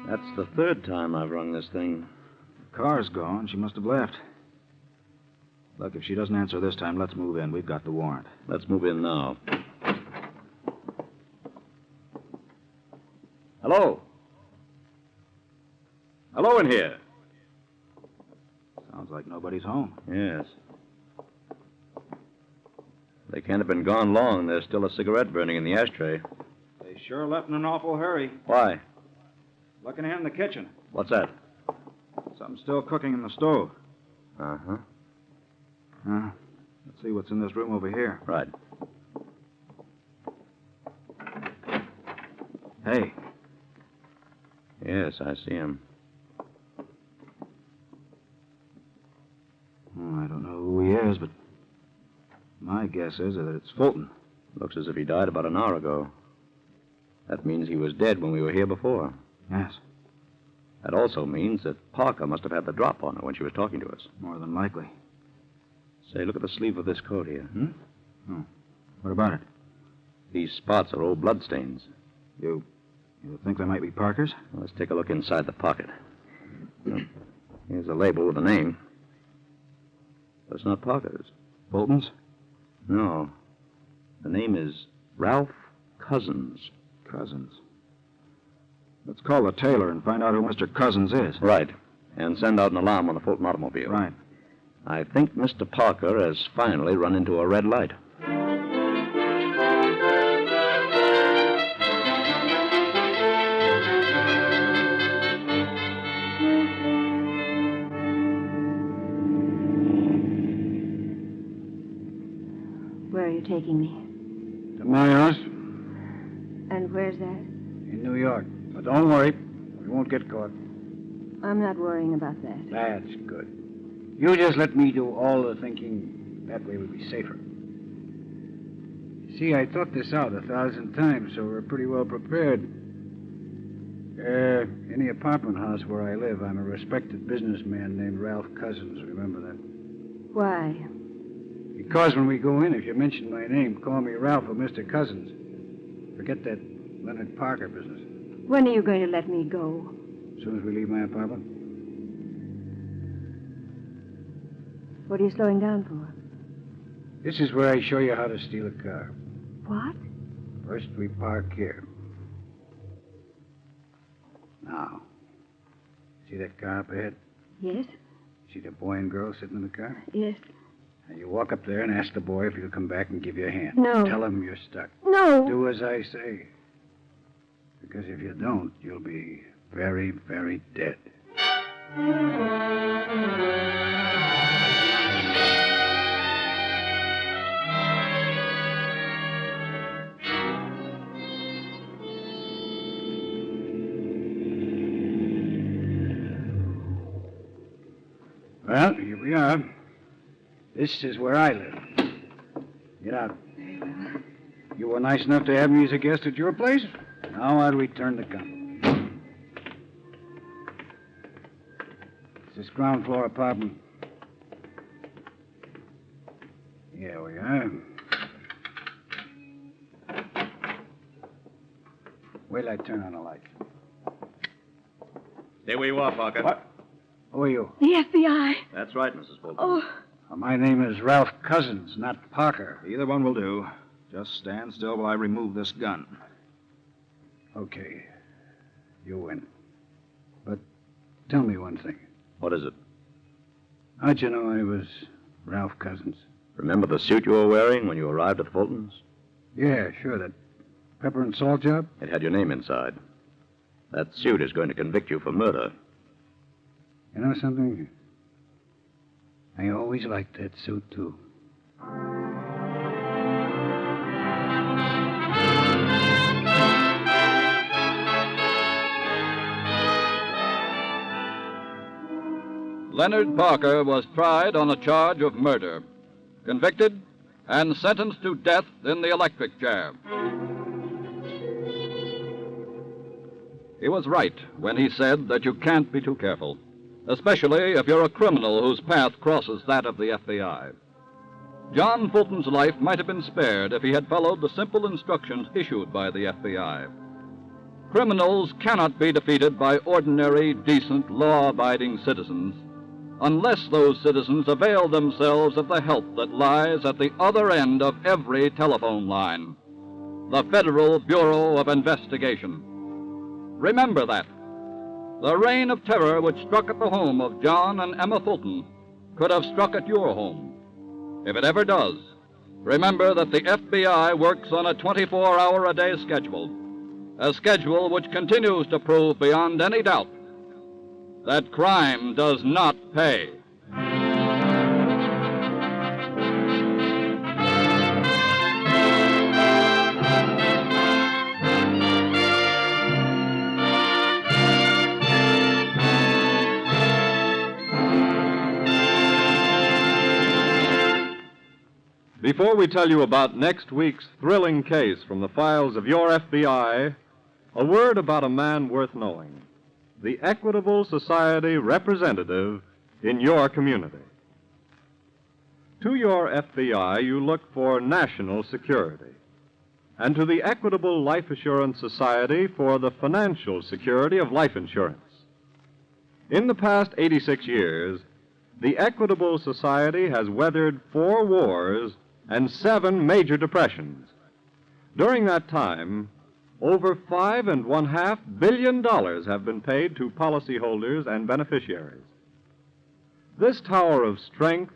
S1: That's the third time I've rung this thing.
S9: The car's gone. She must have left. Look, if she doesn't answer this time, let's move in. We've got the warrant.
S1: Let's move in now. Hello? Hello in here.
S9: Sounds like nobody's home.
S1: Yes. They can't have been gone long. There's still a cigarette burning in the ashtray.
S23: They sure left in an awful hurry.
S1: Why?
S23: Looking in the kitchen.
S1: What's that?
S9: Something's still cooking in the stove.
S6: Uh-huh.
S9: Let's see what's in this room over here.
S6: Right.
S9: Hey.
S6: Yes, I see him.
S9: I don't know who he is, but my guess is that it's Fulton.
S6: Looks as if he died about an hour ago. That means he was dead when we were here before.
S9: Yes.
S6: That also means that Parker must have had the drop on her when she was talking to us.
S9: More than likely.
S6: Say, look at the sleeve of this coat here.
S9: Oh. What about it?
S6: These spots are old bloodstains.
S9: You think they might be Parker's?
S6: Well, let's take a look inside the pocket. Here's a label with a name. But it's not Parker's.
S9: Fulton's?
S6: No. The name is Ralph Cousins.
S9: Cousins. Let's call the tailor and find out who Mr. Cousins is.
S6: Right. And send out an alarm on the Fulton automobile.
S9: Right.
S6: I think Mr. Parker has finally run into a red light.
S18: Where are you taking me?
S7: To my house
S18: And where's that?
S7: in New York. But don't worry, we won't get caught.
S18: I'm not worrying about that.
S7: That's good. You just let me do all the thinking. That way we'll be safer. See, I thought this out 1,000 times, so we're pretty well prepared. In the apartment house where I live, I'm a respected businessman named Ralph Cousins. Remember that?
S18: Why?
S7: Because when we go in, if you mention my name, call me Ralph or Mr. Cousins. Forget that Leonard Parker business.
S18: When are you going to let me go?
S7: As soon as we leave my apartment.
S18: What are you slowing down for?
S7: This is where I show you how to steal a car.
S18: What?
S7: First, we park here. Now, see that car up ahead?
S18: Yes?
S7: See the boy and girl sitting in the car?
S18: Yes.
S7: Now, you walk up there and ask the boy if he'll come back and give you a hand.
S18: No.
S7: Tell him you're stuck.
S18: No.
S7: Do as I say. Because if you don't, you'll be very, very dead. Well, here we are. This is where I live. Get out. You were nice enough to have me as a guest at your place. Now I'll return the gun. It's this ground floor apartment. Here we are. Wait till I turn on the lights.
S6: Stay where you are, Parker.
S7: What? Who are you?
S18: The FBI.
S6: That's right, Mrs. Fulton.
S18: Oh.
S7: My name is Ralph Cousins, not Parker.
S9: Either one will do. Just stand still while I remove this gun.
S7: Okay. You win. But tell me one thing.
S6: What is it?
S7: How'd you know I was Ralph Cousins?
S6: Remember the suit you were wearing when you arrived at the Fultons?
S7: Yeah, sure. That pepper and salt job?
S6: It had your name inside. That suit is going to convict you for murder.
S7: You know something? I always liked that suit, too.
S11: Leonard Parker was tried on a charge of murder, convicted, and sentenced to death in the electric chair. He was right when he said that you can't be too careful, especially if you're a criminal whose path crosses that of the FBI. John Fulton's life might have been spared if he had followed the simple instructions issued by the FBI. Criminals cannot be defeated by ordinary, decent, law-abiding citizens unless those citizens avail themselves of the help that lies at the other end of every telephone line, the Federal Bureau of Investigation. Remember that. The reign of terror which struck at the home of John and Emma Fulton could have struck at your home. If it ever does, remember that the FBI works on a 24-hour-a-day schedule, a schedule which continues to prove beyond any doubt that crime does not pay.
S15: Before we tell you about next week's thrilling case from the files of your FBI, a word about a man worth knowing, the Equitable Society representative in your community. To your FBI, you look for national security, and to the Equitable Life Assurance Society for the financial security of life insurance. In the past 86 years, the Equitable Society has weathered 4 wars and 7 major depressions. During that time, over $5.5 billion have been paid to policyholders and beneficiaries. This tower of strength,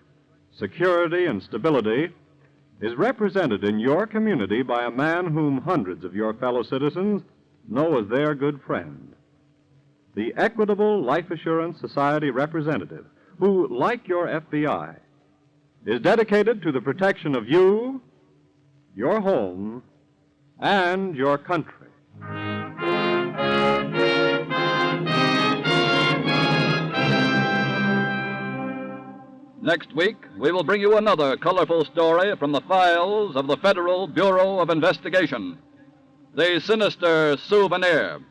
S15: security, and stability is represented in your community by a man whom hundreds of your fellow citizens know as their good friend, the Equitable Life Assurance Society representative, who, like your FBI, is dedicated to the protection of you, your home, and your country.
S11: Next week, we will bring you another colorful story from the files of the Federal Bureau of Investigation, The Sinister Souvenir.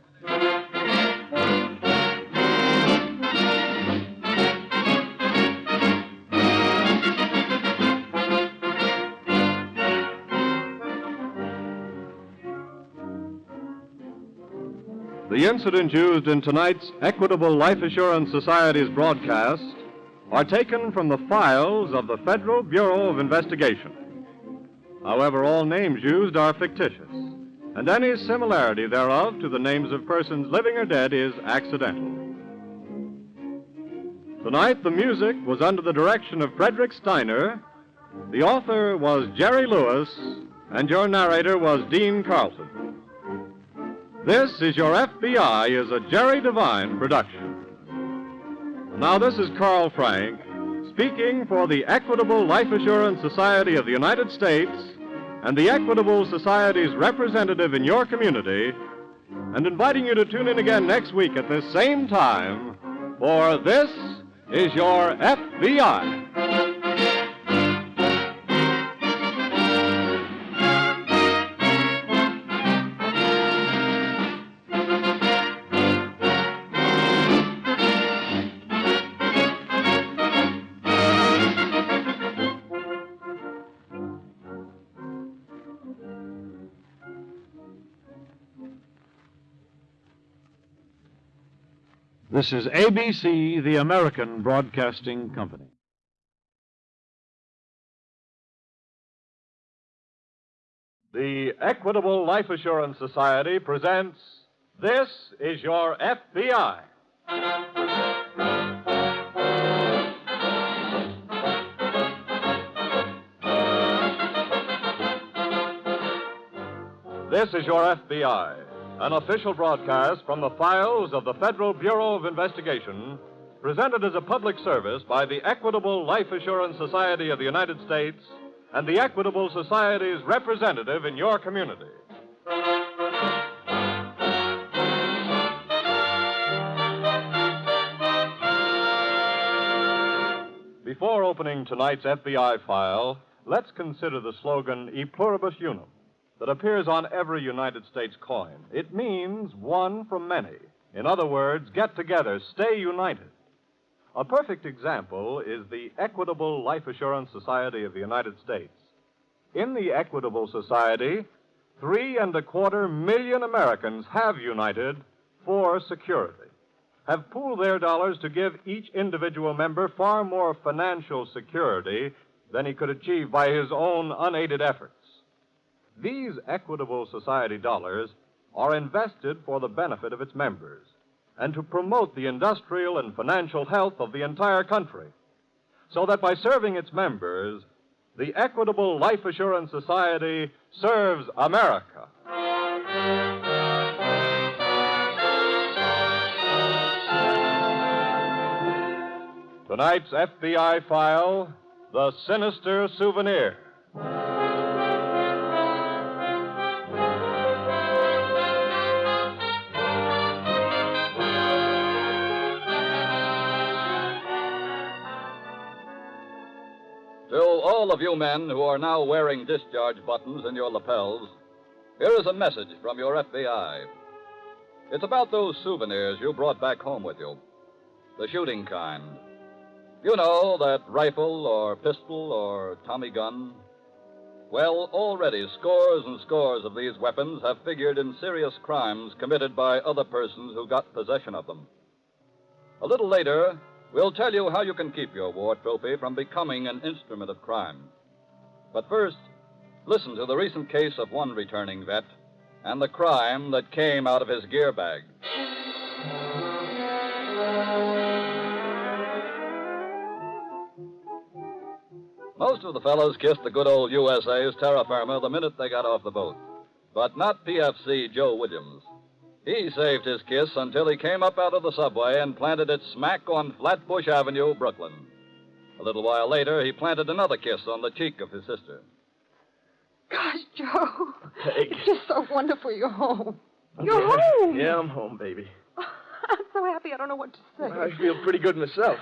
S15: The incidents used in tonight's Equitable Life Assurance Society's broadcast are taken from the files of the Federal Bureau of Investigation. However, all names used are fictitious, and any similarity thereof to the names of persons living or dead is accidental. Tonight, the music was under the direction of Frederick Steiner, the author was Jerry Lewis, and your narrator was Dean Carlson. This is Your FBI is a Jerry Devine production. Now, this is Carl Frank, speaking for the Equitable Life Assurance Society of the United States and the Equitable Society's representative in your community, and inviting you to tune in again next week at this same time, for This is Your FBI.
S13: This is ABC, the American Broadcasting Company.
S15: The Equitable Life Assurance Society presents This is Your FBI. This is Your FBI, an official broadcast from the files of the Federal Bureau of Investigation, presented as a public service by the Equitable Life Assurance Society of the United States and the Equitable Society's representative in your community. Before opening tonight's FBI file, let's consider the slogan E pluribus unum that appears on every United States coin. It means one from many. In other words, get together, stay united. A perfect example is the Equitable Life Assurance Society of the United States. In the Equitable Society, 3.25 million Americans have united for security, have pooled their dollars to give each individual member far more financial security than he could achieve by his own unaided efforts. These Equitable Society dollars are invested for the benefit of its members and to promote the industrial and financial health of the entire country, so that by serving its members, the Equitable Life Assurance Society serves America. Tonight's FBI file, The Sinister Souvenir.
S8: To all of you men who are now wearing discharge buttons in your lapels, here is a message from your FBI. It's about those souvenirs you brought back home with you. The shooting kind. You know, that rifle or pistol or Tommy gun. Well, already scores and scores of these weapons have figured in serious crimes committed by other persons who got possession of them. A little later, we'll tell you how you can keep your war trophy from becoming an instrument of crime. But first, listen to the recent case of one returning vet and the crime that came out of his gear bag. Most of the fellows kissed the good old USA's terra firma the minute they got off the boat. But not PFC Joe Williams. He saved his kiss until he came up out of the subway and planted it smack on Flatbush Avenue, Brooklyn. A little while later, he planted another kiss on the cheek of his sister.
S2: Gosh, Joe.
S17: Hey.
S2: It's just so wonderful you're home. You're home.
S17: Yeah, I'm home, baby.
S2: I'm so happy I don't know what to say.
S17: I feel pretty good myself.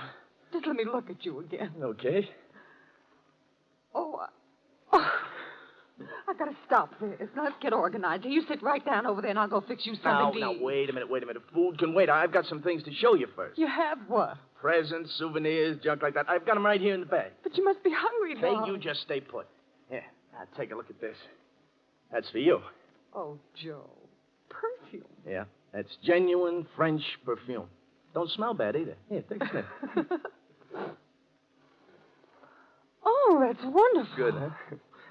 S2: Just let me look at you again.
S17: Okay.
S2: I gotta stop this. Now, let's get organized. You sit right down over there and I'll go fix you something to
S17: Now,
S2: eat.
S17: wait a minute. Food can wait. I've got some things to show you first.
S2: You have what?
S17: Presents, souvenirs, junk like that. I've got them right here in the bag.
S2: But you must be hungry,
S17: Hey,
S2: Don.
S17: you just stay put. Here, now take a look at this. That's for you.
S2: Oh, Joe. Perfume.
S17: Yeah, that's genuine French perfume. Don't smell bad either. Here, take a sniff.
S2: Oh, that's wonderful.
S17: Good, huh?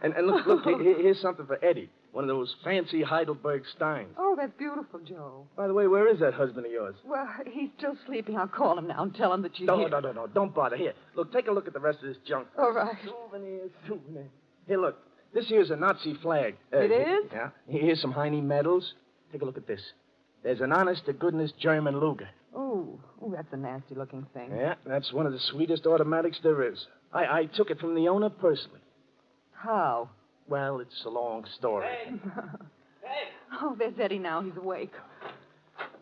S17: And look, here's something for Eddie. One of those fancy Heidelberg Steins.
S2: Oh, that's beautiful, Joe.
S17: By the way, where is that husband of yours?
S2: Well, he's still sleeping. I'll call him now and tell him that you're here.
S17: No. Don't bother. Here, look, take a look at the rest of this junk.
S2: All right.
S17: Souvenirs. Here, look. This here's a Nazi flag.
S2: It is?
S17: Yeah. Here's some Heine medals. Take a look at this. There's an honest-to-goodness German Luger.
S2: Oh, that's a nasty-looking thing.
S17: Yeah, that's one of the sweetest automatics there is. I took it from the owner personally.
S2: How?
S17: Well, it's a long story.
S2: Hey! Oh, there's Eddie now. He's awake.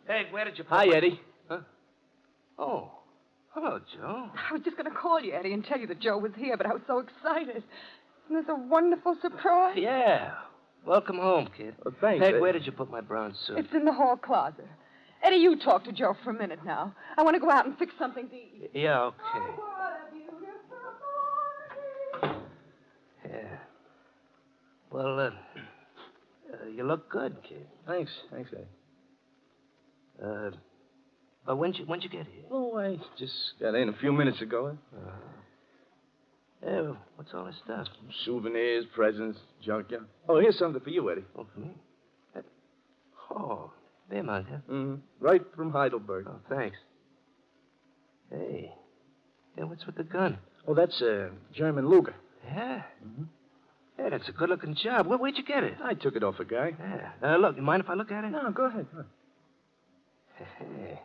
S17: Hey, where did you put Hi, Eddie. Huh?
S19: Oh. Hello, Joe.
S2: I was just going to call you, Eddie, and tell you that Joe was here, but I was so excited. Isn't this a wonderful surprise?
S19: Yeah. Welcome home, kid.
S17: Well, thanks.
S19: Peg, where did you put my brown suit?
S2: It's in the hall closet. Eddie, you talk to Joe for a minute now. I want to go out and fix something to eat.
S19: Yeah, okay. Yeah. Well, you look good, kid.
S17: Thanks, Eddie.
S19: But when'd you get here?
S17: Oh, I just got in a few minutes ago.
S19: Yeah, well, what's all this stuff?
S17: Souvenirs, presents, junk, yeah. Oh, here's something for you, Eddie.
S19: Oh, for me? Oh, beer mug, huh?
S17: Mm-hmm. Right from Heidelberg.
S19: Oh, thanks. Hey, what's with the gun?
S17: Oh, that's a German Luger.
S19: Yeah? Mm-hmm. Yeah, that's a good-looking job. Where'd you get it?
S17: I took it off a guy.
S19: Yeah. Look, you mind if I look at it?
S17: No, go ahead.
S19: Hey,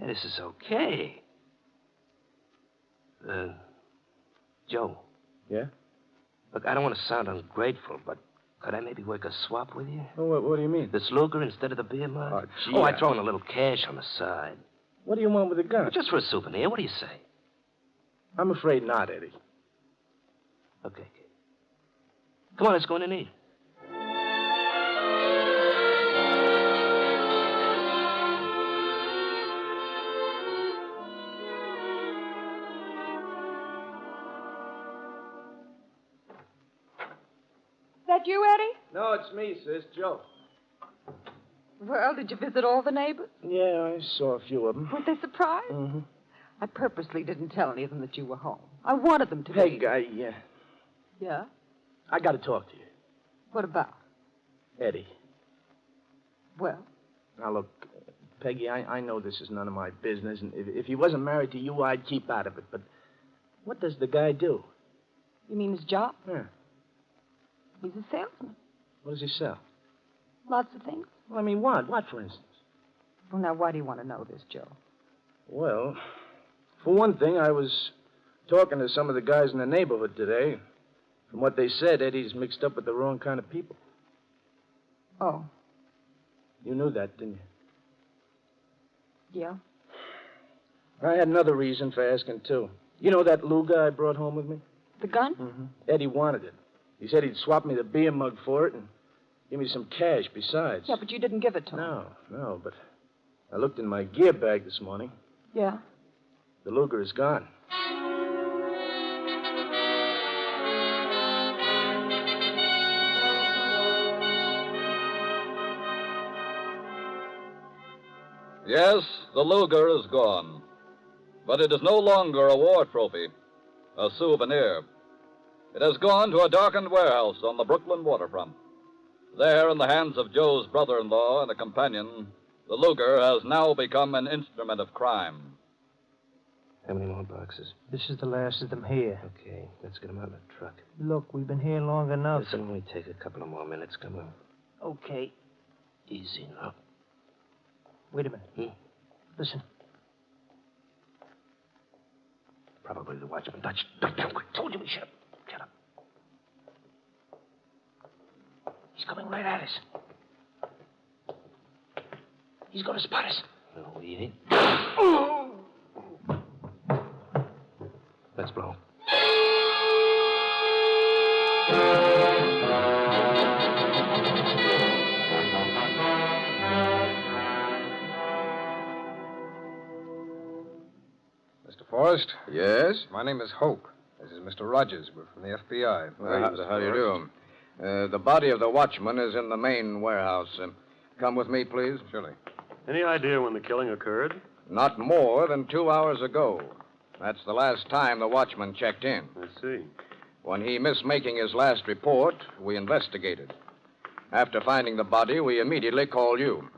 S19: this is okay. Joe.
S17: Yeah?
S19: Look, I don't want to sound ungrateful, but could I maybe work a swap with you?
S17: Oh, what do you mean?
S19: This Luger instead of the beer mug?
S17: Oh, gee.
S19: Oh, I throw in a little cash on the side.
S17: What do you want with the gun?
S19: Well, just for a souvenir. What do you say?
S17: I'm afraid not, Eddie.
S19: Okay, kid. Come on, let's go in and eat.
S2: That you, Eddie?
S17: No, it's me, sis. Joe.
S2: Well, did you visit all the neighbors?
S17: Yeah, I saw a few of them.
S2: Weren't they surprised?
S17: Mm-hmm.
S2: I purposely didn't tell any of them that you were home. I wanted them to
S17: Peg,
S2: be. Yeah?
S17: I got to talk to you.
S2: What about?
S17: Eddie.
S2: Well?
S17: Now, look, Peggy, I know this is none of my business, and if he wasn't married to you, I'd keep out of it, but what does the guy do?
S2: You mean his job?
S17: Yeah.
S2: He's a salesman.
S17: What does he sell?
S2: Lots of things.
S17: Well, I mean, what? What, for instance?
S2: Well, now, why do you want to know this, Joe?
S17: Well, For one thing, I was talking to some of the guys in the neighborhood today. From what they said, Eddie's mixed up with the wrong kind of people.
S2: Oh,
S17: You knew that, didn't you?
S2: yeah.
S17: I had another reason for asking, too. You know that Luger I brought home with me?
S2: The gun?
S17: Mm-hmm. Eddie wanted it. He said he'd swap me the beer mug for it and give me some cash besides.
S2: Yeah, but you didn't give it to him.
S17: No, but I looked in my gear bag this morning.
S2: Yeah.
S17: The Luger is gone.
S8: Yes, the Luger is gone. But it is no longer a war trophy, a souvenir. It has gone to a darkened warehouse on the Brooklyn waterfront. There, in the hands of Joe's brother-in-law and a companion, the Luger has now become an instrument of crime.
S19: How many more boxes?
S4: This is the last of them here.
S19: Okay, let's get them out of the truck.
S4: Look, we've been here long enough.
S19: This'll only take a couple of more minutes. Come on.
S4: Okay.
S19: Easy now.
S4: Wait a minute. Listen.
S19: Probably the watchman. Dutch, quick. Told you we should have. Shut up.
S4: He's coming right at us. He's going to spot us.
S19: No, he ain't. Let's blow.
S16: Mr. Forrest?
S20: Yes?
S16: My name is Hope. This is Mr. Rogers. We're from the FBI.
S20: How do you do? The body of the watchman is in the main warehouse. Come with me, please.
S16: Surely.
S15: Any idea when the killing occurred?
S20: Not more than 2 hours ago. That's the last time the watchman checked in.
S15: I see.
S20: When he missed making his last report, we investigated. After finding the body, we immediately called you.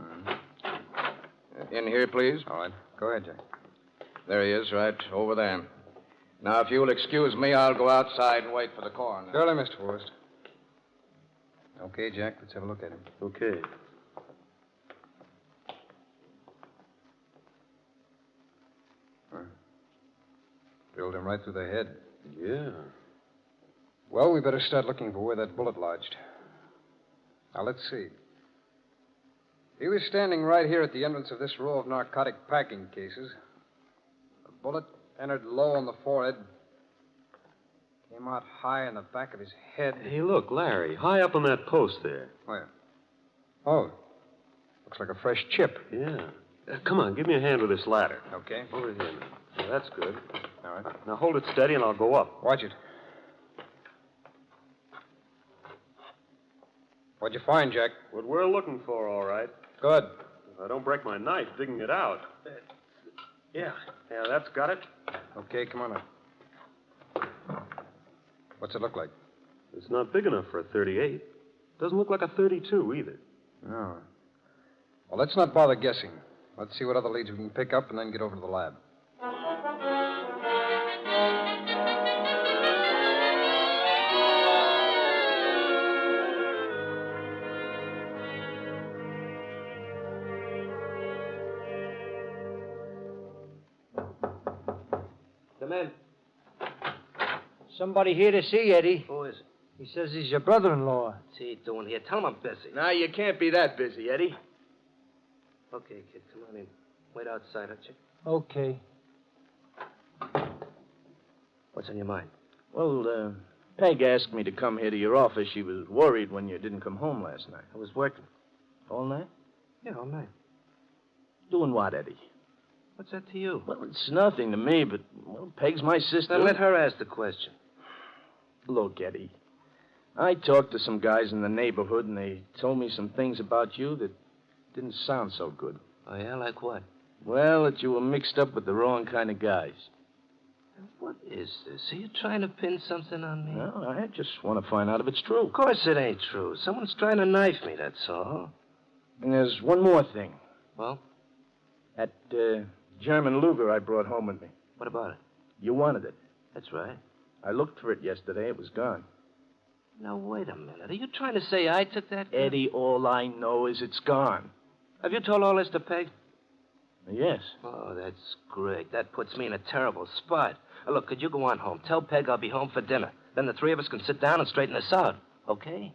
S20: In here, please.
S16: All right. Go ahead, Jack.
S20: There he is, right over there. Now, if you'll excuse me, I'll go outside and wait for the coroner.
S16: Surely, Mr. Forrest. Okay, Jack, let's have a look at him.
S15: Okay.
S16: Drilled him right through the head.
S15: Yeah.
S16: Well, we better start looking for where that bullet lodged. Now, let's see. He was standing right here at the entrance of this row of narcotic packing cases. The bullet entered low on the forehead, came out high in the back of his head.
S15: Hey, look, Larry, high up on that post there.
S16: Where? Oh, looks like a fresh chip.
S15: Yeah. Come on, give me a hand with this ladder.
S16: Okay.
S15: Over here now. Yeah, that's good.
S16: All right.
S15: Now hold it steady and I'll go up.
S16: Watch it. What'd you find, Jack?
S15: What we're looking for, all right.
S16: Good.
S15: If I don't break my knife digging it out. Yeah, that's got it.
S16: Okay, come on up. What's it look like?
S15: It's not big enough for a 38. Doesn't look like a 32 either.
S16: No. Well, let's not bother guessing. Let's see what other leads we can pick up and then get over to the lab.
S4: Come in. Somebody here to see Eddie.
S19: Who is it?
S4: He says he's your brother-in-law.
S19: What's he doing here? Tell him I'm busy.
S17: Now, you can't be that busy, Eddie.
S19: Okay, kid, come on in. Wait outside, don't you?
S4: Okay.
S19: What's on your mind?
S17: Well, Peg asked me to come here to your office. She was worried when you didn't come home last night.
S19: I was working.
S17: All night?
S19: Yeah, all night.
S17: Doing what, Eddie?
S19: What's that to you?
S17: Well, it's nothing to me, but, well, Peg's my sister.
S19: Now, let her ask the question.
S17: Look, Eddie, I talked to some guys in the neighborhood, and they told me some things about you that didn't sound so good.
S19: Oh, yeah? Like what?
S17: Well, that you were mixed up with the wrong kind of guys.
S19: What is this? Are you trying to pin something on me?
S17: No, I just want to find out if it's true.
S19: Of course it ain't true. Someone's trying to knife me, that's all.
S17: And there's one more thing.
S19: Well?
S17: That German Luger I brought home with me.
S19: What about it?
S17: You wanted it.
S19: That's right.
S17: I looked for it yesterday. It was gone.
S19: Now, wait a minute. Are you trying to say I took that gun?
S17: Eddie, all I know is it's gone.
S19: Have you told all this to Peg?
S17: Yes.
S19: Oh, that's great. That puts me in a terrible spot. Look, could you go on home? Tell Peg I'll be home for dinner. Then the three of us can sit down and straighten this out. Okay?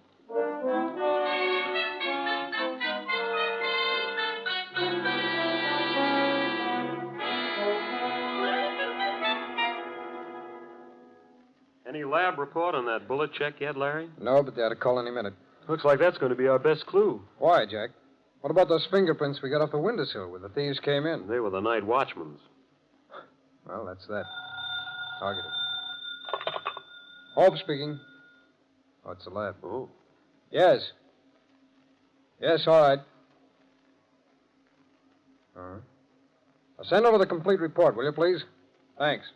S15: Any lab report on that bullet check yet, Larry?
S16: No, but they ought to call any minute.
S15: Looks like that's going to be our best clue.
S16: Why, Jack? What about those fingerprints we got off the windowsill where the thieves came in?
S15: They were the night watchmen's.
S16: Well, that's that. Targeted. Hope speaking. Oh, it's the lab.
S15: Oh.
S16: Yes. Yes, all right. Uh-huh. Send over the complete report, will you, please? Thanks.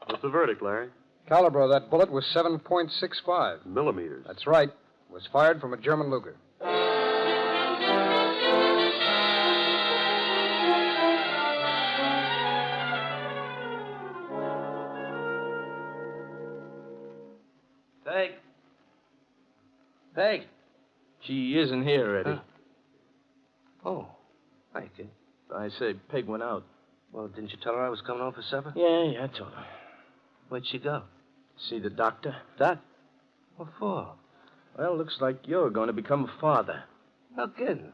S15: What's the verdict, Larry?
S16: Caliber of that bullet was 7.65.
S15: Millimeters.
S16: That's right. It was fired from a German Luger.
S19: Peg. Peg.
S17: She isn't here, Eddie.
S19: Huh? Oh. Hi, kid.
S17: I say Peg went out.
S19: Well, didn't you tell her I was coming home for supper?
S17: Yeah, I told her.
S19: Where'd she go?
S17: See the doctor?
S19: Doc? What for?
S17: Well, looks like you're going to become a father.
S19: No kidding.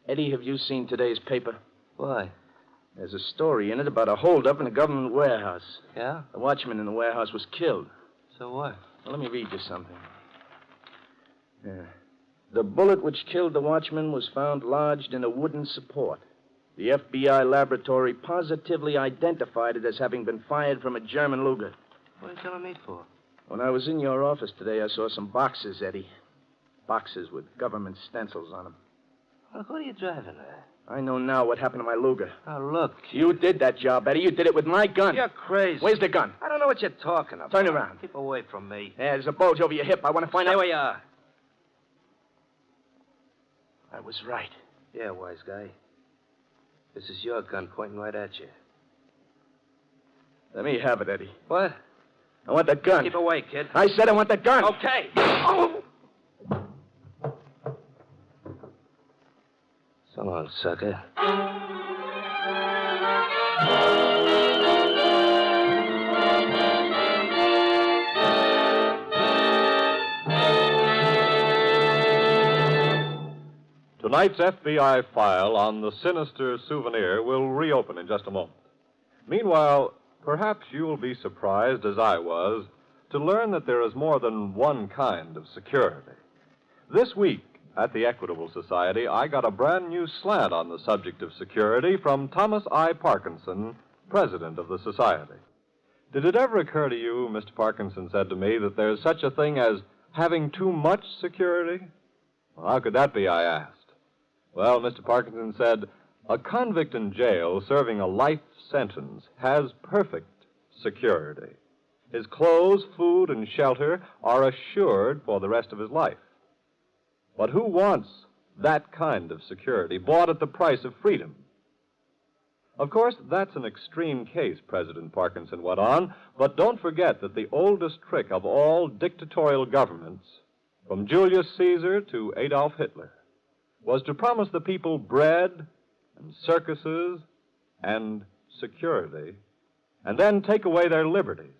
S17: Eddie, have you seen today's paper?
S19: Why?
S17: There's a story in it about a holdup in a government warehouse.
S19: Yeah?
S17: The watchman in the warehouse was killed.
S19: So what?
S17: Well, let me read you something. The bullet which killed the watchman was found lodged in a wooden support. The FBI laboratory positively identified it as having been fired from a German Luger.
S19: What are you telling me for?
S17: When I was in your office today, I saw some boxes, Eddie. Boxes with government stencils on them.
S19: Look, what are you driving at?
S17: I know now what happened to my Luger.
S19: Oh, look.
S17: You did that job, Eddie. You did it with my gun.
S19: You're crazy.
S17: Where's the gun?
S19: I don't know what you're talking about.
S17: Turn around.
S19: Keep away from me.
S17: Yeah, there's a bulge over your hip. I want to find out.
S19: Stay where you are.
S17: I was right.
S19: Yeah, wise guy. This is your gun pointing right at you.
S17: Let me have it, Eddie.
S19: What?
S17: I want the gun.
S19: Keep away, kid.
S17: I said I want the gun.
S19: Okay. Oh! So long, sucker.
S15: Tonight's FBI file on the sinister souvenir will reopen in just a moment. Meanwhile, perhaps you will be surprised, as I was, to learn that there is more than one kind of security. This week, at the Equitable Society, I got a brand new slant on the subject of security from Thomas I. Parkinson, president of the Society. Did it ever occur to you, Mr. Parkinson said to me, that there's such a thing as having too much security? Well, how could that be, I asked. Well, Mr. Parkinson said, a convict in jail serving a life sentence has perfect security. His clothes, food, and shelter are assured for the rest of his life. But who wants that kind of security bought at the price of freedom? Of course, that's an extreme case, President Parkinson went on, but don't forget that the oldest trick of all dictatorial governments, from Julius Caesar to Adolf Hitler, was to promise the people bread and circuses and security, and then take away their liberties.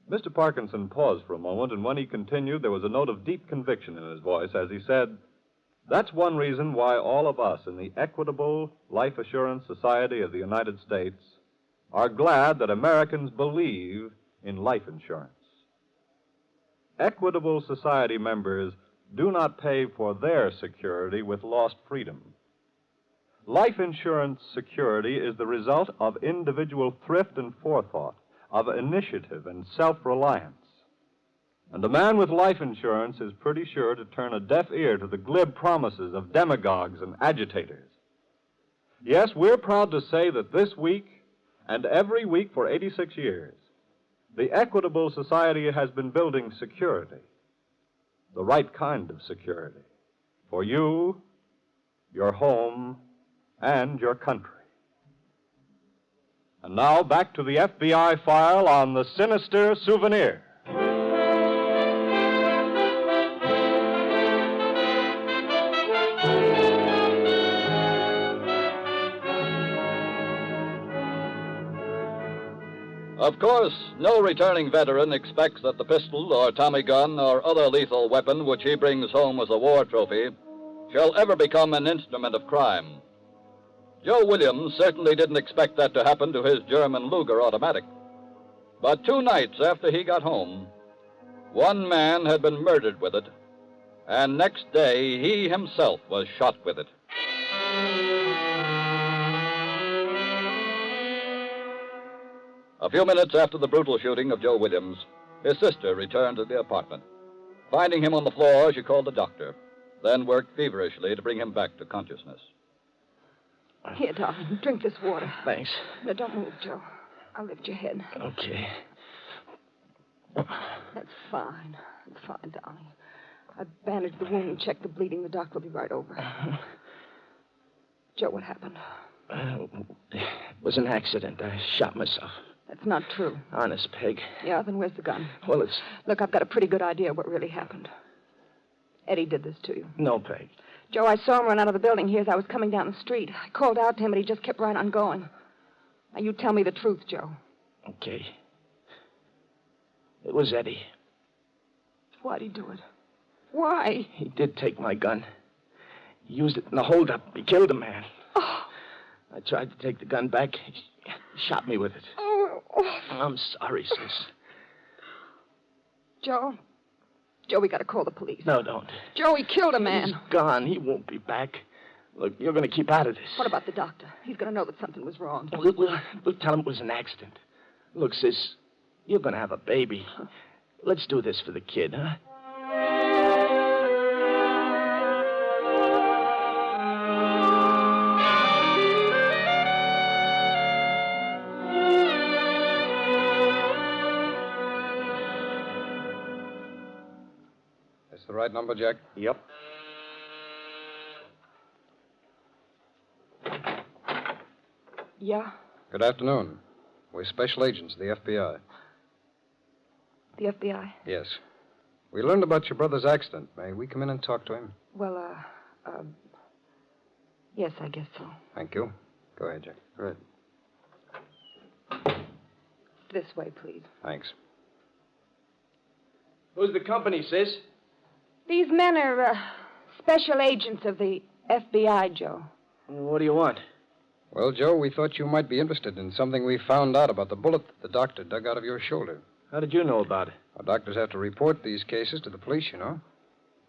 S15: Mr. Parkinson paused for a moment, and when he continued, there was a note of deep conviction in his voice as he said, that's one reason why all of us in the Equitable Life Assurance Society of the United States are glad that Americans believe in life insurance. Equitable Society members do not pay for their security with lost freedom. Life insurance security is the result of individual thrift and forethought, of initiative and self-reliance. And a man with life insurance is pretty sure to turn a deaf ear to the glib promises of demagogues and agitators. Yes, we're proud to say that this week, and every week for 86 years, the Equitable Society has been building security. The right kind of security for you, your home, and your country. And now back to the FBI file on the sinister souvenir.
S11: Of course, no returning veteran expects that the pistol or Tommy gun or other lethal weapon which he brings home as a war trophy shall ever become an instrument of crime. Joe Williams certainly didn't expect that to happen to his German Luger automatic. But 2 nights after he got home, one man had been murdered with it, and next day he himself was shot with it. A few minutes after the brutal shooting of Joe Williams, his sister returned to the apartment. Finding him on the floor, she called the doctor, then worked feverishly to bring him back to consciousness.
S2: Here, darling, drink this water.
S17: Thanks.
S2: No, don't move, Joe. I'll lift your head.
S17: Okay.
S2: That's fine. That's fine, darling. I've bandaged the wound and checked the bleeding. The doctor will be right over. Joe, what happened?
S17: It was an accident. I shot myself.
S2: That's not true.
S17: Honest, Peg.
S2: Yeah, then where's the gun?
S17: Well, it's...
S2: Look, I've got a pretty good idea of what really happened. Eddie did this to you.
S17: No, Peg.
S2: Joe, I saw him run out of the building here as I was coming down the street. I called out to him, and he just kept right on going. Now, you tell me the truth, Joe.
S17: Okay. It was Eddie.
S2: Why'd he do it? Why?
S17: He did take my gun. He used it in the holdup. He killed a man.
S2: Oh.
S17: I tried to take the gun back. He shot me with it.
S2: Oh.
S17: I'm sorry, sis.
S2: Joe, we gotta call the police.
S17: No, don't.
S2: Joe, he killed a man.
S17: He's gone. He won't be back. Look, you're going to keep out of this.
S2: What about the doctor? He's going to know that something was wrong.
S17: We'll tell him it was an accident. Look, sis, you're going to have a baby. Let's do this for the kid, huh?
S16: That's the right number, Jack?
S15: Yep.
S2: Yeah?
S16: Good afternoon. We're special agents of the FBI.
S2: The FBI?
S16: Yes. We learned about your brother's accident. May we come in and talk to him?
S2: Well, yes, I guess so.
S16: Thank you. Go ahead, Jack.
S15: Go ahead.
S2: This way, please.
S16: Thanks.
S17: Who's the company, sis?
S2: These men are, special agents of the FBI, Joe.
S17: What do you want?
S16: Well, Joe, we thought you might be interested in something we found out about the bullet that the doctor dug out of your shoulder.
S17: How did you know about it?
S16: Our doctors have to report these cases to the police, you know.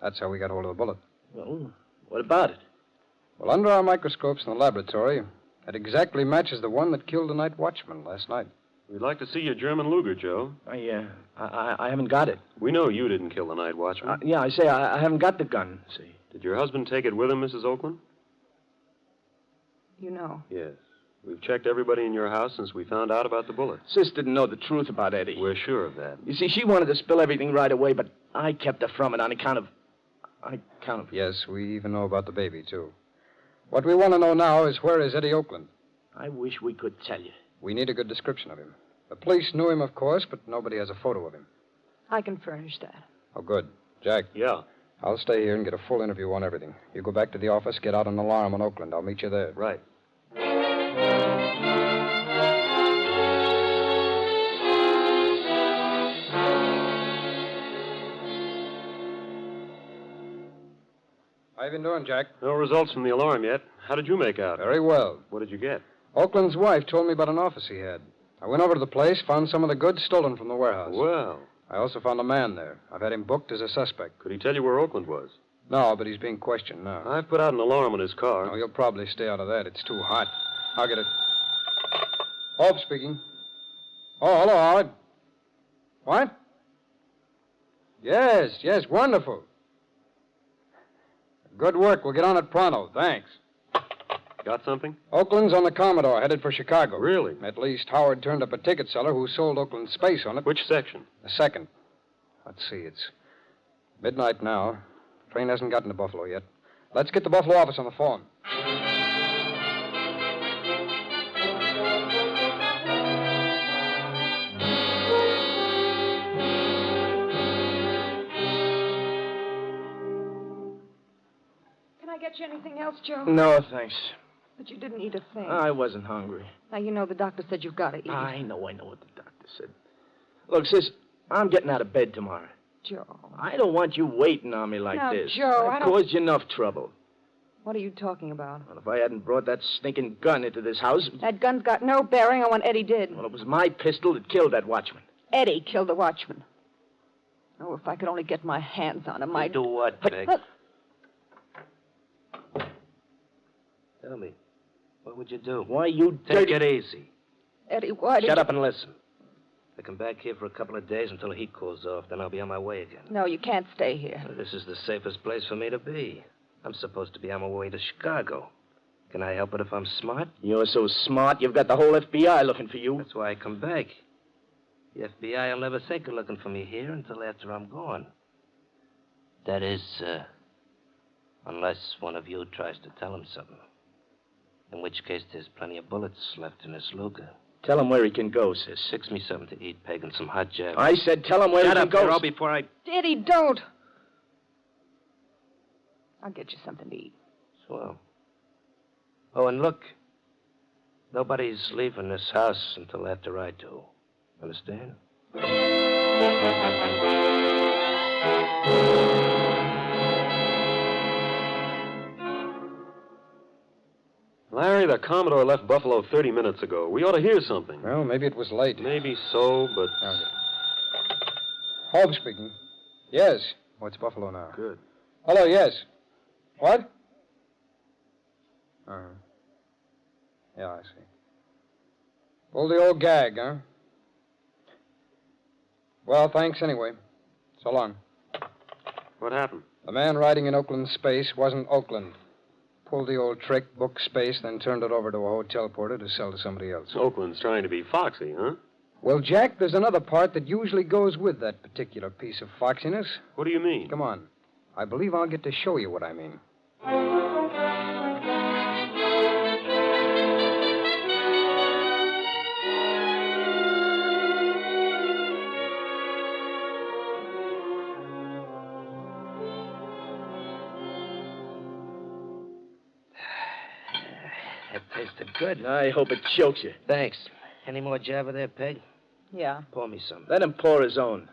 S16: That's how we got hold of the bullet.
S17: Well, what about it?
S16: Well, under our microscopes in the laboratory, it exactly matches the one that killed the night watchman last night.
S15: We'd like to see your German Luger, Joe.
S17: I haven't got it.
S15: We know you didn't kill the night watchman.
S17: Yeah, I say I haven't got the gun, see.
S15: Did your husband take it with him, Mrs. Oakland?
S2: You know.
S15: Yes. We've checked everybody in your house since we found out about the bullet.
S17: Sis didn't know the truth about Eddie.
S15: We're sure of that.
S17: You see, she wanted to spill everything right away, but I kept her from it on account of...
S16: Yes, we even know about the baby, too. What we want to know now is where is Eddie Oakland?
S17: I wish we could tell you.
S16: We need a good description of him. The police knew him, of course, but nobody has a photo of him.
S2: I can furnish that.
S16: Oh, good. Jack.
S15: Yeah?
S16: I'll stay here and get a full interview on everything. You go back to the office, get out an alarm on Oakland. I'll meet you there.
S15: Right.
S16: How you been doing, Jack?
S15: No results from the alarm yet. How did you make out?
S16: Very well.
S15: What did you get?
S16: Oakland's wife told me about an office he had. I went over to the place, found some of the goods stolen from the warehouse.
S15: Well.
S16: I also found a man there. I've had him booked as a suspect.
S15: Could he tell you where Oakland was?
S16: No, but he's being questioned now.
S15: I've put out an alarm on his car.
S16: No, he'll probably stay out of that. It's too hot. I'll get it. Hope speaking. Oh, hello, Howard. What? Yes, wonderful. Good work. We'll get on it pronto. Thanks.
S15: Got something?
S16: Oakland's on the Commodore, headed for Chicago.
S15: Really?
S16: At least Howard turned up a ticket seller who sold Oakland space on it.
S15: Which section?
S16: The second. Let's see, it's midnight now. Train hasn't gotten to Buffalo yet. Let's get the Buffalo office on the phone.
S2: Can I get you anything else, Joe?
S17: No, thanks.
S2: But you didn't eat a thing.
S17: I wasn't hungry.
S2: Now, you know the doctor said you've got to eat.
S17: I know what the doctor Sid. Look, sis, I'm getting out of bed tomorrow.
S2: Joe.
S17: I don't want you waiting on me like
S2: Now,
S17: this.
S2: Joe, I
S17: I've
S2: don't-
S17: caused you enough trouble.
S2: What are you talking about?
S17: Well, if I hadn't brought that stinking gun into this house...
S2: That gun's got no bearing on what Eddie did.
S17: Well, it was my pistol that killed that watchman.
S2: Eddie killed the watchman. Oh, if I could only get my hands on him, I'd...
S19: Do what, Peg? Tell me, what would you do?
S17: Why, you
S19: Take
S17: dirty...
S19: it easy.
S2: Eddie, why did
S19: Shut
S2: you...
S19: up and listen. I come back here for a couple of days until the heat cools off, then I'll be on my way again.
S2: No, you can't stay here.
S19: Well, this is the safest place for me to be. I'm supposed to be on my way to Chicago. Can I help it if I'm smart?
S17: You're so smart, you've got the whole FBI looking for you.
S19: That's why I come back. The FBI will never think of looking for me here until after I'm gone. That is, unless one of you tries to tell him something. In which case, there's plenty of bullets left in this Luger.
S17: Tell him where he can go, sis.
S19: Fix me something to eat, Peg, and some hot jam.
S17: I said tell him where he can go.
S19: Shut up, Carol, before I...
S2: Eddie, don't. I'll get you something to eat.
S19: Swell. Oh, and look. Nobody's leaving this house until after I do. Understand?
S3: Larry, the Commodore left Buffalo 30 minutes ago. We ought to hear something.
S16: Well, maybe it was late.
S3: Maybe so, but...
S16: Hope speaking. Yes. Oh, it's Buffalo now.
S3: Good.
S16: Hello, yes. What? Uh-huh. Yeah, I see. Pull the old gag, huh? Well, thanks anyway. So long.
S3: What happened?
S16: The man riding in Oakland space wasn't Oakland. Pulled the old trick, booked space, then turned it over to a hotel porter to sell to somebody else.
S3: Oakland's trying to be foxy, huh?
S16: Well, Jack, there's another part that usually goes with that particular piece of foxiness.
S3: What do you mean?
S16: Come on. I believe I'll get to show you what I mean.
S19: That tasted good.
S17: I hope it chokes you.
S19: Thanks. Any more Java there, Peg?
S2: Yeah.
S19: Pour me some.
S17: Let him pour his own.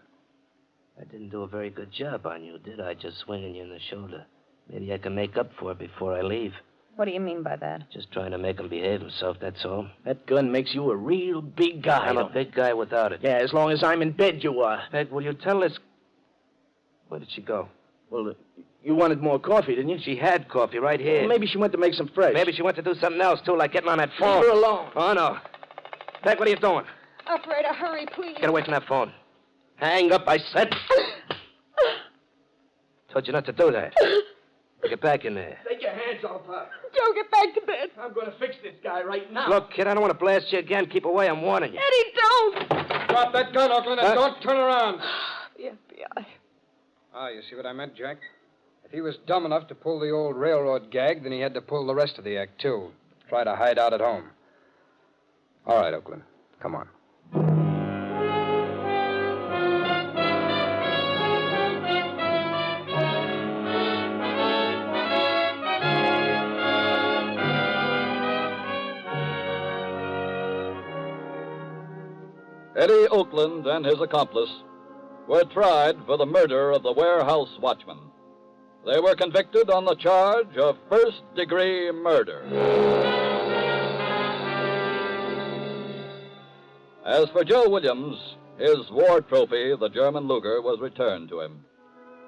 S19: I didn't do a very good job on you, did I? Just swinging you in the shoulder. Maybe I can make up for it before I leave.
S2: What do you mean by that?
S19: Just trying to make him behave himself, that's all.
S17: That gun makes you a real big guy.
S19: I'm a big guy without it.
S17: Yeah, as long as I'm in bed, you are.
S19: Peg, will you tell this... Where did she go?
S17: Well, you wanted more coffee, didn't you?
S19: She had coffee right here.
S17: Well, maybe she went to make some fresh.
S19: Maybe she went to do something else, too, like getting on that phone.
S17: Leave her alone.
S19: Oh, no. Peg, what are you doing?
S2: Operator, hurry, please.
S19: Get away from that phone. Hang up, I said. Told you not to do that. Get back in there.
S17: Take your hands off her.
S2: Joe, get back to bed.
S17: I'm going to fix this guy right now.
S19: Look, kid, I don't want to blast you again. Keep away, I'm warning you.
S2: Eddie, don't.
S16: Drop that gun, Oakland, and don't turn around.
S2: The FBI.
S16: Ah, you see what I meant, Jack? If he was dumb enough to pull the old railroad gag, then he had to pull the rest of the act, too. Try to hide out at home. All right, Oakland. Come on.
S11: Eddie Oakland and his accomplice were tried for the murder of the warehouse watchman. They were convicted on the charge of first-degree murder. As for Joe Williams, his war trophy, the German Luger, was returned to him,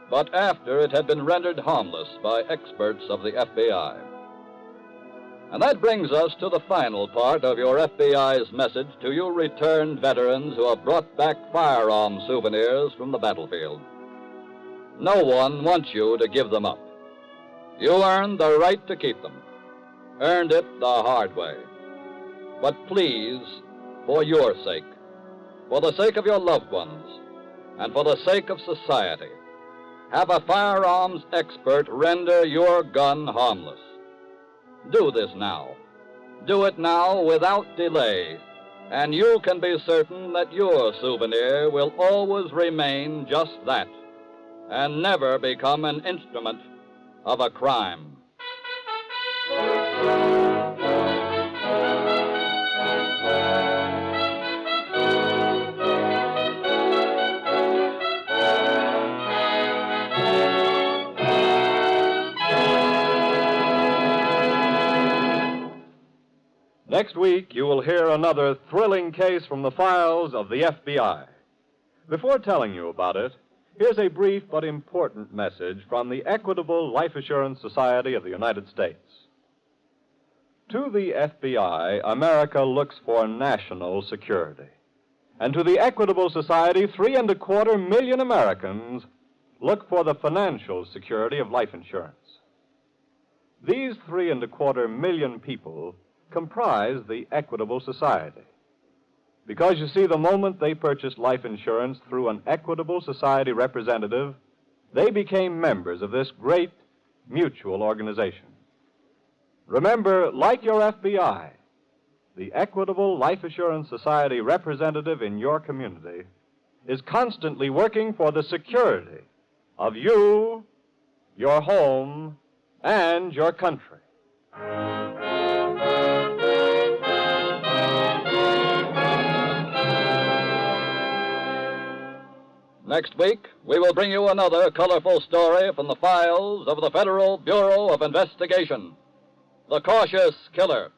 S11: but after it had been rendered harmless by experts of the FBI. And that brings us to the final part of your FBI's message to you returned veterans who have brought back firearm souvenirs from the battlefield. No one wants you to give them up. You earned the right to keep them. Earned it the hard way. But please, for your sake, for the sake of your loved ones, and for the sake of society, have a firearms expert render your gun harmless. Do this now. Do it now without delay, and you can be certain that your souvenir will always remain just that, and never become an instrument of a crime. Next week, you will hear another thrilling case from the files of the FBI. Before telling you about it, here's a brief but important message from the Equitable Life Assurance Society of the United States. To the FBI, America looks for national security. And to the Equitable Society, 3.25 million Americans look for the financial security of life insurance. These 3.25 million people comprise the Equitable Society. Because, you see, the moment they purchased life insurance through an Equitable Society representative, they became members of this great mutual organization. Remember, like your FBI, the Equitable Life Assurance Society representative in your community is constantly working for the security of you, your home, and your country.
S8: Next week, we will bring you another colorful story from the files of the Federal Bureau of Investigation, The Cautious Killer.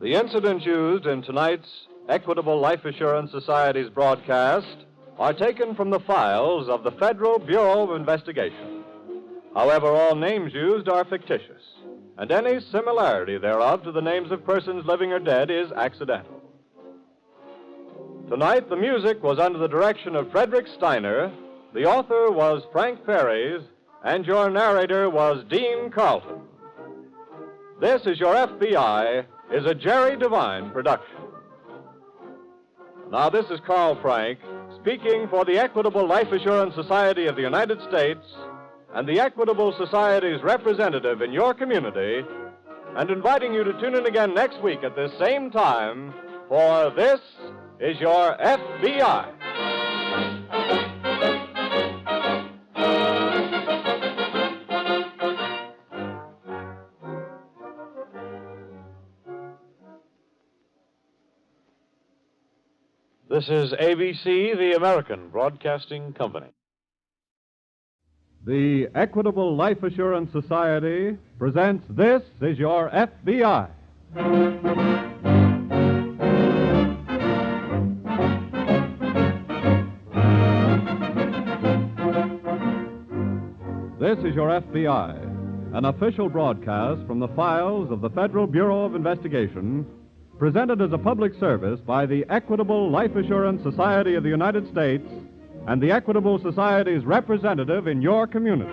S11: The incidents used in tonight's Equitable Life Assurance Society's broadcast are taken from the files of the Federal Bureau of Investigation. However, all names used are fictitious, and any similarity thereof to the names of persons living or dead is accidental. Tonight, the music was under the direction of Frederick Steiner, the author was Frank Ferries, and your narrator was Dean Carlton. This Is Your FBI is a Jerry Devine production. Now, this is Carl Frank, speaking for the Equitable Life Assurance Society of the United States and the Equitable Society's representative in your community, and inviting you to tune in again next week at this same time for This Is Your FBI.
S13: This is ABC, the American Broadcasting Company.
S15: The Equitable Life Assurance Society presents This Is Your FBI. This Is Your FBI, an official broadcast from the files of the Federal Bureau of Investigation, presented as a public service by the Equitable Life Assurance Society of the United States and the Equitable Society's representative in your community.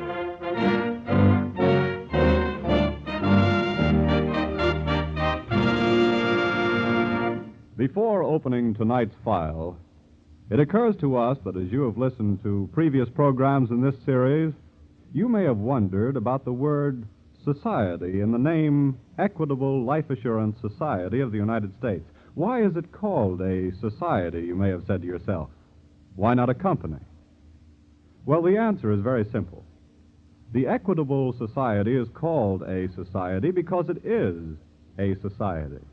S15: Before opening tonight's file, it occurs to us that as you have listened to previous programs in this series, you may have wondered about the word society in the name Equitable Life Assurance Society of the United States. Why is it called a society, you may have said to yourself? Why not a company? Well, the answer is very simple. The Equitable Society is called a society because it is a society.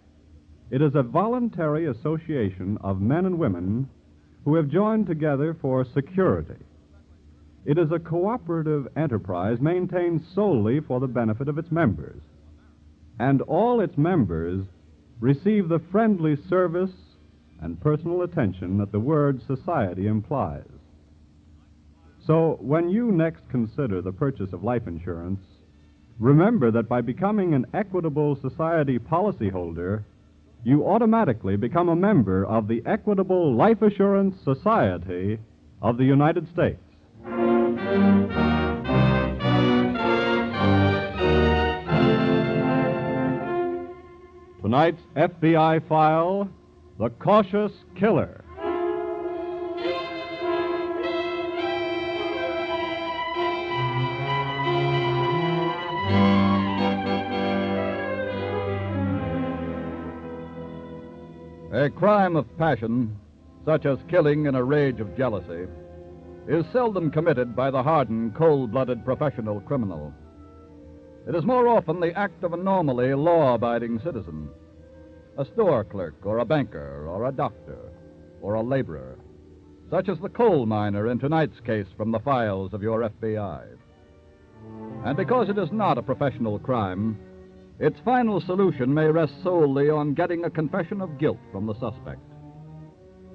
S15: It is a voluntary association of men and women who have joined together for security. It is a cooperative enterprise maintained solely for the benefit of its members. And all its members receive the friendly service and personal attention that the word society implies. So, when you next consider the purchase of life insurance, remember that by becoming an Equitable Society policyholder, you automatically become a member of the Equitable Life Assurance Society of the United States. Tonight's FBI file, The Cautious Killer.
S11: A crime of passion, such as killing in a rage of jealousy, is seldom committed by the hardened, cold-blooded professional criminal. It is more often the act of a normally law-abiding citizen. a store clerk or a banker or a doctor or a laborer, such as the coal miner in tonight's case from the files of your FBI. And because it is not a professional crime, its final solution may rest solely on getting a confession of guilt from the suspect.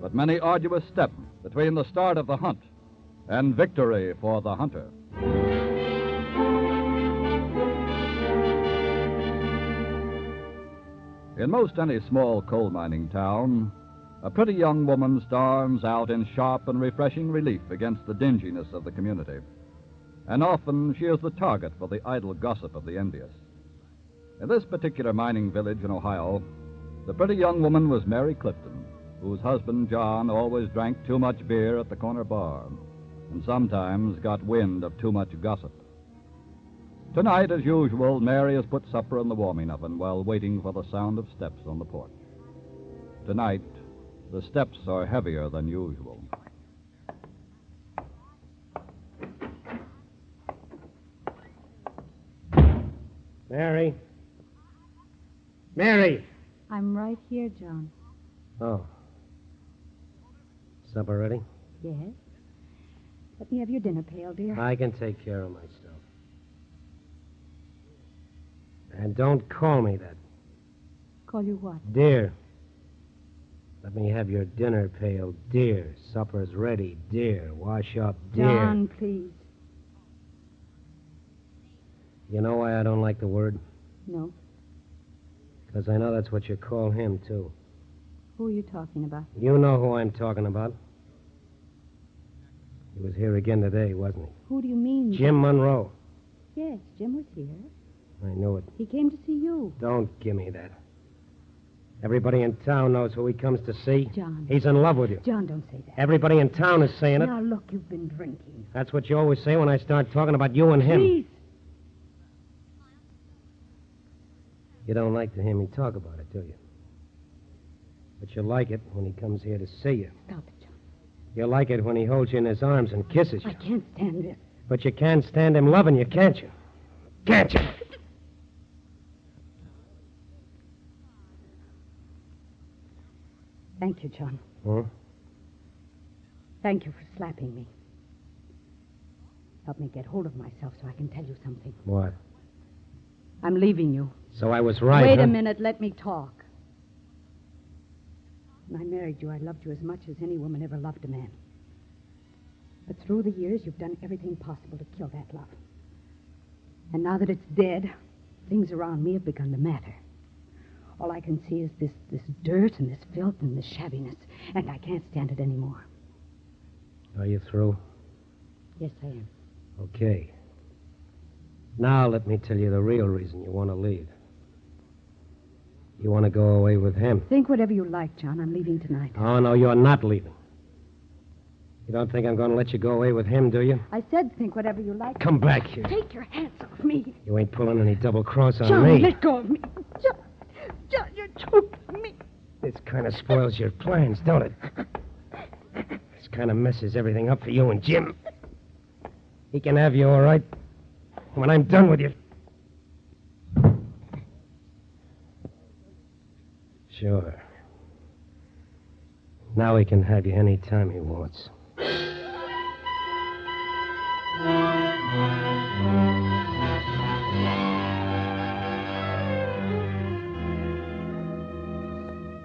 S11: But many arduous steps between the start of the hunt and victory for the hunter. In most any small coal mining town, a pretty young woman stands out in sharp and refreshing relief against the dinginess of the community. And often she is the target for the idle gossip of the envious. In this particular mining village in Ohio, the pretty young woman was Mary Clifton, whose husband, John, always drank too much beer at the corner bar and sometimes got wind of too much gossip. Tonight, as usual, Mary has put supper in the warming oven while waiting for the sound of steps on the porch. Tonight, the steps are heavier than usual.
S5: Mary? Mary!
S10: I'm right here, John.
S5: Oh. Supper ready?
S10: Yes. Let me have your dinner pail, dear.
S5: I can take care of myself. And don't call me that.
S10: Call you what?
S5: Dear. Let me have your dinner pail, dear. Supper's ready, dear. Wash up, dear.
S10: John, please.
S5: You know why I don't like the word?
S10: No.
S5: Because I know that's what you call him, too.
S10: Who are you talking about?
S5: You know who I'm talking about. He was here again today, wasn't he?
S10: Who do you mean?
S5: Jim Monroe.
S10: Yes, Jim was here.
S5: I knew it.
S10: He came to see you.
S5: Don't give me that. Everybody in town knows who he comes to see.
S10: John.
S5: He's in love with you.
S10: John, don't say that.
S5: Everybody in town is saying it.
S10: Now, look, you've been drinking.
S5: That's what you always say when I start talking about you and him.
S10: Please.
S5: You don't like to hear me talk about it, do you? But you like it when he comes here to see you.
S10: Stop it, John.
S5: You like it when he holds you in his arms and kisses you.
S10: I can't stand this.
S5: But you can't stand him loving you, can't you? Can't you?
S10: Thank you, John.
S5: Huh?
S10: Thank you for slapping me. Help me get hold of myself so I can tell you something.
S5: What?
S10: I'm leaving you.
S5: So I was right,
S10: Wait
S5: huh?
S10: a minute. Let me talk. When I married you, I loved you as much as any woman ever loved a man. But through the years, you've done everything possible to kill that love. And now that it's dead, things around me have begun to matter. All I can see is this dirt and this filth and this shabbiness, and I can't stand it anymore.
S5: Are you through?
S10: Yes, I am.
S5: Okay. Now let me tell you the real reason you want to leave. You want to go away with him.
S10: Think whatever you like, John. I'm leaving tonight.
S5: Oh, no, you're not leaving. You don't think I'm going to let you go away with him, do you?
S10: I said think whatever you like.
S5: Come back here.
S10: Take your hands off me.
S5: You ain't pulling any double cross on
S10: John,
S5: me.
S10: let go of me. John, you're choking me.
S5: This kind of spoils your plans, don't it? This kind of messes everything up for you and Jim. He can have you, all right, when I'm done with you. Sure. Now he can have you any time he wants.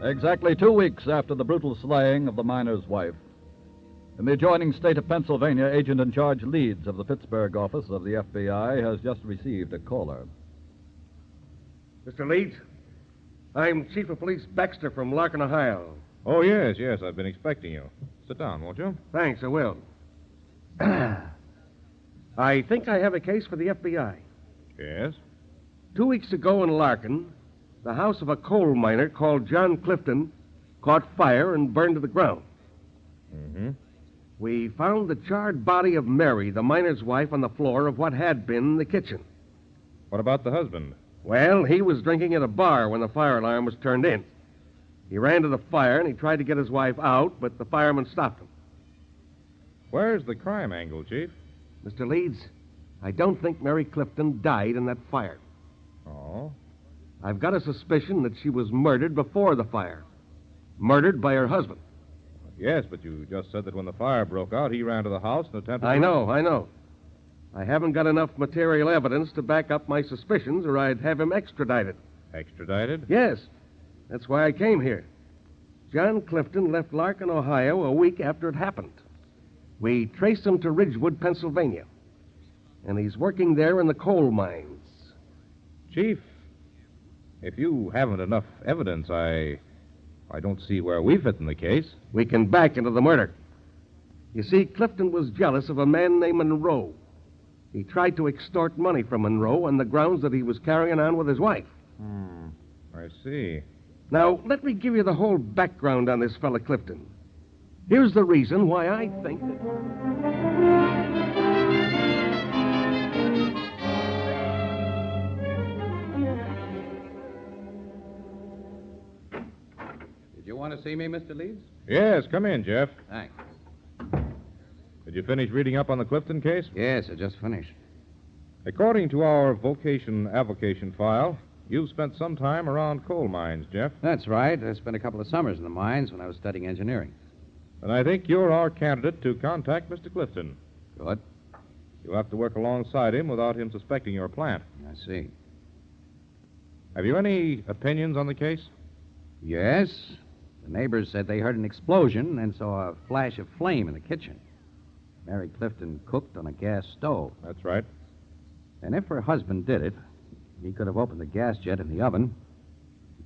S11: Exactly 2 weeks after the brutal slaying of the miner's wife, in the adjoining state of Pennsylvania, agent in charge Leeds of the Pittsburgh office of the FBI has just received a caller.
S14: Mr. Leeds, I'm Chief of Police Baxter from Larkin, Ohio.
S15: Oh, yes, I've been expecting you. Sit down, won't you?
S14: Thanks, I will. I think I have a case for the FBI.
S15: Yes?
S14: 2 weeks ago in Larkin, the house of a coal miner called John Clifton caught fire and burned to the ground.
S15: Mm-hmm.
S14: We found the charred body of Mary, the miner's wife, on the floor of what had been the kitchen.
S15: What about the husband?
S14: Well, he was drinking at a bar when the fire alarm was turned in. He ran to the fire and he tried to get his wife out, but the fireman stopped him.
S15: Where's the crime angle, Chief?
S14: Mr. Leeds, I don't think Mary Clifton died in that fire.
S15: Oh?
S14: I've got a suspicion that she was murdered before the fire. Murdered by her husband.
S12: Yes, but you just said that when the fire broke out, he ran to the house and attempted
S14: I know. I haven't got enough material evidence to back up my suspicions, or I'd have him extradited.
S12: Extradited?
S14: Yes. That's why I came here. John Clifton left Larkin, Ohio, a week after it happened. We traced him to Ridgewood, Pennsylvania. And he's working there in the coal mines.
S12: Chief, if you haven't enough evidence, I don't see where we fit in the case.
S14: We can back into the murder. You see, Clifton was jealous of a man named Monroe. He tried to extort money from Monroe on the grounds that he was carrying on with his wife.
S12: I see.
S14: Now, let me give you the whole background on this fella Clifton. Here's the reason why I think that...
S21: Did you want to see me, Mr. Leeds?
S12: Yes, come in, Jeff.
S21: Thanks.
S12: Did you finish reading up on the Clifton case?
S21: Yes, I just finished.
S12: According to our vocation avocation file, you've spent some time around coal mines, Jeff.
S21: That's right. I spent a couple of summers in the mines when I was studying engineering.
S12: And I think you're our candidate to contact Mr. Clifton.
S21: Good.
S12: You'll have to work alongside him without him suspecting your plant.
S21: I see.
S12: Have you any opinions on the case?
S21: Yes. The neighbors said they heard an explosion and saw a flash of flame in the kitchen. Mary Clifton cooked on a gas stove.
S12: That's right.
S21: And if her husband did it, he could have opened the gas jet in the oven,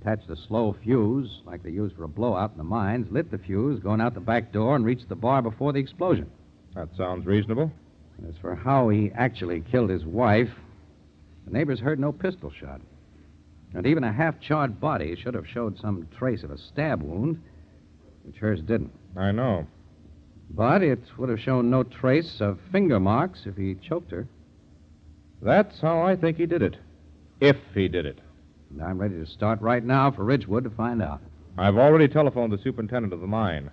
S21: attached a slow fuse, like they use for a blowout in the mines, lit the fuse, going out the back door, and reached the bar before the explosion.
S12: That sounds reasonable.
S21: As for how he actually killed his wife, the neighbors heard no pistol shot. And even a half-charred body should have showed some trace of a stab wound, which hers didn't.
S12: I know.
S21: But it would have shown no trace of finger marks if he choked her.
S12: That's how I think he did it. If he did it.
S21: And I'm ready to start right now for Ridgewood to find out.
S12: I've already telephoned the superintendent of the mine.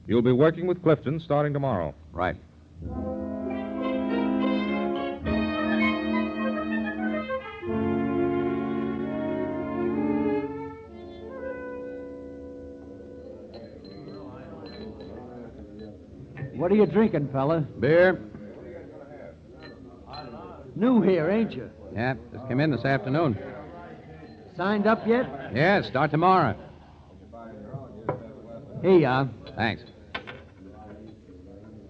S12: You'll be working with Clifton starting tomorrow.
S21: Right.
S4: What are you drinking, fella?
S21: Beer?
S4: New here, ain't you?
S21: Yeah, just came in this afternoon.
S4: Signed up yet?
S21: Yeah, start tomorrow.
S4: Here you are.
S21: Thanks.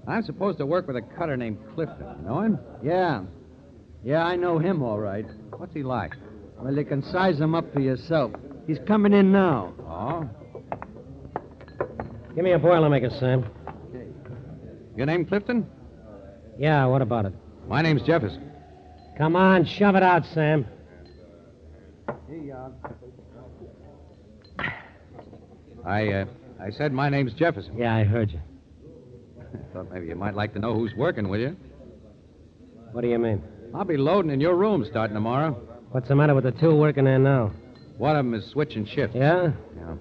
S21: I'm supposed to work with a cutter named Clifton. You know him?
S4: Yeah. Yeah, I know him all right.
S21: What's he like?
S4: Well, you can size him up for yourself. He's coming in now.
S21: Oh?
S5: Give me a Boilermaker, Sam.
S21: Your name Clifton?
S5: Yeah, what about it?
S21: My name's Jefferson.
S5: Come on, shove it out, Sam.
S4: Here you are.
S21: I said my name's Jefferson.
S5: Yeah, I heard you.
S21: I thought maybe you might like to know who's working with you.
S5: What do you mean?
S21: I'll be loading in your room starting tomorrow.
S5: What's the matter with the two working there now?
S21: One of them is switching shifts.
S5: Yeah?
S21: Yeah.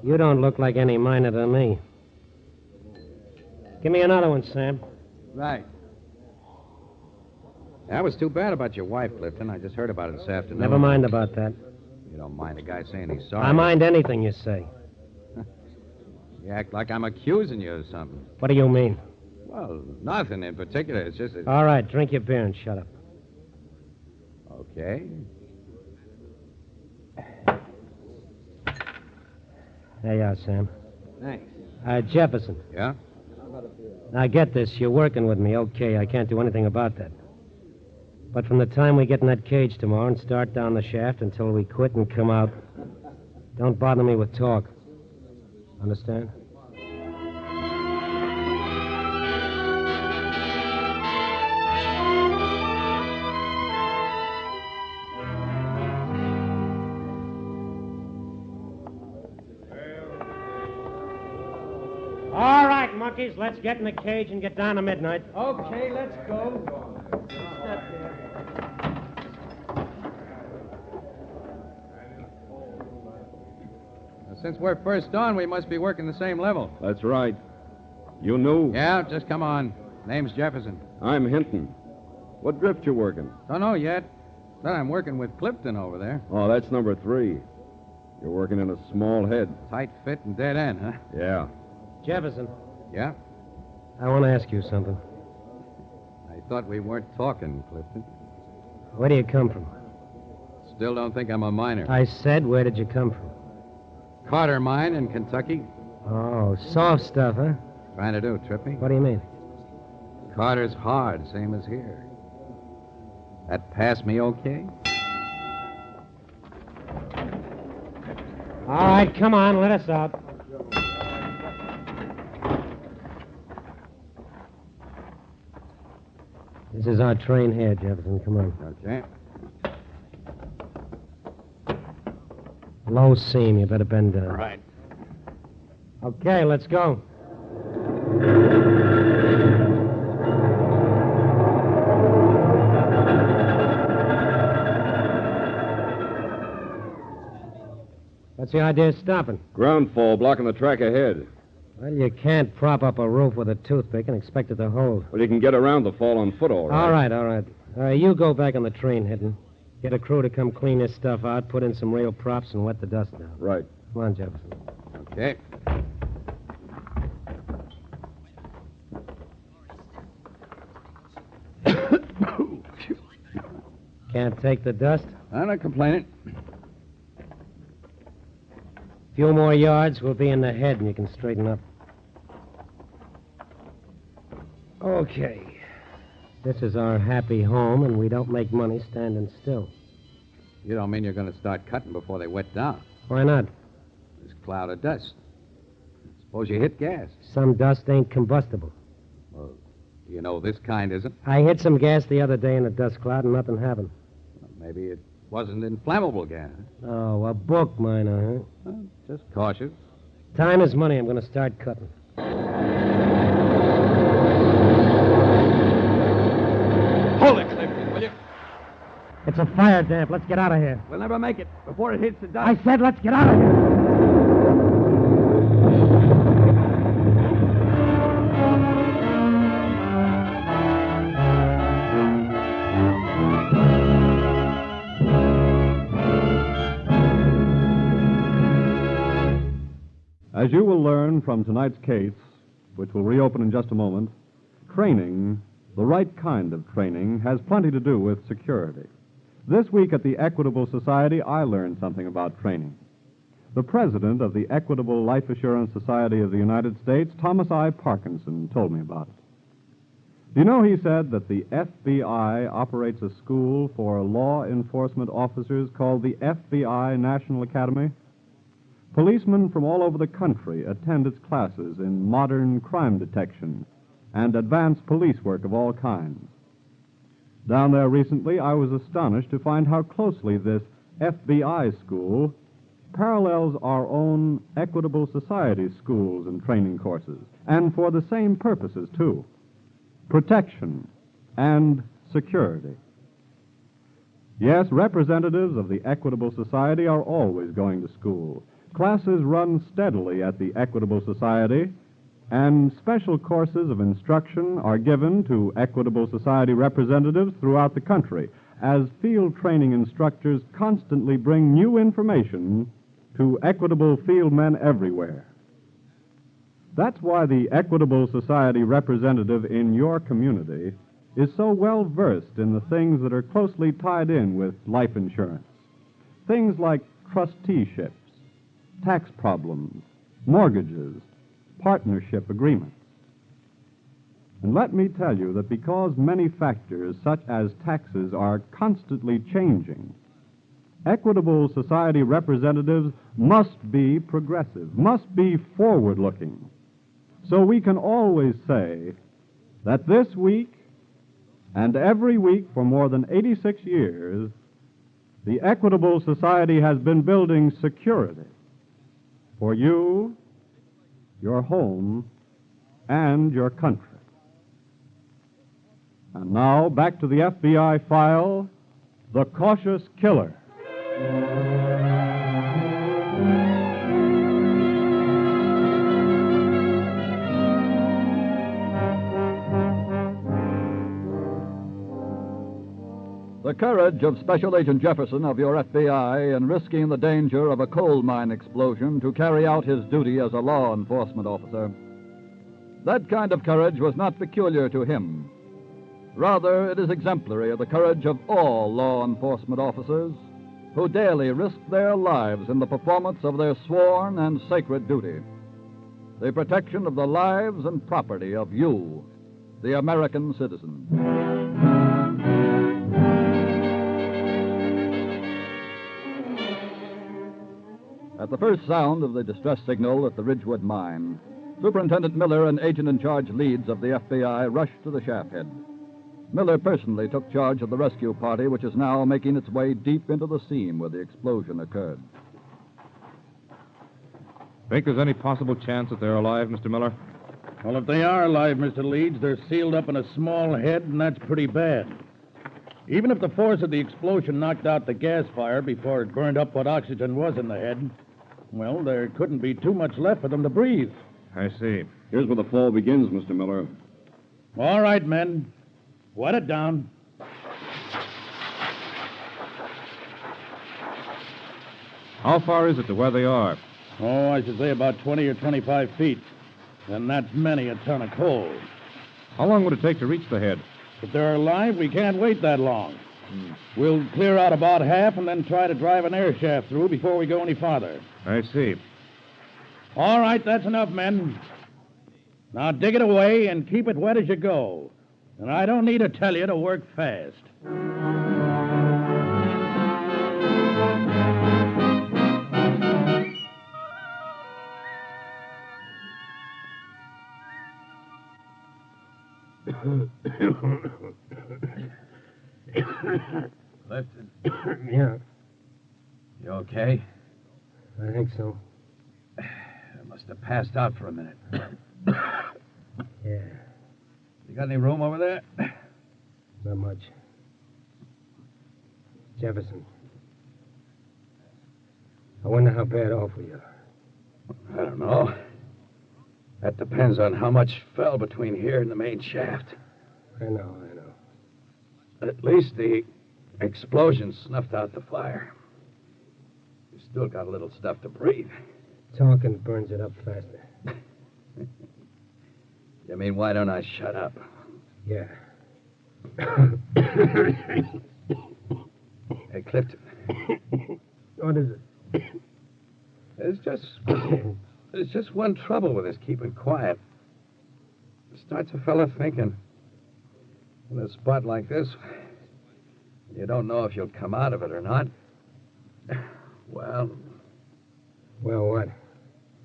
S5: You don't look like any miner to me. Give me another one, Sam.
S4: Right.
S21: That was too bad about your wife, Clifton. I just heard about it this afternoon.
S5: Never mind about that.
S21: You don't mind a guy saying he's sorry.
S5: I mind anything you say.
S21: You act like I'm accusing you of something.
S5: What do you mean?
S21: Well, nothing in particular. It's just that...
S5: All right, drink your beer and shut up.
S21: Okay.
S5: There you are, Sam.
S4: Thanks.
S5: Jefferson.
S21: Yeah?
S5: Now, get this. You're working with me. Okay, I can't do anything about that. But from the time we get in that cage tomorrow and start down the shaft until we quit and come out, don't bother me with talk. Understand? All right, monkeys, let's get in the cage and get down to midnight.
S4: Okay, let's go. Step there.
S21: Since we're first on, we must be working the same level.
S15: That's right. You knew?
S21: Yeah, just come on. Name's Jefferson.
S15: I'm Hinton. What drift you working?
S21: Don't know yet. But I'm working with Clifton over there.
S1: Oh, that's number 3. You're working in a small head.
S21: Tight fit and dead end, huh?
S1: Yeah.
S5: Jefferson.
S21: Yeah?
S5: I want to ask you something.
S21: I thought we weren't talking, Clifton.
S5: Where do you come from?
S21: Still don't think I'm a miner.
S5: I said, where did you come from?
S21: Carter Mine in Kentucky.
S5: Oh, soft stuff, huh?
S21: Trying to do, Trippy.
S5: What do you mean?
S21: Carter's hard, same as here. That pass me okay?
S5: All right, come on, let us out. This is our train here, Jefferson. Come on.
S21: Okay.
S5: Low seam. You better bend down.
S21: Right.
S5: Okay, let's go. What's the idea of stopping?
S1: Ground fall blocking the track ahead.
S5: Well, you can't prop up a roof with a toothpick and expect it to hold.
S1: Well, you can get around the fall on foot, all right.
S5: All right. You go back on the train, Hinton. Get a crew to come clean this stuff out, put in some rail props, and wet the dust down.
S1: Right.
S5: Come on, Jefferson.
S21: Okay.
S5: Can't take the dust?
S21: I'm not complaining.
S5: Few more yards, we'll be in the head, and you can straighten up. Okay. This is our happy home, and we don't make money standing still.
S21: You don't mean you're going to start cutting before they wet down?
S5: Why not?
S21: This cloud of dust. Suppose you hit gas.
S5: Some dust ain't combustible.
S21: Well, you know this kind isn't.
S5: I hit some gas the other day in a dust cloud, and nothing happened.
S21: Well, maybe it wasn't inflammable gas.
S5: Oh, a book miner, huh?
S21: Well, just cautious.
S5: Time is money. I'm going to start cutting.
S21: Hold it, Clifton, will you?
S5: It's a fire damp. Let's get out of here.
S21: We'll never make it before it hits the dust.
S5: I said let's get out of here.
S15: As you will learn from tonight's case, which will reopen in just a moment, training, the right kind of training, has plenty to do with security. This week at the Equitable Society, I learned something about training. The president of the Equitable Life Assurance Society of the United States, Thomas I. Parkinson, told me about it. Do you know, he said, that the FBI operates a school for law enforcement officers called the FBI National Academy? Policemen from all over the country attend its classes in modern crime detection and advanced police work of all kinds. Down there recently, I was astonished to find how closely this FBI school parallels our own Equitable Society schools and training courses, and for the same purposes, too: protection and security. Yes, representatives of the Equitable Society are always going to school. Classes run steadily at the Equitable Society, and special courses of instruction are given to Equitable Society representatives throughout the country, as field training instructors constantly bring new information to Equitable field men everywhere. That's why the Equitable Society representative in your community is so well versed in the things that are closely tied in with life insurance. Things like trusteeships, tax problems, mortgages, partnership agreements. And let me tell you that because many factors, such as taxes, are constantly changing, Equitable Society representatives must be progressive, must be forward-looking. So we can always say that this week and every week for more than 86 years, the Equitable Society has been building security for you, your home, and your country. And now, back to the FBI file, The Cautious Killer.
S11: The
S18: courage of Special Agent Jefferson of your FBI in risking the danger of a coal mine explosion to carry out his duty as a law enforcement officer. That kind of courage was not peculiar to him. Rather, it is exemplary of the courage of all law enforcement officers who daily risk their lives in the performance of their sworn and sacred duty, the protection of the lives and property of you, the American citizen. At the first sound of the distress signal at the Ridgewood mine, Superintendent Miller and agent-in-charge Leeds of the FBI rushed to the shaft head. Miller personally took charge of the rescue party, which is now making its way deep into the seam where the explosion occurred.
S12: Think there's any possible chance that they're alive, Mr. Miller?
S7: Well, if they are alive, Mr. Leeds, they're sealed up in a small head, and that's pretty bad. Even if the force of the explosion knocked out the gas fire before it burned up what oxygen was in the head, well, there couldn't be too much left for them to breathe.
S12: I see.
S1: Here's where the fall begins, Mr. Miller.
S7: All right, men. Wet it down.
S12: How far is it to where they are?
S7: Oh, I should say about 20 or 25 feet. And that's many a ton of coal.
S12: How long would it take to reach the head?
S7: If they're alive, we can't wait that long. We'll clear out about half and then try to drive an air shaft through before we go any farther.
S12: I see.
S7: All right, that's enough, men. Now dig it away and keep it wet as you go. And I don't need to tell you to work fast.
S21: Clifton,
S5: Yeah,
S21: you okay?
S5: I think so.
S21: I must have passed out for a minute.
S5: Yeah,
S21: You got any room over there?
S5: not much. Jefferson. I wonder how bad off we are.
S21: I don't know. That depends on how much fell between here and the main shaft.
S5: I know.
S21: At least the explosion snuffed out the fire. You still got a little stuff to breathe.
S5: Talking burns it up faster.
S21: You mean, why don't I shut up?
S5: Yeah.
S21: Hey, Clifton.
S5: What is it?
S21: There's just one trouble with this keeping quiet. It starts a fella thinking. In a spot like this, you don't know if you'll come out of it or not. Well,
S5: what?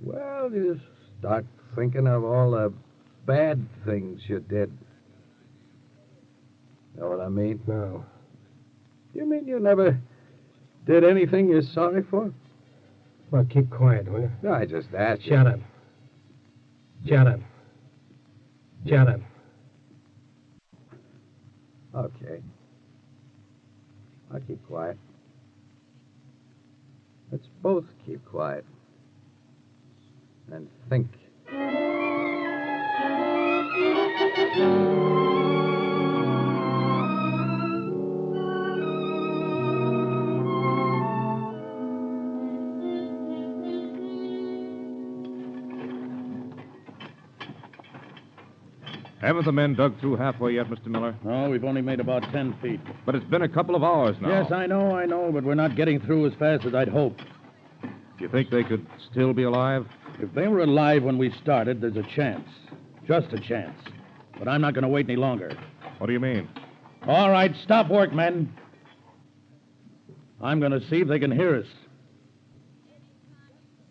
S21: Well, you start thinking of all the bad things you did. Know what I mean?
S5: No.
S21: You mean you never did anything you're sorry for?
S5: Well, keep quiet, will you?
S21: No, I just asked you.
S5: Shut up. Shut up. Shut up.
S21: Okay. I'll keep quiet. Let's both keep quiet. And think.
S12: Haven't the men dug through halfway yet, Mr. Miller?
S7: No, we've only made about 10 feet.
S12: But it's been a couple of hours now.
S7: Yes, I know, but we're not getting through as fast as I'd hoped.
S12: Do you think they could still be alive?
S7: If they were alive when we started, there's a chance. Just a chance. But I'm not going to wait any longer.
S12: What do you mean?
S7: All right, stop work, men. I'm going to see if they can hear us.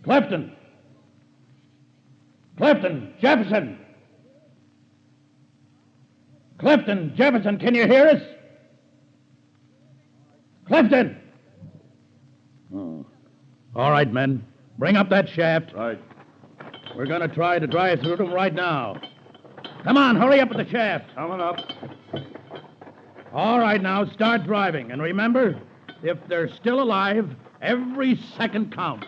S7: Clifton! Clifton! Jefferson! Clifton! Jefferson, can you hear us? Clifton! Oh. All right, men. Bring up that shaft.
S12: Right.
S7: We're going to try to drive through them right now. Come on, hurry up with the shaft.
S12: Coming up.
S7: All right, now, start driving. And remember, if they're still alive, every second counts.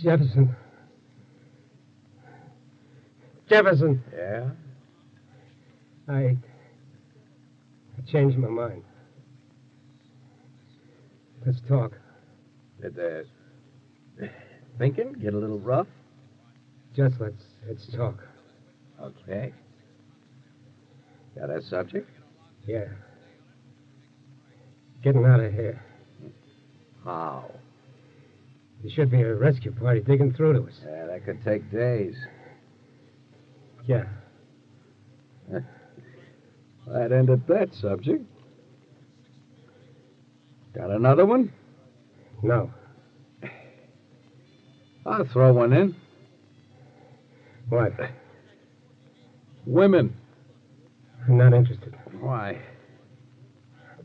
S5: Jefferson. Jefferson.
S21: Yeah?
S5: I changed my mind. Let's talk.
S21: Did the thinking get a little rough?
S5: Just let's talk.
S21: Okay. Got a subject?
S5: Yeah. Getting out of here.
S21: How?
S5: There should be a rescue party digging through to us.
S21: Yeah, that could take days.
S5: Yeah.
S21: That ended that subject. Got another one?
S5: No.
S21: I'll throw one in.
S5: What?
S21: Women.
S5: I'm not interested.
S21: Why?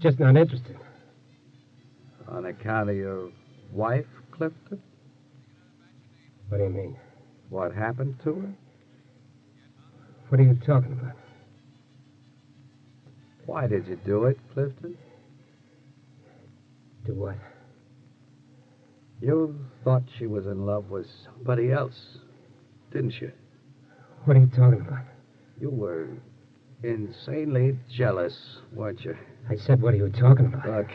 S5: Just not interested.
S21: On account of your wife, Clifton?
S5: What do you mean?
S21: What happened to her?
S5: What are you talking about?
S21: Why did you do it, Clifton?
S5: Do what?
S21: You thought she was in love with somebody else, didn't you?
S5: What are you talking about?
S21: You were insanely jealous, weren't you?
S5: I said, what are you talking about?
S21: Look,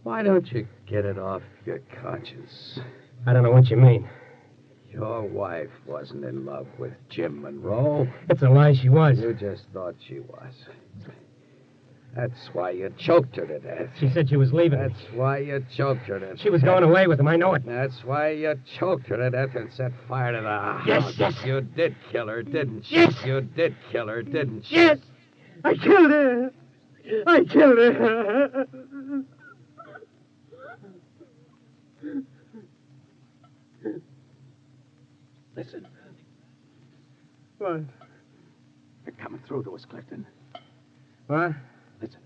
S21: why don't you get it off your conscience?
S5: I don't know what you mean.
S21: Your wife wasn't in love with Jim Monroe.
S5: It's a lie, she was.
S21: You just thought she was. That's why you choked her to death.
S5: She said she was leaving.
S21: That's why you choked her to death.
S5: She was going away with him, I know it.
S21: That's why you choked her to death and set fire to the house.
S5: Yes, yes.
S21: You did kill her, didn't you?
S5: Yes.
S21: You did kill her, didn't you?
S5: Yes! I killed her! I killed her!
S21: Listen.
S5: What?
S21: They're coming through to us, Clifton.
S5: What?
S21: Listen.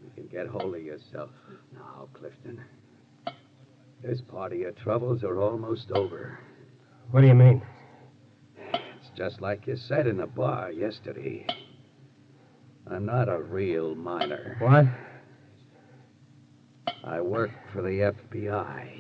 S21: You can get hold of yourself now, Clifton. This part of your troubles are almost over.
S5: What do you mean?
S21: It's just like you said in the bar yesterday. I'm not a real miner.
S5: What?
S21: I work for the FBI.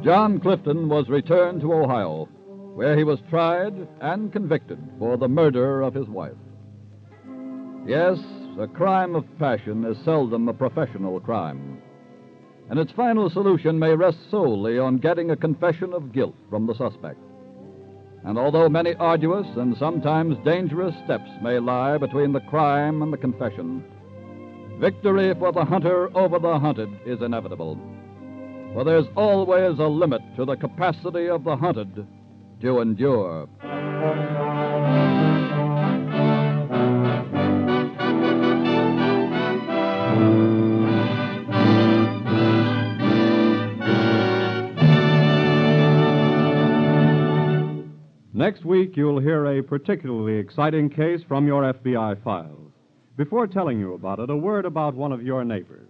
S18: John Clifton was returned to Ohio, where he was tried and convicted for the murder of his wife. Yes, a crime of passion is seldom a professional crime, and its final solution may rest solely on getting a confession of guilt from the suspect. And although many arduous and sometimes dangerous steps may lie between the crime and the confession, victory for the hunter over the hunted is inevitable. For there's always a limit to the capacity of the hunted to endure.
S15: Next week, you'll hear a particularly exciting case from your FBI files. Before telling you about it, a word about one of your neighbors.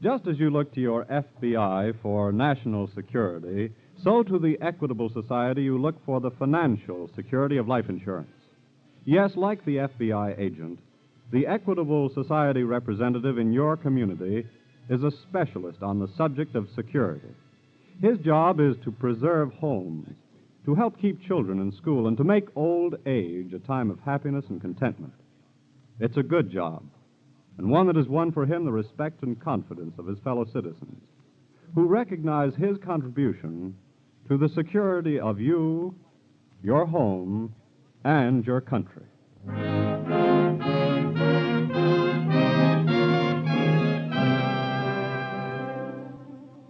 S15: Just as you look to your FBI for national security, so to the Equitable Society you look for the financial security of life insurance. Yes, like the FBI agent, the Equitable Society representative in your community is a specialist on the subject of security. His job is to preserve homes, to help keep children in school, and to make old age a time of happiness and contentment. It's a good job, and one that has won for him the respect and confidence of his fellow citizens, who recognize his contribution to the security of you, your home, and your country.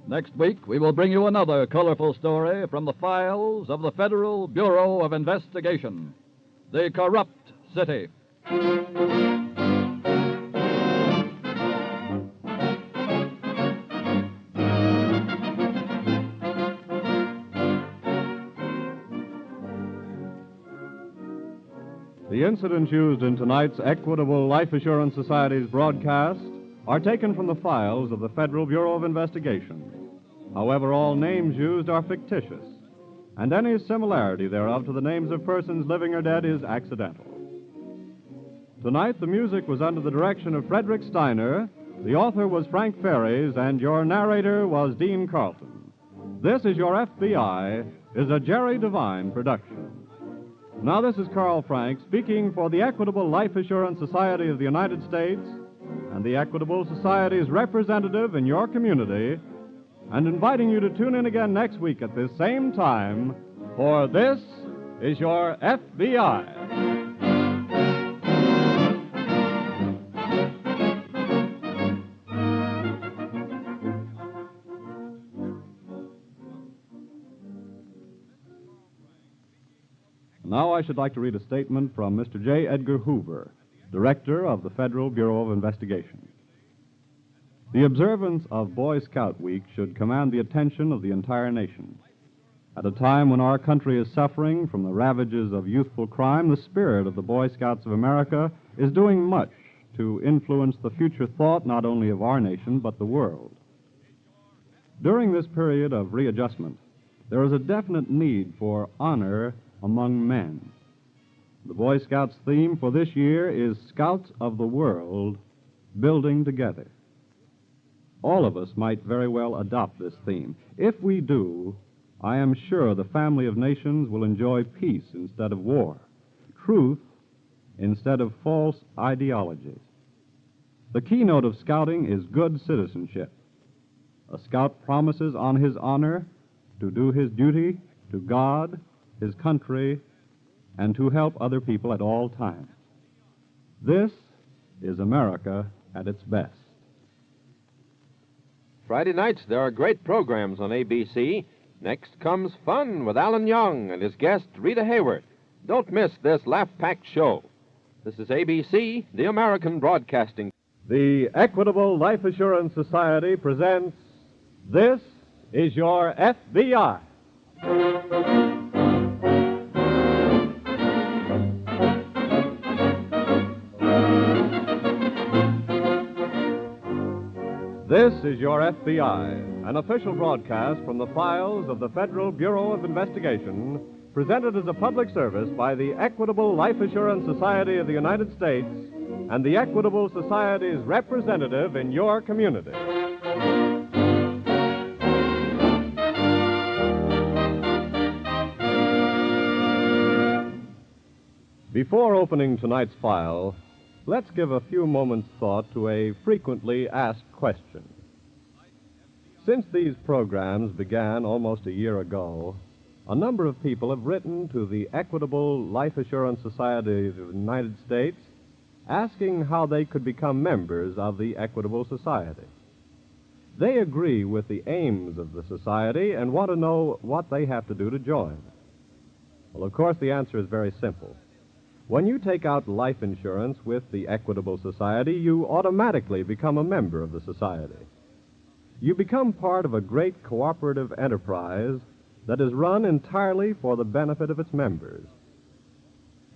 S18: Next week, we will bring you another colorful story from the files of the Federal Bureau of Investigation, The Corrupt City.
S15: The incidents used in tonight's Equitable Life Assurance Society's broadcast are taken from the files of the Federal Bureau of Investigation. However, all names used are fictitious, and any similarity thereof to the names of persons living or dead is accidental. Tonight, the music was under the direction of Frederick Steiner, the author was Frank Ferries, and your narrator was Dean Carlton. This is Your FBI is a Jerry Devine production. Now, this is Carl Frank speaking for the Equitable Life Assurance Society of the United States and the Equitable Society's representative in your community, and inviting you to tune in again next week at this same time, for This is Your FBI. Now I should like to read a statement from Mr. J. Edgar Hoover, Director of the Federal Bureau of Investigation. The observance of Boy Scout Week should command the attention of the entire nation. At a time when our country is suffering from the ravages of youthful crime, the spirit of the Boy Scouts of America is doing much to influence the future thought not only of our nation, but the world. During this period of readjustment, there is a definite need for honor among men. The Boy Scouts theme for this year is Scouts of the World, Building Together. All of us might very well adopt this theme. If we do, I am sure the family of nations will enjoy peace instead of war, truth instead of false ideologies. The keynote of scouting is good citizenship. A scout promises on his honor to do his duty to God, his country, and to help other people at all times. This is America at its best.
S9: Friday nights, there are great programs on ABC. Next comes Fun with Alan Young and his guest, Rita Hayward. Don't miss this laugh-packed show. This is ABC, the American Broadcasting.
S15: The Equitable Life Assurance Society presents This is Your FBI. This is Your FBI, an official broadcast from the files of the Federal Bureau of Investigation, presented as a public service by the Equitable Life Assurance Society of the United States and the Equitable Society's representative in your community. Before opening tonight's file, let's give a few moments' thought to a frequently asked question. Since these programs began almost a year ago, a number of people have written to the Equitable Life Assurance Society of the United States asking how they could become members of the Equitable Society. They agree with the aims of the society and want to know what they have to do to join. Well, of course, the answer is very simple. When you take out life insurance with the Equitable Society, you automatically become a member of the society. You become part of a great cooperative enterprise that is run entirely for the benefit of its members.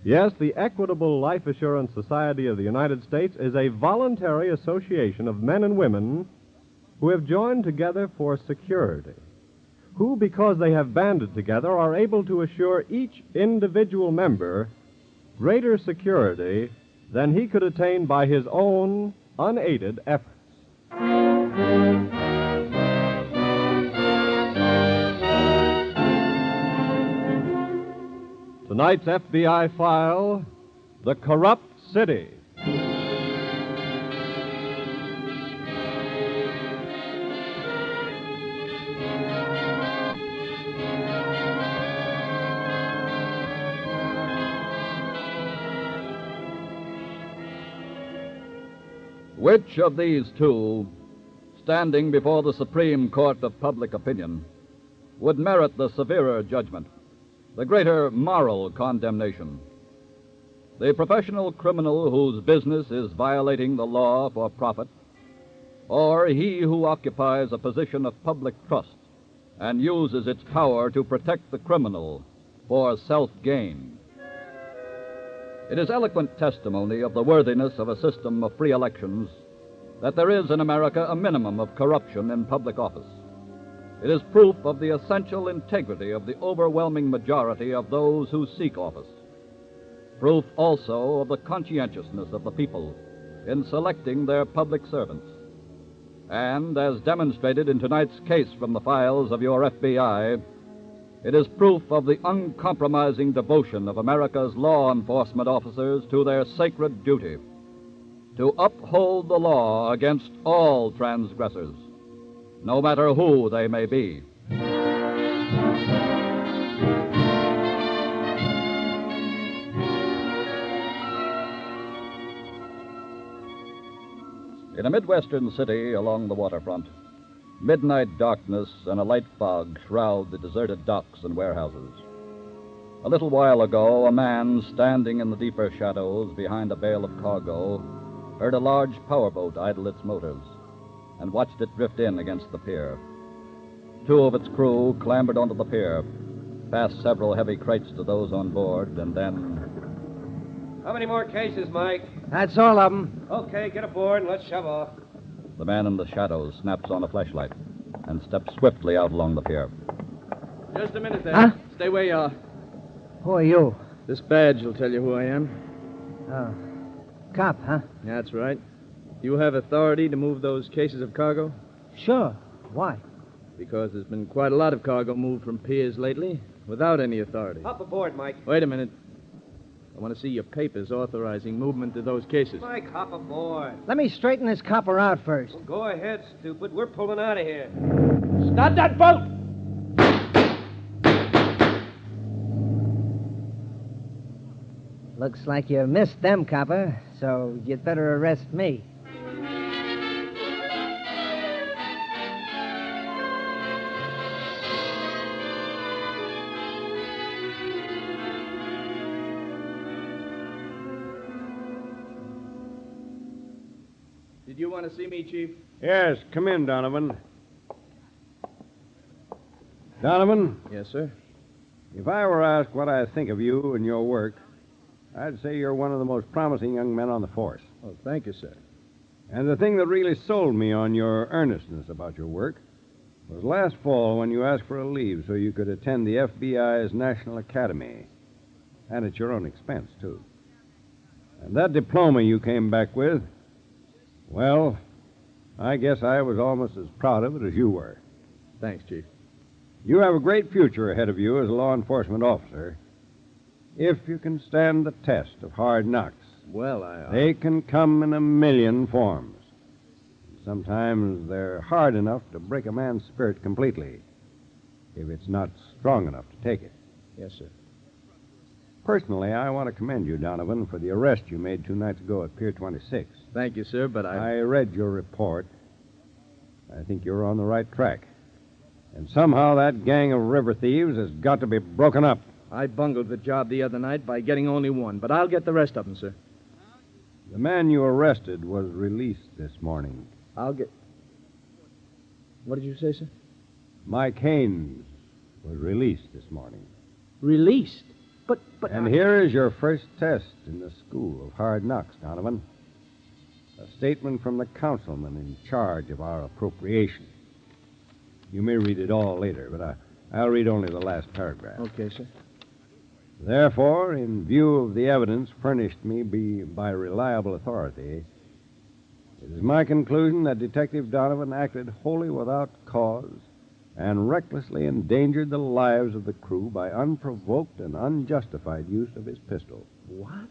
S15: Yes, the Equitable Life Assurance Society of the United States is a voluntary association of men and women who have joined together for security, who, because they have banded together, are able to assure each individual member greater security than he could attain by his own unaided efforts. Tonight's FBI file, The Corrupt City.
S18: Which of these two, standing before the Supreme Court of Public Opinion, would merit the severer judgment, the greater moral condemnation? The professional criminal whose business is violating the law for profit, or he who occupies a position of public trust and uses its power to protect the criminal for self-gain? It is eloquent testimony of the worthiness of a system of free elections that there is in America a minimum of corruption in public office. It is proof of the essential integrity of the overwhelming majority of those who seek office. Proof also of the conscientiousness of the people in selecting their public servants. And, as demonstrated in tonight's case from the files of your FBI, it is proof of the uncompromising devotion of America's law enforcement officers to their sacred duty to uphold the law against all transgressors, no matter who they may be. In a Midwestern city along the waterfront, midnight darkness and a light fog shroud the deserted docks and warehouses. A little while ago, a man standing in the deeper shadows behind a bale of cargo heard a large powerboat idle its motors and watched it drift in against the pier. Two of its crew clambered onto the pier, passed several heavy crates to those on board, and then...
S6: How many more cases, Mike?
S4: That's all of them.
S6: Okay, get aboard and let's shove off.
S18: The man in the shadows snaps on a flashlight and steps swiftly out along the pier.
S17: Just a minute there.
S4: Huh?
S17: Stay where you are.
S4: Who are you?
S17: This badge will tell you who I am.
S4: Oh. Cop, huh?
S17: That's right. You have authority to move those cases of cargo?
S4: Sure. Why?
S17: Because there's been quite a lot of cargo moved from piers lately without any authority.
S6: Hop aboard, Mike.
S17: Wait a minute. I want to see your papers authorizing movement of those cases.
S6: Mike, hop aboard.
S4: Let me straighten this copper out first.
S6: Go ahead, stupid. We're pulling out of here.
S4: Stop that boat! Looks like you missed them, copper, so you'd better arrest me.
S17: Did you want to see me, Chief?
S14: Yes, come in, Donovan. Donovan?
S17: Yes, sir.
S14: If I were asked what I think of you and your work, I'd say you're one of the most promising young men on the force.
S17: Oh, thank you, sir.
S14: And the thing that really sold me on your earnestness about your work was last fall when you asked for a leave so you could attend the FBI's National Academy. And at your own expense, too. And that diploma you came back with, well, I guess I was almost as proud of it as you were.
S17: Thanks, Chief.
S14: You have a great future ahead of you as a law enforcement officer if you can stand the test of hard knocks.
S17: Well,
S14: They can come in a million forms. Sometimes they're hard enough to break a man's spirit completely if it's not strong enough to take it.
S17: Yes, sir.
S14: Personally, I want to commend you, Donovan, for the arrest you made 2 nights ago at Pier 26.
S17: Thank you, sir, but
S14: I read your report. I think you're on the right track. And somehow that gang of river thieves has got to be broken up.
S17: I bungled the job the other night by getting only one, but I'll get the rest of them, sir.
S14: The man you arrested was released this morning.
S17: I'll get... What did you say, sir?
S14: Mike Haynes was released this morning.
S17: Released? But
S14: And here is your first test in the School of Hard Knocks, Donovan. A statement from the councilman in charge of our appropriation. You may read it all later, but I'll read only the last paragraph.
S17: Okay, sir.
S14: Therefore, in view of the evidence furnished me by reliable authority, it is my conclusion that Detective Donovan acted wholly without cause and recklessly endangered the lives of the crew by unprovoked and unjustified use of his pistol.
S17: What?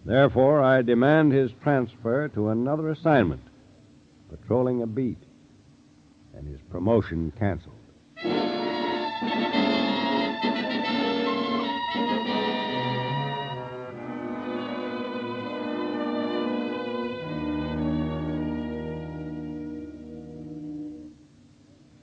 S14: Therefore, I demand his transfer to another assignment, patrolling a beat, and his promotion canceled.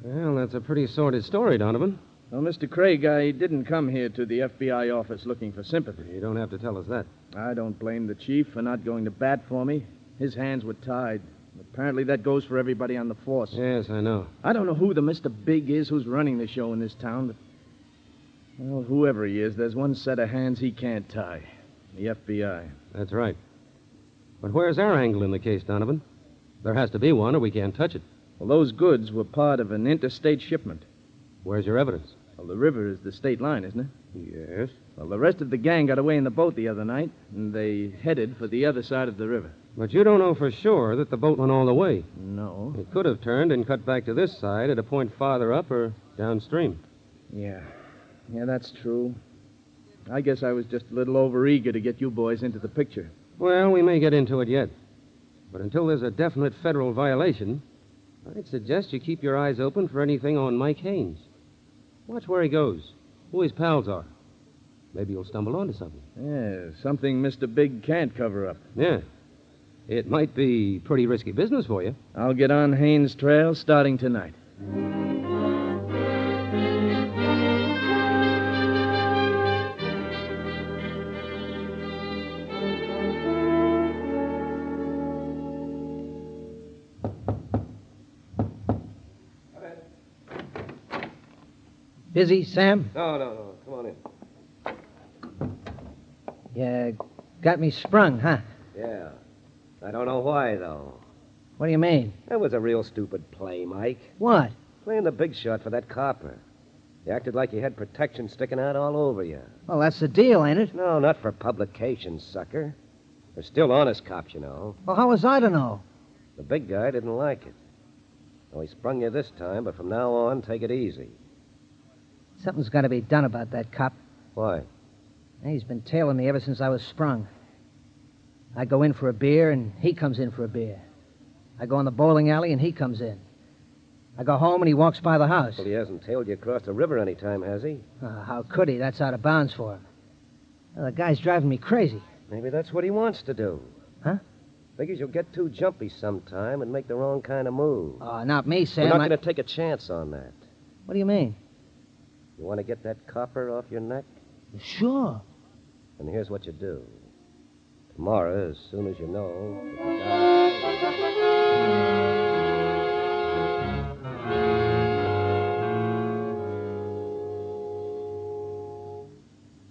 S6: Well, that's a pretty sordid story, Donovan.
S17: Well, Mr. Craig, I didn't come here to the FBI office looking for sympathy.
S6: You don't have to tell us that.
S17: I don't blame the chief for not going to bat for me. His hands were tied. Apparently that goes for everybody on the force.
S6: Yes, I know.
S17: I don't know who the Mr. Big is who's running the show in this town, but... Well, whoever he is, there's one set of hands he can't tie. The FBI.
S6: That's right. But where's our angle in the case, Donovan? There has to be one, or we can't touch it.
S17: Well, those goods were part of an interstate shipment.
S6: Where's your evidence?
S17: Well, the river is the state line, isn't it?
S6: Yes.
S17: Well, the rest of the gang got away in the boat the other night, and they headed for the other side of the river.
S6: But you don't know for sure that the boat went all the way.
S17: No.
S6: It could have turned and cut back to this side at a point farther up or downstream.
S17: Yeah, that's true. I guess I was just a little overeager to get you boys into the picture.
S6: Well, we may get into it yet. But until there's a definite federal violation, I'd suggest you keep your eyes open for anything on Mike Haynes. Watch where he goes, who his pals are. Maybe you'll stumble onto something.
S17: Yeah, something Mr. Big can't cover up.
S6: Yeah. It might be pretty risky business for you.
S17: I'll get on Haynes' trail starting tonight.
S4: Busy, Sam?
S6: No. Come on in.
S4: You got me sprung, huh?
S5: Yeah. I don't know why, though.
S4: What do you mean?
S5: That was a real stupid play, Mike.
S4: What?
S5: Playing the big shot for that copper. You acted like you had protection sticking out all over you.
S4: Well, that's the deal, ain't it?
S5: No, not for publication, sucker. They're still honest cops, you know.
S4: Well, how was I to know?
S5: The big guy didn't like it. Well, he sprung you this time, but from now on, take it easy.
S4: Something's got to be done about that cop.
S5: Why?
S4: He's been tailing me ever since I was sprung. I go in for a beer, and he comes in for a beer. I go in the bowling alley, and he comes in. I go home, and he walks by the house.
S5: Well, he hasn't tailed you across the river any time, has he?
S4: How could he? That's out of bounds for him. Well, the guy's driving me crazy.
S5: Maybe that's what he wants to do.
S4: Huh?
S5: Figures you'll get too jumpy sometime and make the wrong kind of move.
S4: Oh, not me, Sam.
S5: We're not going to take a chance on that.
S4: What do you mean?
S5: You want to get that copper off your neck?
S4: Sure.
S5: And here's what you do. Tomorrow, as soon as you know that the guy...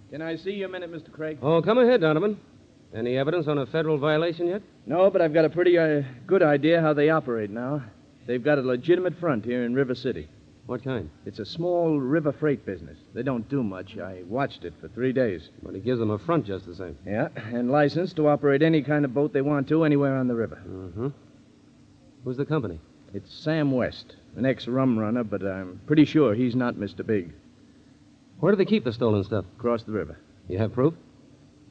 S17: Can I see you a minute, Mr. Craig?
S6: Oh, come ahead, Donovan. Any evidence on a federal violation yet?
S17: No, but I've got a pretty good idea how they operate now. They've got a legitimate front here in River City.
S6: What kind?
S17: It's a small river freight business. They don't do much. I watched it for 3 days.
S6: But it gives them a front just the same.
S17: Yeah, and licensed to operate any kind of boat they want to anywhere on the river.
S6: Mm-hmm. Who's the company?
S17: It's Sam West, an ex-rum runner, but I'm pretty sure he's not Mr. Big.
S6: Where do they keep the stolen stuff?
S17: Across the river.
S6: You have proof?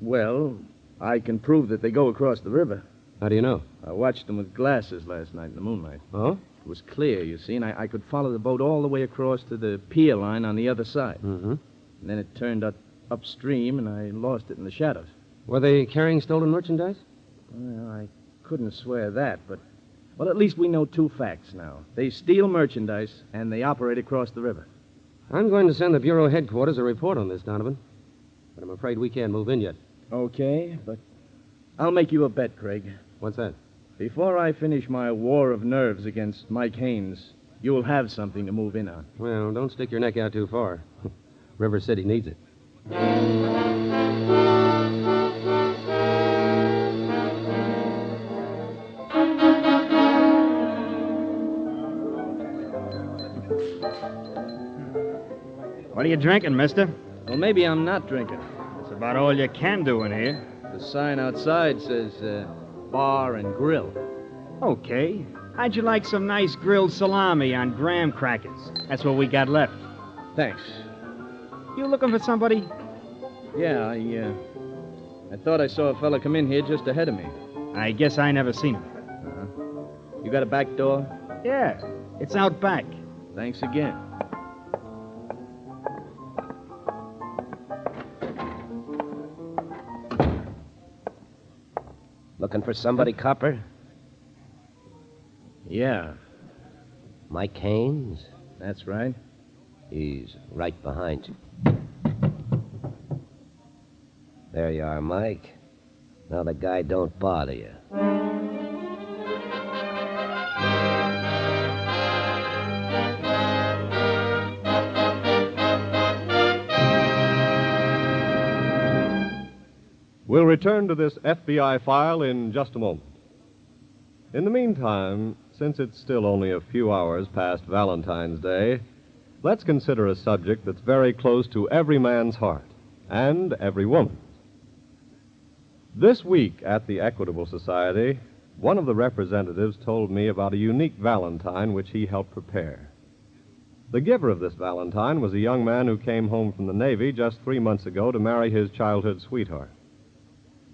S17: Well, I can prove that they go across the river.
S6: How do you know?
S17: I watched them with glasses last night in the moonlight.
S6: Oh?
S17: It was clear, you see, and I could follow the boat all the way across to the pier line on the other side.
S6: Mm-hmm.
S17: And then it turned upstream, and I lost it in the shadows.
S6: Were they carrying stolen merchandise?
S17: Well, I couldn't swear that, but... Well, at least we know 2 facts now. They steal merchandise, and they operate across the river.
S6: I'm going to send the Bureau headquarters a report on this, Donovan. But I'm afraid we can't move in yet.
S17: Okay, but I'll make you a bet, Craig.
S6: What's that?
S17: Before I finish my war of nerves against Mike Haynes, you'll have something to move in on.
S6: Well, don't stick your neck out too far. River City needs it.
S20: What are you drinking, mister?
S17: Well, maybe I'm not drinking.
S20: That's about all you can do in here.
S17: The sign outside says, bar and grill.
S20: Okay. How'd you like some nice grilled salami on graham crackers? That's what we got left.
S17: Thanks.
S20: You looking for somebody?
S17: Yeah, I thought I saw a fella come in here just ahead of me.
S20: I guess I never seen him.
S17: You got a back door?
S20: Yeah, it's out back.
S17: Thanks again.
S5: Looking for somebody, Copper?
S17: Yeah.
S5: Mike Haynes?
S17: That's right.
S5: He's right behind you. There you are, Mike. Now the guy don't bother you.
S15: We'll return to this FBI file in just a moment. In the meantime, since it's still only a few hours past Valentine's Day, let's consider a subject that's very close to every man's heart and every woman's. This week at the Equitable Society, one of the representatives told me about a unique valentine which he helped prepare. The giver of this valentine was a young man who came home from the Navy just 3 months ago to marry his childhood sweetheart.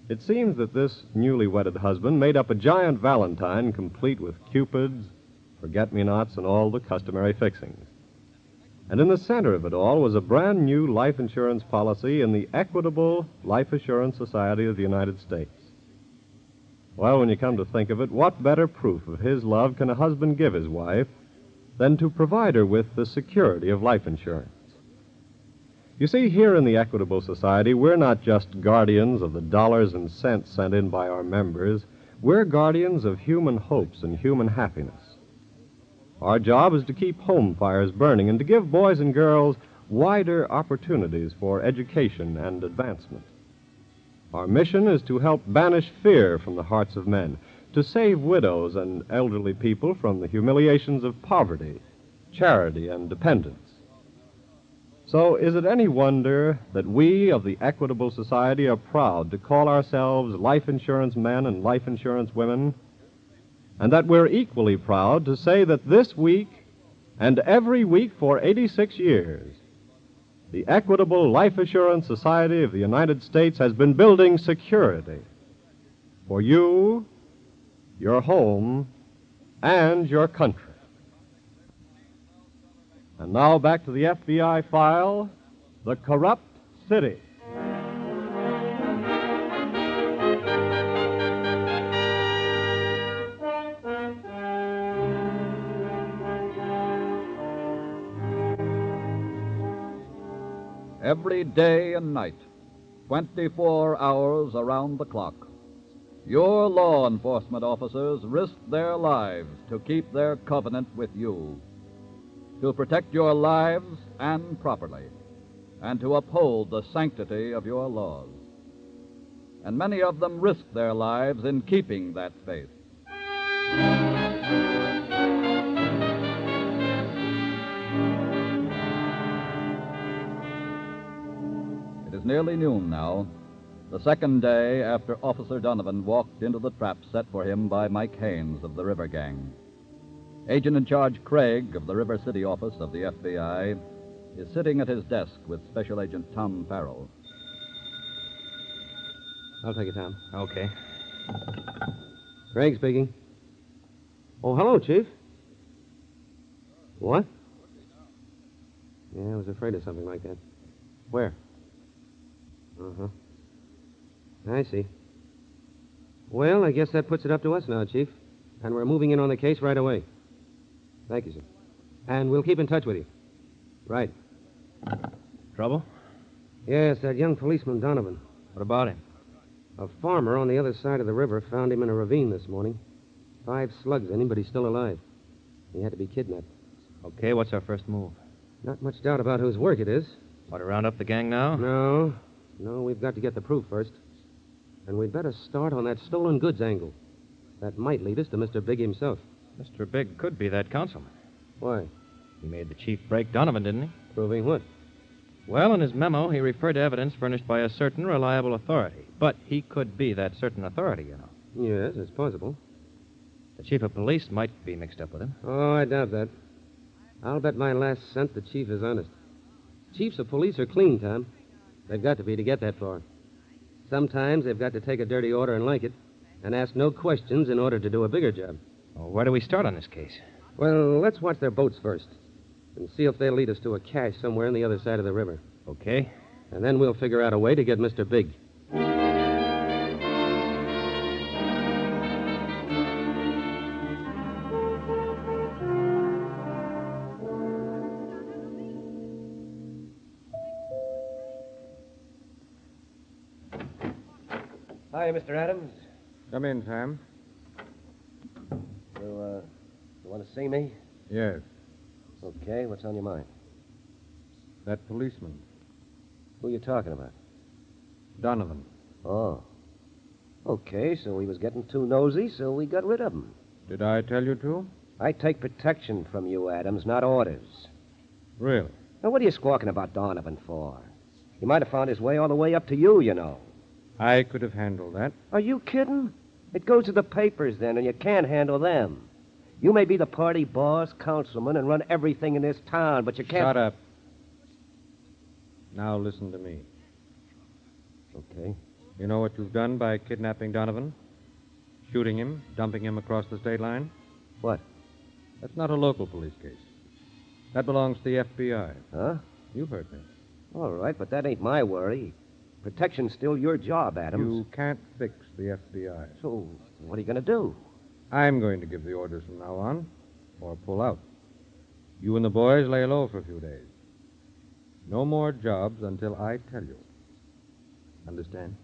S15: It seems that this newly wedded husband made up a giant valentine complete with cupids, forget-me-nots, and all the customary fixings. And in the center of it all was a brand new life insurance policy in the Equitable Life Assurance Society of the United States. Well, when you come to think of it, what better proof of his love can a husband give his wife than to provide her with the security of life insurance? You see, here in the Equitable Society, we're not just guardians of the dollars and cents sent in by our members. We're guardians of human hopes and human happiness. Our job is to keep home fires burning and to give boys and girls wider opportunities for education and advancement. Our mission is to help banish fear from the hearts of men, to save widows and elderly people from the humiliations of poverty, charity, and dependence. So is it any wonder that we of the Equitable Society are proud to call ourselves life insurance men and life insurance women, and that we're equally proud to say that this week and every week for 86 years, the Equitable Life Assurance Society of the United States has been building security for you, your home, and your country. And now back to the FBI file, The Corrupt City.
S18: Every day and night, 24 hours around the clock, your law enforcement officers risk their lives to keep their covenant with you, to protect your lives and property, and to uphold the sanctity of your laws. And many of them risk their lives in keeping that faith. It is nearly noon now, the second day after Officer Donovan walked into the trap set for him by Mike Haynes of the River Gang. Agent in Charge Craig of the River City office of the FBI is sitting at his desk with Special Agent Tom Farrell.
S6: I'll take it, Tom.
S5: Okay.
S6: Craig speaking. Oh, hello, Chief. What? Yeah, I was afraid of something like that. Where? Uh-huh. I see. Well, I guess that puts it up to us now, Chief. And we're moving in on the case right away. Thank you, sir. And we'll keep in touch with you. Right.
S5: Trouble?
S6: Yes, that young policeman, Donovan.
S5: What about him?
S6: A farmer on the other side of the river found him in a ravine this morning. 5 slugs in him, but he's still alive. He had to be kidnapped.
S5: Okay, what's our first move?
S6: Not much doubt about whose work it is.
S5: Want to round up the gang now?
S6: No, we've got to get the proof first. And we'd better start on that stolen goods angle. That might lead us to Mr. Big himself.
S5: Mr. Big could be that councilman.
S6: Why?
S5: He made the chief break Donovan, didn't he?
S6: Proving what?
S5: Well, in his memo, he referred to evidence furnished by a certain reliable authority. But he could be that certain authority, you know.
S6: Yes, it's possible.
S5: The chief of police might be mixed up with him.
S6: Oh, I doubt that. I'll bet my last cent the chief is honest. Chiefs of police are clean, Tom. They've got to be to get that far. Sometimes they've got to take a dirty order and like it, and ask no questions in order to do a bigger job.
S5: Well, where do we start on this case?
S6: Well, let's watch their boats first, and see if they'll lead us to a cache somewhere on the other side of the river.
S5: Okay.
S6: And then we'll figure out a way to get Mr. Big.
S3: Hi, Mr. Adams.
S21: Come in, Tom.
S3: You want to see me?
S21: Yes.
S3: Okay, what's on your mind?
S21: That policeman.
S3: Who you talking about?
S21: Donovan.
S3: Oh. Okay, so he was getting too nosy, so we got rid of him.
S6: Did I tell you to?
S3: I take protection from you, Adams, not orders.
S6: Really?
S3: Now, what are you squawking about Donovan for? He might have found his way all the way up to you, you know.
S6: I could have handled that.
S3: Are you kidding? It goes to the papers then, and you can't handle them. You may be the party boss, councilman, and run everything in this town, but you can't...
S6: Shut up. Now listen to me.
S3: Okay.
S6: You know what you've done by kidnapping Donovan? Shooting him, dumping him across the state line?
S3: What?
S6: That's not a local police case. That belongs to the FBI.
S3: Huh?
S6: You've heard me.
S3: All right, but that ain't my worry. Protection's still your job, Adams.
S6: You can't fix the FBI.
S3: So, what are you going to do?
S6: I'm going to give the orders from now on, or pull out. You and the boys lay low for a few days. No more jobs until I tell you. Understand?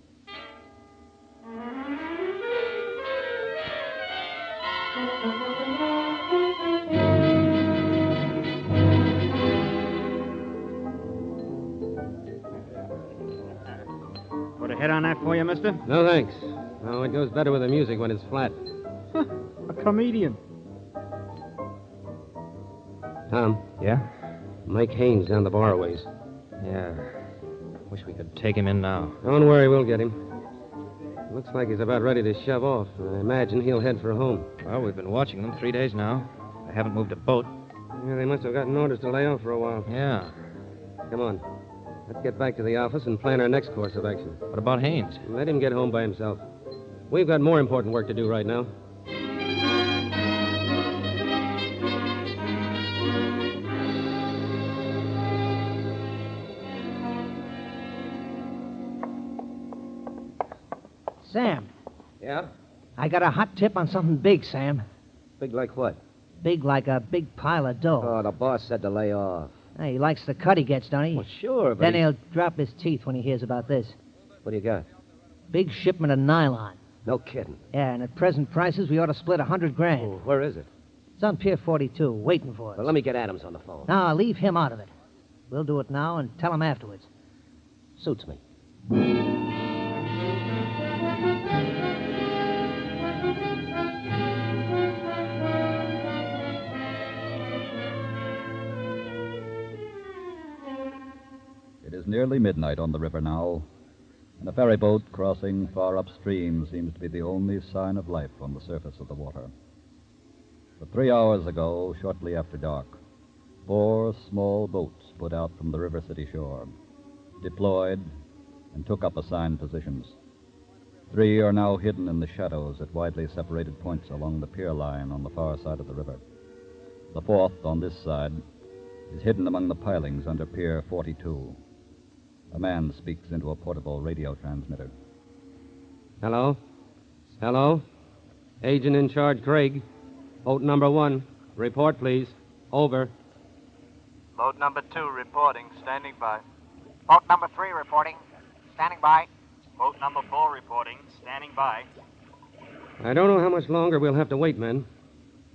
S20: Put a head on that for you, mister?
S6: No, thanks. No, it goes better with the music when it's flat.
S20: A comedian.
S3: Tom?
S19: Yeah?
S3: Mike Haynes down the bar ways.
S19: Yeah. Wish we could take him in now.
S6: Don't worry, we'll get him. Looks like he's about ready to shove off. I imagine he'll head for home.
S19: Well, we've been watching them 3 days now. They haven't moved a boat.
S6: Yeah, they must have gotten orders to lay off for a while.
S19: Yeah.
S6: Come on. Let's get back to the office and plan our next course of action.
S19: What about Haynes?
S6: Let him get home by himself. We've got more important work to do right now.
S4: Sam.
S3: Yeah?
S4: I got a hot tip on something big, Sam.
S3: Big like what?
S4: Big like a big pile of dough.
S3: Oh, the boss said to lay off.
S4: Hey, he likes the cut he gets, don't he?
S3: Well, sure, but
S4: Then he'll drop his teeth when he hears about this.
S3: What do you got?
S4: Big shipment of nylon.
S3: No kidding.
S4: Yeah, and at present prices, we ought to split $100,000.
S3: Oh, where is it?
S4: It's on Pier 42, waiting for us.
S3: Well, let me get Adams on the phone.
S4: No, leave him out of it. We'll do it now and tell him afterwards.
S3: Suits me.
S18: It is nearly midnight on the river now, and a ferry boat crossing far upstream seems to be the only sign of life on the surface of the water. But 3 hours ago, shortly after dark, 4 small boats put out from the River City shore, deployed, and took up assigned positions. 3 are now hidden in the shadows at widely separated points along the pier line on the far side of the river. The 4th, on this side, is hidden among the pilings under Pier 42. A man speaks into a portable radio transmitter.
S6: Hello? Hello? Agent in charge, Craig. Boat number 1. Report, please. Over.
S22: Boat number 2 reporting. Standing by. Boat number 3 reporting. Standing by. Boat number 4 reporting. Standing by.
S6: I don't know how much longer we'll have to wait, men.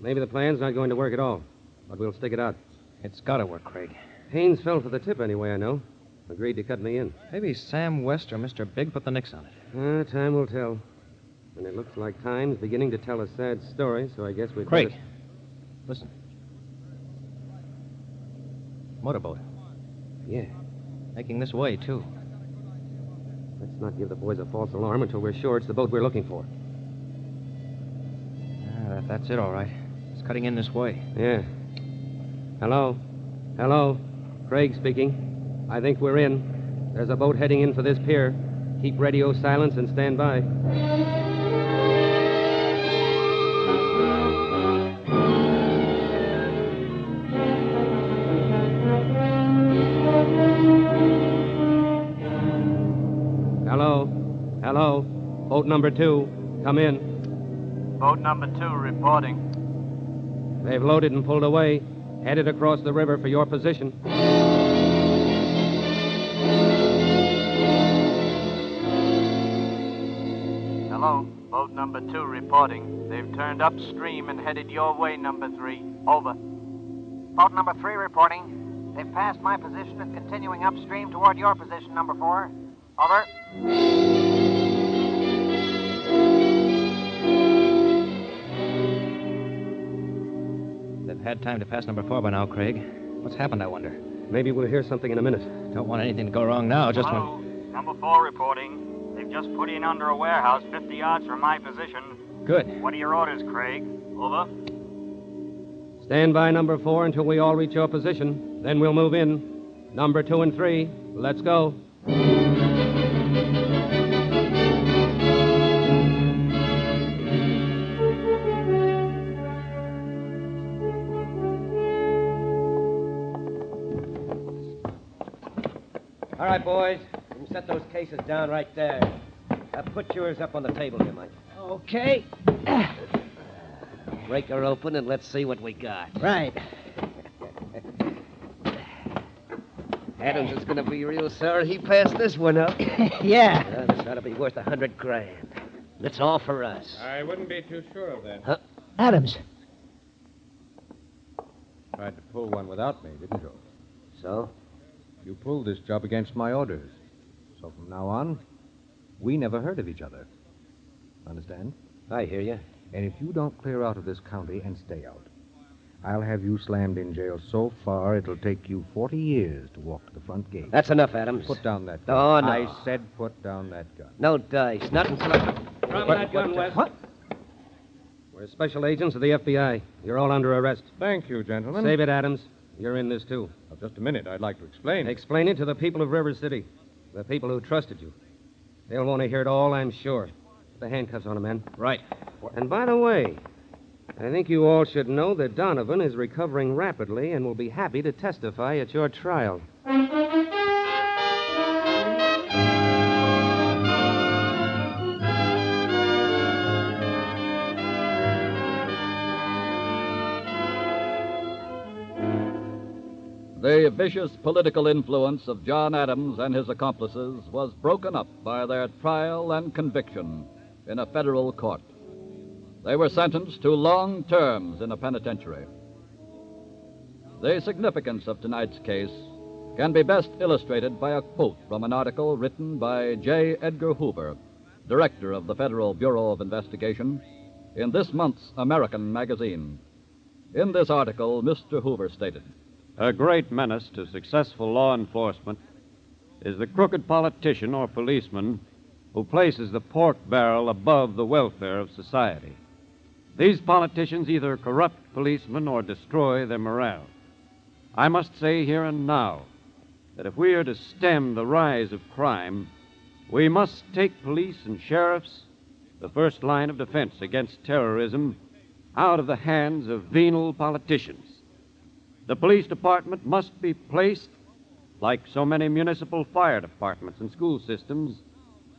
S6: Maybe the plan's not going to work at all, but we'll stick it out.
S19: It's got to work, Craig.
S6: Haynes fell for the tip anyway, I know. Agreed to cut me in.
S19: Maybe Sam West or Mr. Big put the nix on it.
S6: Time will tell. And it looks like time's beginning to tell a sad story, so I guess we'd
S19: Craig,
S6: better...
S19: listen. Motorboat.
S6: Yeah.
S19: Making this way, too.
S6: Let's not give the boys a false alarm until we're sure it's the boat we're looking for.
S19: That's it, all right. It's cutting in this way.
S6: Yeah. Hello? Hello? Craig speaking. I think we're in. There's a boat heading in for this pier. Keep radio silence and stand by. Hello? Hello? Boat number 2. Come in.
S22: Boat number 2 reporting.
S6: They've loaded and pulled away, headed across the river for your position.
S22: Hello, boat number 2 reporting. They've turned upstream and headed your way, number 3. Over.
S23: Boat number 3 reporting. They've passed my position and continuing upstream toward your position, number 4. Over.
S19: I've had time to pass number 4 by now, Craig. What's happened, I wonder?
S6: Maybe we'll hear something in a minute.
S19: Don't want anything to go wrong now, just
S22: Hello, number 4 reporting. They've just put in under a warehouse 50 yards from my position.
S19: Good.
S22: What are your orders, Craig? Over.
S6: Stand by number 4 until we all reach your position. Then we'll move in. Number 2 and 3, let's go.
S3: All right, boys. You can set those cases down right there. Put yours up on the table here, Mike.
S4: Okay.
S3: Break her open and let's see what we got.
S4: Right.
S3: Adams is going to be real sorry he passed this one up.
S4: Yeah.
S3: This ought to be worth $100,000. That's all for us.
S12: I wouldn't be too sure of that.
S3: Huh?
S4: Adams.
S21: Tried to pull one without me, didn't you?
S3: So?
S21: You pulled this job against my orders. So from now on, we never heard of each other. Understand?
S3: I hear you.
S21: And if you don't clear out of this county and stay out, I'll have you slammed in jail so far it'll take you 40 years to walk to the front gate.
S3: That's enough, Adams.
S21: Put down that gun.
S3: Oh, no.
S21: I said put down that gun.
S3: No dice. Not until I...
S6: Drop that gun, West.
S3: What?
S6: We're special agents of the FBI. You're all under arrest.
S21: Thank you, gentlemen.
S6: Save it, Adams. You're in this, too.
S21: Now, just a minute. I'd like to explain.
S6: Explain it to the people of River City. The people who trusted you. They'll want to hear it all, I'm sure. Put the handcuffs on him, men.
S21: Right.
S6: And by the way, I think you all should know that Donovan is recovering rapidly and will be happy to testify at your trial.
S18: The vicious political influence of John Adams and his accomplices was broken up by their trial and conviction in a federal court. They were sentenced to long terms in a penitentiary. The significance of tonight's case can be best illustrated by a quote from an article written by J. Edgar Hoover, director of the Federal Bureau of Investigation, in this month's American magazine. In this article, Mr. Hoover stated,
S2: "A great menace to successful law enforcement is the crooked politician or policeman who places the pork barrel above the welfare of society. These politicians either corrupt policemen or destroy their morale. I must say here and now that if we are to stem the rise of crime, we must take police and sheriffs, the first line of defense against terrorism, out of the hands of venal politicians. The police department must be placed, like so many municipal fire departments and school systems,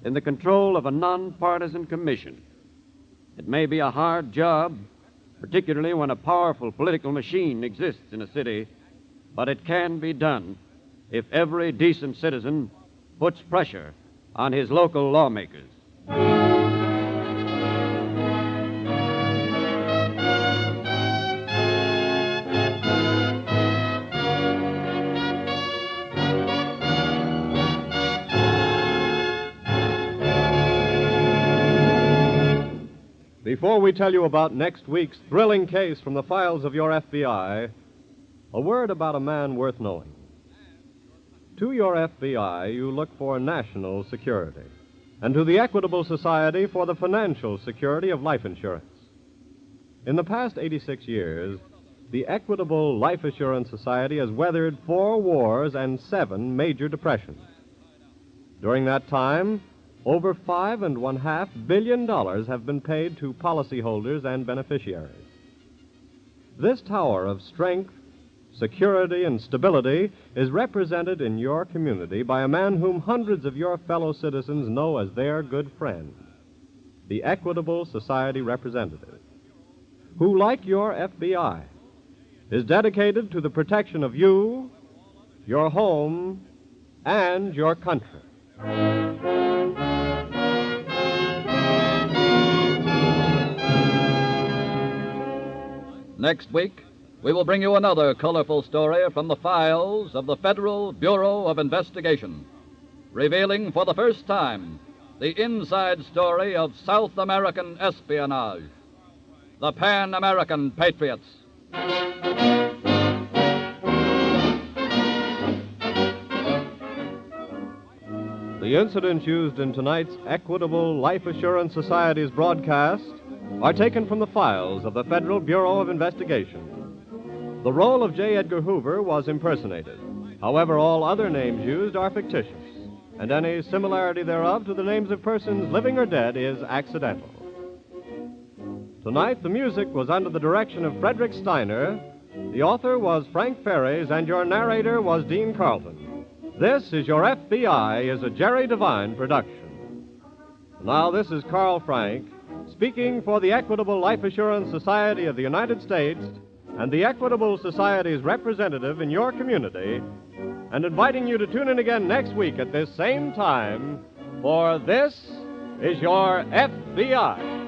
S2: in the control of a nonpartisan commission. It may be a hard job, particularly when a powerful political machine exists in a city, but it can be done if every decent citizen puts pressure on his local lawmakers."
S8: Before we tell you about next week's thrilling case from the files of your FBI, a word about a man worth knowing. To your FBI, you look for national security, and to the Equitable Society for the financial security of life insurance. In the past 86 years, the Equitable Life Assurance Society has weathered 4 wars and 7 major depressions. During that time, over $5.5 billion have been paid to policyholders and beneficiaries. This tower of strength, security, and stability is represented in your community by a man whom hundreds of your fellow citizens know as their good friend, the Equitable Society representative, who, like your FBI, is dedicated to the protection of you, your home, and your country.
S18: Next week, we will bring you another colorful story from the files of the Federal Bureau of Investigation, revealing for the first time the inside story of South American espionage. The Pan American Patriots
S8: The incidents used in tonight's Equitable Life Assurance Society's broadcast are taken from the files of the Federal Bureau of Investigation. The role of J. Edgar Hoover was impersonated. However, all other names used are fictitious, and any similarity thereof to the names of persons living or dead is accidental. Tonight, the music was under the direction of Frederick Steiner, the author was Frank Ferries, and your narrator was Dean Carlton. This is Your FBI is a Jerry Devine production. Now, this is Carl Frank, speaking for the Equitable Life Assurance Society of the United States and the Equitable Society's representative in your community, and inviting you to tune in again next week at this same time, for This is Your FBI.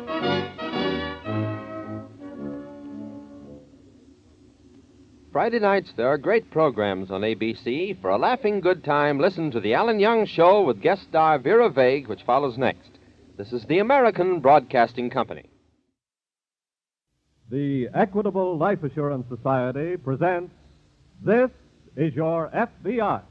S9: Friday nights, there are great programs on ABC. For a laughing good time, listen to The Alan Young Show with guest star Vera Vague, which follows next. This is the American Broadcasting Company.
S8: The Equitable Life Assurance Society presents This is Your FBI.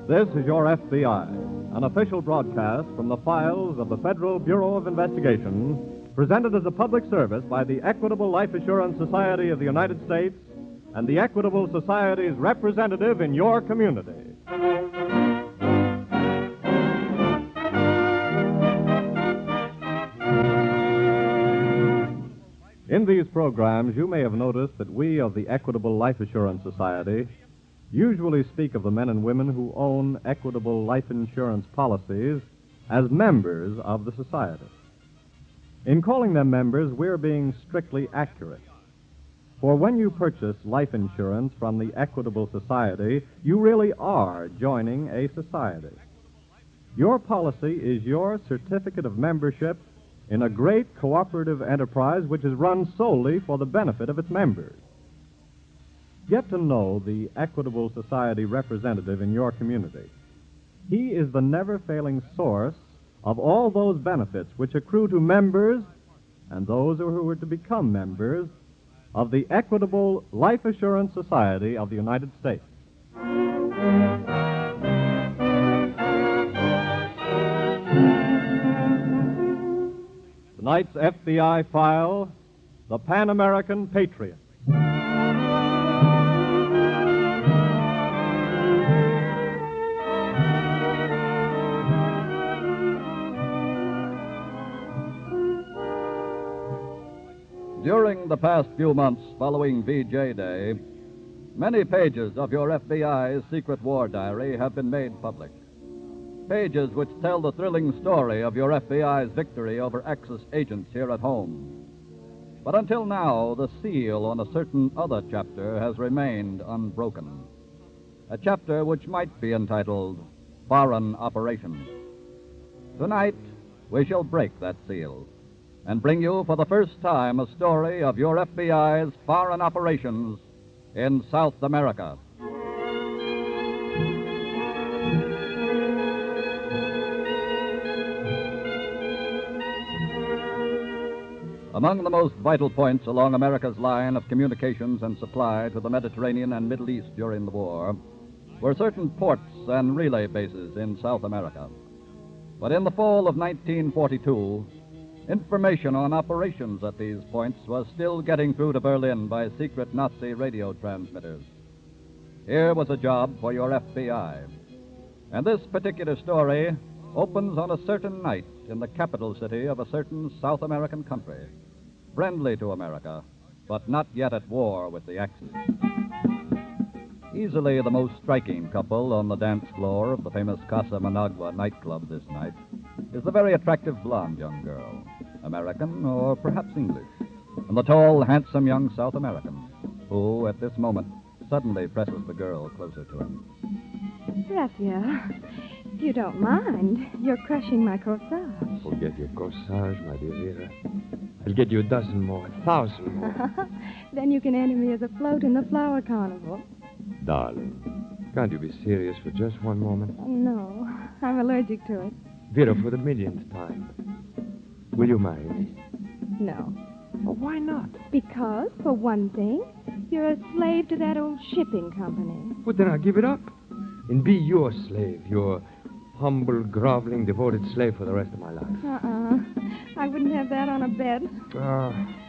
S8: This is Your FBI. An official broadcast from the files of the Federal Bureau of Investigation, presented as a public service by the Equitable Life Assurance Society of the United States and the Equitable Society's representative in your community. In these programs, you may have noticed that we of the Equitable Life Assurance Society usually speak of the men and women who own equitable life insurance policies as members of the society. In calling them members, we're being strictly accurate. For when you purchase life insurance from the Equitable Society, you really are joining a society. Your policy is your certificate of membership in a great cooperative enterprise which is run solely for the benefit of its members. Get to know the Equitable Society representative in your community. He is the never-failing source of all those benefits which accrue to members and those who are to become members of the Equitable Life Assurance Society of the United States. Tonight's FBI file, The Pan American Patriot.
S18: During the past few months following VJ Day, many pages of your FBI's secret war diary have been made public. Pages which tell the thrilling story of your FBI's victory over Axis agents here at home. But until now, the seal on a certain other chapter has remained unbroken. A chapter which might be entitled Foreign Operations. Tonight, we shall break that seal and bring you for the first time a story of your FBI's foreign operations in South America. Among the most vital points along America's line of communications and supply to the Mediterranean and Middle East during the war were certain ports and relay bases in South America. But in the fall of 1942, information on operations at these points was still getting through to Berlin by secret Nazi radio transmitters. Here was a job for your FBI. And this particular story opens on a certain night in the capital city of a certain South American country, friendly to America, but not yet at war with the Axis. Easily the most striking couple on the dance floor of the famous Casa Managua nightclub this night is the very attractive blonde young girl, American or perhaps English, and the tall, handsome young South American, who, at this moment, suddenly presses the girl closer to him.
S10: Raphael, if you don't mind, you're crushing my corsage.
S13: Forget your corsage, my dear Vera. I'll get you a dozen more, 1,000 more.
S10: Then you can enter me as a float in the flower carnival.
S13: Darling, Can't you be serious for just one moment?
S10: No, I'm allergic to it.
S13: Vera, for the millionth time. Will you marry me?
S10: No.
S13: Well, why not?
S10: Because, for one thing, you're a slave to that old shipping company.
S13: Well, then I'll give it up and be your slave, your humble, groveling, devoted slave for the rest of my life.
S10: I wouldn't have that on a bed.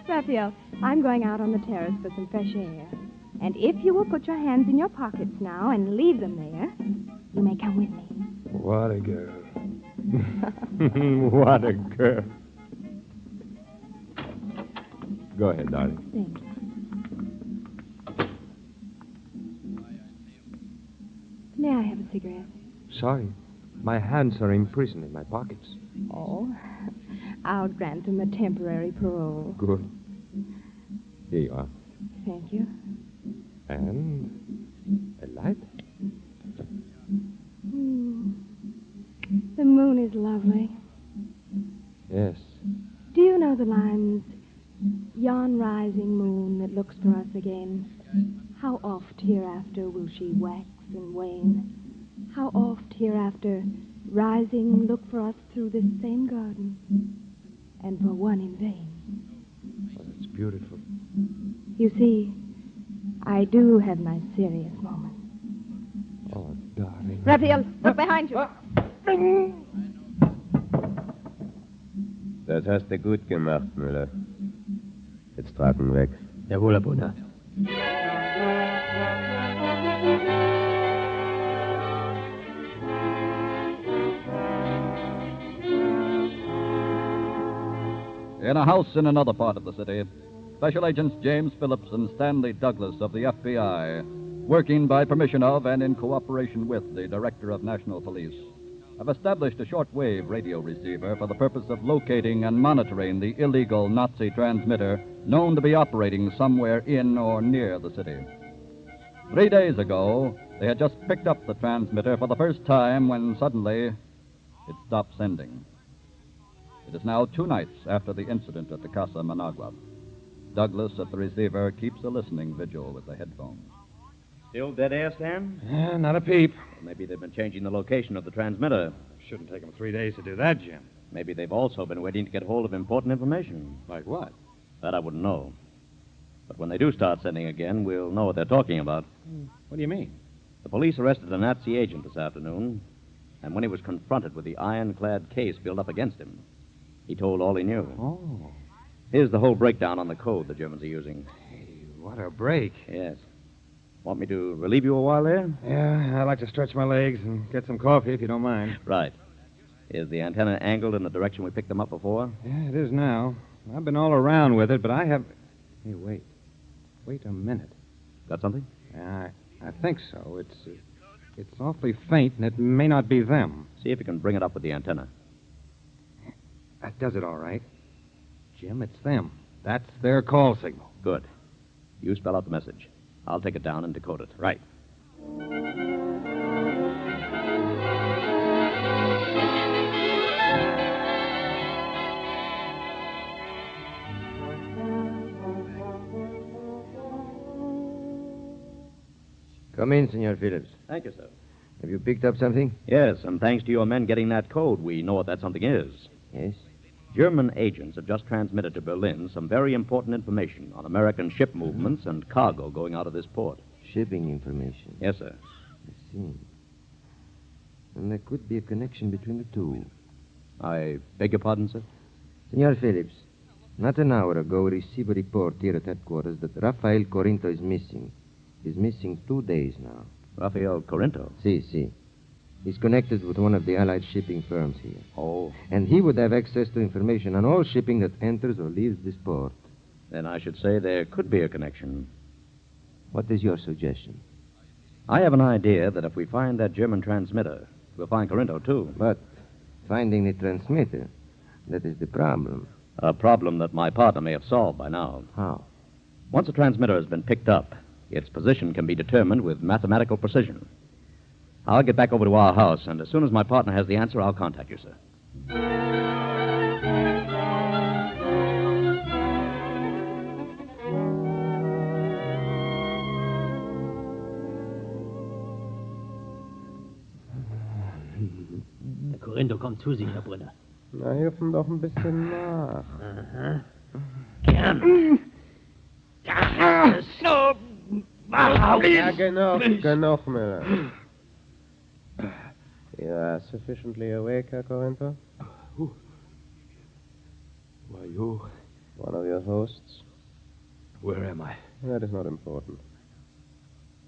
S10: Raphael, I'm going out on the terrace for some fresh air. And if you will put your hands in your pockets now and leave them there, you may come with me.
S13: What a girl. What a girl. Go ahead, darling.
S10: Thanks. May I have a cigarette?
S13: Sorry. My hands are imprisoned in my pockets.
S10: Oh, I'll grant him a temporary parole.
S13: Good. Here you are.
S10: Thank you.
S13: And a light?
S10: The moon is lovely.
S13: Yes.
S10: Do you know the lines, yon rising moon that looks for us again? How oft hereafter will she wax and wane? How oft hereafter, rising, look for us through this same garden, and for one in vain.
S13: Oh, that's beautiful.
S10: You see, I do have my serious moments.
S13: Oh, darling.
S10: Raphael, look behind you.
S3: Das hast du gut gemacht, Müller. Jetzt tragen weg.
S1: Jawohl, Herr Brunner.
S18: In a house in another part of the city, Special Agents James Phillips and Stanley Douglas of the FBI, working by permission of and in cooperation with the Director of National Police, have established a shortwave radio receiver for the purpose of locating and monitoring the illegal Nazi transmitter known to be operating somewhere in or near the city. 3 days ago, they had just picked up the transmitter for the first time when suddenly it stopped sending. It is now 2 nights after the incident at the Casa Managua. Douglas at the receiver keeps a listening vigil with the headphones.
S2: Still dead air, Stan?
S5: Yeah, not a peep.
S2: Maybe they've been changing the location of the transmitter.
S5: Shouldn't take them 3 days to do that, Jim.
S2: Maybe they've also been waiting to get hold of important information.
S5: Like what?
S2: That I wouldn't know. But when they do start sending again, we'll know what they're talking about.
S5: What do you mean?
S2: The police arrested a Nazi agent this afternoon, and when he was confronted with the ironclad case built up against him, he told all he knew.
S5: Oh.
S2: Here's the whole breakdown on the code the Germans are using.
S5: Hey, what a break.
S2: Yes. Want me to relieve you a while there?
S5: Yeah, I'd like to stretch my legs and get some coffee if you don't mind.
S2: Right. Is the antenna angled in the direction we picked them up before?
S5: Yeah, it is now. I've been all around with it, but I have... Hey, wait. Wait a minute.
S2: Got something?
S5: Yeah, I think so. It's awfully faint, and it may not be them.
S2: See if you can bring it up with the antenna.
S5: That does it all right. Jim, it's them. That's their call signal.
S2: Good. You spell out the message. I'll take it down and decode it.
S5: Right.
S1: Come in, Senor Phillips.
S2: Thank you, sir.
S1: Have you picked up something?
S2: Yes, and thanks to your men getting that code, we know what that something is.
S1: Yes?
S2: German agents have just transmitted to Berlin some very important information on American ship movements and cargo going out of this port.
S1: Shipping information?
S2: Yes, sir.
S1: I see. And there could be a connection between the two.
S2: I beg your pardon, sir?
S1: Senor Phillips, not an hour ago we received a report here at headquarters that Rafael Corinto is missing. He's missing 2 days now.
S2: Rafael Corinto?
S1: Si. He's connected with one of the Allied shipping firms here.
S2: Oh.
S1: And he would have access to information on all shipping that enters or leaves this port.
S2: Then I should say there could be a connection.
S1: What is your suggestion?
S2: I have an idea that if we find that German transmitter, we'll find Corinto, too.
S1: But finding the transmitter, that is the problem.
S2: A problem that my partner may have solved by now.
S1: How?
S2: Once a transmitter has been picked up, its position can be determined with mathematical precision. I'll get back over to our house, and as soon as my partner has the answer, I'll contact you, sir.
S7: Corinto kommt zu sich, Herr Brünner.
S11: Na, helfen doch ein bisschen nach.
S7: Aha. Gern. So.
S11: Ja, genug, Miller. You are sufficiently awake, Herr Corinto?
S13: Who are you?
S11: One of your hosts.
S13: Where am I?
S11: That is not important.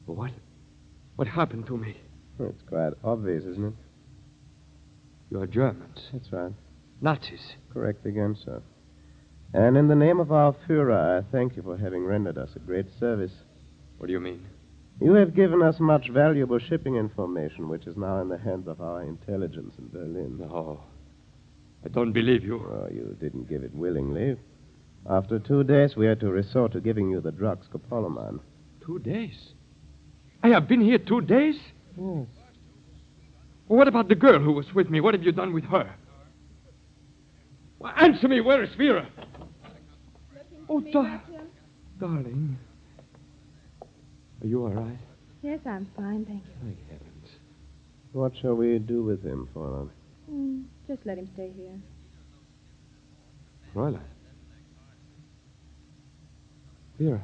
S13: What happened to me?
S11: It's quite obvious, isn't it?
S13: You're Germans.
S11: That's right.
S13: Nazis.
S11: Correct again, sir. And in the name of our Führer, I thank you for having rendered us a great service.
S13: What do you mean?
S11: You have given us much valuable shipping information, which is now in the hands of our intelligence in Berlin.
S13: No. I don't believe you.
S11: Oh, you didn't give it willingly. After 2 days, we had to resort to giving you the drug scopolamine.
S13: 2 days? I have been here 2 days?
S11: Yes.
S13: Well, what about the girl who was with me? What have you done with her? Well, answer me. Where is Vera? Oh, darling. Are you all right?
S10: Yes, I'm fine, thank you.
S11: Thank heavens. What shall we do with him, Fräulein?
S10: Just let him stay here.
S13: Fräulein. Vera.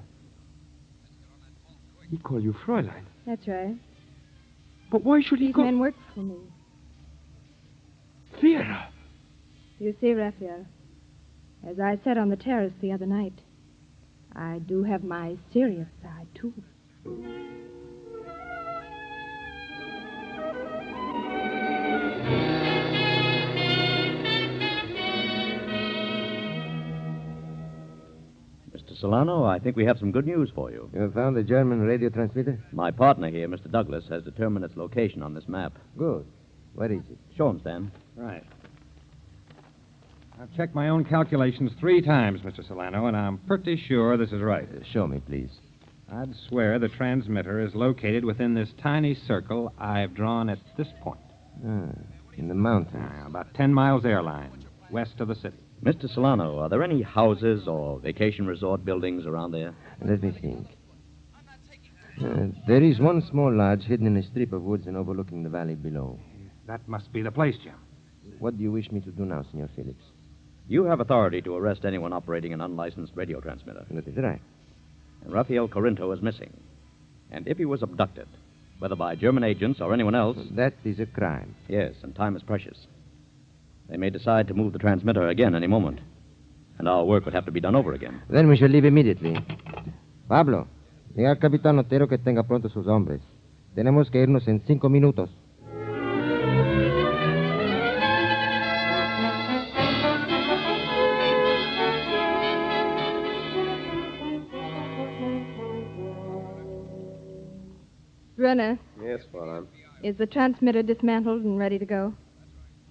S13: He called you Fräulein.
S10: That's right.
S13: But why should he
S10: These
S13: go...
S10: men work for me.
S13: Vera.
S10: You see, Raphael, as I said on the terrace the other night, I do have my serious side, too.
S16: Mr. Solano, I think we have some good news for you.
S1: You have found the German radio transmitter?
S16: My partner here, Mr. Douglas, has determined its location on this map.
S1: Good. Where is it?
S16: Show him, Stan.
S21: Right. I've checked my own calculations 3 times, Mr. Solano, and I'm pretty sure this is right.
S1: Show me, please.
S21: I'd swear the transmitter is located within this tiny circle I've drawn at this point.
S1: In the mountains.
S21: About 10 miles airline, west of the city.
S16: Mr. Solano, are there any houses or vacation resort buildings around there?
S1: Let me think. There is one small lodge hidden in a strip of woods and overlooking the valley below.
S21: That must be the place, Jim.
S1: What do you wish me to do now, Senor Phillips?
S16: You have authority to arrest anyone operating an unlicensed radio transmitter.
S1: That is right.
S16: And Rafael Corinto is missing. And if he was abducted, whether by German agents or anyone else...
S1: That is a crime.
S16: Yes, and time is precious. They may decide to move the transmitter again any moment. And our work would have to be done over again.
S1: Then we shall leave immediately. Pablo, diga al Capitán Otero que tenga pronto sus hombres. Tenemos que irnos en 5 minutos.
S10: Brenner,
S11: Yes, Fräulein.
S10: is the transmitter dismantled and ready to go?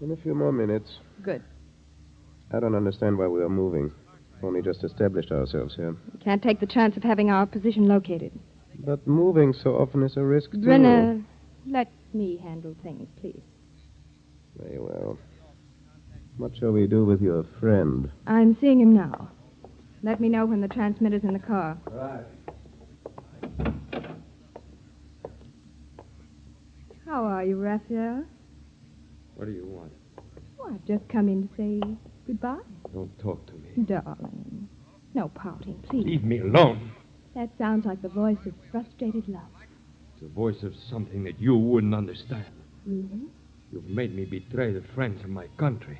S11: In a few more minutes.
S10: Good.
S11: I don't understand why we are moving. Only just established ourselves here.
S10: We can't take the chance of having our position located.
S11: But moving so often is a risk, too.
S10: Brenner, let me handle things, please.
S11: Very well. What shall we do with your friend?
S10: I'm seeing him now. Let me know when the transmitter's in the car.
S11: Right.
S10: How are you, Raphael?
S13: What do you want?
S10: Oh, I've just come in to say goodbye.
S13: Don't talk to me.
S10: Darling. No pouting, please.
S13: Leave me alone.
S10: That sounds like the voice of frustrated love.
S13: It's the voice of something that you wouldn't understand.
S10: Really?
S13: You've made me betray the friends of my country.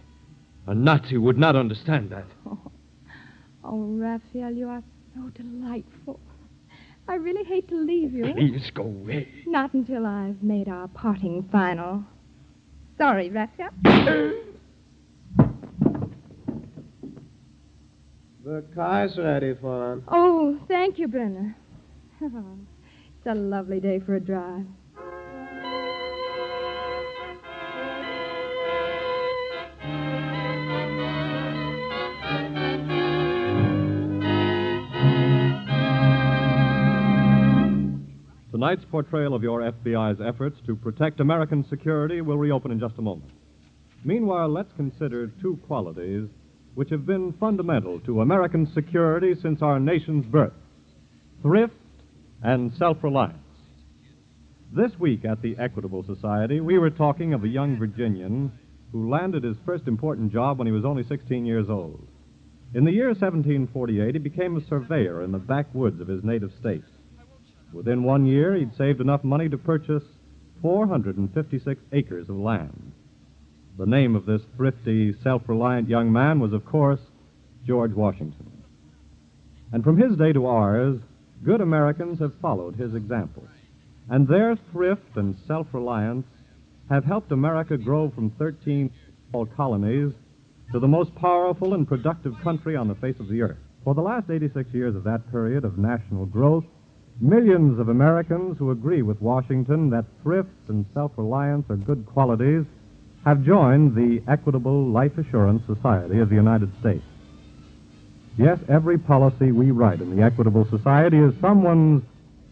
S13: A Nazi would not understand that.
S10: Oh, Raphael, you are so delightful. I really hate to leave you.
S13: Please go away.
S10: Not until I've made our parting final. Sorry, Raphael.
S11: The car's ready, Fräulein.
S10: Oh, thank you, Brenner. It's a lovely day for a drive.
S8: Tonight's portrayal of your FBI's efforts to protect American security will reopen in just a moment. Meanwhile, let's consider 2 qualities which have been fundamental to American security since our nation's birth: thrift and self-reliance. This week at the Equitable Society, we were talking of a young Virginian who landed his first important job when he was only 16 years old. In the year 1748, he became a surveyor in the backwoods of his native state. Within 1 year, he'd saved enough money to purchase 456 acres of land. The name of this thrifty, self-reliant young man was, of course, George Washington. And from his day to ours, good Americans have followed his example. And their thrift and self-reliance have helped America grow from 13 small colonies to the most powerful and productive country on the face of the earth. For the last 86 years of that period of national growth, millions of Americans who agree with Washington that thrift and self-reliance are good qualities have joined the Equitable Life Assurance Society of the United States. Yes, every policy we write in the Equitable Society is someone's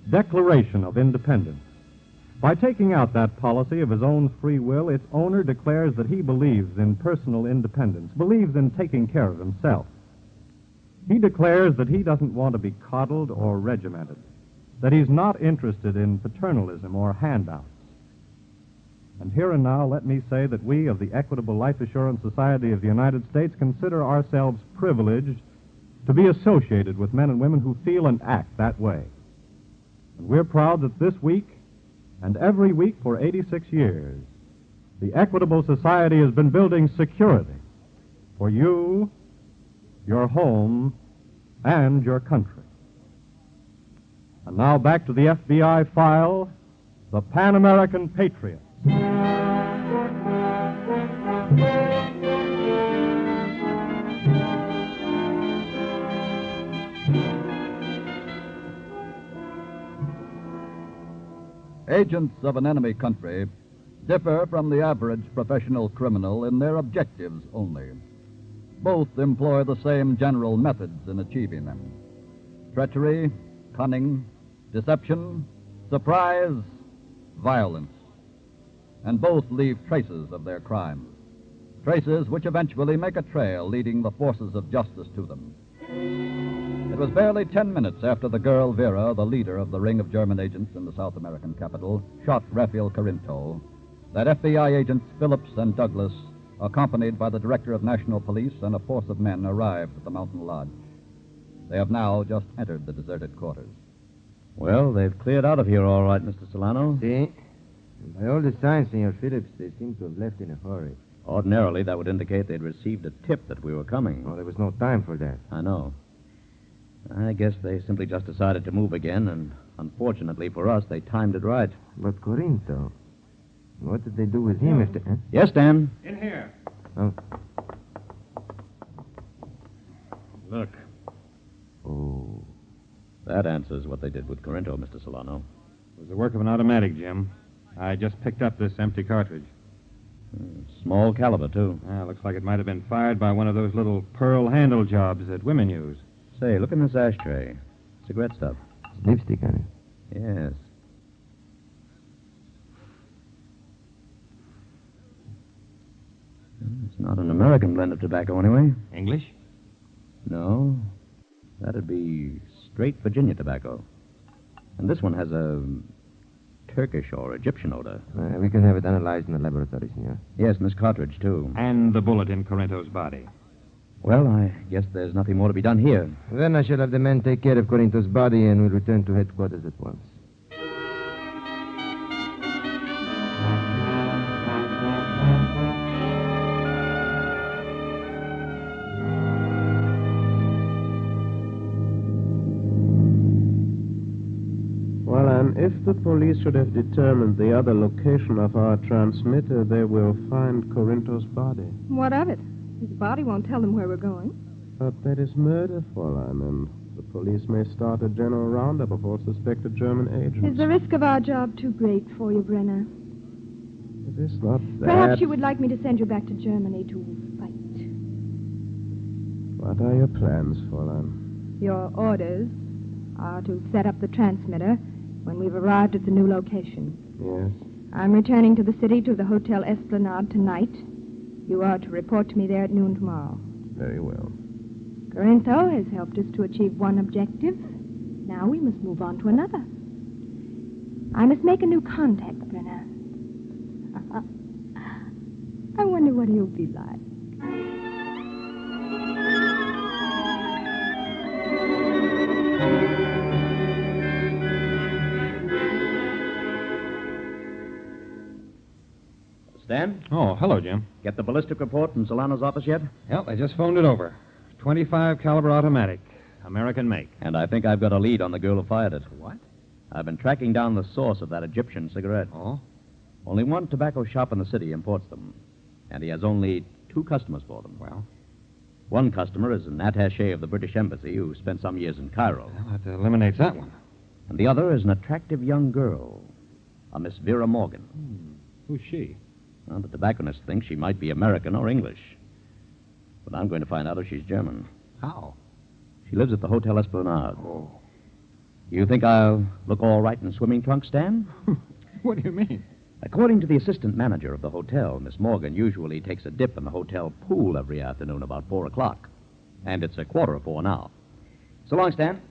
S8: declaration of independence. By taking out that policy of his own free will, its owner declares that he believes in personal independence, believes in taking care of himself. He declares that he doesn't want to be coddled or regimented, that he's not interested in paternalism or handouts. And here and now, let me say that we of the Equitable Life Assurance Society of the United States consider ourselves privileged to be associated with men and women who feel and act that way. And we're proud that this week and every week for 86 years, the Equitable Society has been building security for you, your home, and your country. And now back to the FBI file, the Pan American Patriot.
S18: Agents of an enemy country differ from the average professional criminal in their objectives only. Both employ the same general methods in achieving them: treachery, cunning, deception, surprise, violence. And both leave traces of their crimes, traces which eventually make a trail leading the forces of justice to them. It was barely 10 minutes after the girl Vera, the leader of the ring of German agents in the South American capital, shot Rafael Corinto, that FBI agents Phillips and Douglas, accompanied by the director of national police and a force of men, arrived at the mountain lodge. They have now just entered the deserted quarters.
S16: Well, they've cleared out of here all right, Mr. Solano.
S1: See? By all the signs, Senor Phillips, they seem to have left in a hurry.
S16: Ordinarily, that would indicate they'd received a tip that we were coming.
S1: Oh, there was no time for that.
S16: I know. I guess they simply just decided to move again, and unfortunately for us, they timed it right.
S1: But Corinto, what did they do with him if they... Huh?
S16: Yes, Dan?
S13: In here.
S1: Oh.
S12: Look.
S1: Oh.
S16: That answers what they did with Corinto, Mr. Solano.
S12: It was the work of an automatic, Jim. I just picked up this empty cartridge.
S16: Small caliber, too.
S12: Looks like it might have been fired by one of those little pearl handle jobs that women use.
S16: Say, look in this ashtray. Cigarette stuff.
S1: Lipstick on it.
S16: Yes. It's not an American blend of tobacco, anyway.
S12: English?
S16: No. That'd be straight Virginia tobacco. And this one has a Turkish or Egyptian odor.
S1: We can have it analyzed in the laboratory, senor.
S16: Yes, and this cartridge, too.
S12: And the bullet in Corinto's body.
S16: Well, I guess there's nothing more to be done here.
S1: Then I shall have the men take care of Corinto's body and we'll return to headquarters at once.
S11: Well, and if the police should have determined the other location of our transmitter, they will find Corinto's body.
S10: What of it? His body won't tell them where we're going.
S11: But that is murder, Fräulein, and the police may start a general roundup of all suspected German agents.
S10: Is the risk of our job too great for you, Brenner?
S11: It is not that.
S10: Perhaps you would like me to send you back to Germany to fight.
S11: What are your plans, Fräulein?
S10: Your orders are to set up the transmitter when we've arrived at the new location.
S11: Yes.
S10: I'm returning to the city to the Hotel Esplanade tonight. You are to report to me there at noon tomorrow.
S11: Very well.
S10: Corinto has helped us to achieve one objective. Now we must move on to another. I must make a new contact, Brenner. I wonder what he'll be like.
S16: Stan?
S14: Oh, hello, Jim.
S16: Get the ballistic report from Solano's office yet?
S14: Yep, I just phoned it over. 25 caliber automatic, American make.
S16: And I think I've got a lead on the girl who fired it. What? I've been tracking down the source of that Egyptian cigarette.
S14: Oh?
S16: Only one tobacco shop in the city imports them. And he has only 2 customers for them.
S14: Well?
S16: One customer is an attaché of the British Embassy who spent some years in Cairo.
S14: Well, that eliminates that one.
S16: And the other is an attractive young girl, a Miss Vera Morgan.
S14: Who's she?
S16: Well, the tobacconist thinks she might be American or English. But I'm going to find out if she's German.
S14: How?
S16: She lives at the Hotel Esplanade.
S14: Oh.
S16: You think I'll look all right in swimming trunks, Stan?
S14: What do you mean?
S16: According to the assistant manager of the hotel, Miss Morgan usually takes a dip in the hotel pool every afternoon about 4 o'clock. And it's a 4:15 now. So long, Stan.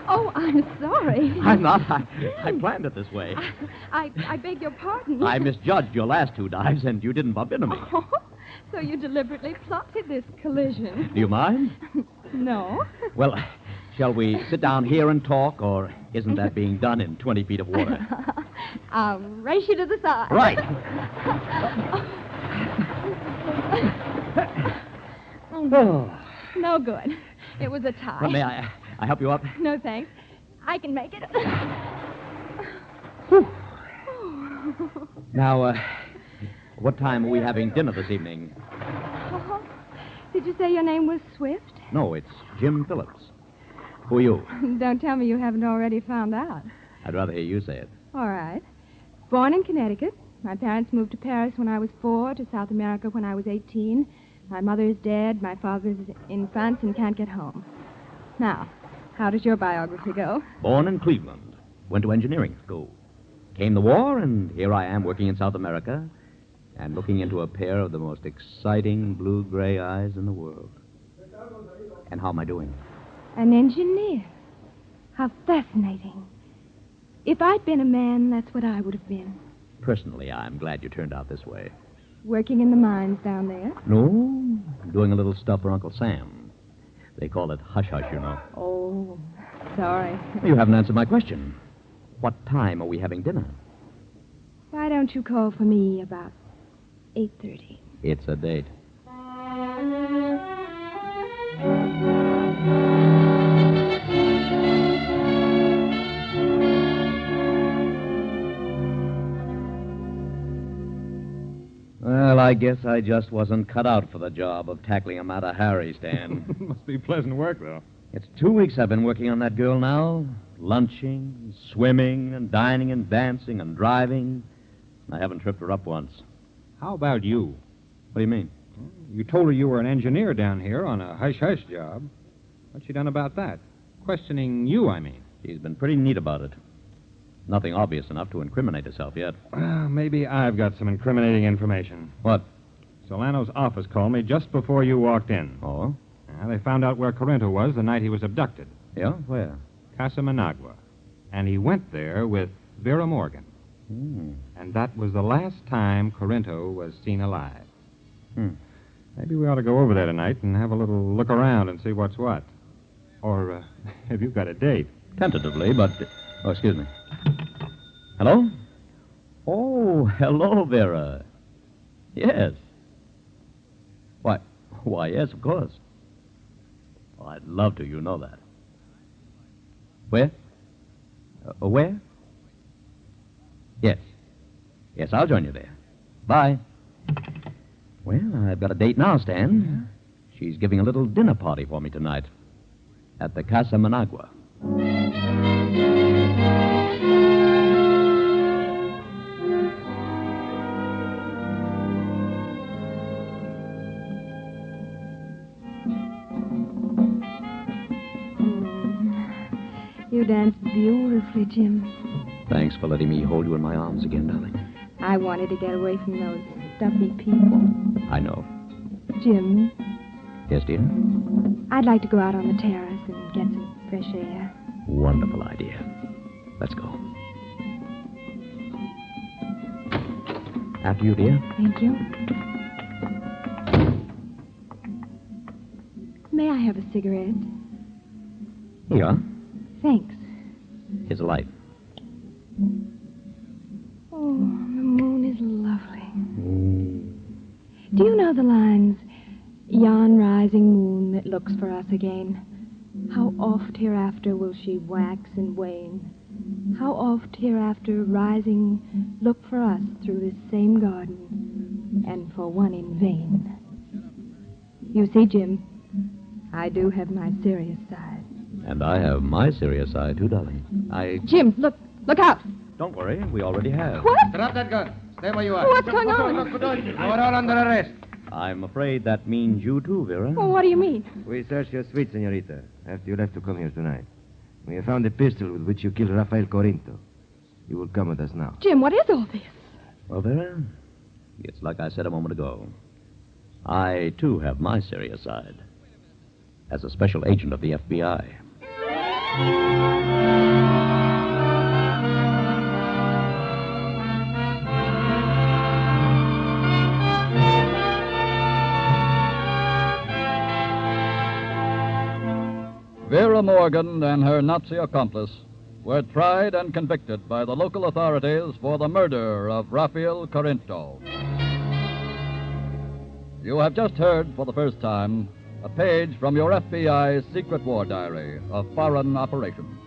S10: Oh, I'm sorry.
S16: I'm not. I planned it this way.
S10: I beg your pardon.
S16: I misjudged your last 2 dives, and you didn't bump into me.
S10: Oh, so you deliberately plotted this collision.
S16: Do you mind?
S10: No.
S16: Well, shall we sit down here and talk, or isn't that being done in 20 feet of water?
S10: I'll race you to the side.
S16: Right.
S10: No good. It was a tie.
S16: Well, may I help you up?
S10: No, thanks. I can make it.
S16: Now, what time are we having dinner this evening?
S10: Oh, did you say your name was Swift?
S16: No, it's Jim Phillips. Who are you?
S10: Don't tell me you haven't already found out.
S16: I'd rather hear you say it.
S10: All right. Born in Connecticut. My parents moved to Paris when I was 4, to South America when I was 18. My mother is dead. My father's in France and can't get home. Now, how does your biography go?
S16: Born in Cleveland. Went to engineering school. Came the war, and here I am working in South America and looking into a pair of the most exciting blue-gray eyes in the world. And how am I doing?
S10: An engineer. How fascinating. If I'd been a man, that's what I would have been.
S16: Personally, I'm glad you turned out this way.
S10: Working in the mines down there?
S16: No, doing a little stuff for Uncle Sam. They call it hush-hush, you know.
S10: Oh, sorry.
S16: You haven't answered my question. What time are we having dinner?
S10: Why don't you call for me about 8:30?
S16: It's a date. Well, I guess I just wasn't cut out for the job of tackling a Mata Hari, Stan.
S14: Must be pleasant work, though.
S16: It's 2 weeks I've been working on that girl now. Lunching, swimming, and dining, and dancing, and driving. I haven't tripped her up once.
S14: How about you?
S16: What do you mean?
S14: You told her you were an engineer down here on a hush-hush job. What's she done about that? Questioning you, I mean.
S16: She's been pretty neat about it. Nothing obvious enough to incriminate herself yet.
S14: Well, maybe I've got some incriminating information.
S16: What?
S14: Solano's office called me just before you walked in.
S16: Oh?
S14: They found out where Corinto was the night he was abducted.
S16: Yeah? Where?
S14: Casa Managua. And he went there with Vera Morgan. And that was the last time Corinto was seen alive. Maybe we ought to go over there tonight and have a little look around and see what's what. Or have you got a date?
S16: Tentatively, but... Oh, excuse me. Hello? Oh, hello, Vera. Yes. Why, yes, of course. Oh, I'd love to, you know that. Where? Where? Yes. Yes, I'll join you there. Bye. Well, I've got a date now, Stan. She's giving a little dinner party for me tonight at the Casa Managua.
S10: You danced beautifully, Jim.
S16: Thanks for letting me hold you in my arms again, darling.
S10: I wanted to get away from those stuffy people.
S16: I know.
S10: Jim,
S16: Yes, dear?
S10: I'd like to go out on the terrace and get some fresh air.
S16: Wonderful idea. Let's go. After you, dear.
S10: Thank you. May I have a cigarette?
S16: Here you are.
S10: Thanks.
S16: Here's a light.
S10: Oh, the moon is lovely. Do you know the lines, yon rising moon that looks for us again? How oft hereafter will she wax and wane? How oft hereafter rising look for us through this same garden, and for one in vain? You see, Jim, I do have my serious side.
S16: And I have my serious side, too, darling.
S10: Jim, look out!
S16: Don't worry, we already have.
S10: What?
S21: Drop that gun. Stay where you are.
S10: What's going on?
S21: You are all under arrest.
S16: I'm afraid that means you, too, Vera.
S10: Well, what do you mean?
S1: We searched your suite, senorita, after you left to come here tonight. We have found a pistol with which you killed Rafael Corinto. You will come with us now.
S10: Jim, what is all this?
S16: Well, Vera, it's like I said a moment ago. I, too, have my serious side. As a special agent of the FBI.
S18: Vera Morgan and her Nazi accomplice were tried and convicted by the local authorities for the murder of Rafael Corinto. You have just heard for the first time a page from your FBI's secret war diary of foreign operations.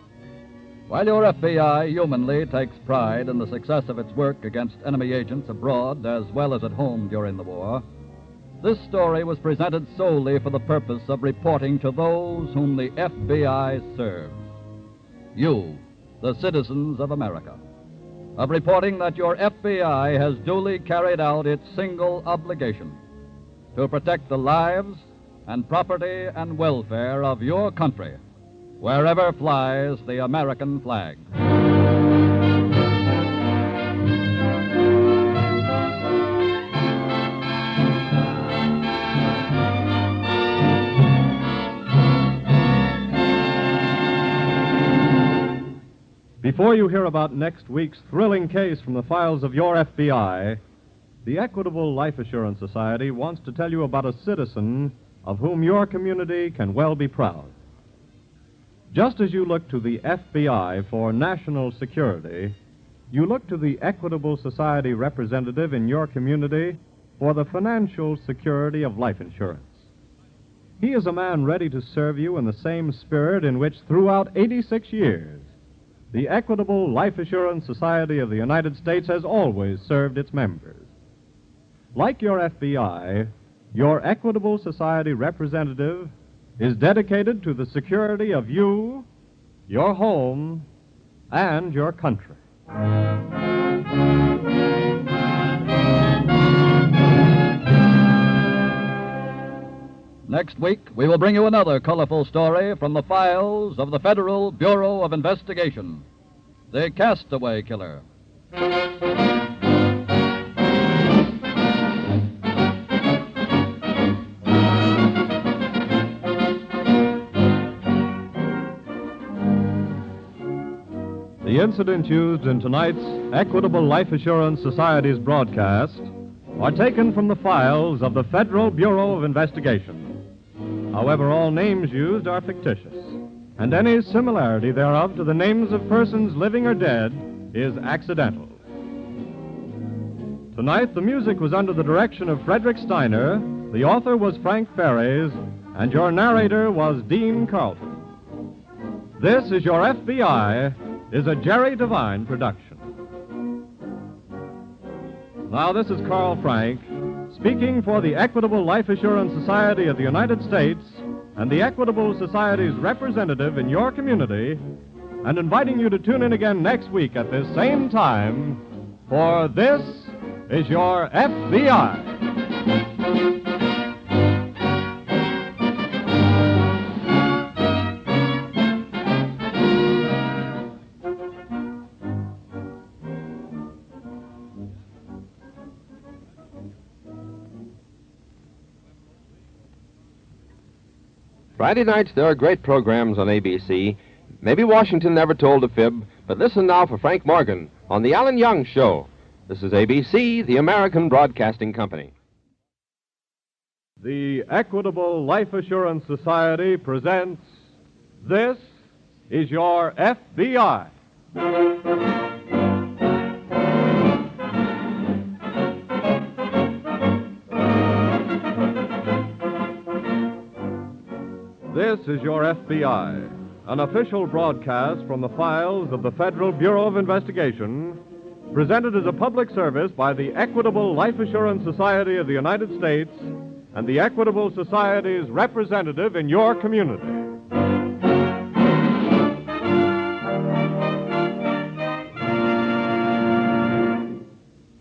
S18: While your FBI humanly takes pride in the success of its work against enemy agents abroad as well as at home during the war, this story was presented solely for the purpose of reporting to those whom the FBI serves. You, the citizens of America. Of reporting that your FBI has duly carried out its single obligation to protect the lives and property and welfare of your country, wherever flies the American flag.
S8: Before you hear about next week's thrilling case from the files of your FBI, the Equitable Life Assurance Society wants to tell you about a citizen of whom your community can well be proud. Just as you look to the FBI for national security, you look to the Equitable Society representative in your community for the financial security of life insurance. He is a man ready to serve you in the same spirit in which throughout 86 years, the Equitable Life Assurance Society of the United States has always served its members. Like your FBI, your Equitable Society representative is dedicated to the security of you, your home, and your country.
S18: Next week, we will bring you another colorful story from the files of the Federal Bureau of Investigation, the Castaway Killer.
S8: The incidents used in tonight's Equitable Life Assurance Society's broadcast are taken from the files of the Federal Bureau of Investigation. However, all names used are fictitious, and any similarity thereof to the names of persons living or dead is accidental. Tonight, the music was under the direction of Frederick Steiner, the author was Frank Ferries, and your narrator was Dean Carlton. This is Your FBI is a Jerry Devine production. Now, this is Carl Frank, speaking for the Equitable Life Assurance Society of the United States and the Equitable Society's representative in your community, and inviting you to tune in again next week at this same time for This is Your FBI.
S9: Friday nights, there are great programs on ABC. Maybe Washington never told a fib, but listen now for Frank Morgan on The Alan Young Show. This is ABC, the American Broadcasting Company.
S8: The Equitable Life Assurance Society presents This is Your FBI. This is Your FBI, an official broadcast from the files of the Federal Bureau of Investigation, presented as a public service by the Equitable Life Assurance Society of the United States and the Equitable Society's representative in your community.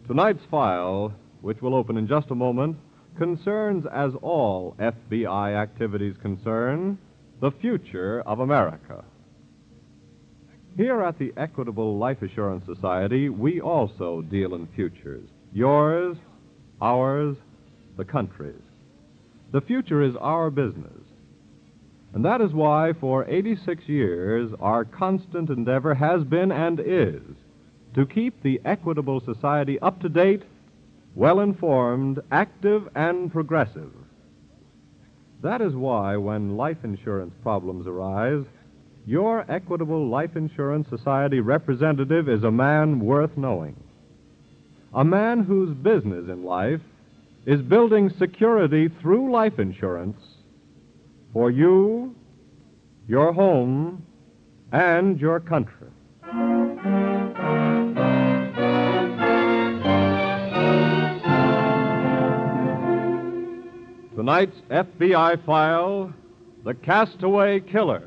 S8: Tonight's file, which will open in just a moment, concerns, as all FBI activities concern, the future of America. Here at the Equitable Life Assurance Society, we also deal in futures. Yours, ours, the country's. The future is our business. And that is why, for 86 years, our constant endeavor has been and is to keep the Equitable Society up to date, well-informed, active, and progressive. That is why, when life insurance problems arise, your Equitable Life Insurance Society representative is a man worth knowing. A man whose business in life is building security through life insurance for you, your home, and your country. Tonight's FBI file, The Castaway Killer.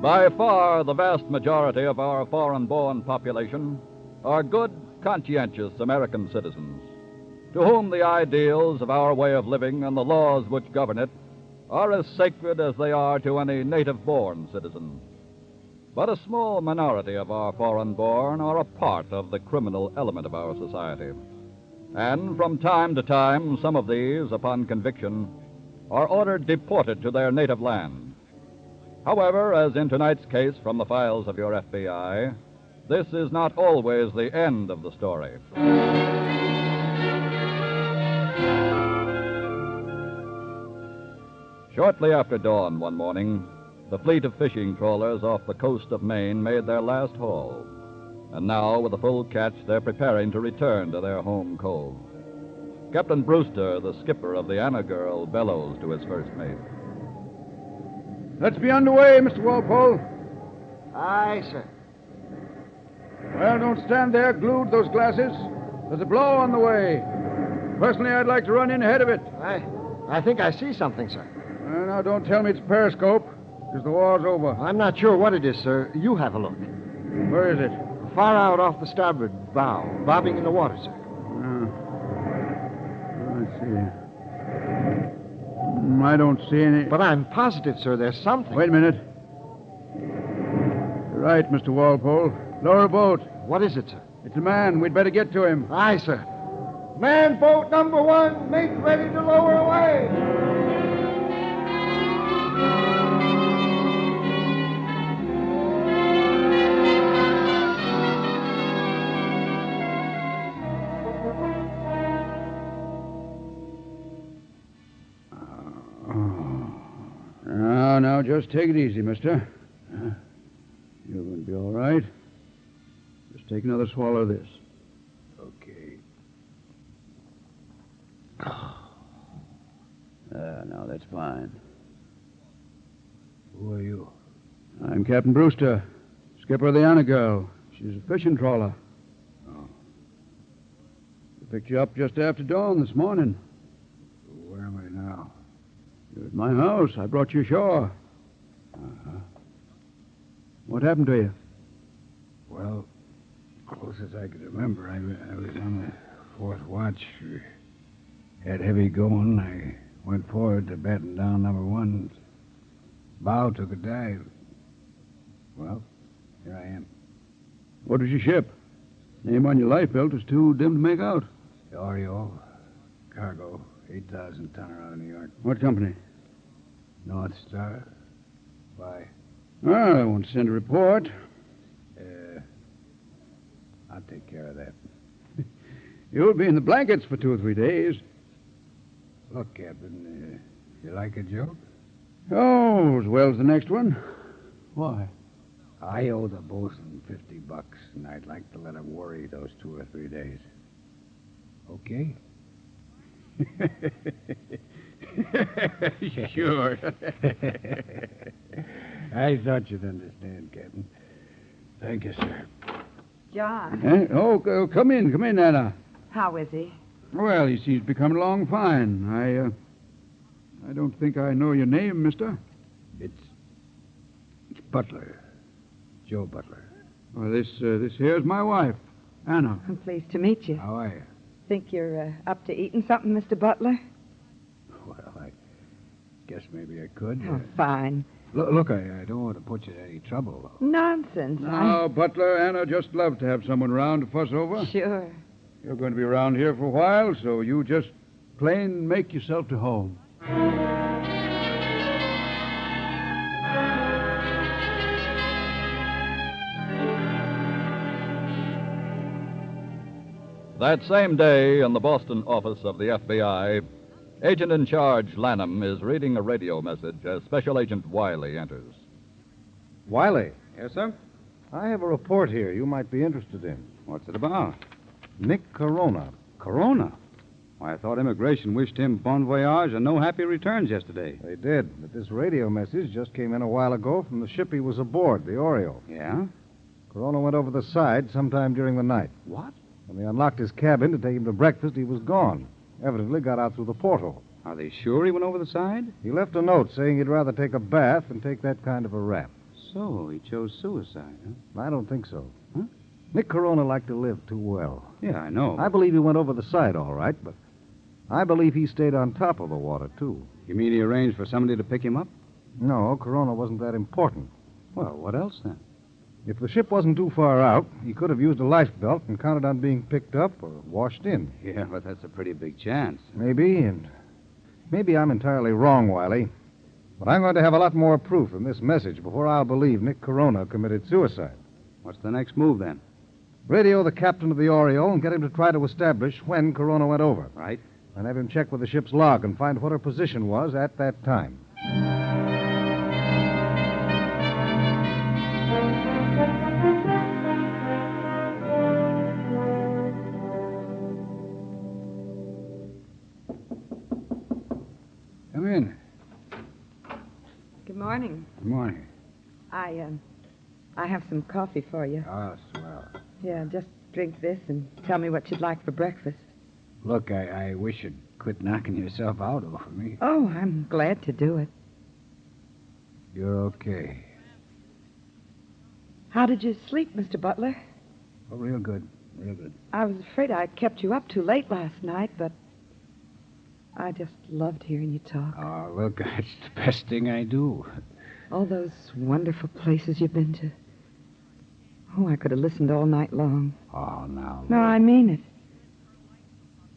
S18: By far the vast majority of our foreign-born population are good, conscientious American citizens, to whom the ideals of our way of living and the laws which govern it are as sacred as they are to any native-born citizen. But a small minority of our foreign-born are a part of the criminal element of our society. And from time to time, some of these, upon conviction, are ordered deported to their native land. However, as in tonight's case from the files of your FBI, this is not always the end of the story. Shortly after dawn one morning, the fleet of fishing trawlers off the coast of Maine made their last haul. And now, with a full catch, they're preparing to return to their home cove. Captain Brewster, the skipper of the Anna Girl, bellows to his first mate.
S15: Let's be underway, Mr. Walpole.
S3: Aye, sir.
S15: Well, don't stand there glued to those glasses. There's a blow on the way. Personally, I'd like to run in ahead of it.
S3: I think I see something, sir.
S15: Now, don't tell me it's a periscope, because the war's over.
S3: I'm not sure what it is, sir. You have a look.
S15: Where is it?
S3: Far out off the starboard bow, bobbing in the water, sir.
S15: Let's see. I don't see any.
S3: But I'm positive, sir, there's something.
S15: Wait a minute. You're right, Mr. Walpole. Lower a boat.
S3: What is it, sir?
S15: It's a man. We'd better get to him.
S3: Aye, sir. Man boat number 1, make ready to lower away.
S15: Now, just take it easy, mister. You're going to be all right. Just take another swallow of this. Okay. Now that's fine.
S17: Who are you?
S15: I'm Captain Brewster, skipper of the Anna Girl. She's a fishing trawler.
S17: Oh.
S15: We picked you up just after dawn this morning.
S17: Where am I now?
S15: You're at my house. I brought you ashore.
S17: Uh-huh.
S15: What happened to you?
S17: Well, close as I could remember, I was on the fourth watch. Had heavy going. I went forward to batten down number 1. Bow took a dive. Well, here I am.
S15: What was your ship? Name on your life belt is too dim to make out.
S17: The Oreo. Cargo. 8,000 tonner out of New York.
S15: What company?
S17: North Star. Why?
S15: Well, I won't send a report.
S17: I'll take care of that.
S15: You'll be in the blankets for 2 or 3 days.
S17: Look, Captain, you like a joke?
S15: Oh, as well as the next one. Why?
S17: I owe the bosun $50, and I'd like to let him worry those 2 or 3 days. Okay?
S15: Sure.
S17: I thought you'd understand, Captain. Thank you, sir.
S19: John,
S15: Oh, come in, Anna.
S19: how is he?
S15: Well, he seems to be coming along fine. I don't think I know your name, mister.
S17: It's Butler. Joe Butler.
S15: Well, this here's my wife, Anna.
S19: I'm pleased to meet you.
S17: How are you?
S19: Think you're up to eating something, Mr. Butler?
S17: Well, I guess maybe I could.
S19: Oh, fine.
S17: Look, I don't want to put you in any trouble, though.
S19: Nonsense.
S15: Now, Butler, Anna just love to have someone around to fuss over.
S19: Sure.
S15: You're going to be around here for a while, so you just plain make yourself to home.
S20: That same day, in the Boston office of the FBI, Agent in Charge Lanham is reading a radio message as Special Agent Wiley enters.
S23: Wiley,
S21: Yes, sir?
S23: I have a report here you might be interested in.
S21: What's it about?
S23: Nick Corona.
S21: Corona? Why, I thought immigration wished him bon voyage and no happy returns yesterday.
S23: They did, but this radio message just came in a while ago from the ship he was aboard, the Oreo.
S21: Yeah?
S23: Corona went over the side sometime during the night.
S21: What?
S23: When they unlocked his cabin to take him to breakfast, he was gone. Evidently got out through the porthole.
S21: Are they sure he went over the side?
S23: He left a note saying he'd rather take a bath than take that kind of a rap.
S21: So, he chose suicide, huh?
S23: I don't think so.
S21: Huh?
S23: Nick Corona liked to live too well.
S21: Yeah, I know.
S23: I believe he went over the side all right, but I believe he stayed on top of the water, too.
S21: You mean he arranged for somebody to pick him up?
S23: No, Corona wasn't that important.
S21: Well, what else then?
S23: If the ship wasn't too far out, he could have used a life belt and counted on being picked up or washed in.
S21: Yeah, but that's a pretty big chance.
S23: Maybe, and maybe I'm entirely wrong, Wiley. But I'm going to have a lot more proof in this message before I'll believe Nick Corona committed suicide.
S21: What's the next move, then?
S23: Radio the captain of the Oriole and get him to try to establish when Corona went over.
S21: Right.
S23: And have him check with the ship's log and find what her position was at that time.
S17: Come in.
S19: Good morning.
S17: Good morning.
S19: I have some coffee for you.
S17: Oh, swell.
S19: Yeah, just drink this and tell me what you'd like for breakfast.
S17: Look, I wish you'd quit knocking yourself out over me.
S19: Oh, I'm glad to do it.
S17: You're okay.
S19: How did you sleep, Mr. Butler?
S17: Oh, real good. Real good.
S19: I was afraid I kept you up too late last night, but I just loved hearing you talk.
S17: Oh, look, it's the best thing I do.
S19: All those wonderful places you've been to. Oh, I could have listened all night long.
S17: Oh, now.
S19: No, I mean it.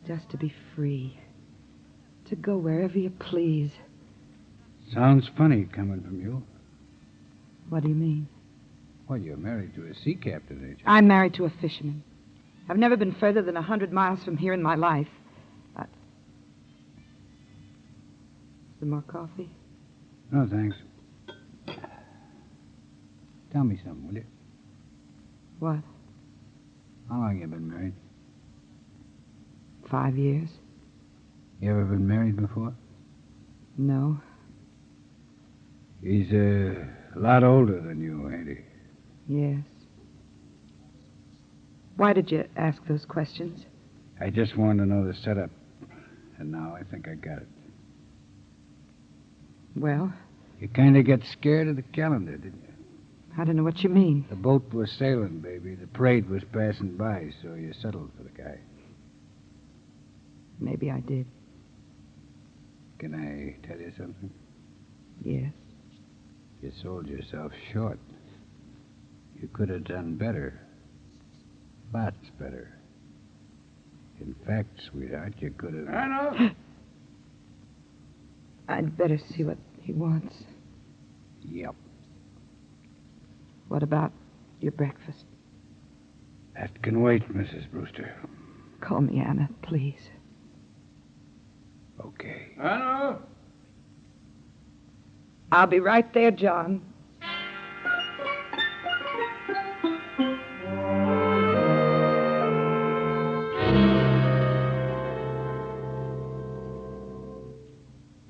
S19: Just to be free. To go wherever you please.
S17: Sounds funny coming from you.
S19: What do you mean?
S17: Well, you're married to a sea captain, ain't you?
S19: I'm married to a fisherman. I've never been further than 100 miles from here in my life. Some more coffee?
S17: No, thanks. Tell me something, will you?
S19: What?
S17: How long you been married?
S19: 5 years?
S17: You ever been married before?
S19: No.
S17: He's a lot older than you, ain't he?
S19: Yes. Why did you ask those questions?
S17: I just wanted to know the setup, and now I think I got it.
S19: Well?
S17: You kind of get scared of the calendar, didn't you?
S19: I don't know what you mean.
S17: The boat was sailing, baby. The parade was passing by, so you settled for the guy.
S19: Maybe I did.
S17: Can I tell you something?
S19: Yes.
S17: You sold yourself short. You could have done better. Lots better. In fact, sweetheart, you could have...
S15: Anna!
S19: I'd better see what he wants.
S17: Yep.
S19: What about your breakfast?
S17: That can wait, Mrs. Brewster.
S19: Call me Anna, please.
S17: Okay.
S15: Anna!
S19: I'll be right there, John.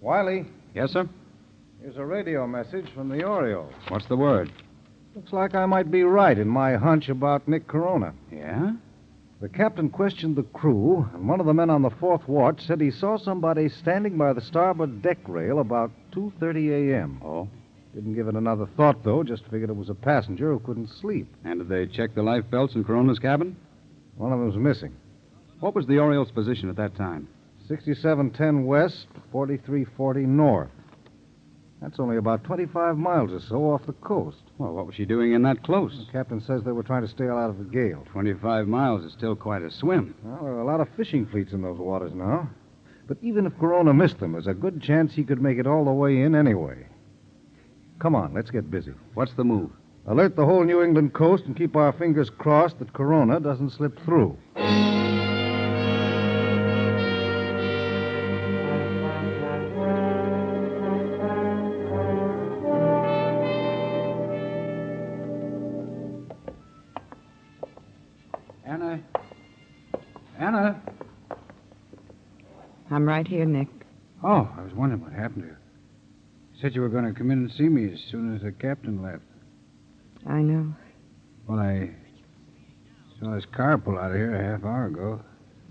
S23: Wiley,
S21: Yes, sir?
S23: here's a radio message from the Oriole.
S21: What's the word?
S23: Looks like I might be right in my hunch about Nick Corona.
S21: Yeah?
S23: The captain questioned the crew, and one of the men on the fourth watch said he saw somebody standing by the starboard deck rail about 2:30 a.m.
S21: Oh?
S23: Didn't give it another thought, though. Just figured it was a passenger who couldn't sleep.
S21: And did they check the life belts in Corona's cabin?
S23: One of them's missing.
S21: What was the Oriole's position at that time?
S23: 6710 west, 4340 north. That's only about 25 miles or so off the coast.
S21: Well, what was she doing in that close?
S23: The captain says they were trying to stay out of the gale.
S21: 25 miles is still quite a swim.
S23: Well, there are a lot of fishing fleets in those waters now. But even if Corona missed them, there's a good chance he could make it all the way in anyway. Come on, let's get busy.
S21: What's the move?
S23: Alert the whole New England coast and keep our fingers crossed that Corona doesn't slip through.
S15: Anna? Anna?
S19: I'm right here, Nick.
S17: Oh, I was wondering what happened to you. You said you were going to come in and see me as soon as the captain left.
S19: I know.
S17: Well, I saw his car pull out of here a half hour ago.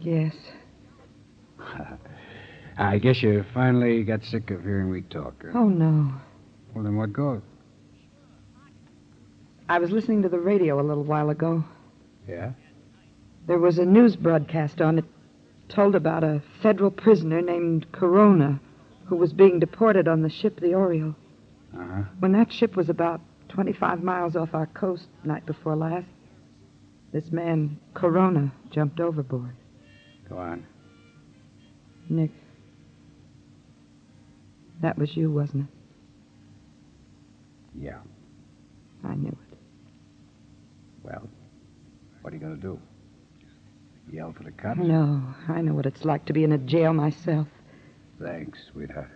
S19: Yes.
S17: I guess you finally got sick of hearing me talk. Huh?
S19: Oh, no.
S17: Well, then what goes?
S19: I was listening to the radio a little while ago.
S17: Yeah?
S19: There was a news broadcast on it. Told about a federal prisoner named Corona who was being deported on the ship the Oriole.
S17: Uh-huh.
S19: When that ship was about 25 miles off our coast night before last, this man, Corona, jumped overboard.
S17: Go on.
S19: Nick, that was you, wasn't it?
S17: Yeah.
S19: I knew it.
S17: Well, what are you going to do? Yell for the cops?
S19: No, I know what it's like to be in a jail myself.
S17: Thanks, sweetheart.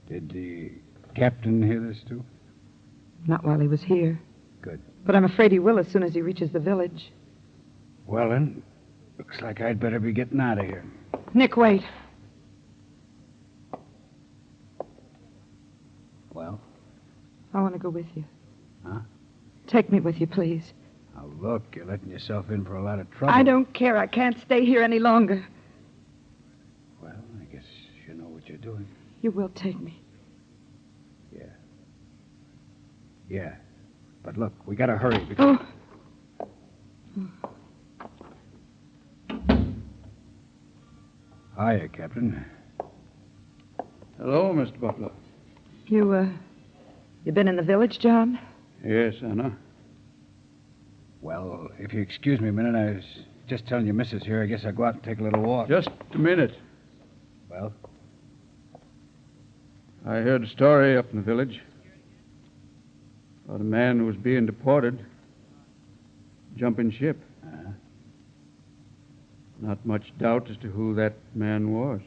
S17: Did the captain hear this, too?
S19: Not while he was here.
S17: Good.
S19: But I'm afraid he will as soon as he reaches the village.
S17: Well, then, looks like I'd better be getting out of here.
S19: Nick, wait.
S17: Well?
S19: I want to go with you.
S17: Huh?
S19: Take me with you, please.
S17: Now, look, you're letting yourself in for a lot of trouble.
S19: I don't care. I can't stay here any longer.
S17: Well, I guess you know what you're doing.
S19: You will take me.
S17: Yeah. Yeah. But look, we gotta hurry because... Hiya, Captain.
S15: Hello, Mr. Butler.
S19: You been in the village, John?
S15: Yes, Anna.
S17: Well, if you excuse me a minute, I was just telling your missus here. I guess I'll go out and take a little walk.
S15: Just a minute.
S17: Well?
S15: I heard a story up in the village about a man who was being deported, jumping ship.
S17: Uh-huh.
S15: Not much doubt as to who that man was.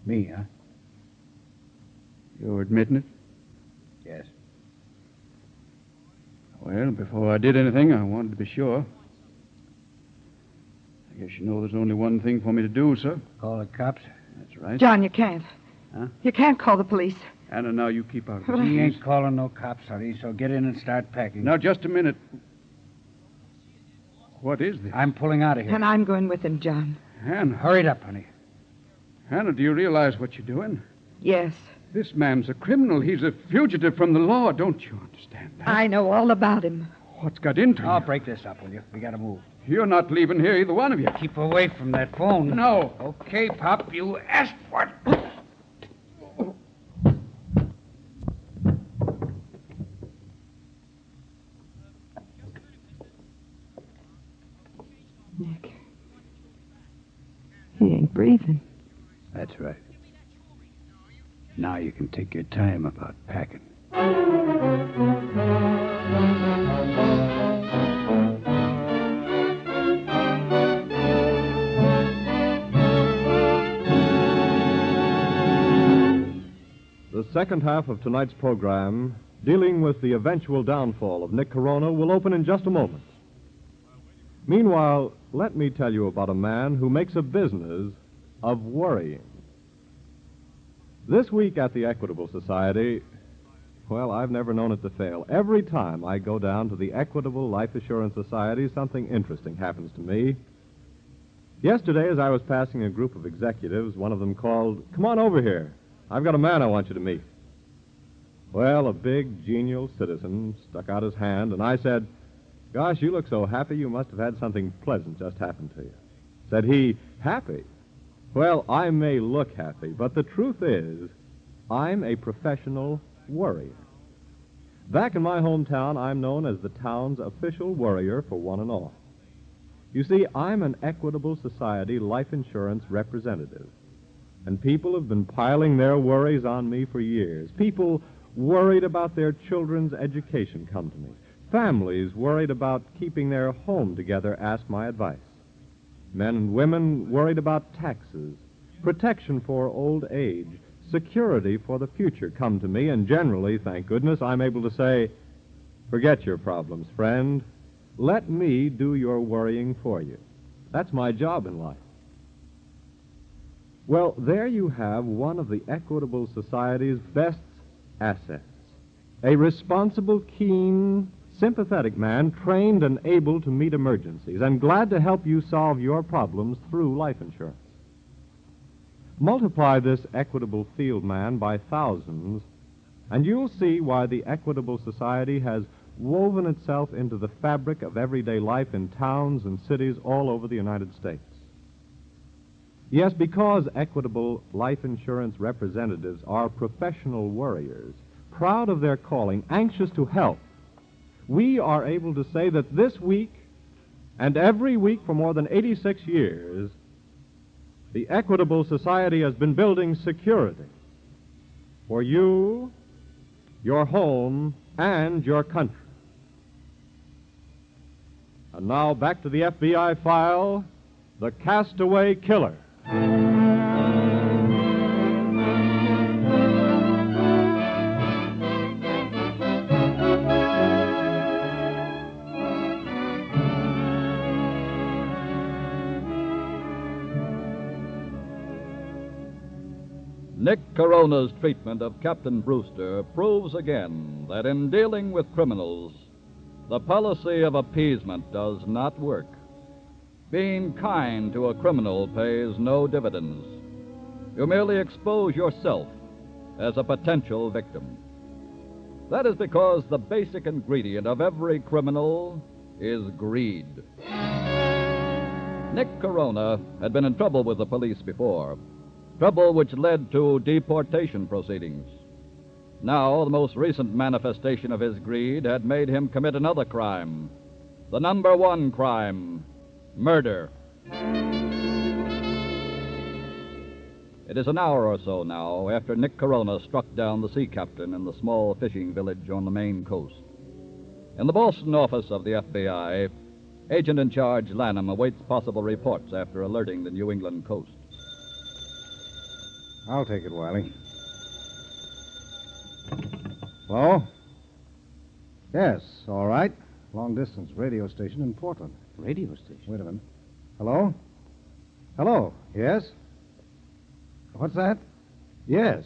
S17: Me, huh?
S15: You're admitting it?
S17: Yes.
S15: Well, before I did anything, I wanted to be sure. I guess you know there's only one thing for me to do, sir.
S17: Call the cops?
S15: That's right.
S19: John, you can't.
S15: Huh?
S19: You can't call the police.
S15: Anna, now you keep out of
S17: He
S15: this.
S17: ain't calling no cops, honey, so get in and start packing.
S15: Now, just a minute. What is this?
S17: I'm pulling out of here.
S19: And I'm going with him, John.
S15: Hannah.
S17: Hurry it up, honey.
S15: Hannah, do you realize what you're doing?
S19: Yes.
S15: This man's a criminal. He's a fugitive from the law. Don't you understand that?
S19: I know all about him.
S15: What's got into
S17: I'll
S15: you?
S17: break this up, will you? We gotta move.
S15: You're not leaving here, either one of you.
S17: Keep away from that phone.
S15: No.
S17: Okay, Pop, you asked for it.
S19: Nick. He ain't breathing.
S17: That's right. Now you can take your time about packing.
S8: The second half of tonight's program, dealing with the eventual downfall of Nick Corona, will open in just a moment. Meanwhile, let me tell you about a man who makes a business of worrying. This week at the Equitable Society, well, I've never known it to fail. Every time I go down to the Equitable Life Assurance Society, something interesting happens to me. Yesterday, as I was passing a group of executives, one of them called, "Come on over here. I've got a man I want you to meet." Well, a big, genial citizen stuck out his hand, and I said, "Gosh, you look so happy you must have had something pleasant just happen to you." Said he, "Happy? Well, I may look happy, but the truth is, I'm a professional worrier. Back in my hometown, I'm known as the town's official worrier for one and all. You see, I'm an Equitable Society life insurance representative, and people have been piling their worries on me for years. People worried about their children's education come to me. Families worried about keeping their home together ask my advice. Men and women worried about taxes, protection for old age, security for the future come to me, and generally, thank goodness, I'm able to say, "Forget your problems, friend. Let me do your worrying for you." That's my job in life. Well, there you have one of the Equitable Society's best assets. A responsible, keen, sympathetic man, trained and able to meet emergencies, and glad to help you solve your problems through life insurance. Multiply this Equitable field man by thousands, and you'll see why the Equitable Society has woven itself into the fabric of everyday life in towns and cities all over the United States. Yes, because Equitable life insurance representatives are professional worriers, proud of their calling, anxious to help, we are able to say that this week and every week for more than 86 years, the Equitable Society has been building security for you, your home, and your country. And now back to the FBI file, The Castaway Killer.
S20: Nick Corona's treatment of Captain Brewster proves again that in dealing with criminals, the policy of appeasement does not work. Being kind to a criminal pays no dividends. You merely expose yourself as a potential victim. That is because the basic ingredient of every criminal is greed. Nick Corona had been in trouble with the police before. Trouble which led to deportation proceedings. Now, the most recent manifestation of his greed had made him commit another crime. The number one crime, murder. It is an hour or so now after Nick Corona struck down the sea captain in the small fishing village on the Maine coast. In the Boston office of the FBI, Agent in Charge Lanham awaits possible reports after alerting the New England coast.
S23: I'll take it, Wiley. Hello? Yes, all right. Long-distance radio station in Portland.
S21: Radio station?
S23: Wait a minute. Hello? Hello? Yes? What's that? Yes.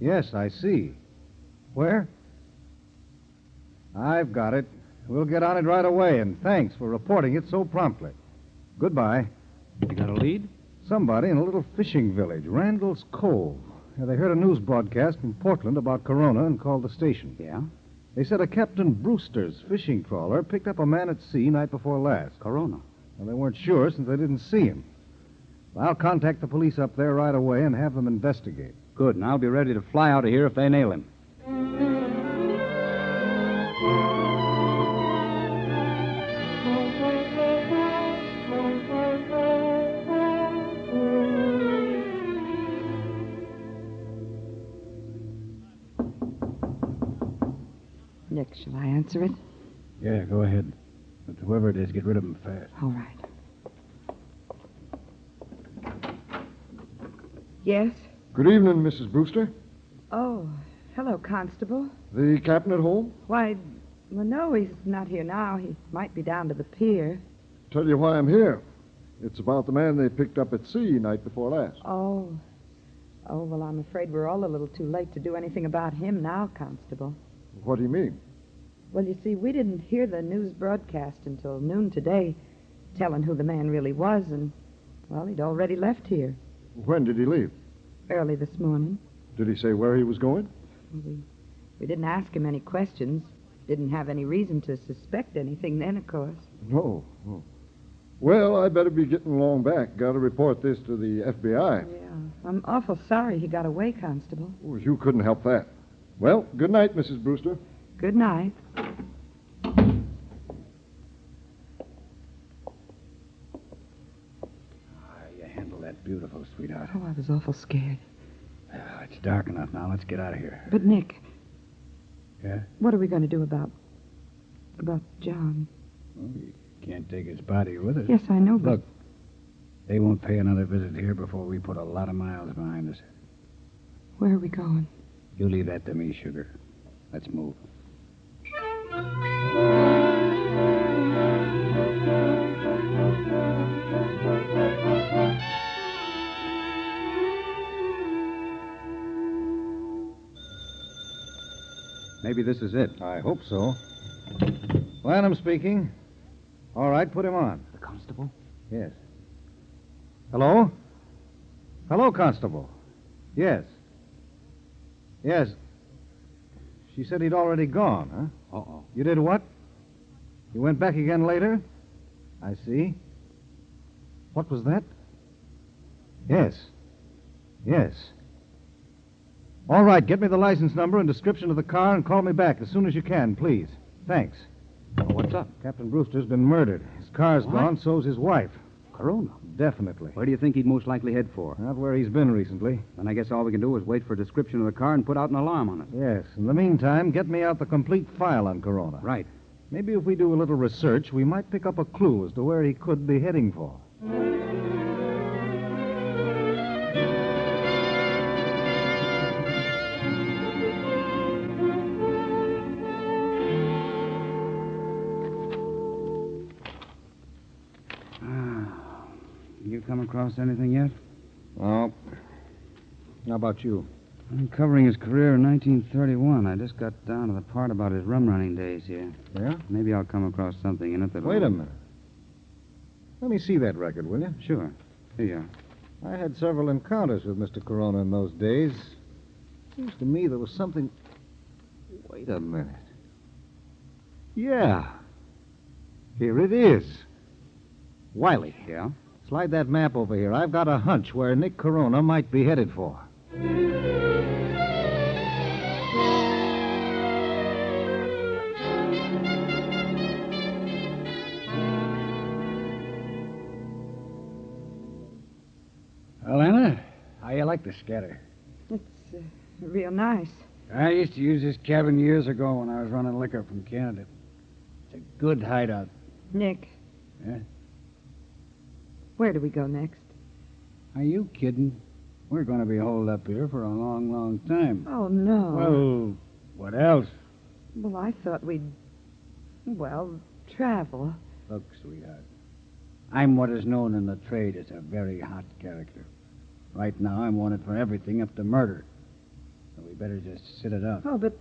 S23: Yes, I see. Where? I've got it. We'll get on it right away, and thanks for reporting it so promptly. Goodbye.
S21: You got a lead?
S23: Somebody in a little fishing village, Randall's Cove. Yeah, they heard a news broadcast in Portland about Corona and called the station.
S21: Yeah?
S23: They said a Captain Brewster's fishing trawler picked up a man at sea night before last.
S21: Corona?
S23: Well, they weren't sure since they didn't see him. Well, I'll contact the police up there right away and have them investigate.
S21: Good, and I'll be ready to fly out of here if they nail him.
S19: Shall I answer it?
S17: Yeah, go ahead. But whoever it is, get rid of him fast.
S19: All right. Yes?
S4: Good evening, Mrs. Brewster.
S19: Oh, hello, Constable.
S4: The captain at home?
S19: Why, well, no, he's not here now. He might be down to the pier.
S4: Tell you why I'm here. It's about the man they picked up at sea night before last.
S19: Oh. Oh, well, I'm afraid we're all a little too late to do anything about him now, Constable.
S4: What do you mean?
S19: Well, you see, we didn't hear the news broadcast until noon today, telling who the man really was, and, well, he'd already left here.
S4: When did he leave?
S19: Early this morning.
S4: Did he say where he was going?
S19: We didn't ask him any questions. Didn't have any reason to suspect anything then, of course.
S4: No. Well, I better be getting along back. Got to report this to the FBI.
S19: Yeah. I'm awful sorry he got away, Constable.
S4: Oh, you couldn't help that. Well, good night, Mrs. Brewster.
S19: Good night.
S17: You handle that beautiful, sweetheart.
S19: Oh, I was awful scared.
S17: It's dark enough now. Let's get out of here.
S19: But, Nick.
S17: Yeah?
S19: What are we going to do about John?
S17: Well, we can't take his body with us.
S19: Yes, I know, but...
S17: Look, they won't pay another visit here before we put a lot of miles behind us.
S19: Where are we going?
S17: You leave that to me, sugar. Let's move.
S21: Maybe this is it.
S23: I hope so. Lanham speaking. All right, put him on.
S21: The constable?
S23: Yes. Hello? Hello, Constable. Yes. Yes. She said he'd already gone, huh?
S21: Uh-oh.
S23: You did what? You went back again later? I see. What was that? Yes. Yes. All right, get me the license number and description of the car and call me back as soon as you can, please. Thanks.
S21: What's up?
S23: Captain Brewster's been murdered. His car's
S21: What?
S23: gone, so's his wife.
S21: Corona?
S23: Definitely.
S21: Where do you think he'd most likely head for?
S23: Not where he's been recently.
S21: Then I guess all we can do is wait for a description of the car and put out an alarm on it.
S23: Yes. In the meantime, get me out the complete file on Corona.
S21: Right.
S23: Maybe if we do a little research, we might pick up a clue as to where he could be heading for.
S15: You come across anything yet?
S23: Oh. How about you?
S15: I'm covering his career in 1931. I just got down to the part about his rum running days here.
S23: Yeah?
S15: Maybe I'll come across something in it that...
S23: Wait a minute. Let me see that record, will you?
S15: Sure. Here you are.
S23: I had several encounters with Mr. Corona in those days. Seems to me there was something... Wait a minute. Yeah. Here it is. Wiley.
S15: Yeah?
S23: Slide that map over here. I've got a hunch where Nick Corona might be headed for.
S17: Well, Anna, how you like the scatter?
S19: It's real nice.
S17: I used to use this cabin years ago when I was running liquor from Canada. It's a good hideout.
S19: Nick.
S17: Yeah?
S19: Where do we go next?
S17: Are you kidding? We're going to be holed up here for a long, long time.
S19: Oh, no.
S17: Well, what else?
S19: Well, I thought we'd, travel.
S17: Look, sweetheart, I'm what is known in the trade as a very hot character. Right now, I'm wanted for everything up to murder. So we better just sit it out.
S19: Oh, but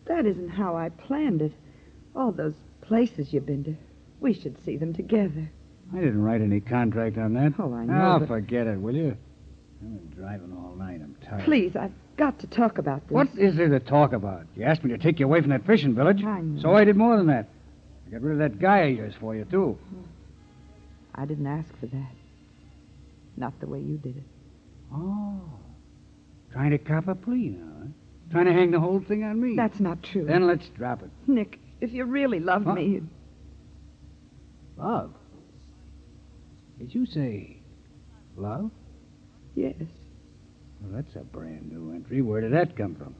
S19: that isn't how I planned it. All those places you've been to, we should see them together.
S17: I didn't write any contract on that.
S19: Oh, I know,
S17: Oh,
S19: but-
S17: forget it, will you? I've been driving all night. I'm tired.
S19: Please, I've got to talk about this.
S17: What is there to talk about? You asked me to take you away from that fishing village.
S19: I know.
S17: So I did more than that. I got rid of that guy of yours for you, too.
S19: I didn't ask for that. Not the way you did it.
S17: Oh. Trying to cop a plea now, huh? Trying to hang the whole thing on me.
S19: That's not true.
S17: Then let's drop it.
S19: Nick, if you really loved
S17: Huh?
S19: me, you'd...
S17: Love? Did you say love?
S19: Yes.
S17: Well, that's a brand new entry. Where did that come from?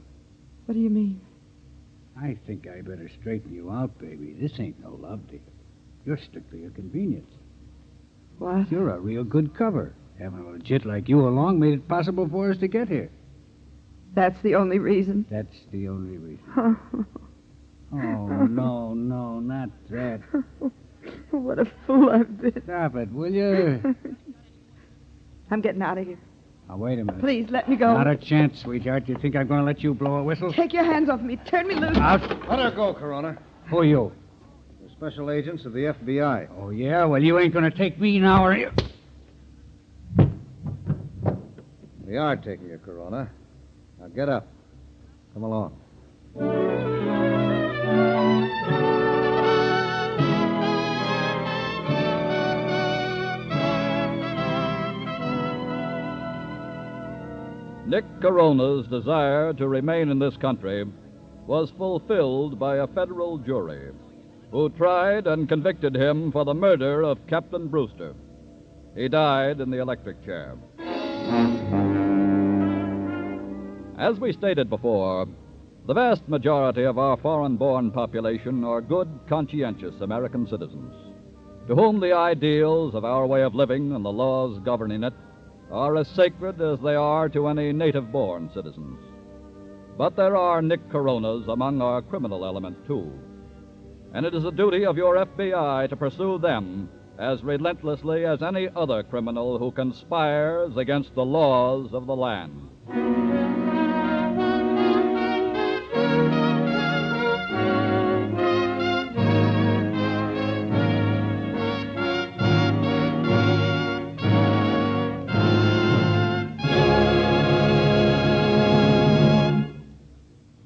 S19: What do you mean?
S17: I think I better straighten you out, baby. This ain't no love deal. You're strictly a convenience.
S19: What?
S17: You're a real good cover. Having a legit like you along made it possible for us to get here.
S19: That's the only reason?
S17: That's the only reason. Oh, no, not that.
S19: What a fool I've been.
S17: Stop it, will you?
S19: I'm getting out of here.
S17: Now, wait a minute.
S19: Please, let me go.
S17: Not a chance, sweetheart. You think I'm going to let you blow a whistle?
S19: Take your hands off me. Turn me loose.
S17: Out.
S23: Let her go, Corona.
S17: Who are you?
S23: We're special agents of the FBI.
S17: Oh, yeah? Well, you ain't going to take me now, are you?
S23: We are taking you, Corona. Now get up. Come along.
S20: Nick Corona's desire to remain in this country was fulfilled by a federal jury who tried and convicted him for the murder of Captain Brewster. He died in the electric chair. As we stated before, the vast majority of our foreign-born population are good, conscientious American citizens, to whom the ideals of our way of living and the laws governing it are as sacred as they are to any native-born citizens. But there are Nick Coronas among our criminal element, too. And it is the duty of your FBI to pursue them as relentlessly as any other criminal who conspires against the laws of the land.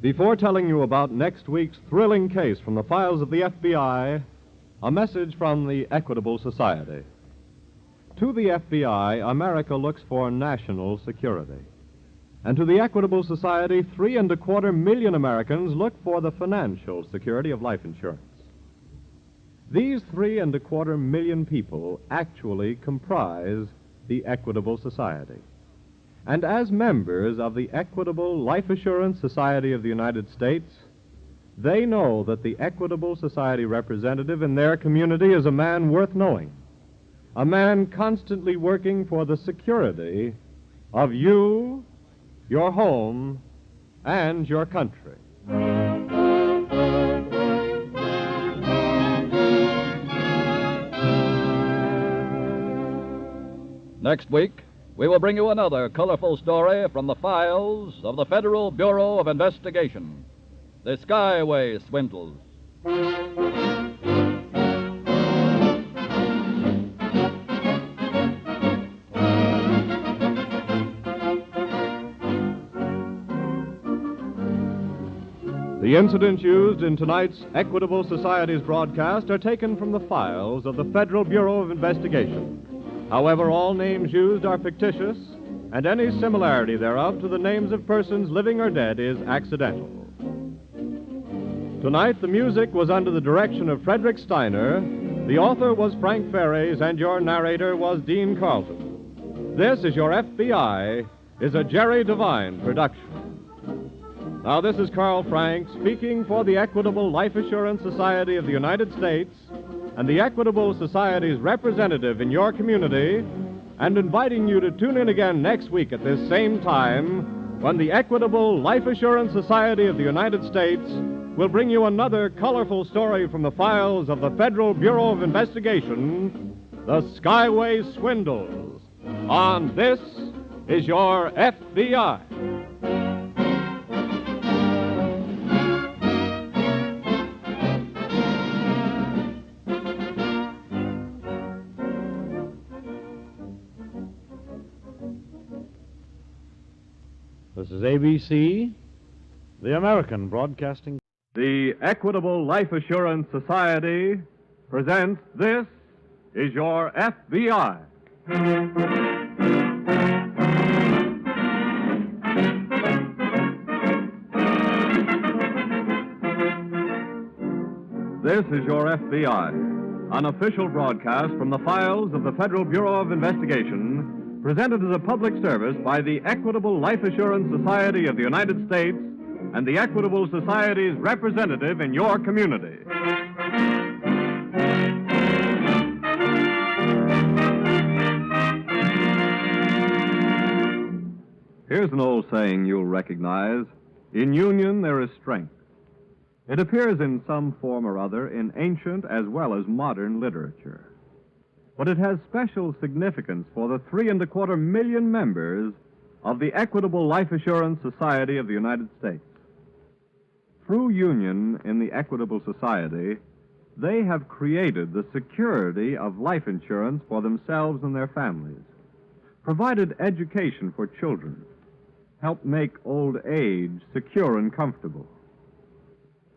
S8: Before telling you about next week's thrilling case from the files of the FBI, a message from the Equitable Society. To the FBI, America looks for national security. And to the Equitable Society, 3.25 million Americans look for the financial security of life insurance. These 3.25 million people actually comprise the Equitable Society. And as members of the Equitable Life Assurance Society of the United States, they know that the Equitable Society representative in their community is a man worth knowing, a man constantly working for the security of you, your home, and your country.
S20: Next week, we will bring you another colorful story from the files of the Federal Bureau of Investigation, the Skyway Swindles.
S8: The incidents used in tonight's Equitable Society's broadcast are taken from the files of the Federal Bureau of Investigation. However, all names used are fictitious, and any similarity thereof to the names of persons living or dead is accidental. Tonight, the music was under the direction of Frederick Steiner, the author was Frank Ferries, and your narrator was Dean Carlton. This is Your FBI is a Jerry Devine production. Now, this is Carl Frank speaking for the Equitable Life Assurance Society of the United States and the Equitable Society's representative in your community, and inviting you to tune in again next week at this same time when the Equitable Life Assurance Society of the United States will bring you another colorful story from the files of the Federal Bureau of Investigation, the Skyway Swindles, on This Is Your FBI.
S12: This is ABC, the American Broadcasting.
S8: The Equitable Life Assurance Society presents This Is Your FBI. This is Your FBI, an official broadcast from the files of the Federal Bureau of Investigation, presented as a public service by the Equitable Life Assurance Society of the United States and the Equitable Society's representative in your community. Here's an old saying you'll recognize. In union, there is strength. It appears in some form or other in ancient as well as modern literature. But it has special significance for the 3.25 million members of the Equitable Life Assurance Society of the United States. Through union in the Equitable Society, they have created the security of life insurance for themselves and their families, provided education for children, helped make old age secure and comfortable.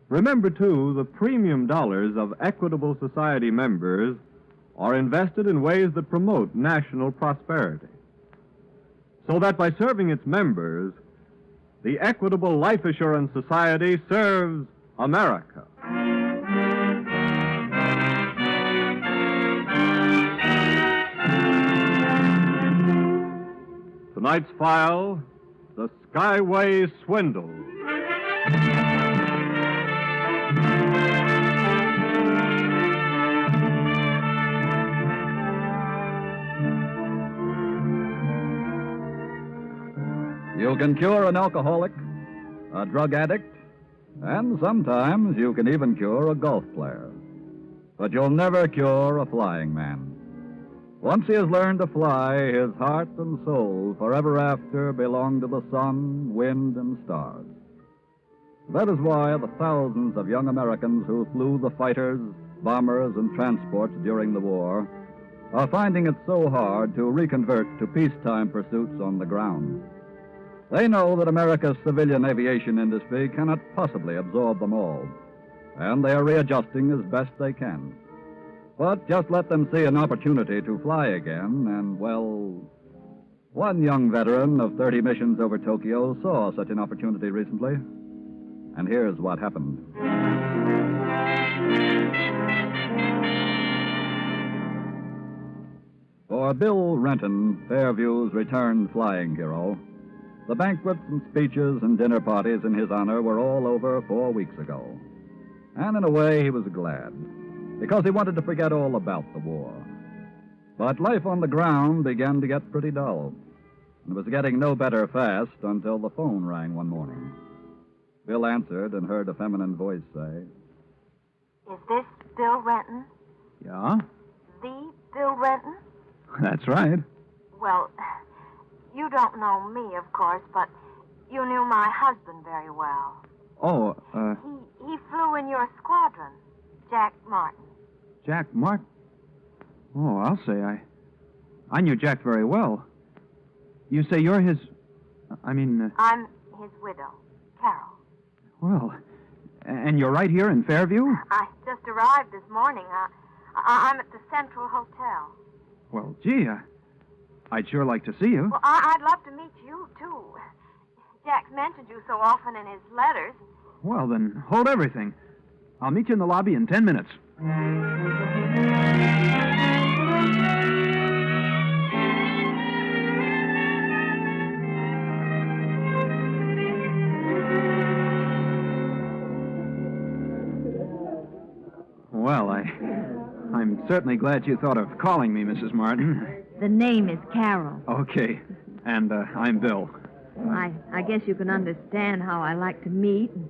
S8: Remember, too, the premium dollars of Equitable Society members are invested in ways that promote national prosperity. So that by serving its members, the Equitable Life Assurance Society serves America. Tonight's file, the Skyway Swindle.
S18: You can cure an alcoholic, a drug addict, and sometimes you can even cure a golf player. But you'll never cure a flying man. Once he has learned to fly, his heart and soul forever after belong to the sun, wind, and stars. That is why the thousands of young Americans who flew the fighters, bombers, and transports during the war are finding it so hard to reconvert to peacetime pursuits on the ground. They know that America's civilian aviation industry cannot possibly absorb them all, and they are readjusting as best they can. But just let them see an opportunity to fly again, and, well, one young veteran of 30 missions over Tokyo saw such an opportunity recently. And here's what happened. For Bill Renton, Fairview's returned flying hero, the banquets and speeches and dinner parties in his honor were all over 4 weeks ago. And in a way, he was glad, because he wanted to forget all about the war. But life on the ground began to get pretty dull, and was getting no better fast until the phone rang one morning. Bill answered and heard a feminine voice say,
S5: Is this Bill Renton?
S18: Yeah,
S5: The Bill Renton?
S18: that's right.
S5: Well, you don't know me, of course, but you knew my husband very well.
S23: Oh,
S5: He flew in your squadron, Jack Martin.
S23: Jack Martin. Oh, I'll say I knew Jack very well. You say you're his...
S5: I'm his widow, Carol.
S23: Well, and you're right here in Fairview?
S5: I just arrived this morning. I'm at the Central Hotel.
S23: Well, gee, I'd sure like to see you.
S5: Well, I'd love to meet you, too. Jack's mentioned you so often in his letters.
S23: Well, then, hold everything. I'll meet you in the lobby in 10 minutes. Well, I'm certainly glad you thought of calling me, Mrs. Martin.
S6: The name is Carol.
S23: Okay. And I'm Bill.
S6: I guess you can understand how I like to meet and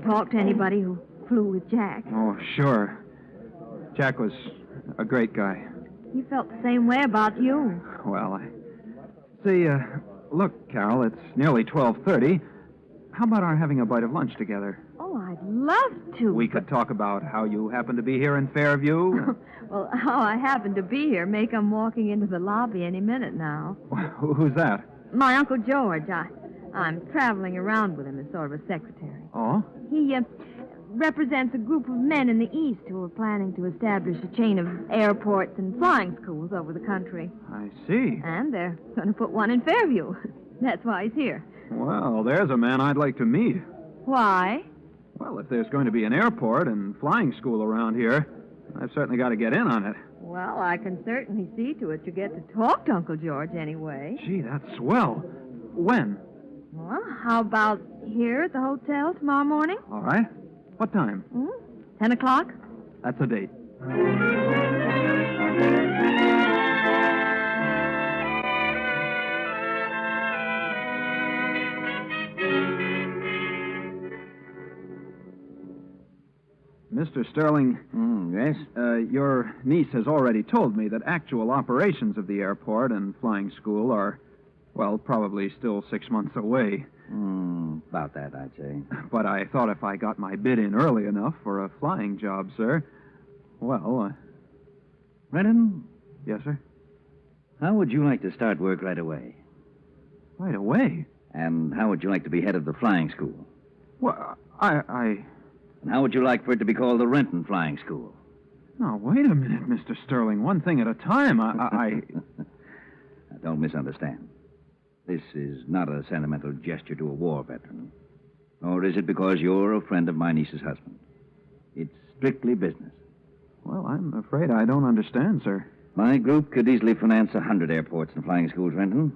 S6: talk to anybody who flew with Jack.
S23: Oh, sure. Jack was a great guy.
S6: He felt the same way about you.
S23: Well, See, look, Carol, it's nearly 12:30. How about our having a bite of lunch together?
S6: Oh, I'd love to.
S23: We could talk about how you happen to be here in Fairview.
S6: Well, how I happen to be here may come walking into the lobby any minute now.
S23: Who's that?
S6: My Uncle George. I'm traveling around with him as sort of a secretary.
S23: Oh?
S6: He represents a group of men in the East who are planning to establish a chain of airports and flying schools over the country.
S23: I see.
S6: And they're going to put one in Fairview. That's why he's here.
S23: Well, there's a man I'd like to meet.
S6: Why?
S23: Well, if there's going to be an airport and flying school around here, I've certainly got to get in on it.
S6: Well, I can certainly see to it you get to talk to Uncle George anyway.
S23: Gee, that's swell. When?
S6: Well, how about here at the hotel tomorrow morning?
S2: All right. What time?
S6: 10 o'clock?
S2: That's a date. Mr. Sterling.
S15: Yes?
S2: Your niece has already told me that actual operations of the airport and flying school are, well, probably still 6 months away.
S15: About that, I'd say.
S2: But I thought if I got my bid in early enough for a flying job, sir, well,
S15: Renton?
S2: Yes, sir?
S15: How would you like to start work right away?
S2: Right away?
S15: And how would you like to be head of the flying school?
S2: Well, I...
S15: And how would you like for it to be called the Renton Flying School?
S2: Now, wait a minute, Mr. Sterling. One thing at a time. I...
S15: Don't misunderstand. This is not a sentimental gesture to a war veteran. Nor is it because you're a friend of my niece's husband. It's strictly business.
S2: Well, I'm afraid I don't understand, sir.
S15: My group could easily finance 100 airports and flying schools, Renton.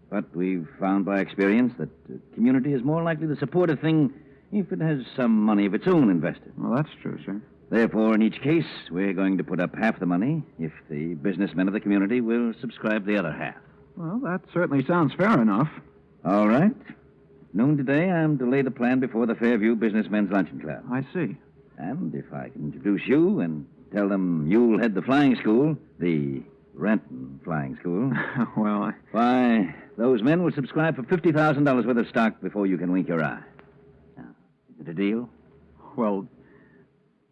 S15: But we've found by experience that the community is more likely to support a thing if it has some money of its own invested.
S2: Well, that's true, sir.
S15: Therefore, in each case, we're going to put up half the money if the businessmen of the community will subscribe the other half.
S2: Well, that certainly sounds fair enough.
S15: All right. Noon today, I'm to lay the plan before the Fairview Businessmen's Luncheon Club.
S2: I see.
S15: And if I can introduce you and tell them you'll head the flying school, the Renton Flying School...
S2: Well,
S15: Why, those men will subscribe for $50,000 worth of stock before you can wink your eye. Now, is it a deal?
S2: Well,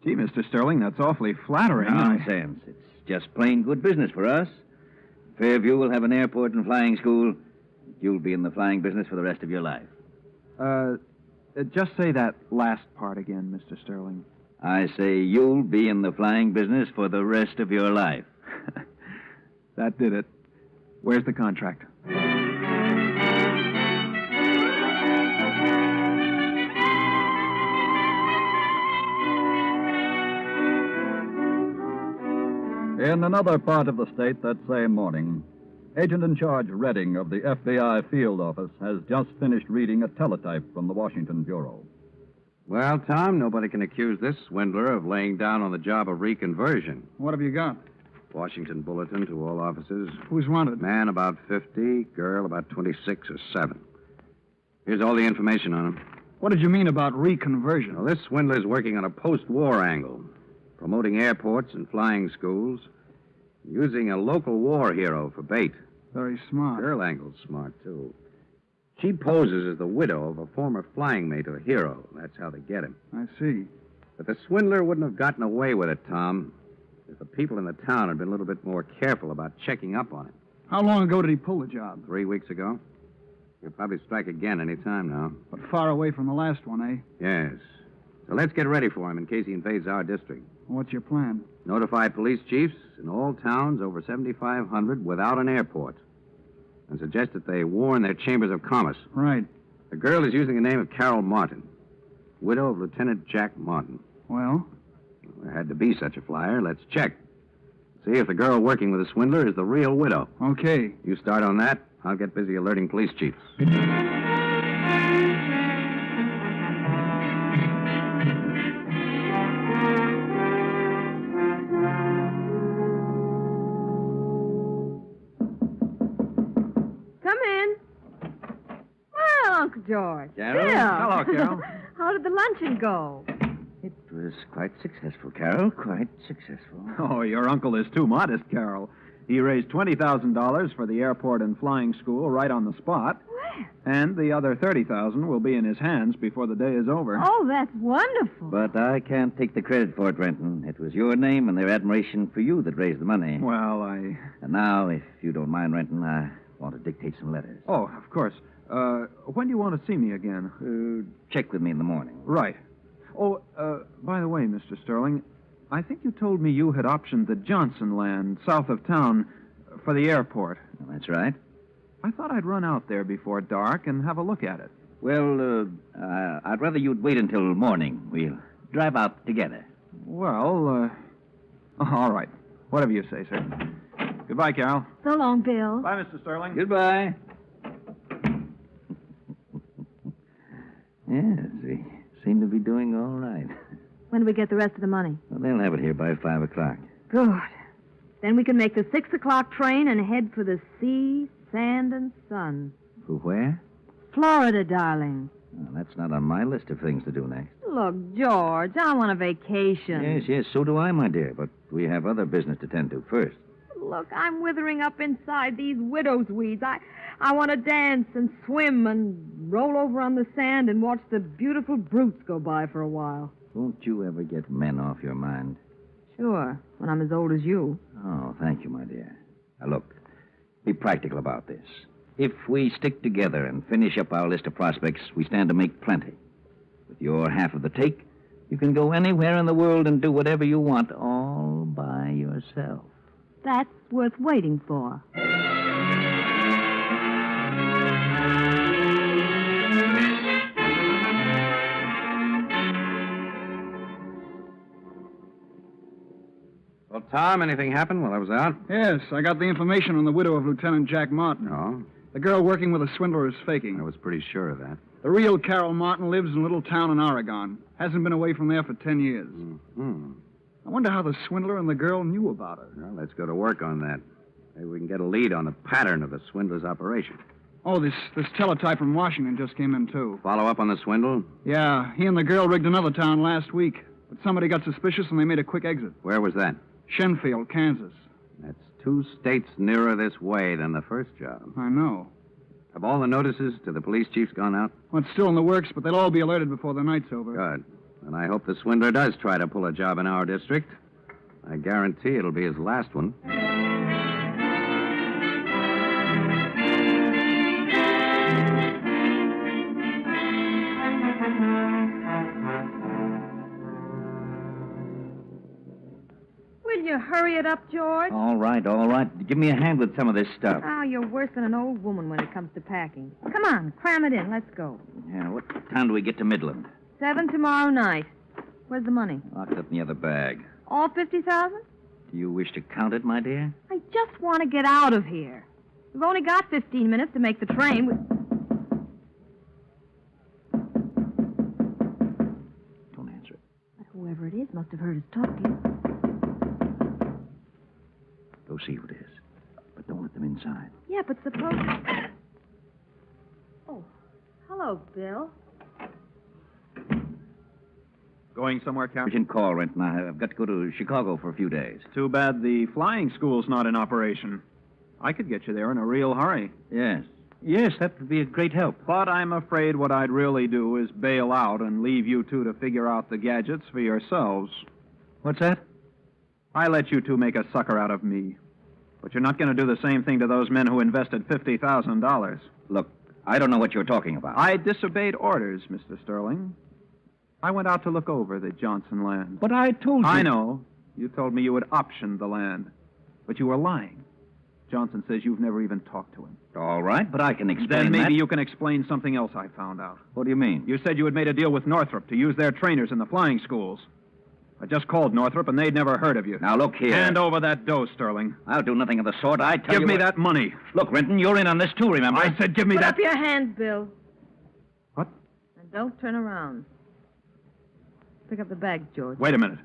S2: gee, Mr. Sterling, that's awfully flattering.
S15: Nonsense. It's just plain good business for us. Fairview will have an airport and flying school. You'll be in the flying business for the rest of your life.
S2: Just say that last part again, Mr. Sterling.
S15: I say you'll be in the flying business for the rest of your life.
S2: That did it. Where's the contract?
S20: In another part of the state that same morning, Agent in Charge Redding of the FBI field office has just finished reading a teletype from the Washington Bureau.
S21: Well, Tom, nobody can accuse this swindler of laying down on the job of reconversion.
S2: What have you got?
S21: Washington bulletin to all officers.
S2: Who's wanted?
S21: Man about 50, girl about 26 or 7. Here's all the information on him.
S2: What did you mean about reconversion?
S21: Well, this swindler's working on a post-war angle, promoting airports and flying schools, using a local war hero for bait.
S2: Very smart.
S21: Girl angle's smart, too. She poses as the widow of a former flying mate of a hero. That's how they get him.
S2: I see.
S21: But the swindler wouldn't have gotten away with it, Tom, if the people in the town had been a little bit more careful about checking up on him.
S2: How long ago did he pull the job?
S21: 3 weeks ago. He'll probably strike again any time now.
S2: But far away from the last one, eh?
S21: Yes. So let's get ready for him in case he invades our district.
S2: What's your plan?
S21: Notify police chiefs in all towns over 7,500 without an airport. And suggest that they warn their chambers of commerce.
S2: Right.
S21: The girl is using the name of Carol Martin, widow of Lieutenant Jack Martin.
S2: Well?
S21: There had to be such a flyer. Let's check. See if the girl working with the swindler is the real widow.
S2: Okay.
S21: You start on that. I'll get busy alerting police chiefs.
S6: Come in. Well, Uncle George.
S15: Carol?
S6: Bill.
S15: Hello, Carol.
S6: How did the luncheon go?
S15: It was quite successful, Carol. Quite successful.
S2: Oh, your uncle is too modest, Carol. He raised $20,000 for the airport and flying school right on the spot.
S6: Where?
S2: And the other $30,000 will be in his hands before the day is over.
S6: Oh, that's wonderful.
S15: But I can't take the credit for it, Renton. It was your name and their admiration for you that raised the money.
S2: Well,
S15: And now, if you don't mind, Renton, I want to dictate some letters.
S2: Oh, of course. When do you want to see me again?
S15: Check with me in the morning.
S2: Right. Oh, by the way, Mr. Sterling, I think you told me you had optioned the Johnson land south of town for the airport.
S15: That's right.
S2: I thought I'd run out there before dark and have a look at it.
S15: Well, I'd rather you'd wait until morning. We'll drive out together.
S2: Well, all right. Whatever you say, sir. Goodbye, Carol.
S6: So long, Bill.
S2: Bye, Mr. Sterling.
S15: Goodbye. Yes, they seem to be doing all right.
S6: When do we get the rest of the money?
S15: Well, they'll have it here by 5 o'clock.
S6: Good. Then we can make the 6 o'clock train and head for the sea, sand, and sun.
S15: For where?
S6: Florida, darling.
S15: Well, that's not on my list of things to do next.
S6: Look, George, I want a vacation.
S15: Yes, so do I, my dear, but we have other business to tend to first.
S6: Look, I'm withering up inside these widow's weeds. I want to dance and swim and roll over on the sand and watch the beautiful brutes go by for a while.
S15: Won't you ever get men off your mind?
S6: Sure, when I'm as old as you.
S15: Oh, thank you, my dear. Now, look, be practical about this. If we stick together and finish up our list of prospects, we stand to make plenty. With your half of the take, you can go anywhere in the world and do whatever you want all by yourself.
S6: That's worth waiting for.
S21: Well, Tom, anything happened while I was out?
S2: Yes, I got the information on the widow of Lieutenant Jack Martin.
S21: Oh?
S2: The girl working with a swindler is faking.
S21: I was pretty sure of that.
S2: The real Carol Martin lives in a little town in Oregon. Hasn't been away from there for 10 years.
S21: Mm-hmm.
S2: I wonder how the swindler and the girl knew about her.
S21: Well, let's go to work on that. Maybe we can get a lead on the pattern of the swindler's operation.
S2: Oh, this teletype from Washington just came in, too.
S21: Follow up on the swindle?
S2: Yeah, he and the girl rigged another town last week. But somebody got suspicious and they made a quick exit.
S21: Where was that?
S2: Shenfield, Kansas.
S21: That's 2 states nearer this way than the first job.
S2: I know.
S21: Have all the notices to the police chiefs gone out?
S2: Well, it's still in the works, but they'll all be alerted before the night's over.
S21: Good. And I hope the swindler does try to pull a job in our district. I guarantee it'll be his last one.
S6: Will you hurry it up, George?
S15: All right. Give me a hand with some of this stuff.
S6: Oh, you're worse than an old woman when it comes to packing. Come on, cram it in. Let's go.
S15: Yeah, what time do we get to Midland?
S6: 7 tomorrow night. Where's the money?
S15: Locked up in the other bag.
S6: All 50,000?
S15: Do you wish to count it, my dear?
S6: I just want to get out of here. We've only got 15 minutes to make the train.
S15: Don't answer it.
S6: Whoever it is must have heard us talking.
S15: Go see who it is. But don't let them inside.
S6: Yeah, but suppose... Oh, hello, Bill.
S2: Going somewhere, Captain?
S15: Urgent call, Renton. I've got to go to Chicago for a few days.
S2: Too bad the flying school's not in operation. I could get you there in a real hurry.
S15: Yes, that would be a great help.
S2: But I'm afraid what I'd really do is bail out and leave you two to figure out the gadgets for yourselves.
S15: What's that?
S2: I let you two make a sucker out of me. But you're not going to do the same thing to those men who invested $50,000.
S15: Look, I don't know what you're talking about.
S2: I disobeyed orders, Mr. Sterling. I went out to look over the Johnson land.
S15: But I told you...
S2: I know. You told me you would option the land. But you were lying. Johnson says you've never even talked to him.
S15: All right, but I can explain
S2: Then maybe
S15: that.
S2: you can explain something else I found out.
S15: What do you mean?
S2: You said you had made a deal with Northrop to use their trainers in the flying schools. I just called Northrop, and they'd never heard of you.
S15: Now, look here.
S2: Hand over that dough, Sterling.
S15: I'll do nothing of the sort. I tell you...
S2: Give me that money.
S15: Look, Renton, you're in on this too, remember?
S2: I said give me
S6: Put
S2: that...
S6: up your hands, Bill.
S2: What?
S6: And don't turn around. Pick up the bag, George.
S2: Wait a minute.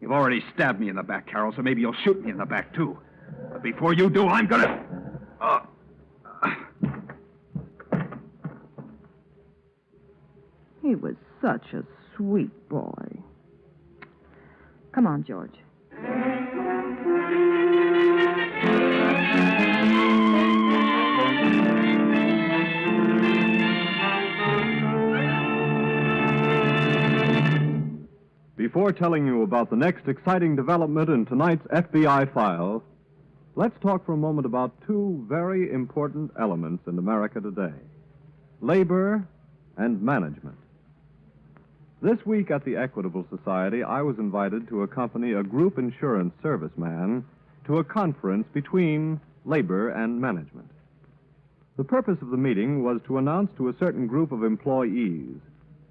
S2: You've already stabbed me in the back, Carol, so maybe you'll shoot me in the back, too. But before you do, I'm gonna...
S6: He was such a sweet boy. Come on, George.
S8: Before telling you about the next exciting development in tonight's FBI file, let's talk for a moment about 2 very important elements in America today: labor and management. This week at the Equitable Society, I was invited to accompany a group insurance serviceman to a conference between labor and management. The purpose of the meeting was to announce to a certain group of employees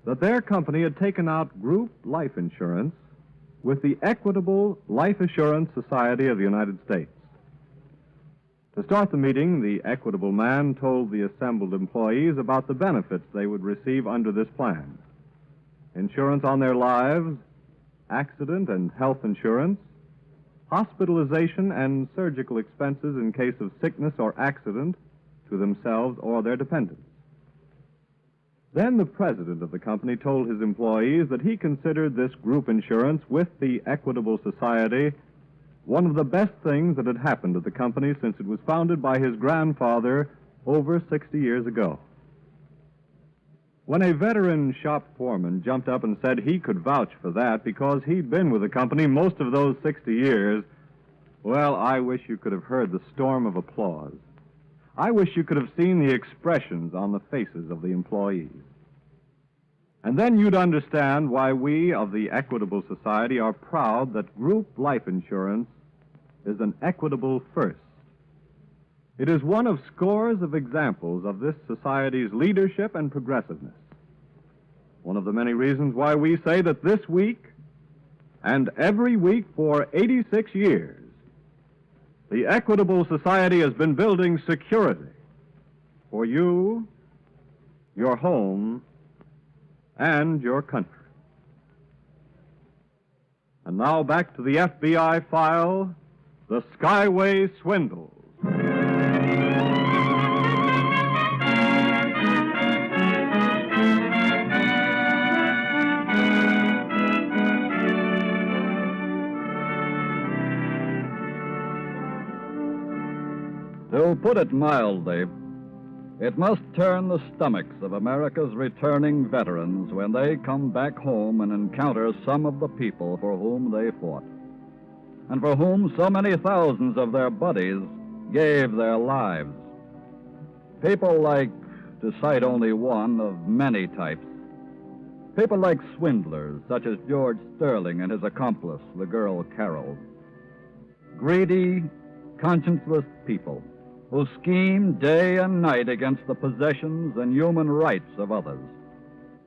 S8: that their company had taken out group life insurance with the Equitable Life Assurance Society of the United States. To start the meeting, the equitable man told the assembled employees about the benefits they would receive under this plan. Insurance on their lives, accident and health insurance, hospitalization and surgical expenses in case of sickness or accident to themselves or their dependents. Then the president of the company told his employees that he considered this group insurance with the Equitable Society one of the best things that had happened to the company since it was founded by his grandfather over 60 years ago. When a veteran shop foreman jumped up and said he could vouch for that because he'd been with the company most of those 60 years, well, I wish you could have heard the storm of applause. I wish you could have seen the expressions on the faces of the employees. And then you'd understand why we of the Equitable Society are proud that group life insurance is an equitable first. It is one of scores of examples of this society's leadership and progressiveness. One of the many reasons why we say that this week and every week for 86 years, the Equitable Society has been building security for you, your home, and your country. And now back to the FBI file, The Skyway Swindle.
S18: To put it mildly, it must turn the stomachs of America's returning veterans when they come back home and encounter some of the people for whom they fought, and for whom so many thousands of their buddies gave their lives. People like, to cite only one of many types, people like swindlers such as George Sterling and his accomplice, the girl Carol. Greedy, conscienceless people who scheme day and night against the possessions and human rights of others,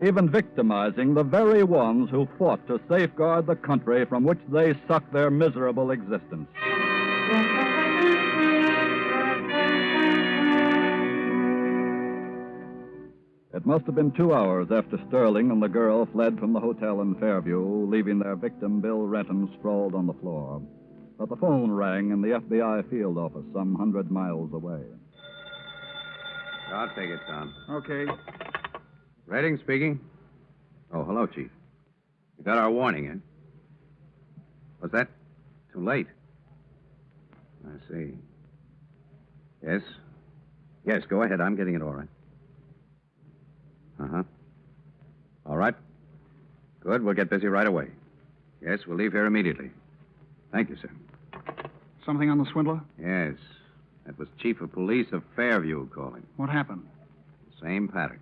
S18: even victimizing the very ones who fought to safeguard the country from which they sucked their miserable existence. It must have been 2 hours after Sterling and the girl fled from the hotel in Fairview, leaving their victim, Bill Renton, sprawled on the floor, that the phone rang in the FBI field office some 100 miles away.
S21: I'll take it, Tom.
S2: Okay.
S21: Redding speaking. Oh, hello, Chief. You got our warning, eh? Was that too late? I see. Yes? Yes, go ahead. I'm getting it all right. Uh-huh. All right. Good. We'll get busy right away. Yes, we'll leave here immediately. Thank you, sir.
S2: Something on the swindler?
S21: Yes. That was Chief of Police of Fairview calling.
S2: What happened?
S21: Same pattern.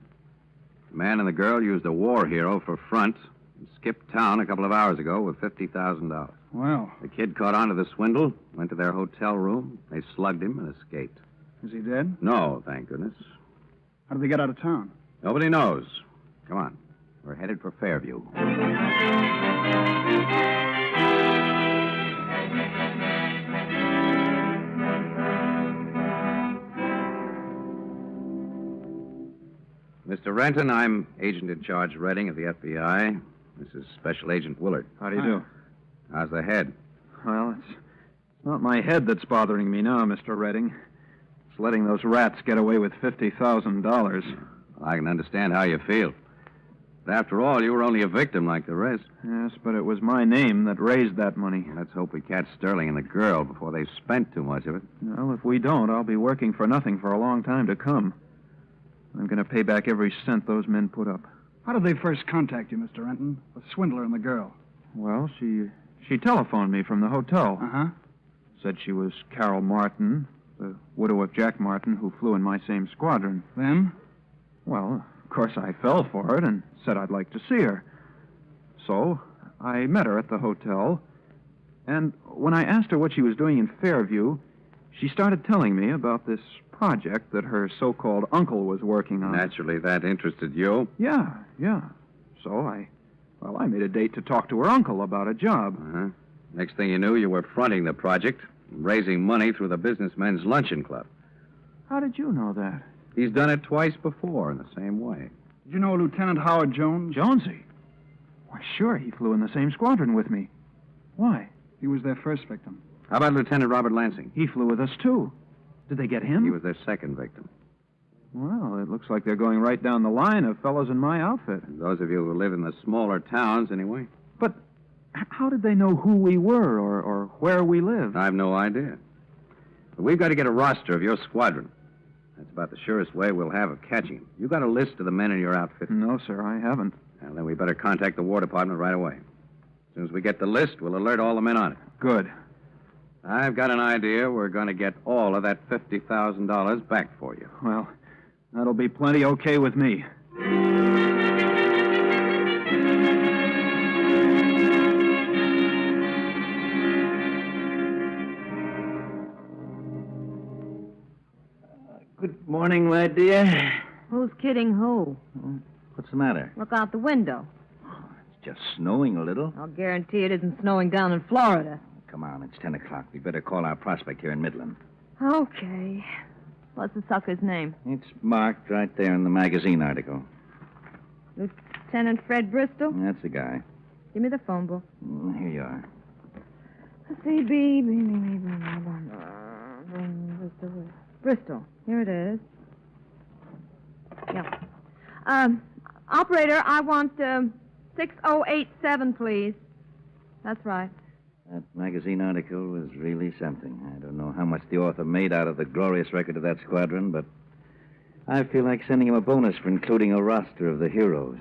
S21: The man and the girl used a war hero for front and skipped town a couple of hours ago with $50,000.
S2: Well.
S21: The kid caught on to the swindle, went to their hotel room. They slugged him and escaped.
S2: Is he dead?
S21: No, thank goodness.
S2: How did they get out of town?
S21: Nobody knows. Come on. We're headed for Fairview. Mr. Renton, I'm Agent in Charge Redding of the FBI. This is Special Agent Willard.
S2: How do you do?
S21: How's the head?
S2: Well, it's not my head that's bothering me now, Mr. Redding. It's letting those rats get away with $50,000.
S21: I can understand how you feel. But after all, you were only a victim like the rest.
S2: Yes, but it was my name that raised that money.
S21: Let's hope we catch Sterling and the girl before they've spent too much of it.
S2: Well, if we don't, I'll be working for nothing for a long time to come. I'm going to pay back every cent those men put up.
S7: How did they first contact you, Mr. Renton? The swindler and the girl.
S2: Well, she telephoned me from the hotel.
S7: Uh-huh.
S2: Said she was Carol Martin, the widow of Jack Martin, who flew in my same squadron.
S7: Then?
S2: Well, of course I fell for it and said I'd like to see her. So I met her at the hotel, and when I asked her what she was doing in Fairview, she started telling me about this project that her so-called uncle was working on.
S21: Naturally, that interested you.
S2: Yeah. So I made a date to talk to her uncle about a job.
S21: Uh-huh. Next thing you knew, you were fronting the project,
S15: raising money through the Businessmen's Luncheon Club.
S2: How did you know that?
S15: He's done it twice before in the same way.
S7: Did you know Lieutenant Howard Jones?
S2: Jonesy? Why, sure, he flew in the same squadron with me. Why?
S7: He was their first victim.
S15: How about Lieutenant Robert Lansing?
S2: He flew with us, too. Did they get him?
S15: He was their second victim.
S2: Well, it looks like they're going right down the line of fellows in my outfit.
S15: And those of you who live in the smaller towns, anyway.
S2: But how did they know who we were or where we lived?
S15: I've no idea. But we've got to get a roster of your squadron. That's about the surest way we'll have of catching him. You got a list of the men in your outfit?
S2: No, sir, I haven't.
S15: Well, then we better contact the War Department right away. As soon as we get the list, we'll alert all the men on it.
S2: Good.
S15: I've got an idea we're going to get all of that $50,000 back for you.
S2: Well, that'll be plenty okay with me.
S15: Good morning, my dear.
S6: Who's kidding who?
S15: What's the matter?
S6: Look out the window.
S15: It's just snowing a little.
S6: I'll guarantee it isn't snowing down in Florida.
S15: Come on, it's 10 o'clock. We better call our prospect here in Midland.
S6: Okay. What's the sucker's name?
S15: It's marked right there in the magazine article.
S6: Lieutenant Fred Bristol?
S15: That's the guy.
S6: Give me the phone book.
S15: Here you are.
S6: Bristol. Here it is. Yeah. Operator, I want 6087, please. That's right.
S15: That magazine article was really something. I don't know how much the author made out of the glorious record of that squadron, but I feel like sending him a bonus for including a roster of the heroes.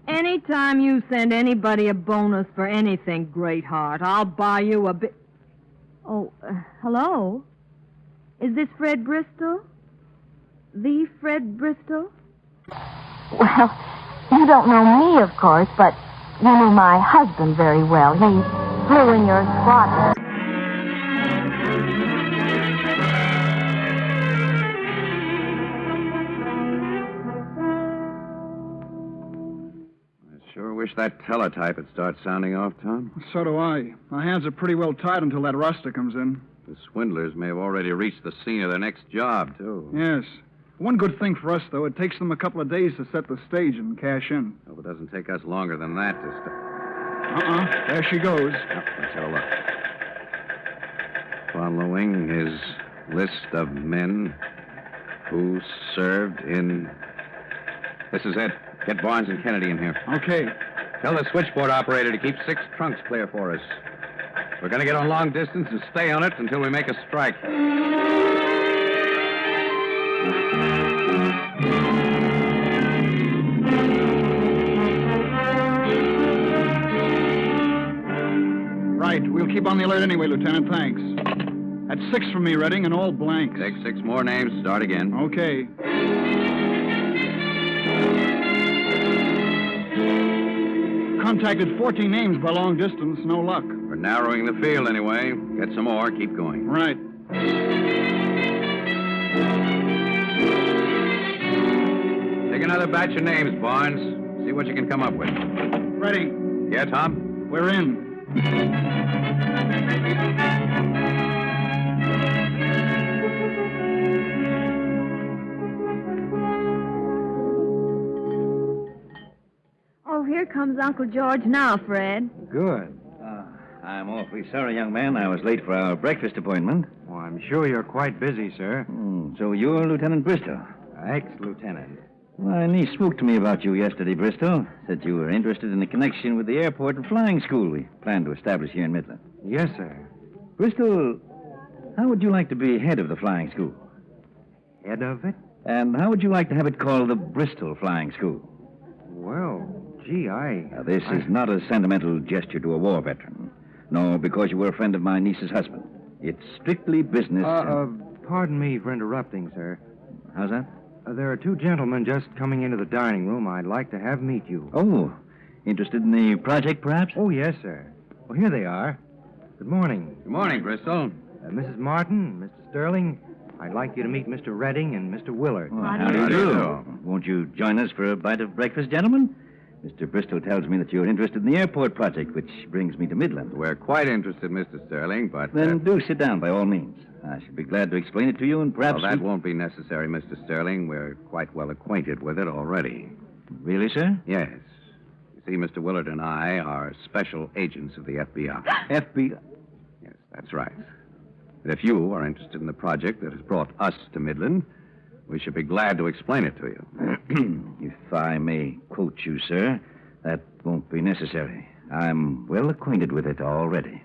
S6: Anytime you send anybody a bonus for anything, Greatheart, I'll buy you a bit. Oh, hello? Is this Fred Bristol? The Fred Bristol?
S5: Well, you don't know me, of course, but you knew my husband very well. He flew in your squadron.
S15: I sure wish that teletype would start sounding off, Tom.
S7: So do I. My hands are pretty well tied until that roster comes in.
S15: The swindlers may have already reached the scene of their next job, too.
S7: Yes. One good thing for us, though, it takes them a couple of days to set the stage and cash in.
S15: Hope it doesn't take us longer than that to start.
S7: There she goes.
S15: Let's have a look. Following his list of men who served in... This is it. Get Barnes and Kennedy in here.
S7: Okay.
S15: Tell the switchboard operator to keep 6 trunks clear for us. We're going to get on long distance and stay on it until we make a strike.
S7: Right. We'll keep on the alert anyway, Lieutenant. Thanks. That's 6 from me, Redding, and all blanks.
S15: Take 6 more names. Start again.
S7: Okay. Contacted 14 names by long distance. No luck.
S15: We're narrowing the field anyway. Get some more. Keep going.
S7: Right.
S15: Take another batch of names, Barnes. See what you can come up with.
S7: Ready.
S15: Yeah, Tom?
S7: We're in.
S6: Oh, here comes Uncle George now, Fred.
S2: Good.
S15: I'm awfully sorry, young man. I was late for our breakfast appointment.
S1: Oh, I'm sure you're quite busy, sir.
S15: So you're Lieutenant Bristol?
S1: Ex-lieutenant.
S15: My niece spoke to me about you yesterday, Bristol. Said you were interested in a connection with the airport and flying school we plan to establish here in Midland.
S1: Yes, sir.
S15: Bristol, how would you like to be head of the flying school?
S1: Head of it?
S15: And how would you like to have it called the Bristol Flying School?
S1: Well, gee,
S15: Now, this is not a sentimental gesture to a war veteran. No, because you were a friend of my niece's husband. It's strictly business.
S1: Pardon me for interrupting, sir.
S15: How's that?
S1: There are 2 gentlemen just coming into the dining room I'd like to have meet you.
S15: Oh, interested in the project, perhaps?
S1: Oh, yes, sir. Well, here they are. Good morning.
S15: Good morning, Bristol.
S1: Mrs. Martin, Mr. Sterling, I'd like you to meet Mr. Redding and Mr. Willard.
S15: How do you do? Won't you join us for a bite of breakfast, gentlemen? Mr. Bristol tells me that you're interested in the airport project, which brings me to Midland.
S11: We're quite interested, Mr. Sterling, but...
S15: Then do sit down, by all means. I should be glad to explain it to you, and perhaps...
S11: Well, that won't be necessary, Mr. Sterling. We're quite well acquainted with it already.
S15: Really, sir?
S11: Yes. You see, Mr. Willard and I are special agents of the FBI.
S15: FBI?
S11: Yes, that's right. And if you are interested in the project that has brought us to Midland, we should be glad to explain it to you.
S15: If I may quote you, sir, that won't be necessary. I'm well acquainted with it already.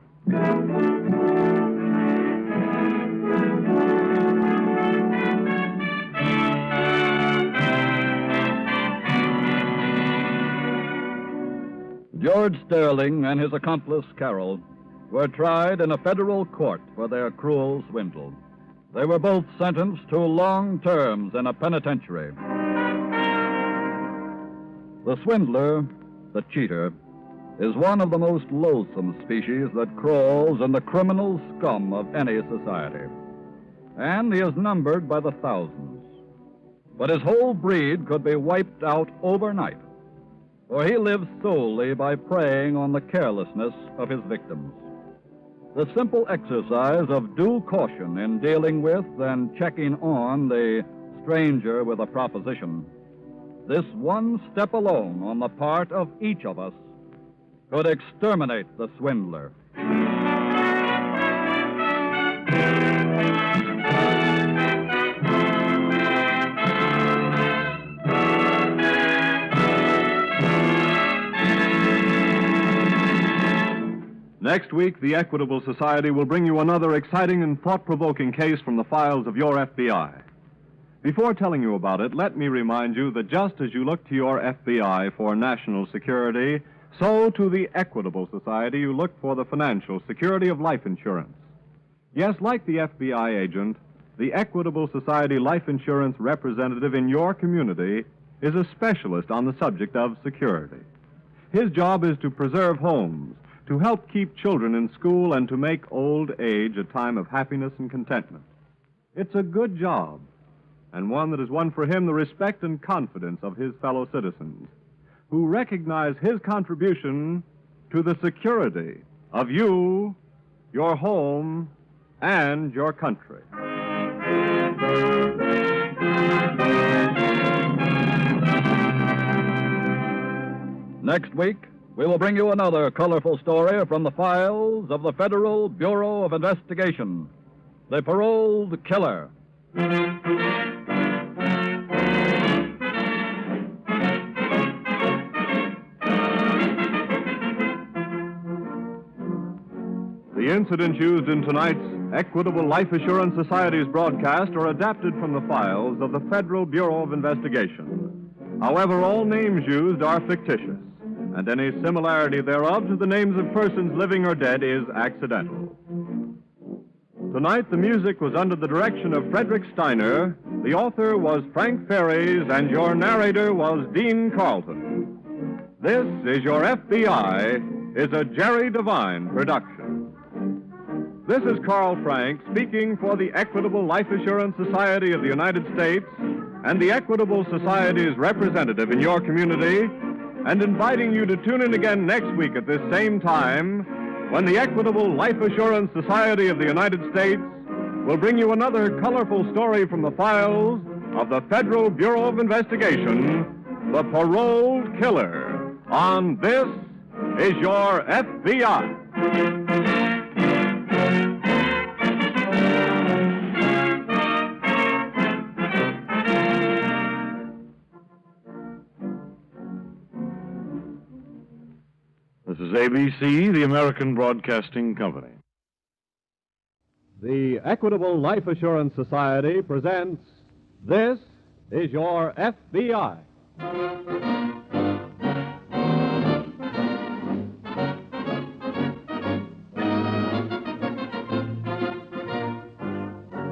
S20: George Sterling and his accomplice, Carroll, were tried in a federal court for their cruel swindle. They were both sentenced to long terms in a penitentiary. The swindler, the cheater, is one of the most loathsome species that crawls in the criminal scum of any society. And he is numbered by the thousands. But his whole breed could be wiped out overnight, for he lives solely by preying on the carelessness of his victims. The simple exercise of due caution in dealing with and checking on the stranger with a proposition, this one step alone on the part of each of us could exterminate the swindler.
S8: Next week, the Equitable Society will bring you another exciting and thought-provoking case from the files of your FBI. Before telling you about it, let me remind you that just as you look to your FBI for national security, so to the Equitable Society you look for the financial security of life insurance. Yes, like the FBI agent, the Equitable Society life insurance representative in your community is a specialist on the subject of security. His job is to preserve homes, to help keep children in school, and to make old age a time of happiness and contentment. It's a good job, and one that has won for him the respect and confidence of his fellow citizens, who recognize his contribution to the security of you, your home, and your country.
S20: Next week, we will bring you another colorful story from the files of the Federal Bureau of Investigation, The Paroled Killer.
S8: The incidents used in tonight's Equitable Life Assurance Society's broadcast are adapted from the files of the Federal Bureau of Investigation. However, all names used are fictitious, and any similarity thereof to the names of persons living or dead is accidental. Tonight, the music was under the direction of Frederick Steiner, the author was Frank Ferries, and your narrator was Dean Carlton. This is Your FBI is a Jerry Devine production. This is Carl Frank speaking for the Equitable Life Assurance Society of the United States and the Equitable Society's representative in your community, and inviting you to tune in again next week at this same time when the Equitable Life Assurance Society of the United States will bring you another colorful story from the files of the Federal Bureau of Investigation, The Paroled Killer, on This Is Your FBI.
S13: This is ABC, the American Broadcasting Company.
S8: The Equitable Life Assurance Society presents This Is Your FBI.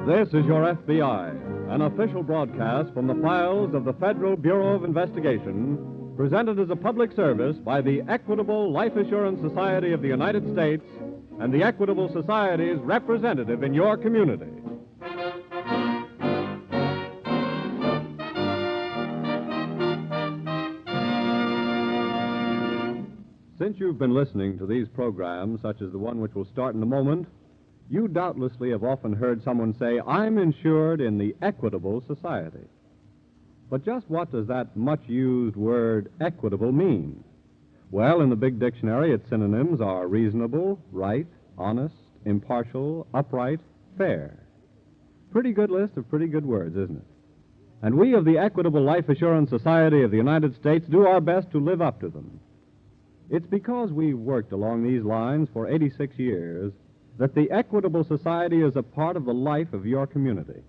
S8: This is Your FBI, an official broadcast from the files of the Federal Bureau of Investigation, presented as a public service by the Equitable Life Assurance Society of the United States and the Equitable Society's representative in your community. Since you've been listening to these programs, such as the one which will start in a moment, you doubtlessly have often heard someone say, I'm insured in the Equitable Society. But just what does that much-used word equitable mean? Well, in the big dictionary, its synonyms are reasonable, right, honest, impartial, upright, fair. Pretty good list of pretty good words, isn't it? And we of the Equitable Life Assurance Society of the United States do our best to live up to them. It's because we've worked along these lines for 86 years that the Equitable Society is a part of the life of your community.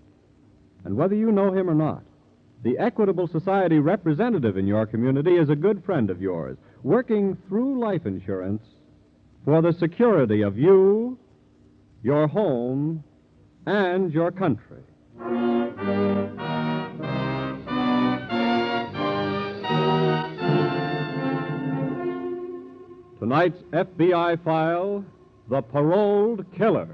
S8: And whether you know him or not, the Equitable Society representative in your community is a good friend of yours, working through life insurance for the security of you, your home, and your country. Tonight's FBI file, The Paroled Killer.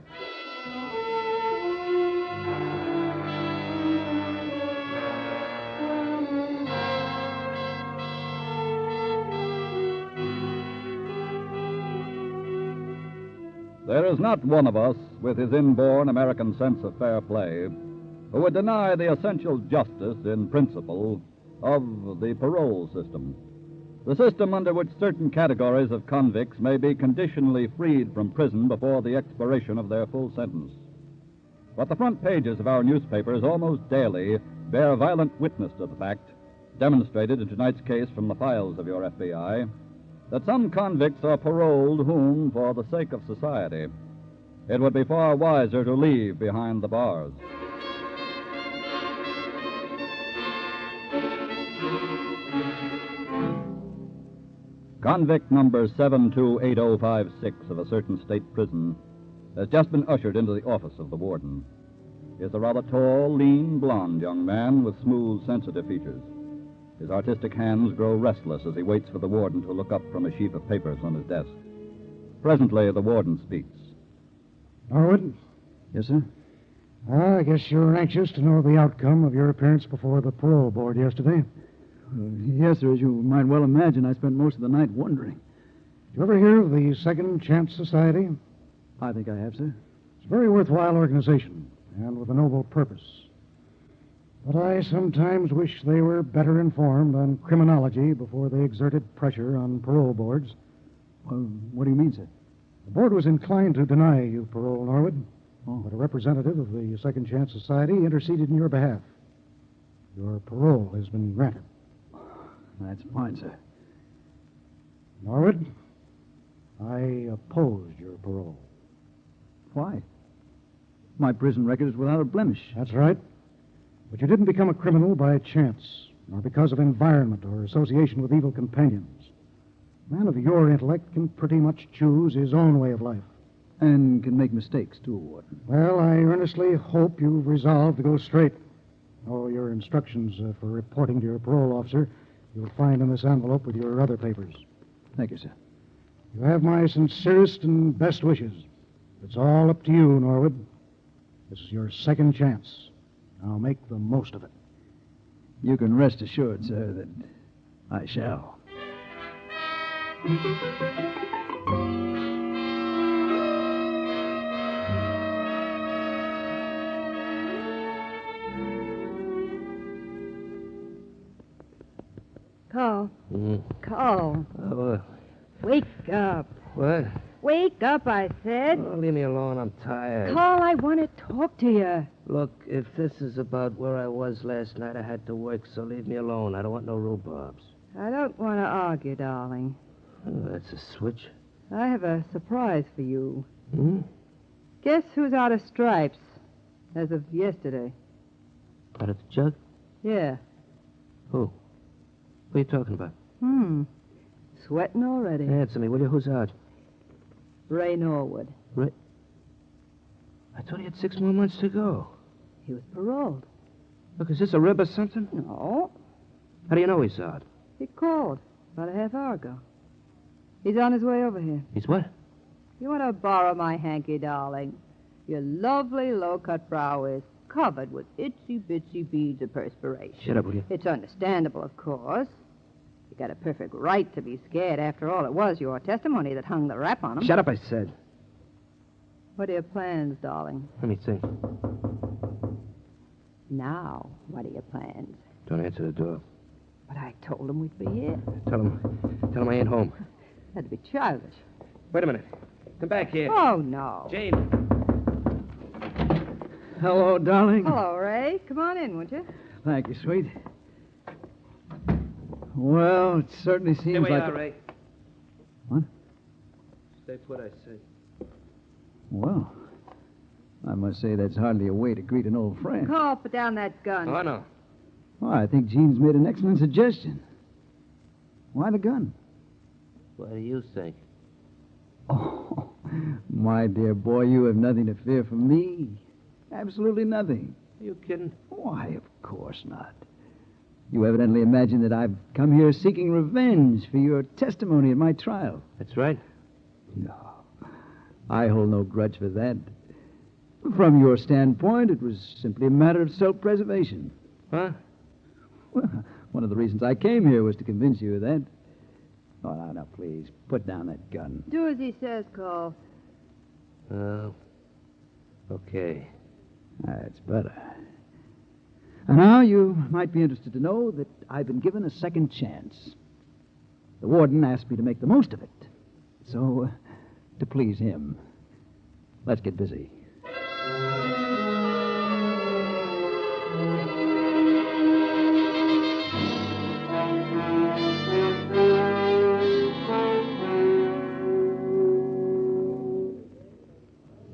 S20: There is not one of us, with his inborn American sense of fair play, who would deny the essential justice in principle of the parole system. The system under which certain categories of convicts may be conditionally freed from prison before the expiration of their full sentence. But the front pages of our newspapers almost daily bear violent witness to the fact, demonstrated in tonight's case from the files of your FBI, that some convicts are paroled whom, for the sake of society, it would be far wiser to leave behind the bars. Convict number 728056 of a certain state prison has just been ushered into the office of the warden. He is a rather tall, lean, blond young man with smooth, sensitive features. His artistic hands grow restless as he waits for the warden to look up from a sheaf of papers on his desk. Presently, the warden speaks.
S23: Norwood?
S21: Yes, sir?
S23: I guess you're anxious to know the outcome of your appearance before the parole board yesterday.
S10: Yes, sir. As you might well imagine, I spent most of the night wondering.
S23: Did you ever hear of the Second Chance Society?
S10: I think I have, sir.
S23: It's a very worthwhile organization, and with a noble purpose. But I sometimes wish they were better informed on criminology before they exerted pressure on parole boards.
S10: Well, what do you mean, sir?
S23: The board was inclined to deny you parole, Norwood. But a representative of the Second Chance Society interceded in your behalf. Your parole has been granted.
S10: That's fine, sir.
S23: Norwood, I opposed your parole.
S10: Why? My prison record is without a blemish.
S23: That's right. But you didn't become a criminal by chance, nor because of environment or association with evil companions. A man of your intellect can pretty much choose his own way of life.
S10: And can make mistakes, too, Warden.
S23: Well, I earnestly hope you've resolved to go straight. All your instructions for reporting to your parole officer you'll find in this envelope with your other papers.
S10: Thank you, sir.
S23: You have my sincerest and best wishes. It's all up to you, Norwood. This is your second chance. Now make the most of it.
S10: You can rest assured, sir, that I shall.
S6: Carl. Carl. Wake up.
S1: What?
S6: Wake up, I said.
S1: Oh, leave me alone. I'm tired.
S6: Carl, I want to talk to you.
S1: Look, if this is about where I was last night, I had to work, so leave me alone. I don't want no rhubarbs.
S6: I don't want to argue, darling.
S1: Oh, that's a switch.
S6: I have a surprise for you.
S1: Hmm?
S6: Guess who's out of stripes as of yesterday?
S1: Out of the jug?
S6: Yeah.
S1: Who? What are you talking about?
S6: Sweating already.
S1: Answer me, will you? Who's out?
S6: Ray Norwood.
S1: Ray? I thought he had 6 more months to go.
S6: He was paroled.
S1: Look, is this a rib or something?
S6: No.
S1: How do you know he's out?
S6: He called about a half hour ago. He's on his way over here.
S1: He's what?
S6: You want to borrow my hanky, darling? Your lovely low-cut brow is covered with itsy-bitsy beads of perspiration.
S1: Shut up, will you?
S6: It's understandable, of course.
S14: You got a perfect right to be scared. After all, it was your testimony that hung the rap on him.
S3: Shut up, I said.
S14: What are your plans, darling?
S3: Let me think.
S14: Now, what are your plans?
S3: Don't answer the door.
S14: But I told him we'd be here.
S3: Tell him I ain't home.
S14: That'd be childish.
S3: Wait a minute. Come back here.
S14: Oh, no.
S3: Jane.
S10: Hello, darling.
S14: Hello, Ray. Come on in, won't you?
S10: Thank you, sweet. Well, it certainly seems
S3: Stay where
S10: like...
S3: you are, Ray.
S10: What?
S3: Stay put, I said.
S10: Well, I must say that's hardly a way to greet an old friend.
S14: Call, put down that gun.
S3: Oh, no.
S10: Well, I think Jean's made an excellent suggestion. Why the gun?
S3: What do you think?
S10: Oh, my dear boy, you have nothing to fear from me. Absolutely nothing.
S3: Are you kidding?
S10: Why, of course not. You evidently imagine that I've come here seeking revenge for your testimony at my trial.
S3: That's right.
S10: No, I hold no grudge for that. From your standpoint, it was simply a matter of self-preservation.
S3: Huh?
S10: Well, one of the reasons I came here was to convince you of that. Oh, now, please, put down that gun.
S14: Do as he says, Cole.
S3: Oh. Okay.
S10: That's better. And now you might be interested to know that I've been given a second chance. The warden asked me to make the most of it. So, to please him, let's get busy.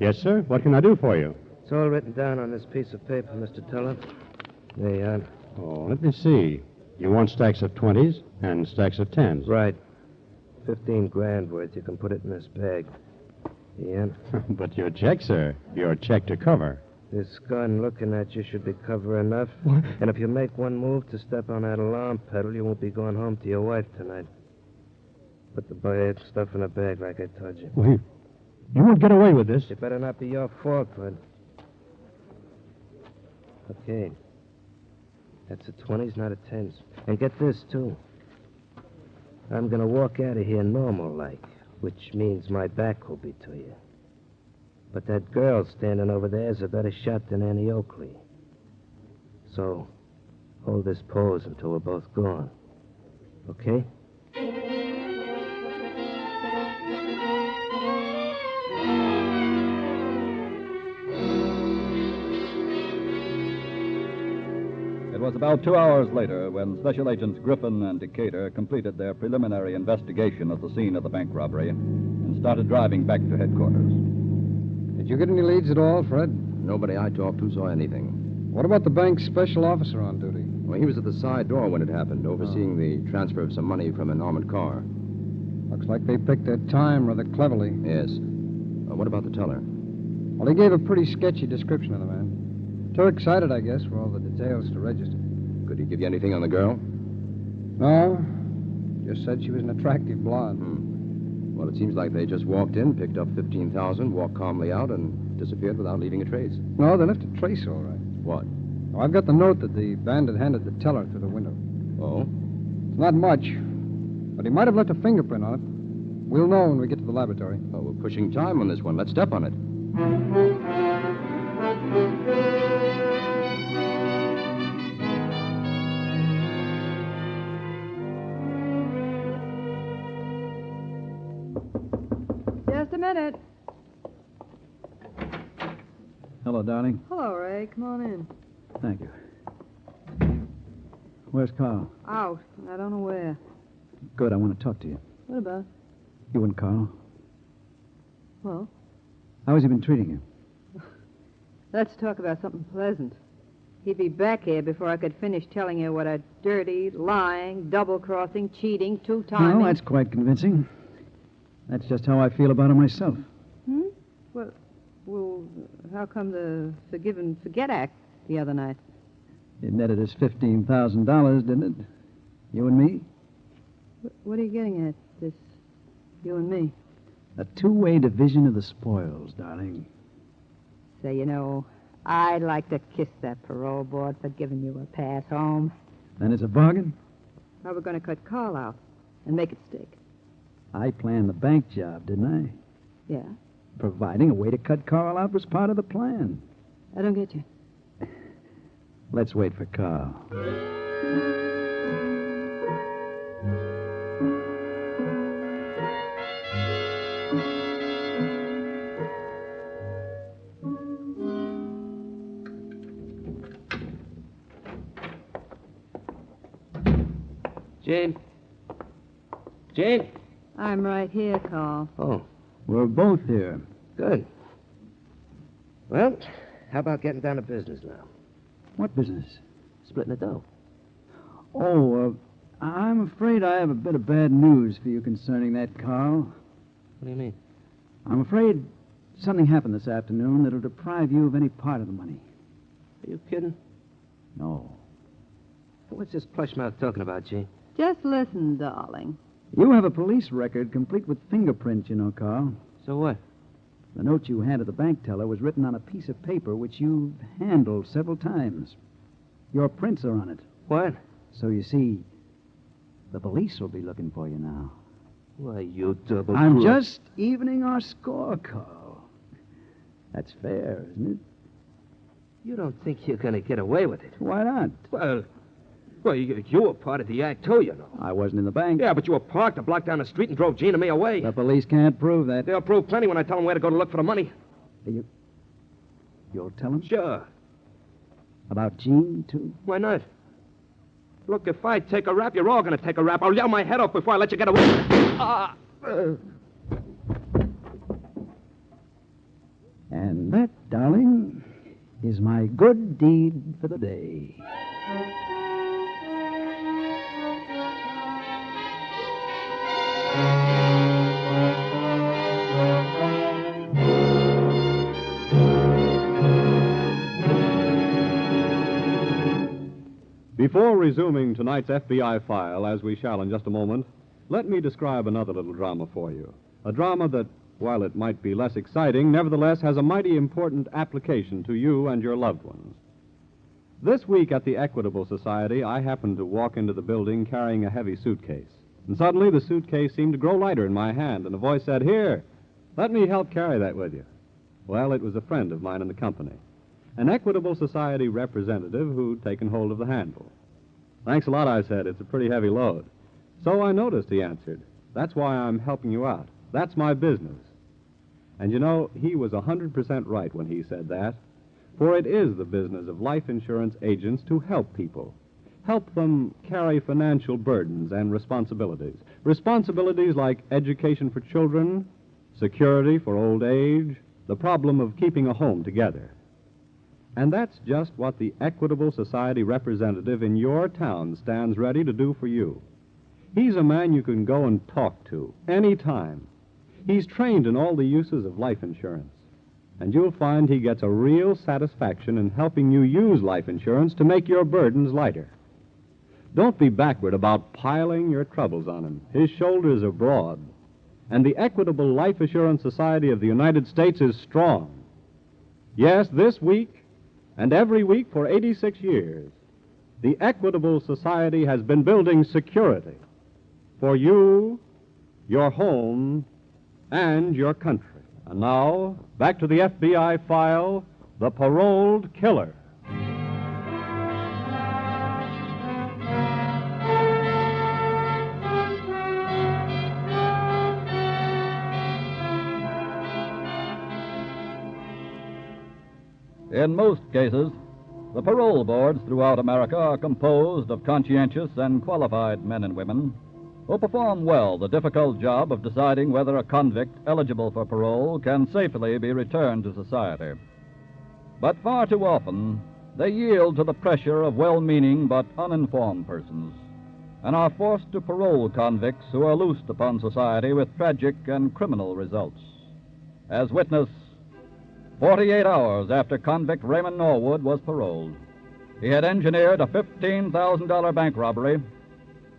S16: Yes, sir. What can I do for you?
S3: It's all written down on this piece of paper, Mr. Teller. There you are.
S16: Oh, let me see. You want stacks of 20s and stacks of 10s.
S3: Right. 15 grand worth. You can put it in this bag. Yeah.
S16: But your check, sir. Your check to cover.
S3: This gun looking at you should be cover enough. And if you make one move to step on that alarm pedal, you won't be going home to your wife tonight. Put the bag, stuff in a bag like I told you.
S16: Well, you won't get away with this.
S3: It better not be your fault, Bud. Okay. That's a 20s, not a 10s. And get this, too. I'm going to walk out of here normal-like, which means my back will be to you. But that girl standing over there is a better shot than Annie Oakley. So, hold this pose until we're both gone. Okay?
S20: It was about 2 hours later when Special Agents Griffin and Decatur completed their preliminary investigation of the scene of the bank robbery and started driving back to headquarters.
S23: Did you get any leads at all, Fred?
S21: Nobody I talked to saw anything.
S23: What about the bank's special officer on duty?
S21: Well, he was at the side door when it happened, overseeing the transfer of some money from an armored car.
S23: Looks like they picked their time rather cleverly.
S21: Yes. What about the teller?
S23: Well, he gave a pretty sketchy description of the man. Too excited, I guess, for all the details to register.
S21: Could he give you anything on the girl?
S23: No. Just said she was an attractive blonde.
S21: Well, it seems like they just walked in, picked up $15,000, walked calmly out, and disappeared without leaving a trace.
S23: No, they left a trace, all right.
S21: What?
S23: Oh, I've got the note that the bandit handed the teller through the window.
S21: Oh?
S23: It's not much, but he might have left a fingerprint on it. We'll know when we get to the laboratory.
S21: Oh, we're pushing time on this one. Let's step on it.
S14: Just a minute.
S10: Hello, darling.
S14: Hello, Ray. Come on in.
S10: Thank you. Where's Carl?
S14: Out. I don't know where.
S10: Good, I want to talk to you.
S14: What about?
S10: You and Carl.
S14: Well,
S10: How has he been treating you?
S14: let's talk about something pleasant. He'd be back here before I could finish telling you what a dirty, lying, double-crossing, cheating, two-timing...
S10: Well, that's quite convincing. That's just how I feel about him myself.
S14: Well, how come the Forgive and Forget Act the other night?
S10: It netted us $15,000, didn't it? You and me?
S14: What are you getting at, this you and me?
S10: A two-way division of the spoils, darling.
S14: Say, you know, I'd like to kiss that parole board for giving you a pass home.
S10: Then it's a bargain?
S14: How we're going to cut Carl out and make it stick.
S10: I planned the bank job, didn't I?
S14: Yeah?
S10: Providing a way to cut Carl out was part of the plan.
S14: I don't get you.
S10: Let's wait for Carl.
S3: Jane? Jane?
S14: I'm right here, Carl.
S3: Oh,
S10: We're both here.
S3: good. Well, how about getting down to business now?
S10: What business?
S3: Splitting the dough.
S10: Oh, I'm afraid I have a bit of bad news for you concerning that, Carl.
S3: What do you mean?
S10: I'm afraid something happened this afternoon that'll deprive you of any part of the money.
S3: Are you kidding?
S10: No.
S3: What's this plush mouth talking about, Gene?
S14: Just listen, darling.
S10: You have a police record complete with fingerprints, you know, Carl.
S3: So what?
S10: The note you handed the bank teller was written on a piece of paper which you've handled several times. Your prints are on it.
S3: What?
S10: So you see, the police will be looking for you now.
S3: Why, you double
S10: I'm just evening our score, Carl. That's fair, isn't it?
S3: You don't think you're going to get away with it?
S10: Why not?
S3: Well, you were part of the act, too, you know.
S10: I wasn't in the bank.
S3: Yeah, but you were parked a block down the street and drove Gene and me away.
S10: The police can't prove that.
S3: They'll prove plenty when I tell them where to go to look for the money.
S10: You'll tell them?
S3: Sure.
S10: About Gene, too?
S3: Why not? Look, if I take a rap, you're all going to take a rap. I'll yell my head off before I let you get away with it.
S10: And that, darling, is my good deed for the day.
S8: Before resuming tonight's FBI file, as we shall in just a moment, let me describe another little drama for you. A drama that, while it might be less exciting, nevertheless has a mighty important application to you and your loved ones. This week at the Equitable Society, I happened to walk into the building carrying a heavy suitcase. And suddenly the suitcase seemed to grow lighter in my hand, and a voice said, "Here, let me help carry that with you." Well, it was a friend of mine in the company, an Equitable Society representative who'd taken hold of the handle. "Thanks a lot," I said. "It's a pretty heavy load." "So I noticed," he answered. "That's why I'm helping you out. That's my business." And you know, he was 100% right when he said that. For it is the business of life insurance agents to help people. Help them carry financial burdens and responsibilities. Responsibilities like education for children, security for old age, the problem of keeping a home together. And that's just what the Equitable Society representative in your town stands ready to do for you. He's a man you can go and talk to any time. He's trained in all the uses of life insurance. And you'll find he gets a real satisfaction in helping you use life insurance to make your burdens lighter. Don't be backward about piling your troubles on him. His shoulders are broad. And the Equitable Life Assurance Society of the United States is strong. Yes, this week and every week for 86 years, the Equitable Society has been building security for you, your home, and your country. And now, back to the FBI file, The Paroled Killer.
S20: In most cases, the parole boards throughout America are composed of conscientious and qualified men and women who perform well the difficult job of deciding whether a convict eligible for parole can safely be returned to society. But far too often, they yield to the pressure of well-meaning but uninformed persons and are forced to parole convicts who are loosed upon society with tragic and criminal results. As witness, 48 hours after convict Raymond Norwood was paroled, he had engineered a $15,000 bank robbery,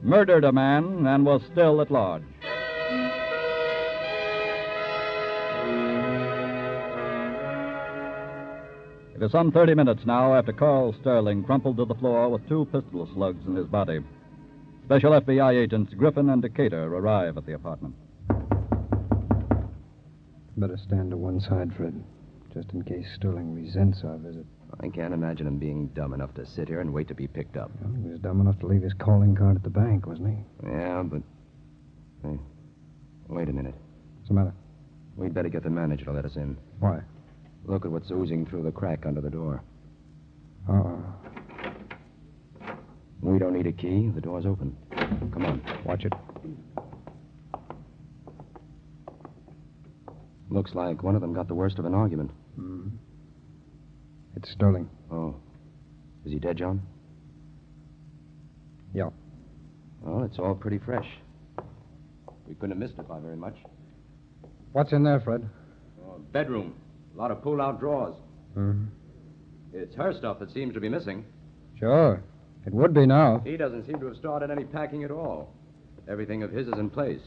S20: murdered a man, and was still at large. It is some 30 minutes now after Carl Sterling crumpled to the floor with 2 pistol slugs in his body. Special FBI agents Griffin and Decatur arrive at the apartment.
S23: Better stand to one side, Fred, just in case Sterling resents our visit.
S1: I can't imagine him being dumb enough to sit here and wait to be picked up.
S23: Well, he was dumb enough to leave his calling card at the bank, wasn't he?
S1: Yeah, but... Hey, wait a minute.
S23: What's the matter?
S1: We'd better get the manager to let us in.
S23: Why?
S1: Look at what's oozing through the crack under the door.
S23: Uh-oh.
S1: We don't need a key. The door's open. Come on.
S23: Watch it.
S1: Looks like one of them got the worst of an argument.
S23: Mm. It's Sterling.
S1: Oh. Is he dead, John?
S23: Yeah.
S1: Well, it's all pretty fresh. We couldn't have missed it by very much.
S23: What's in there, Fred?
S1: Oh, bedroom. A lot of pull-out drawers.
S23: Mm-hmm.
S1: It's her stuff that seems to be missing.
S23: Sure. It would be now.
S1: He doesn't seem to have started any packing at all. Everything of his is in place.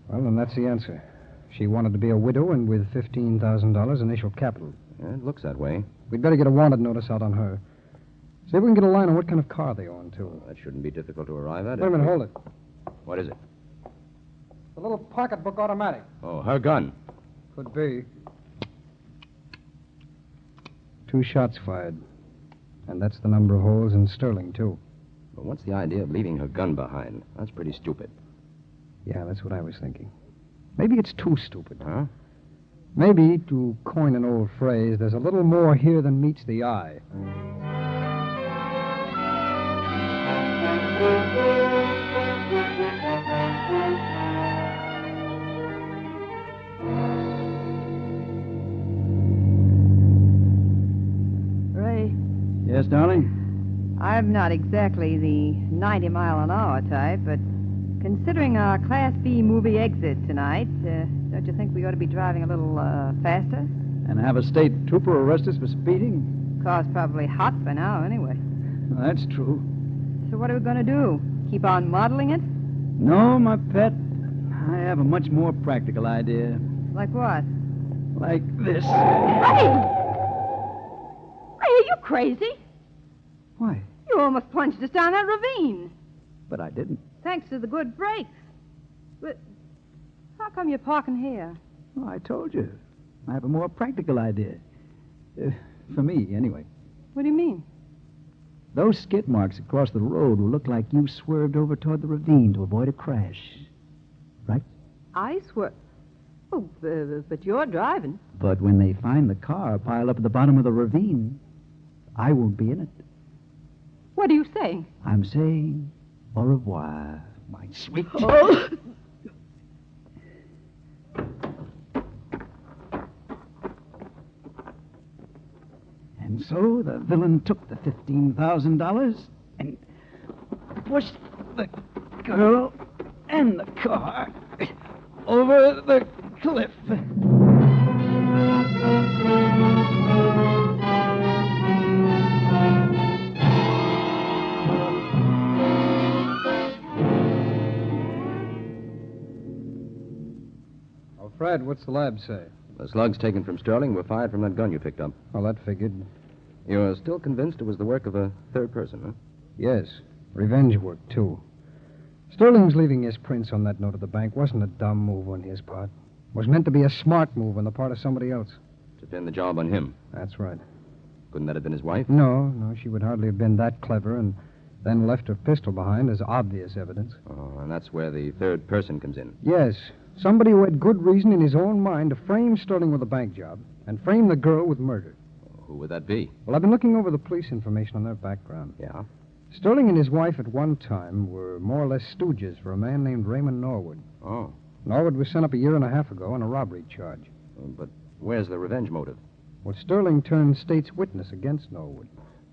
S23: Well, then that's the answer. She wanted to be a widow and with $15,000 initial capital.
S1: Yeah, it looks that way.
S23: We'd better get a wanted notice out on her. See if we can get a line on what kind of car they own, too.
S1: That shouldn't be difficult to arrive at.
S23: Wait a minute, hold it.
S1: What is it?
S23: The little pocketbook automatic.
S1: Oh, her gun.
S23: Could be. 2 shots fired. And that's the number of holes in Sterling, too.
S1: But what's the idea of leaving her gun behind? That's pretty stupid.
S23: Yeah, that's what I was thinking. Maybe it's too stupid.
S1: Huh?
S23: Maybe, to coin an old phrase, there's a little more here than meets the eye.
S14: Ray,
S10: Yes, darling?
S14: I'm not exactly the 90-mile-an-hour type, but considering our Class B movie exit tonight, don't you think we ought to be driving a little faster?
S10: And have a state trooper arrest us for speeding?
S14: Car's probably hot by now, anyway.
S10: That's true.
S14: So what are we going to do? Keep on modeling it?
S10: No, my pet. I have a much more practical idea.
S14: Like what?
S10: Like this.
S14: Ray! Ray, are you crazy?
S10: Why?
S14: You almost plunged us down that ravine.
S10: But I didn't.
S14: Thanks to the good brakes. But how come you're parking here?
S10: Well, I told you. I have a more practical idea. For me, anyway.
S14: What do you mean?
S10: Those skid marks across the road will look like you swerved over toward the ravine to avoid a crash. Right?
S14: I swear. Oh, but you're driving.
S10: But when they find the car piled up at the bottom of the ravine, I won't be in it.
S14: What are you saying?
S10: I'm saying au revoir, my sweet...
S14: Oh.
S10: And so the villain took the $15,000 and pushed the girl and the car over the cliff.
S23: Oh, Fred, what's the lab say?
S1: The slugs taken from Sterling were fired from that gun you picked up.
S23: Well, that figured.
S1: You're still convinced it was the work of a third person, huh?
S23: Yes. Revenge work, too. Sterling's leaving his prints on that note at the bank wasn't a dumb move on his part. It was meant to be a smart move on the part of somebody else.
S1: To pin the job on him.
S23: That's right.
S1: Couldn't that have been his wife?
S23: No, she would hardly have been that clever and then left her pistol behind as obvious evidence.
S1: Oh, and that's where the third person comes in.
S23: Yes. Somebody who had good reason in his own mind to frame Sterling with a bank job and frame the girl with murder.
S1: Who would that be?
S23: Well, I've been looking over the police information on their background.
S1: Yeah?
S23: Sterling and his wife at one time were more or less stooges for a man named Raymond Norwood.
S1: Oh.
S23: Norwood was sent up 1.5 years ago on a robbery charge.
S1: But where's the revenge motive?
S23: Well, Sterling turned state's witness against Norwood.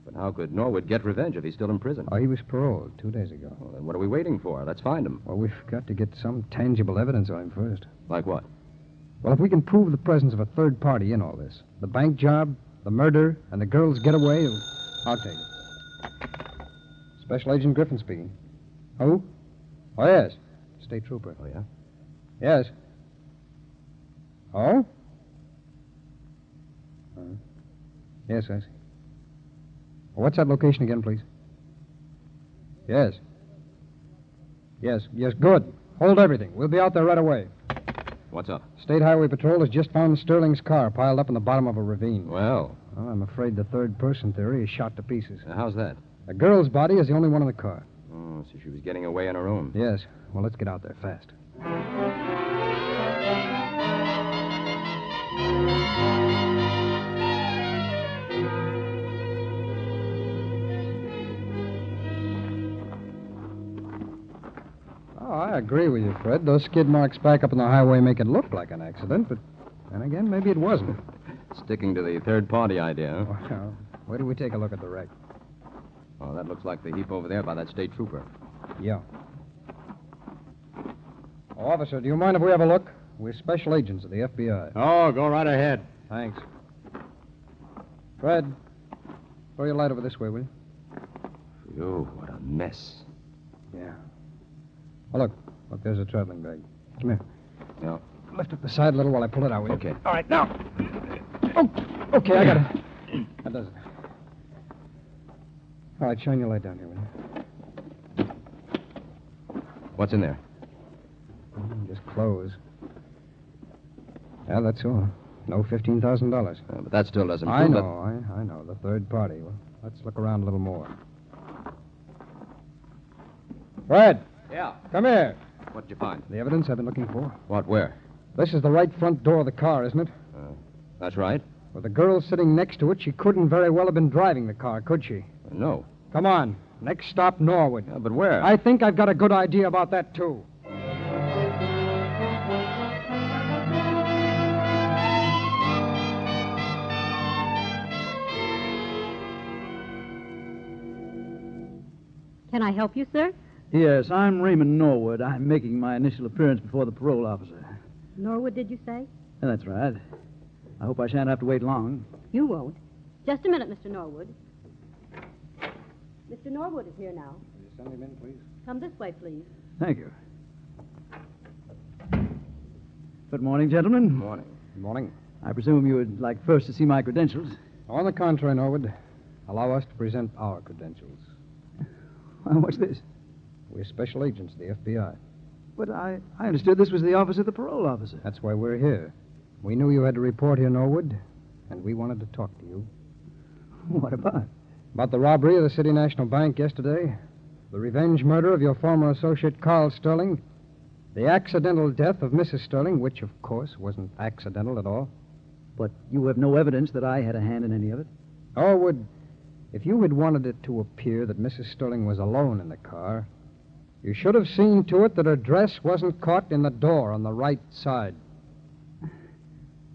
S1: But how could Norwood get revenge if he's still in prison?
S23: Oh, he was paroled 2 days ago.
S1: Well, then what are we waiting for? Let's find him.
S23: Well, we've got to get some tangible evidence on him first.
S1: Like what?
S23: Well, if we can prove the presence of a third party in all this, the bank job, the murder, and the girl's getaway, I'll take it. Special Agent Griffin speaking. Who? Oh, yes. State Trooper.
S1: Oh, yeah?
S23: Yes. Oh? Yes, I see. Well, what's that location again, please? Yes.
S4: Yes, good. Hold everything. We'll be out there right away.
S9: What's up?
S4: State Highway Patrol has just found Sterling's car piled up in the bottom of a ravine.
S9: Well,
S4: I'm afraid the third-person theory is shot to pieces.
S9: How's that?
S4: The girl's body is the only one in the car.
S9: Oh, so she was getting away on her own.
S4: Yes. Well, let's get out there fast. Oh, I agree with you, Fred. Those skid marks back up on the highway make it look like an accident, but then again, maybe it wasn't.
S9: Sticking to the third-party idea, huh?
S4: Well, wait till we take a look at the wreck.
S9: Oh, that looks like the heap over there by that state trooper.
S4: Yeah. Oh, officer, do you mind if we have a look? We're special agents of the FBI.
S16: Oh, go right ahead.
S4: Thanks. Fred, throw your light over this way, will you?
S9: Phew, what a mess.
S4: Yeah. Oh, look, there's a traveling bag. Come here.
S9: Yeah.
S4: Lift up the side a little while I pull it out, will you?
S9: Okay.
S4: All right, now. Oh, okay, I got it. That does it. All right, shine your light down here, will you?
S9: What's in there?
S4: Just clothes. Yeah, that's all. No $15,000.
S9: But that still doesn't prove
S4: I know, I know. The third party. Well, let's look around a little more. Fred!
S9: Yeah?
S4: Come here.
S9: What'd you find?
S4: The evidence I've been looking for.
S9: What, where?
S4: This is the right front door of the car, isn't it?
S9: That's right.
S4: With the girl sitting next to it, she couldn't very well have been driving the car, could she?
S9: No.
S4: Come on. Next stop, Norwood.
S9: But where?
S4: I think I've got a good idea about that, too.
S22: Can I help you, sir?
S10: Yes, I'm Raymond Norwood. I'm making my initial appearance before the parole officer.
S22: Norwood, did you say?
S10: That's right. I hope I shan't have to wait long.
S22: You won't. Just a minute, Mr. Norwood. Mr. Norwood is here now.
S4: Will you send him in, please?
S22: Come this way, please.
S10: Thank you. Good morning, gentlemen.
S9: Morning.
S4: Good morning.
S10: I presume you would like first to see my credentials.
S4: On the contrary, Norwood, allow us to present our credentials.
S10: What's this?
S4: We're special agents of the FBI.
S10: But I understood this was the office of the parole officer.
S4: That's why we're here. We knew you had to report here, Norwood, and we wanted to talk to you.
S10: What about?
S4: About the robbery of the City National Bank yesterday, the revenge murder of your former associate, Carl Sterling, the accidental death of Mrs. Sterling, which, of course, wasn't accidental at all.
S10: But you have no evidence that I had a hand in any of it?
S4: Norwood, if you had wanted it to appear that Mrs. Sterling was alone in the car, you should have seen to it that her dress wasn't caught in the door on the right side.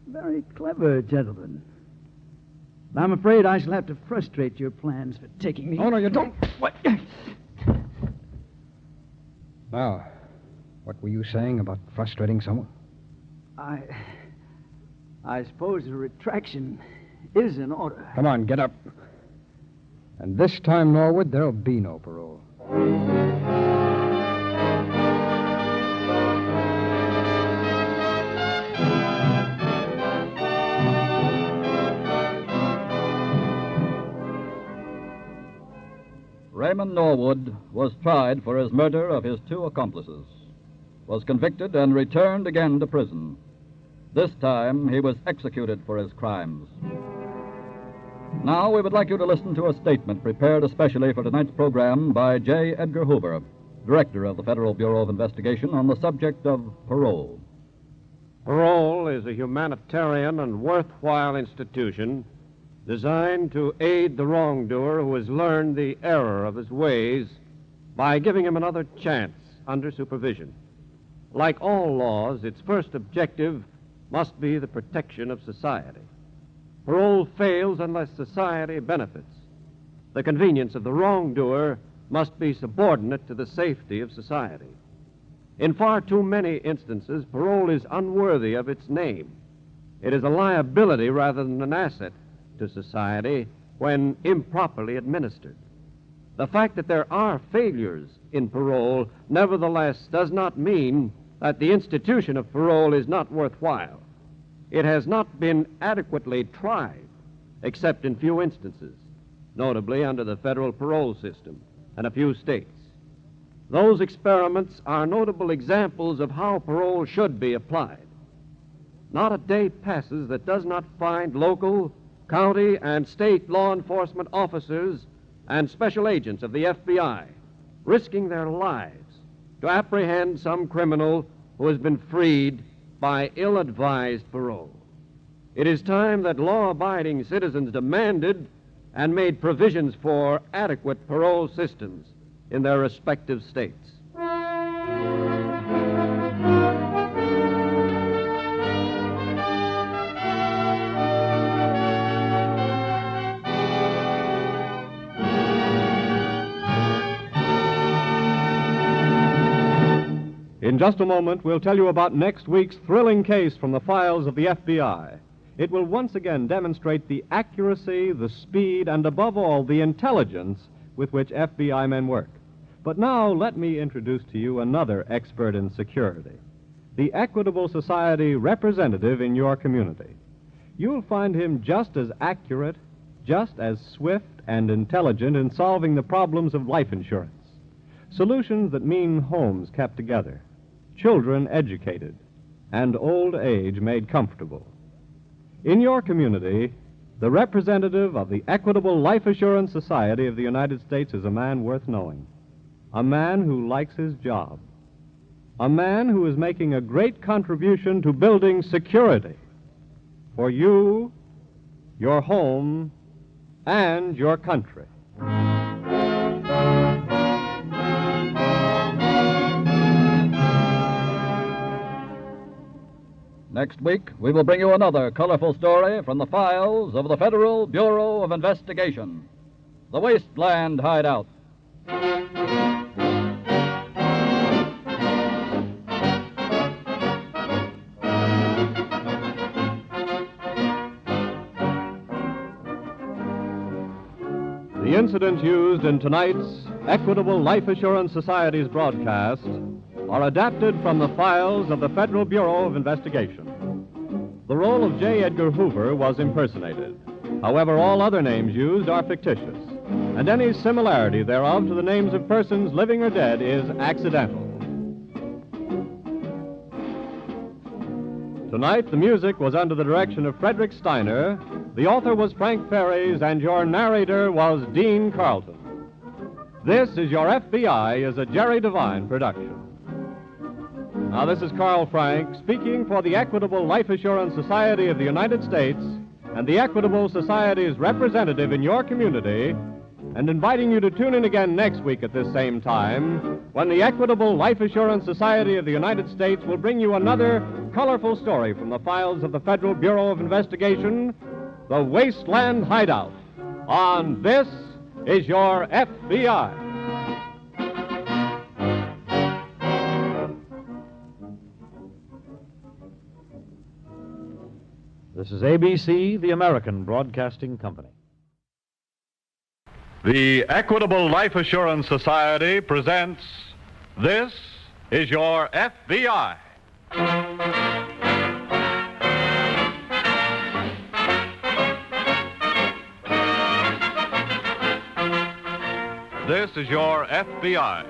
S10: Very clever, gentlemen. I'm afraid I shall have to frustrate your plans for taking me.
S4: Oh, no, you don't.
S10: What?
S4: Now, what were you saying about frustrating someone?
S10: I suppose a retraction is in order.
S4: Come on, get up. And this time, Norwood, there'll be no parole.
S20: Raymond Norwood was tried for his murder of his two accomplices, was convicted and returned again to prison. This time he was executed for his crimes. Now we would like you to listen to a statement prepared especially for tonight's program by J. Edgar Hoover, Director of the Federal Bureau of Investigation, on the subject of parole.
S24: Parole is a humanitarian and worthwhile institution designed to aid the wrongdoer who has learned the error of his ways by giving him another chance under supervision. Like all laws, its first objective must be the protection of society. Parole fails unless society benefits. The convenience of the wrongdoer must be subordinate to the safety of society. In far too many instances, parole is unworthy of its name. It is a liability rather than an asset to society when improperly administered. The fact that there are failures in parole, nevertheless, does not mean that the institution of parole is not worthwhile. It has not been adequately tried, except in few instances, notably under the federal parole system and a few states. Those experiments are notable examples of how parole should be applied. Not a day passes that does not find local, county, and state law enforcement officers and special agents of the FBI risking their lives to apprehend some criminal who has been freed by ill-advised parole. It is time that law-abiding citizens demanded and made provisions for adequate parole systems in their respective states.
S8: In just a moment, we'll tell you about next week's thrilling case from the files of the FBI. It will once again demonstrate the accuracy, the speed, and above all, the intelligence with which FBI men work. But now, let me introduce to you another expert in security, the Equitable Society representative in your community. You'll find him just as accurate, just as swift and intelligent in solving the problems of life insurance. Solutions that mean homes kept together, children educated, and old age made comfortable. In your community, the representative of the Equitable Life Assurance Society of the United States is a man worth knowing, a man who likes his job, a man who is making a great contribution to building security for you, your home, and your country.
S20: Next week, we will bring you another colorful story from the files of the Federal Bureau of Investigation, The Wasteland Hideout.
S8: The incidents used in tonight's Equitable Life Assurance Society's broadcast are adapted from the files of the Federal Bureau of Investigation. The role of J. Edgar Hoover was impersonated. However, all other names used are fictitious, and any similarity thereof to the names of persons living or dead is accidental. Tonight, the music was under the direction of Frederick Steiner, the author was Frank Ferries, and your narrator was Dean Carlton. This is Your FBI is a Jerry Devine production. Now, this is Carl Frank speaking for the Equitable Life Assurance Society of the United States and the Equitable Society's representative in your community, and inviting you to tune in again next week at this same time when the Equitable Life Assurance Society of the United States will bring you another colorful story from the files of the Federal Bureau of Investigation, The Wasteland Hideout, on This is Your FBI.
S12: This is ABC, the American Broadcasting Company.
S17: The Equitable Life Assurance Society presents This is Your FBI. This is Your FBI,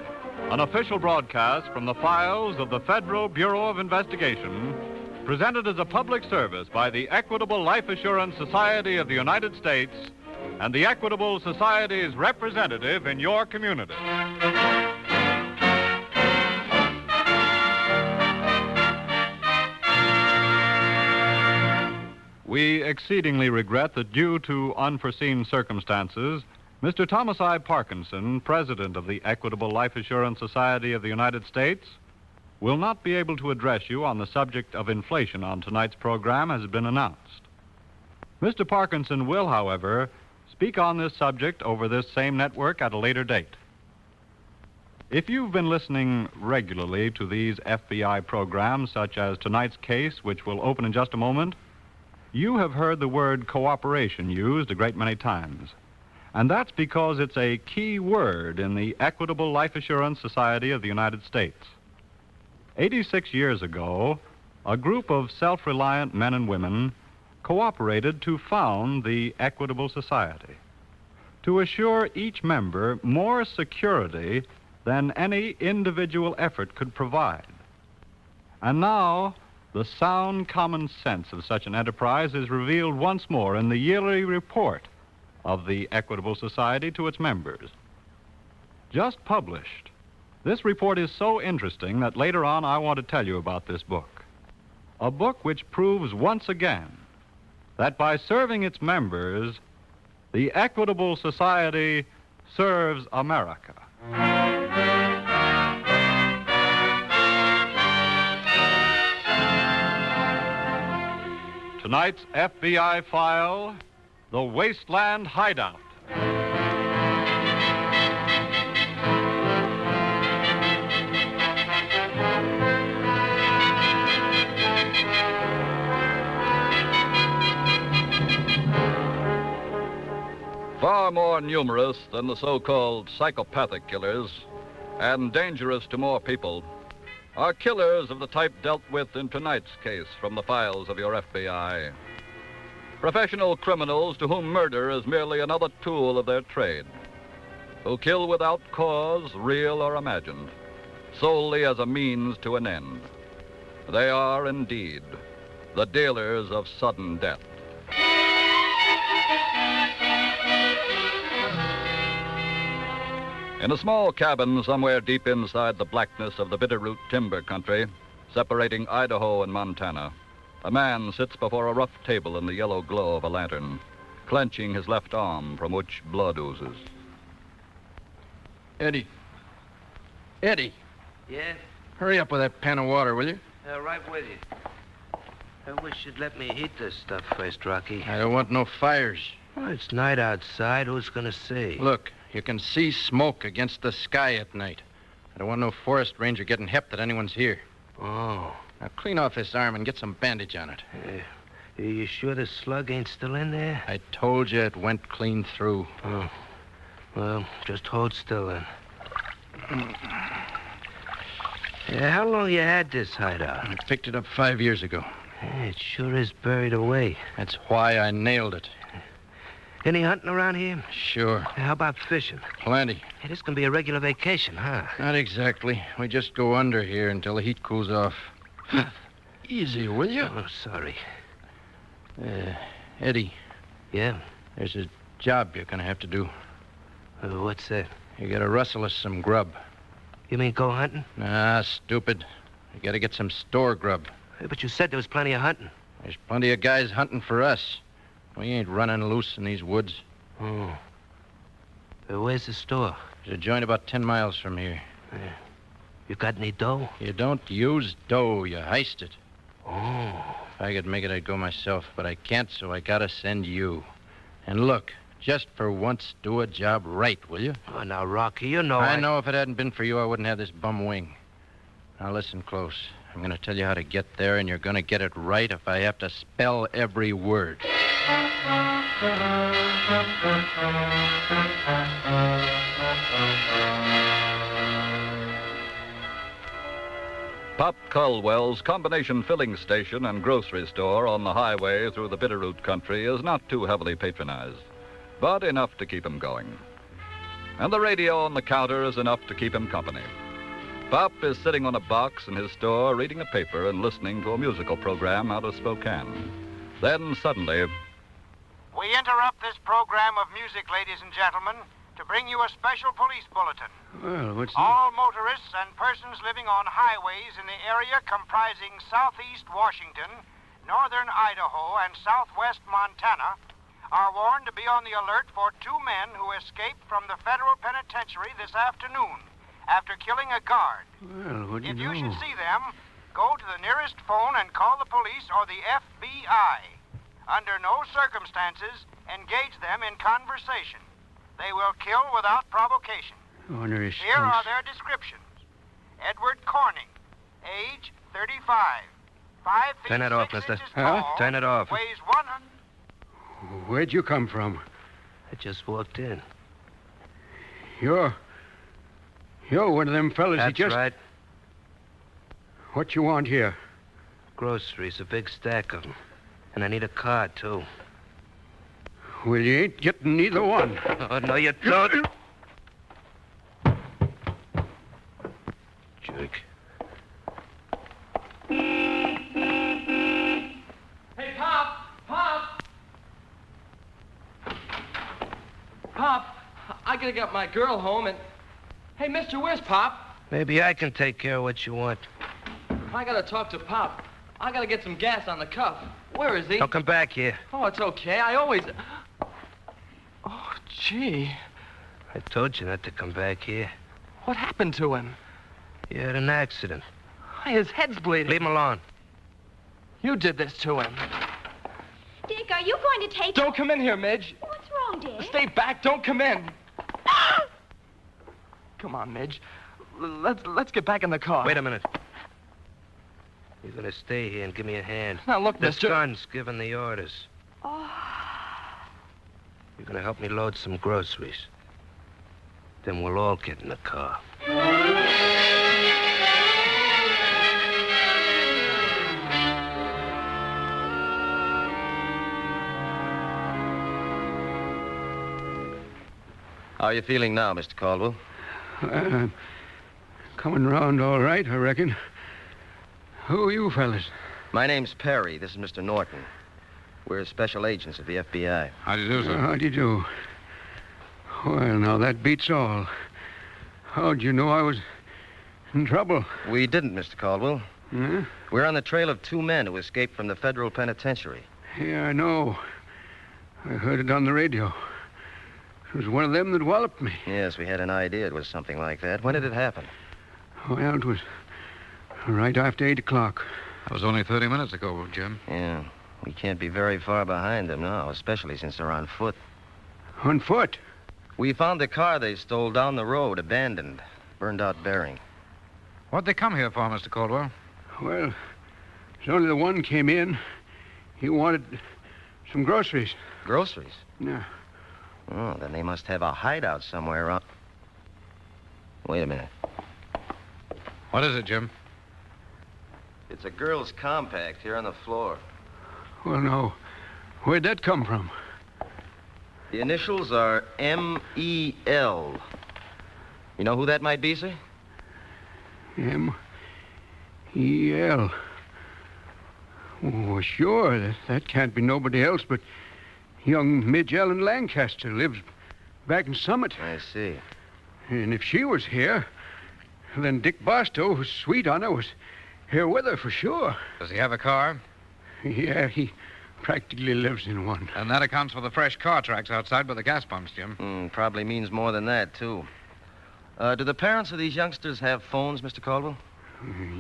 S17: an official broadcast from the files of the Federal Bureau of Investigation, presented as a public service by the Equitable Life Assurance Society of the United States and the Equitable Society's representative in your community. We exceedingly regret that due to unforeseen circumstances, Mr. Thomas I. Parkinson, President of the Equitable Life Assurance Society of the United States, will not be able to address you on the subject of inflation on tonight's program as has been announced. Mr. Parkinson will, however, speak on this subject over this same network at a later date. If you've been listening regularly to these FBI programs, such as tonight's case, which will open in just a moment, you have heard the word cooperation used a great many times. And that's because it's a key word in the Equitable Life Assurance Society of the United States. 86 years ago, a group of self-reliant men and women cooperated to found the Equitable Society, to assure each member more security than any individual effort could provide. And now, the sound common sense of such an enterprise is revealed once more in the yearly report of the Equitable Society to its members. Just published, this report is so interesting that later on I want to tell you about this book. A book which proves once again that by serving its members, the Equitable Society serves America. Tonight's FBI file, The Wasteland Hideout.
S20: Far more numerous than the so-called psychopathic killers, and dangerous to more people, are killers of the type dealt with in tonight's case from the files of your FBI. Professional criminals to whom murder is merely another tool of their trade, who kill without cause, real or imagined, solely as a means to an end. They are indeed the dealers of sudden death. In a small cabin somewhere deep inside the blackness of the Bitterroot timber country, separating Idaho and Montana, a man sits before a rough table in the yellow glow of a lantern, clenching his left arm from which blood oozes.
S5: Eddie. Eddie,
S3: Yeah?
S5: hurry up with that pan of water, will you?
S3: Right with you. I wish you'd let me heat this stuff first, Rocky.
S5: I don't want no fires.
S3: Well, it's night outside. Who's gonna see?
S5: Look, you can see smoke against the sky at night. I don't want no forest ranger getting hep that anyone's here.
S3: Oh.
S5: Now clean off this arm and get some bandage on it.
S3: Are you sure the slug ain't still in there?
S5: I told you it went clean through.
S3: Oh. Well, just hold still then. How long you had this hideout?
S5: I picked it up 5 years ago.
S3: It sure is buried away.
S5: That's why I nailed it.
S3: Any hunting around here?
S5: Sure.
S3: How about fishing?
S5: Plenty.
S3: Hey, this can be a regular vacation, huh?
S5: Not exactly. We just go under here until the heat cools off. Easy, will you?
S3: Oh, sorry.
S5: Eddie.
S3: Yeah?
S5: There's a job you're going to have to do.
S3: What's that?
S5: You got to rustle us some grub.
S3: You mean go hunting?
S5: Nah, stupid. You got to get some store grub.
S3: Hey, but you said there was plenty of hunting.
S5: There's plenty of guys hunting for us. We ain't running loose in these woods.
S3: Oh. Where's the store?
S5: There's a joint about 10 miles from here.
S3: You got any dough?
S5: You don't use dough, you heist it.
S3: Oh.
S5: If I could make it, I'd go myself, but I can't, so I gotta send you. And look, just for once, do a job right, will you?
S3: Oh, now, Rocky, you know
S5: I know if it hadn't been for you, I wouldn't have this bum wing. Now, listen close. I'm gonna tell you how to get there, and you're gonna get it right if I have to spell every word.
S20: Pop Culwell's combination filling station and grocery store on the highway through the Bitterroot country is not too heavily patronized, but enough to keep him going. And the radio on the counter is enough to keep him company. Pop is sitting on a box in his store reading a paper and listening to a musical program out of Spokane. Then suddenly,
S7: we interrupt this program of music, ladies and gentlemen, to bring you a special police bulletin.
S3: Well, what's
S7: All motorists and persons living on highways in the area comprising southeast Washington, northern Idaho, and southwest Montana are warned to be on the alert for 2 men who escaped from the federal penitentiary this afternoon after killing a guard.
S3: Well, what do
S7: If
S3: you
S7: you
S3: know?
S7: should see them, go to the nearest phone and call the police or the FBI. Under no circumstances, engage them in conversation. They will kill without provocation. Here are their descriptions. Edward Corning, age 35, 5 feet
S3: Turn it off,
S7: 6
S3: mister.
S7: inches tall,
S3: Turn it off.
S7: weighs 100...
S24: Where'd you come from?
S3: I just walked in.
S24: You're one of them fellas
S3: That's
S24: that just...
S3: right.
S24: What you want here?
S3: Groceries, a big stack of them. And I need a card, too.
S24: Well, you ain't getting neither one.
S3: Oh, no, you don't.
S2: Pop, I gotta get my girl home and... Hey, mister, where's Pop?
S3: Maybe I can take care of what you want.
S2: I gotta talk to Pop. I gotta get some gas on the cuff. Where is he?
S3: Don't come back here.
S2: Oh, it's okay. I always... Oh, gee.
S3: I told you not to come back here.
S2: What happened to him?
S3: He had an accident.
S2: His head's bleeding.
S3: Leave him alone.
S2: You did this to him.
S11: Dick, are you going to take...
S2: Don't come in here, Midge.
S11: What's wrong, Dick?
S2: Stay back. Don't come in. Come on, Midge. Let's get back in the car.
S3: Wait a minute. You're gonna stay here and give me a hand.
S2: Now, look,
S3: the
S2: mister...
S3: son's giving the orders.
S11: Oh.
S3: You're gonna help me load some groceries. Then we'll all get in the car.
S5: How are you feeling now, Mr. Caldwell?
S18: Coming round all right, I reckon. Who are you fellas?
S5: My name's Perry. This is Mr. Norton. We're special agents of the FBI.
S18: How do you do, sir? How do you do? Well, now, that beats all. How'd you know I was in trouble?
S5: We didn't, Mr. Caldwell.
S18: Yeah?
S5: We're on the trail of 2 men who escaped from the federal penitentiary.
S18: Yeah, I know. I heard it on the radio. It was one of them that walloped me.
S5: Yes, we had an idea it was something like that. When did it happen?
S18: Well, it was right after 8 o'clock.
S21: That was only 30 minutes ago, Jim.
S5: Yeah. We can't be very far behind them now, especially since they're on foot.
S18: On foot?
S5: We found the car they stole down the road, abandoned, burned out bearing.
S21: What'd they come here for, Mr. Caldwell?
S18: Well, there's only the one came in. He wanted some groceries.
S5: Groceries?
S18: Yeah.
S5: Oh, then they must have a hideout somewhere around... Wait a minute.
S21: What is it, Jim?
S5: It's a girl's compact here on the floor.
S18: Well, no. Where'd that come from?
S5: The initials are M-E-L. You know who that might be, sir?
S18: M-E-L. Oh, sure. That can't be nobody else but young Midge Ellen Lancaster. Lives back in Summit.
S5: I see.
S18: And if she was here, then Dick Barstow, who's sweet on her, was here with her for sure.
S21: Does he have a car?
S18: Yeah, he practically lives in one.
S21: And that accounts for the fresh car tracks outside by the gas pumps, Jim.
S5: Probably means more than that, too. Do the parents of these youngsters have phones, Mr. Caldwell?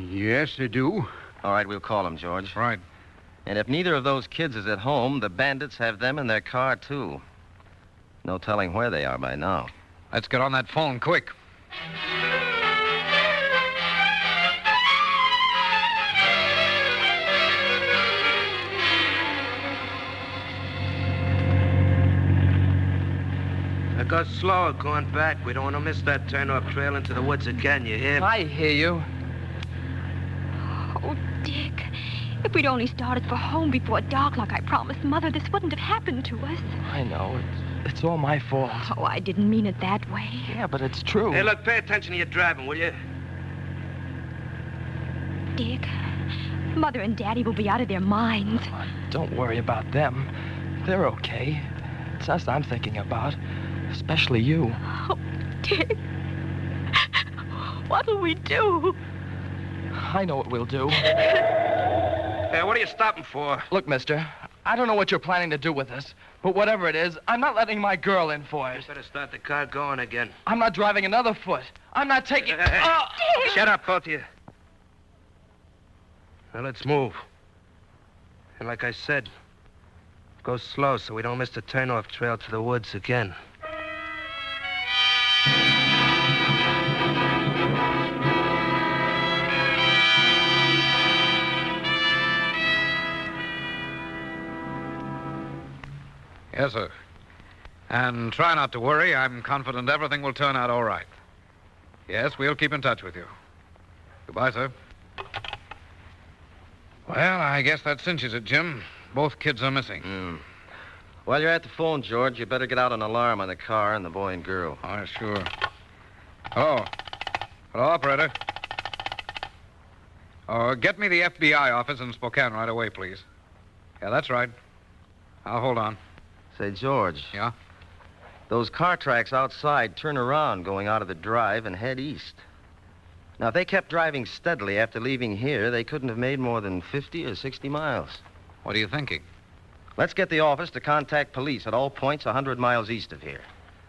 S18: Yes, they do.
S5: All right, we'll call them, George.
S21: Right.
S5: And if neither of those kids is at home, the bandits have them in their car, too. No telling where they are by now.
S21: Let's get on that phone quick.
S3: Go slower going back. We don't want to miss that turn-off trail into the woods again, you hear?
S2: I hear you.
S11: Oh, Dick. If we'd only started for home before dark like I promised Mother, this wouldn't have happened to us.
S2: I know. It's all my fault.
S11: Oh, I didn't mean it that way.
S2: Yeah, but it's true.
S3: Hey, look, pay attention to your driving, will you?
S11: Dick, Mother and Daddy will be out of their minds.
S2: Don't worry about them. They're okay. It's us I'm thinking about. Especially you.
S11: Oh, Dick. What'll we do?
S2: I know what we'll do.
S3: Hey, what are you stopping for?
S2: Look, mister, I don't know what you're planning to do with us, but whatever it is, I'm not letting my girl in for it.
S3: You better start the car going again.
S2: I'm not driving another foot. I'm not taking...
S3: Hey.
S2: Oh!
S3: Shut up, both of you. Now, let's move. And like I said, go slow so we don't miss the turn-off trail to the woods again.
S21: Yes, sir. And try not to worry. I'm confident everything will turn out all right. Yes, we'll keep in touch with you. Goodbye, sir. Well, I guess that cinches it, Jim. Both kids are missing.
S5: While you're at the phone, George, you better get out an alarm on the car and the boy and girl.
S21: Oh, sure. Hello. Hello, operator. Oh, get me the FBI office in Spokane right away, please. Yeah, that's right. I'll hold on.
S5: Say, George.
S21: Yeah?
S1: Those car tracks outside turn around going out of the drive and head east. Now, if they kept driving steadily after leaving here, they couldn't have made more than 50 or 60 miles.
S5: What are you thinking?
S1: Let's get the office to contact police at all points 100 miles east of here.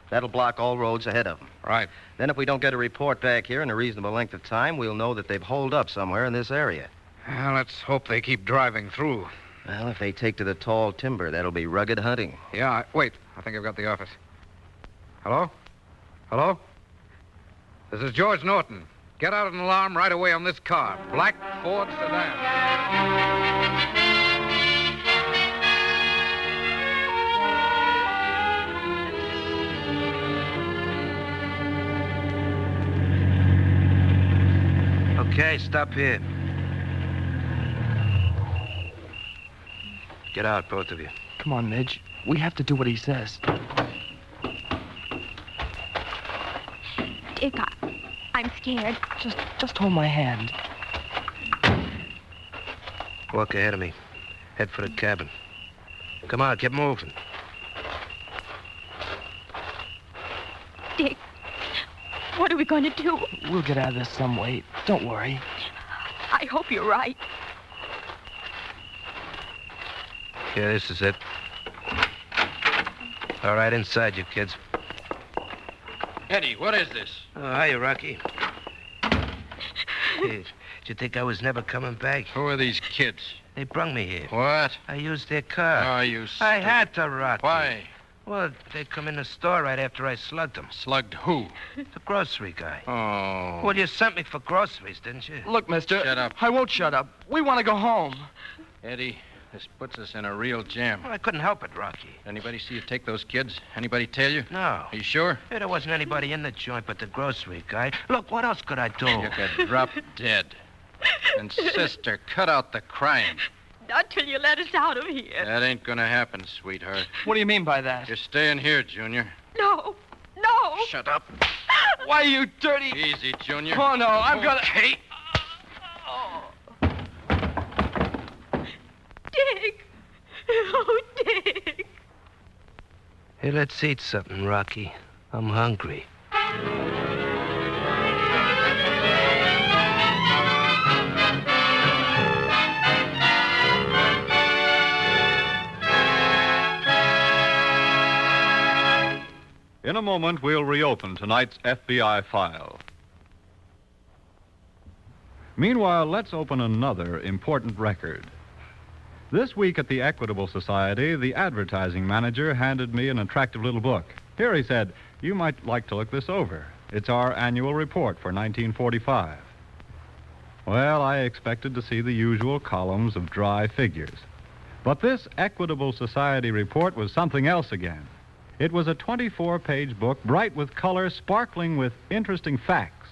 S1: That'll block all roads ahead of them.
S5: Right.
S1: Then if we don't get a report back here in a reasonable length of time, we'll know that they've holed up somewhere in this area.
S5: Well, let's hope they keep driving through.
S1: Well, if they take to the tall timber, that'll be rugged hunting.
S5: Yeah, wait. I think I've got the office. Hello? Hello? This is George Norton. Get out an alarm right away on this car. Black Ford sedan.
S1: Okay, stop here. Get out, both of you.
S2: Come on, Midge. We have to do what he says.
S11: Dick, I'm scared.
S2: Just hold my hand.
S1: Walk ahead of me. Head for the cabin. Come on, get moving.
S11: Dick, what are we going to do?
S2: We'll get out of this some way. Don't worry.
S11: I hope you're right.
S1: Yeah, this is it. All right, inside you kids.
S5: Eddie, what is this?
S1: Oh, hiya, Rocky. Did you think I was never coming back?
S5: Who are these kids?
S1: They brung me here.
S5: What?
S1: I used their car.
S5: Oh, you
S1: I had to, Rocky.
S5: Why?
S1: Well, they come in the store right after I slugged them.
S5: Slugged who?
S1: The grocery guy.
S5: Oh.
S1: Well, you sent me for groceries, didn't you?
S2: Look, mister.
S5: Shut up.
S2: I won't shut up. We want to go home.
S5: Eddie, this puts us in a real jam.
S1: Well, I couldn't help it, Rocky.
S5: Anybody see you take those kids? Anybody tell you?
S1: No.
S5: Are you sure?
S1: Yeah, there wasn't anybody in the joint but the grocery guy. Look, what else could I do?
S5: You could drop dead. And, sister, cut out the crying.
S11: Not till you let us out of here.
S5: That ain't gonna happen, sweetheart.
S2: What do you mean by that?
S5: You're staying here, Junior.
S11: No. No.
S5: Shut up.
S2: Why, you dirty...
S5: Easy, Junior.
S2: Oh, no, I'm gonna...
S5: Hey!
S11: Dick. Oh, Dick.
S1: Hey, let's eat something, Rocky. I'm hungry.
S17: In a moment, we'll reopen tonight's FBI file. Meanwhile, let's open another important record. This week at the Equitable Society, the advertising manager handed me an attractive little book. Here, he said, you might like to look this over. It's our annual report for 1945. Well, I expected to see the usual columns of dry figures. But this Equitable Society report was something else again. It was a 24-page book, bright with color, sparkling with interesting facts.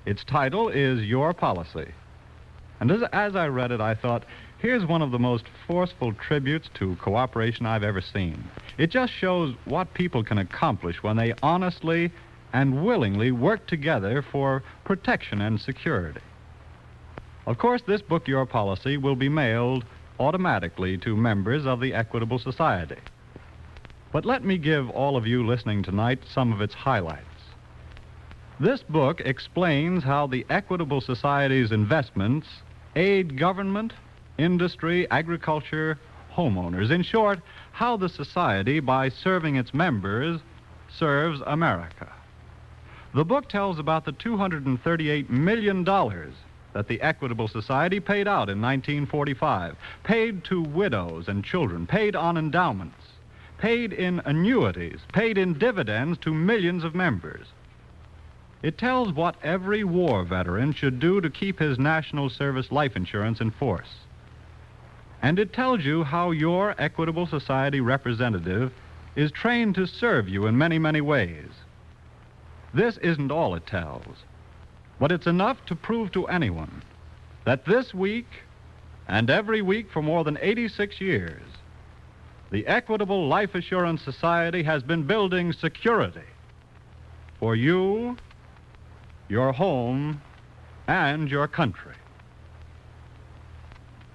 S17: Its title is Your Policy. And as I read it, I thought, here's one of the most forceful tributes to cooperation I've ever seen. It just shows what people can accomplish when they honestly and willingly work together for protection and security. Of course, this book, Your Policy, will be mailed automatically to members of the Equitable Society. But let me give all of you listening tonight some of its highlights. This book explains how the Equitable Society's investments aid government, industry, agriculture, homeowners. In short, how the society, by serving its members, serves America. The book tells about the $238 million that the Equitable Society paid out in 1945, paid to widows and children, paid on endowments, paid in annuities, paid in dividends to millions of members. It tells what every war veteran should do to keep his National Service life insurance in force. And it tells you how your Equitable Society representative is trained to serve you in many, many ways. This isn't all it tells, but it's enough to prove to anyone that this week and every week for more than 86 years, the Equitable Life Assurance Society has been building security for you, your home, and your country.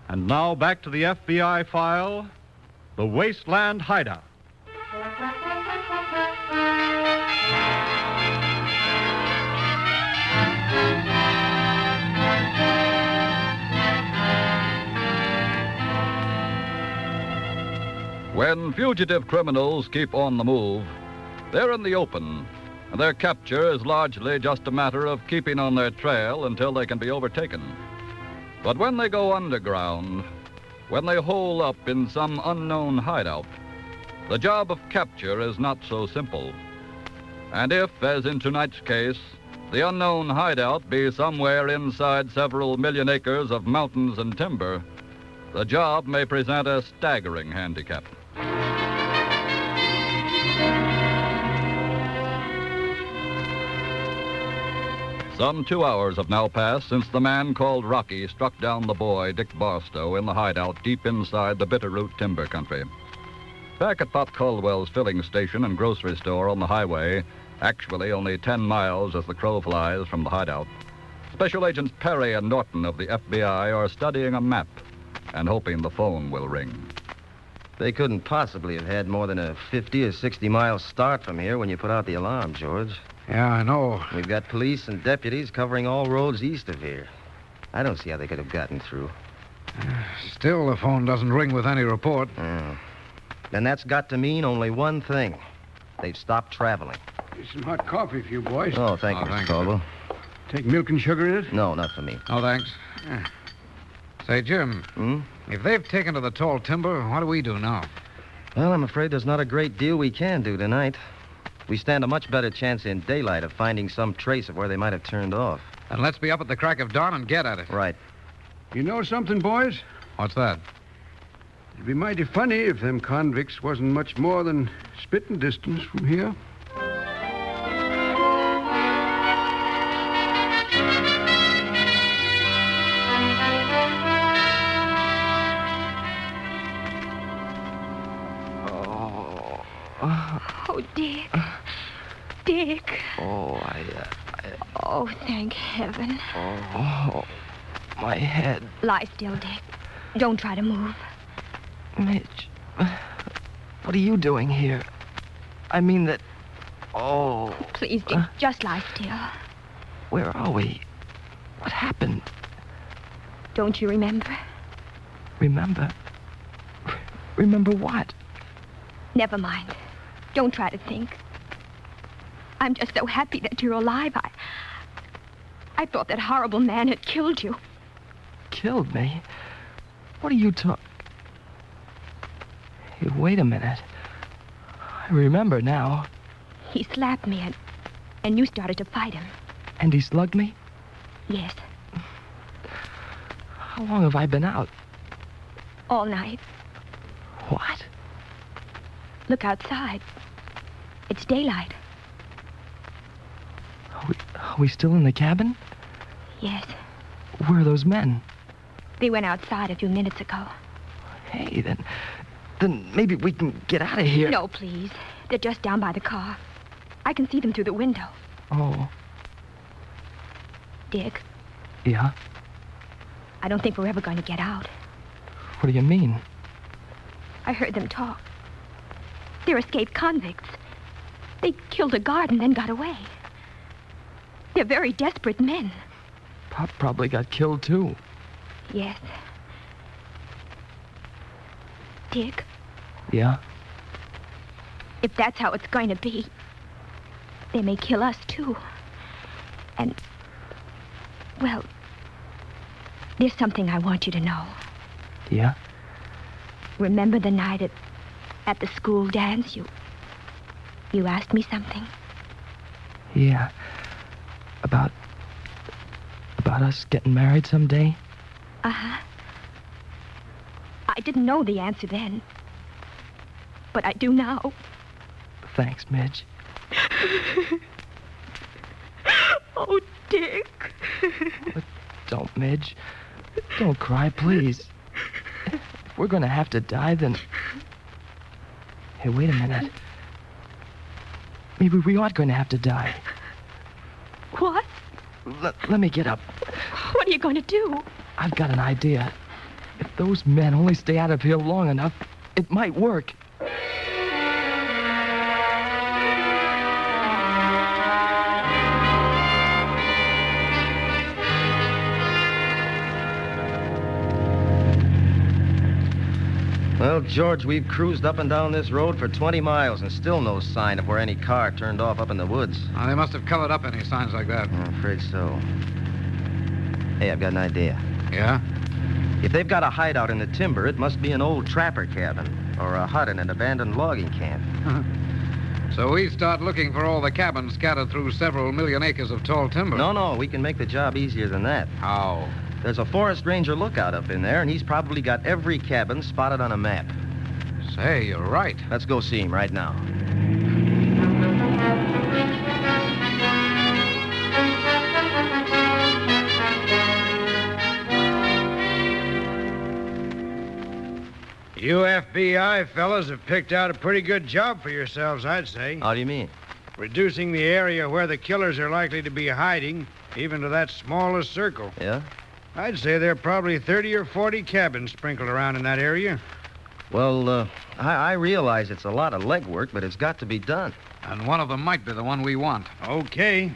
S17: And now back to the FBI file, The Wasteland Hideout.
S20: When fugitive criminals keep on the move, they're in the open, and their capture is largely just a matter of keeping on their trail until they can be overtaken. But when they go underground, when they hole up in some unknown hideout, the job of capture is not so simple. And if, as in tonight's case, the unknown hideout be somewhere inside several million acres of mountains and timber, the job may present a staggering handicap. Some 2 hours have now passed since the man called Rocky struck down the boy, Dick Barstow, in the hideout deep inside the Bitterroot timber country. Back at Pop Caldwell's filling station and grocery store on the highway, actually only 10 miles as the crow flies from the hideout, Special Agents Perry and Norton of the FBI are studying a map and hoping the phone will ring.
S1: They couldn't possibly have had more than a 50 or 60-mile start from here when you put out the alarm, George.
S5: Yeah, I know.
S1: We've got police and deputies covering all roads east of here. I don't see how they could have gotten through.
S5: Still, the phone doesn't ring with any report.
S1: Then that's got to mean only one thing. They've stopped traveling.
S18: Here's some hot coffee for you boys.
S1: Oh, thank you, Mr. Caldwell.
S18: Take milk and sugar in it?
S1: No, not for me.
S5: Oh, thanks. Say, Jim, if they've taken to the tall timber, what do we do now?
S1: Well, I'm afraid there's not a great deal we can do tonight. We stand a much better chance in daylight of finding some trace of where they might have turned off.
S5: Then let's be up at the crack of dawn and get at it.
S1: Right.
S18: You know something, boys?
S5: What's that?
S18: It'd be mighty funny if them convicts wasn't much more than spitting distance from here.
S11: Oh, Dick. Dick.
S2: Oh,
S11: Oh, thank heaven.
S2: Oh, my head.
S11: Lie still, Dick. Don't try to move.
S2: Mitch, what are you doing here? I mean that... Oh.
S11: Please, Dick, just lie still.
S2: Where are we? What happened?
S11: Don't you remember?
S2: Remember? Remember what?
S11: Never mind. Don't try to think. I'm just so happy that you're alive. I thought that horrible man had killed you.
S2: Killed me? What are you talking... Hey, wait a minute. I remember now.
S11: He slapped me and you started to fight him.
S2: And he slugged me?
S11: Yes.
S2: How long have I been out?
S11: All night.
S2: What?
S11: Look outside. It's daylight.
S2: Are we still in the cabin?
S11: Yes.
S2: Where are those men?
S11: They went outside a few minutes ago.
S2: Hey, then maybe we can get out of here.
S11: No, please. They're just down by the car. I can see them through the window.
S2: Oh.
S11: Dick,
S2: Yeah?
S11: I don't think we're ever going to get out.
S2: What do you mean?
S11: I heard them talk. They're escaped convicts. They killed a guard and then got away. They're very desperate men.
S2: Pop probably got killed, too.
S11: Yes. Dick,
S2: Yeah?
S11: if that's how it's going to be, they may kill us, too. And, well, there's something I want you to know.
S2: Yeah?
S11: Remember the night at the school dance? You asked me something?
S2: Yeah. About us getting married someday?
S11: Uh-huh. I didn't know the answer then. But I do now.
S2: Thanks, Midge.
S11: Oh, Dick.
S2: Don't, Midge. Don't cry, please. If we're going to have to die, then... Hey, wait a minute. Maybe we aren't going to have to die.
S11: What?
S2: Let me get up.
S11: What are you going to do?
S2: I've got an idea. If those men only stay out of here long enough, it might work.
S1: Well, Look, George, we've cruised up and down this road for 20 miles and still no sign of where any car turned off up in the woods.
S5: Oh, they must have covered up any signs like that.
S1: I'm afraid so. Hey, I've got an idea.
S5: Yeah?
S1: If they've got a hideout in the timber, it must be an old trapper cabin or a hut in an abandoned logging camp.
S5: So we start looking for all the cabins scattered through several million acres of tall timber.
S1: No, we can make the job easier than that.
S5: How?
S1: There's a forest ranger lookout up in there, and he's probably got every cabin spotted on a map.
S5: Say, you're right.
S1: Let's go see him right now.
S7: You FBI fellas have picked out a pretty good job for yourselves, I'd say.
S1: How do you mean?
S7: Reducing the area where the killers are likely to be hiding, even to that smallest circle.
S1: Yeah?
S7: I'd say there are probably 30 or 40 cabins sprinkled around in that area.
S1: Well, I realize it's a lot of legwork, but it's got to be done.
S5: And one of them might be the one we want.
S7: Okay.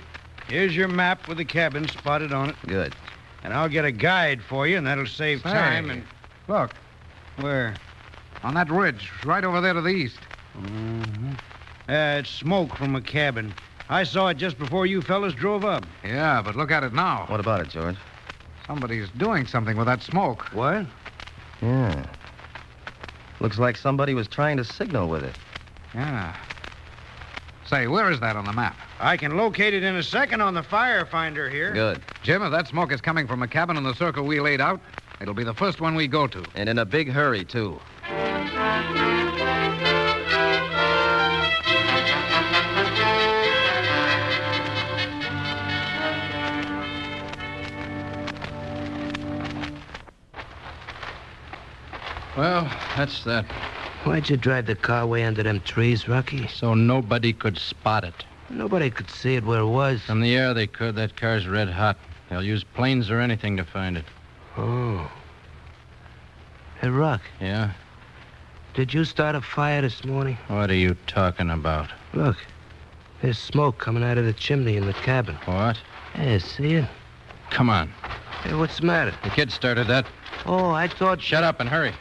S7: Here's your map with the cabins spotted on it.
S1: Good.
S7: And I'll get a guide for you, and that'll save time. And look, where?
S5: On that ridge, right over there to the east.
S7: Mm-hmm. It's smoke from a cabin. I saw it just before you fellas drove up.
S5: Yeah, but look at it now.
S1: What about it, George?
S5: Somebody's doing something with that smoke.
S7: What?
S1: Yeah. Looks like somebody was trying to signal with it.
S5: Yeah. Say, where is that on the map?
S7: I can locate it in a second on the fire finder here.
S1: Good.
S5: Jim, if that smoke is coming from a cabin in the circle we laid out, it'll be the first one we go to.
S1: And in a big hurry, too.
S9: Well, that's that.
S3: Why'd you drive the car way under them trees, Rocky?
S9: So nobody could spot it.
S3: Nobody could see it where it was.
S9: From the air, they could. That car's red hot. They'll use planes or anything to find it.
S3: Oh. Hey, Rock.
S9: Yeah?
S3: Did you start a fire this morning?
S9: What are you talking about?
S3: Look. There's smoke coming out of the chimney in the cabin.
S9: What?
S3: Hey, see it?
S9: Come on.
S3: Hey, what's the matter?
S9: The kid started that.
S3: Oh, I thought...
S9: Shut up and hurry.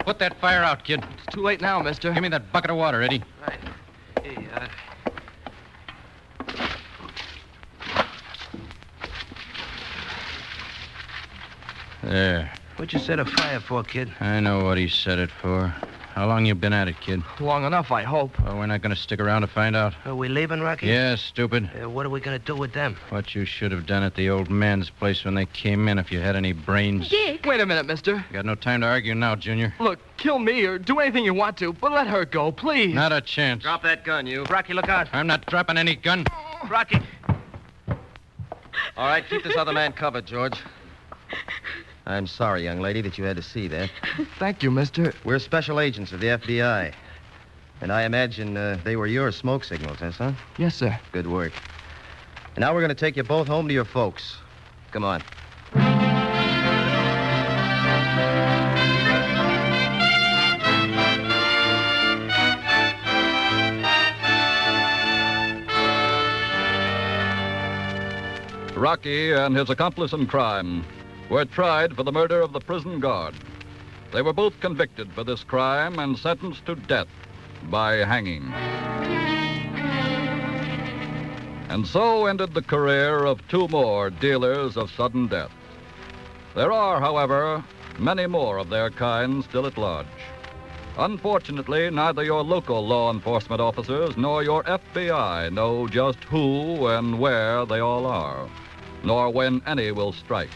S9: Put that fire out, kid.
S2: It's too late now, mister.
S9: Give me that bucket of water, Eddie.
S2: Right. Hey,
S9: There.
S3: What'd you set a fire for, kid?
S9: I know what he set it for. How long you been at it, kid?
S2: Long enough, I hope.
S9: Well, we're not going to stick around to find out.
S3: Are we leaving, Rocky?
S9: Yeah, stupid.
S3: What are we going to do with them?
S9: What you should have done at the old man's place when they came in if you had any brains.
S11: Dick!
S2: Wait a minute, mister.
S9: Got no time to argue now, Junior.
S2: Look, kill me or do anything you want to, but let her go, please.
S9: Not a chance.
S1: Drop that gun, you.
S3: Rocky, look out.
S9: I'm not dropping any gun.
S3: Rocky.
S1: All right, keep this other man covered, George. I'm sorry, young lady, that you had to see that.
S2: Thank you, mister.
S1: We're special agents of the FBI. And I imagine they were your smoke signals, huh, son?
S2: Yes, sir.
S1: Good work. And now we're going to take you both home to your folks. Come on.
S20: Rocky and his accomplice in crime were tried for the murder of the prison guard. They were both convicted for this crime and sentenced to death by hanging. And so ended the career of two more dealers of sudden death. There are, however, many more of their kind still at large. Unfortunately, neither your local law enforcement officers nor your FBI know just who and where they all are, nor when any will strike.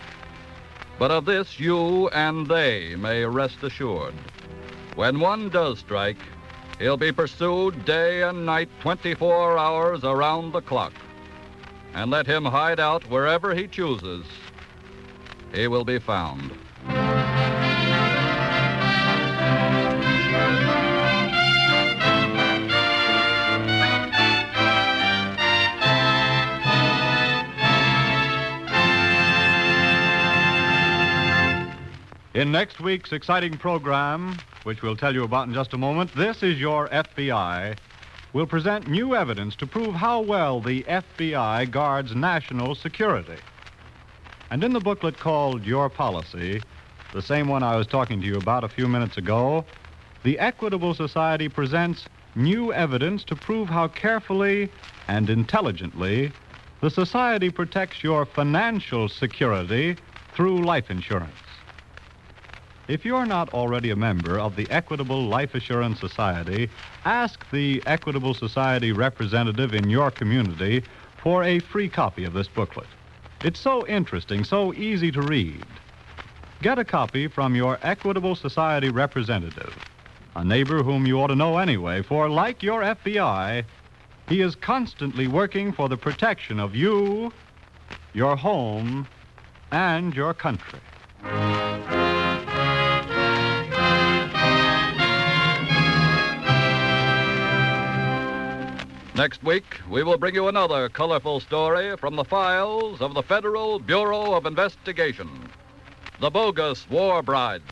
S20: But of this you and they may rest assured. When one does strike, he'll be pursued day and night, 24 hours around the clock. And let him hide out wherever he chooses, he will be found.
S17: In next week's exciting program, which we'll tell you about in just a moment, This Is Your FBI, will present new evidence to prove how well the FBI guards national security. And in the booklet called Your Policy, the same one I was talking to you about a few minutes ago, the Equitable Society presents new evidence to prove how carefully and intelligently the Society protects your financial security through life insurance. If you're not already a member of the Equitable Life Assurance Society, ask the Equitable Society representative in your community for a free copy of this booklet. It's so interesting, so easy to read. Get a copy from your Equitable Society representative, a neighbor whom you ought to know anyway, for like your FBI, he is constantly working for the protection of you, your home, and your country.
S20: Next week, we will bring you another colorful story from the files of the Federal Bureau of Investigation, the bogus war brides.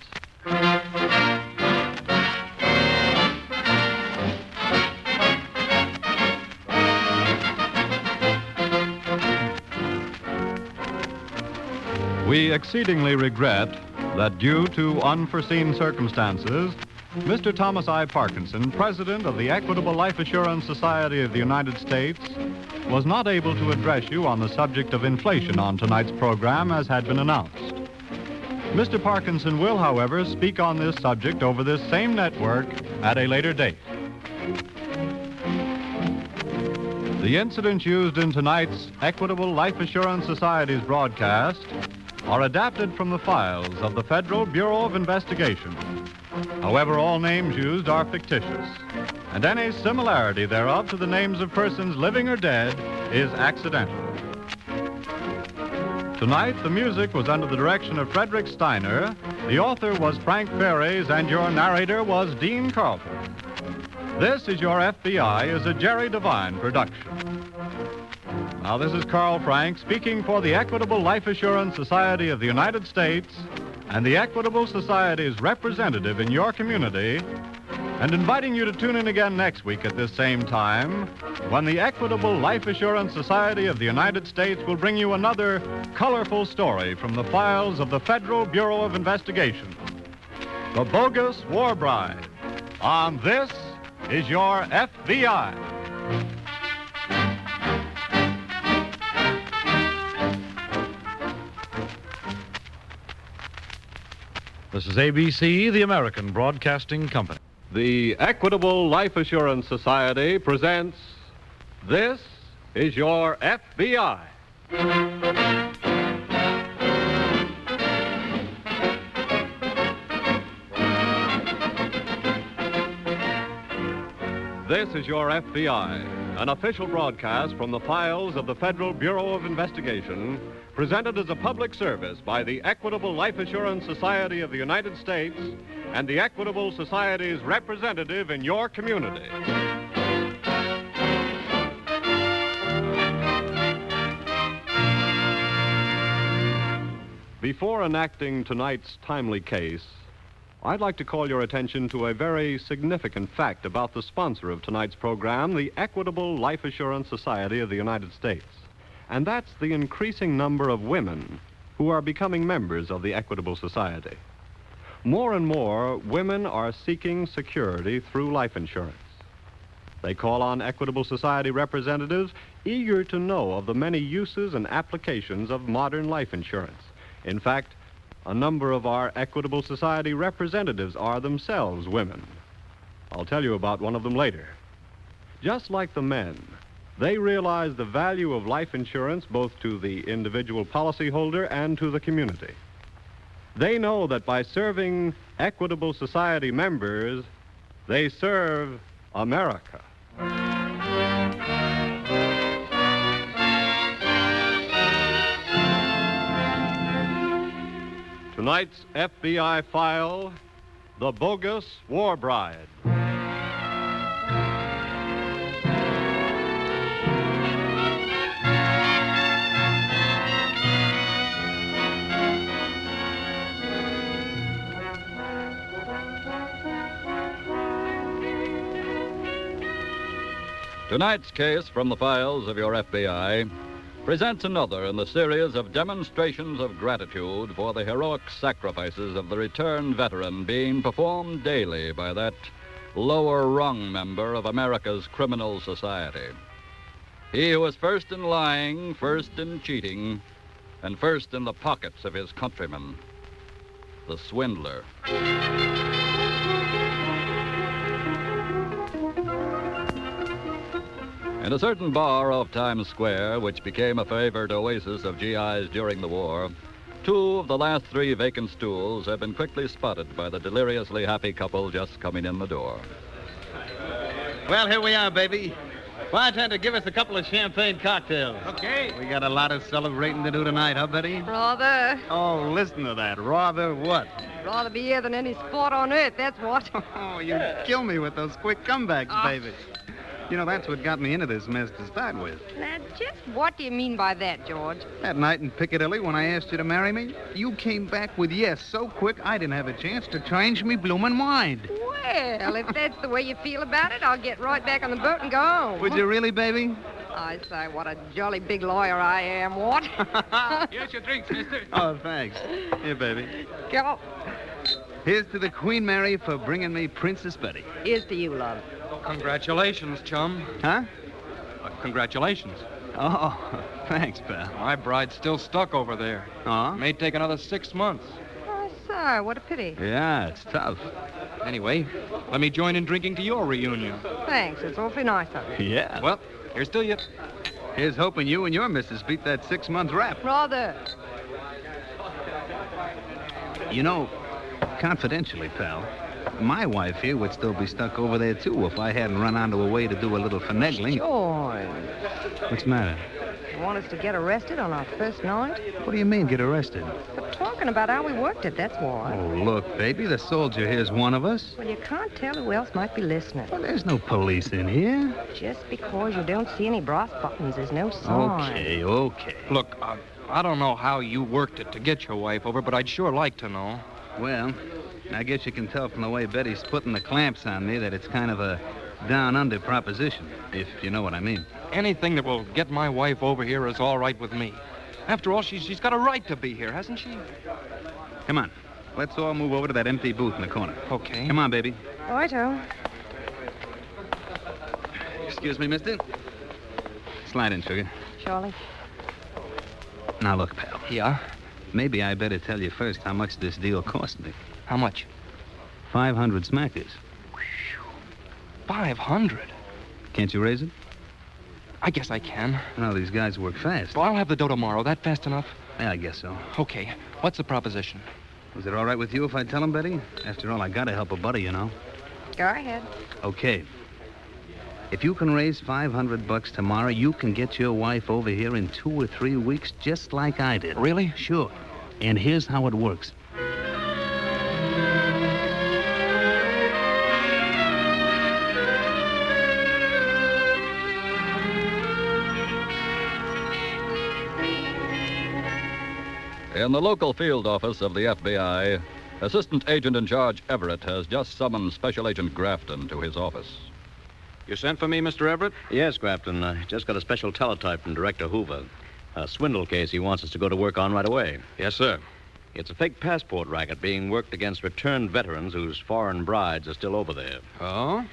S17: We exceedingly regret that due to unforeseen circumstances, Mr. Thomas I. Parkinson, President of the Equitable Life Assurance Society of the United States, was not able to address you on the subject of inflation on tonight's program as had been announced. Mr. Parkinson will, however, speak on this subject over this same network at a later date. The incidents used in tonight's Equitable Life Assurance Society's broadcast are adapted from the files of the Federal Bureau of Investigation. However, all names used are fictitious, and any similarity thereof to the names of persons living or dead is accidental. Tonight, the music was under the direction of Frederick Steiner, the author was Frank Ferries, and your narrator was Dean Carlton. This Is Your FBI is a Jerry Devine production. Now, this is Carl Frank speaking for the Equitable Life Assurance Society of the United States and the Equitable Society's representative in your community, and inviting you to tune in again next week at this same time when the Equitable Life Assurance Society of the United States will bring you another colorful story from the files of the Federal Bureau of Investigation, the bogus war bride, on This Is Your FBI. This is ABC, the American Broadcasting Company. The Equitable Life Assurance Society presents This Is Your FBI. This is Your FBI, an official broadcast from the files of the Federal Bureau of Investigation, presented as a public service by the Equitable Life Assurance Society of the United States and the Equitable Society's representative in your community. Before enacting tonight's timely case, I'd like to call your attention to a very significant fact about the sponsor of tonight's program, the Equitable Life Assurance Society of the United States. And that's the increasing number of women who are becoming members of the Equitable Society. More and more, women are seeking security through life insurance. They call on Equitable Society representatives eager to know of the many uses and applications of modern life insurance. In fact, a number of our Equitable Society representatives are themselves women. I'll tell you about one of them later. Just like the men, they realize the value of life insurance both to the individual policyholder and to the community. They know that by serving Equitable Society members, they serve America. Tonight's FBI file, The Bogus War Bride.
S20: Tonight's case from the files of your FBI presents another in the series of demonstrations of gratitude for the heroic sacrifices of the returned veteran being performed daily by that lower rung member of America's criminal society. He who was first in lying, first in cheating, and first in the pockets of his countrymen, the swindler. In a certain bar off Times Square, which became a favored oasis of GIs during the war, 2 of the last 3 vacant stools have been quickly spotted by the deliriously happy couple just coming in the door.
S6: Well, here we are, baby. Bartender, give us a couple of champagne cocktails.
S13: Okay.
S6: We got a lot of celebrating to do tonight, huh, Betty?
S14: Rather.
S6: Oh, listen to that. Rather what?
S14: Rather be here than any sport on earth, that's what.
S6: Oh, you kill me with those quick comebacks, baby. You know, that's what got me into this mess to start with.
S14: Now, just what do you mean by that, George?
S6: That night in Piccadilly when I asked you to marry me, you came back with yes so quick I didn't have a chance to change me bloomin' mind.
S14: Well, if that's the way you feel about it, I'll get right back on the boat and go home.
S6: Would you really, baby?
S14: I say, what a jolly big lawyer I am, what?
S13: Here's your drinks, mister.
S6: Oh, thanks. Here, baby.
S14: Go.
S6: Here's to the Queen Mary for bringing me Princess Betty.
S14: Here's to you, love.
S13: Congratulations, chum.
S6: Huh?
S13: Congratulations.
S6: Oh, thanks, pal.
S13: My bride's still stuck over there.
S6: Huh?
S13: May take another 6 months.
S14: Oh, so, what a pity.
S6: Yeah, it's tough.
S13: Anyway, let me join in drinking to your reunion.
S14: Thanks, it's awfully nice of you.
S6: Yeah.
S13: Well, here's to you.
S6: Here's hoping you and your missus beat that 6-month rap.
S14: Rather.
S6: You know, confidentially, pal, my wife here would still be stuck over there, too, if I hadn't run onto a way to do a little finagling.
S14: George.
S6: What's the matter?
S14: You want us to get arrested on our first night?
S6: What do you mean, get arrested?
S14: For talking about how we worked it, that's why.
S6: Oh, look, baby, the soldier here's one of us.
S14: Well, you can't tell who else might be listening.
S6: Well, there's no police in here.
S14: Just because you don't see any brass buttons is no sign.
S6: Okay.
S13: Look, I don't know how you worked it to get your wife over, but I'd sure like to know.
S6: Well, I guess you can tell from the way Betty's putting the clamps on me that it's kind of a down-under proposition, if you know what I mean.
S13: Anything that will get my wife over here is all right with me. After all, she's got a right to be here, hasn't she?
S6: Come on. Let's all move over to that empty booth in the corner.
S13: Okay.
S6: Come on, baby.
S14: Righto.
S6: Excuse me, mister. Slide in, sugar.
S14: Charlie.
S6: Now, look, pal.
S13: Yeah?
S6: Maybe I better tell you first how much this deal cost me.
S13: How much?
S6: 500 smackers.
S13: 500?
S6: Can't you raise it?
S13: I guess I can.
S6: Well, these guys work fast.
S13: Well, I'll have the dough tomorrow. That fast enough?
S6: Yeah, I guess so.
S13: Okay. What's the proposition?
S6: Is it all right with you if I tell him, Betty? After all, I gotta help a buddy, you know.
S14: Go ahead.
S6: Okay. If you can raise $500 tomorrow, you can get your wife over here in 2 or 3 weeks, just like I did.
S13: Really?
S6: Sure. And here's how it works.
S20: In the local field office of the FBI, Assistant Agent in Charge Everett has just summoned Special Agent Grafton to his office.
S21: You sent for me, Mr. Everett?
S15: Yes, Grafton. I just got a special teletype from Director Hoover. A swindle case he wants us to go to work on right away.
S21: Yes, sir.
S15: It's a fake passport racket being worked against returned veterans whose foreign brides are still over there.
S21: Oh?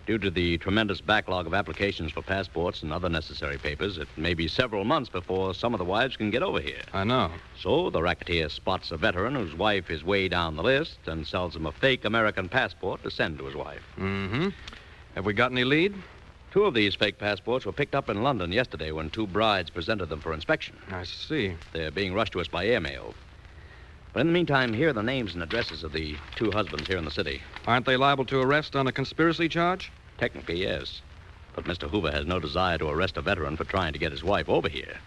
S15: Due to the tremendous backlog of applications for passports and other necessary papers, it may be several months before some of the wives can get over here.
S21: I know.
S15: So the racketeer spots a veteran whose wife is way down the list and sells him a fake American passport to send to his wife.
S21: Mm-hmm. Have we got any lead?
S15: 2 of these fake passports were picked up in London yesterday when 2 brides presented them for inspection.
S21: I see.
S15: They're being rushed to us by airmail. But in the meantime, here are the names and addresses of the 2 husbands here in the city.
S21: Aren't they liable to arrest on a conspiracy charge?
S15: Technically, yes. But Mr. Hoover has no desire to arrest a veteran for trying to get his wife over here.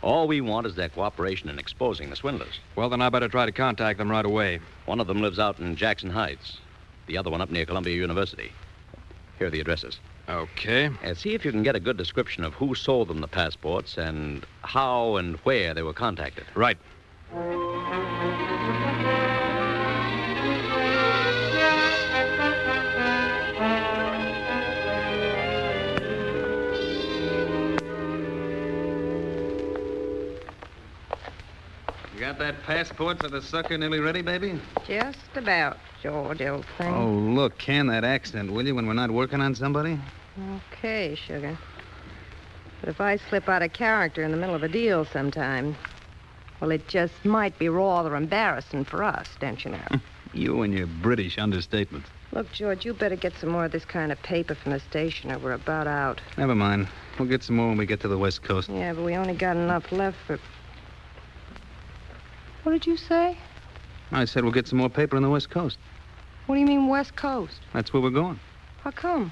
S15: All we want is their cooperation in exposing the swindlers.
S21: Well, then I better try to contact them right away.
S15: One of them lives out in Jackson Heights. The other one up near Columbia University. Here are the addresses.
S21: Okay.
S15: See if you can get a good description of who sold them the passports and how and where they were contacted.
S21: Right.
S6: Got that passport for the sucker nearly ready, baby?
S14: Just about, George, old thing.
S6: Oh, look, can that accent, will you, when we're not working on somebody?
S14: Okay, sugar. But if I slip out of character in the middle of a deal sometime, well, it just might be rather embarrassing for us, don't you know?
S6: You and your British understatements.
S14: Look, George, you better get some more of this kind of paper from the station or we're about out.
S6: Never mind. We'll get some more when we get to the West Coast.
S14: Yeah, but we only got enough left for... What did you say?
S6: I said we'll get some more paper on the West Coast.
S14: What do you mean, West Coast?
S6: That's where we're going.
S14: How come?